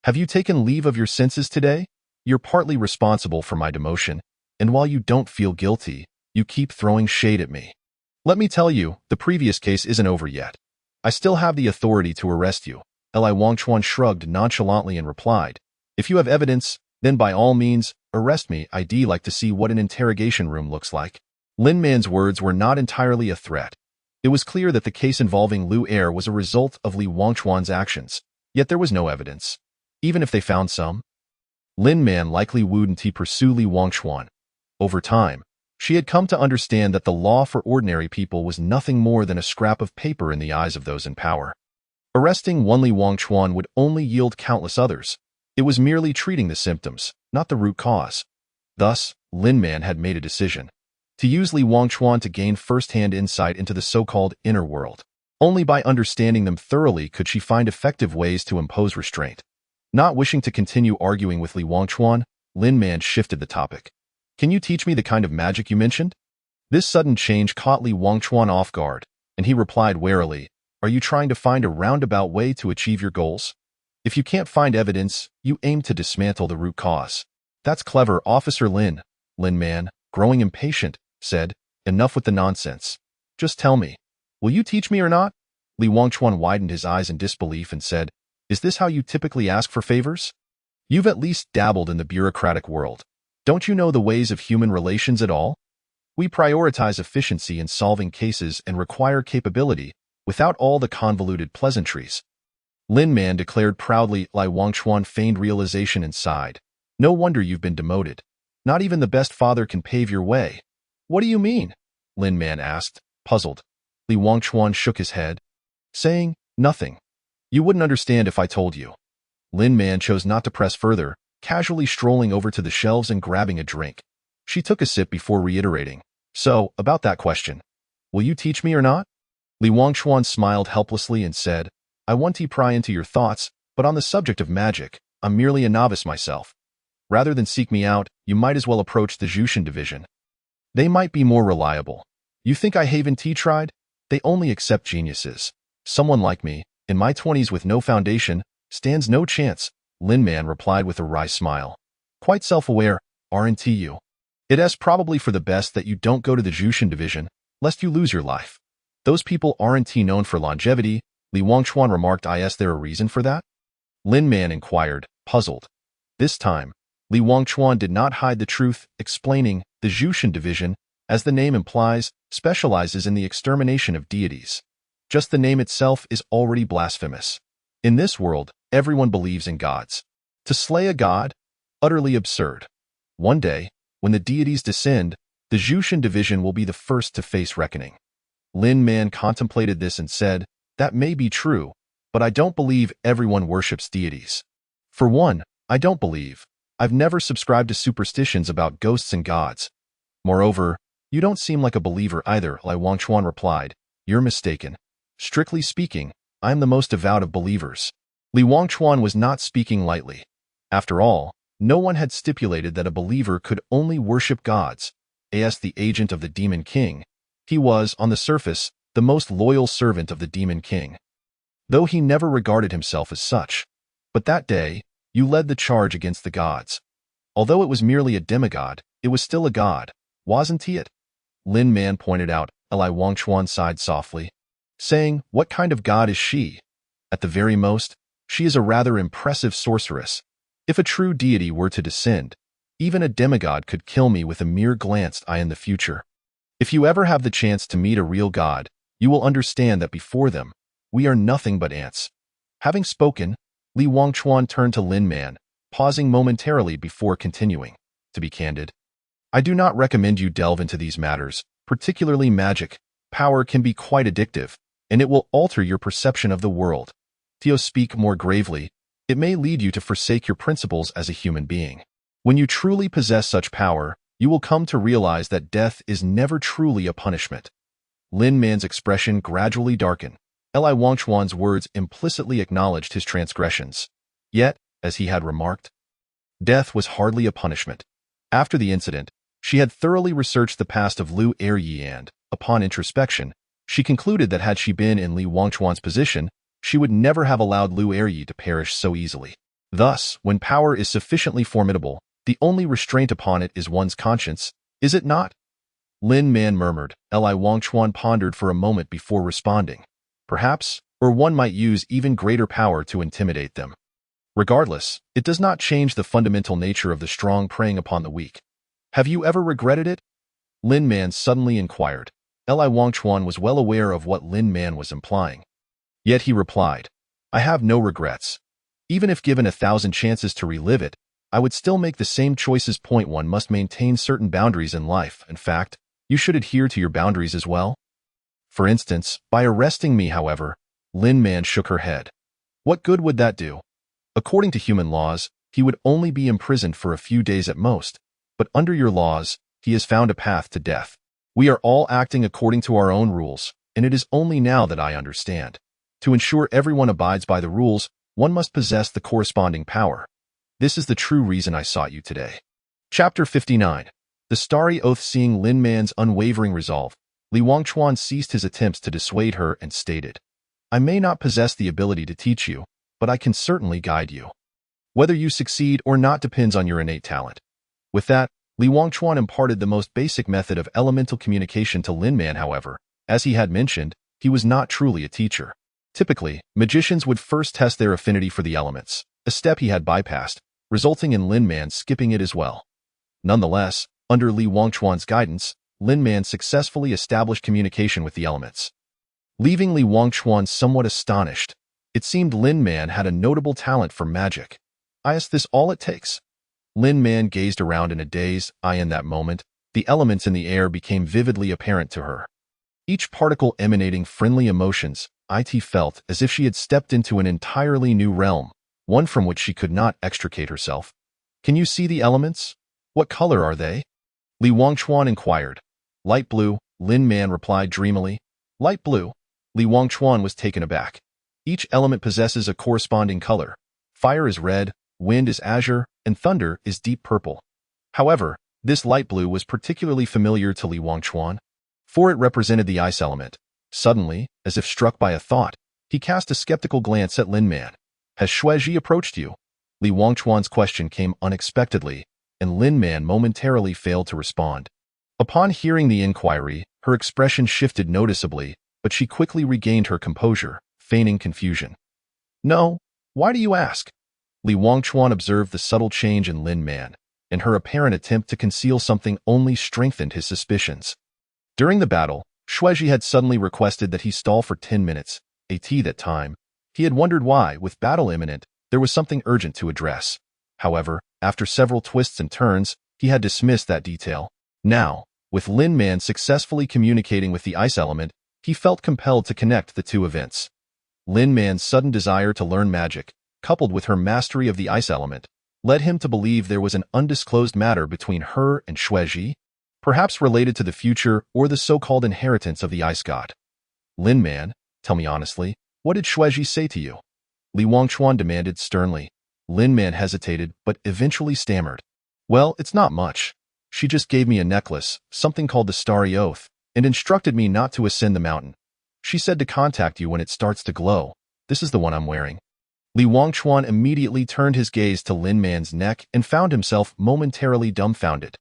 Have you taken leave of your senses today? You're partly responsible for my demotion, and while you don't feel guilty, you keep throwing shade at me. Let me tell you, the previous case isn't over yet. I still have the authority to arrest you. Li Wangchuan shrugged nonchalantly and replied, if you have evidence, then by all means, arrest me. I'd like to see what an interrogation room looks like. Lin Man's words were not entirely a threat. It was clear that the case involving Lu Er was a result of Li Wangchuan's actions, yet there was no evidence. Even if they found some, Lin Man likely wouldn't pursue Li Wangchuan. Over time, she had come to understand that the law for ordinary people was nothing more than a scrap of paper in the eyes of those in power. Arresting one Li Wangchuan would only yield countless others. It was merely treating the symptoms, not the root cause. Thus, Lin Man had made a decision to use Li Wangchuan to gain first-hand insight into the so-called inner world. Only by understanding them thoroughly could she find effective ways to impose restraint. Not wishing to continue arguing with Li Wangchuan, Lin Man shifted the topic. Can you teach me the kind of magic you mentioned? This sudden change caught Li Wangchuan off guard, and he replied warily, are you trying to find a roundabout way to achieve your goals? If you can't find evidence, you aim to dismantle the root cause. That's clever, Officer Lin. Lin Man, growing impatient, said, enough with the nonsense. Just tell me, will you teach me or not? Li Wangchuan widened his eyes in disbelief and said, is this how you typically ask for favors? You've at least dabbled in the bureaucratic world. Don't you know the ways of human relations at all? We prioritize efficiency in solving cases and require capability without all the convoluted pleasantries. Lin Man declared proudly. Li Wangchuan feigned realization and sighed. No wonder you've been demoted. Not even the best father can pave your way. What do you mean? Lin Man asked, puzzled. Li Wangchuan shook his head, saying, nothing. You wouldn't understand if I told you. Lin Man chose not to press further, casually strolling over to the shelves and grabbing a drink. She took a sip before reiterating, so, about that question. Will you teach me or not? Li Wangchuan smiled helplessly and said, I want to pry into your thoughts, but on the subject of magic, I'm merely a novice myself. Rather than seek me out, you might as well approach the Jushin division. They might be more reliable. You think I haven't tried? They only accept geniuses. Someone like me, in my 20s with no foundation, stands no chance, Lin Man replied with a wry smile. Quite self-aware, aren't you? It's probably for the best that you don't go to the Jushin division, lest you lose your life. Those people aren't known for longevity, Li Wangchuan remarked. Is there a reason for that? Lin Man inquired, puzzled. This time, Li Wangchuan did not hide the truth, explaining, the Jushin division, as the name implies, specializes in the extermination of deities. Just the name itself is already blasphemous. In this world, everyone believes in gods. To slay a god? Utterly absurd. One day, when the deities descend, the Jushin division will be the first to face reckoning. Lin Man contemplated this and said, that may be true, but I don't believe everyone worships deities. For one, I don't believe I've never subscribed to superstitions about ghosts and gods. Moreover, you don't seem like a believer either, Li Wangchuan replied. You're mistaken. Strictly speaking, I am the most devout of believers. Li Wangchuan was not speaking lightly. After all, no one had stipulated that a believer could only worship gods. As the agent of the Demon King, he was, on the surface, the most loyal servant of the Demon King, though he never regarded himself as such. But that day, you led the charge against the gods. Although it was merely a demigod, it was still a god, wasn't he it? Lin Man pointed out. Li Wangchuan sighed softly, saying, what kind of god is she? At the very most, she is a rather impressive sorceress. If a true deity were to descend, even a demigod could kill me with a mere glanced eye in the future. If you ever have the chance to meet a real god, you will understand that before them, we are nothing but ants. Having spoken, Li Wangchuan turned to Lin Man, pausing momentarily before continuing. To be candid, I do not recommend you delve into these matters, particularly magic. Power can be quite addictive, and it will alter your perception of the world. To speak more gravely, it may lead you to forsake your principles as a human being. When you truly possess such power, you will come to realize that death is never truly a punishment. Lin Man's expression gradually darkened. Li Wangchuan's words implicitly acknowledged his transgressions. Yet, as he had remarked, death was hardly a punishment. After the incident, she had thoroughly researched the past of Lu Eryi and, upon introspection, she concluded that had she been in Li Wangchuan's position, she would never have allowed Lu Eryi to perish so easily. Thus, when power is sufficiently formidable, the only restraint upon it is one's conscience, is it not? Lin Man murmured. Li Wangchuan pondered for a moment before responding. Perhaps, or one might use even greater power to intimidate them. Regardless, it does not change the fundamental nature of the strong preying upon the weak. Have you ever regretted it? Lin Man suddenly inquired. Li Wangchuan was well aware of what Lin Man was implying. Yet he replied, I have no regrets. Even if given 1,000 chances to relive it, I would still make the same choices. One must maintain certain boundaries in life. In fact, you should adhere to your boundaries as well. For instance, by arresting me, however, Lin Man shook her head. What good would that do? According to human laws, he would only be imprisoned for a few days at most, but under your laws, he has found a path to death. We are all acting according to our own rules, and it is only now that I understand. To ensure everyone abides by the rules, one must possess the corresponding power. This is the true reason I sought you today. Chapter 59. The Starry Oath. Seeing Lin Man's unwavering resolve, Li Wangchuan ceased his attempts to dissuade her and stated, I may not possess the ability to teach you, but I can certainly guide you. Whether you succeed or not depends on your innate talent. With that, Li Wangchuan imparted the most basic method of elemental communication to Lin Man. However, as he had mentioned, he was not truly a teacher. Typically, magicians would first test their affinity for the elements, a step he had bypassed, resulting in Lin Man skipping it as well. Nonetheless, under Li Wangchuan's guidance, Lin Man successfully established communication with the elements. Leaving Li Wangchuan somewhat astonished, it seemed Lin Man had a notable talent for magic. Is this all it takes? Lin Man gazed around in a daze. In that moment, the elements in the air became vividly apparent to her. Each particle emanating friendly emotions. It felt as if she had stepped into an entirely new realm, one from which she could not extricate herself. Can you see the elements? What color are they? Li Wangchuan inquired. Light blue, Lin Man replied dreamily. Light blue? Li Wangchuan was taken aback. Each element possesses a corresponding color. Fire is red, wind is azure, and thunder is deep purple. However, this light blue was particularly familiar to Li Wangchuan, for it represented the ice element. Suddenly, as if struck by a thought, he cast a skeptical glance at Lin Man. Has Xuezhi approached you? Li Wangchuan's question came unexpectedly, and Lin Man momentarily failed to respond. Upon hearing the inquiry, her expression shifted noticeably, but she quickly regained her composure, feigning confusion. No, why do you ask? Li Wangchuan observed the subtle change in Lin Man, and her apparent attempt to conceal something only strengthened his suspicions. During the battle, Xuezhi had suddenly requested that he stall for 10 minutes, that time. He had wondered why, with battle imminent, there was something urgent to address. However, after several twists and turns, he had dismissed that detail. Now, with Lin Man successfully communicating with the ice element, he felt compelled to connect the two events. Lin Man's sudden desire to learn magic, coupled with her mastery of the ice element, led him to believe there was an undisclosed matter between her and Xueji, perhaps related to the future or the so-called inheritance of the ice god. Lin Man, tell me honestly, what did Xueji say to you? Li Wangchuan demanded sternly. Lin Man hesitated, but eventually stammered. Well, it's not much. She just gave me a necklace, something called the Starry Oath, and instructed me not to ascend the mountain. She said to contact you when it starts to glow. This is the one I'm wearing. Li Wangchuan immediately turned his gaze to Lin Man's neck and found himself momentarily dumbfounded.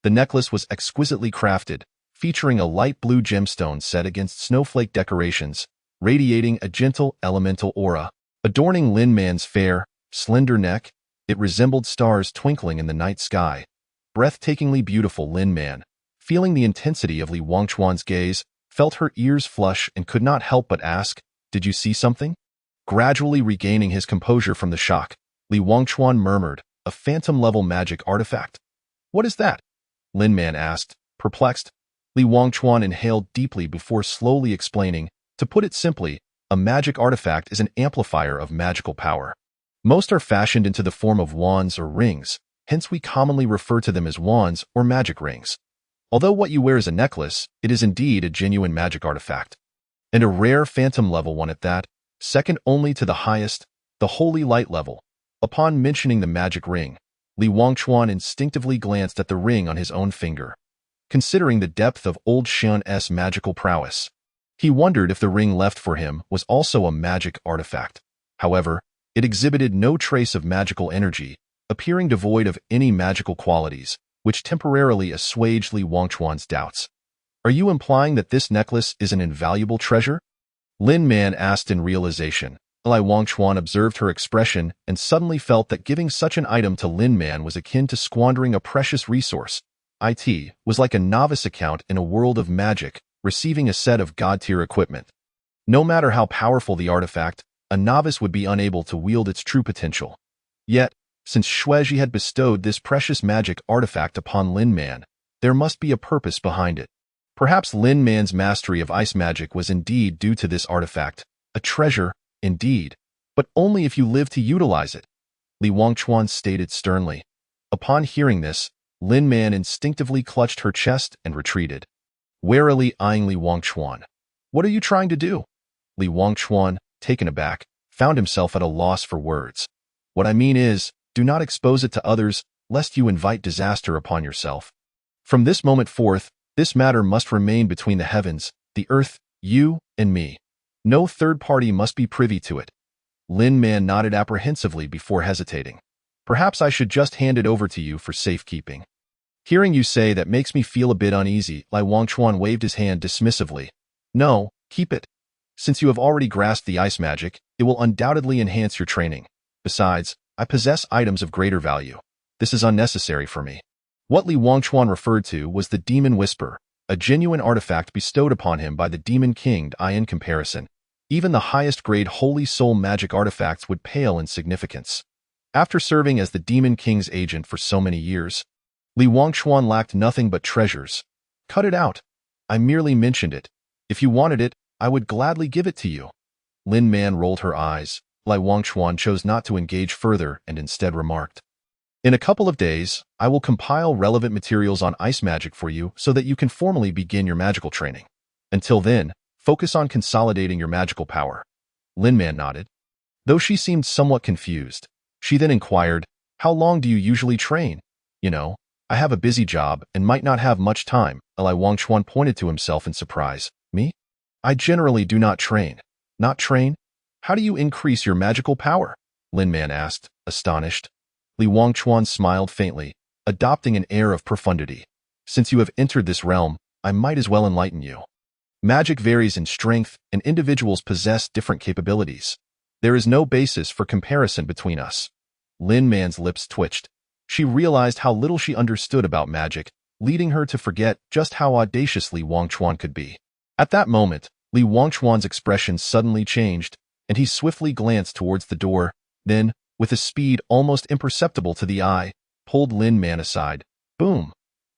The necklace was exquisitely crafted, featuring a light blue gemstone set against snowflake decorations, radiating a gentle elemental aura. Adorning Lin Man's fair, slender neck, it resembled stars twinkling in the night sky. Breathtakingly beautiful Lin Man, feeling the intensity of Li Wangchuan's gaze, felt her ears flush and could not help but ask, "Did you see something?" Gradually regaining his composure from the shock, Li Wangchuan murmured, "A phantom-level magic artifact." "What is that?" Lin Man asked, perplexed. Li Wangchuan inhaled deeply before slowly explaining, "To put it simply, a magic artifact is an amplifier of magical power. Most are fashioned into the form of wands or rings, hence we commonly refer to them as wands or magic rings. Although what you wear is a necklace, it is indeed a genuine magic artifact. And a rare phantom-level one at that, second only to the highest, the holy light level." Upon mentioning the magic ring, Li Wangchuan instinctively glanced at the ring on his own finger. Considering the depth of old Xian's magical prowess, he wondered if the ring left for him was also a magic artifact. However, it exhibited no trace of magical energy, appearing devoid of any magical qualities, which temporarily assuaged Li Wangchuan's doubts. "Are you implying that this necklace is an invaluable treasure?" Lin Man asked in realization. Li Wangchuan observed her expression and suddenly felt that giving such an item to Lin Man was akin to squandering a precious resource. It was like a novice account in a world of magic, receiving a set of god-tier equipment. No matter how powerful the artifact, a novice would be unable to wield its true potential. Yet, since Xueji had bestowed this precious magic artifact upon Lin Man, there must be a purpose behind it. Perhaps Lin Man's mastery of ice magic was indeed due to this artifact, a treasure, indeed, but only if you live to utilize it, Li Wangchuan stated sternly. Upon hearing this, Lin Man instinctively clutched her chest and retreated, warily eyeing Li Wangchuan. "What are you trying to do?" Li Wangchuan, taken aback, found himself at a loss for words. "What I mean is, do not expose it to others, lest you invite disaster upon yourself. From this moment forth, this matter must remain between the heavens, the earth, you, and me. No third party must be privy to it." Lin Man nodded apprehensively before hesitating. "Perhaps I should just hand it over to you for safekeeping." "Hearing you say that makes me feel a bit uneasy." Li Wangchuan waved his hand dismissively. "No, keep it. Since you have already grasped the ice magic, it will undoubtedly enhance your training. Besides, I possess items of greater value. This is unnecessary for me." What Li Wangchuan referred to was the Demon Whisper, a genuine artifact bestowed upon him by the Demon King. In comparison, even the highest-grade Holy Soul magic artifacts would pale in significance. After serving as the Demon King's agent for so many years, Li Wangchuan lacked nothing but treasures. "Cut it out. I merely mentioned it. If you wanted it, I would gladly give it to you." Lin Man rolled her eyes. Li Wangchuan chose not to engage further and instead remarked, "In a couple of days, I will compile relevant materials on ice magic for you so that you can formally begin your magical training. Until then, focus on consolidating your magical power." Lin Man nodded. Though she seemed somewhat confused, she then inquired, "How long do you usually train? You know, I have a busy job and might not have much time." Li Wangchuan pointed to himself in surprise. "Me? I generally do not train." "Not train? How do you increase your magical power?" Lin Man asked, astonished. Li Wangchuan smiled faintly, adopting an air of profundity. "Since you have entered this realm, I might as well enlighten you. Magic varies in strength, and individuals possess different capabilities. There is no basis for comparison between us." Lin Man's lips twitched. She realized how little she understood about magic, leading her to forget just how audacious Li Wangchuan could be. At that moment, Li Wangchuan's expression suddenly changed, and he swiftly glanced towards the door, then, with a speed almost imperceptible to the eye, pulled Lin Man aside. Boom!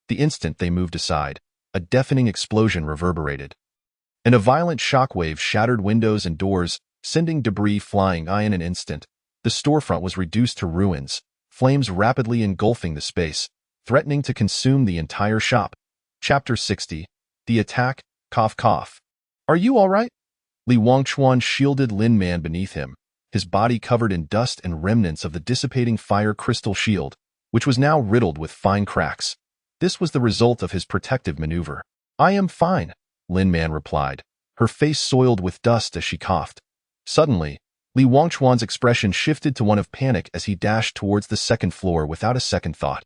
The instant they moved aside, a deafening explosion reverberated, and a violent shockwave shattered windows and doors, sending debris flying. In an instant, the storefront was reduced to ruins, flames rapidly engulfing the space, threatening to consume the entire shop. Chapter 60. The Attack, Cough Cough. Are you all right? Li Wangchuan shielded Lin Man beneath him, his body covered in dust and remnants of the dissipating fire crystal shield, which was now riddled with fine cracks. This was the result of his protective maneuver. I am fine, Lin Man replied, her face soiled with dust as she coughed. Suddenly, Li Wangchuan's expression shifted to one of panic as he dashed towards the second floor without a second thought.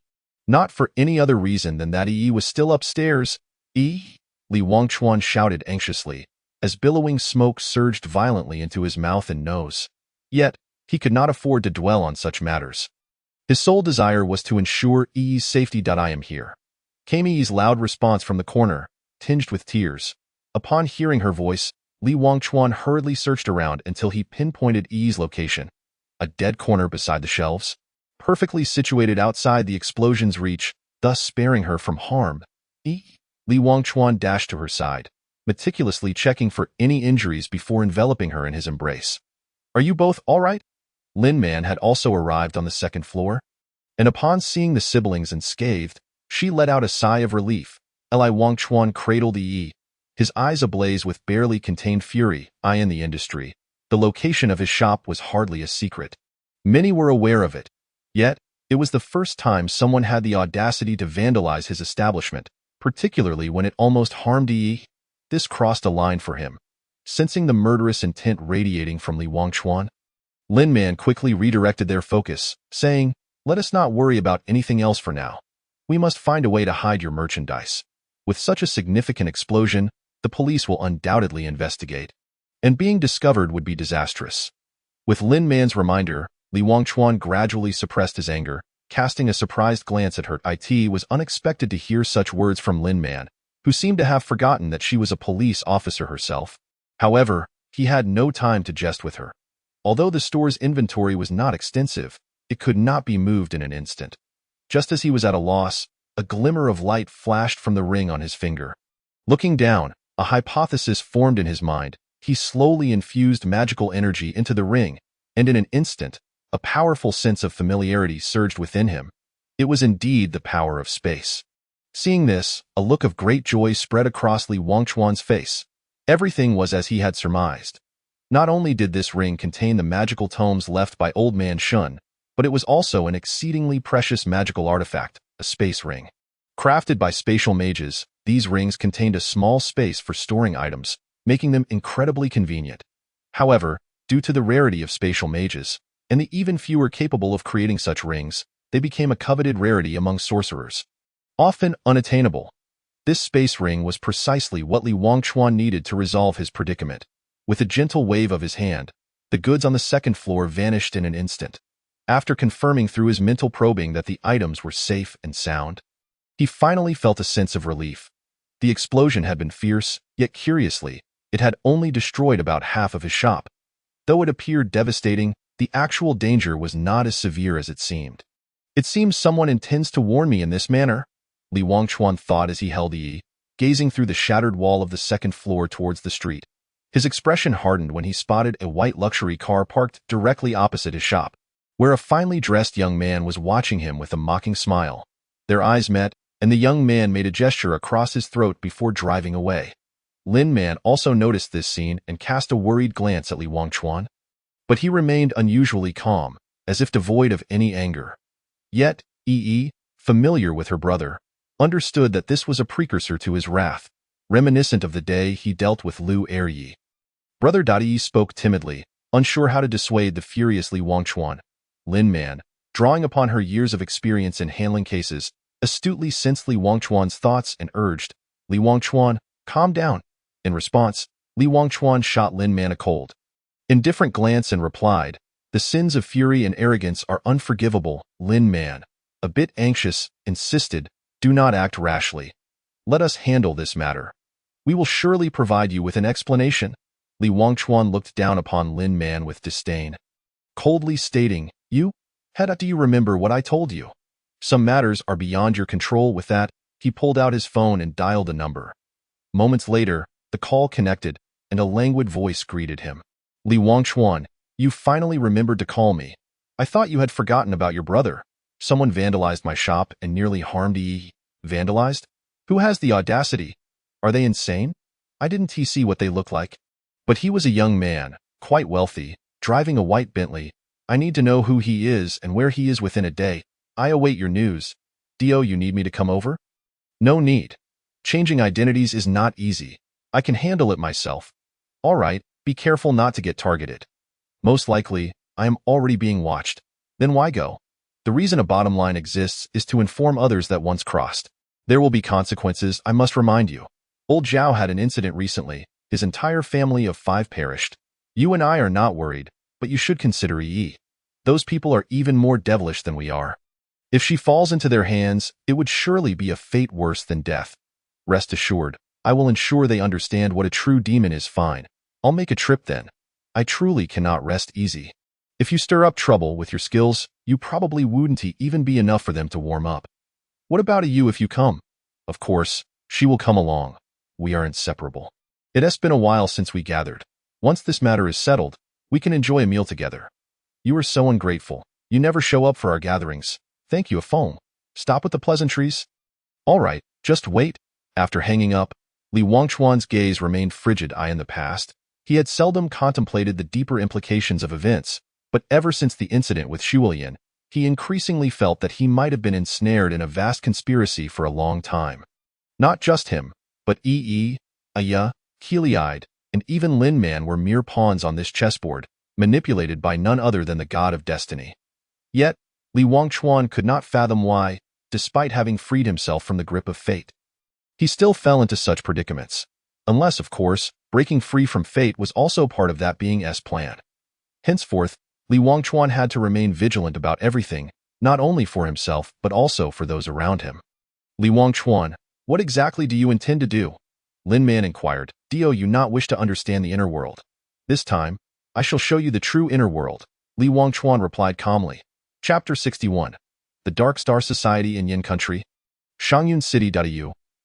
Not for any other reason than that Yi was still upstairs. Li Wangchuan shouted anxiously, as billowing smoke surged violently into his mouth and nose. Yet, he could not afford to dwell on such matters. His sole desire was to ensure Yi's safety. I am here, came Yi's loud response from the corner, tinged with tears. Upon hearing her voice, Li Wangchuan hurriedly searched around until he pinpointed Yi's location. A dead corner beside the shelves, perfectly situated outside the explosion's reach, thus sparing her from harm. Li Wangchuan dashed to her side, meticulously checking for any injuries before enveloping her in his embrace. Are you both all right? Lin Man had also arrived on the second floor, and upon seeing the siblings unscathed, she let out a sigh of relief. Li Wangchuan cradled Yi, his eyes ablaze with barely contained fury. In the industry, the location of his shop was hardly a secret. Many were aware of it, yet it was the first time someone had the audacity to vandalize his establishment, particularly when it almost harmed Yi. This crossed a line for him. Sensing the murderous intent radiating from Li Wangchuan, Lin Man quickly redirected their focus, saying, "Let us not worry about anything else for now. We must find a way to hide your merchandise. With such a significant explosion, the police will undoubtedly investigate, and being discovered would be disastrous." With Lin Man's reminder, Li Wangchuan gradually suppressed his anger, casting a surprised glance at her. It was unexpected to hear such words from Lin Man, who seemed to have forgotten that she was a police officer herself. However, he had no time to jest with her. Although the store's inventory was not extensive, it could not be moved in an instant. Just as he was at a loss, a glimmer of light flashed from the ring on his finger. Looking down, a hypothesis formed in his mind. He slowly infused magical energy into the ring, and in an instant, a powerful sense of familiarity surged within him. It was indeed the power of space. Seeing this, a look of great joy spread across Li Wangchuan's face. Everything was as he had surmised. Not only did this ring contain the magical tomes left by Old Man Shun, but it was also an exceedingly precious magical artifact, a space ring. Crafted by spatial mages, these rings contained a small space for storing items, making them incredibly convenient. However, due to the rarity of spatial mages, and the even fewer capable of creating such rings, they became a coveted rarity among sorcerers. Often unattainable, this space ring was precisely what Li Wangchuan needed to resolve his predicament. With a gentle wave of his hand, the goods on the second floor vanished in an instant. After confirming through his mental probing that the items were safe and sound, he finally felt a sense of relief. The explosion had been fierce, yet curiously, it had only destroyed about half of his shop. Though it appeared devastating, the actual danger was not as severe as it seemed. It seems someone intends to warn me in this manner, Li Wangchuan thought as he held Yi, gazing through the shattered wall of the second floor towards the street. His expression hardened when he spotted a white luxury car parked directly opposite his shop, where a finely dressed young man was watching him with a mocking smile. Their eyes met, and the young man made a gesture across his throat before driving away. Lin Man also noticed this scene and cast a worried glance at Li Wangchuan, but he remained unusually calm, as if devoid of any anger. Yet, Yi, familiar with her brother, understood that this was a precursor to his wrath, reminiscent of the day he dealt with Lu Eryi. Brother Yi spoke timidly, unsure how to dissuade the furious Li Wangchuan. Lin Man, drawing upon her years of experience in handling cases, astutely sensed Li Wangchuan's thoughts and urged, "Li Wangchuan, calm down." In response, Li Wangchuan shot Lin Man a cold, indifferent glance and replied, "The sins of fury and arrogance are unforgivable." Lin Man, a bit anxious, insisted, "Do not act rashly. Let us handle this matter. We will surely provide you with an explanation." Li Wangchuan looked down upon Lin Man with disdain, coldly stating, "You? Do you remember what I told you? Some matters are beyond your control." With that, he pulled out his phone and dialed a number. Moments later, the call connected, and a languid voice greeted him. "Li Wangchuan, you finally remembered to call me. I thought you had forgotten about your brother." Someone vandalized my shop and nearly harmed Vandalized? Who has the audacity? Are they insane? I didn't see what they look like. But he was a young man, quite wealthy, driving a white Bentley. I need to know who he is and where he is within a day. I await your news. Dio, you need me to come over? No need. Changing identities is not easy. I can handle it myself. All right, be careful not to get targeted. Most likely, I am already being watched. Then why go? The reason a bottom line exists is to inform others that once crossed. There will be consequences, I must remind you. Old Zhao had an incident recently. His entire family of 5 perished. You and I are not worried, but you should consider Yi. Those people are even more devilish than we are. If she falls into their hands, it would surely be a fate worse than death. Rest assured, I will ensure they understand what a true demon is. Fine. I'll make a trip then. I truly cannot rest easy. If you stir up trouble with your skills, you probably wouldn't even be enough for them to warm up. What about you if you come? Of course, she will come along. We are inseparable. It has been a while since we gathered. Once this matter is settled, we can enjoy a meal together. You are so ungrateful. You never show up for our gatherings. Thank you, Afong. Stop with the pleasantries. All right, just wait. After hanging up, Li Wangchuan's gaze remained frigid. In the past, he had seldom contemplated the deeper implications of events, but ever since the incident with Shuolian, he increasingly felt that he might have been ensnared in a vast conspiracy for a long time. Not just him, but Aya, Keely-eyed, and even Lin Man were mere pawns on this chessboard, manipulated by none other than the god of destiny. Yet, Li Wangchuan could not fathom why, despite having freed himself from the grip of fate, he still fell into such predicaments. Unless, of course, breaking free from fate was also part of that being's plan. Henceforth, Li Wangchuan had to remain vigilant about everything, not only for himself but also for those around him. Li Wangchuan, what exactly do you intend to do? Lin Man inquired. Do you not wish to understand the inner world? This time, I shall show you the true inner world, Li Wangchuan replied calmly. Chapter 61. The Dark Star Society in Yin Country. Shangyun City.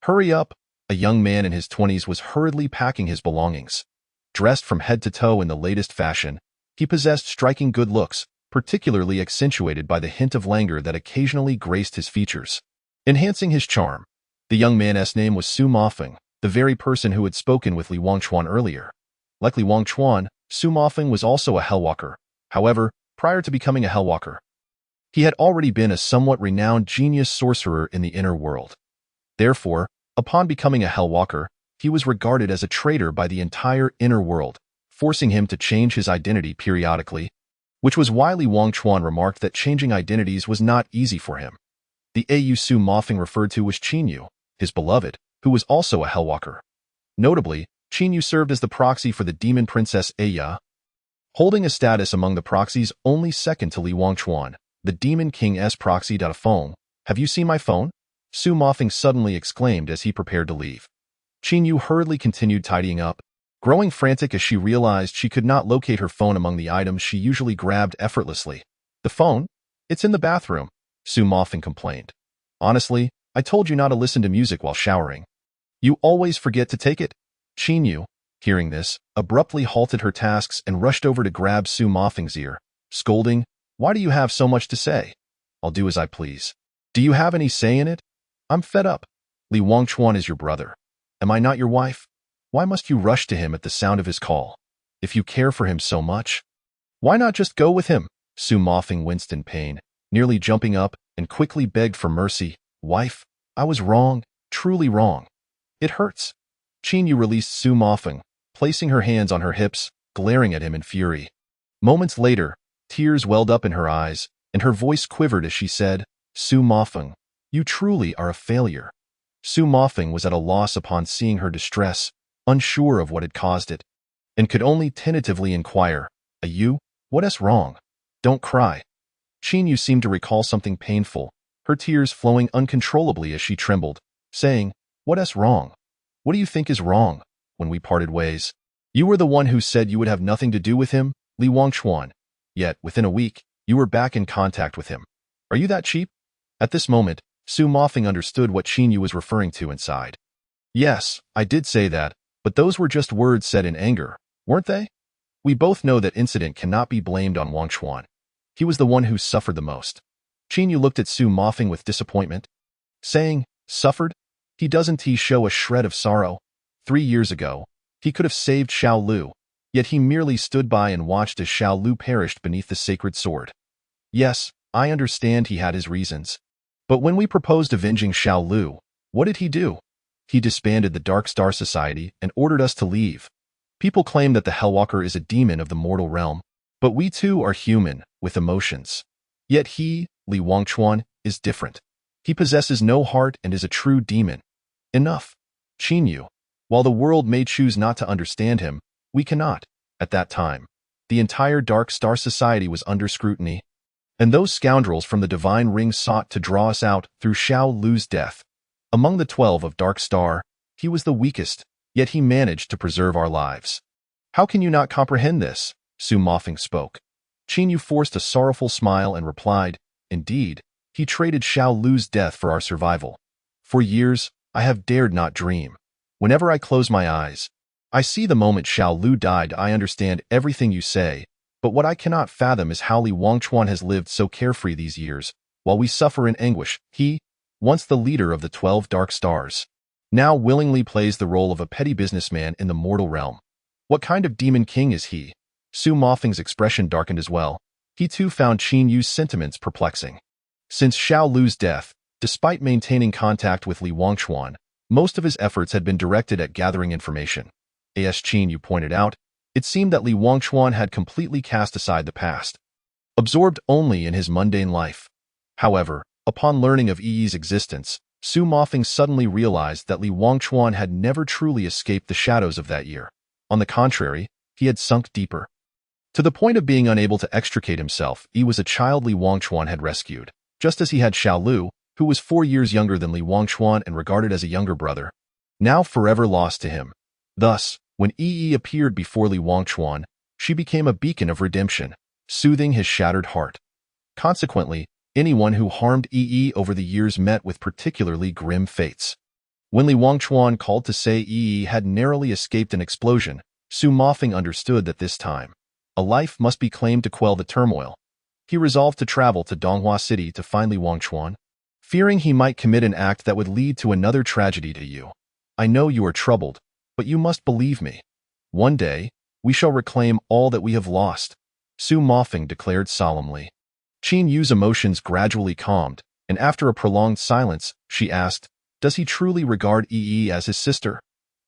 Hurry up! A young man in his 20s was hurriedly packing his belongings. Dressed from head to toe in the latest fashion, he possessed striking good looks, particularly accentuated by the hint of languor that occasionally graced his features, enhancing his charm. The young man's name was Su Mafeng, the very person who had spoken with Li Wangchuan earlier. Like Li Wangchuan, Su Mafeng was also a Hellwalker. However, prior to becoming a Hellwalker, he had already been a somewhat renowned genius sorcerer in the inner world. Therefore, upon becoming a Hellwalker, he was regarded as a traitor by the entire inner world, forcing him to change his identity periodically, which was why Li Wangchuan remarked that changing identities was not easy for him. The Au Su Mafeng referred to was Qinyu, his beloved, who was also a Hellwalker. Notably, Qinyu served as the proxy for the demon princess Aya, holding a status among the proxies only second to Li Wangchuan, the demon king's proxy. Phone. Have you seen my phone? Su Mafeng suddenly exclaimed as he prepared to leave. Qinyu hurriedly continued tidying up, growing frantic as she realized she could not locate her phone among the items she usually grabbed effortlessly. The phone? It's in the bathroom, Su Mafeng complained. Honestly, I told you not to listen to music while showering. You always forget to take it. Qinyu, hearing this, abruptly halted her tasks and rushed over to grab Su Mafeng's ear, scolding, "Why do you have so much to say? I'll do as I please. Do you have any say in it? I'm fed up. Li Wangchuan is your brother. Am I not your wife? Why must you rush to him at the sound of his call? If you care for him so much, why not just go with him?" Su Mafeng winced in pain, nearly jumping up, and quickly begged for mercy. "Wife, I was wrong, truly wrong. It hurts." Qinyu released Su Mafeng, placing her hands on her hips, glaring at him in fury. Moments later, tears welled up in her eyes, and her voice quivered as she said, "Su Mafeng, you truly are a failure." Su Mafeng was at a loss upon seeing her distress, unsure of what had caused it, and could only tentatively inquire, "You? What's wrong? Don't cry." Qinyu seemed to recall something painful, her tears flowing uncontrollably as she trembled, saying, "What's wrong? What do you think is wrong? When we parted ways, you were the one who said you would have nothing to do with him, Li Wangchuan. Yet, within a week, you were back in contact with him. Are you that cheap?" At this moment, Su Mafeng understood what Qinyu was referring to and sighed. "Yes, I did say that, but those were just words said in anger, weren't they? We both know that incident cannot be blamed on Wangchuan. He was the one who suffered the most." Qin Yu looked at Su Mofeng with disappointment, saying, "Suffered? He doesn't he show a shred of sorrow? 3 years ago, he could have saved Xiao Lu, yet he merely stood by and watched as Xiao Lu perished beneath the sacred sword. Yes, I understand he had his reasons. But when we proposed avenging Xiao Lu, what did he do? He disbanded the Dark Star Society and ordered us to leave. People claim that the Hellwalker is a demon of the mortal realm, but we too are human, with emotions. Yet he, Li Wangchuan, is different. He possesses no heart and is a true demon. Enough. Qin Yu. While the world may choose not to understand him, we cannot. At that time, the entire Dark Star Society was under scrutiny, and those scoundrels from the Divine Ring sought to draw us out through Xiao Lu's death. Among the 12 of Dark Star, he was the weakest, yet he managed to preserve our lives. How can you not comprehend this? Su Mofeng spoke. Qin Yu forced a sorrowful smile and replied, "Indeed, he traded Xiao Lu's death for our survival. For years, I have dared not dream. Whenever I close my eyes, I see the moment Xiao Lu died. I understand everything you say, but what I cannot fathom is how Li Wangchuan has lived so carefree these years, while we suffer in anguish. He, once the leader of the 12 Dark Stars, now willingly plays the role of a petty businessman in the mortal realm. What kind of demon king is he?" Su Mofeng's expression darkened as well. He too found Qin Yu's sentiments perplexing. Since Xiao Lu's death, despite maintaining contact with Li Wangchuan, most of his efforts had been directed at gathering information. As Qin Yu pointed out, it seemed that Li Wangchuan had completely cast aside the past, absorbed only in his mundane life. However, upon learning of Yi's existence, Su Mofeng suddenly realized that Li Wangchuan had never truly escaped the shadows of that year. On the contrary, he had sunk deeper, to the point of being unable to extricate himself. Yi was a child Li Wangchuan had rescued, just as he had Xiao Lu, who was 4 years younger than Li Wangchuan and regarded as a younger brother, now forever lost to him. Thus, when Yi appeared before Li Wangchuan, she became a beacon of redemption, soothing his shattered heart. Consequently, anyone who harmed Yi over the years met with particularly grim fates. When Li Wangchuan called to say Yi had narrowly escaped an explosion, Su Mofeng understood that this time, a life must be claimed to quell the turmoil. He resolved to travel to Donghua City to find Li Wangchuan, fearing he might commit an act that would lead to another tragedy to you. I know you are troubled, but you must believe me. One day, we shall reclaim all that we have lost, Su Mofeng declared solemnly. Qin Yu's emotions gradually calmed, and after a prolonged silence, she asked, "Does he truly regard Yi as his sister?"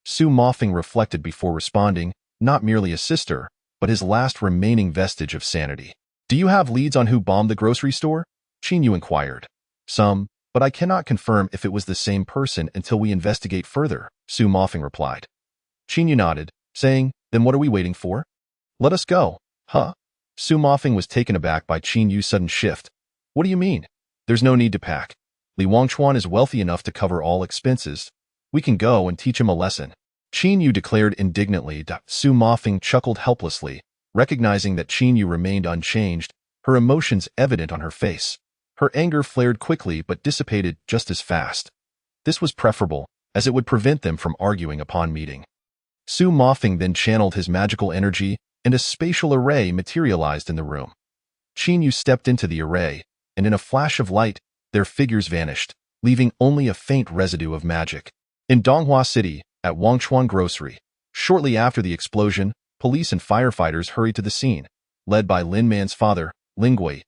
Su Mofeng reflected before responding, "Not merely a sister, but his last remaining vestige of sanity." "Do you have leads on who bombed the grocery store?" Qin Yu inquired. "Some, but I cannot confirm if it was the same person until we investigate further," Su Mofeng replied. Qin Yu nodded, saying, "Then what are we waiting for? Let us go." "Huh?" Su Mofeng was taken aback by Qin Yu's sudden shift. "What do you mean? There's no need to pack. Li Wangchuan is wealthy enough to cover all expenses. We can go and teach him a lesson." Qin Yu declared indignantly. Su Mofeng chuckled helplessly, recognizing that Qin Yu remained unchanged, her emotions evident on her face. Her anger flared quickly but dissipated just as fast. This was preferable, as it would prevent them from arguing upon meeting. Su Mofeng then channeled his magical energy, and a spatial array materialized in the room. Qin Yu stepped into the array, and in a flash of light, their figures vanished, leaving only a faint residue of magic. In Donghua City, at Wangchuan Grocery, shortly after the explosion, police and firefighters hurried to the scene, led by Lin Man's father, Ling Gui.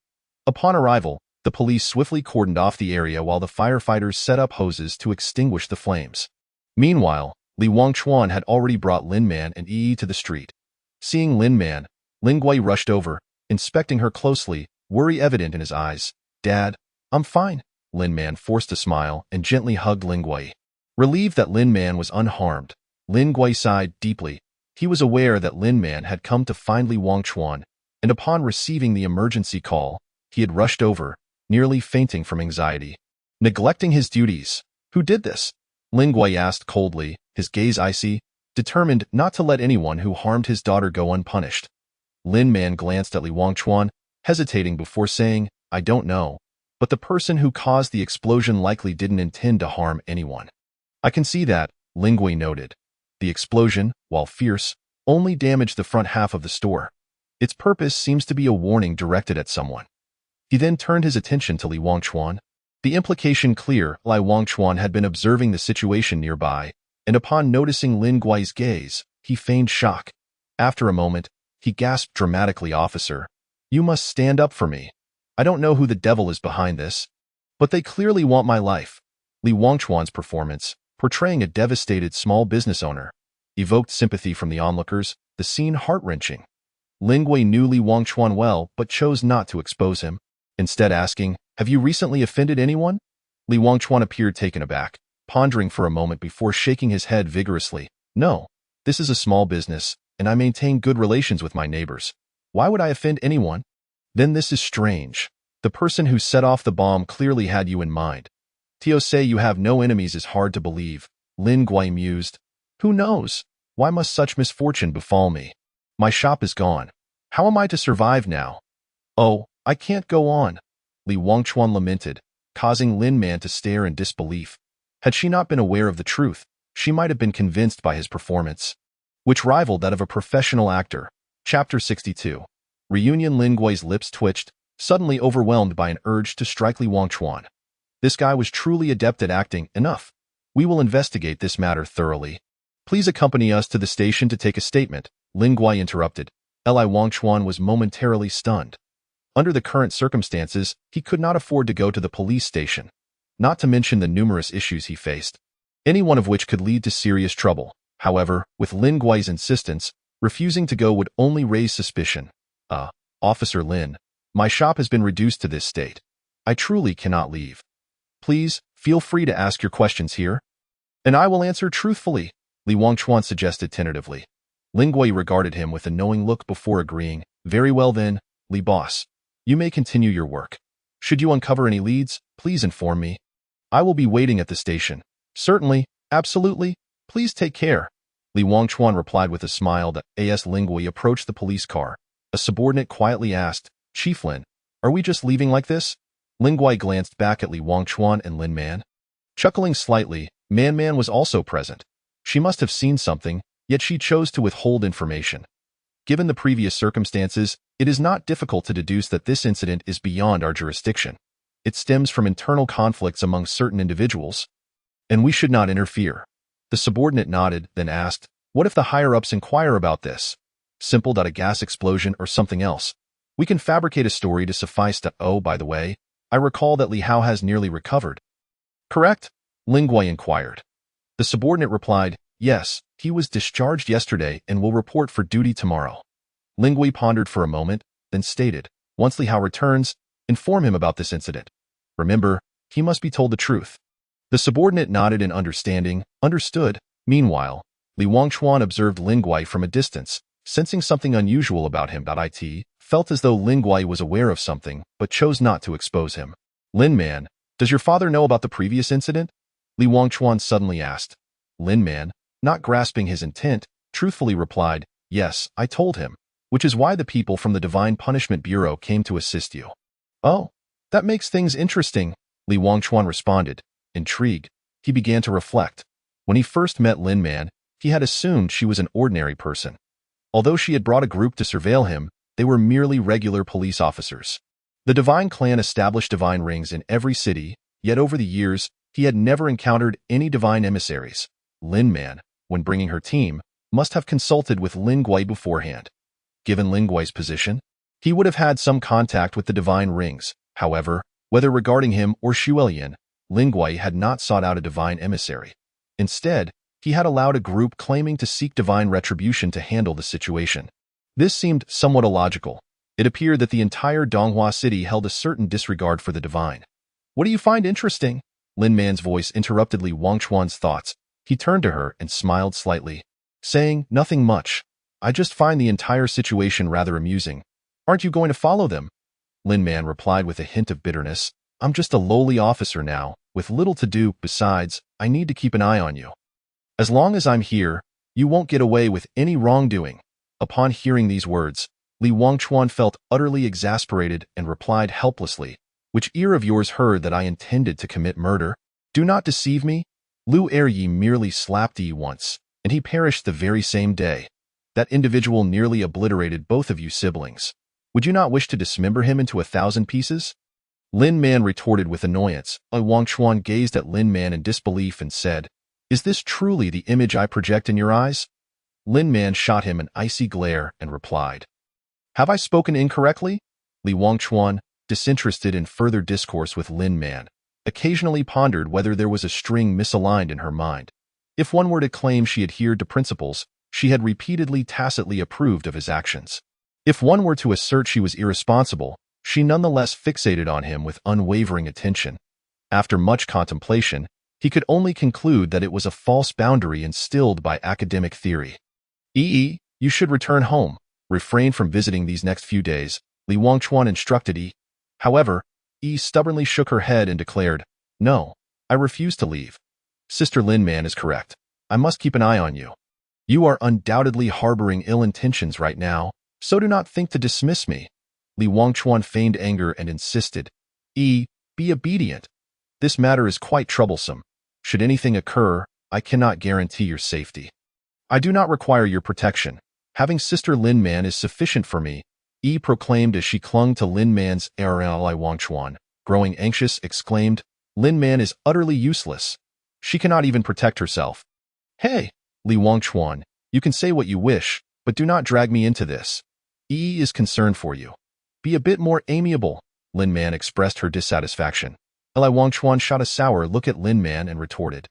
Upon arrival, the police swiftly cordoned off the area while the firefighters set up hoses to extinguish the flames. Meanwhile, Li Wangchuan had already brought Lin Man and Yi to the street. Seeing Lin Man, Ling Gui rushed over, inspecting her closely, worry evident in his eyes. "Dad, I'm fine." Lin Man forced a smile and gently hugged Ling Gui. Relieved that Lin Man was unharmed, Lin Gui sighed deeply. He was aware that Lin Man had come to find Li Wangchuan, and upon receiving the emergency call, he had rushed over, nearly fainting from anxiety. Neglecting his duties. "Who did this?" Ling Gui asked coldly, his gaze icy, determined not to let anyone who harmed his daughter go unpunished. Lin Man glanced at Li Wangchuan, hesitating before saying, "I don't know, but the person who caused the explosion likely didn't intend to harm anyone." "I can see that," Ling Gui noted. "The explosion, while fierce, only damaged the front half of the store. Its purpose seems to be a warning directed at someone." He then turned his attention to Li Wangchuan. The implication clear, Li Wangchuan had been observing the situation nearby, and upon noticing Lin Gui's gaze, he feigned shock. After a moment, he gasped dramatically, "Officer, you must stand up for me. I don't know who the devil is behind this, but they clearly want my life." Li Wangchuan's performance, portraying a devastated small business owner, evoked sympathy from the onlookers, the scene heart-wrenching. Lin Gui knew Li Wangchuan well but chose not to expose him, instead asking, "Have you recently offended anyone?" Li Wangchuan appeared taken aback, pondering for a moment before shaking his head vigorously. "No, this is a small business, and I maintain good relations with my neighbors. Why would I offend anyone?" "Then this is strange. The person who set off the bomb clearly had you in mind. To say you have no enemies is hard to believe," Lin Gui mused. "Who knows? Why must such misfortune befall me? My shop is gone. How am I to survive now?" "Oh, I can't go on," Li Wangchuan lamented, causing Lin Man to stare in disbelief. Had she not been aware of the truth, she might have been convinced by his performance, which rivaled that of a professional actor. Chapter 62. Reunion. Lin Gui's lips twitched, suddenly overwhelmed by an urge to strike Li Wangchuan. This guy was truly adept at acting. "Enough. We will investigate this matter thoroughly. Please accompany us to the station to take a statement," Lin Gui interrupted. Li Wangchuan was momentarily stunned. Under the current circumstances, he could not afford to go to the police station, not to mention the numerous issues he faced, any one of which could lead to serious trouble. However, with Lin Gui's insistence, refusing to go would only raise suspicion. Officer Lin, my shop has been reduced to this state. I truly cannot leave. Please, feel free to ask your questions here, and I will answer truthfully," Li Wangchuan suggested tentatively. Lin Gui regarded him with a knowing look before agreeing. "Very well then, Li Boss. You may continue your work. Should you uncover any leads, please inform me. I will be waiting at the station." "Certainly, absolutely. Please take care," Li Wangchuan replied with a smile. As Lin Gui approached the police car, a subordinate quietly asked, "Chief Lin, are we just leaving like this?" Lin Gui glanced back at Li Wangchuan and Lin Man. Chuckling slightly, Man Man was also present. She must have seen something, yet she chose to withhold information. Given the previous circumstances, it is not difficult to deduce that this incident is beyond our jurisdiction. It stems from internal conflicts among certain individuals, and we should not interfere. The subordinate nodded, then asked, "What if the higher-ups inquire about this? Simple. A gas explosion or something else. We can fabricate a story to suffice. Oh, by the way, I recall that Li Hao has nearly recovered." "Correct?" Lin Gui inquired. The subordinate replied, "Yes, he was discharged yesterday and will report for duty tomorrow." Lin Gui pondered for a moment, then stated, "Once Li Hao returns, inform him about this incident. Remember, he must be told the truth." The subordinate nodded in understanding. "Understood." Meanwhile, Li Wangchuan observed Lin Gui from a distance, sensing something unusual about him. It felt as though Lin Gui was aware of something, but chose not to expose him. "Lin Man, does your father know about the previous incident?" Li Wangchuan suddenly asked. Lin Man, not grasping his intent, truthfully replied, "Yes, I told him, which is why the people from the Divine Punishment Bureau came to assist you." "Oh, that makes things interesting," Li Wangchuan responded. Intrigued, he began to reflect. When he first met Lin Man, he had assumed she was an ordinary person. Although she had brought a group to surveil him, they were merely regular police officers. The Divine Clan established divine rings in every city, yet over the years, he had never encountered any divine emissaries. Lin Man, when bringing her team, must have consulted with Lin Gui beforehand. Given Lin Gui's position, he would have had some contact with the divine rings. However, whether regarding him or Xuelian, Lin Gui had not sought out a divine emissary. Instead, he had allowed a group claiming to seek divine retribution to handle the situation. This seemed somewhat illogical. It appeared that the entire Donghua city held a certain disregard for the divine. "What do you find interesting?" Lin Man's voice interrupted Li Wangchuan's thoughts. He turned to her and smiled slightly, saying, "Nothing much. I just find the entire situation rather amusing. Aren't you going to follow them?" Lin Man replied with a hint of bitterness, "I'm just a lowly officer now, with little to do. Besides, I need to keep an eye on you. As long as I'm here, you won't get away with any wrongdoing." Upon hearing these words, Li Wangchuan felt utterly exasperated and replied helplessly, "Which ear of yours heard that I intended to commit murder? Do not deceive me. Lu Eryi merely slapped Yi once, and he perished the very same day. That individual nearly obliterated both of you siblings. Would you not wish to dismember him into 1,000 pieces? Lin Man retorted with annoyance. Wang Chuan gazed at Lin Man in disbelief and said, "Is this truly the image I project in your eyes?" Lin Man shot him an icy glare and replied, "Have I spoken incorrectly?" Li Wangchuan, disinterested in further discourse with Lin Man, occasionally pondered whether there was a string misaligned in her mind. If one were to claim she adhered to principles, she had repeatedly tacitly approved of his actions. If one were to assert she was irresponsible, she nonetheless fixated on him with unwavering attention. After much contemplation, he could only conclude that it was a false boundary instilled by academic theory. You should return home. Refrain from visiting these next few days, Li Wangchuan instructed Yi. However, Yi stubbornly shook her head and declared, "No, I refuse to leave. Sister Lin Man is correct. I must keep an eye on you. You are undoubtedly harboring ill intentions right now, so do not think to dismiss me." Li Wangchuan feigned anger and insisted, "Yi, be obedient. This matter is quite troublesome. Should anything occur, I cannot guarantee your safety. I do not require your protection. Having Sister Lin Man is sufficient for me," Yi proclaimed as she clung to Lin Man's arm. Li Wangchuan, growing anxious, exclaimed, "Lin Man is utterly useless. She cannot even protect herself." "Hey, Li Wangchuan, you can say what you wish, but do not drag me into this. Yi is concerned for you. Be a bit more amiable." Lin Man expressed her dissatisfaction. Li Wangchuan shot a sour look at Lin Man and retorted,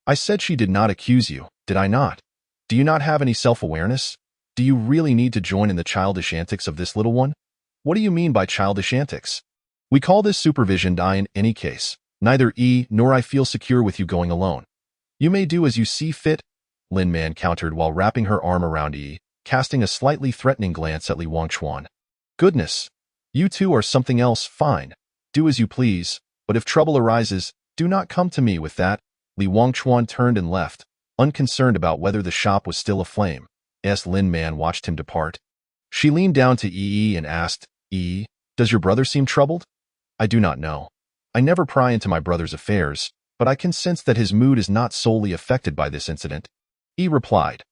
"I said she did not accuse you, did I not? Do you not have any self-awareness? Do you really need to join in the childish antics of this little one? What do you mean by childish antics? We call this supervision. In any case, neither Yi nor I feel secure with you going alone. You may do as you see fit," Lin Man countered while wrapping her arm around Yi, casting a slightly threatening glance at Li Wangchuan. "Goodness, you two are something else. Fine. Do as you please, but if trouble arises, do not come to me with that." Li Wangchuan turned and left, unconcerned about whether the shop was still aflame. As Lin Man watched him depart, she leaned down to Yi and asked, "Yi, does your brother seem troubled?" "I do not know. I never pry into my brother's affairs, but I can sense that his mood is not solely affected by this incident," Yi replied.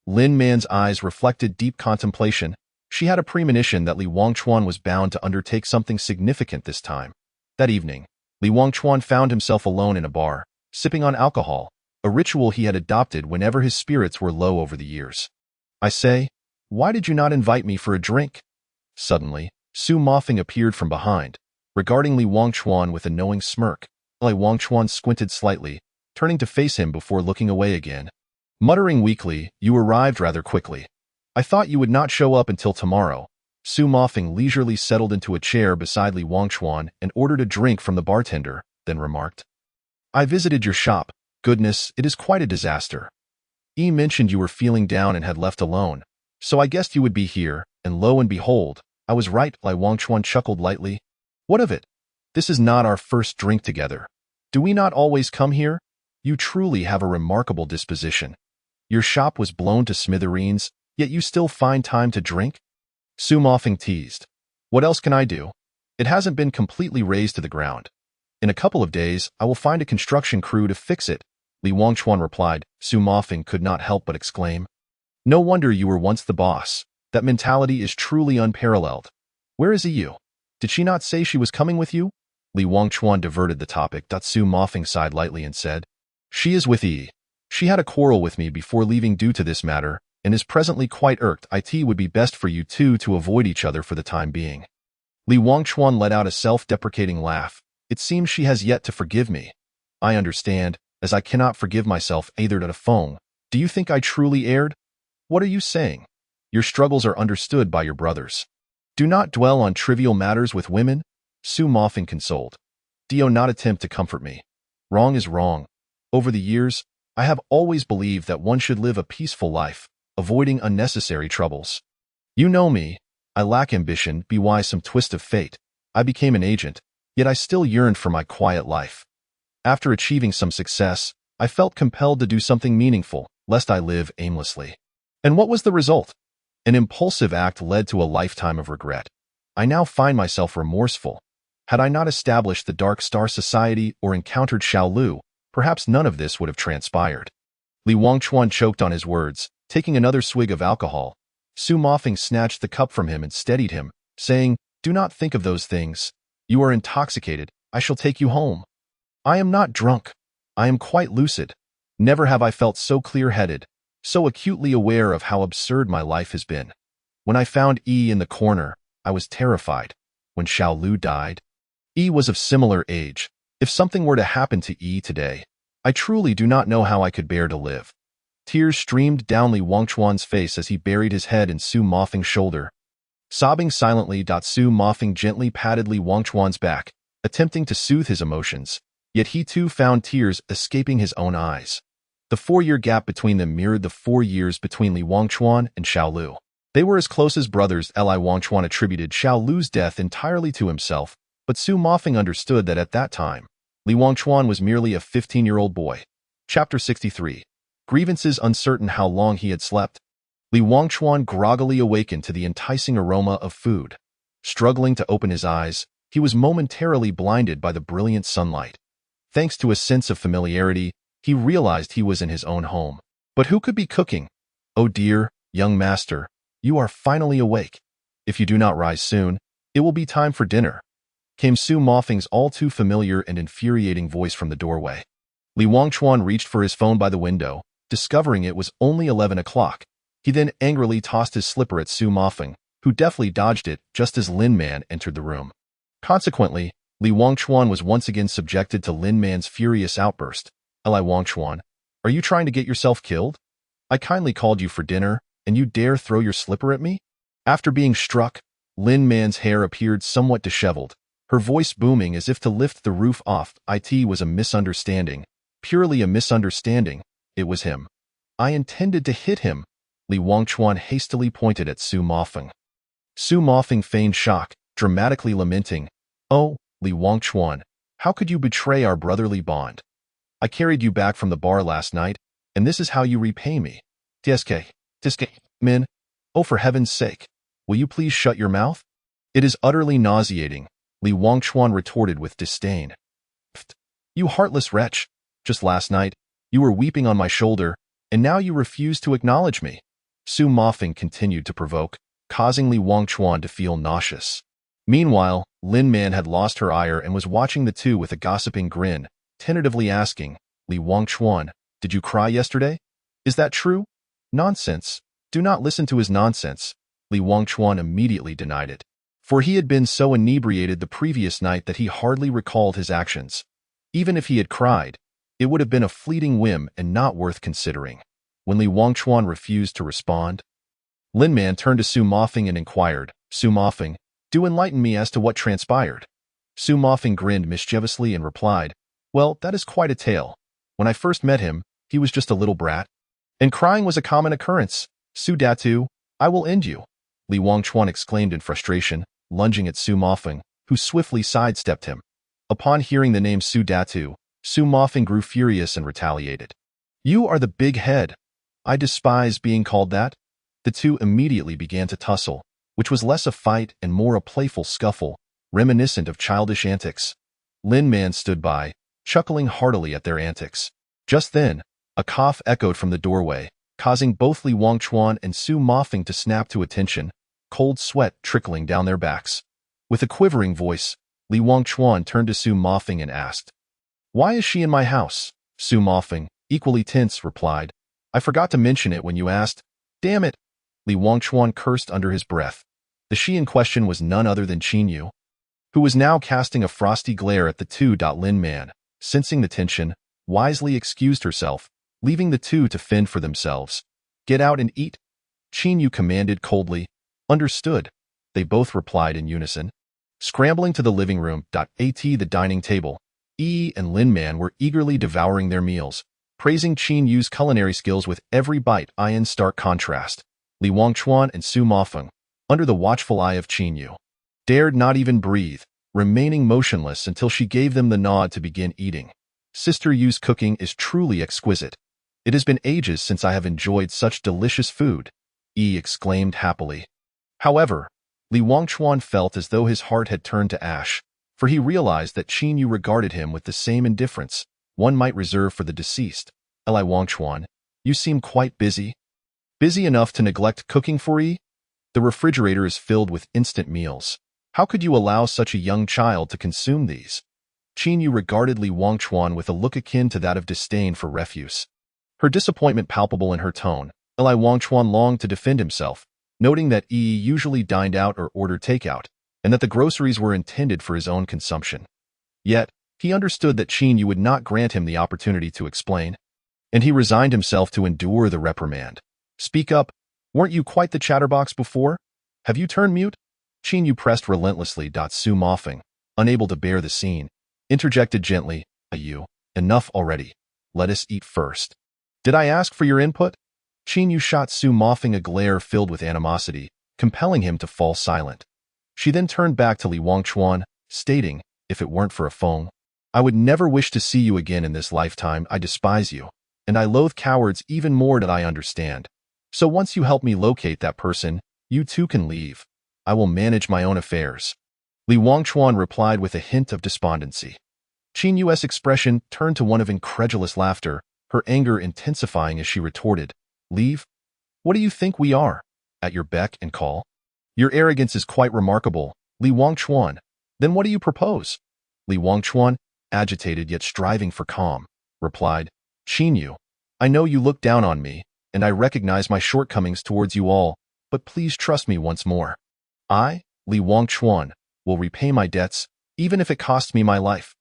Lin Man's eyes reflected deep contemplation. She had a premonition that Li Wangchuan was bound to undertake something significant this time. That evening, Li Wangchuan found himself alone in a bar, sipping on alcohol, a ritual he had adopted whenever his spirits were low over the years. "I say, why did you not invite me for a drink?" Suddenly, Su Mofeng appeared from behind, regarding Li Wangchuan with a knowing smirk. Li Wangchuan squinted slightly, turning to face him before looking away again. Muttering weakly, "You arrived rather quickly. I thought you would not show up until tomorrow." Su Mofeng leisurely settled into a chair beside Li Wangchuan and ordered a drink from the bartender, then remarked, "I visited your shop. Goodness, it is quite a disaster. Yi mentioned you were feeling down and had left alone, so I guessed you would be here, and lo and behold, I was right." Li Wangchuan chuckled lightly. "What of it? This is not our first drink together. Do we not always come here? You truly have a remarkable disposition. Your shop was blown to smithereens, yet you still find time to drink?" Su Mofeng teased. "What else can I do? It hasn't been completely razed to the ground. In a couple of days, I will find a construction crew to fix it," Li Wangchuan replied. Su Mofeng could not help but exclaim, "No wonder you were once the boss. That mentality is truly unparalleled. Where is Yi? Did she not say she was coming with you?" Li Wangchuan diverted the topic. Su Mofeng sighed lightly and said, "She is with Yi. She had a quarrel with me before leaving due to this matter, and is presently quite irked. It would be best for you two to avoid each other for the time being." Li Wangchuan let out a self-deprecating laugh. "It seems she has yet to forgive me. I understand, as I cannot forgive myself either at a phone. Do you think I truly erred? What are you saying? Your struggles are understood by your brothers. Do not dwell on trivial matters with women," Su Mofeng consoled. "Do not attempt to comfort me. Wrong is wrong. Over the years, I have always believed that one should live a peaceful life, avoiding unnecessary troubles. You know me. I lack ambition, by some twist of fate. I became an agent, yet I still yearned for my quiet life. After achieving some success, I felt compelled to do something meaningful, lest I live aimlessly. And what was the result? An impulsive act led to a lifetime of regret. I now find myself remorseful. Had I not established the Dark Star Society or encountered Xiao Lu, perhaps none of this would have transpired." Li Wangchuan choked on his words, taking another swig of alcohol. Su Mofeng snatched the cup from him and steadied him. saying, "Do not think of those things. You are intoxicated. I shall take you home." "I am not drunk. I am quite lucid. Never have I felt so clear-headed, so acutely aware of how absurd my life has been. When I found E in the corner, I was terrified. When Xiao Lu died, E was of similar age. If something were to happen to E today, I truly do not know how I could bear to live." Tears streamed down Li Wangchuan's face as he buried his head in Su Mofeng's shoulder. Sobbing silently, Su Mofeng gently patted Li Wangchuan's back, attempting to soothe his emotions, yet he too found tears escaping his own eyes. The 4-year gap between them mirrored the 4 years between Li Wangchuan and Xiao Lu. They were as close as brothers. Li Wangchuan attributed Xiao Lu's death entirely to himself, but Su Mofeng understood that at that time, Li Wangchuan was merely a 15-year-old boy. Chapter 63. Grievances. Uncertain how long he had slept, Li Wangchuan groggily awakened to the enticing aroma of food. Struggling to open his eyes, he was momentarily blinded by the brilliant sunlight. Thanks to a sense of familiarity, he realized he was in his own home. But who could be cooking? "Oh dear, young master, you are finally awake. If you do not rise soon, it will be time for dinner," came Su Mofeng's all-too-familiar and infuriating voice from the doorway. Li Wangchuan reached for his phone by the window, discovering it was only 11 o'clock. He then angrily tossed his slipper at Su Mofeng, who deftly dodged it just as Lin Man entered the room. Consequently, Li Wangchuan was once again subjected to Lin Man's furious outburst. "Li Wangchuan, are you trying to get yourself killed? I kindly called you for dinner, and you dare throw your slipper at me?" After being struck, Lin Man's hair appeared somewhat disheveled, her voice booming as if to lift the roof off. "It was a misunderstanding. Purely a misunderstanding. It was him. I intended to hit him." Li Wangchuan hastily pointed at Su Mofeng. Su Mofeng feigned shock, dramatically lamenting, "Oh, Li Wangchuan, how could you betray our brotherly bond? I carried you back from the bar last night, and this is how you repay me. Tsk, Min, oh for heaven's sake, will you please shut your mouth? It is utterly nauseating," Li Wangchuan retorted with disdain. "Pfft, you heartless wretch, just last night, you were weeping on my shoulder, and now you refuse to acknowledge me." Su Mofeng continued to provoke, causing Li Wangchuan to feel nauseous. Meanwhile, Lin Man had lost her ire and was watching the two with a gossiping grin, tentatively asking, "Li Wangchuan, did you cry yesterday? Is that true?" "Nonsense. Do not listen to his nonsense." Li Wangchuan immediately denied it, for he had been so inebriated the previous night that he hardly recalled his actions. Even if he had cried, it would have been a fleeting whim and not worth considering. When Li Wangchuan refused to respond, Lin Man turned to Su Mofeng and inquired, "Su Mofeng, do enlighten me as to what transpired." Su Mofeng grinned mischievously and replied, "Well, that is quite a tale. When I first met him, he was just a little brat, and crying was a common occurrence. Su Datu, I will end you," Li Wangchuan exclaimed in frustration, lunging at Su Mofeng, who swiftly sidestepped him. Upon hearing the name Su Datu, Su Mofeng grew furious and retaliated. "You are the big head. I despise being called that." The two immediately began to tussle, which was less a fight and more a playful scuffle, reminiscent of childish antics. Lin Man stood by, chuckling heartily at their antics. Just then, a cough echoed from the doorway, causing both Li Wangchuan and Su Mofeng to snap to attention, cold sweat trickling down their backs. With a quivering voice, Li Wangchuan turned to Su Mofeng and asked, "Why is she in my house?" Su Mofeng, equally tense, replied, "I forgot to mention it when you asked." "Damn it!" Li Wangchuan cursed under his breath. The she in question was none other than Qin Yu, who was now casting a frosty glare at the two. Lin Man, sensing the tension, wisely excused herself, leaving the two to fend for themselves. "Get out and eat," Qin Yu commanded coldly. "Understood," they both replied in unison. Scrambling to the living room, the dining table, E and Lin Man were eagerly devouring their meals, praising Qin Yu's culinary skills with every bite. In stark contrast, Li Wangchuan and Su Mofeng, under the watchful eye of Qin Yu, dared not even breathe, remaining motionless until she gave them the nod to begin eating. "Sister Yu's cooking is truly exquisite. It has been ages since I have enjoyed such delicious food," E exclaimed happily. However, Li Wangchuan felt as though his heart had turned to ash, for he realized that Qin Yu regarded him with the same indifference one might reserve for the deceased. "Li Wangchuan, you seem quite busy. Busy enough to neglect cooking for E?" The refrigerator is filled with instant meals. How could you allow such a young child to consume these? Qin Yu regarded Li Wangchuan with a look akin to that of disdain for refuse. Her disappointment palpable in her tone, Li Wangchuan longed to defend himself, noting that Yi usually dined out or ordered takeout, and that the groceries were intended for his own consumption. Yet, he understood that Qin Yu would not grant him the opportunity to explain, and he resigned himself to endure the reprimand. Speak up. Weren't you quite the chatterbox before? Have you turned mute? Qin Yu pressed relentlessly. Su Mofeng, unable to bear the scene, interjected gently, You, enough already. Let us eat first. Did I ask for your input? Qin Yu shot Su Mofeng a glare filled with animosity, compelling him to fall silent. She then turned back to Li Wangchuan, stating, If it weren't for a Feng, I would never wish to see you again in this lifetime. I despise you, and I loathe cowards even more than I understand. So once you help me locate that person, you too can leave. I will manage my own affairs. Li Wangchuan replied with a hint of despondency. Qin Yu's expression turned to one of incredulous laughter, her anger intensifying as she retorted, Leave? What do you think we are? At your beck and call? Your arrogance is quite remarkable, Li Wangchuan. Then what do you propose? Li Wangchuan, agitated yet striving for calm, replied, Qin Yu, I know you look down on me, and I recognize my shortcomings towards you all, but please trust me once more. I, Li Wangchuan, will repay my debts, even if it costs me my life.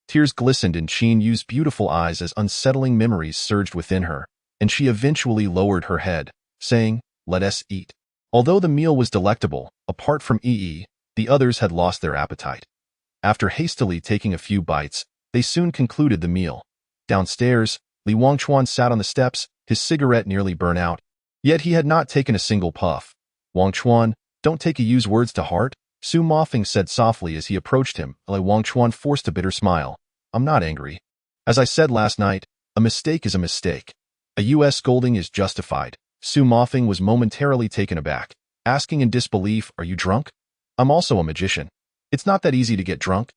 Tears glistened in Qin Yu's beautiful eyes as unsettling memories surged within her, and she eventually lowered her head, saying, Let us eat. Although the meal was delectable, apart from Yi, the others had lost their appetite. After hastily taking a few bites, they soon concluded the meal. Downstairs, Li Wangchuan sat on the steps, his cigarette nearly burnt out. Yet he had not taken a single puff. Wangchuan, don't take Yi's words to heart, Su Mofeng said softly as he approached him. Li Wangchuan forced a bitter smile. I'm not angry. As I said last night, a mistake is a mistake. A U.S. scolding is justified. Su Mofeng was momentarily taken aback, asking in disbelief, Are you drunk? I'm also a magician. It's not that easy to get drunk.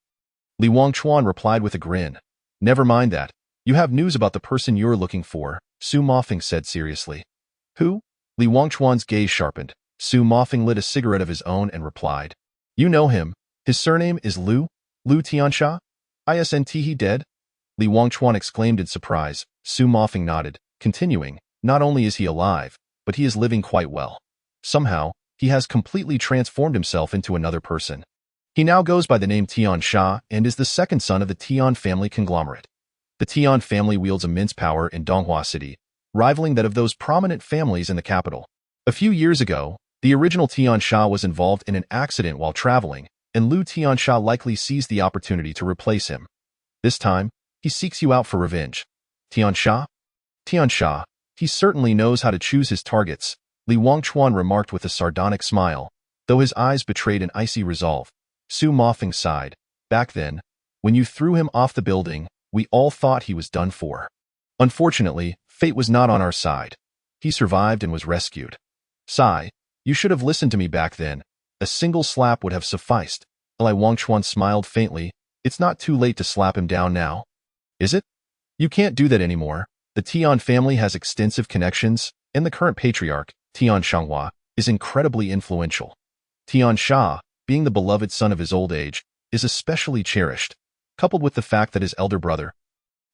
Li Wangchuan replied with a grin. Never mind that. You have news about the person you're looking for, Su Mofeng said seriously. Who? Li Wangchuan's gaze sharpened. Su Mofeng lit a cigarette of his own and replied. You know him. His surname is Lu Tiansha? Isn't he dead? Li Wangchuan exclaimed in surprise. Su Mofeng nodded, continuing, Not only is he alive, but he is living quite well. Somehow, he has completely transformed himself into another person. He now goes by the name Tian Sha and is the second son of the Tian family conglomerate. The Tian family wields immense power in Donghua City, rivaling that of those prominent families in the capital. A few years ago, the original Tian Sha was involved in an accident while traveling, and Lu Tiansha likely seized the opportunity to replace him. This time, he seeks you out for revenge. Tiansha? Tiansha, he certainly knows how to choose his targets, Li Wangchuan remarked with a sardonic smile, though his eyes betrayed an icy resolve. Su Mofeng sighed. Back then, when you threw him off the building, we all thought he was done for. Unfortunately, fate was not on our side. He survived and was rescued. Sigh, you should have listened to me back then. A single slap would have sufficed. Li Wangchuan smiled faintly. It's not too late to slap him down now. Is it? You can't do that anymore. The Tian family has extensive connections, and the current patriarch, Tian Shanghua, is incredibly influential. Tian Sha, being the beloved son of his old age, is especially cherished, coupled with the fact that his elder brother,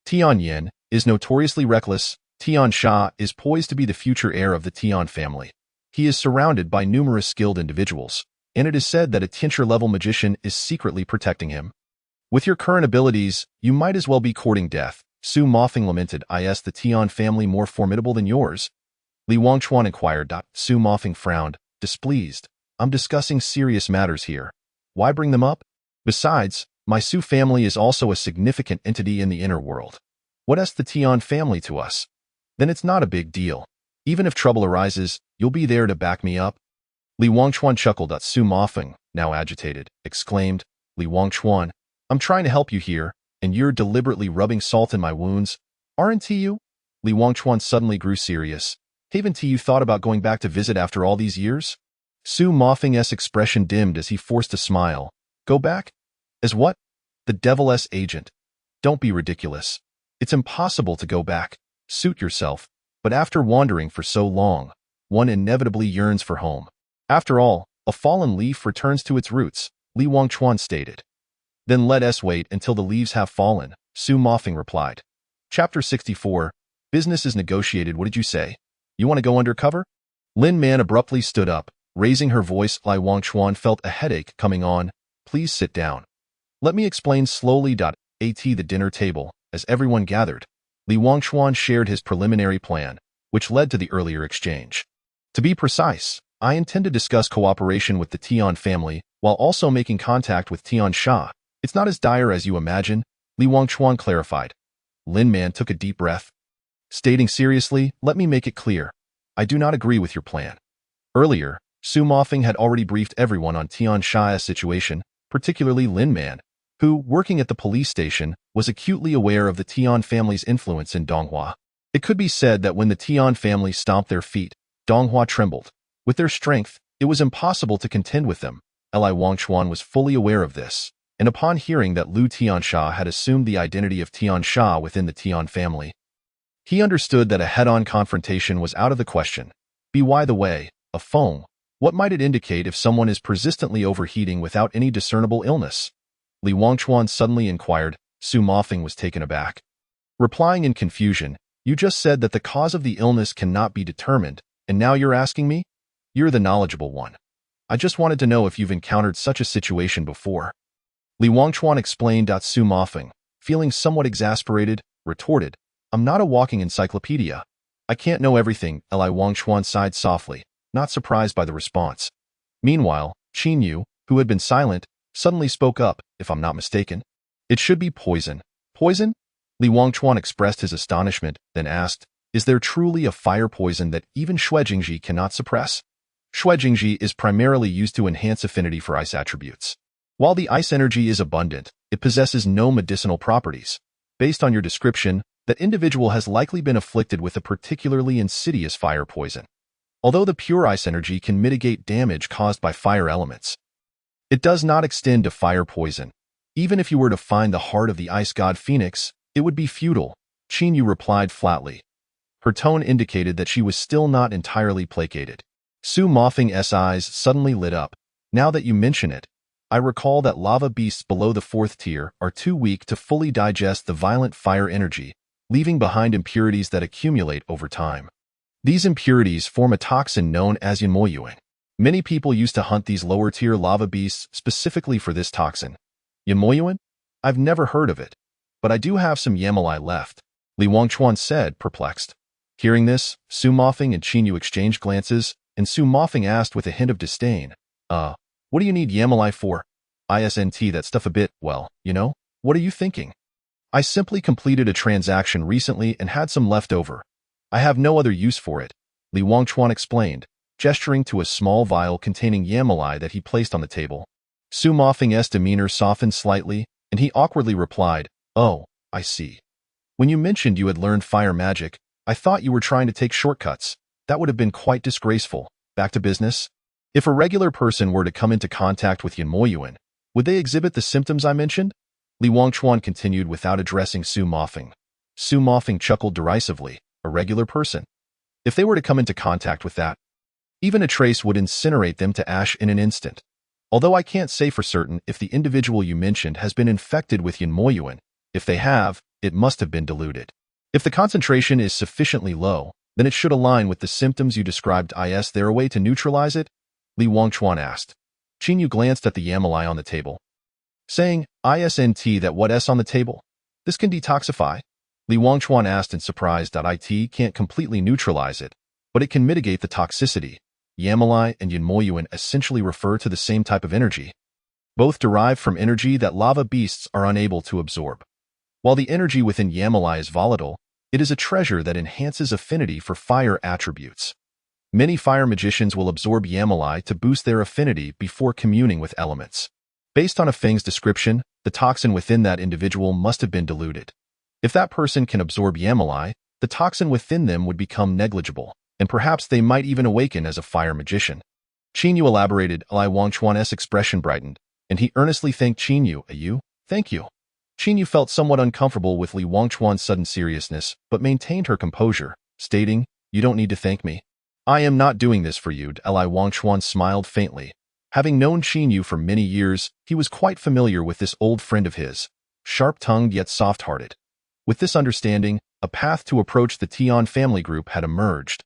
Tian Yin, is notoriously reckless. Tian Sha is poised to be the future heir of the Tian family. He is surrounded by numerous skilled individuals, and it is said that a tincture-level magician is secretly protecting him. With your current abilities, you might as well be courting death, Su Mofeng lamented. Is the Tian family more formidable than yours? Li Wangchuan inquired. Su Mofeng frowned, displeased. I'm discussing serious matters here. Why bring them up? Besides, my Su family is also a significant entity in the inner world. What is the Tian family to us? Then it's not a big deal. Even if trouble arises, you'll be there to back me up. Li Wangchuan chuckled. Su Mofeng, now agitated, exclaimed, Li Wangchuan, I'm trying to help you here, and you're deliberately rubbing salt in my wounds. Aren't you? Li Wangchuan suddenly grew serious. Haven't you thought about going back to visit after all these years? Su Mofeng's expression dimmed as he forced a smile. Go back? As what? The devil's agent. Don't be ridiculous. It's impossible to go back. Suit yourself. But after wandering for so long, one inevitably yearns for home. After all, a fallen leaf returns to its roots, Li Wangchuan stated. Then let us wait until the leaves have fallen, Su Mofeng replied. Chapter 64. Business is negotiated. What did you say? You want to go undercover? Lin Man abruptly stood up, raising her voice. Li Wangchuan felt a headache coming on. Please sit down. Let me explain slowly. At the dinner table, as everyone gathered, Li Wangchuan shared his preliminary plan, which led to the earlier exchange. To be precise, I intend to discuss cooperation with the Tian family while also making contact with Tian Sha. It's not as dire as you imagine, Li Wangchuan clarified. Lin Man took a deep breath. Stating seriously, let me make it clear. I do not agree with your plan. Earlier, Su Mofeng had already briefed everyone on Tian Sha's situation, particularly Lin Man, who, working at the police station, was acutely aware of the Tian family's influence in Donghua. It could be said that when the Tian family stomped their feet, Donghua trembled. With their strength, it was impossible to contend with them. Li Wangchuan was fully aware of this, and upon hearing that Lu Tiansha had assumed the identity of Tian Sha within the Tian family, he understood that a head-on confrontation was out of the question. By the way, a Feng, what might it indicate if someone is persistently overheating without any discernible illness? Li Wangchuan suddenly inquired. Su Mofeng was taken aback. Replying in confusion, you just said that the cause of the illness cannot be determined, and now you're asking me? You're the knowledgeable one. I just wanted to know if you've encountered such a situation before. Li Wangchuan explained. Su Mofeng, feeling somewhat exasperated, retorted, I'm not a walking encyclopedia. I can't know everything. Li Wangchuan sighed softly, not surprised by the response. Meanwhile, Qin Yu, who had been silent, suddenly spoke up. If I'm not mistaken, it should be poison. Poison? Li Wangchuan expressed his astonishment, then asked, is there truly a fire poison that even Shuijingji cannot suppress? Shuijingji is primarily used to enhance affinity for ice attributes. While the ice energy is abundant, it possesses no medicinal properties. Based on your description, that individual has likely been afflicted with a particularly insidious fire poison. Although the pure ice energy can mitigate damage caused by fire elements, it does not extend to fire poison. Even if you were to find the heart of the ice god Phoenix, it would be futile, Qin Yu replied flatly. Her tone indicated that she was still not entirely placated. Su Mofeng's eyes suddenly lit up. Now that you mention it, I recall that lava beasts below the 4th tier are too weak to fully digest the violent fire energy, leaving behind impurities that accumulate over time. These impurities form a toxin known as Yanmoyuan. Many people used to hunt these lower-tier lava beasts specifically for this toxin. Yanmoyuan? I've never heard of it, but I do have some Yamalai left, Li Wangchuan said, perplexed. Hearing this, Su Mofeng and Qin Yu exchanged glances, and Su Mofeng asked with a hint of disdain, what do you need Yamalai for? Isn't that stuff a bit, well, you know? What are you thinking? I simply completed a transaction recently and had some left over. I have no other use for it, Li Wangchuan explained, gesturing to a small vial containing Yamalai that he placed on the table. Su Mofeng's demeanor softened slightly, and he awkwardly replied, oh, I see. When you mentioned you had learned fire magic, I thought you were trying to take shortcuts. That would have been quite disgraceful. Back to business. If a regular person were to come into contact with Yanmoyuan, would they exhibit the symptoms I mentioned? Li Wangchuan continued without addressing Su Mofeng. Su Mofeng chuckled derisively. A regular person? If they were to come into contact with that, even a trace would incinerate them to ash in an instant. Although I can't say for certain if the individual you mentioned has been infected with Yanmoyuan. If they have, it must have been diluted. If the concentration is sufficiently low, then it should align with the symptoms you described. Is there a way to neutralize it? Li Wangchuan asked. Qin Yu glanced at the Yamalai on the table, saying, Isn't that what's on the table? This can detoxify? Li Wangchuan asked in surprise. It can't completely neutralize it, but it can mitigate the toxicity. Yamalai and Yanmoyuan essentially refer to the same type of energy. Both derive from energy that lava beasts are unable to absorb. While the energy within Yamalai is volatile, it is a treasure that enhances affinity for fire attributes. Many fire magicians will absorb Yamalai to boost their affinity before communing with elements. Based on a Feng's description, the toxin within that individual must have been diluted. If that person can absorb Yamalai, the toxin within them would become negligible, and perhaps they might even awaken as a fire magician. Qin Yu elaborated. Li Wangchuan's expression brightened, and he earnestly thanked Qin Yu. You? Thank you. Qin Yu felt somewhat uncomfortable with Li Wangchuan's sudden seriousness, but maintained her composure, stating, You don't need to thank me. I am not doing this for you, Li Wangchuan smiled faintly. Having known Qin Yu for many years, he was quite familiar with this old friend of his, sharp-tongued yet soft-hearted. With this understanding, a path to approach the Tian family group had emerged.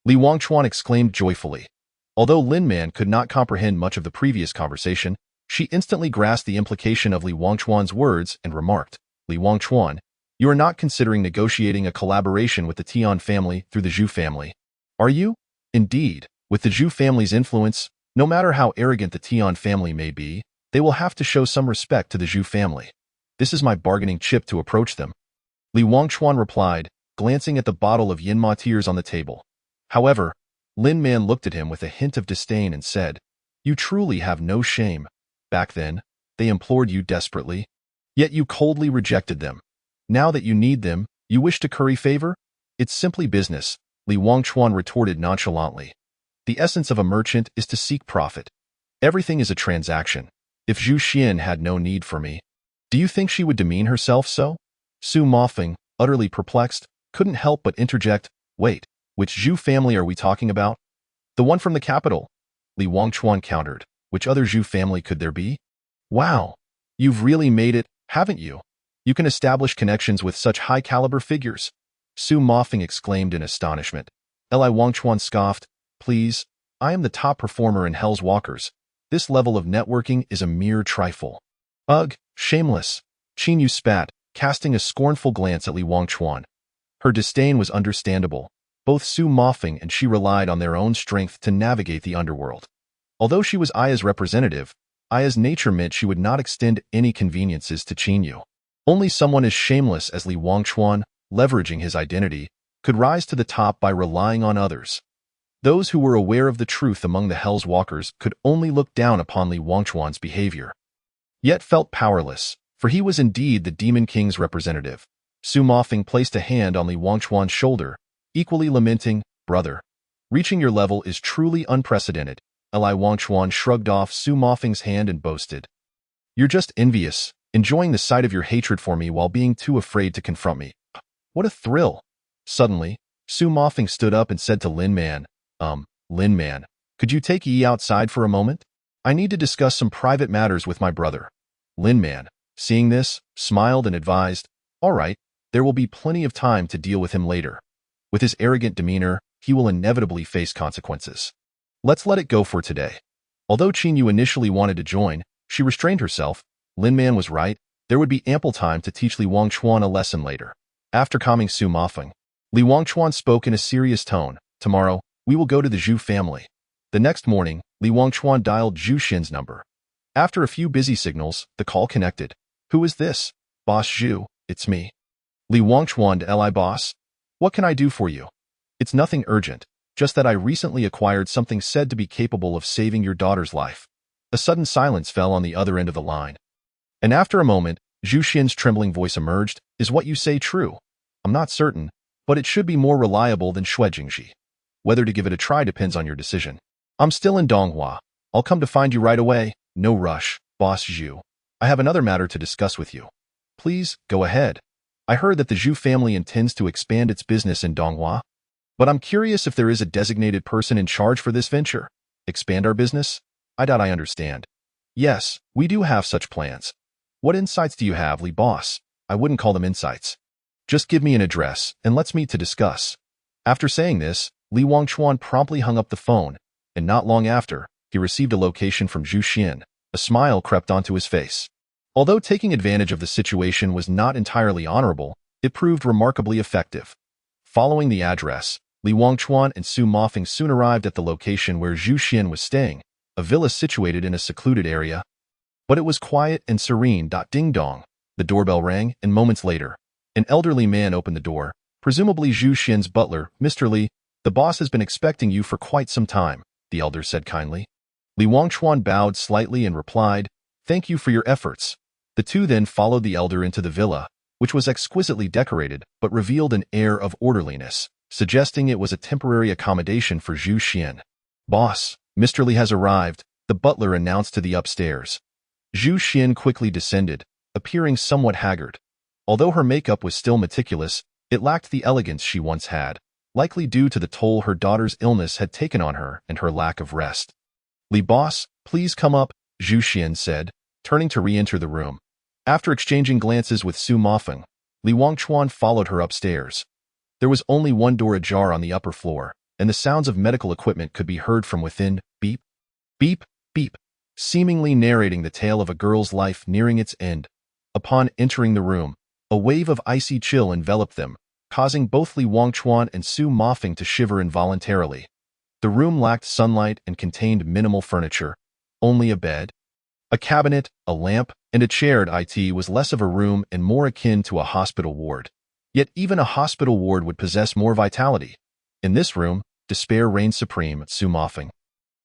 Li Wangchuan exclaimed joyfully. Although Lin Man could not comprehend much of the previous conversation, she instantly grasped the implication of Li Wangchuan's words and remarked, Li Wangchuan, you are not considering negotiating a collaboration with the Tian family through the Zhu family, are you? Indeed, with the Zhu family's influence, no matter how arrogant the Tian family may be, they will have to show some respect to the Zhu family. This is my bargaining chip to approach them. Li Wangchuan replied, glancing at the bottle of Yinma tears on the table. However, Lin Man looked at him with a hint of disdain and said, you truly have no shame. Back then, they implored you desperately, yet you coldly rejected them. Now that you need them, you wish to curry favor? It's simply business, Li Wangchuan retorted nonchalantly. The essence of a merchant is to seek profit. Everything is a transaction. If Zhu Xian had no need for me, do you think she would demean herself so? Su Mofeng, utterly perplexed, couldn't help but interject, wait, which Zhu family are we talking about? The one from the capital, Li Wangchuan countered. Which other Zhu family could there be? Wow, you've really made it, haven't you? You can establish connections with such high-caliber figures. Su Mofeng exclaimed in astonishment. Li Wangchuan scoffed, please, I am the top performer in Hell's Walkers. This level of networking is a mere trifle. Ugh, shameless. Qin Yu spat, casting a scornful glance at Li Wangchuan. Her disdain was understandable. Both Su Mofeng and she relied on their own strength to navigate the underworld. Although she was Aya's representative, Aya's nature meant she would not extend any conveniences to Qin Yu. Only someone as shameless as Li Wangchuan, leveraging his identity, could rise to the top by relying on others. Those who were aware of the truth among the Hell's Walkers could only look down upon Li Wangchuan's behavior, yet felt powerless, for he was indeed the Demon King's representative. Su Mofeng placed a hand on Li Wangchuan's shoulder, equally lamenting, brother, reaching your level is truly unprecedented. Li Wangchuan shrugged off Su Mofeng's hand and boasted, you're just envious, enjoying the sight of your hatred for me while being too afraid to confront me. What a thrill. Suddenly, Su Mofeng stood up and said to Lin Man, Lin Man, could you take Yi outside for a moment? I need to discuss some private matters with my brother. Lin Man, seeing this, smiled and advised, all right, there will be plenty of time to deal with him later. With his arrogant demeanor, he will inevitably face consequences. Let's let it go for today. Although Qin Yu initially wanted to join, she restrained herself. Lin Man was right, there would be ample time to teach Li Wangchuan a lesson later. After calming Su Mofeng, Li Wangchuan spoke in a serious tone, tomorrow, we will go to the Zhu family. The next morning, Li Wangchuan dialed Zhu Xin's number. After a few busy signals, the call connected. Who is this? Boss Zhu, it's me. Li Wangchuan to Li Boss. What can I do for you? It's nothing urgent, just that I recently acquired something said to be capable of saving your daughter's life. A sudden silence fell on the other end of the line. And after a moment, Zhu Xin's trembling voice emerged, is what you say true? I'm not certain, but it should be more reliable than Xue Jingji. Whether to give it a try depends on your decision. I'm still in Donghua. I'll come to find you right away. No rush, Boss Zhu. I have another matter to discuss with you. Please, go ahead. I heard that the Zhu family intends to expand its business in Donghua, but I'm curious if there is a designated person in charge for this venture. Expand our business? I doubt I understand. Yes, we do have such plans. What insights do you have, Li Boss? I wouldn't call them insights. Just give me an address, and let's meet to discuss. After saying this, Li Wangchuan promptly hung up the phone, and not long after, he received a location from Zhu Xian. A smile crept onto his face. Although taking advantage of the situation was not entirely honorable, it proved remarkably effective. Following the address, Li Wangchuan and Su Mofeng soon arrived at the location where Zhu Xian was staying, a villa situated in a secluded area. But it was quiet and serene. Ding dong. The doorbell rang, and moments later, an elderly man opened the door, presumably Zhu Xian's butler. Mr. Li, the boss has been expecting you for quite some time, the elder said kindly. Li Wangchuan bowed slightly and replied, thank you for your efforts. The two then followed the elder into the villa, which was exquisitely decorated but revealed an air of orderliness, suggesting it was a temporary accommodation for Zhu Xian. Boss, Mr. Li has arrived, the butler announced to the upstairs. Zhu Xian quickly descended, appearing somewhat haggard. Although her makeup was still meticulous, it lacked the elegance she once had. likely due to the toll her daughter's illness had taken on her and her lack of rest. "Li boss, please come up," Zhu Xian said, turning to re-enter the room. After exchanging glances with Su Mafeng, Li Wangchuan followed her upstairs. There was only one door ajar on the upper floor, and the sounds of medical equipment could be heard from within. Beep, beep, beep, seemingly narrating the tale of a girl's life nearing its end. Upon entering the room, a wave of icy chill enveloped them, causing both Li Wangchuan and Su Mafeng to shiver involuntarily. The room lacked sunlight and contained minimal furniture. Only a bed, a cabinet, a lamp, and a chair. It was less of a room and more akin to a hospital ward. Yet even a hospital ward would possess more vitality. In this room, despair reigned supreme. Su Mafeng,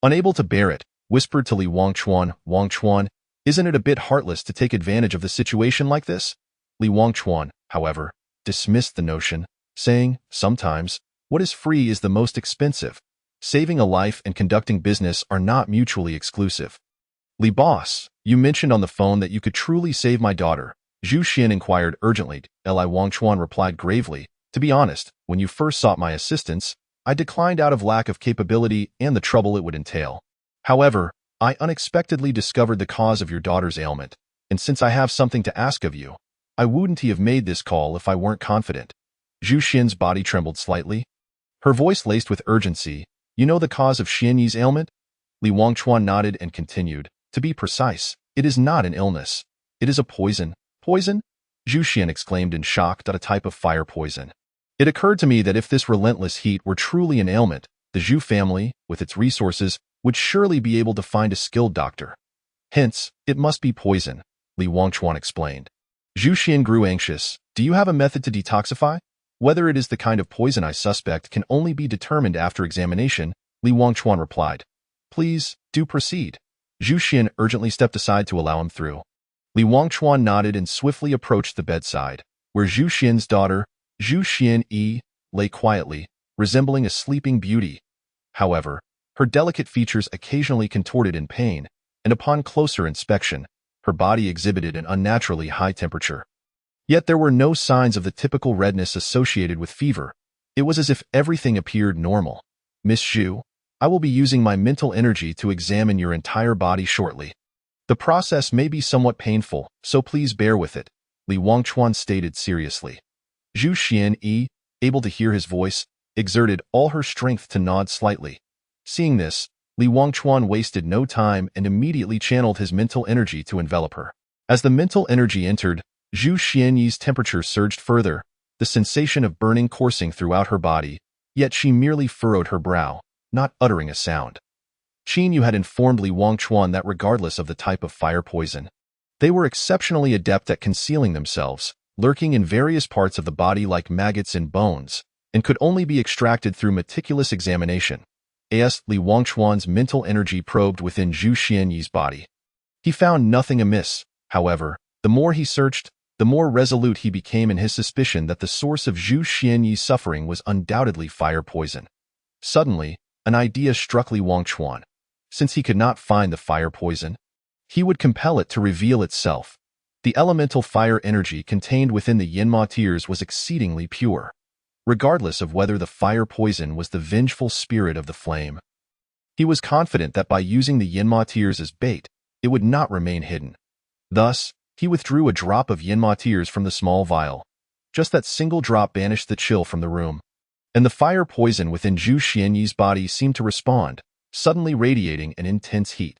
unable to bear it, whispered to Li Wangchuan, "Wangchuan, isn't it a bit heartless to take advantage of the situation like this?" Li Wangchuan, however, dismissed the notion, saying, "Sometimes, what is free is the most expensive. Saving a life and conducting business are not mutually exclusive." "Li boss, you mentioned on the phone that you could truly save my daughter," Zhu Xian inquired urgently. Li Wangchuan replied gravely, "To be honest, when you first sought my assistance, I declined out of lack of capability and the trouble it would entail. However, I unexpectedly discovered the cause of your daughter's ailment, and since I have something to ask of you, I wouldn't have made this call if I weren't confident." Zhu Xian's body trembled slightly, her voice laced with urgency. "You know the cause of Xianyi's ailment?" Li Wangchuan nodded and continued, "To be precise, it is not an illness. It is a poison." "Poison?" Zhu Xian exclaimed in shock. "A type of fire poison. It occurred to me that if this relentless heat were truly an ailment, the Zhu family, with its resources, would surely be able to find a skilled doctor. Hence, it must be poison," Li Wangchuan explained. Zhu Xian grew anxious. "Do you have a method to detoxify?" "Whether it is the kind of poison I suspect can only be determined after examination," Li Wangchuan replied. "Please, do proceed." Zhu Xian urgently stepped aside to allow him through. Li Wangchuan nodded and swiftly approached the bedside, where Zhu Xian's daughter, Zhu Xianyi, lay quietly, resembling a sleeping beauty. However, her delicate features occasionally contorted in pain, and upon closer inspection, her body exhibited an unnaturally high temperature. Yet there were no signs of the typical redness associated with fever. It was as if everything appeared normal. "Miss Zhu, I will be using my mental energy to examine your entire body shortly. The process may be somewhat painful, so please bear with it," Li Wangchuan stated seriously. Zhu Xianyi, able to hear his voice, exerted all her strength to nod slightly. Seeing this, Li Wangchuan wasted no time and immediately channeled his mental energy to envelop her. As the mental energy entered, Zhu Xianyi's temperature surged further, the sensation of burning coursing throughout her body, yet she merely furrowed her brow, not uttering a sound. Qin Yu had informed Li Wangchuan that regardless of the type of fire poison, they were exceptionally adept at concealing themselves, lurking in various parts of the body like maggots in bones, and could only be extracted through meticulous examination. As Li Wangchuan's mental energy probed within Zhu Xianyi's body, he found nothing amiss. However, the more he searched, the more resolute he became in his suspicion that the source of Zhu Xianyi's suffering was undoubtedly fire poison. Suddenly, an idea struck Li Wangchuan. Since he could not find the fire poison, he would compel it to reveal itself. The elemental fire energy contained within the Yinma tears was exceedingly pure, regardless of whether the fire poison was the vengeful spirit of the flame. He was confident that by using the Yinma tears as bait, it would not remain hidden. Thus, he withdrew a drop of Yinma tears from the small vial. Just that single drop banished the chill from the room, and the fire poison within Zhu Xianyi's body seemed to respond, suddenly radiating an intense heat.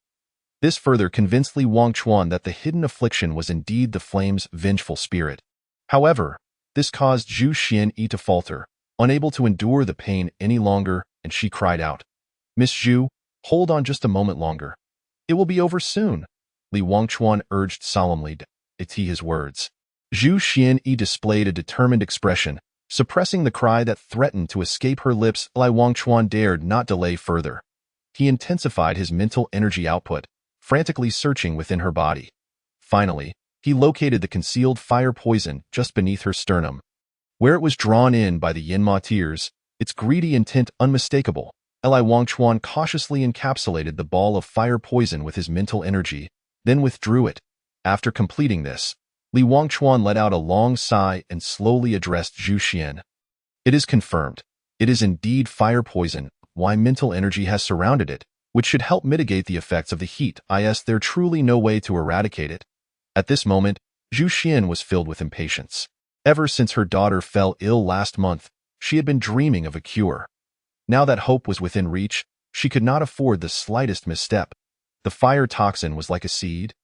This further convinced Li Wangchuan that the hidden affliction was indeed the flame's vengeful spirit. However, this caused Zhu Xianyi to falter, unable to endure the pain any longer, and she cried out, "Miss Zhu, hold on just a moment longer. It will be over soon," Li Wangchuan urged solemnly to his words. Zhu Xianyi displayed a determined expression, suppressing the cry that threatened to escape her lips. Li Wangchuan dared not delay further. He intensified his mental energy output, frantically searching within her body. Finally, he located the concealed fire poison just beneath her sternum. Where it was drawn in by the Yinma tears, its greedy intent unmistakable, Li Wangchuan cautiously encapsulated the ball of fire poison with his mental energy, then withdrew it. After completing this, Li Wangchuan let out a long sigh and slowly addressed Zhu Xian. "It is confirmed. It is indeed fire poison, why mental energy has surrounded it, which should help mitigate the effects of the heat. Is there truly no way to eradicate it? At this moment, Zhu Xian was filled with impatience. Ever since her daughter fell ill last month, she had been dreaming of a cure. Now that hope was within reach, she could not afford the slightest misstep. The fire toxin was like a seed,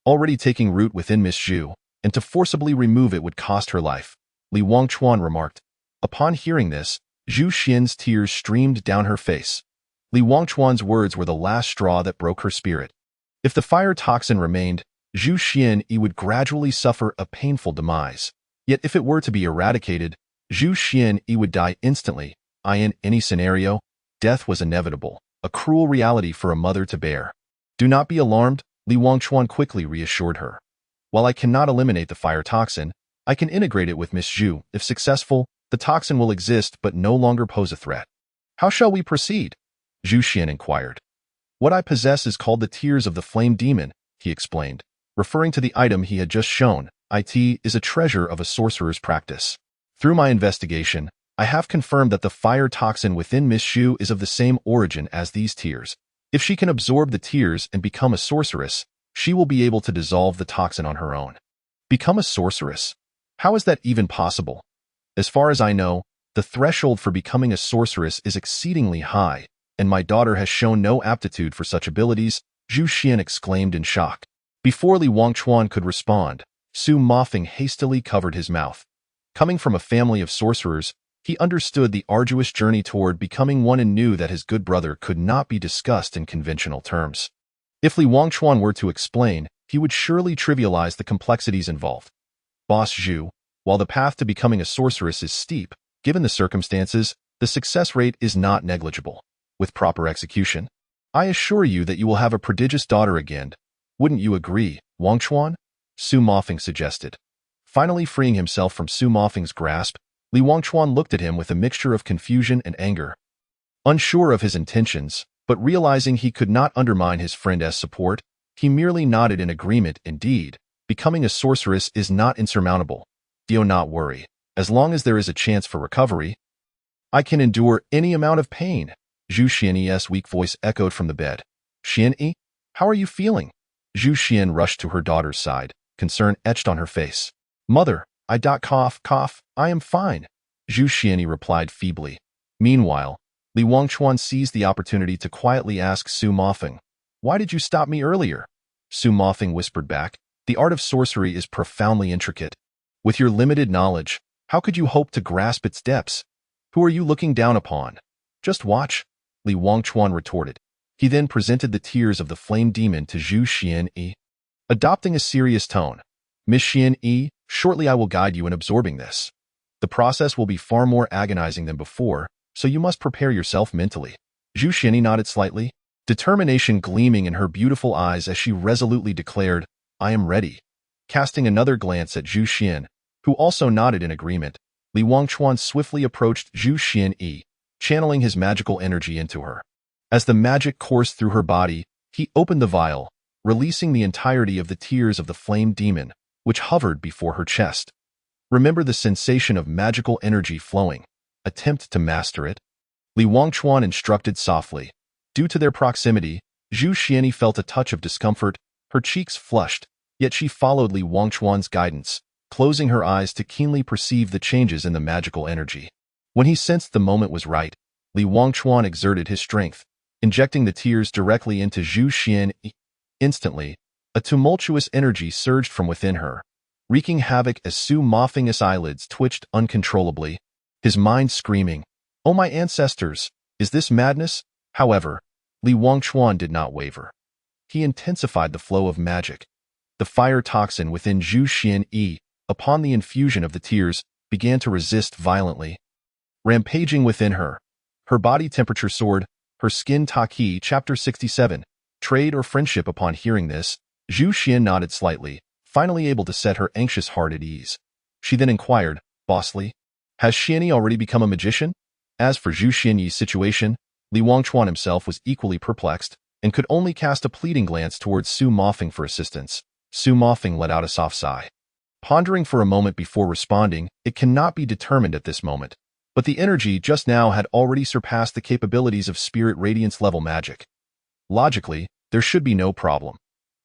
already taking root within Miss Zhu, and to forcibly remove it would cost her life, Li Wangchuan remarked. Upon hearing this, Zhu Xian's tears streamed down her face. Li Wangchuan's words were the last straw that broke her spirit. If the fire toxin remained, Zhu Xian would gradually suffer a painful demise. Yet if it were to be eradicated, Zhu Xian would die instantly. In any scenario, death was inevitable, a cruel reality for a mother to bear. Do not be alarmed, Li Wangchuan quickly reassured her. While I cannot eliminate the fire toxin, I can integrate it with Miss Zhu. If successful, the toxin will exist but no longer pose a threat. How shall we proceed? Zhu Xian inquired. What I possess is called the Tears of the Flame Demon, he explained, referring to the item he had just shown. It is a treasure of a sorcerer's practice. Through my investigation, I have confirmed that the fire toxin within Miss Zhu is of the same origin as these tears. If she can absorb the tears and become a sorceress, she will be able to dissolve the toxin on her own. Become a sorceress? How is that even possible? As far as I know, the threshold for becoming a sorceress is exceedingly high, and my daughter has shown no aptitude for such abilities, Zhu Xian exclaimed in shock. Before Li Wangchuan could respond, Su Mofeng hastily covered his mouth. Coming from a family of sorcerers, he understood the arduous journey toward becoming one and knew that his good brother could not be discussed in conventional terms. If Li Wangchuan were to explain, he would surely trivialize the complexities involved. Boss Zhu, while the path to becoming a sorceress is steep, given the circumstances, the success rate is not negligible. With proper execution, I assure you that you will have a prodigious daughter again. Wouldn't you agree, Wangchuan? Su Mofeng suggested. Finally freeing himself from Su Mofeng's grasp, Li Wangchuan looked at him with a mixture of confusion and anger. Unsure of his intentions, but realizing he could not undermine his friend's support, he merely nodded in agreement. Indeed, becoming a sorceress is not insurmountable. Do not worry. As long as there is a chance for recovery, I can endure any amount of pain. Zhu Xian's weak voice echoed from the bed. Xian, how are you feeling? Zhu Xian rushed to her daughter's side, concern etched on her face. Mother, cough, I am fine, Zhu Xian replied feebly. Meanwhile, Li Wangchuan seized the opportunity to quietly ask Su Mofeng, why did you stop me earlier? Su Mofeng whispered back, the art of sorcery is profoundly intricate. With your limited knowledge, how could you hope to grasp its depths? Who are you looking down upon? Just watch, Li Wangchuan retorted. He then presented the tears of the flame demon to Zhu Xian. Adopting a serious tone, Miss Xian, shortly I will guide you in absorbing this. The process will be far more agonizing than before, so you must prepare yourself mentally. Zhu Xian nodded slightly, determination gleaming in her beautiful eyes as she resolutely declared, I am ready. Casting another glance at Zhu Xian, who also nodded in agreement, Li Wangchuan swiftly approached Zhu Xian, channeling his magical energy into her. As the magic coursed through her body, he opened the vial, releasing the entirety of the tears of the flame demon, which hovered before her chest. Remember the sensation of magical energy flowing. Attempt to master it. Li Wangchuan instructed softly. Due to their proximity, Zhu Xian felt a touch of discomfort, her cheeks flushed, yet she followed Li Wangchuan's guidance, closing her eyes to keenly perceive the changes in the magical energy. When he sensed the moment was right, Li Wangchuan exerted his strength, injecting the tears directly into Zhu Xian. Instantly, a tumultuous energy surged from within her, wreaking havoc as Su Mofeng's eyelids twitched uncontrollably, his mind screaming, Oh my ancestors, is this madness? However, Li Wangchuan did not waver. He intensified the flow of magic. The fire toxin within Zhu Xian, upon the infusion of the tears, began to resist violently. Rampaging within her, her body temperature soared, her skin taki. Chapter 67. Trade or friendship. Upon hearing this, Zhu Xian nodded slightly, finally able to set her anxious heart at ease. She then inquired, Bossly, has Xian already become a magician? As for Zhu Xian's situation, Li Wangchuan himself was equally perplexed, and could only cast a pleading glance towards Su Mofeng for assistance. Su Mofeng let out a soft sigh. Pondering for a moment before responding, it cannot be determined at this moment. But the energy just now had already surpassed the capabilities of spirit radiance level magic. Logically, there should be no problem.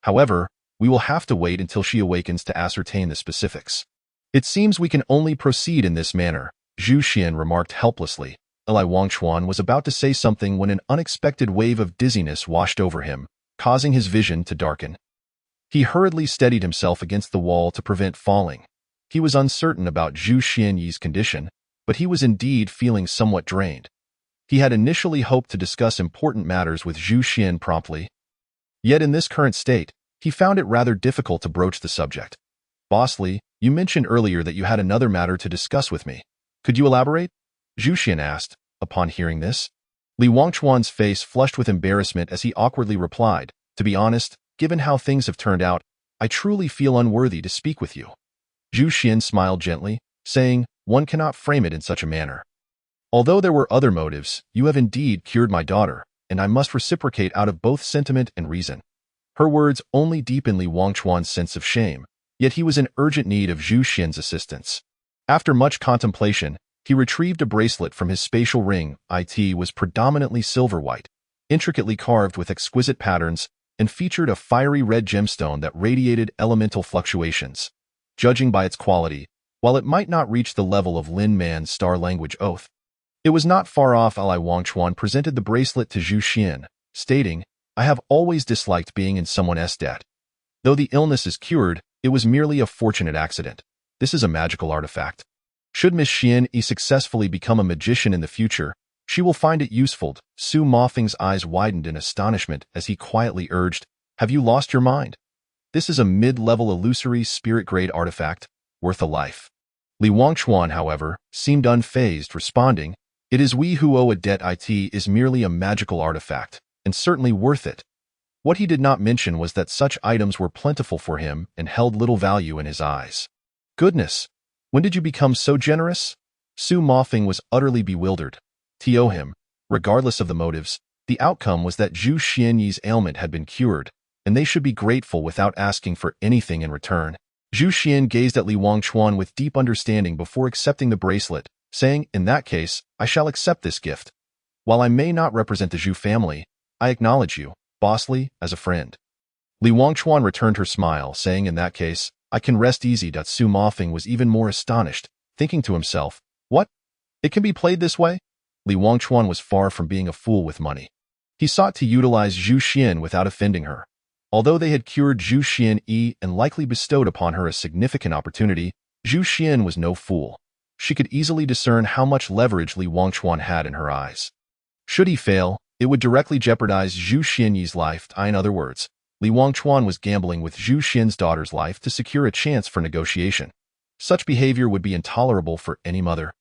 However, we will have to wait until she awakens to ascertain the specifics. It seems we can only proceed in this manner, Zhu Xian remarked helplessly. Li Wangchuan was about to say something when an unexpected wave of dizziness washed over him, causing his vision to darken. He hurriedly steadied himself against the wall to prevent falling. He was uncertain about Zhu Xianyi's condition, but he was indeed feeling somewhat drained. He had initially hoped to discuss important matters with Zhu Xian promptly. Yet in this current state, he found it rather difficult to broach the subject. Boss Li, you mentioned earlier that you had another matter to discuss with me. Could you elaborate? Zhu Xian asked, upon hearing this. Li Wangchuan's face flushed with embarrassment as he awkwardly replied, to be honest, given how things have turned out, I truly feel unworthy to speak with you. Zhu Xian smiled gently, saying, one cannot frame it in such a manner. Although there were other motives, you have indeed cured my daughter, and I must reciprocate out of both sentiment and reason. Her words only deepened Li Wangchuan's sense of shame, yet he was in urgent need of Zhu Xian's assistance. After much contemplation, he retrieved a bracelet from his spatial ring. It was predominantly silver-white, intricately carved with exquisite patterns, and featured a fiery red gemstone that radiated elemental fluctuations. Judging by its quality, while it might not reach the level of Lin Man's star language oath, it was not far off. Li Wangchuan presented the bracelet to Zhu Xian, stating, I have always disliked being in someone else's debt. Though the illness is cured, it was merely a fortunate accident. This is a magical artifact. Should Miss Xian Yi successfully become a magician in the future, she will find it useful. Su Mofeng's eyes widened in astonishment as he quietly urged, have you lost your mind? This is a mid-level illusory spirit-grade artifact, worth a life. Li Wangchuan, however, seemed unfazed, responding, it is we who owe a debt. It is merely a magical artifact, and certainly worth it. What he did not mention was that such items were plentiful for him and held little value in his eyes. Goodness! When did you become so generous? Su Mofeng was utterly bewildered. To owe him, regardless of the motives, the outcome was that Zhu Xianyi's ailment had been cured, and they should be grateful without asking for anything in return. Zhu Xian gazed at Li Wangchuan with deep understanding before accepting the bracelet, saying, in that case, I shall accept this gift. While I may not represent the Zhu family, I acknowledge you, Boss Li, as a friend. Li Wangchuan returned her smile, saying, in that case, I can rest easy. Su Mofeng was even more astonished, thinking to himself, what? It can be played this way? Li Wangchuan was far from being a fool with money. He sought to utilize Zhu Xian without offending her. Although they had cured Zhu Xianyi and likely bestowed upon her a significant opportunity, Zhu Xian was no fool. She could easily discern how much leverage Li Wangchuan had in her eyes. Should he fail, it would directly jeopardize Zhu Xianyi's life. In other words, Li Wangchuan was gambling with Zhu Xian's daughter's life to secure a chance for negotiation. Such behavior would be intolerable for any mother.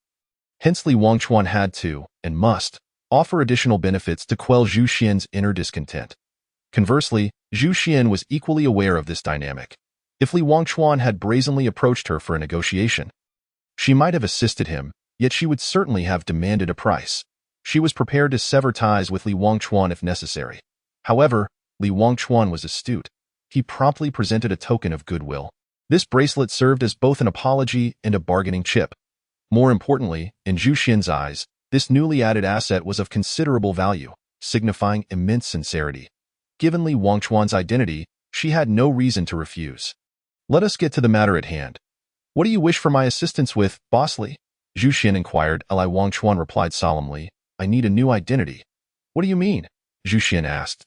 Hence Li Wangchuan had to, and must, offer additional benefits to quell Zhu Xian's inner discontent. Conversely, Zhu Xian was equally aware of this dynamic. If Li Wangchuan had brazenly approached her for a negotiation, she might have assisted him, yet she would certainly have demanded a price. She was prepared to sever ties with Li Wangchuan if necessary. However, Li Wangchuan was astute. He promptly presented a token of goodwill. This bracelet served as both an apology and a bargaining chip. More importantly, in Zhu Xian's eyes, this newly added asset was of considerable value, signifying immense sincerity. Given Li Wangchuan's identity, she had no reason to refuse. Let us get to the matter at hand. What do you wish for my assistance with, Boss Li? Zhu Xian inquired. Li Wangchuan replied solemnly, I need a new identity. What do you mean? Zhu Xian asked.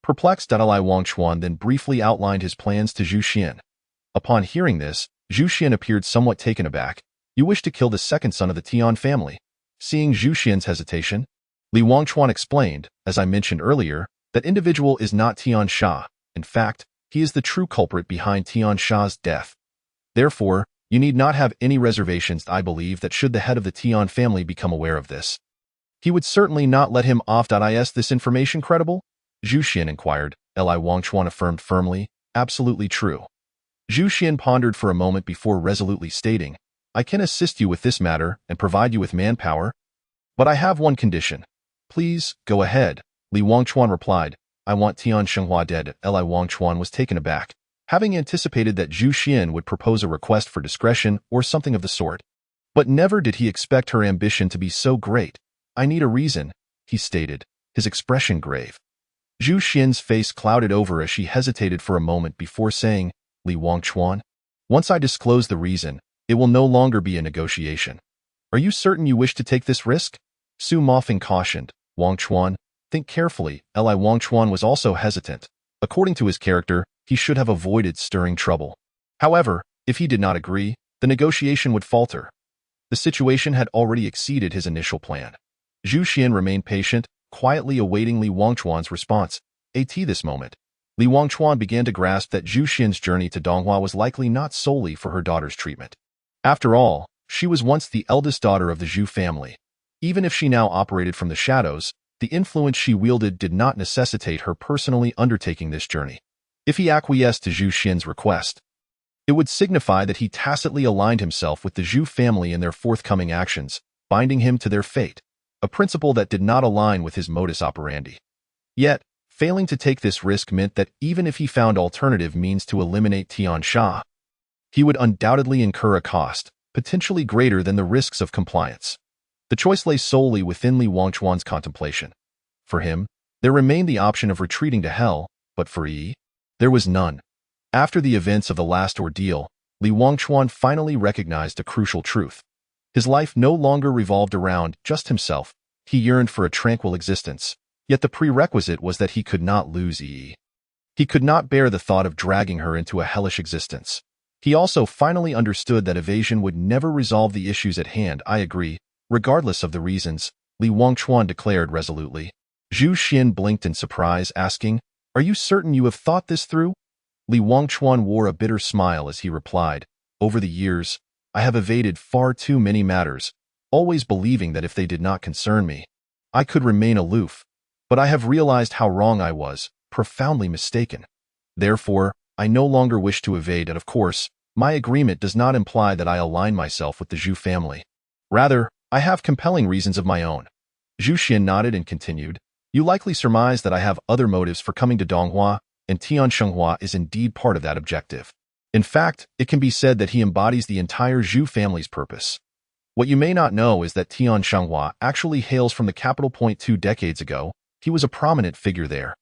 Perplexed, Li Wangchuan then briefly outlined his plans to Zhu Xian. Upon hearing this, Zhu Xian appeared somewhat taken aback. You wish to kill the second son of the Tian family. Seeing Zhu Xian's hesitation, Li Wangchuan explained, as I mentioned earlier, that individual is not Tian Sha. In fact, he is the true culprit behind Tian Sha's death. Therefore, you need not have any reservations. I believe that should the head of the Tian family become aware of this, he would certainly not let him off. Is this information credible? Zhu Xian inquired. Li Wangchuan affirmed firmly, absolutely true. Zhu Xian pondered for a moment before resolutely stating, I can assist you with this matter and provide you with manpower, but I have one condition. Please, go ahead. Li Wangchuan replied, I want Tian Shenghua dead. Li Wangchuan was taken aback, having anticipated that Zhu Xian would propose a request for discretion or something of the sort. But never did he expect her ambition to be so great. "I need a reason," he stated, his expression grave. Zhu Xian's face clouded over as she hesitated for a moment before saying, "Li Wangchuan, once I disclose the reason, it will no longer be a negotiation. Are you certain you wish to take this risk?" Su Mofeng cautioned. "Wangchuan, think carefully." Li Wangchuan was also hesitant. According to his character, he should have avoided stirring trouble. However, if he did not agree, the negotiation would falter. The situation had already exceeded his initial plan. Zhu Xian remained patient, quietly awaiting Li Wangchuan's response. At this moment, Li Wangchuan began to grasp that Zhu Xian's journey to Donghua was likely not solely for her daughter's treatment. After all, she was once the eldest daughter of the Zhu family. Even if she now operated from the shadows, the influence she wielded did not necessitate her personally undertaking this journey. If he acquiesced to Zhu Xian's request, it would signify that he tacitly aligned himself with the Zhu family in their forthcoming actions, binding him to their fate, a principle that did not align with his modus operandi. Yet, failing to take this risk meant that even if he found alternative means to eliminate Tian Sha, he would undoubtedly incur a cost, potentially greater than the risks of compliance. The choice lay solely within Li Wangchuan's contemplation. For him, there remained the option of retreating to hell, but for Yi, there was none. After the events of the last ordeal, Li Wangchuan finally recognized a crucial truth. His life no longer revolved around just himself. He yearned for a tranquil existence, yet the prerequisite was that he could not lose Yi. He could not bear the thought of dragging her into a hellish existence. He also finally understood that evasion would never resolve the issues at hand. "I agree, regardless of the reasons," Li Wangchuan declared resolutely. Zhu Xian blinked in surprise, asking, "Are you certain you have thought this through?" Li Wangchuan wore a bitter smile as he replied, "Over the years, I have evaded far too many matters, always believing that if they did not concern me, I could remain aloof. But I have realized how wrong I was, profoundly mistaken. Therefore, I no longer wish to evade, and of course, my agreement does not imply that I align myself with the Zhu family. Rather, I have compelling reasons of my own." Zhu Xian nodded and continued, "You likely surmise that I have other motives for coming to Donghua, and Tian Shenghua is indeed part of that objective. In fact, it can be said that he embodies the entire Zhu family's purpose. What you may not know is that Tian Shenghua actually hails from the capital point 2 decades ago. He was a prominent figure there.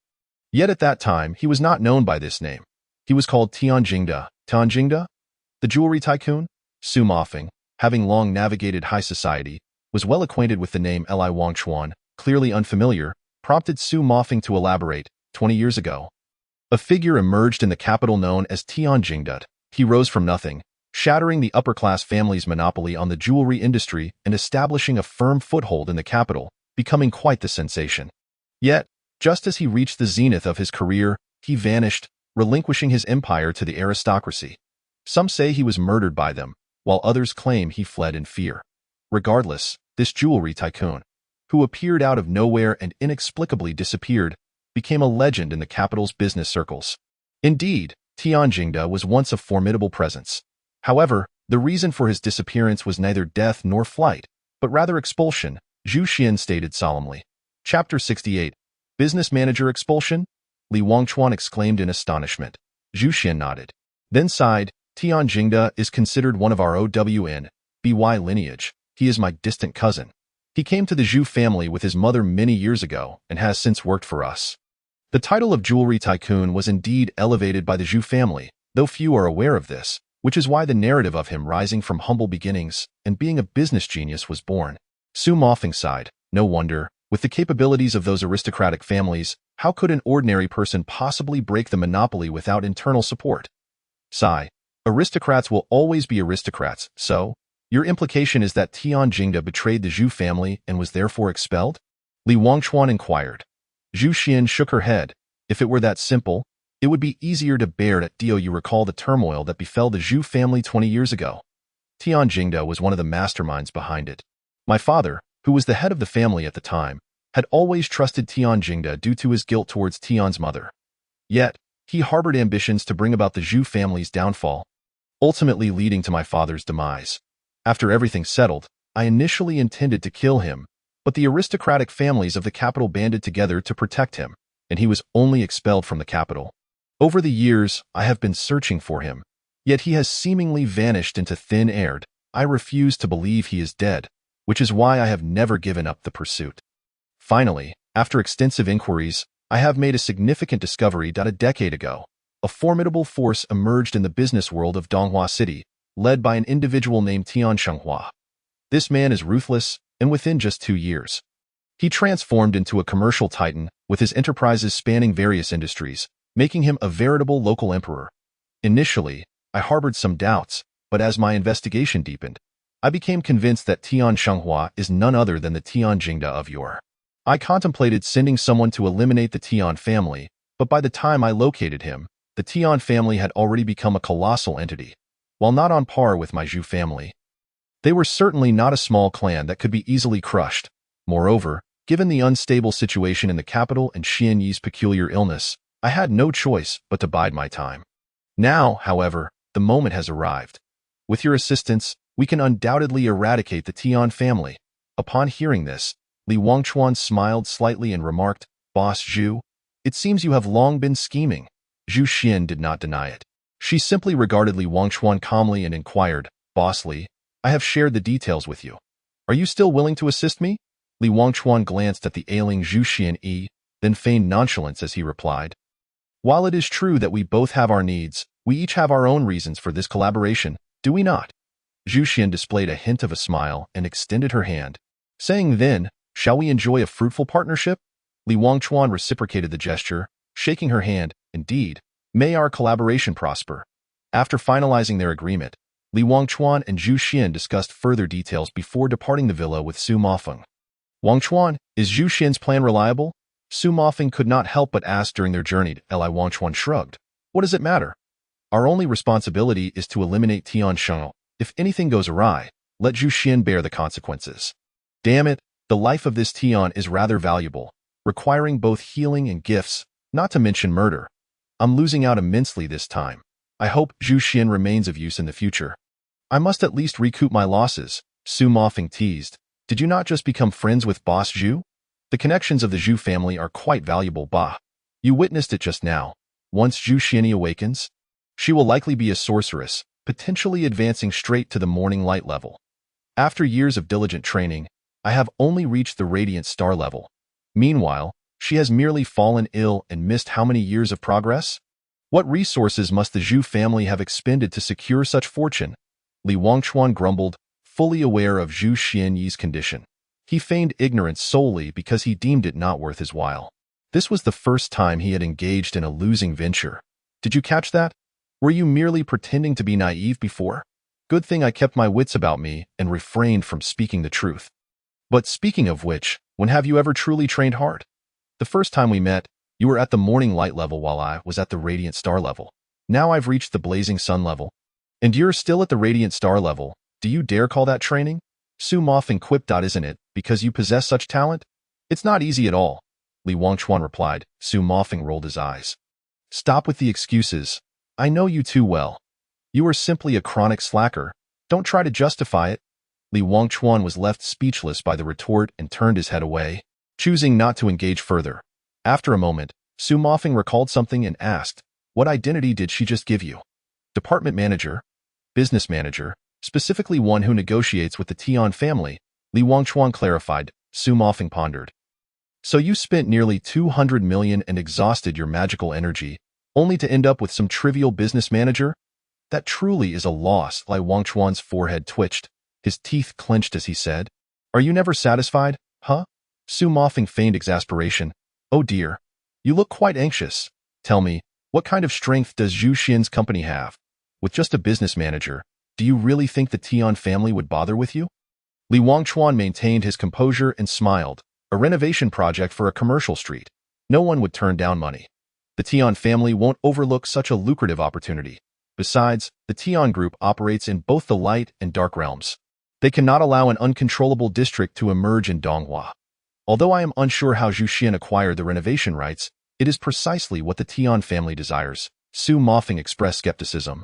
Yet at that time, he was not known by this name. He was called Tian Jingde. Tian Jingde? The jewelry tycoon? Su Mofeng, having long navigated high society, was well acquainted with the name Li Wangchuan, clearly unfamiliar, prompted Su Mofeng to elaborate. 20 years ago, a figure emerged in the capital known as Tian Jingde. He rose from nothing, shattering the upper-class family's monopoly on the jewelry industry and establishing a firm foothold in the capital, becoming quite the sensation. Yet, just as he reached the zenith of his career, he vanished, relinquishing his empire to the aristocracy. Some say he was murdered by them, while others claim he fled in fear. Regardless, this jewelry tycoon, who appeared out of nowhere and inexplicably disappeared, became a legend in the capital's business circles. Indeed, Tian Jingde was once a formidable presence. However, the reason for his disappearance was neither death nor flight, but rather expulsion, Zhu Xian stated solemnly. Chapter 68. Business Manager Expulsion? Li Wangchuan exclaimed in astonishment. Zhu Xian nodded, then sighed. Tian Jingde is considered one of our OWN/BY lineage. He is my distant cousin. He came to the Zhu family with his mother many years ago and has since worked for us. The title of jewelry tycoon was indeed elevated by the Zhu family, though few are aware of this, which is why the narrative of him rising from humble beginnings and being a business genius was born. Su Mofeng sighed. No wonder, with the capabilities of those aristocratic families, how could an ordinary person possibly break the monopoly without internal support? Sigh. Aristocrats will always be aristocrats, so? Your implication is that Tian Jingde betrayed the Zhu family and was therefore expelled? Li Wangchuan inquired. Zhu Xian shook her head. If it were that simple, it would be easier to bear it. You recall the turmoil that befell the Zhu family 20 years ago. Tian Jingde was one of the masterminds behind it. My father, who was the head of the family at the time, had always trusted Tian Jingde due to his guilt towards Tian's mother. Yet, he harbored ambitions to bring about the Zhu family's downfall, ultimately leading to my father's demise. After everything settled, I initially intended to kill him, but the aristocratic families of the capital banded together to protect him, and he was only expelled from the capital. Over the years, I have been searching for him, yet he has seemingly vanished into thin air. I refuse to believe he is dead, which is why I have never given up the pursuit. Finally, after extensive inquiries, I have made a significant discovery that a decade ago, a formidable force emerged in the business world of Donghua City, led by an individual named Tian Shenghua. This man is ruthless, and within just 2 years, he transformed into a commercial titan with his enterprises spanning various industries, making him a veritable local emperor. Initially, I harbored some doubts, but as my investigation deepened, I became convinced that Tian Shenghua is none other than the Tian Jingda of yore. I contemplated sending someone to eliminate the Tian family, but by the time I located him, the Tian family had already become a colossal entity. While not on par with my Zhu family, they were certainly not a small clan that could be easily crushed. Moreover, given the unstable situation in the capital and Xian Yi's peculiar illness, I had no choice but to bide my time. Now, however, the moment has arrived. With your assistance, we can undoubtedly eradicate the Tian family. Upon hearing this, Li Wangchuan smiled slightly and remarked, "Boss Zhu, it seems you have long been scheming." Zhu Xian did not deny it. She simply regarded Li Wangchuan calmly and inquired, "Boss Li, I have shared the details with you. Are you still willing to assist me?" Li Wangchuan glanced at the ailing Zhu Xian, then feigned nonchalance as he replied, "While it is true that we both have our needs, we each have our own reasons for this collaboration, do we not?" Zhu Xian displayed a hint of a smile and extended her hand, saying, "Then, shall we enjoy a fruitful partnership?" Li Wangchuan reciprocated the gesture, shaking her hand. "Indeed, may our collaboration prosper." After finalizing their agreement, Li Wangchuan and Zhu Xian discussed further details before departing the villa with Su Mafeng. "Wangchuan, is Zhu Xian's plan reliable?" Su Mafeng could not help but ask during their journey. Li Wangchuan shrugged. "What does it matter? Our only responsibility is to eliminate Tian Sheng. If anything goes awry, let Zhu Xian bear the consequences. Damn it, the life of this Tian is rather valuable, requiring both healing and gifts, not to mention murder. I'm losing out immensely this time. I hope Zhu Xian remains of use in the future. I must at least recoup my losses," Su Mafeng teased. "Did you not just become friends with Boss Zhu? The connections of the Zhu family are quite valuable, bah. You witnessed it just now. Once Zhu Xian awakens, she will likely be a sorceress, potentially advancing straight to the morning light level. After years of diligent training, I have only reached the radiant star level. Meanwhile, she has merely fallen ill and missed how many years of progress? What resources must the Zhu family have expended to secure such fortune?" Li Wangchuan grumbled, fully aware of Zhu Xian's condition. He feigned ignorance solely because he deemed it not worth his while. This was the first time he had engaged in a losing venture. "Did you catch that? Were you merely pretending to be naive before? Good thing I kept my wits about me and refrained from speaking the truth. But speaking of which, when have you ever truly trained hard? The first time we met, you were at the morning light level while I was at the radiant star level. Now I've reached the blazing sun level. And you're still at the radiant star level. Do you dare call that training?" Su Mafeng quipped, "Isn't it, because you possess such talent? It's not easy at all," Li Wangchuan replied. Su Mafeng rolled his eyes. "Stop with the excuses. I know you too well. You are simply a chronic slacker. Don't try to justify it." Li Wangchuan was left speechless by the retort and turned his head away, choosing not to engage further. After a moment, Su Mafeng recalled something and asked, "What identity did she just give you? Department manager? Business manager? Specifically one who negotiates with the Tian family?" Li Wangchuan clarified. Su Mafeng pondered. "So you spent nearly 200 million and exhausted your magical energy, only to end up with some trivial business manager? That truly is a loss." Li Wangchuan's forehead twitched. His teeth clenched as he said, "Are you never satisfied, huh?" Su Mafeng feigned exasperation. "Oh dear. You look quite anxious. Tell me, what kind of strength does Zhu Xian's company have? With just a business manager, do you really think the Tian family would bother with you?" Li Wangchuan maintained his composure and smiled. "A renovation project for a commercial street. No one would turn down money. The Tian family won't overlook such a lucrative opportunity. Besides, the Tian group operates in both the light and dark realms. They cannot allow an uncontrollable district to emerge in Donghua. Although I am unsure how Zhu Xian acquired the renovation rights, it is precisely what the Tian family desires." Su Mafeng expressed skepticism.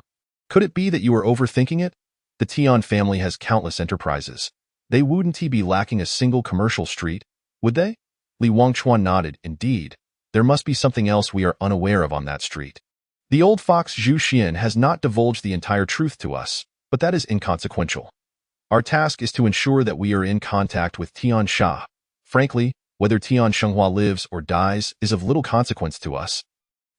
"Could it be that you are overthinking it? The Tian family has countless enterprises. They wouldn't be lacking a single commercial street, would they?" Li Wangchuan nodded. "Indeed, there must be something else we are unaware of on that street. The old fox Zhu Xian has not divulged the entire truth to us, but that is inconsequential. Our task is to ensure that we are in contact with Tian Sha. Frankly, whether Tian Shenghua lives or dies is of little consequence to us.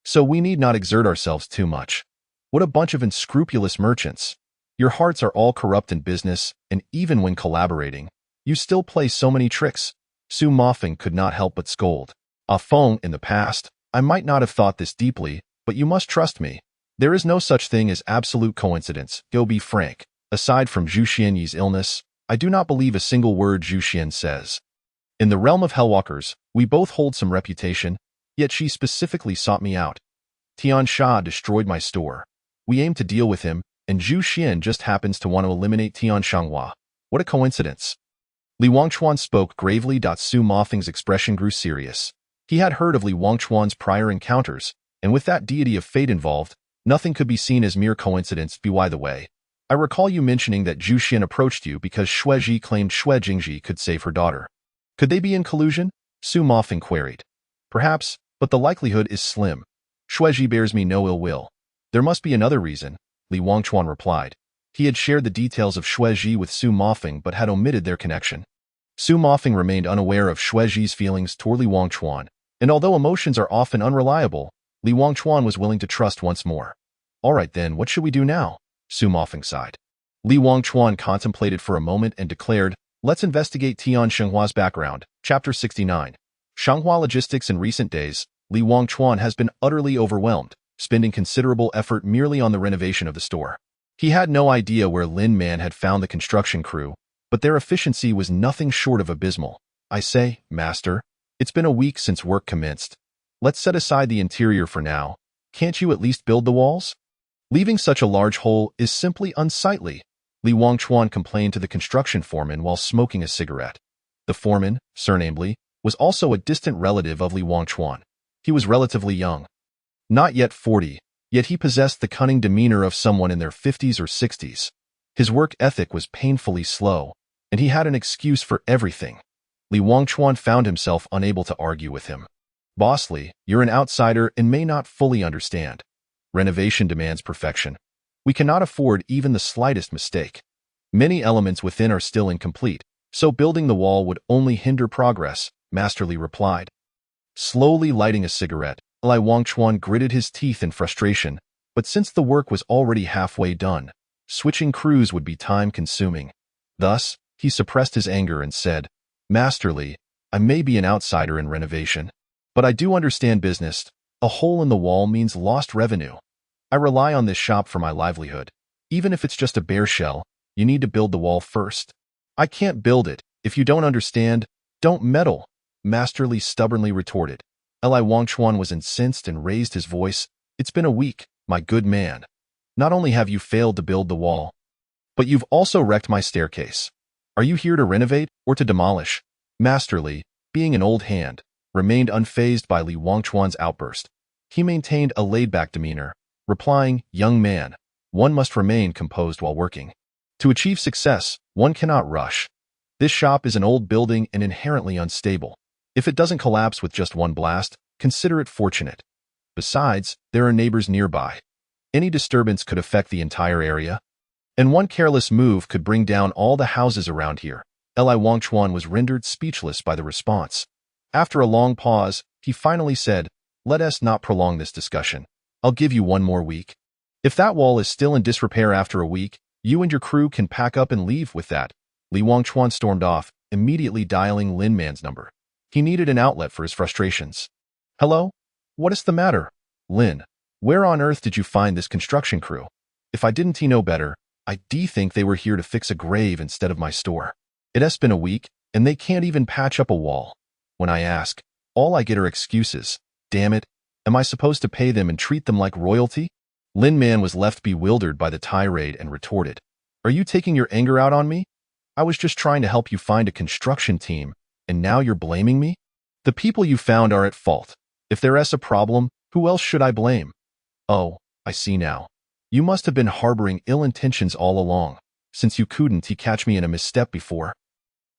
So we need not exert ourselves too much. What a bunch of unscrupulous merchants. Your hearts are all corrupt in business, and even when collaborating, you still play so many tricks. Su Mofeng could not help but scold. Ah Feng, in the past, I might not have thought this deeply, but you must trust me. There is no such thing as absolute coincidence. Go be frank. Aside from Zhu Xianyi's illness, I do not believe a single word Zhu Xian says. In the realm of Hellwalkers, we both hold some reputation, yet she specifically sought me out. Tian Sha destroyed my store. We aim to deal with him, and Zhu Xian just happens to want to eliminate Tian Shenghua. What a coincidence. Li Wangchuan spoke gravely. Su Mofeng's expression grew serious. He had heard of Li Wangchuan's prior encounters, and with that deity of fate involved, nothing could be seen as mere coincidence. By the way, I recall you mentioning that Zhu Xian approached you because Xuezhi claimed Xue Jingji could save her daughter. Could they be in collusion? Su Mofeng queried. Perhaps, but the likelihood is slim. Xuezhi bears me no ill will. There must be another reason, Li Wangchuan replied. He had shared the details of Xuezhi with Su Mofeng but had omitted their connection. Su Mofeng remained unaware of Xuezhi's feelings toward Li Wangchuan, and although emotions are often unreliable, Li Wangchuan was willing to trust once more. All right then, what should we do now? Su Mofeng sighed. Li Wangchuan contemplated for a moment and declared, let's investigate Tian Shenghua's background. Chapter 69. Shenghua Logistics. In recent days, Li Wangchuan has been utterly overwhelmed, spending considerable effort merely on the renovation of the store. He had no idea where Lin Man had found the construction crew, but their efficiency was nothing short of abysmal. I say, Master, it's been a week since work commenced. Let's set aside the interior for now. Can't you at least build the walls? Leaving such a large hole is simply unsightly, Li Wangchuan complained to the construction foreman while smoking a cigarette. The foreman, surnamed Li, was also a distant relative of Li Wangchuan. He was relatively young, not yet 40, yet he possessed the cunning demeanor of someone in their 50s or 60s. His work ethic was painfully slow, and he had an excuse for everything. Li Wangchuan found himself unable to argue with him. Boss Li, you're an outsider and may not fully understand. Renovation demands perfection. We cannot afford even the slightest mistake. Many elements within are still incomplete, so building the wall would only hinder progress, Master Li replied. Slowly lighting a cigarette, Li Wangchuan gritted his teeth in frustration, but since the work was already halfway done, switching crews would be time-consuming. Thus, he suppressed his anger and said, Master Li, I may be an outsider in renovation, but I do understand business. A hole in the wall means lost revenue. I rely on this shop for my livelihood. Even if it's just a bare shell, you need to build the wall first. I can't build it. If you don't understand, don't meddle, Master Li stubbornly retorted. Li Wangchuan was incensed and raised his voice. It's been a week, my good man. Not only have you failed to build the wall, but you've also wrecked my staircase. Are you here to renovate or to demolish? Master Li, being an old hand, remained unfazed by Li Wangchuan's outburst. He maintained a laid-back demeanor, replying, Young man, one must remain composed while working. To achieve success, one cannot rush. This shop is an old building and inherently unstable. If it doesn't collapse with just one blast, consider it fortunate. Besides, there are neighbors nearby. Any disturbance could affect the entire area, and one careless move could bring down all the houses around here. Li Wangchuan was rendered speechless by the response. After a long pause, he finally said, Let us not prolong this discussion. I'll give you one more week. If that wall is still in disrepair after a week, you and your crew can pack up and leave. With that, Li Wangchuan stormed off, immediately dialing Lin Man's number. He needed an outlet for his frustrations. Hello? What is the matter? Lin, where on earth did you find this construction crew? If I didn't know better, I'd think they were here to fix a grave instead of my store. It has been a week, and they can't even patch up a wall. When I ask, all I get are excuses. Damn it, am I supposed to pay them and treat them like royalty? Lin Man was left bewildered by the tirade and retorted, Are you taking your anger out on me? I was just trying to help you find a construction team, and now you're blaming me? The people you found are at fault. If there's a problem, who else should I blame? Oh, I see now. You must have been harboring ill intentions all along, since you couldn't catch me in a misstep before.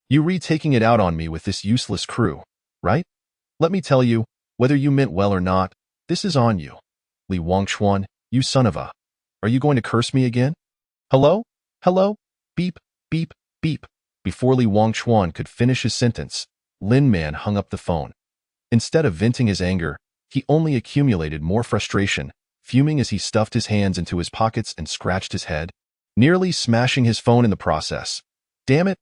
You taking it out on me with this useless crew, right? Let me tell you, whether you meant well or not, this is on you. Li Wangchuan, you son of a... Are you going to curse me again? Hello? Hello? Beep, beep, Beep. Before Li Wangchuan could finish his sentence, Lin Man hung up the phone. Instead of venting his anger, he only accumulated more frustration, fuming as he stuffed his hands into his pockets and scratched his head, nearly smashing his phone in the process. Damn it,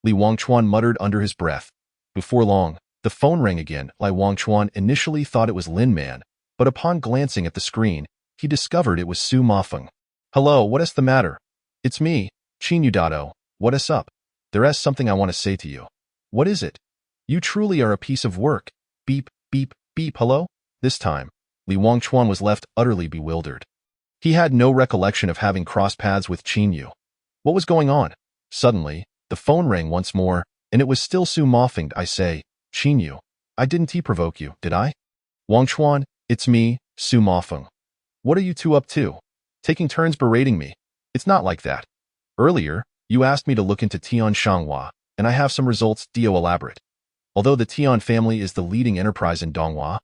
Li Wangchuan muttered under his breath. Before long, the phone rang again. Li Wangchuan initially thought it was Lin Man, but upon glancing at the screen, he discovered it was Su Mafeng. Hello, what is the matter? It's me, Qin Yudato. What is up? There's something I want to say to you. What is it? You truly are a piece of work. Beep, beep, beep, hello? This time, Li Wangchuan was left utterly bewildered. He had no recollection of having crossed paths with Qin Yu. What was going on? Suddenly, the phone rang once more, and it was still Su Mafeng. I say, Qin Yu, I didn't provoke you, did I? Wangchuan, it's me, Su Mafeng. What are you two up to? Taking turns berating me. It's not like that. Earlier, you asked me to look into Tian Shanghua, and I have some results. Dio elaborate. Although the Tian family is the leading enterprise in Donghua,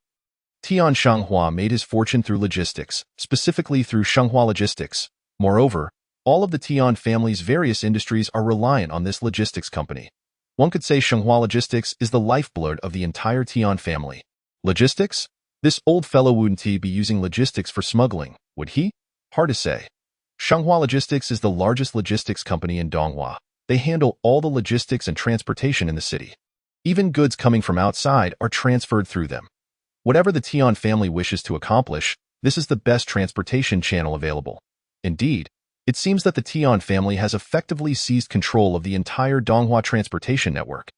Tian Shanghua made his fortune through logistics, specifically through Shanghua Logistics. Moreover, all of the Tian family's various industries are reliant on this logistics company. One could say Shanghua Logistics is the lifeblood of the entire Tian family. Logistics? This old fellow wouldn't he be using logistics for smuggling, would he? Hard to say. Shanghua Logistics is the largest logistics company in Donghua. They handle all the logistics and transportation in the city. Even goods coming from outside are transferred through them. Whatever the Tian family wishes to accomplish, this is the best transportation channel available. Indeed, it seems that the Tian family has effectively seized control of the entire Donghua transportation network,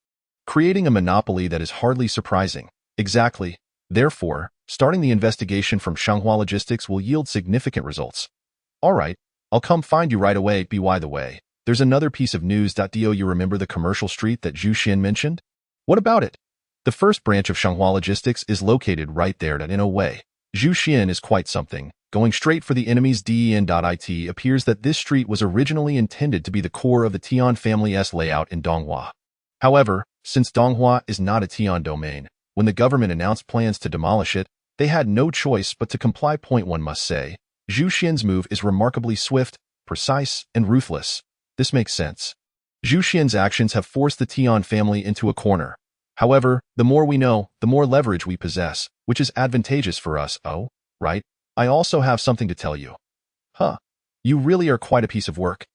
creating a monopoly that is hardly surprising. Exactly. Therefore, starting the investigation from Shanghua Logistics will yield significant results. All right, I'll come find you right away. By the way, there's another piece of news. Do you remember the commercial street that Zhu Xian mentioned? What about it? The first branch of Shanghua Logistics is located right there. In a way, Zhu Xian is quite something. Going straight for the enemy's DEN.it appears that this street was originally intended to be the core of the Tian family's layout in Donghua. However, since Donghua is not a Tian domain, when the government announced plans to demolish it, they had no choice but to comply. One must say, Zhu Xian's move is remarkably swift, precise, and ruthless. This makes sense. Zhu Xian's actions have forced the Tian family into a corner. However, the more we know, the more leverage we possess, which is advantageous for us. Oh, right. I also have something to tell you. Huh. You really are quite a piece of work.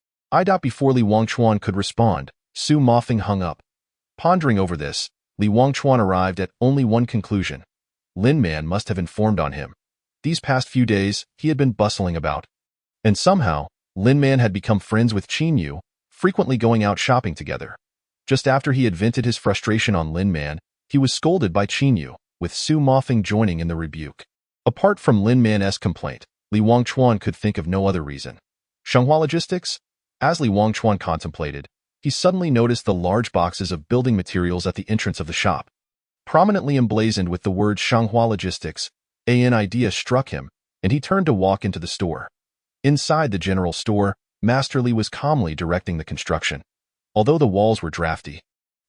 Before Li Wangchuan could respond, Su Mafeng hung up. Pondering over this, Li Wangchuan arrived at only one conclusion. Lin Man must have informed on him. These past few days, he had been bustling about. And somehow, Lin Man had become friends with Qin Yu, frequently going out shopping together. Just after he had vented his frustration on Lin Man, he was scolded by Qin Yu, with Su Mafeng joining in the rebuke. Apart from Lin Man's complaint, Li Wangchuan could think of no other reason. Shanghua Logistics? As Li Wangchuan contemplated, he suddenly noticed the large boxes of building materials at the entrance of the shop. Prominently emblazoned with the words Shanghua Logistics, an idea struck him, and he turned to walk into the store. Inside the general store, Master Li was calmly directing the construction. Although the walls were drafty,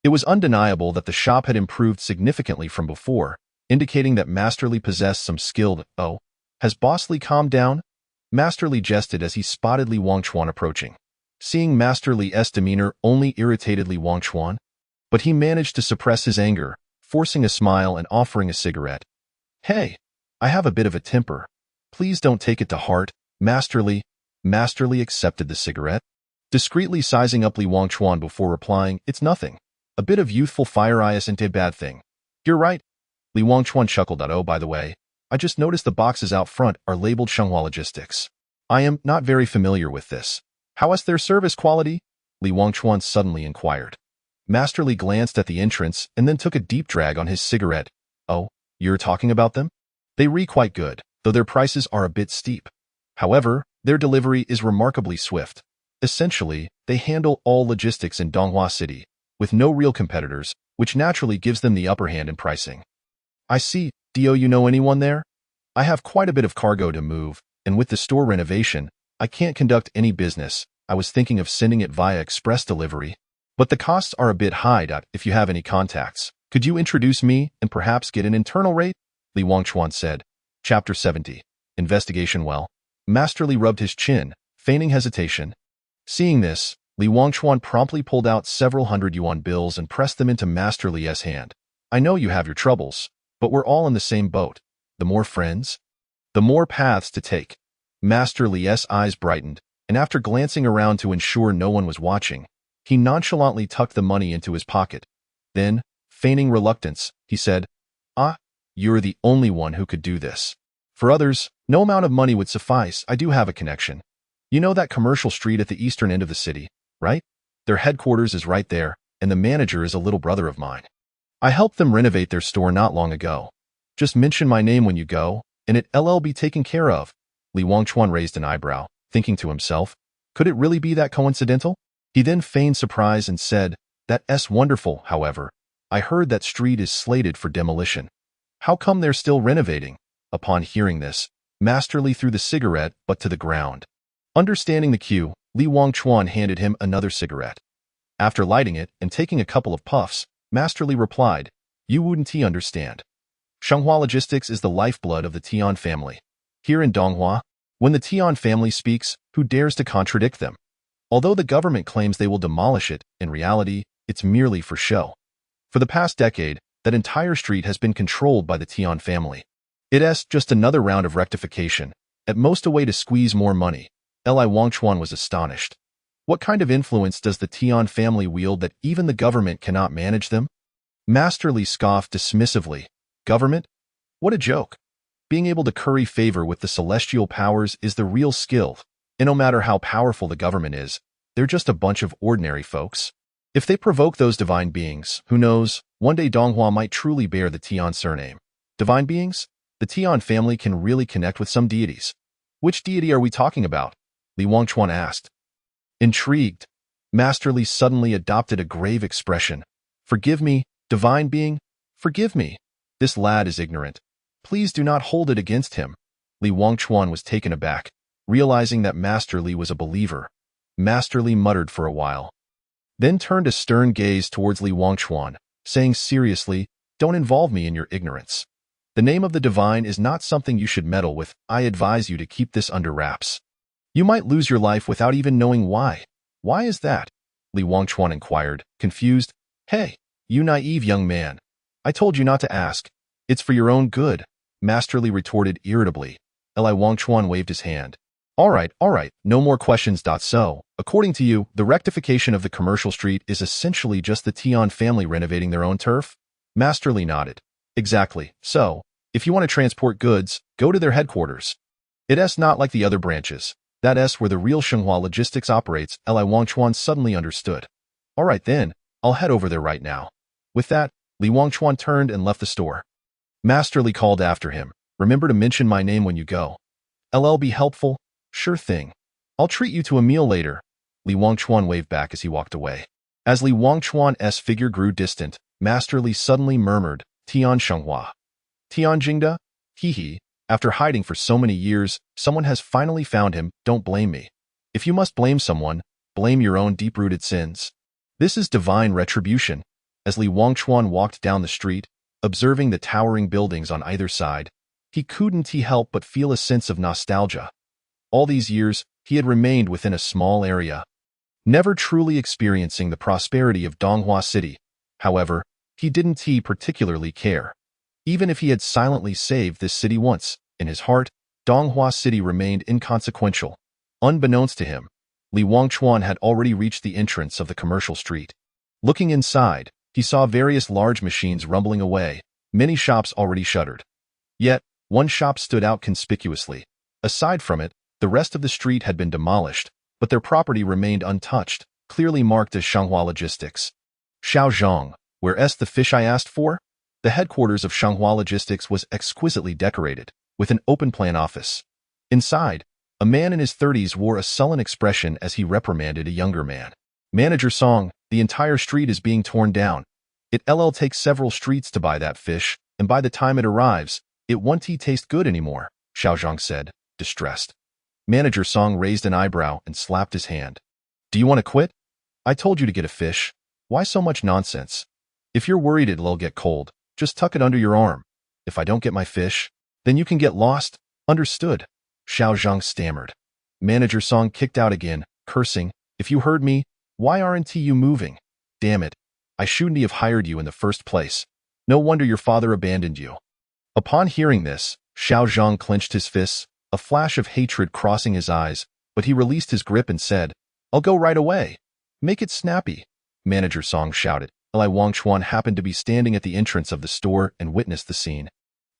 it was undeniable that the shop had improved significantly from before, indicating that Master Li possessed some skilled. Oh, has Boss Li calmed down? Master Li jested as he spotted Li Wangchuan approaching. Seeing Master Li's demeanor only irritated Li Wangchuan, but he managed to suppress his anger, forcing a smile and offering a cigarette. Hey, I have a bit of a temper. Please don't take it to heart, Master Li. Master Li accepted the cigarette, discreetly sizing up Li Wangchuan before replying, it's nothing. A bit of youthful fire isn't a bad thing. You're right. Li Wangchuan chuckled. Oh, by the way, I just noticed the boxes out front are labeled Shanghua Logistics. I am not very familiar with this. How is their service quality? Li Wangchuan suddenly inquired. Master Li glanced at the entrance and then took a deep drag on his cigarette. Oh, you're talking about them? They read quite good, though their prices are a bit steep. However, their delivery is remarkably swift. Essentially, they handle all logistics in Donghua City, with no real competitors, which naturally gives them the upper hand in pricing. I see. Do you know anyone there? I have quite a bit of cargo to move, and with the store renovation, I can't conduct any business. I was thinking of sending it via express delivery, but the costs are a bit high. If you have any contacts, could you introduce me and perhaps get an internal rate? Li Wangchuan said. Chapter 70. Investigation. Well, Master Li rubbed his chin, feigning hesitation. Seeing this, Li Wangchuan promptly pulled out several hundred yuan bills and pressed them into Master Li's hand. I know you have your troubles, but we're all in the same boat. The more friends, the more paths to take. Master Li's eyes brightened, and after glancing around to ensure no one was watching, he nonchalantly tucked the money into his pocket. Then, feigning reluctance, he said, "Ah, you're the only one who could do this. For others, no amount of money would suffice. I do have a connection. You know that commercial street at the eastern end of the city, right? Their headquarters is right there, and the manager is a little brother of mine. I helped them renovate their store not long ago. Just mention my name when you go, and it'll be taken care of." Li Wangchuan raised an eyebrow, thinking to himself, could it really be that coincidental? He then feigned surprise and said, "That's wonderful, however. I heard that street is slated for demolition. How come they're still renovating?" Upon hearing this, Master Li threw the cigarette butt to the ground. Understanding the cue, Li Wangchuan handed him another cigarette. After lighting it and taking a couple of puffs, Master Li replied, "You wouldn't understand. Shenghua Logistics is the lifeblood of the Tian family. Here in Donghua, when the Tian family speaks, who dares to contradict them? Although the government claims they will demolish it, in reality, it's merely for show. For the past decade, that entire street has been controlled by the Tian family. It's just another round of rectification, at most a way to squeeze more money." Li Wangchuan was astonished. What kind of influence does the Tian family wield that even the government cannot manage them? Master Li scoffed dismissively. Government? What a joke. Being able to curry favor with the celestial powers is the real skill, and no matter how powerful the government is, they're just a bunch of ordinary folks. If they provoke those divine beings, who knows, one day Donghua might truly bear the Tian surname. Divine beings? The Tian family can really connect with some deities. Which deity are we talking about? Li Wangchuan asked. Intrigued, Master Li suddenly adopted a grave expression. Forgive me, divine being, forgive me. This lad is ignorant. Please do not hold it against him. Li Wangchuan was taken aback, realizing that Master Li was a believer. Master Li muttered for a while, then turned a stern gaze towards Li Wangchuan, saying seriously, "Don't involve me in your ignorance. The name of the divine is not something you should meddle with. I advise you to keep this under wraps. You might lose your life without even knowing why." "Why is that?" Li Wangchuan inquired, confused. "Hey, you naive young man. I told you not to ask. It's for your own good," Master Li retorted irritably. Li Wangchuan waved his hand. All right, no more questions. So, according to you, the rectification of the commercial street is essentially just the Tian family renovating their own turf? Master Li nodded. Exactly. So, if you want to transport goods, go to their headquarters. It's not like the other branches. That's where the real Shenghua Logistics operates. Li Wangchuan suddenly understood. All right then, I'll head over there right now. With that, Li Wangchuan turned and left the store. Master Li called after him. Remember to mention my name when you go. I'll be helpful. Sure thing. I'll treat you to a meal later. Li Wangchuan waved back as he walked away. As Li Wangchuan's figure grew distant, Master Li suddenly murmured, Tian Shenghua. Tian Jingda? Hee. After hiding for so many years, someone has finally found him. Don't blame me. If you must blame someone, blame your own deep-rooted sins. This is divine retribution. As Li Wangchuan walked down the street, observing the towering buildings on either side, he couldn't help but feel a sense of nostalgia. All these years, he had remained within a small area, never truly experiencing the prosperity of Donghua City. However, he didn't particularly care. Even if he had silently saved this city once, in his heart, Donghua City remained inconsequential. Unbeknownst to him, Li Wangchuan had already reached the entrance of the commercial street. Looking inside, he saw various large machines rumbling away, many shops already shuttered. Yet, one shop stood out conspicuously. Aside from it, the rest of the street had been demolished, but their property remained untouched, clearly marked as Shenghua Logistics. Shaozhong, where's the fish I asked for? The headquarters of Shenghua Logistics was exquisitely decorated, with an open-plan office. Inside, a man in his 30s wore a sullen expression as he reprimanded a younger man. Manager Song, the entire street is being torn down. It'll take several streets to buy that fish, and by the time it arrives, it won't taste good anymore, Shaozhong said, distressed. Manager Song raised an eyebrow and slapped his hand. Do you want to quit? I told you to get a fish. Why so much nonsense? If you're worried it'll get cold, just tuck it under your arm. If I don't get my fish, then you can get lost. Understood? Shaozhong stammered. Manager Song kicked out again, cursing. If you heard me, Why aren't you moving? Damn it. I shouldn't have hired you in the first place. No wonder your father abandoned you. Upon hearing this, Xiao Zhang clenched his fists, a flash of hatred crossing his eyes, but he released his grip and said, I'll go right away. Make it snappy. Manager Song shouted. Li Wangchuan happened to be standing at the entrance of the store and witnessed the scene.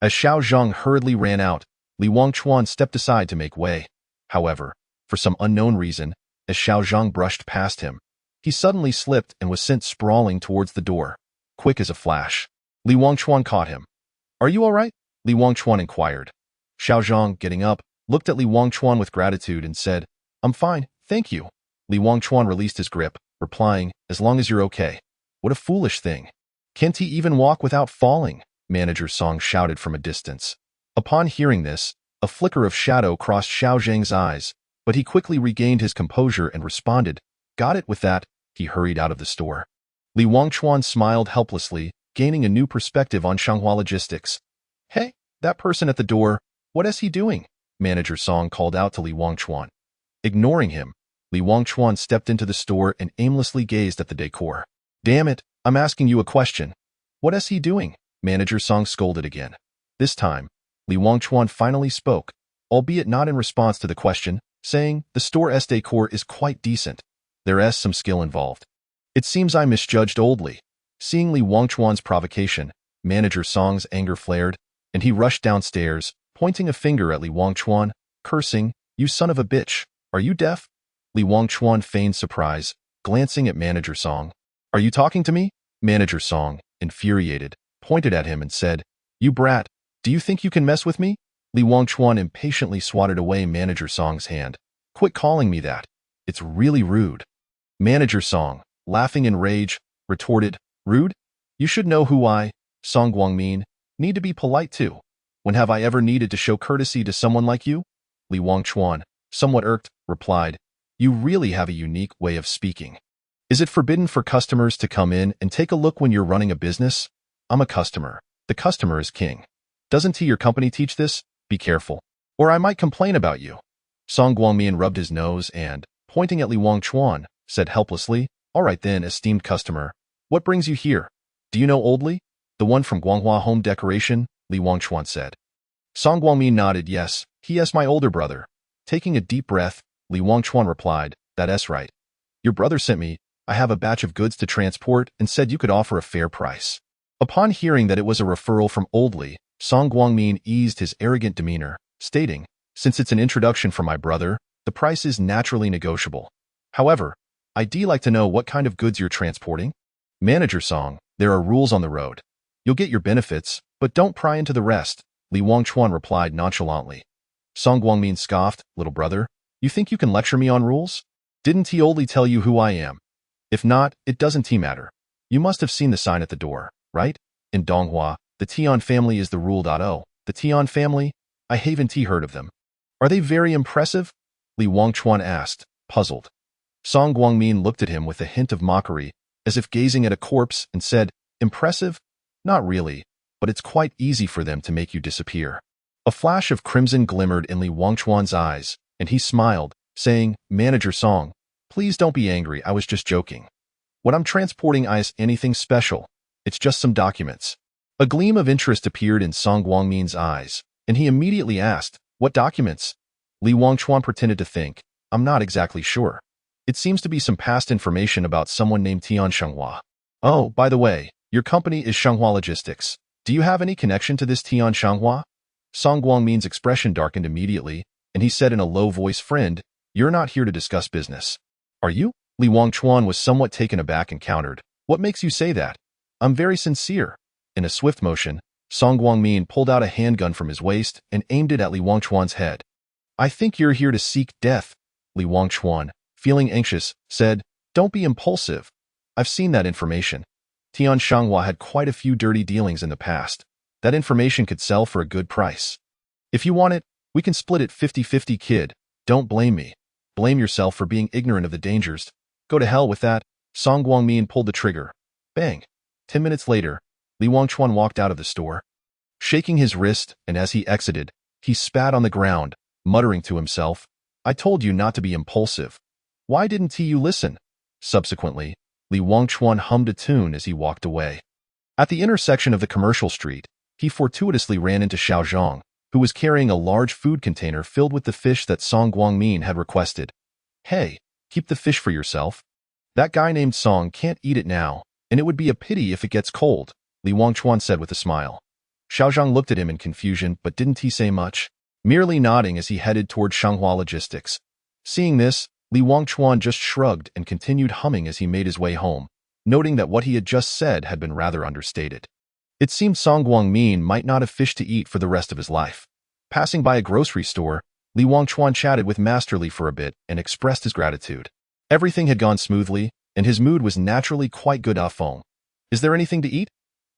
As Xiao Zhang hurriedly ran out, Li Wangchuan stepped aside to make way. However, for some unknown reason, as Xiao Zhang brushed past him, he suddenly slipped and was sent sprawling towards the door. Quick as a flash, Li Wangchuan caught him. Are you all right? Li Wangchuan inquired. Xiao Zhang, getting up, looked at Li Wangchuan with gratitude and said, I'm fine, thank you. Li Wangchuan released his grip, replying, as long as you're okay. What a foolish thing. Can't he even walk without falling? Manager Song shouted from a distance. Upon hearing this, a flicker of shadow crossed Xiao Zhang's eyes, but he quickly regained his composure and responded, Got it. With that, he hurried out of the store. Li Wangchuan smiled helplessly, gaining a new perspective on Shanghua logistics. Hey, that person at the door, what is he doing? Manager Song called out to Li Wangchuan. Ignoring him, Li Wangchuan stepped into the store and aimlessly gazed at the decor. Damn it, I'm asking you a question. What is he doing? Manager Song scolded again. This time, Li Wangchuan finally spoke, albeit not in response to the question, saying, the store's decor is quite decent. There's some skill involved. It seems I misjudged Oldly. Seeing Li Wangchuan's provocation, Manager Song's anger flared, and he rushed downstairs, pointing a finger at Li Wangchuan, cursing, You son of a bitch, are you deaf? Li Wangchuan feigned surprise, glancing at Manager Song. Are you talking to me? Manager Song, infuriated, pointed at him and said, You brat, do you think you can mess with me? Li Wangchuan impatiently swatted away Manager Song's hand. Quit calling me that. It's really rude. Manager Song, laughing in rage, retorted, Rude? You should know who I, Song Guangmin, need to be polite too. When have I ever needed to show courtesy to someone like you? Li Wangchuan, somewhat irked, replied, You really have a unique way of speaking. Is it forbidden for customers to come in and take a look when you're running a business? I'm a customer. The customer is king. Doesn't your company teach this? Be careful, or I might complain about you. Song Guangmin rubbed his nose and, pointing at Li Wangchuan, said helplessly, All right then, esteemed customer. What brings you here? Do you know Oldly? The one from Guanghua Home Decoration? Li Wangchuan said. Song Guangmin nodded, Yes, he is my older brother. Taking a deep breath, Li Wangchuan replied, That's right. Your brother sent me. I have a batch of goods to transport and said you could offer a fair price. Upon hearing that it was a referral from Oldly, Song Guangmin eased his arrogant demeanor, stating, Since it's an introduction from my brother, the price is naturally negotiable. However, I'd like to know what kind of goods you're transporting. Manager Song, there are rules on the road. You'll get your benefits, but don't pry into the rest, Li Wangchuan replied nonchalantly. Song Guangmin scoffed, Little brother, you think you can lecture me on rules? Didn't he only tell you who I am? If not, it doesn't matter. You must have seen the sign at the door, right? In Donghua, the Tian family is the rule. The Tian family? I haven't heard of them. Are they very impressive? Li Wangchuan asked, puzzled. Song Guangmin looked at him with a hint of mockery, as if gazing at a corpse, and said, Impressive? Not really, but it's quite easy for them to make you disappear. A flash of crimson glimmered in Li Wangchuan's eyes, and he smiled, saying, Manager Song, please don't be angry, I was just joking. What I'm transporting is anything special. It's just some documents. A gleam of interest appeared in Song Guangmin's eyes, and he immediately asked, What documents? Li Wangchuan pretended to think, I'm not exactly sure. It seems to be some past information about someone named Tian Shanghua. Oh, by the way, your company is Shanghua Logistics. Do you have any connection to this Tian Shanghua? Song Guangmin's expression darkened immediately, and he said in a low voice, Friend, you're not here to discuss business. Are you? Li Wangchuan was somewhat taken aback and countered, What makes you say that? I'm very sincere. In a swift motion, Song Guangmin pulled out a handgun from his waist and aimed it at Li Wangchuan's head. I think you're here to seek death. Li Wangchuan, feeling anxious, said, Don't be impulsive. I've seen that information. Tian Shanghua had quite a few dirty dealings in the past. That information could sell for a good price. If you want it, we can split it 50-50, kid. Don't blame me. Blame yourself for being ignorant of the dangers. Go to hell with that. Song Guangmin pulled the trigger. Bang. 10 minutes later, Li Wangchuan walked out of the store. Shaking his wrist, and as he exited, he spat on the ground, muttering to himself, I told you not to be impulsive. Why didn't you listen? Subsequently, Li Wangchuan hummed a tune as he walked away. At the intersection of the commercial street, he fortuitously ran into Xiao Zhang, who was carrying a large food container filled with the fish that Song Guangmin had requested. Hey, keep the fish for yourself. That guy named Song can't eat it now, and it would be a pity if it gets cold, Li Wangchuan said with a smile. Xiao Zhang looked at him in confusion, but didn't he say much, merely nodding as he headed toward Shanghua Logistics. Seeing this, Li Wangchuan just shrugged and continued humming as he made his way home, noting that what he had just said had been rather understated. It seemed Song Guangmin might not have fish to eat for the rest of his life. Passing by a grocery store, Li Wangchuan chatted with Master Li for a bit and expressed his gratitude. Everything had gone smoothly, and his mood was naturally quite good. Feng, is there anything to eat?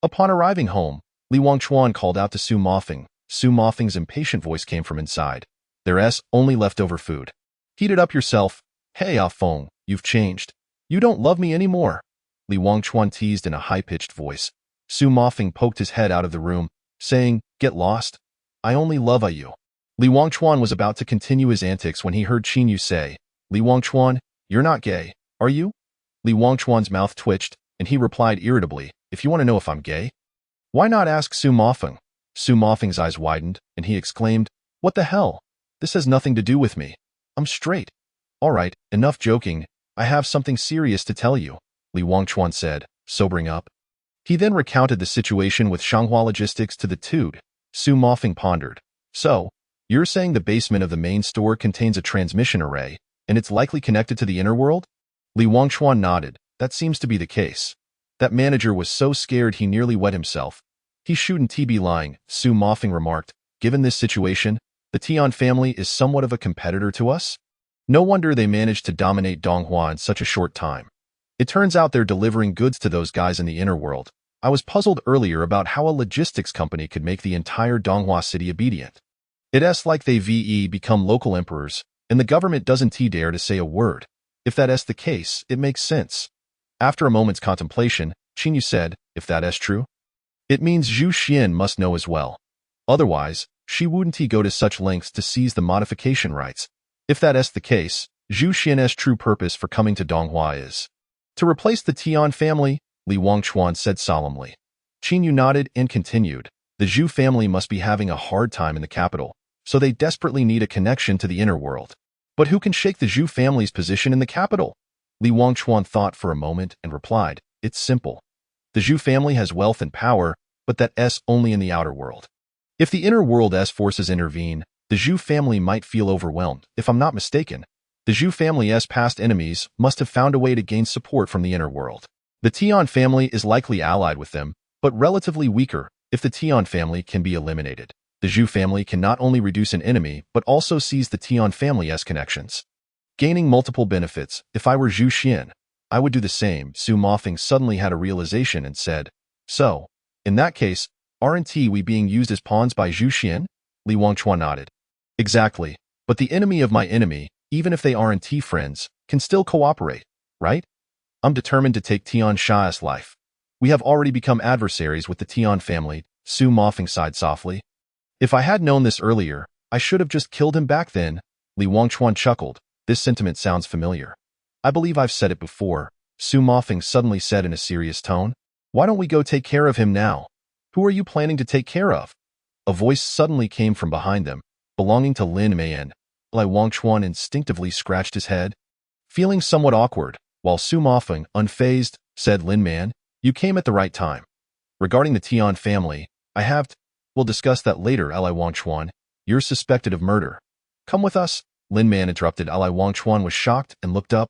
Upon arriving home, Li Wangchuan called out to Su Mofeng. Su Mofeng's impatient voice came from inside. There's only leftover food. Heat it up yourself. Hey, Feng, you've changed. You don't love me anymore, Li Wangchuan teased in a high-pitched voice. Su Mofeng poked his head out of the room, saying, get lost. I only love you. Li Wangchuan was about to continue his antics when he heard Qin Yu say, Li Wangchuan, you're not gay, are you? Li Wangchuan's mouth twitched, and he replied irritably, if you want to know if I'm gay, why not ask Su Mofeng? Su Mofeng's eyes widened, and he exclaimed, what the hell? This has nothing to do with me. I'm straight. All right, enough joking. I have something serious to tell you, Li Wangchuan said, sobering up. He then recounted the situation with Shanghua Logistics to the Tude. Su Mofeng pondered. So, you're saying the basement of the main store contains a transmission array, and it's likely connected to the inner world? Li Wangchuan nodded. That seems to be the case. That manager was so scared he nearly wet himself. He shouldn't be lying, Su Mofeng remarked. Given this situation, the Tian family is somewhat of a competitor to us? No wonder they managed to dominate Donghua in such a short time. It turns out they're delivering goods to those guys in the inner world. I was puzzled earlier about how a logistics company could make the entire Donghua city obedient. It's like they become local emperors, and the government doesn't dare to say a word. If that's the case, it makes sense. After a moment's contemplation, Qin Yu said, if that's true, it means Zhu Xian must know as well. Otherwise, she wouldn't go to such lengths to seize the modification rights. If that's the case, Zhu Xian's true purpose for coming to Donghua is to replace the Tian family, Li Wangchuan said solemnly. Qin Yu nodded and continued, the Zhu family must be having a hard time in the capital, so they desperately need a connection to the inner world. But who can shake the Zhu family's position in the capital? Li Wangchuan thought for a moment and replied, it's simple. The Zhu family has wealth and power, but that's only in the outer world. If the inner world's forces intervene, the Zhu family might feel overwhelmed. If I'm not mistaken, the Zhu family's past enemies must have found a way to gain support from the inner world. The Tian family is likely allied with them, but relatively weaker. If the Tian family can be eliminated, the Zhu family can not only reduce an enemy, but also seize the Tian family's connections, gaining multiple benefits. If I were Zhu Xian, I would do the same. Su Mofeng suddenly had a realization and said, so, in that case, aren't we being used as pawns by Zhu Xian? Li Wangchuan nodded. Exactly, but the enemy of my enemy, even if they aren't friends, can still cooperate, right? I'm determined to take Tian Sha's life. We have already become adversaries with the Tian family, Su Mofeng sighed softly. If I had known this earlier, I should have just killed him back then, Li Wangchuan chuckled. This sentiment sounds familiar. I believe I've said it before, Su Mofeng suddenly said in a serious tone. Why don't we go take care of him now? Who are you planning to take care of? A voice suddenly came from behind them, belonging to Lin Man. Li Wangchuan instinctively scratched his head, feeling somewhat awkward, while Su Mofeng, unfazed, said, Lin Man, you came at the right time. Regarding the Tian family, we'll discuss that later, Li Wangchuan. You're suspected of murder. Come with us, Lin Man interrupted. Li Wangchuan was shocked and looked up,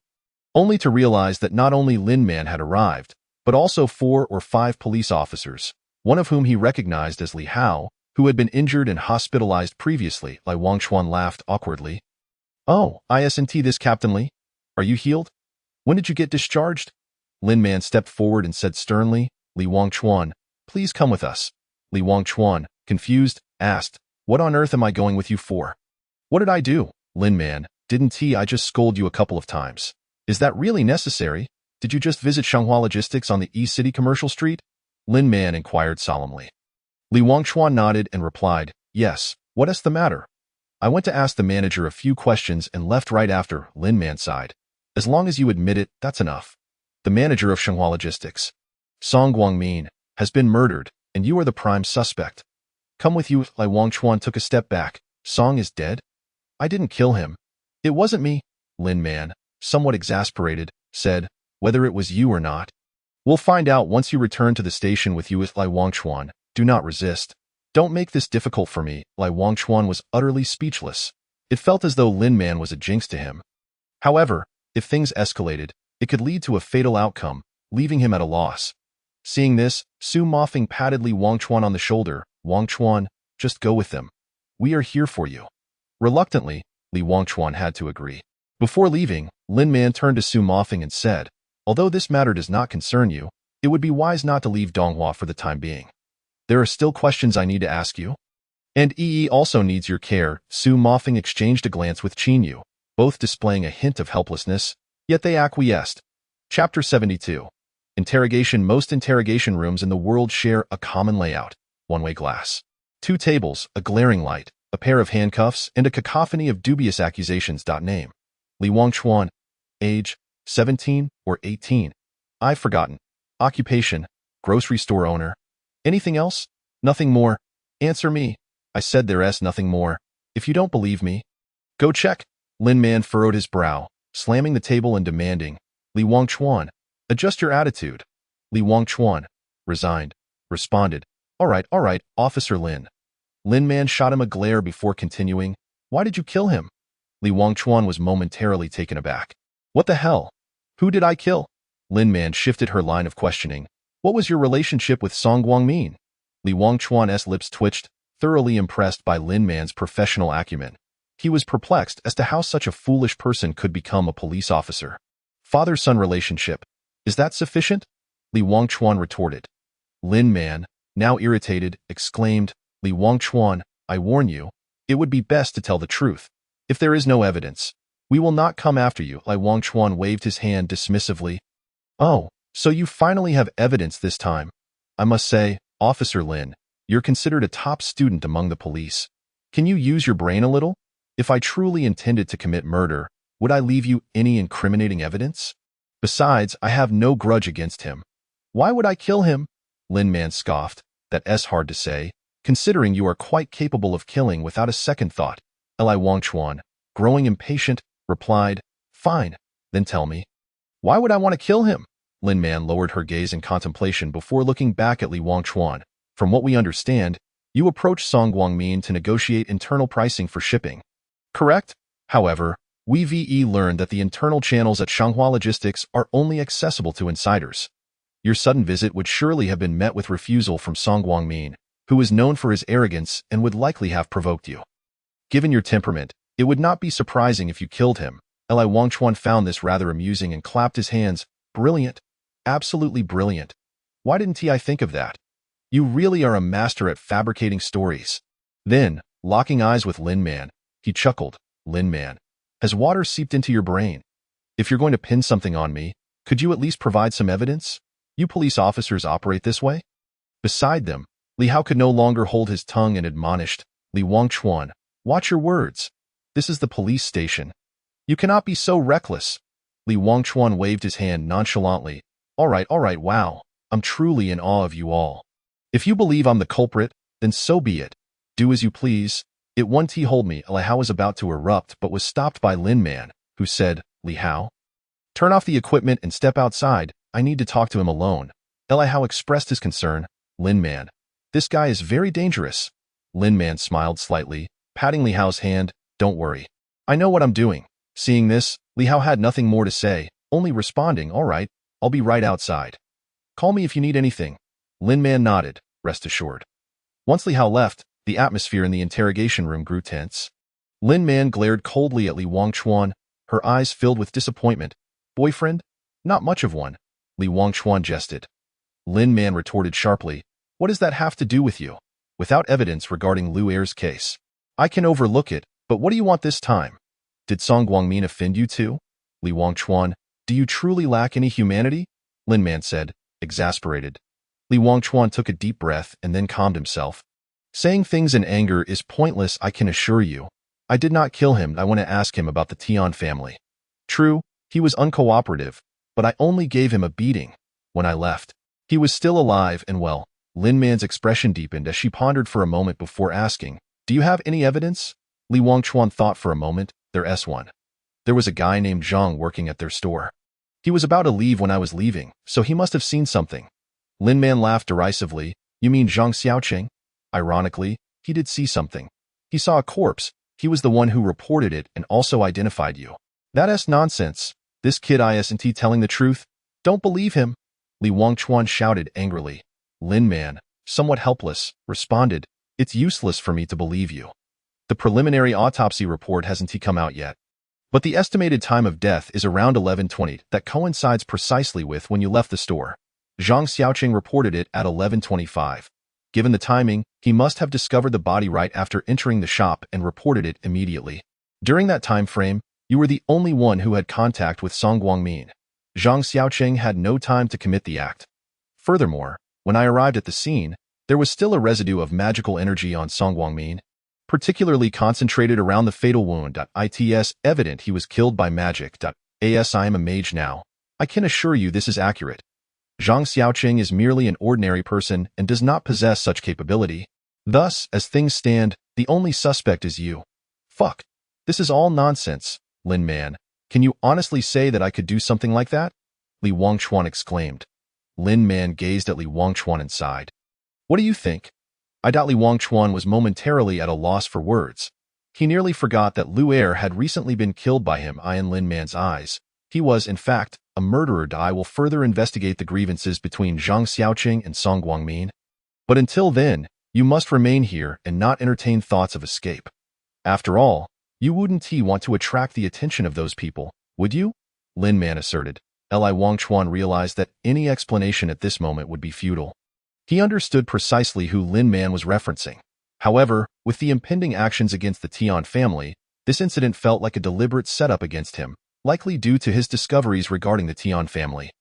only to realize that not only Lin Man had arrived, but also 4 or 5 police officers, one of whom he recognized as Li Hao, who had been injured and hospitalized previously. Li Wangchuan laughed awkwardly. Oh, isn't this Captain Li? Are you healed? When did you get discharged? Lin Man stepped forward and said sternly, Li Wangchuan, please come with us. Li Wangchuan, confused, asked, what on earth am I going with you for? What did I do? Lin Man, didn't I just scold you a couple of times? Is that really necessary? Did you just visit Shanghua Logistics on the East City Commercial Street? Lin Man inquired solemnly. Li Wangchuan nodded and replied, yes, what's the matter? I went to ask the manager a few questions and left right after. Lin Man sighed. As long as you admit it, that's enough. The manager of Shanghua Logistics, Song Guangmin, has been murdered, and you are the prime suspect. Come with you. Lai Wangchuan took a step back. Song is dead? I didn't kill him. It wasn't me, Lin Man, somewhat exasperated, said, whether it was you or not. We'll find out once you return to the station with you with Lai Wangchuan. Do not resist. Don't make this difficult for me. Lai Wangchuan was utterly speechless. It felt as though Lin Man was a jinx to him. However, if things escalated, it could lead to a fatal outcome, leaving him at a loss. Seeing this, Su Mofeng patted Li Wangchuan on the shoulder. Wangchuan, just go with them. We are here for you. Reluctantly, Li Wangchuan had to agree. Before leaving, Lin Man turned to Su Mofeng and said, although this matter does not concern you, it would be wise not to leave Donghua for the time being. There are still questions I need to ask you. And Yi also needs your care. Su Mofeng exchanged a glance with Qin Yu, both displaying a hint of helplessness, yet they acquiesced. Chapter 72. Interrogation. Most interrogation rooms in the world share a common layout. One-way glass. 2 tables, a glaring light, a pair of handcuffs, and a cacophony of dubious accusations. Name. Li Wangchuan. Age, 17 or 18. I've forgotten. Occupation, grocery store owner. Anything else? Nothing more. Answer me. I said there's nothing more. If you don't believe me, go check. Lin Man furrowed his brow, slamming the table and demanding, Li Wangchuan, adjust your attitude. Li Wangchuan, resigned, responded, all right, Officer Lin. Lin Man shot him a glare before continuing, why did you kill him? Li Wangchuan was momentarily taken aback. What the hell? Who did I kill? Lin Man shifted her line of questioning. What was your relationship with Song Guangmin? Li Wangchuan's lips twitched, thoroughly impressed by Lin Man's professional acumen. He was perplexed as to how such a foolish person could become a police officer. Father-son relationship. Is that sufficient? Li Wangchuan retorted. Lin Man, now irritated, exclaimed, Li Wangchuan, I warn you, it would be best to tell the truth. If there is no evidence, we will not come after you. Li Wangchuan waved his hand dismissively. Oh, so you finally have evidence this time. I must say, Officer Lin, you're considered a top student among the police. Can you use your brain a little? If I truly intended to commit murder, would I leave you any incriminating evidence? Besides, I have no grudge against him. Why would I kill him? Lin Man scoffed. That's hard to say, considering you are quite capable of killing without a second thought. Li Wangchuan, growing impatient, replied, fine, then tell me. Why would I want to kill him? Lin Man lowered her gaze in contemplation before looking back at Li Wangchuan. From what we understand, you approached Song Guangmin to negotiate internal pricing for shipping. Correct? However, we've learned that the internal channels at Shanghua Logistics are only accessible to insiders. Your sudden visit would surely have been met with refusal from Song Guangmin, who is known for his arrogance and would likely have provoked you. Given your temperament, it would not be surprising if you killed him. Li Wangchuan found this rather amusing and clapped his hands. Brilliant. Absolutely brilliant. Why didn't I think of that? You really are a master at fabricating stories. Then, locking eyes with Lin Man, he chuckled. Lin Man, has water seeped into your brain? If you're going to pin something on me, could you at least provide some evidence? You police officers operate this way? Beside them, Li Hao could no longer hold his tongue and admonished, Li Wangchuan, watch your words. This is the police station. You cannot be so reckless. Li Wangchuan waved his hand nonchalantly. All right, wow. I'm truly in awe of you all. If you believe I'm the culprit, then so be it. Do as you please. It won't hold me. Li Hao was about to erupt but was stopped by Lin Man, who said, Li Hao, turn off the equipment and step outside. I need to talk to him alone. Li Hao expressed his concern. Lin Man, this guy is very dangerous. Lin Man smiled slightly, patting Li Hao's hand. Don't worry. I know what I'm doing. Seeing this, Li Hao had nothing more to say, only responding, all right, I'll be right outside. Call me if you need anything. Lin Man nodded, rest assured. Once Li Hao left, the atmosphere in the interrogation room grew tense. Lin Man glared coldly at Li Wangchuan, her eyes filled with disappointment. Boyfriend? Not much of one. Li Wangchuan jested. Lin Man retorted sharply, what does that have to do with you? Without evidence regarding Lu Er's case, I can overlook it, but what do you want this time? Did Song Guangmin offend you too? Li Wangchuan, do you truly lack any humanity? Lin Man said, exasperated. Li Wangchuan took a deep breath and then calmed himself. Saying things in anger is pointless, I can assure you. I did not kill him. I want to ask him about the Tian family. True, He was uncooperative, but I only gave him a beating when I left. He was still alive and well. Lin Man's expression deepened as she pondered for a moment before asking, "Do you have any evidence?" Li Wangchuan thought for a moment. There's one. There was a guy named Zhang working at their store. He was about to leave when I was leaving, so he must have seen something. Lin Man laughed derisively. "You mean Zhang Xiaoqing?" Ironically, he did see something. He saw a corpse. He was the one who reported it and also identified you. That's nonsense. This kid isn't telling the truth? Don't believe him. Li Wangchuan shouted angrily. Lin Man, somewhat helpless, responded, "It's useless for me to believe you. The preliminary autopsy report hasn't come out yet. But the estimated time of death is around 11:20. That coincides precisely with when you left the store. Zhang Xiaoqing reported it at 11:25. Given the timing, he must have discovered the body right after entering the shop and reported it immediately. During that time frame, you were the only one who had contact with Song Guangmin. Zhang Xiaoqing had no time to commit the act. Furthermore, when I arrived at the scene, there was still a residue of magical energy on Song Guangmin, particularly concentrated around the fatal wound. It's evident he was killed by magic. As I am a mage now, I can assure you this is accurate. Zhang Xiaoqing is merely an ordinary person and does not possess such capability. Thus, as things stand, the only suspect is you. Fuck. This is all nonsense, Lin Man. Can you honestly say that I could do something like that? Li Wangchuan exclaimed. Lin Man gazed at Li Wangchuan and sighed. What do you think? I doubt Li Wangchuan was momentarily at a loss for words. He nearly forgot that Lu Er had recently been killed by him. In Lin Man's eyes, he was, in fact, a murderer. I will further investigate the grievances between Zhang Xiaoqing and Song Guangmin. But until then, you must remain here and not entertain thoughts of escape. After all, you wouldn't want to attract the attention of those people, would you? Lin Man asserted. Li Wangchuan realized that any explanation at this moment would be futile. He understood precisely who Lin Man was referencing. However, with the impending actions against the Tian family, this incident felt like a deliberate setup against him, likely due to his discoveries regarding the Tian family.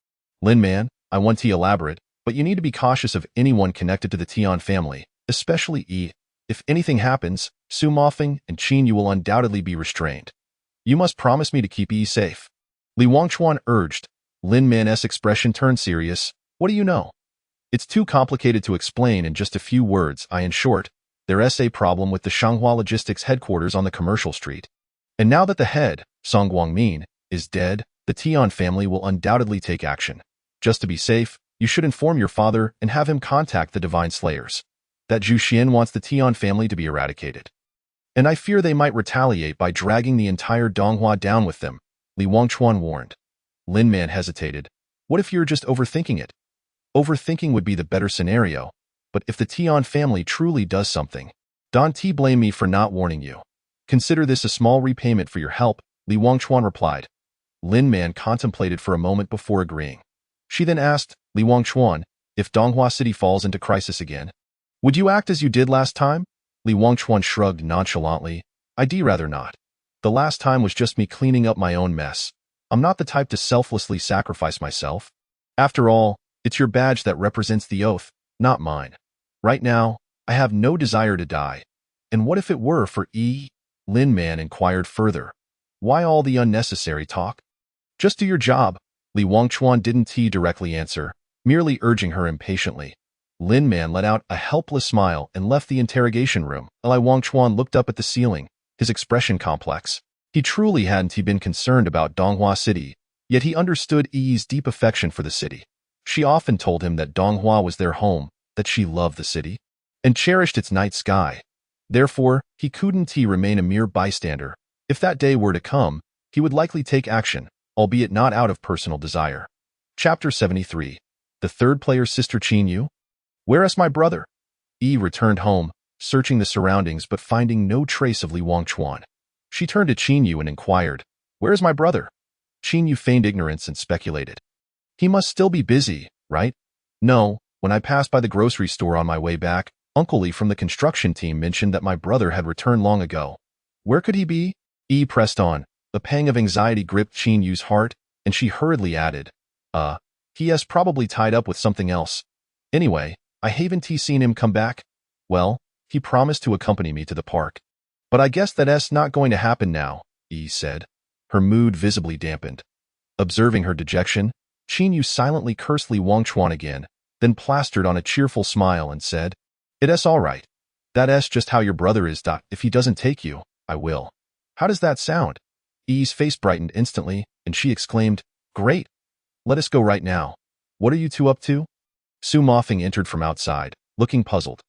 Lin Man, I want to elaborate, but you need to be cautious of anyone connected to the Tian family, especially Yi. If anything happens, Su Mofeng and Qin Yu will undoubtedly be restrained. You must promise me to keep Yi safe. Li Wangchuan urged. Lin Man's expression turned serious. What do you know? It's too complicated to explain in just a few words. In short, there's a problem with the Shanghua Logistics headquarters on the commercial street. And now that the head, Song Guangmin, is dead, the Tian family will undoubtedly take action. Just to be safe, you should inform your father and have him contact the Divine Slayers. That Zhu Xian wants the Tian family to be eradicated. And I fear they might retaliate by dragging the entire Donghua down with them, Li Wangchuan warned. Lin Man hesitated. What if you're just overthinking it? Overthinking would be the better scenario, but if the Tian family truly does something, don't blame me for not warning you. Consider this a small repayment for your help, Li Wangchuan replied. Lin Man contemplated for a moment before agreeing. She then asked, Li Wangchuan, if Donghua City falls into crisis again, would you act as you did last time? Li Wangchuan shrugged nonchalantly. I'd rather not. The last time was just me cleaning up my own mess. I'm not the type to selflessly sacrifice myself. After all, it's your badge that represents the oath, not mine. Right now, I have no desire to die. And what if it were for Yi? Lin Man inquired further. Why all the unnecessary talk? Just do your job. Li Wangchuan didn't directly answer, merely urging her impatiently. Lin Man let out a helpless smile and left the interrogation room. Li Wangchuan looked up at the ceiling, his expression complex. He truly hadn't been concerned about Donghua City, yet he understood Yi's deep affection for the city. She often told him that Donghua was their home, that she loved the city, and cherished its night sky. Therefore, he couldn't remain a mere bystander. If that day were to come, he would likely take action, albeit not out of personal desire. Chapter 73. The third player's sister Qin Yu? Where is my brother? Yi returned home, searching the surroundings but finding no trace of Li Wangchuan. She turned to Qin Yu and inquired, Where is my brother? Qin Yu feigned ignorance and speculated. He must still be busy, right? No, when I passed by the grocery store on my way back, Uncle Li from the construction team mentioned that my brother had returned long ago. Where could he be? Yi pressed on. A pang of anxiety gripped Qin Yu's heart, and she hurriedly added, he has probably tied up with something else. Anyway, I haven't seen him come back. Well, he promised to accompany me to the park. But I guess that's not going to happen now, Yi said. Her mood visibly dampened. Observing her dejection, Qin Yu silently cursed Li Wangchuan again, then plastered on a cheerful smile and said, "It's all right. That's just how your brother is. If he doesn't take you, I will." "How does that sound?" Yi's face brightened instantly, and she exclaimed, "Great! Let us go right now. What are you two up to?" Su Mofeng entered from outside, looking puzzled.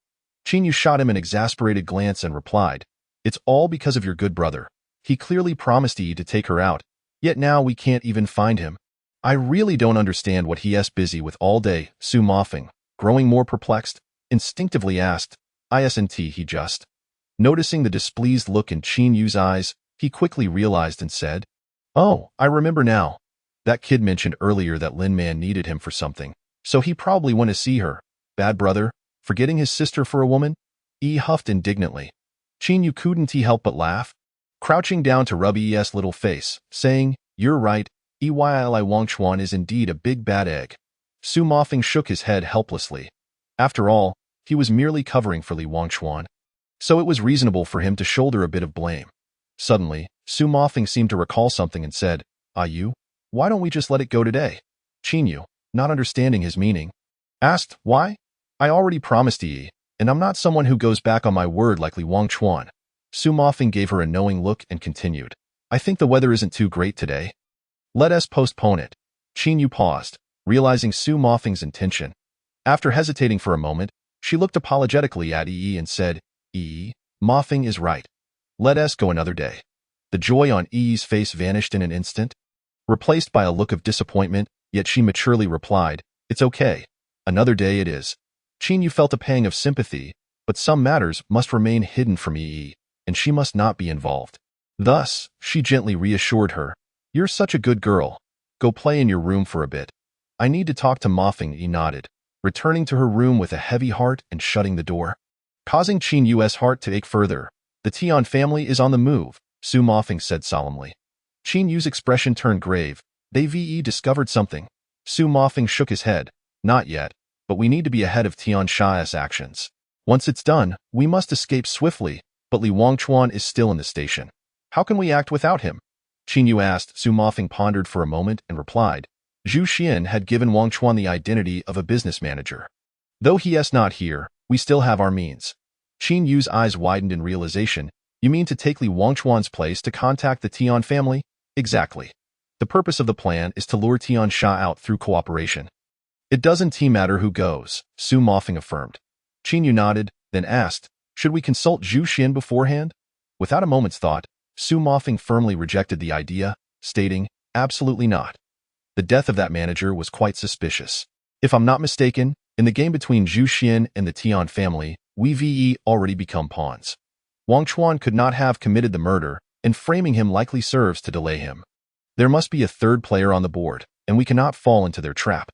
Qin Yu shot him an exasperated glance and replied, "It's all because of your good brother. He clearly promised Yi to take her out, yet now we can't even find him. I really don't understand what he's busy with all day." Su Mofeng, growing more perplexed, instinctively asked, "Isn't he just?" Noticing the displeased look in Qin Yu's eyes, he quickly realized and said, "Oh, I remember now. That kid mentioned earlier that Lin Man needed him for something, so he probably went to see her. Bad brother, forgetting his sister for a woman?" Yi huffed indignantly. Qin Yu couldn't help but laugh, crouching down to rub Yi's little face, saying, "You're right, Li Wangchuan is indeed a big bad egg." Su Mofeng shook his head helplessly. After all, he was merely covering for Li Wangchuan, so it was reasonable for him to shoulder a bit of blame. Suddenly, Su Mofeng seemed to recall something and said, "Yu, why don't we just let it go today?" Qin Yu, not understanding his meaning, asked, "Why? I already promised Yi, and I'm not someone who goes back on my word like Li Wangchuan." Su Mofeng gave her a knowing look and continued, "I think the weather isn't too great today. Let us postpone it." Qin Yu paused, realizing Su Mofeng's intention. After hesitating for a moment, she looked apologetically at Yi and said, "Yi, Mofeng is right. Let us go another day." The joy on Yi's face vanished in an instant, replaced by a look of disappointment, yet she maturely replied, "It's okay. Another day it is." Qin Yu felt a pang of sympathy, but some matters must remain hidden from Yi, and she must not be involved. Thus, she gently reassured her, "You're such a good girl. Go play in your room for a bit. I need to talk to Mofeng." Yi nodded, returning to her room with a heavy heart and shutting the door, causing Qin Yu's heart to ache further. "The Tian family is on the move," Su Mofeng said solemnly. Qin Yu's expression turned grave. "They've discovered something." Su Mofeng shook his head. "Not yet, but we need to be ahead of Tian Shia's actions. Once it's done, we must escape swiftly, but Li Wangchuan is still in the station. How can we act without him?" Qin Yu asked. Su Mofeng pondered for a moment and replied, "Zhu Xian had given Wangchuan the identity of a business manager. Though he is not here, we still have our means." Qin Yu's eyes widened in realization. "You mean to take Li Wangchuan's place to contact the Tian family?" "Exactly. The purpose of the plan is to lure Tian Xia out through cooperation." "It doesn't matter who goes," Su Mofeng affirmed. Qin Yu nodded, then asked, "Should we consult Zhu Xian beforehand?" Without a moment's thought, Su Mofeng firmly rejected the idea, stating, "Absolutely not. The death of that manager was quite suspicious. If I'm not mistaken, in the game between Zhu Xian and the Tian family, we've already become pawns. Wangchuan could not have committed the murder, and framing him likely serves to delay him. There must be a third player on the board, and we cannot fall into their trap."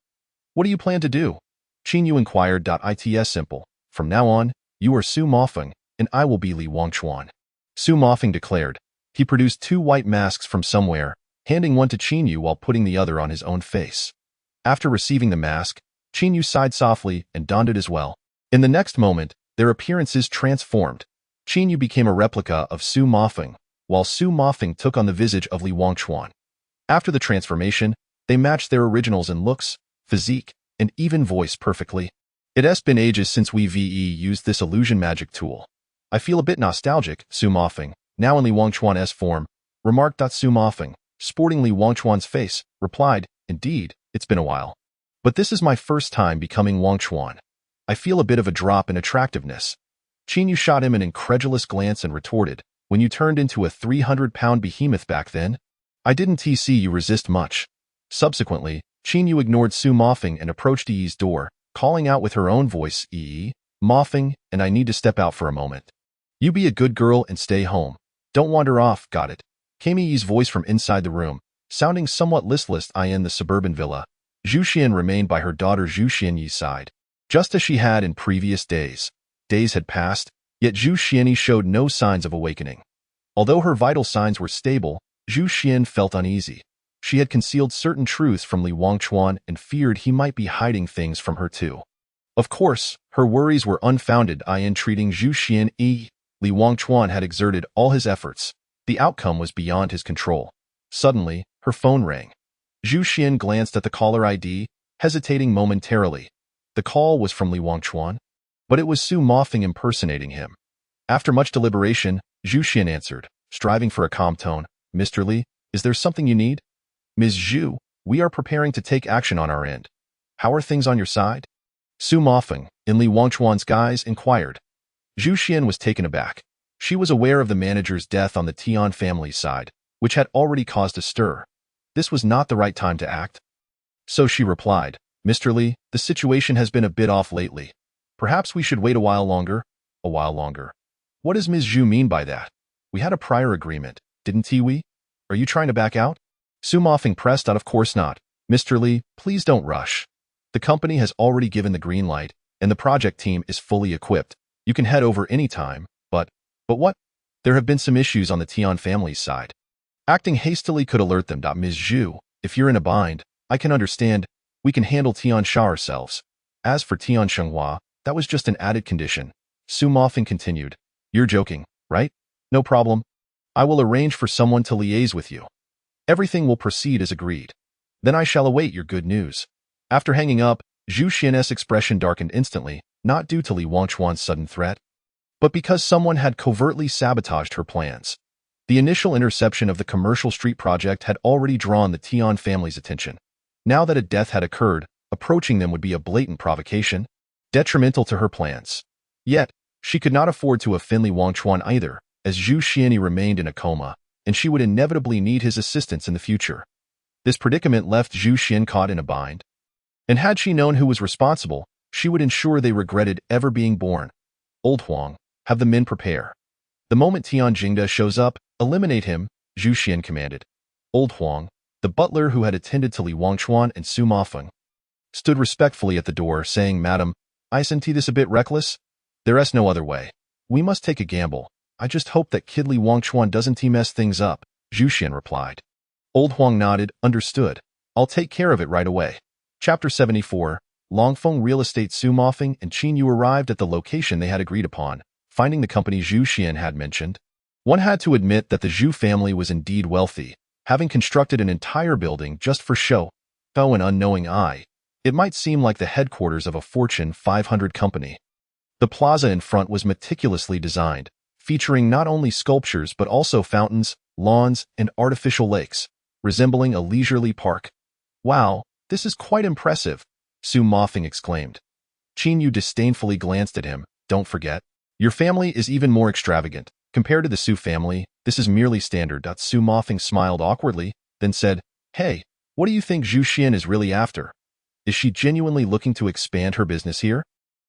"What do you plan to do?" Qin Yu inquired. "It's simple. From now on, you are Su Mofeng, and I will be Li Wangchuan." Su Mofeng declared. He produced 2 white masks from somewhere, handing one to Qin Yu while putting the other on his own face. After receiving the mask, Qin Yu sighed softly and donned it as well. In the next moment, their appearances transformed. Qin Yu became a replica of Su Mofeng, while Su Mofeng took on the visage of Li Wangchuan. After the transformation, they matched their originals in looks, physique, and even voice perfectly. "It's been ages since we've used this illusion magic tool. I feel a bit nostalgic." Su Mofeng, now in Li Wangchuan's form, remarked. Su Mofeng, sporting Li Wangchuan's face, replied, "Indeed, it's been a while. But this is my first time becoming Wangchuan. I feel a bit of a drop in attractiveness." Qin Yu shot him an incredulous glance and retorted, "When you turned into a 300-pound behemoth back then, I didn't see you resist much." Subsequently, Qin Yu ignored Su Mofeng and approached Yi's door, calling out with her own voice, "Yi, Mofeng, and I need to step out for a moment. You be a good girl and stay home. Don't wander off, got it?" Came Yi's voice from inside the room, sounding somewhat listless. In the suburban villa, Zhu Xian remained by her daughter Zhu Xianyi's side, just as she had in previous days. Days had passed, yet Zhu Xianyi showed no signs of awakening. Although her vital signs were stable, Zhu Xian felt uneasy. She had concealed certain truths from Li Wangchuan and feared he might be hiding things from her too. Of course, her worries were unfounded. In treating Zhu Xianyi, Li Wangchuan had exerted all his efforts. The outcome was beyond his control. Suddenly, her phone rang. Zhu Xian glanced at the caller ID, hesitating momentarily. The call was from Li Wangchuan, but it was Su Mofeng impersonating him. After much deliberation, Zhu Xian answered, striving for a calm tone, "Mr. Li, is there something you need?" "Ms. Zhu, we are preparing to take action on our end. How are things on your side?" Su Mofeng, in Li Wangchuan's guise, inquired. Zhu Xian was taken aback. She was aware of the manager's death on the Tian family's side, which had already caused a stir. This was not the right time to act. So she replied, "Mr. Li, the situation has been a bit off lately. Perhaps we should wait a while longer." "A while longer? What does Ms. Zhu mean by that? We had a prior agreement, didn't we? Are you trying to back out?" Su Mofeng pressed out, "Of course not. Mr. Li, please don't rush. The company has already given the green light, and the project team is fully equipped. You can head over any time, but what? There have been some issues on the Tian family's side. Acting hastily could alert them. Ms. Zhu, if you're in a bind, I can understand. We can handle Tian Sha ourselves. As for Tian Shenghua, that was just an added condition." Su Mofeng continued, "You're joking, right? No problem. I will arrange for someone to liaise with you. Everything will proceed as agreed. Then I shall await your good news." After hanging up, Zhu Xian's expression darkened instantly, not due to Li Wangchuan's sudden threat, but because someone had covertly sabotaged her plans. The initial interception of the commercial street project had already drawn the Tian family's attention. Now that a death had occurred, approaching them would be a blatant provocation, detrimental to her plans. Yet, she could not afford to offend Li Wangchuan either, as Zhu Xian remained in a coma, and she would inevitably need his assistance in the future. This predicament left Zhu Xian caught in a bind. And had she known who was responsible, she would ensure they regretted ever being born. "Old Huang, have the men prepare. The moment Tian Jingda shows up, eliminate him," Zhu Xian commanded. Old Huang, the butler who had attended to Li Wangchuan and Su Mofeng, stood respectfully at the door, saying, "Madam, isn't this a bit reckless? There's no other way. We must take a gamble. I just hope that kid Li Wangchuan doesn't mess things up," Zhu Xian replied. Old Huang nodded, "Understood. I'll take care of it right away." Chapter 74, Longfeng Real Estate. Su Mofeng and Qin Yu arrived at the location they had agreed upon, finding the company Zhu Xian had mentioned. One had to admit that the Zhu family was indeed wealthy, having constructed an entire building just for show. Though an unknowing eye, it might seem like the headquarters of a Fortune 500 company. The plaza in front was meticulously designed, featuring not only sculptures but also fountains, lawns, and artificial lakes, resembling a leisurely park. "Wow, this is quite impressive," Su Mofeng exclaimed. Qin Yu disdainfully glanced at him. "Don't forget, your family is even more extravagant. Compared to the Su family, this is merely standard." Su Mofeng smiled awkwardly, then said, "Hey, what do you think Zhu Xian is really after? Is she genuinely looking to expand her business here?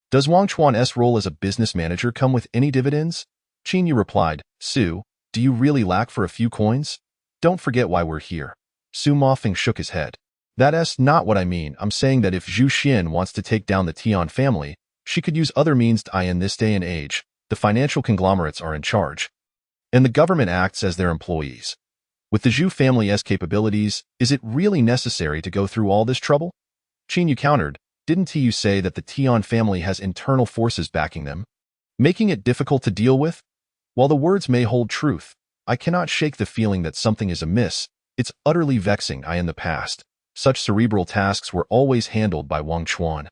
Does Wangchuan's role as a business manager come with any dividends?" Qin Yu replied, "Su, do you really lack for a few coins? Don't forget why we're here." Su Mofeng shook his head. "That's not what I mean. I'm saying that if Zhu Xian wants to take down the Tian family, she could use other means. In this day and age, the financial conglomerates are in charge, and the government acts as their employees. With the Zhu family's capabilities, is it really necessary to go through all this trouble?" Qin Yu countered, "Didn't you say that the Tian family has internal forces backing them, making it difficult to deal with?" While the words may hold truth, I cannot shake the feeling that something is amiss. It's utterly vexing. In the past, such cerebral tasks were always handled by Wangchuan.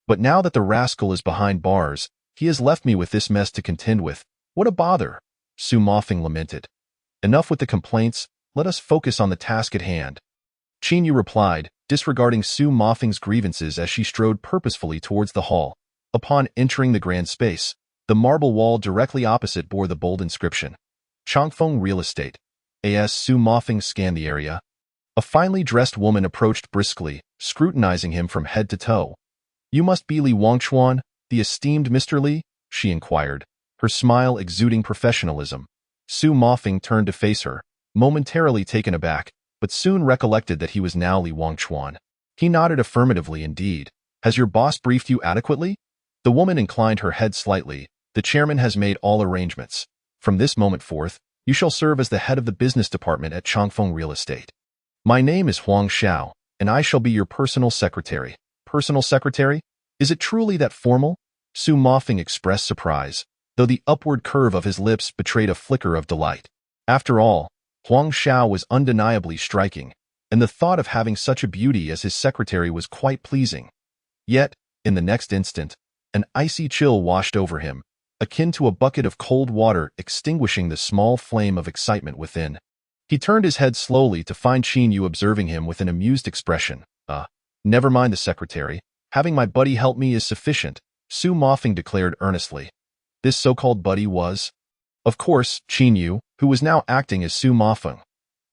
But now that the rascal is behind bars, he has left me with this mess to contend with. What a bother, Su Mofeng lamented. Enough with the complaints, let us focus on the task at hand. Qin Yu replied, disregarding Su Mofeng's grievances as she strode purposefully towards the hall. Upon entering the grand space, the marble wall directly opposite bore the bold inscription, Changfeng Real Estate. As Su Mofeng scanned the area, a finely dressed woman approached briskly, scrutinizing him from head to toe. "You must be Li Wangchuan, the esteemed Mr. Li?" she inquired, her smile exuding professionalism. Su Mofeng turned to face her, momentarily taken aback, but soon recollected that he was now Li Wangchuan. He nodded affirmatively. "Indeed. Has your boss briefed you adequately?" The woman inclined her head slightly. "The chairman has made all arrangements. From this moment forth, you shall serve as the head of the business department at Changfeng Real Estate. My name is Huang Xiao, and I shall be your personal secretary." "Personal secretary? Is it truly that formal?" Su Mofeng expressed surprise, though the upward curve of his lips betrayed a flicker of delight. After all, Huang Xiao was undeniably striking. and the thought of having such a beauty as his secretary was quite pleasing. Yet, in the next instant, an icy chill washed over him, akin to a bucket of cold water extinguishing the small flame of excitement within. He turned his head slowly to find Qin Yu observing him with an amused expression. Never mind the secretary. Having my buddy help me is sufficient, Su Mofeng declared earnestly. This so-called buddy was, of course, Qin Yu, who was now acting as Su Mofeng.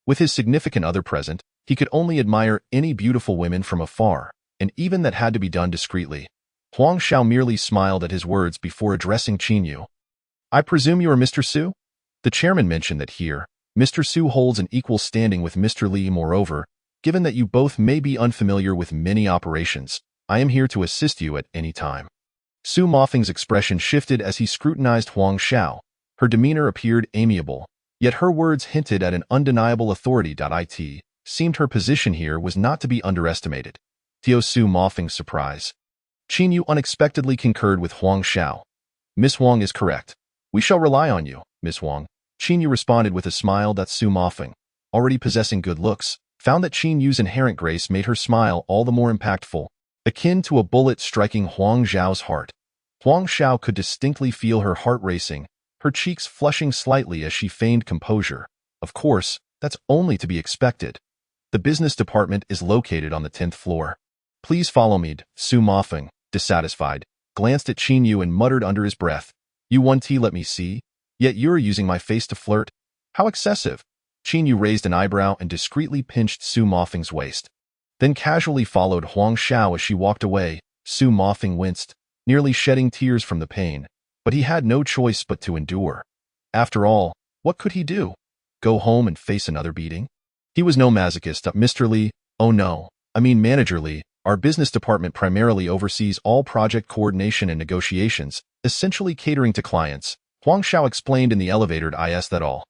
With his significant other present, he could only admire any beautiful women from afar, and even that had to be done discreetly. Huang Xiao merely smiled at his words before addressing Qin Yu. I presume you are Mr. Su? The chairman mentioned that here, Mr. Su holds an equal standing with Mr. Li. Moreover, given that you both may be unfamiliar with many operations, I am here to assist you at any time. Su Mofeng's expression shifted as he scrutinized Huang Xiao. Her demeanor appeared amiable, yet her words hinted at an undeniable authority. It seemed her position here was not to be underestimated. To Su Mofeng's surprise, Qin Yu unexpectedly concurred with Huang Xiao. Miss Huang is correct. We shall rely on you, Miss Huang. Qin Yu responded with a smile that Su Mofeng, already possessing good looks, found that Qin Yu's inherent grace made her smile all the more impactful, akin to a bullet striking Huang Xiao's heart. Huang Xiao could distinctly feel her heart racing, her cheeks flushing slightly as she feigned composure. Of course, that's only to be expected. The business department is located on the 10th floor. Please follow me. Su Mofeng, dissatisfied, glanced at Qin Yu and muttered under his breath. You 1T let me see? Yet you're using my face to flirt? How excessive! Qin Yu raised an eyebrow and discreetly pinched Su Mofeng's waist. Then casually followed Huang Xiao as she walked away. Su Mofeng winced, nearly shedding tears from the pain, but he had no choice but to endure. After all, what could he do? Go home and face another beating? He was no masochist. Mr. Li, oh no, I mean Manager Li, our business department primarily oversees all project coordination and negotiations, essentially catering to clients. Huang Xiao explained in the elevator. Is that all?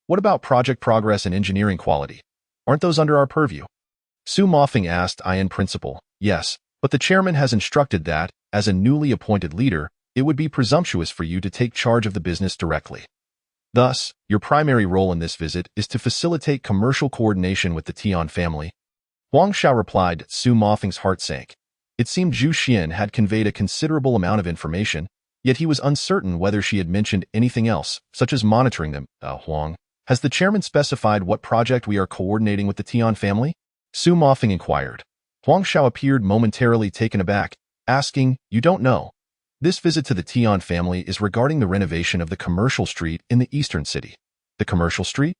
What about project progress and engineering quality? Aren't those under our purview? Su Mofeng asked. In principle, yes, but the chairman has instructed that, as a newly appointed leader, it would be presumptuous for you to take charge of the business directly. Thus, your primary role in this visit is to facilitate commercial coordination with the Tian family. Huang Xiao replied. Su Mofeng's heart sank. It seemed Zhu Xian had conveyed a considerable amount of information, yet he was uncertain whether she had mentioned anything else, such as monitoring them. Huang, has the chairman specified what project we are coordinating with the Tian family? Su Mofeng inquired. Huang Xiao appeared momentarily taken aback, asking, You don't know? This visit to the Tian family is regarding the renovation of the commercial street in the eastern city. The commercial street?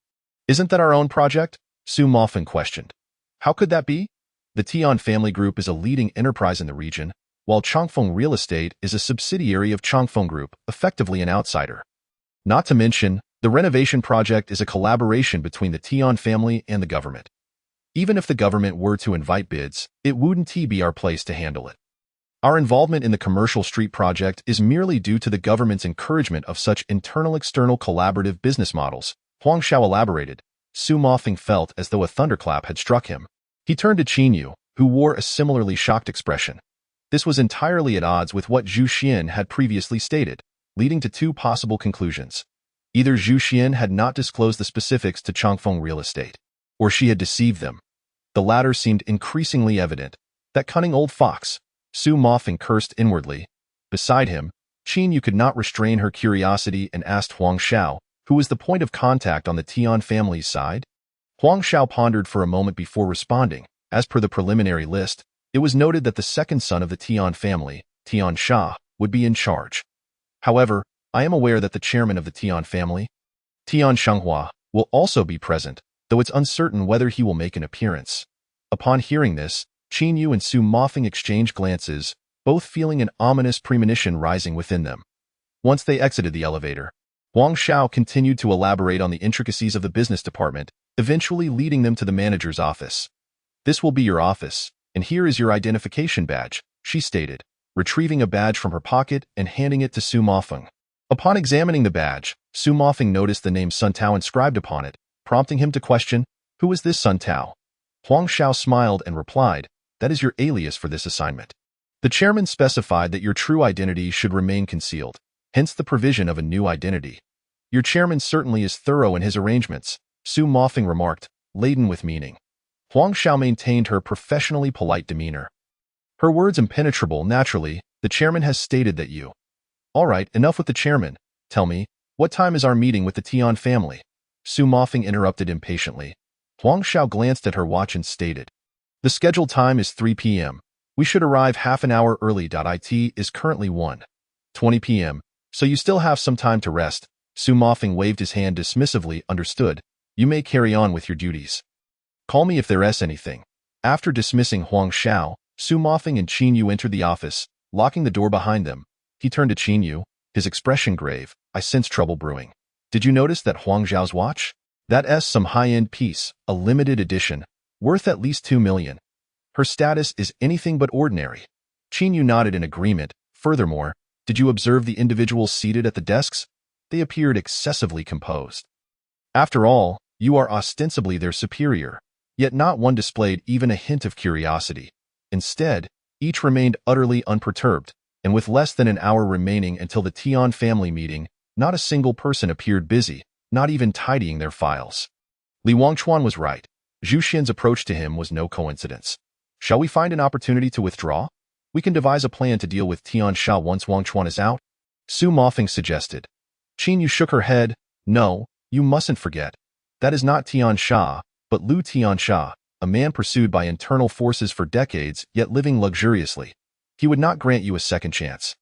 Isn't that our own project? Su Mofeng questioned. How could that be? The Tian family group is a leading enterprise in the region, while Changfeng Real Estate is a subsidiary of Changfeng Group, effectively an outsider. Not to mention, the renovation project is a collaboration between the Tian family and the government. Even if the government were to invite bids, it wouldn't be our place to handle it. Our involvement in the commercial street project is merely due to the government's encouragement of such internal-external collaborative business models, Huang Xiao elaborated. Su Mofeng felt as though a thunderclap had struck him. He turned to Qin Yu, who wore a similarly shocked expression. This was entirely at odds with what Zhu Xian had previously stated, leading to two possible conclusions. Either Zhu Xian had not disclosed the specifics to Changfeng Real Estate, or she had deceived them. The latter seemed increasingly evident. That cunning old fox! Su Mofeng cursed inwardly. Beside him, Qin Yu could not restrain her curiosity and asked Huang Xiao, who was the point of contact on the Tian family's side. Huang Xiao pondered for a moment before responding. As per the preliminary list, it was noted that the second son of the Tian family, Tian Sha, would be in charge. However, I am aware that the chairman of the Tian family, Tian Shenghua, will also be present, though it's uncertain whether he will make an appearance. Upon hearing this, Qin Yu and Su Mofeng exchanged glances, both feeling an ominous premonition rising within them. Once they exited the elevator, Huang Xiao continued to elaborate on the intricacies of the business department, eventually leading them to the manager's office. This will be your office, and here is your identification badge, she stated, retrieving a badge from her pocket and handing it to Su Mofeng. Upon examining the badge, Su Mofeng noticed the name Sun Tao inscribed upon it, prompting him to question, Who is this Sun Tao? Huang Xiao smiled and replied, That is your alias for this assignment. The chairman specified that your true identity should remain concealed, hence the provision of a new identity. Your chairman certainly is thorough in his arrangements, Su Mofeng remarked, laden with meaning. Huang Xiao maintained her professionally polite demeanor. Her words impenetrable. Naturally, the chairman has stated that you... All right, enough with the chairman. Tell me, what time is our meeting with the Tian family? Su Mofeng interrupted impatiently. Huang Xiao glanced at her watch and stated, the scheduled time is 3 p.m. We should arrive half an hour early. It is currently 1:20 p.m., so you still have some time to rest. Su Mofeng waved his hand dismissively. Understood. You may carry on with your duties. Call me if there's anything. After dismissing Huang Xiao, Su Mofeng and Qin Yu entered the office, locking the door behind them. He turned to Qin Yu, his expression grave. I sense trouble brewing. Did you notice that Huang Xiao's watch? That's some high-end piece, a limited edition, worth at least 2 million. Her status is anything but ordinary. Qin Yu nodded in agreement. Furthermore, did you observe the individuals seated at the desks? They appeared excessively composed. After all, you are ostensibly their superior, yet not one displayed even a hint of curiosity. Instead, each remained utterly unperturbed, and with less than an hour remaining until the Tian family meeting, not a single person appeared busy, not even tidying their files. Li Wangchuan was right. Zhu Xin's approach to him was no coincidence. Shall we find an opportunity to withdraw? We can devise a plan to deal with Tian Sha once Wangchuan is out, Su Mofeng suggested. Qin Yu shook her head. No, you mustn't forget. That is not Tian Sha, but Lu Tian Sha, a man pursued by internal forces for decades, yet living luxuriously. He would not grant you a second chance.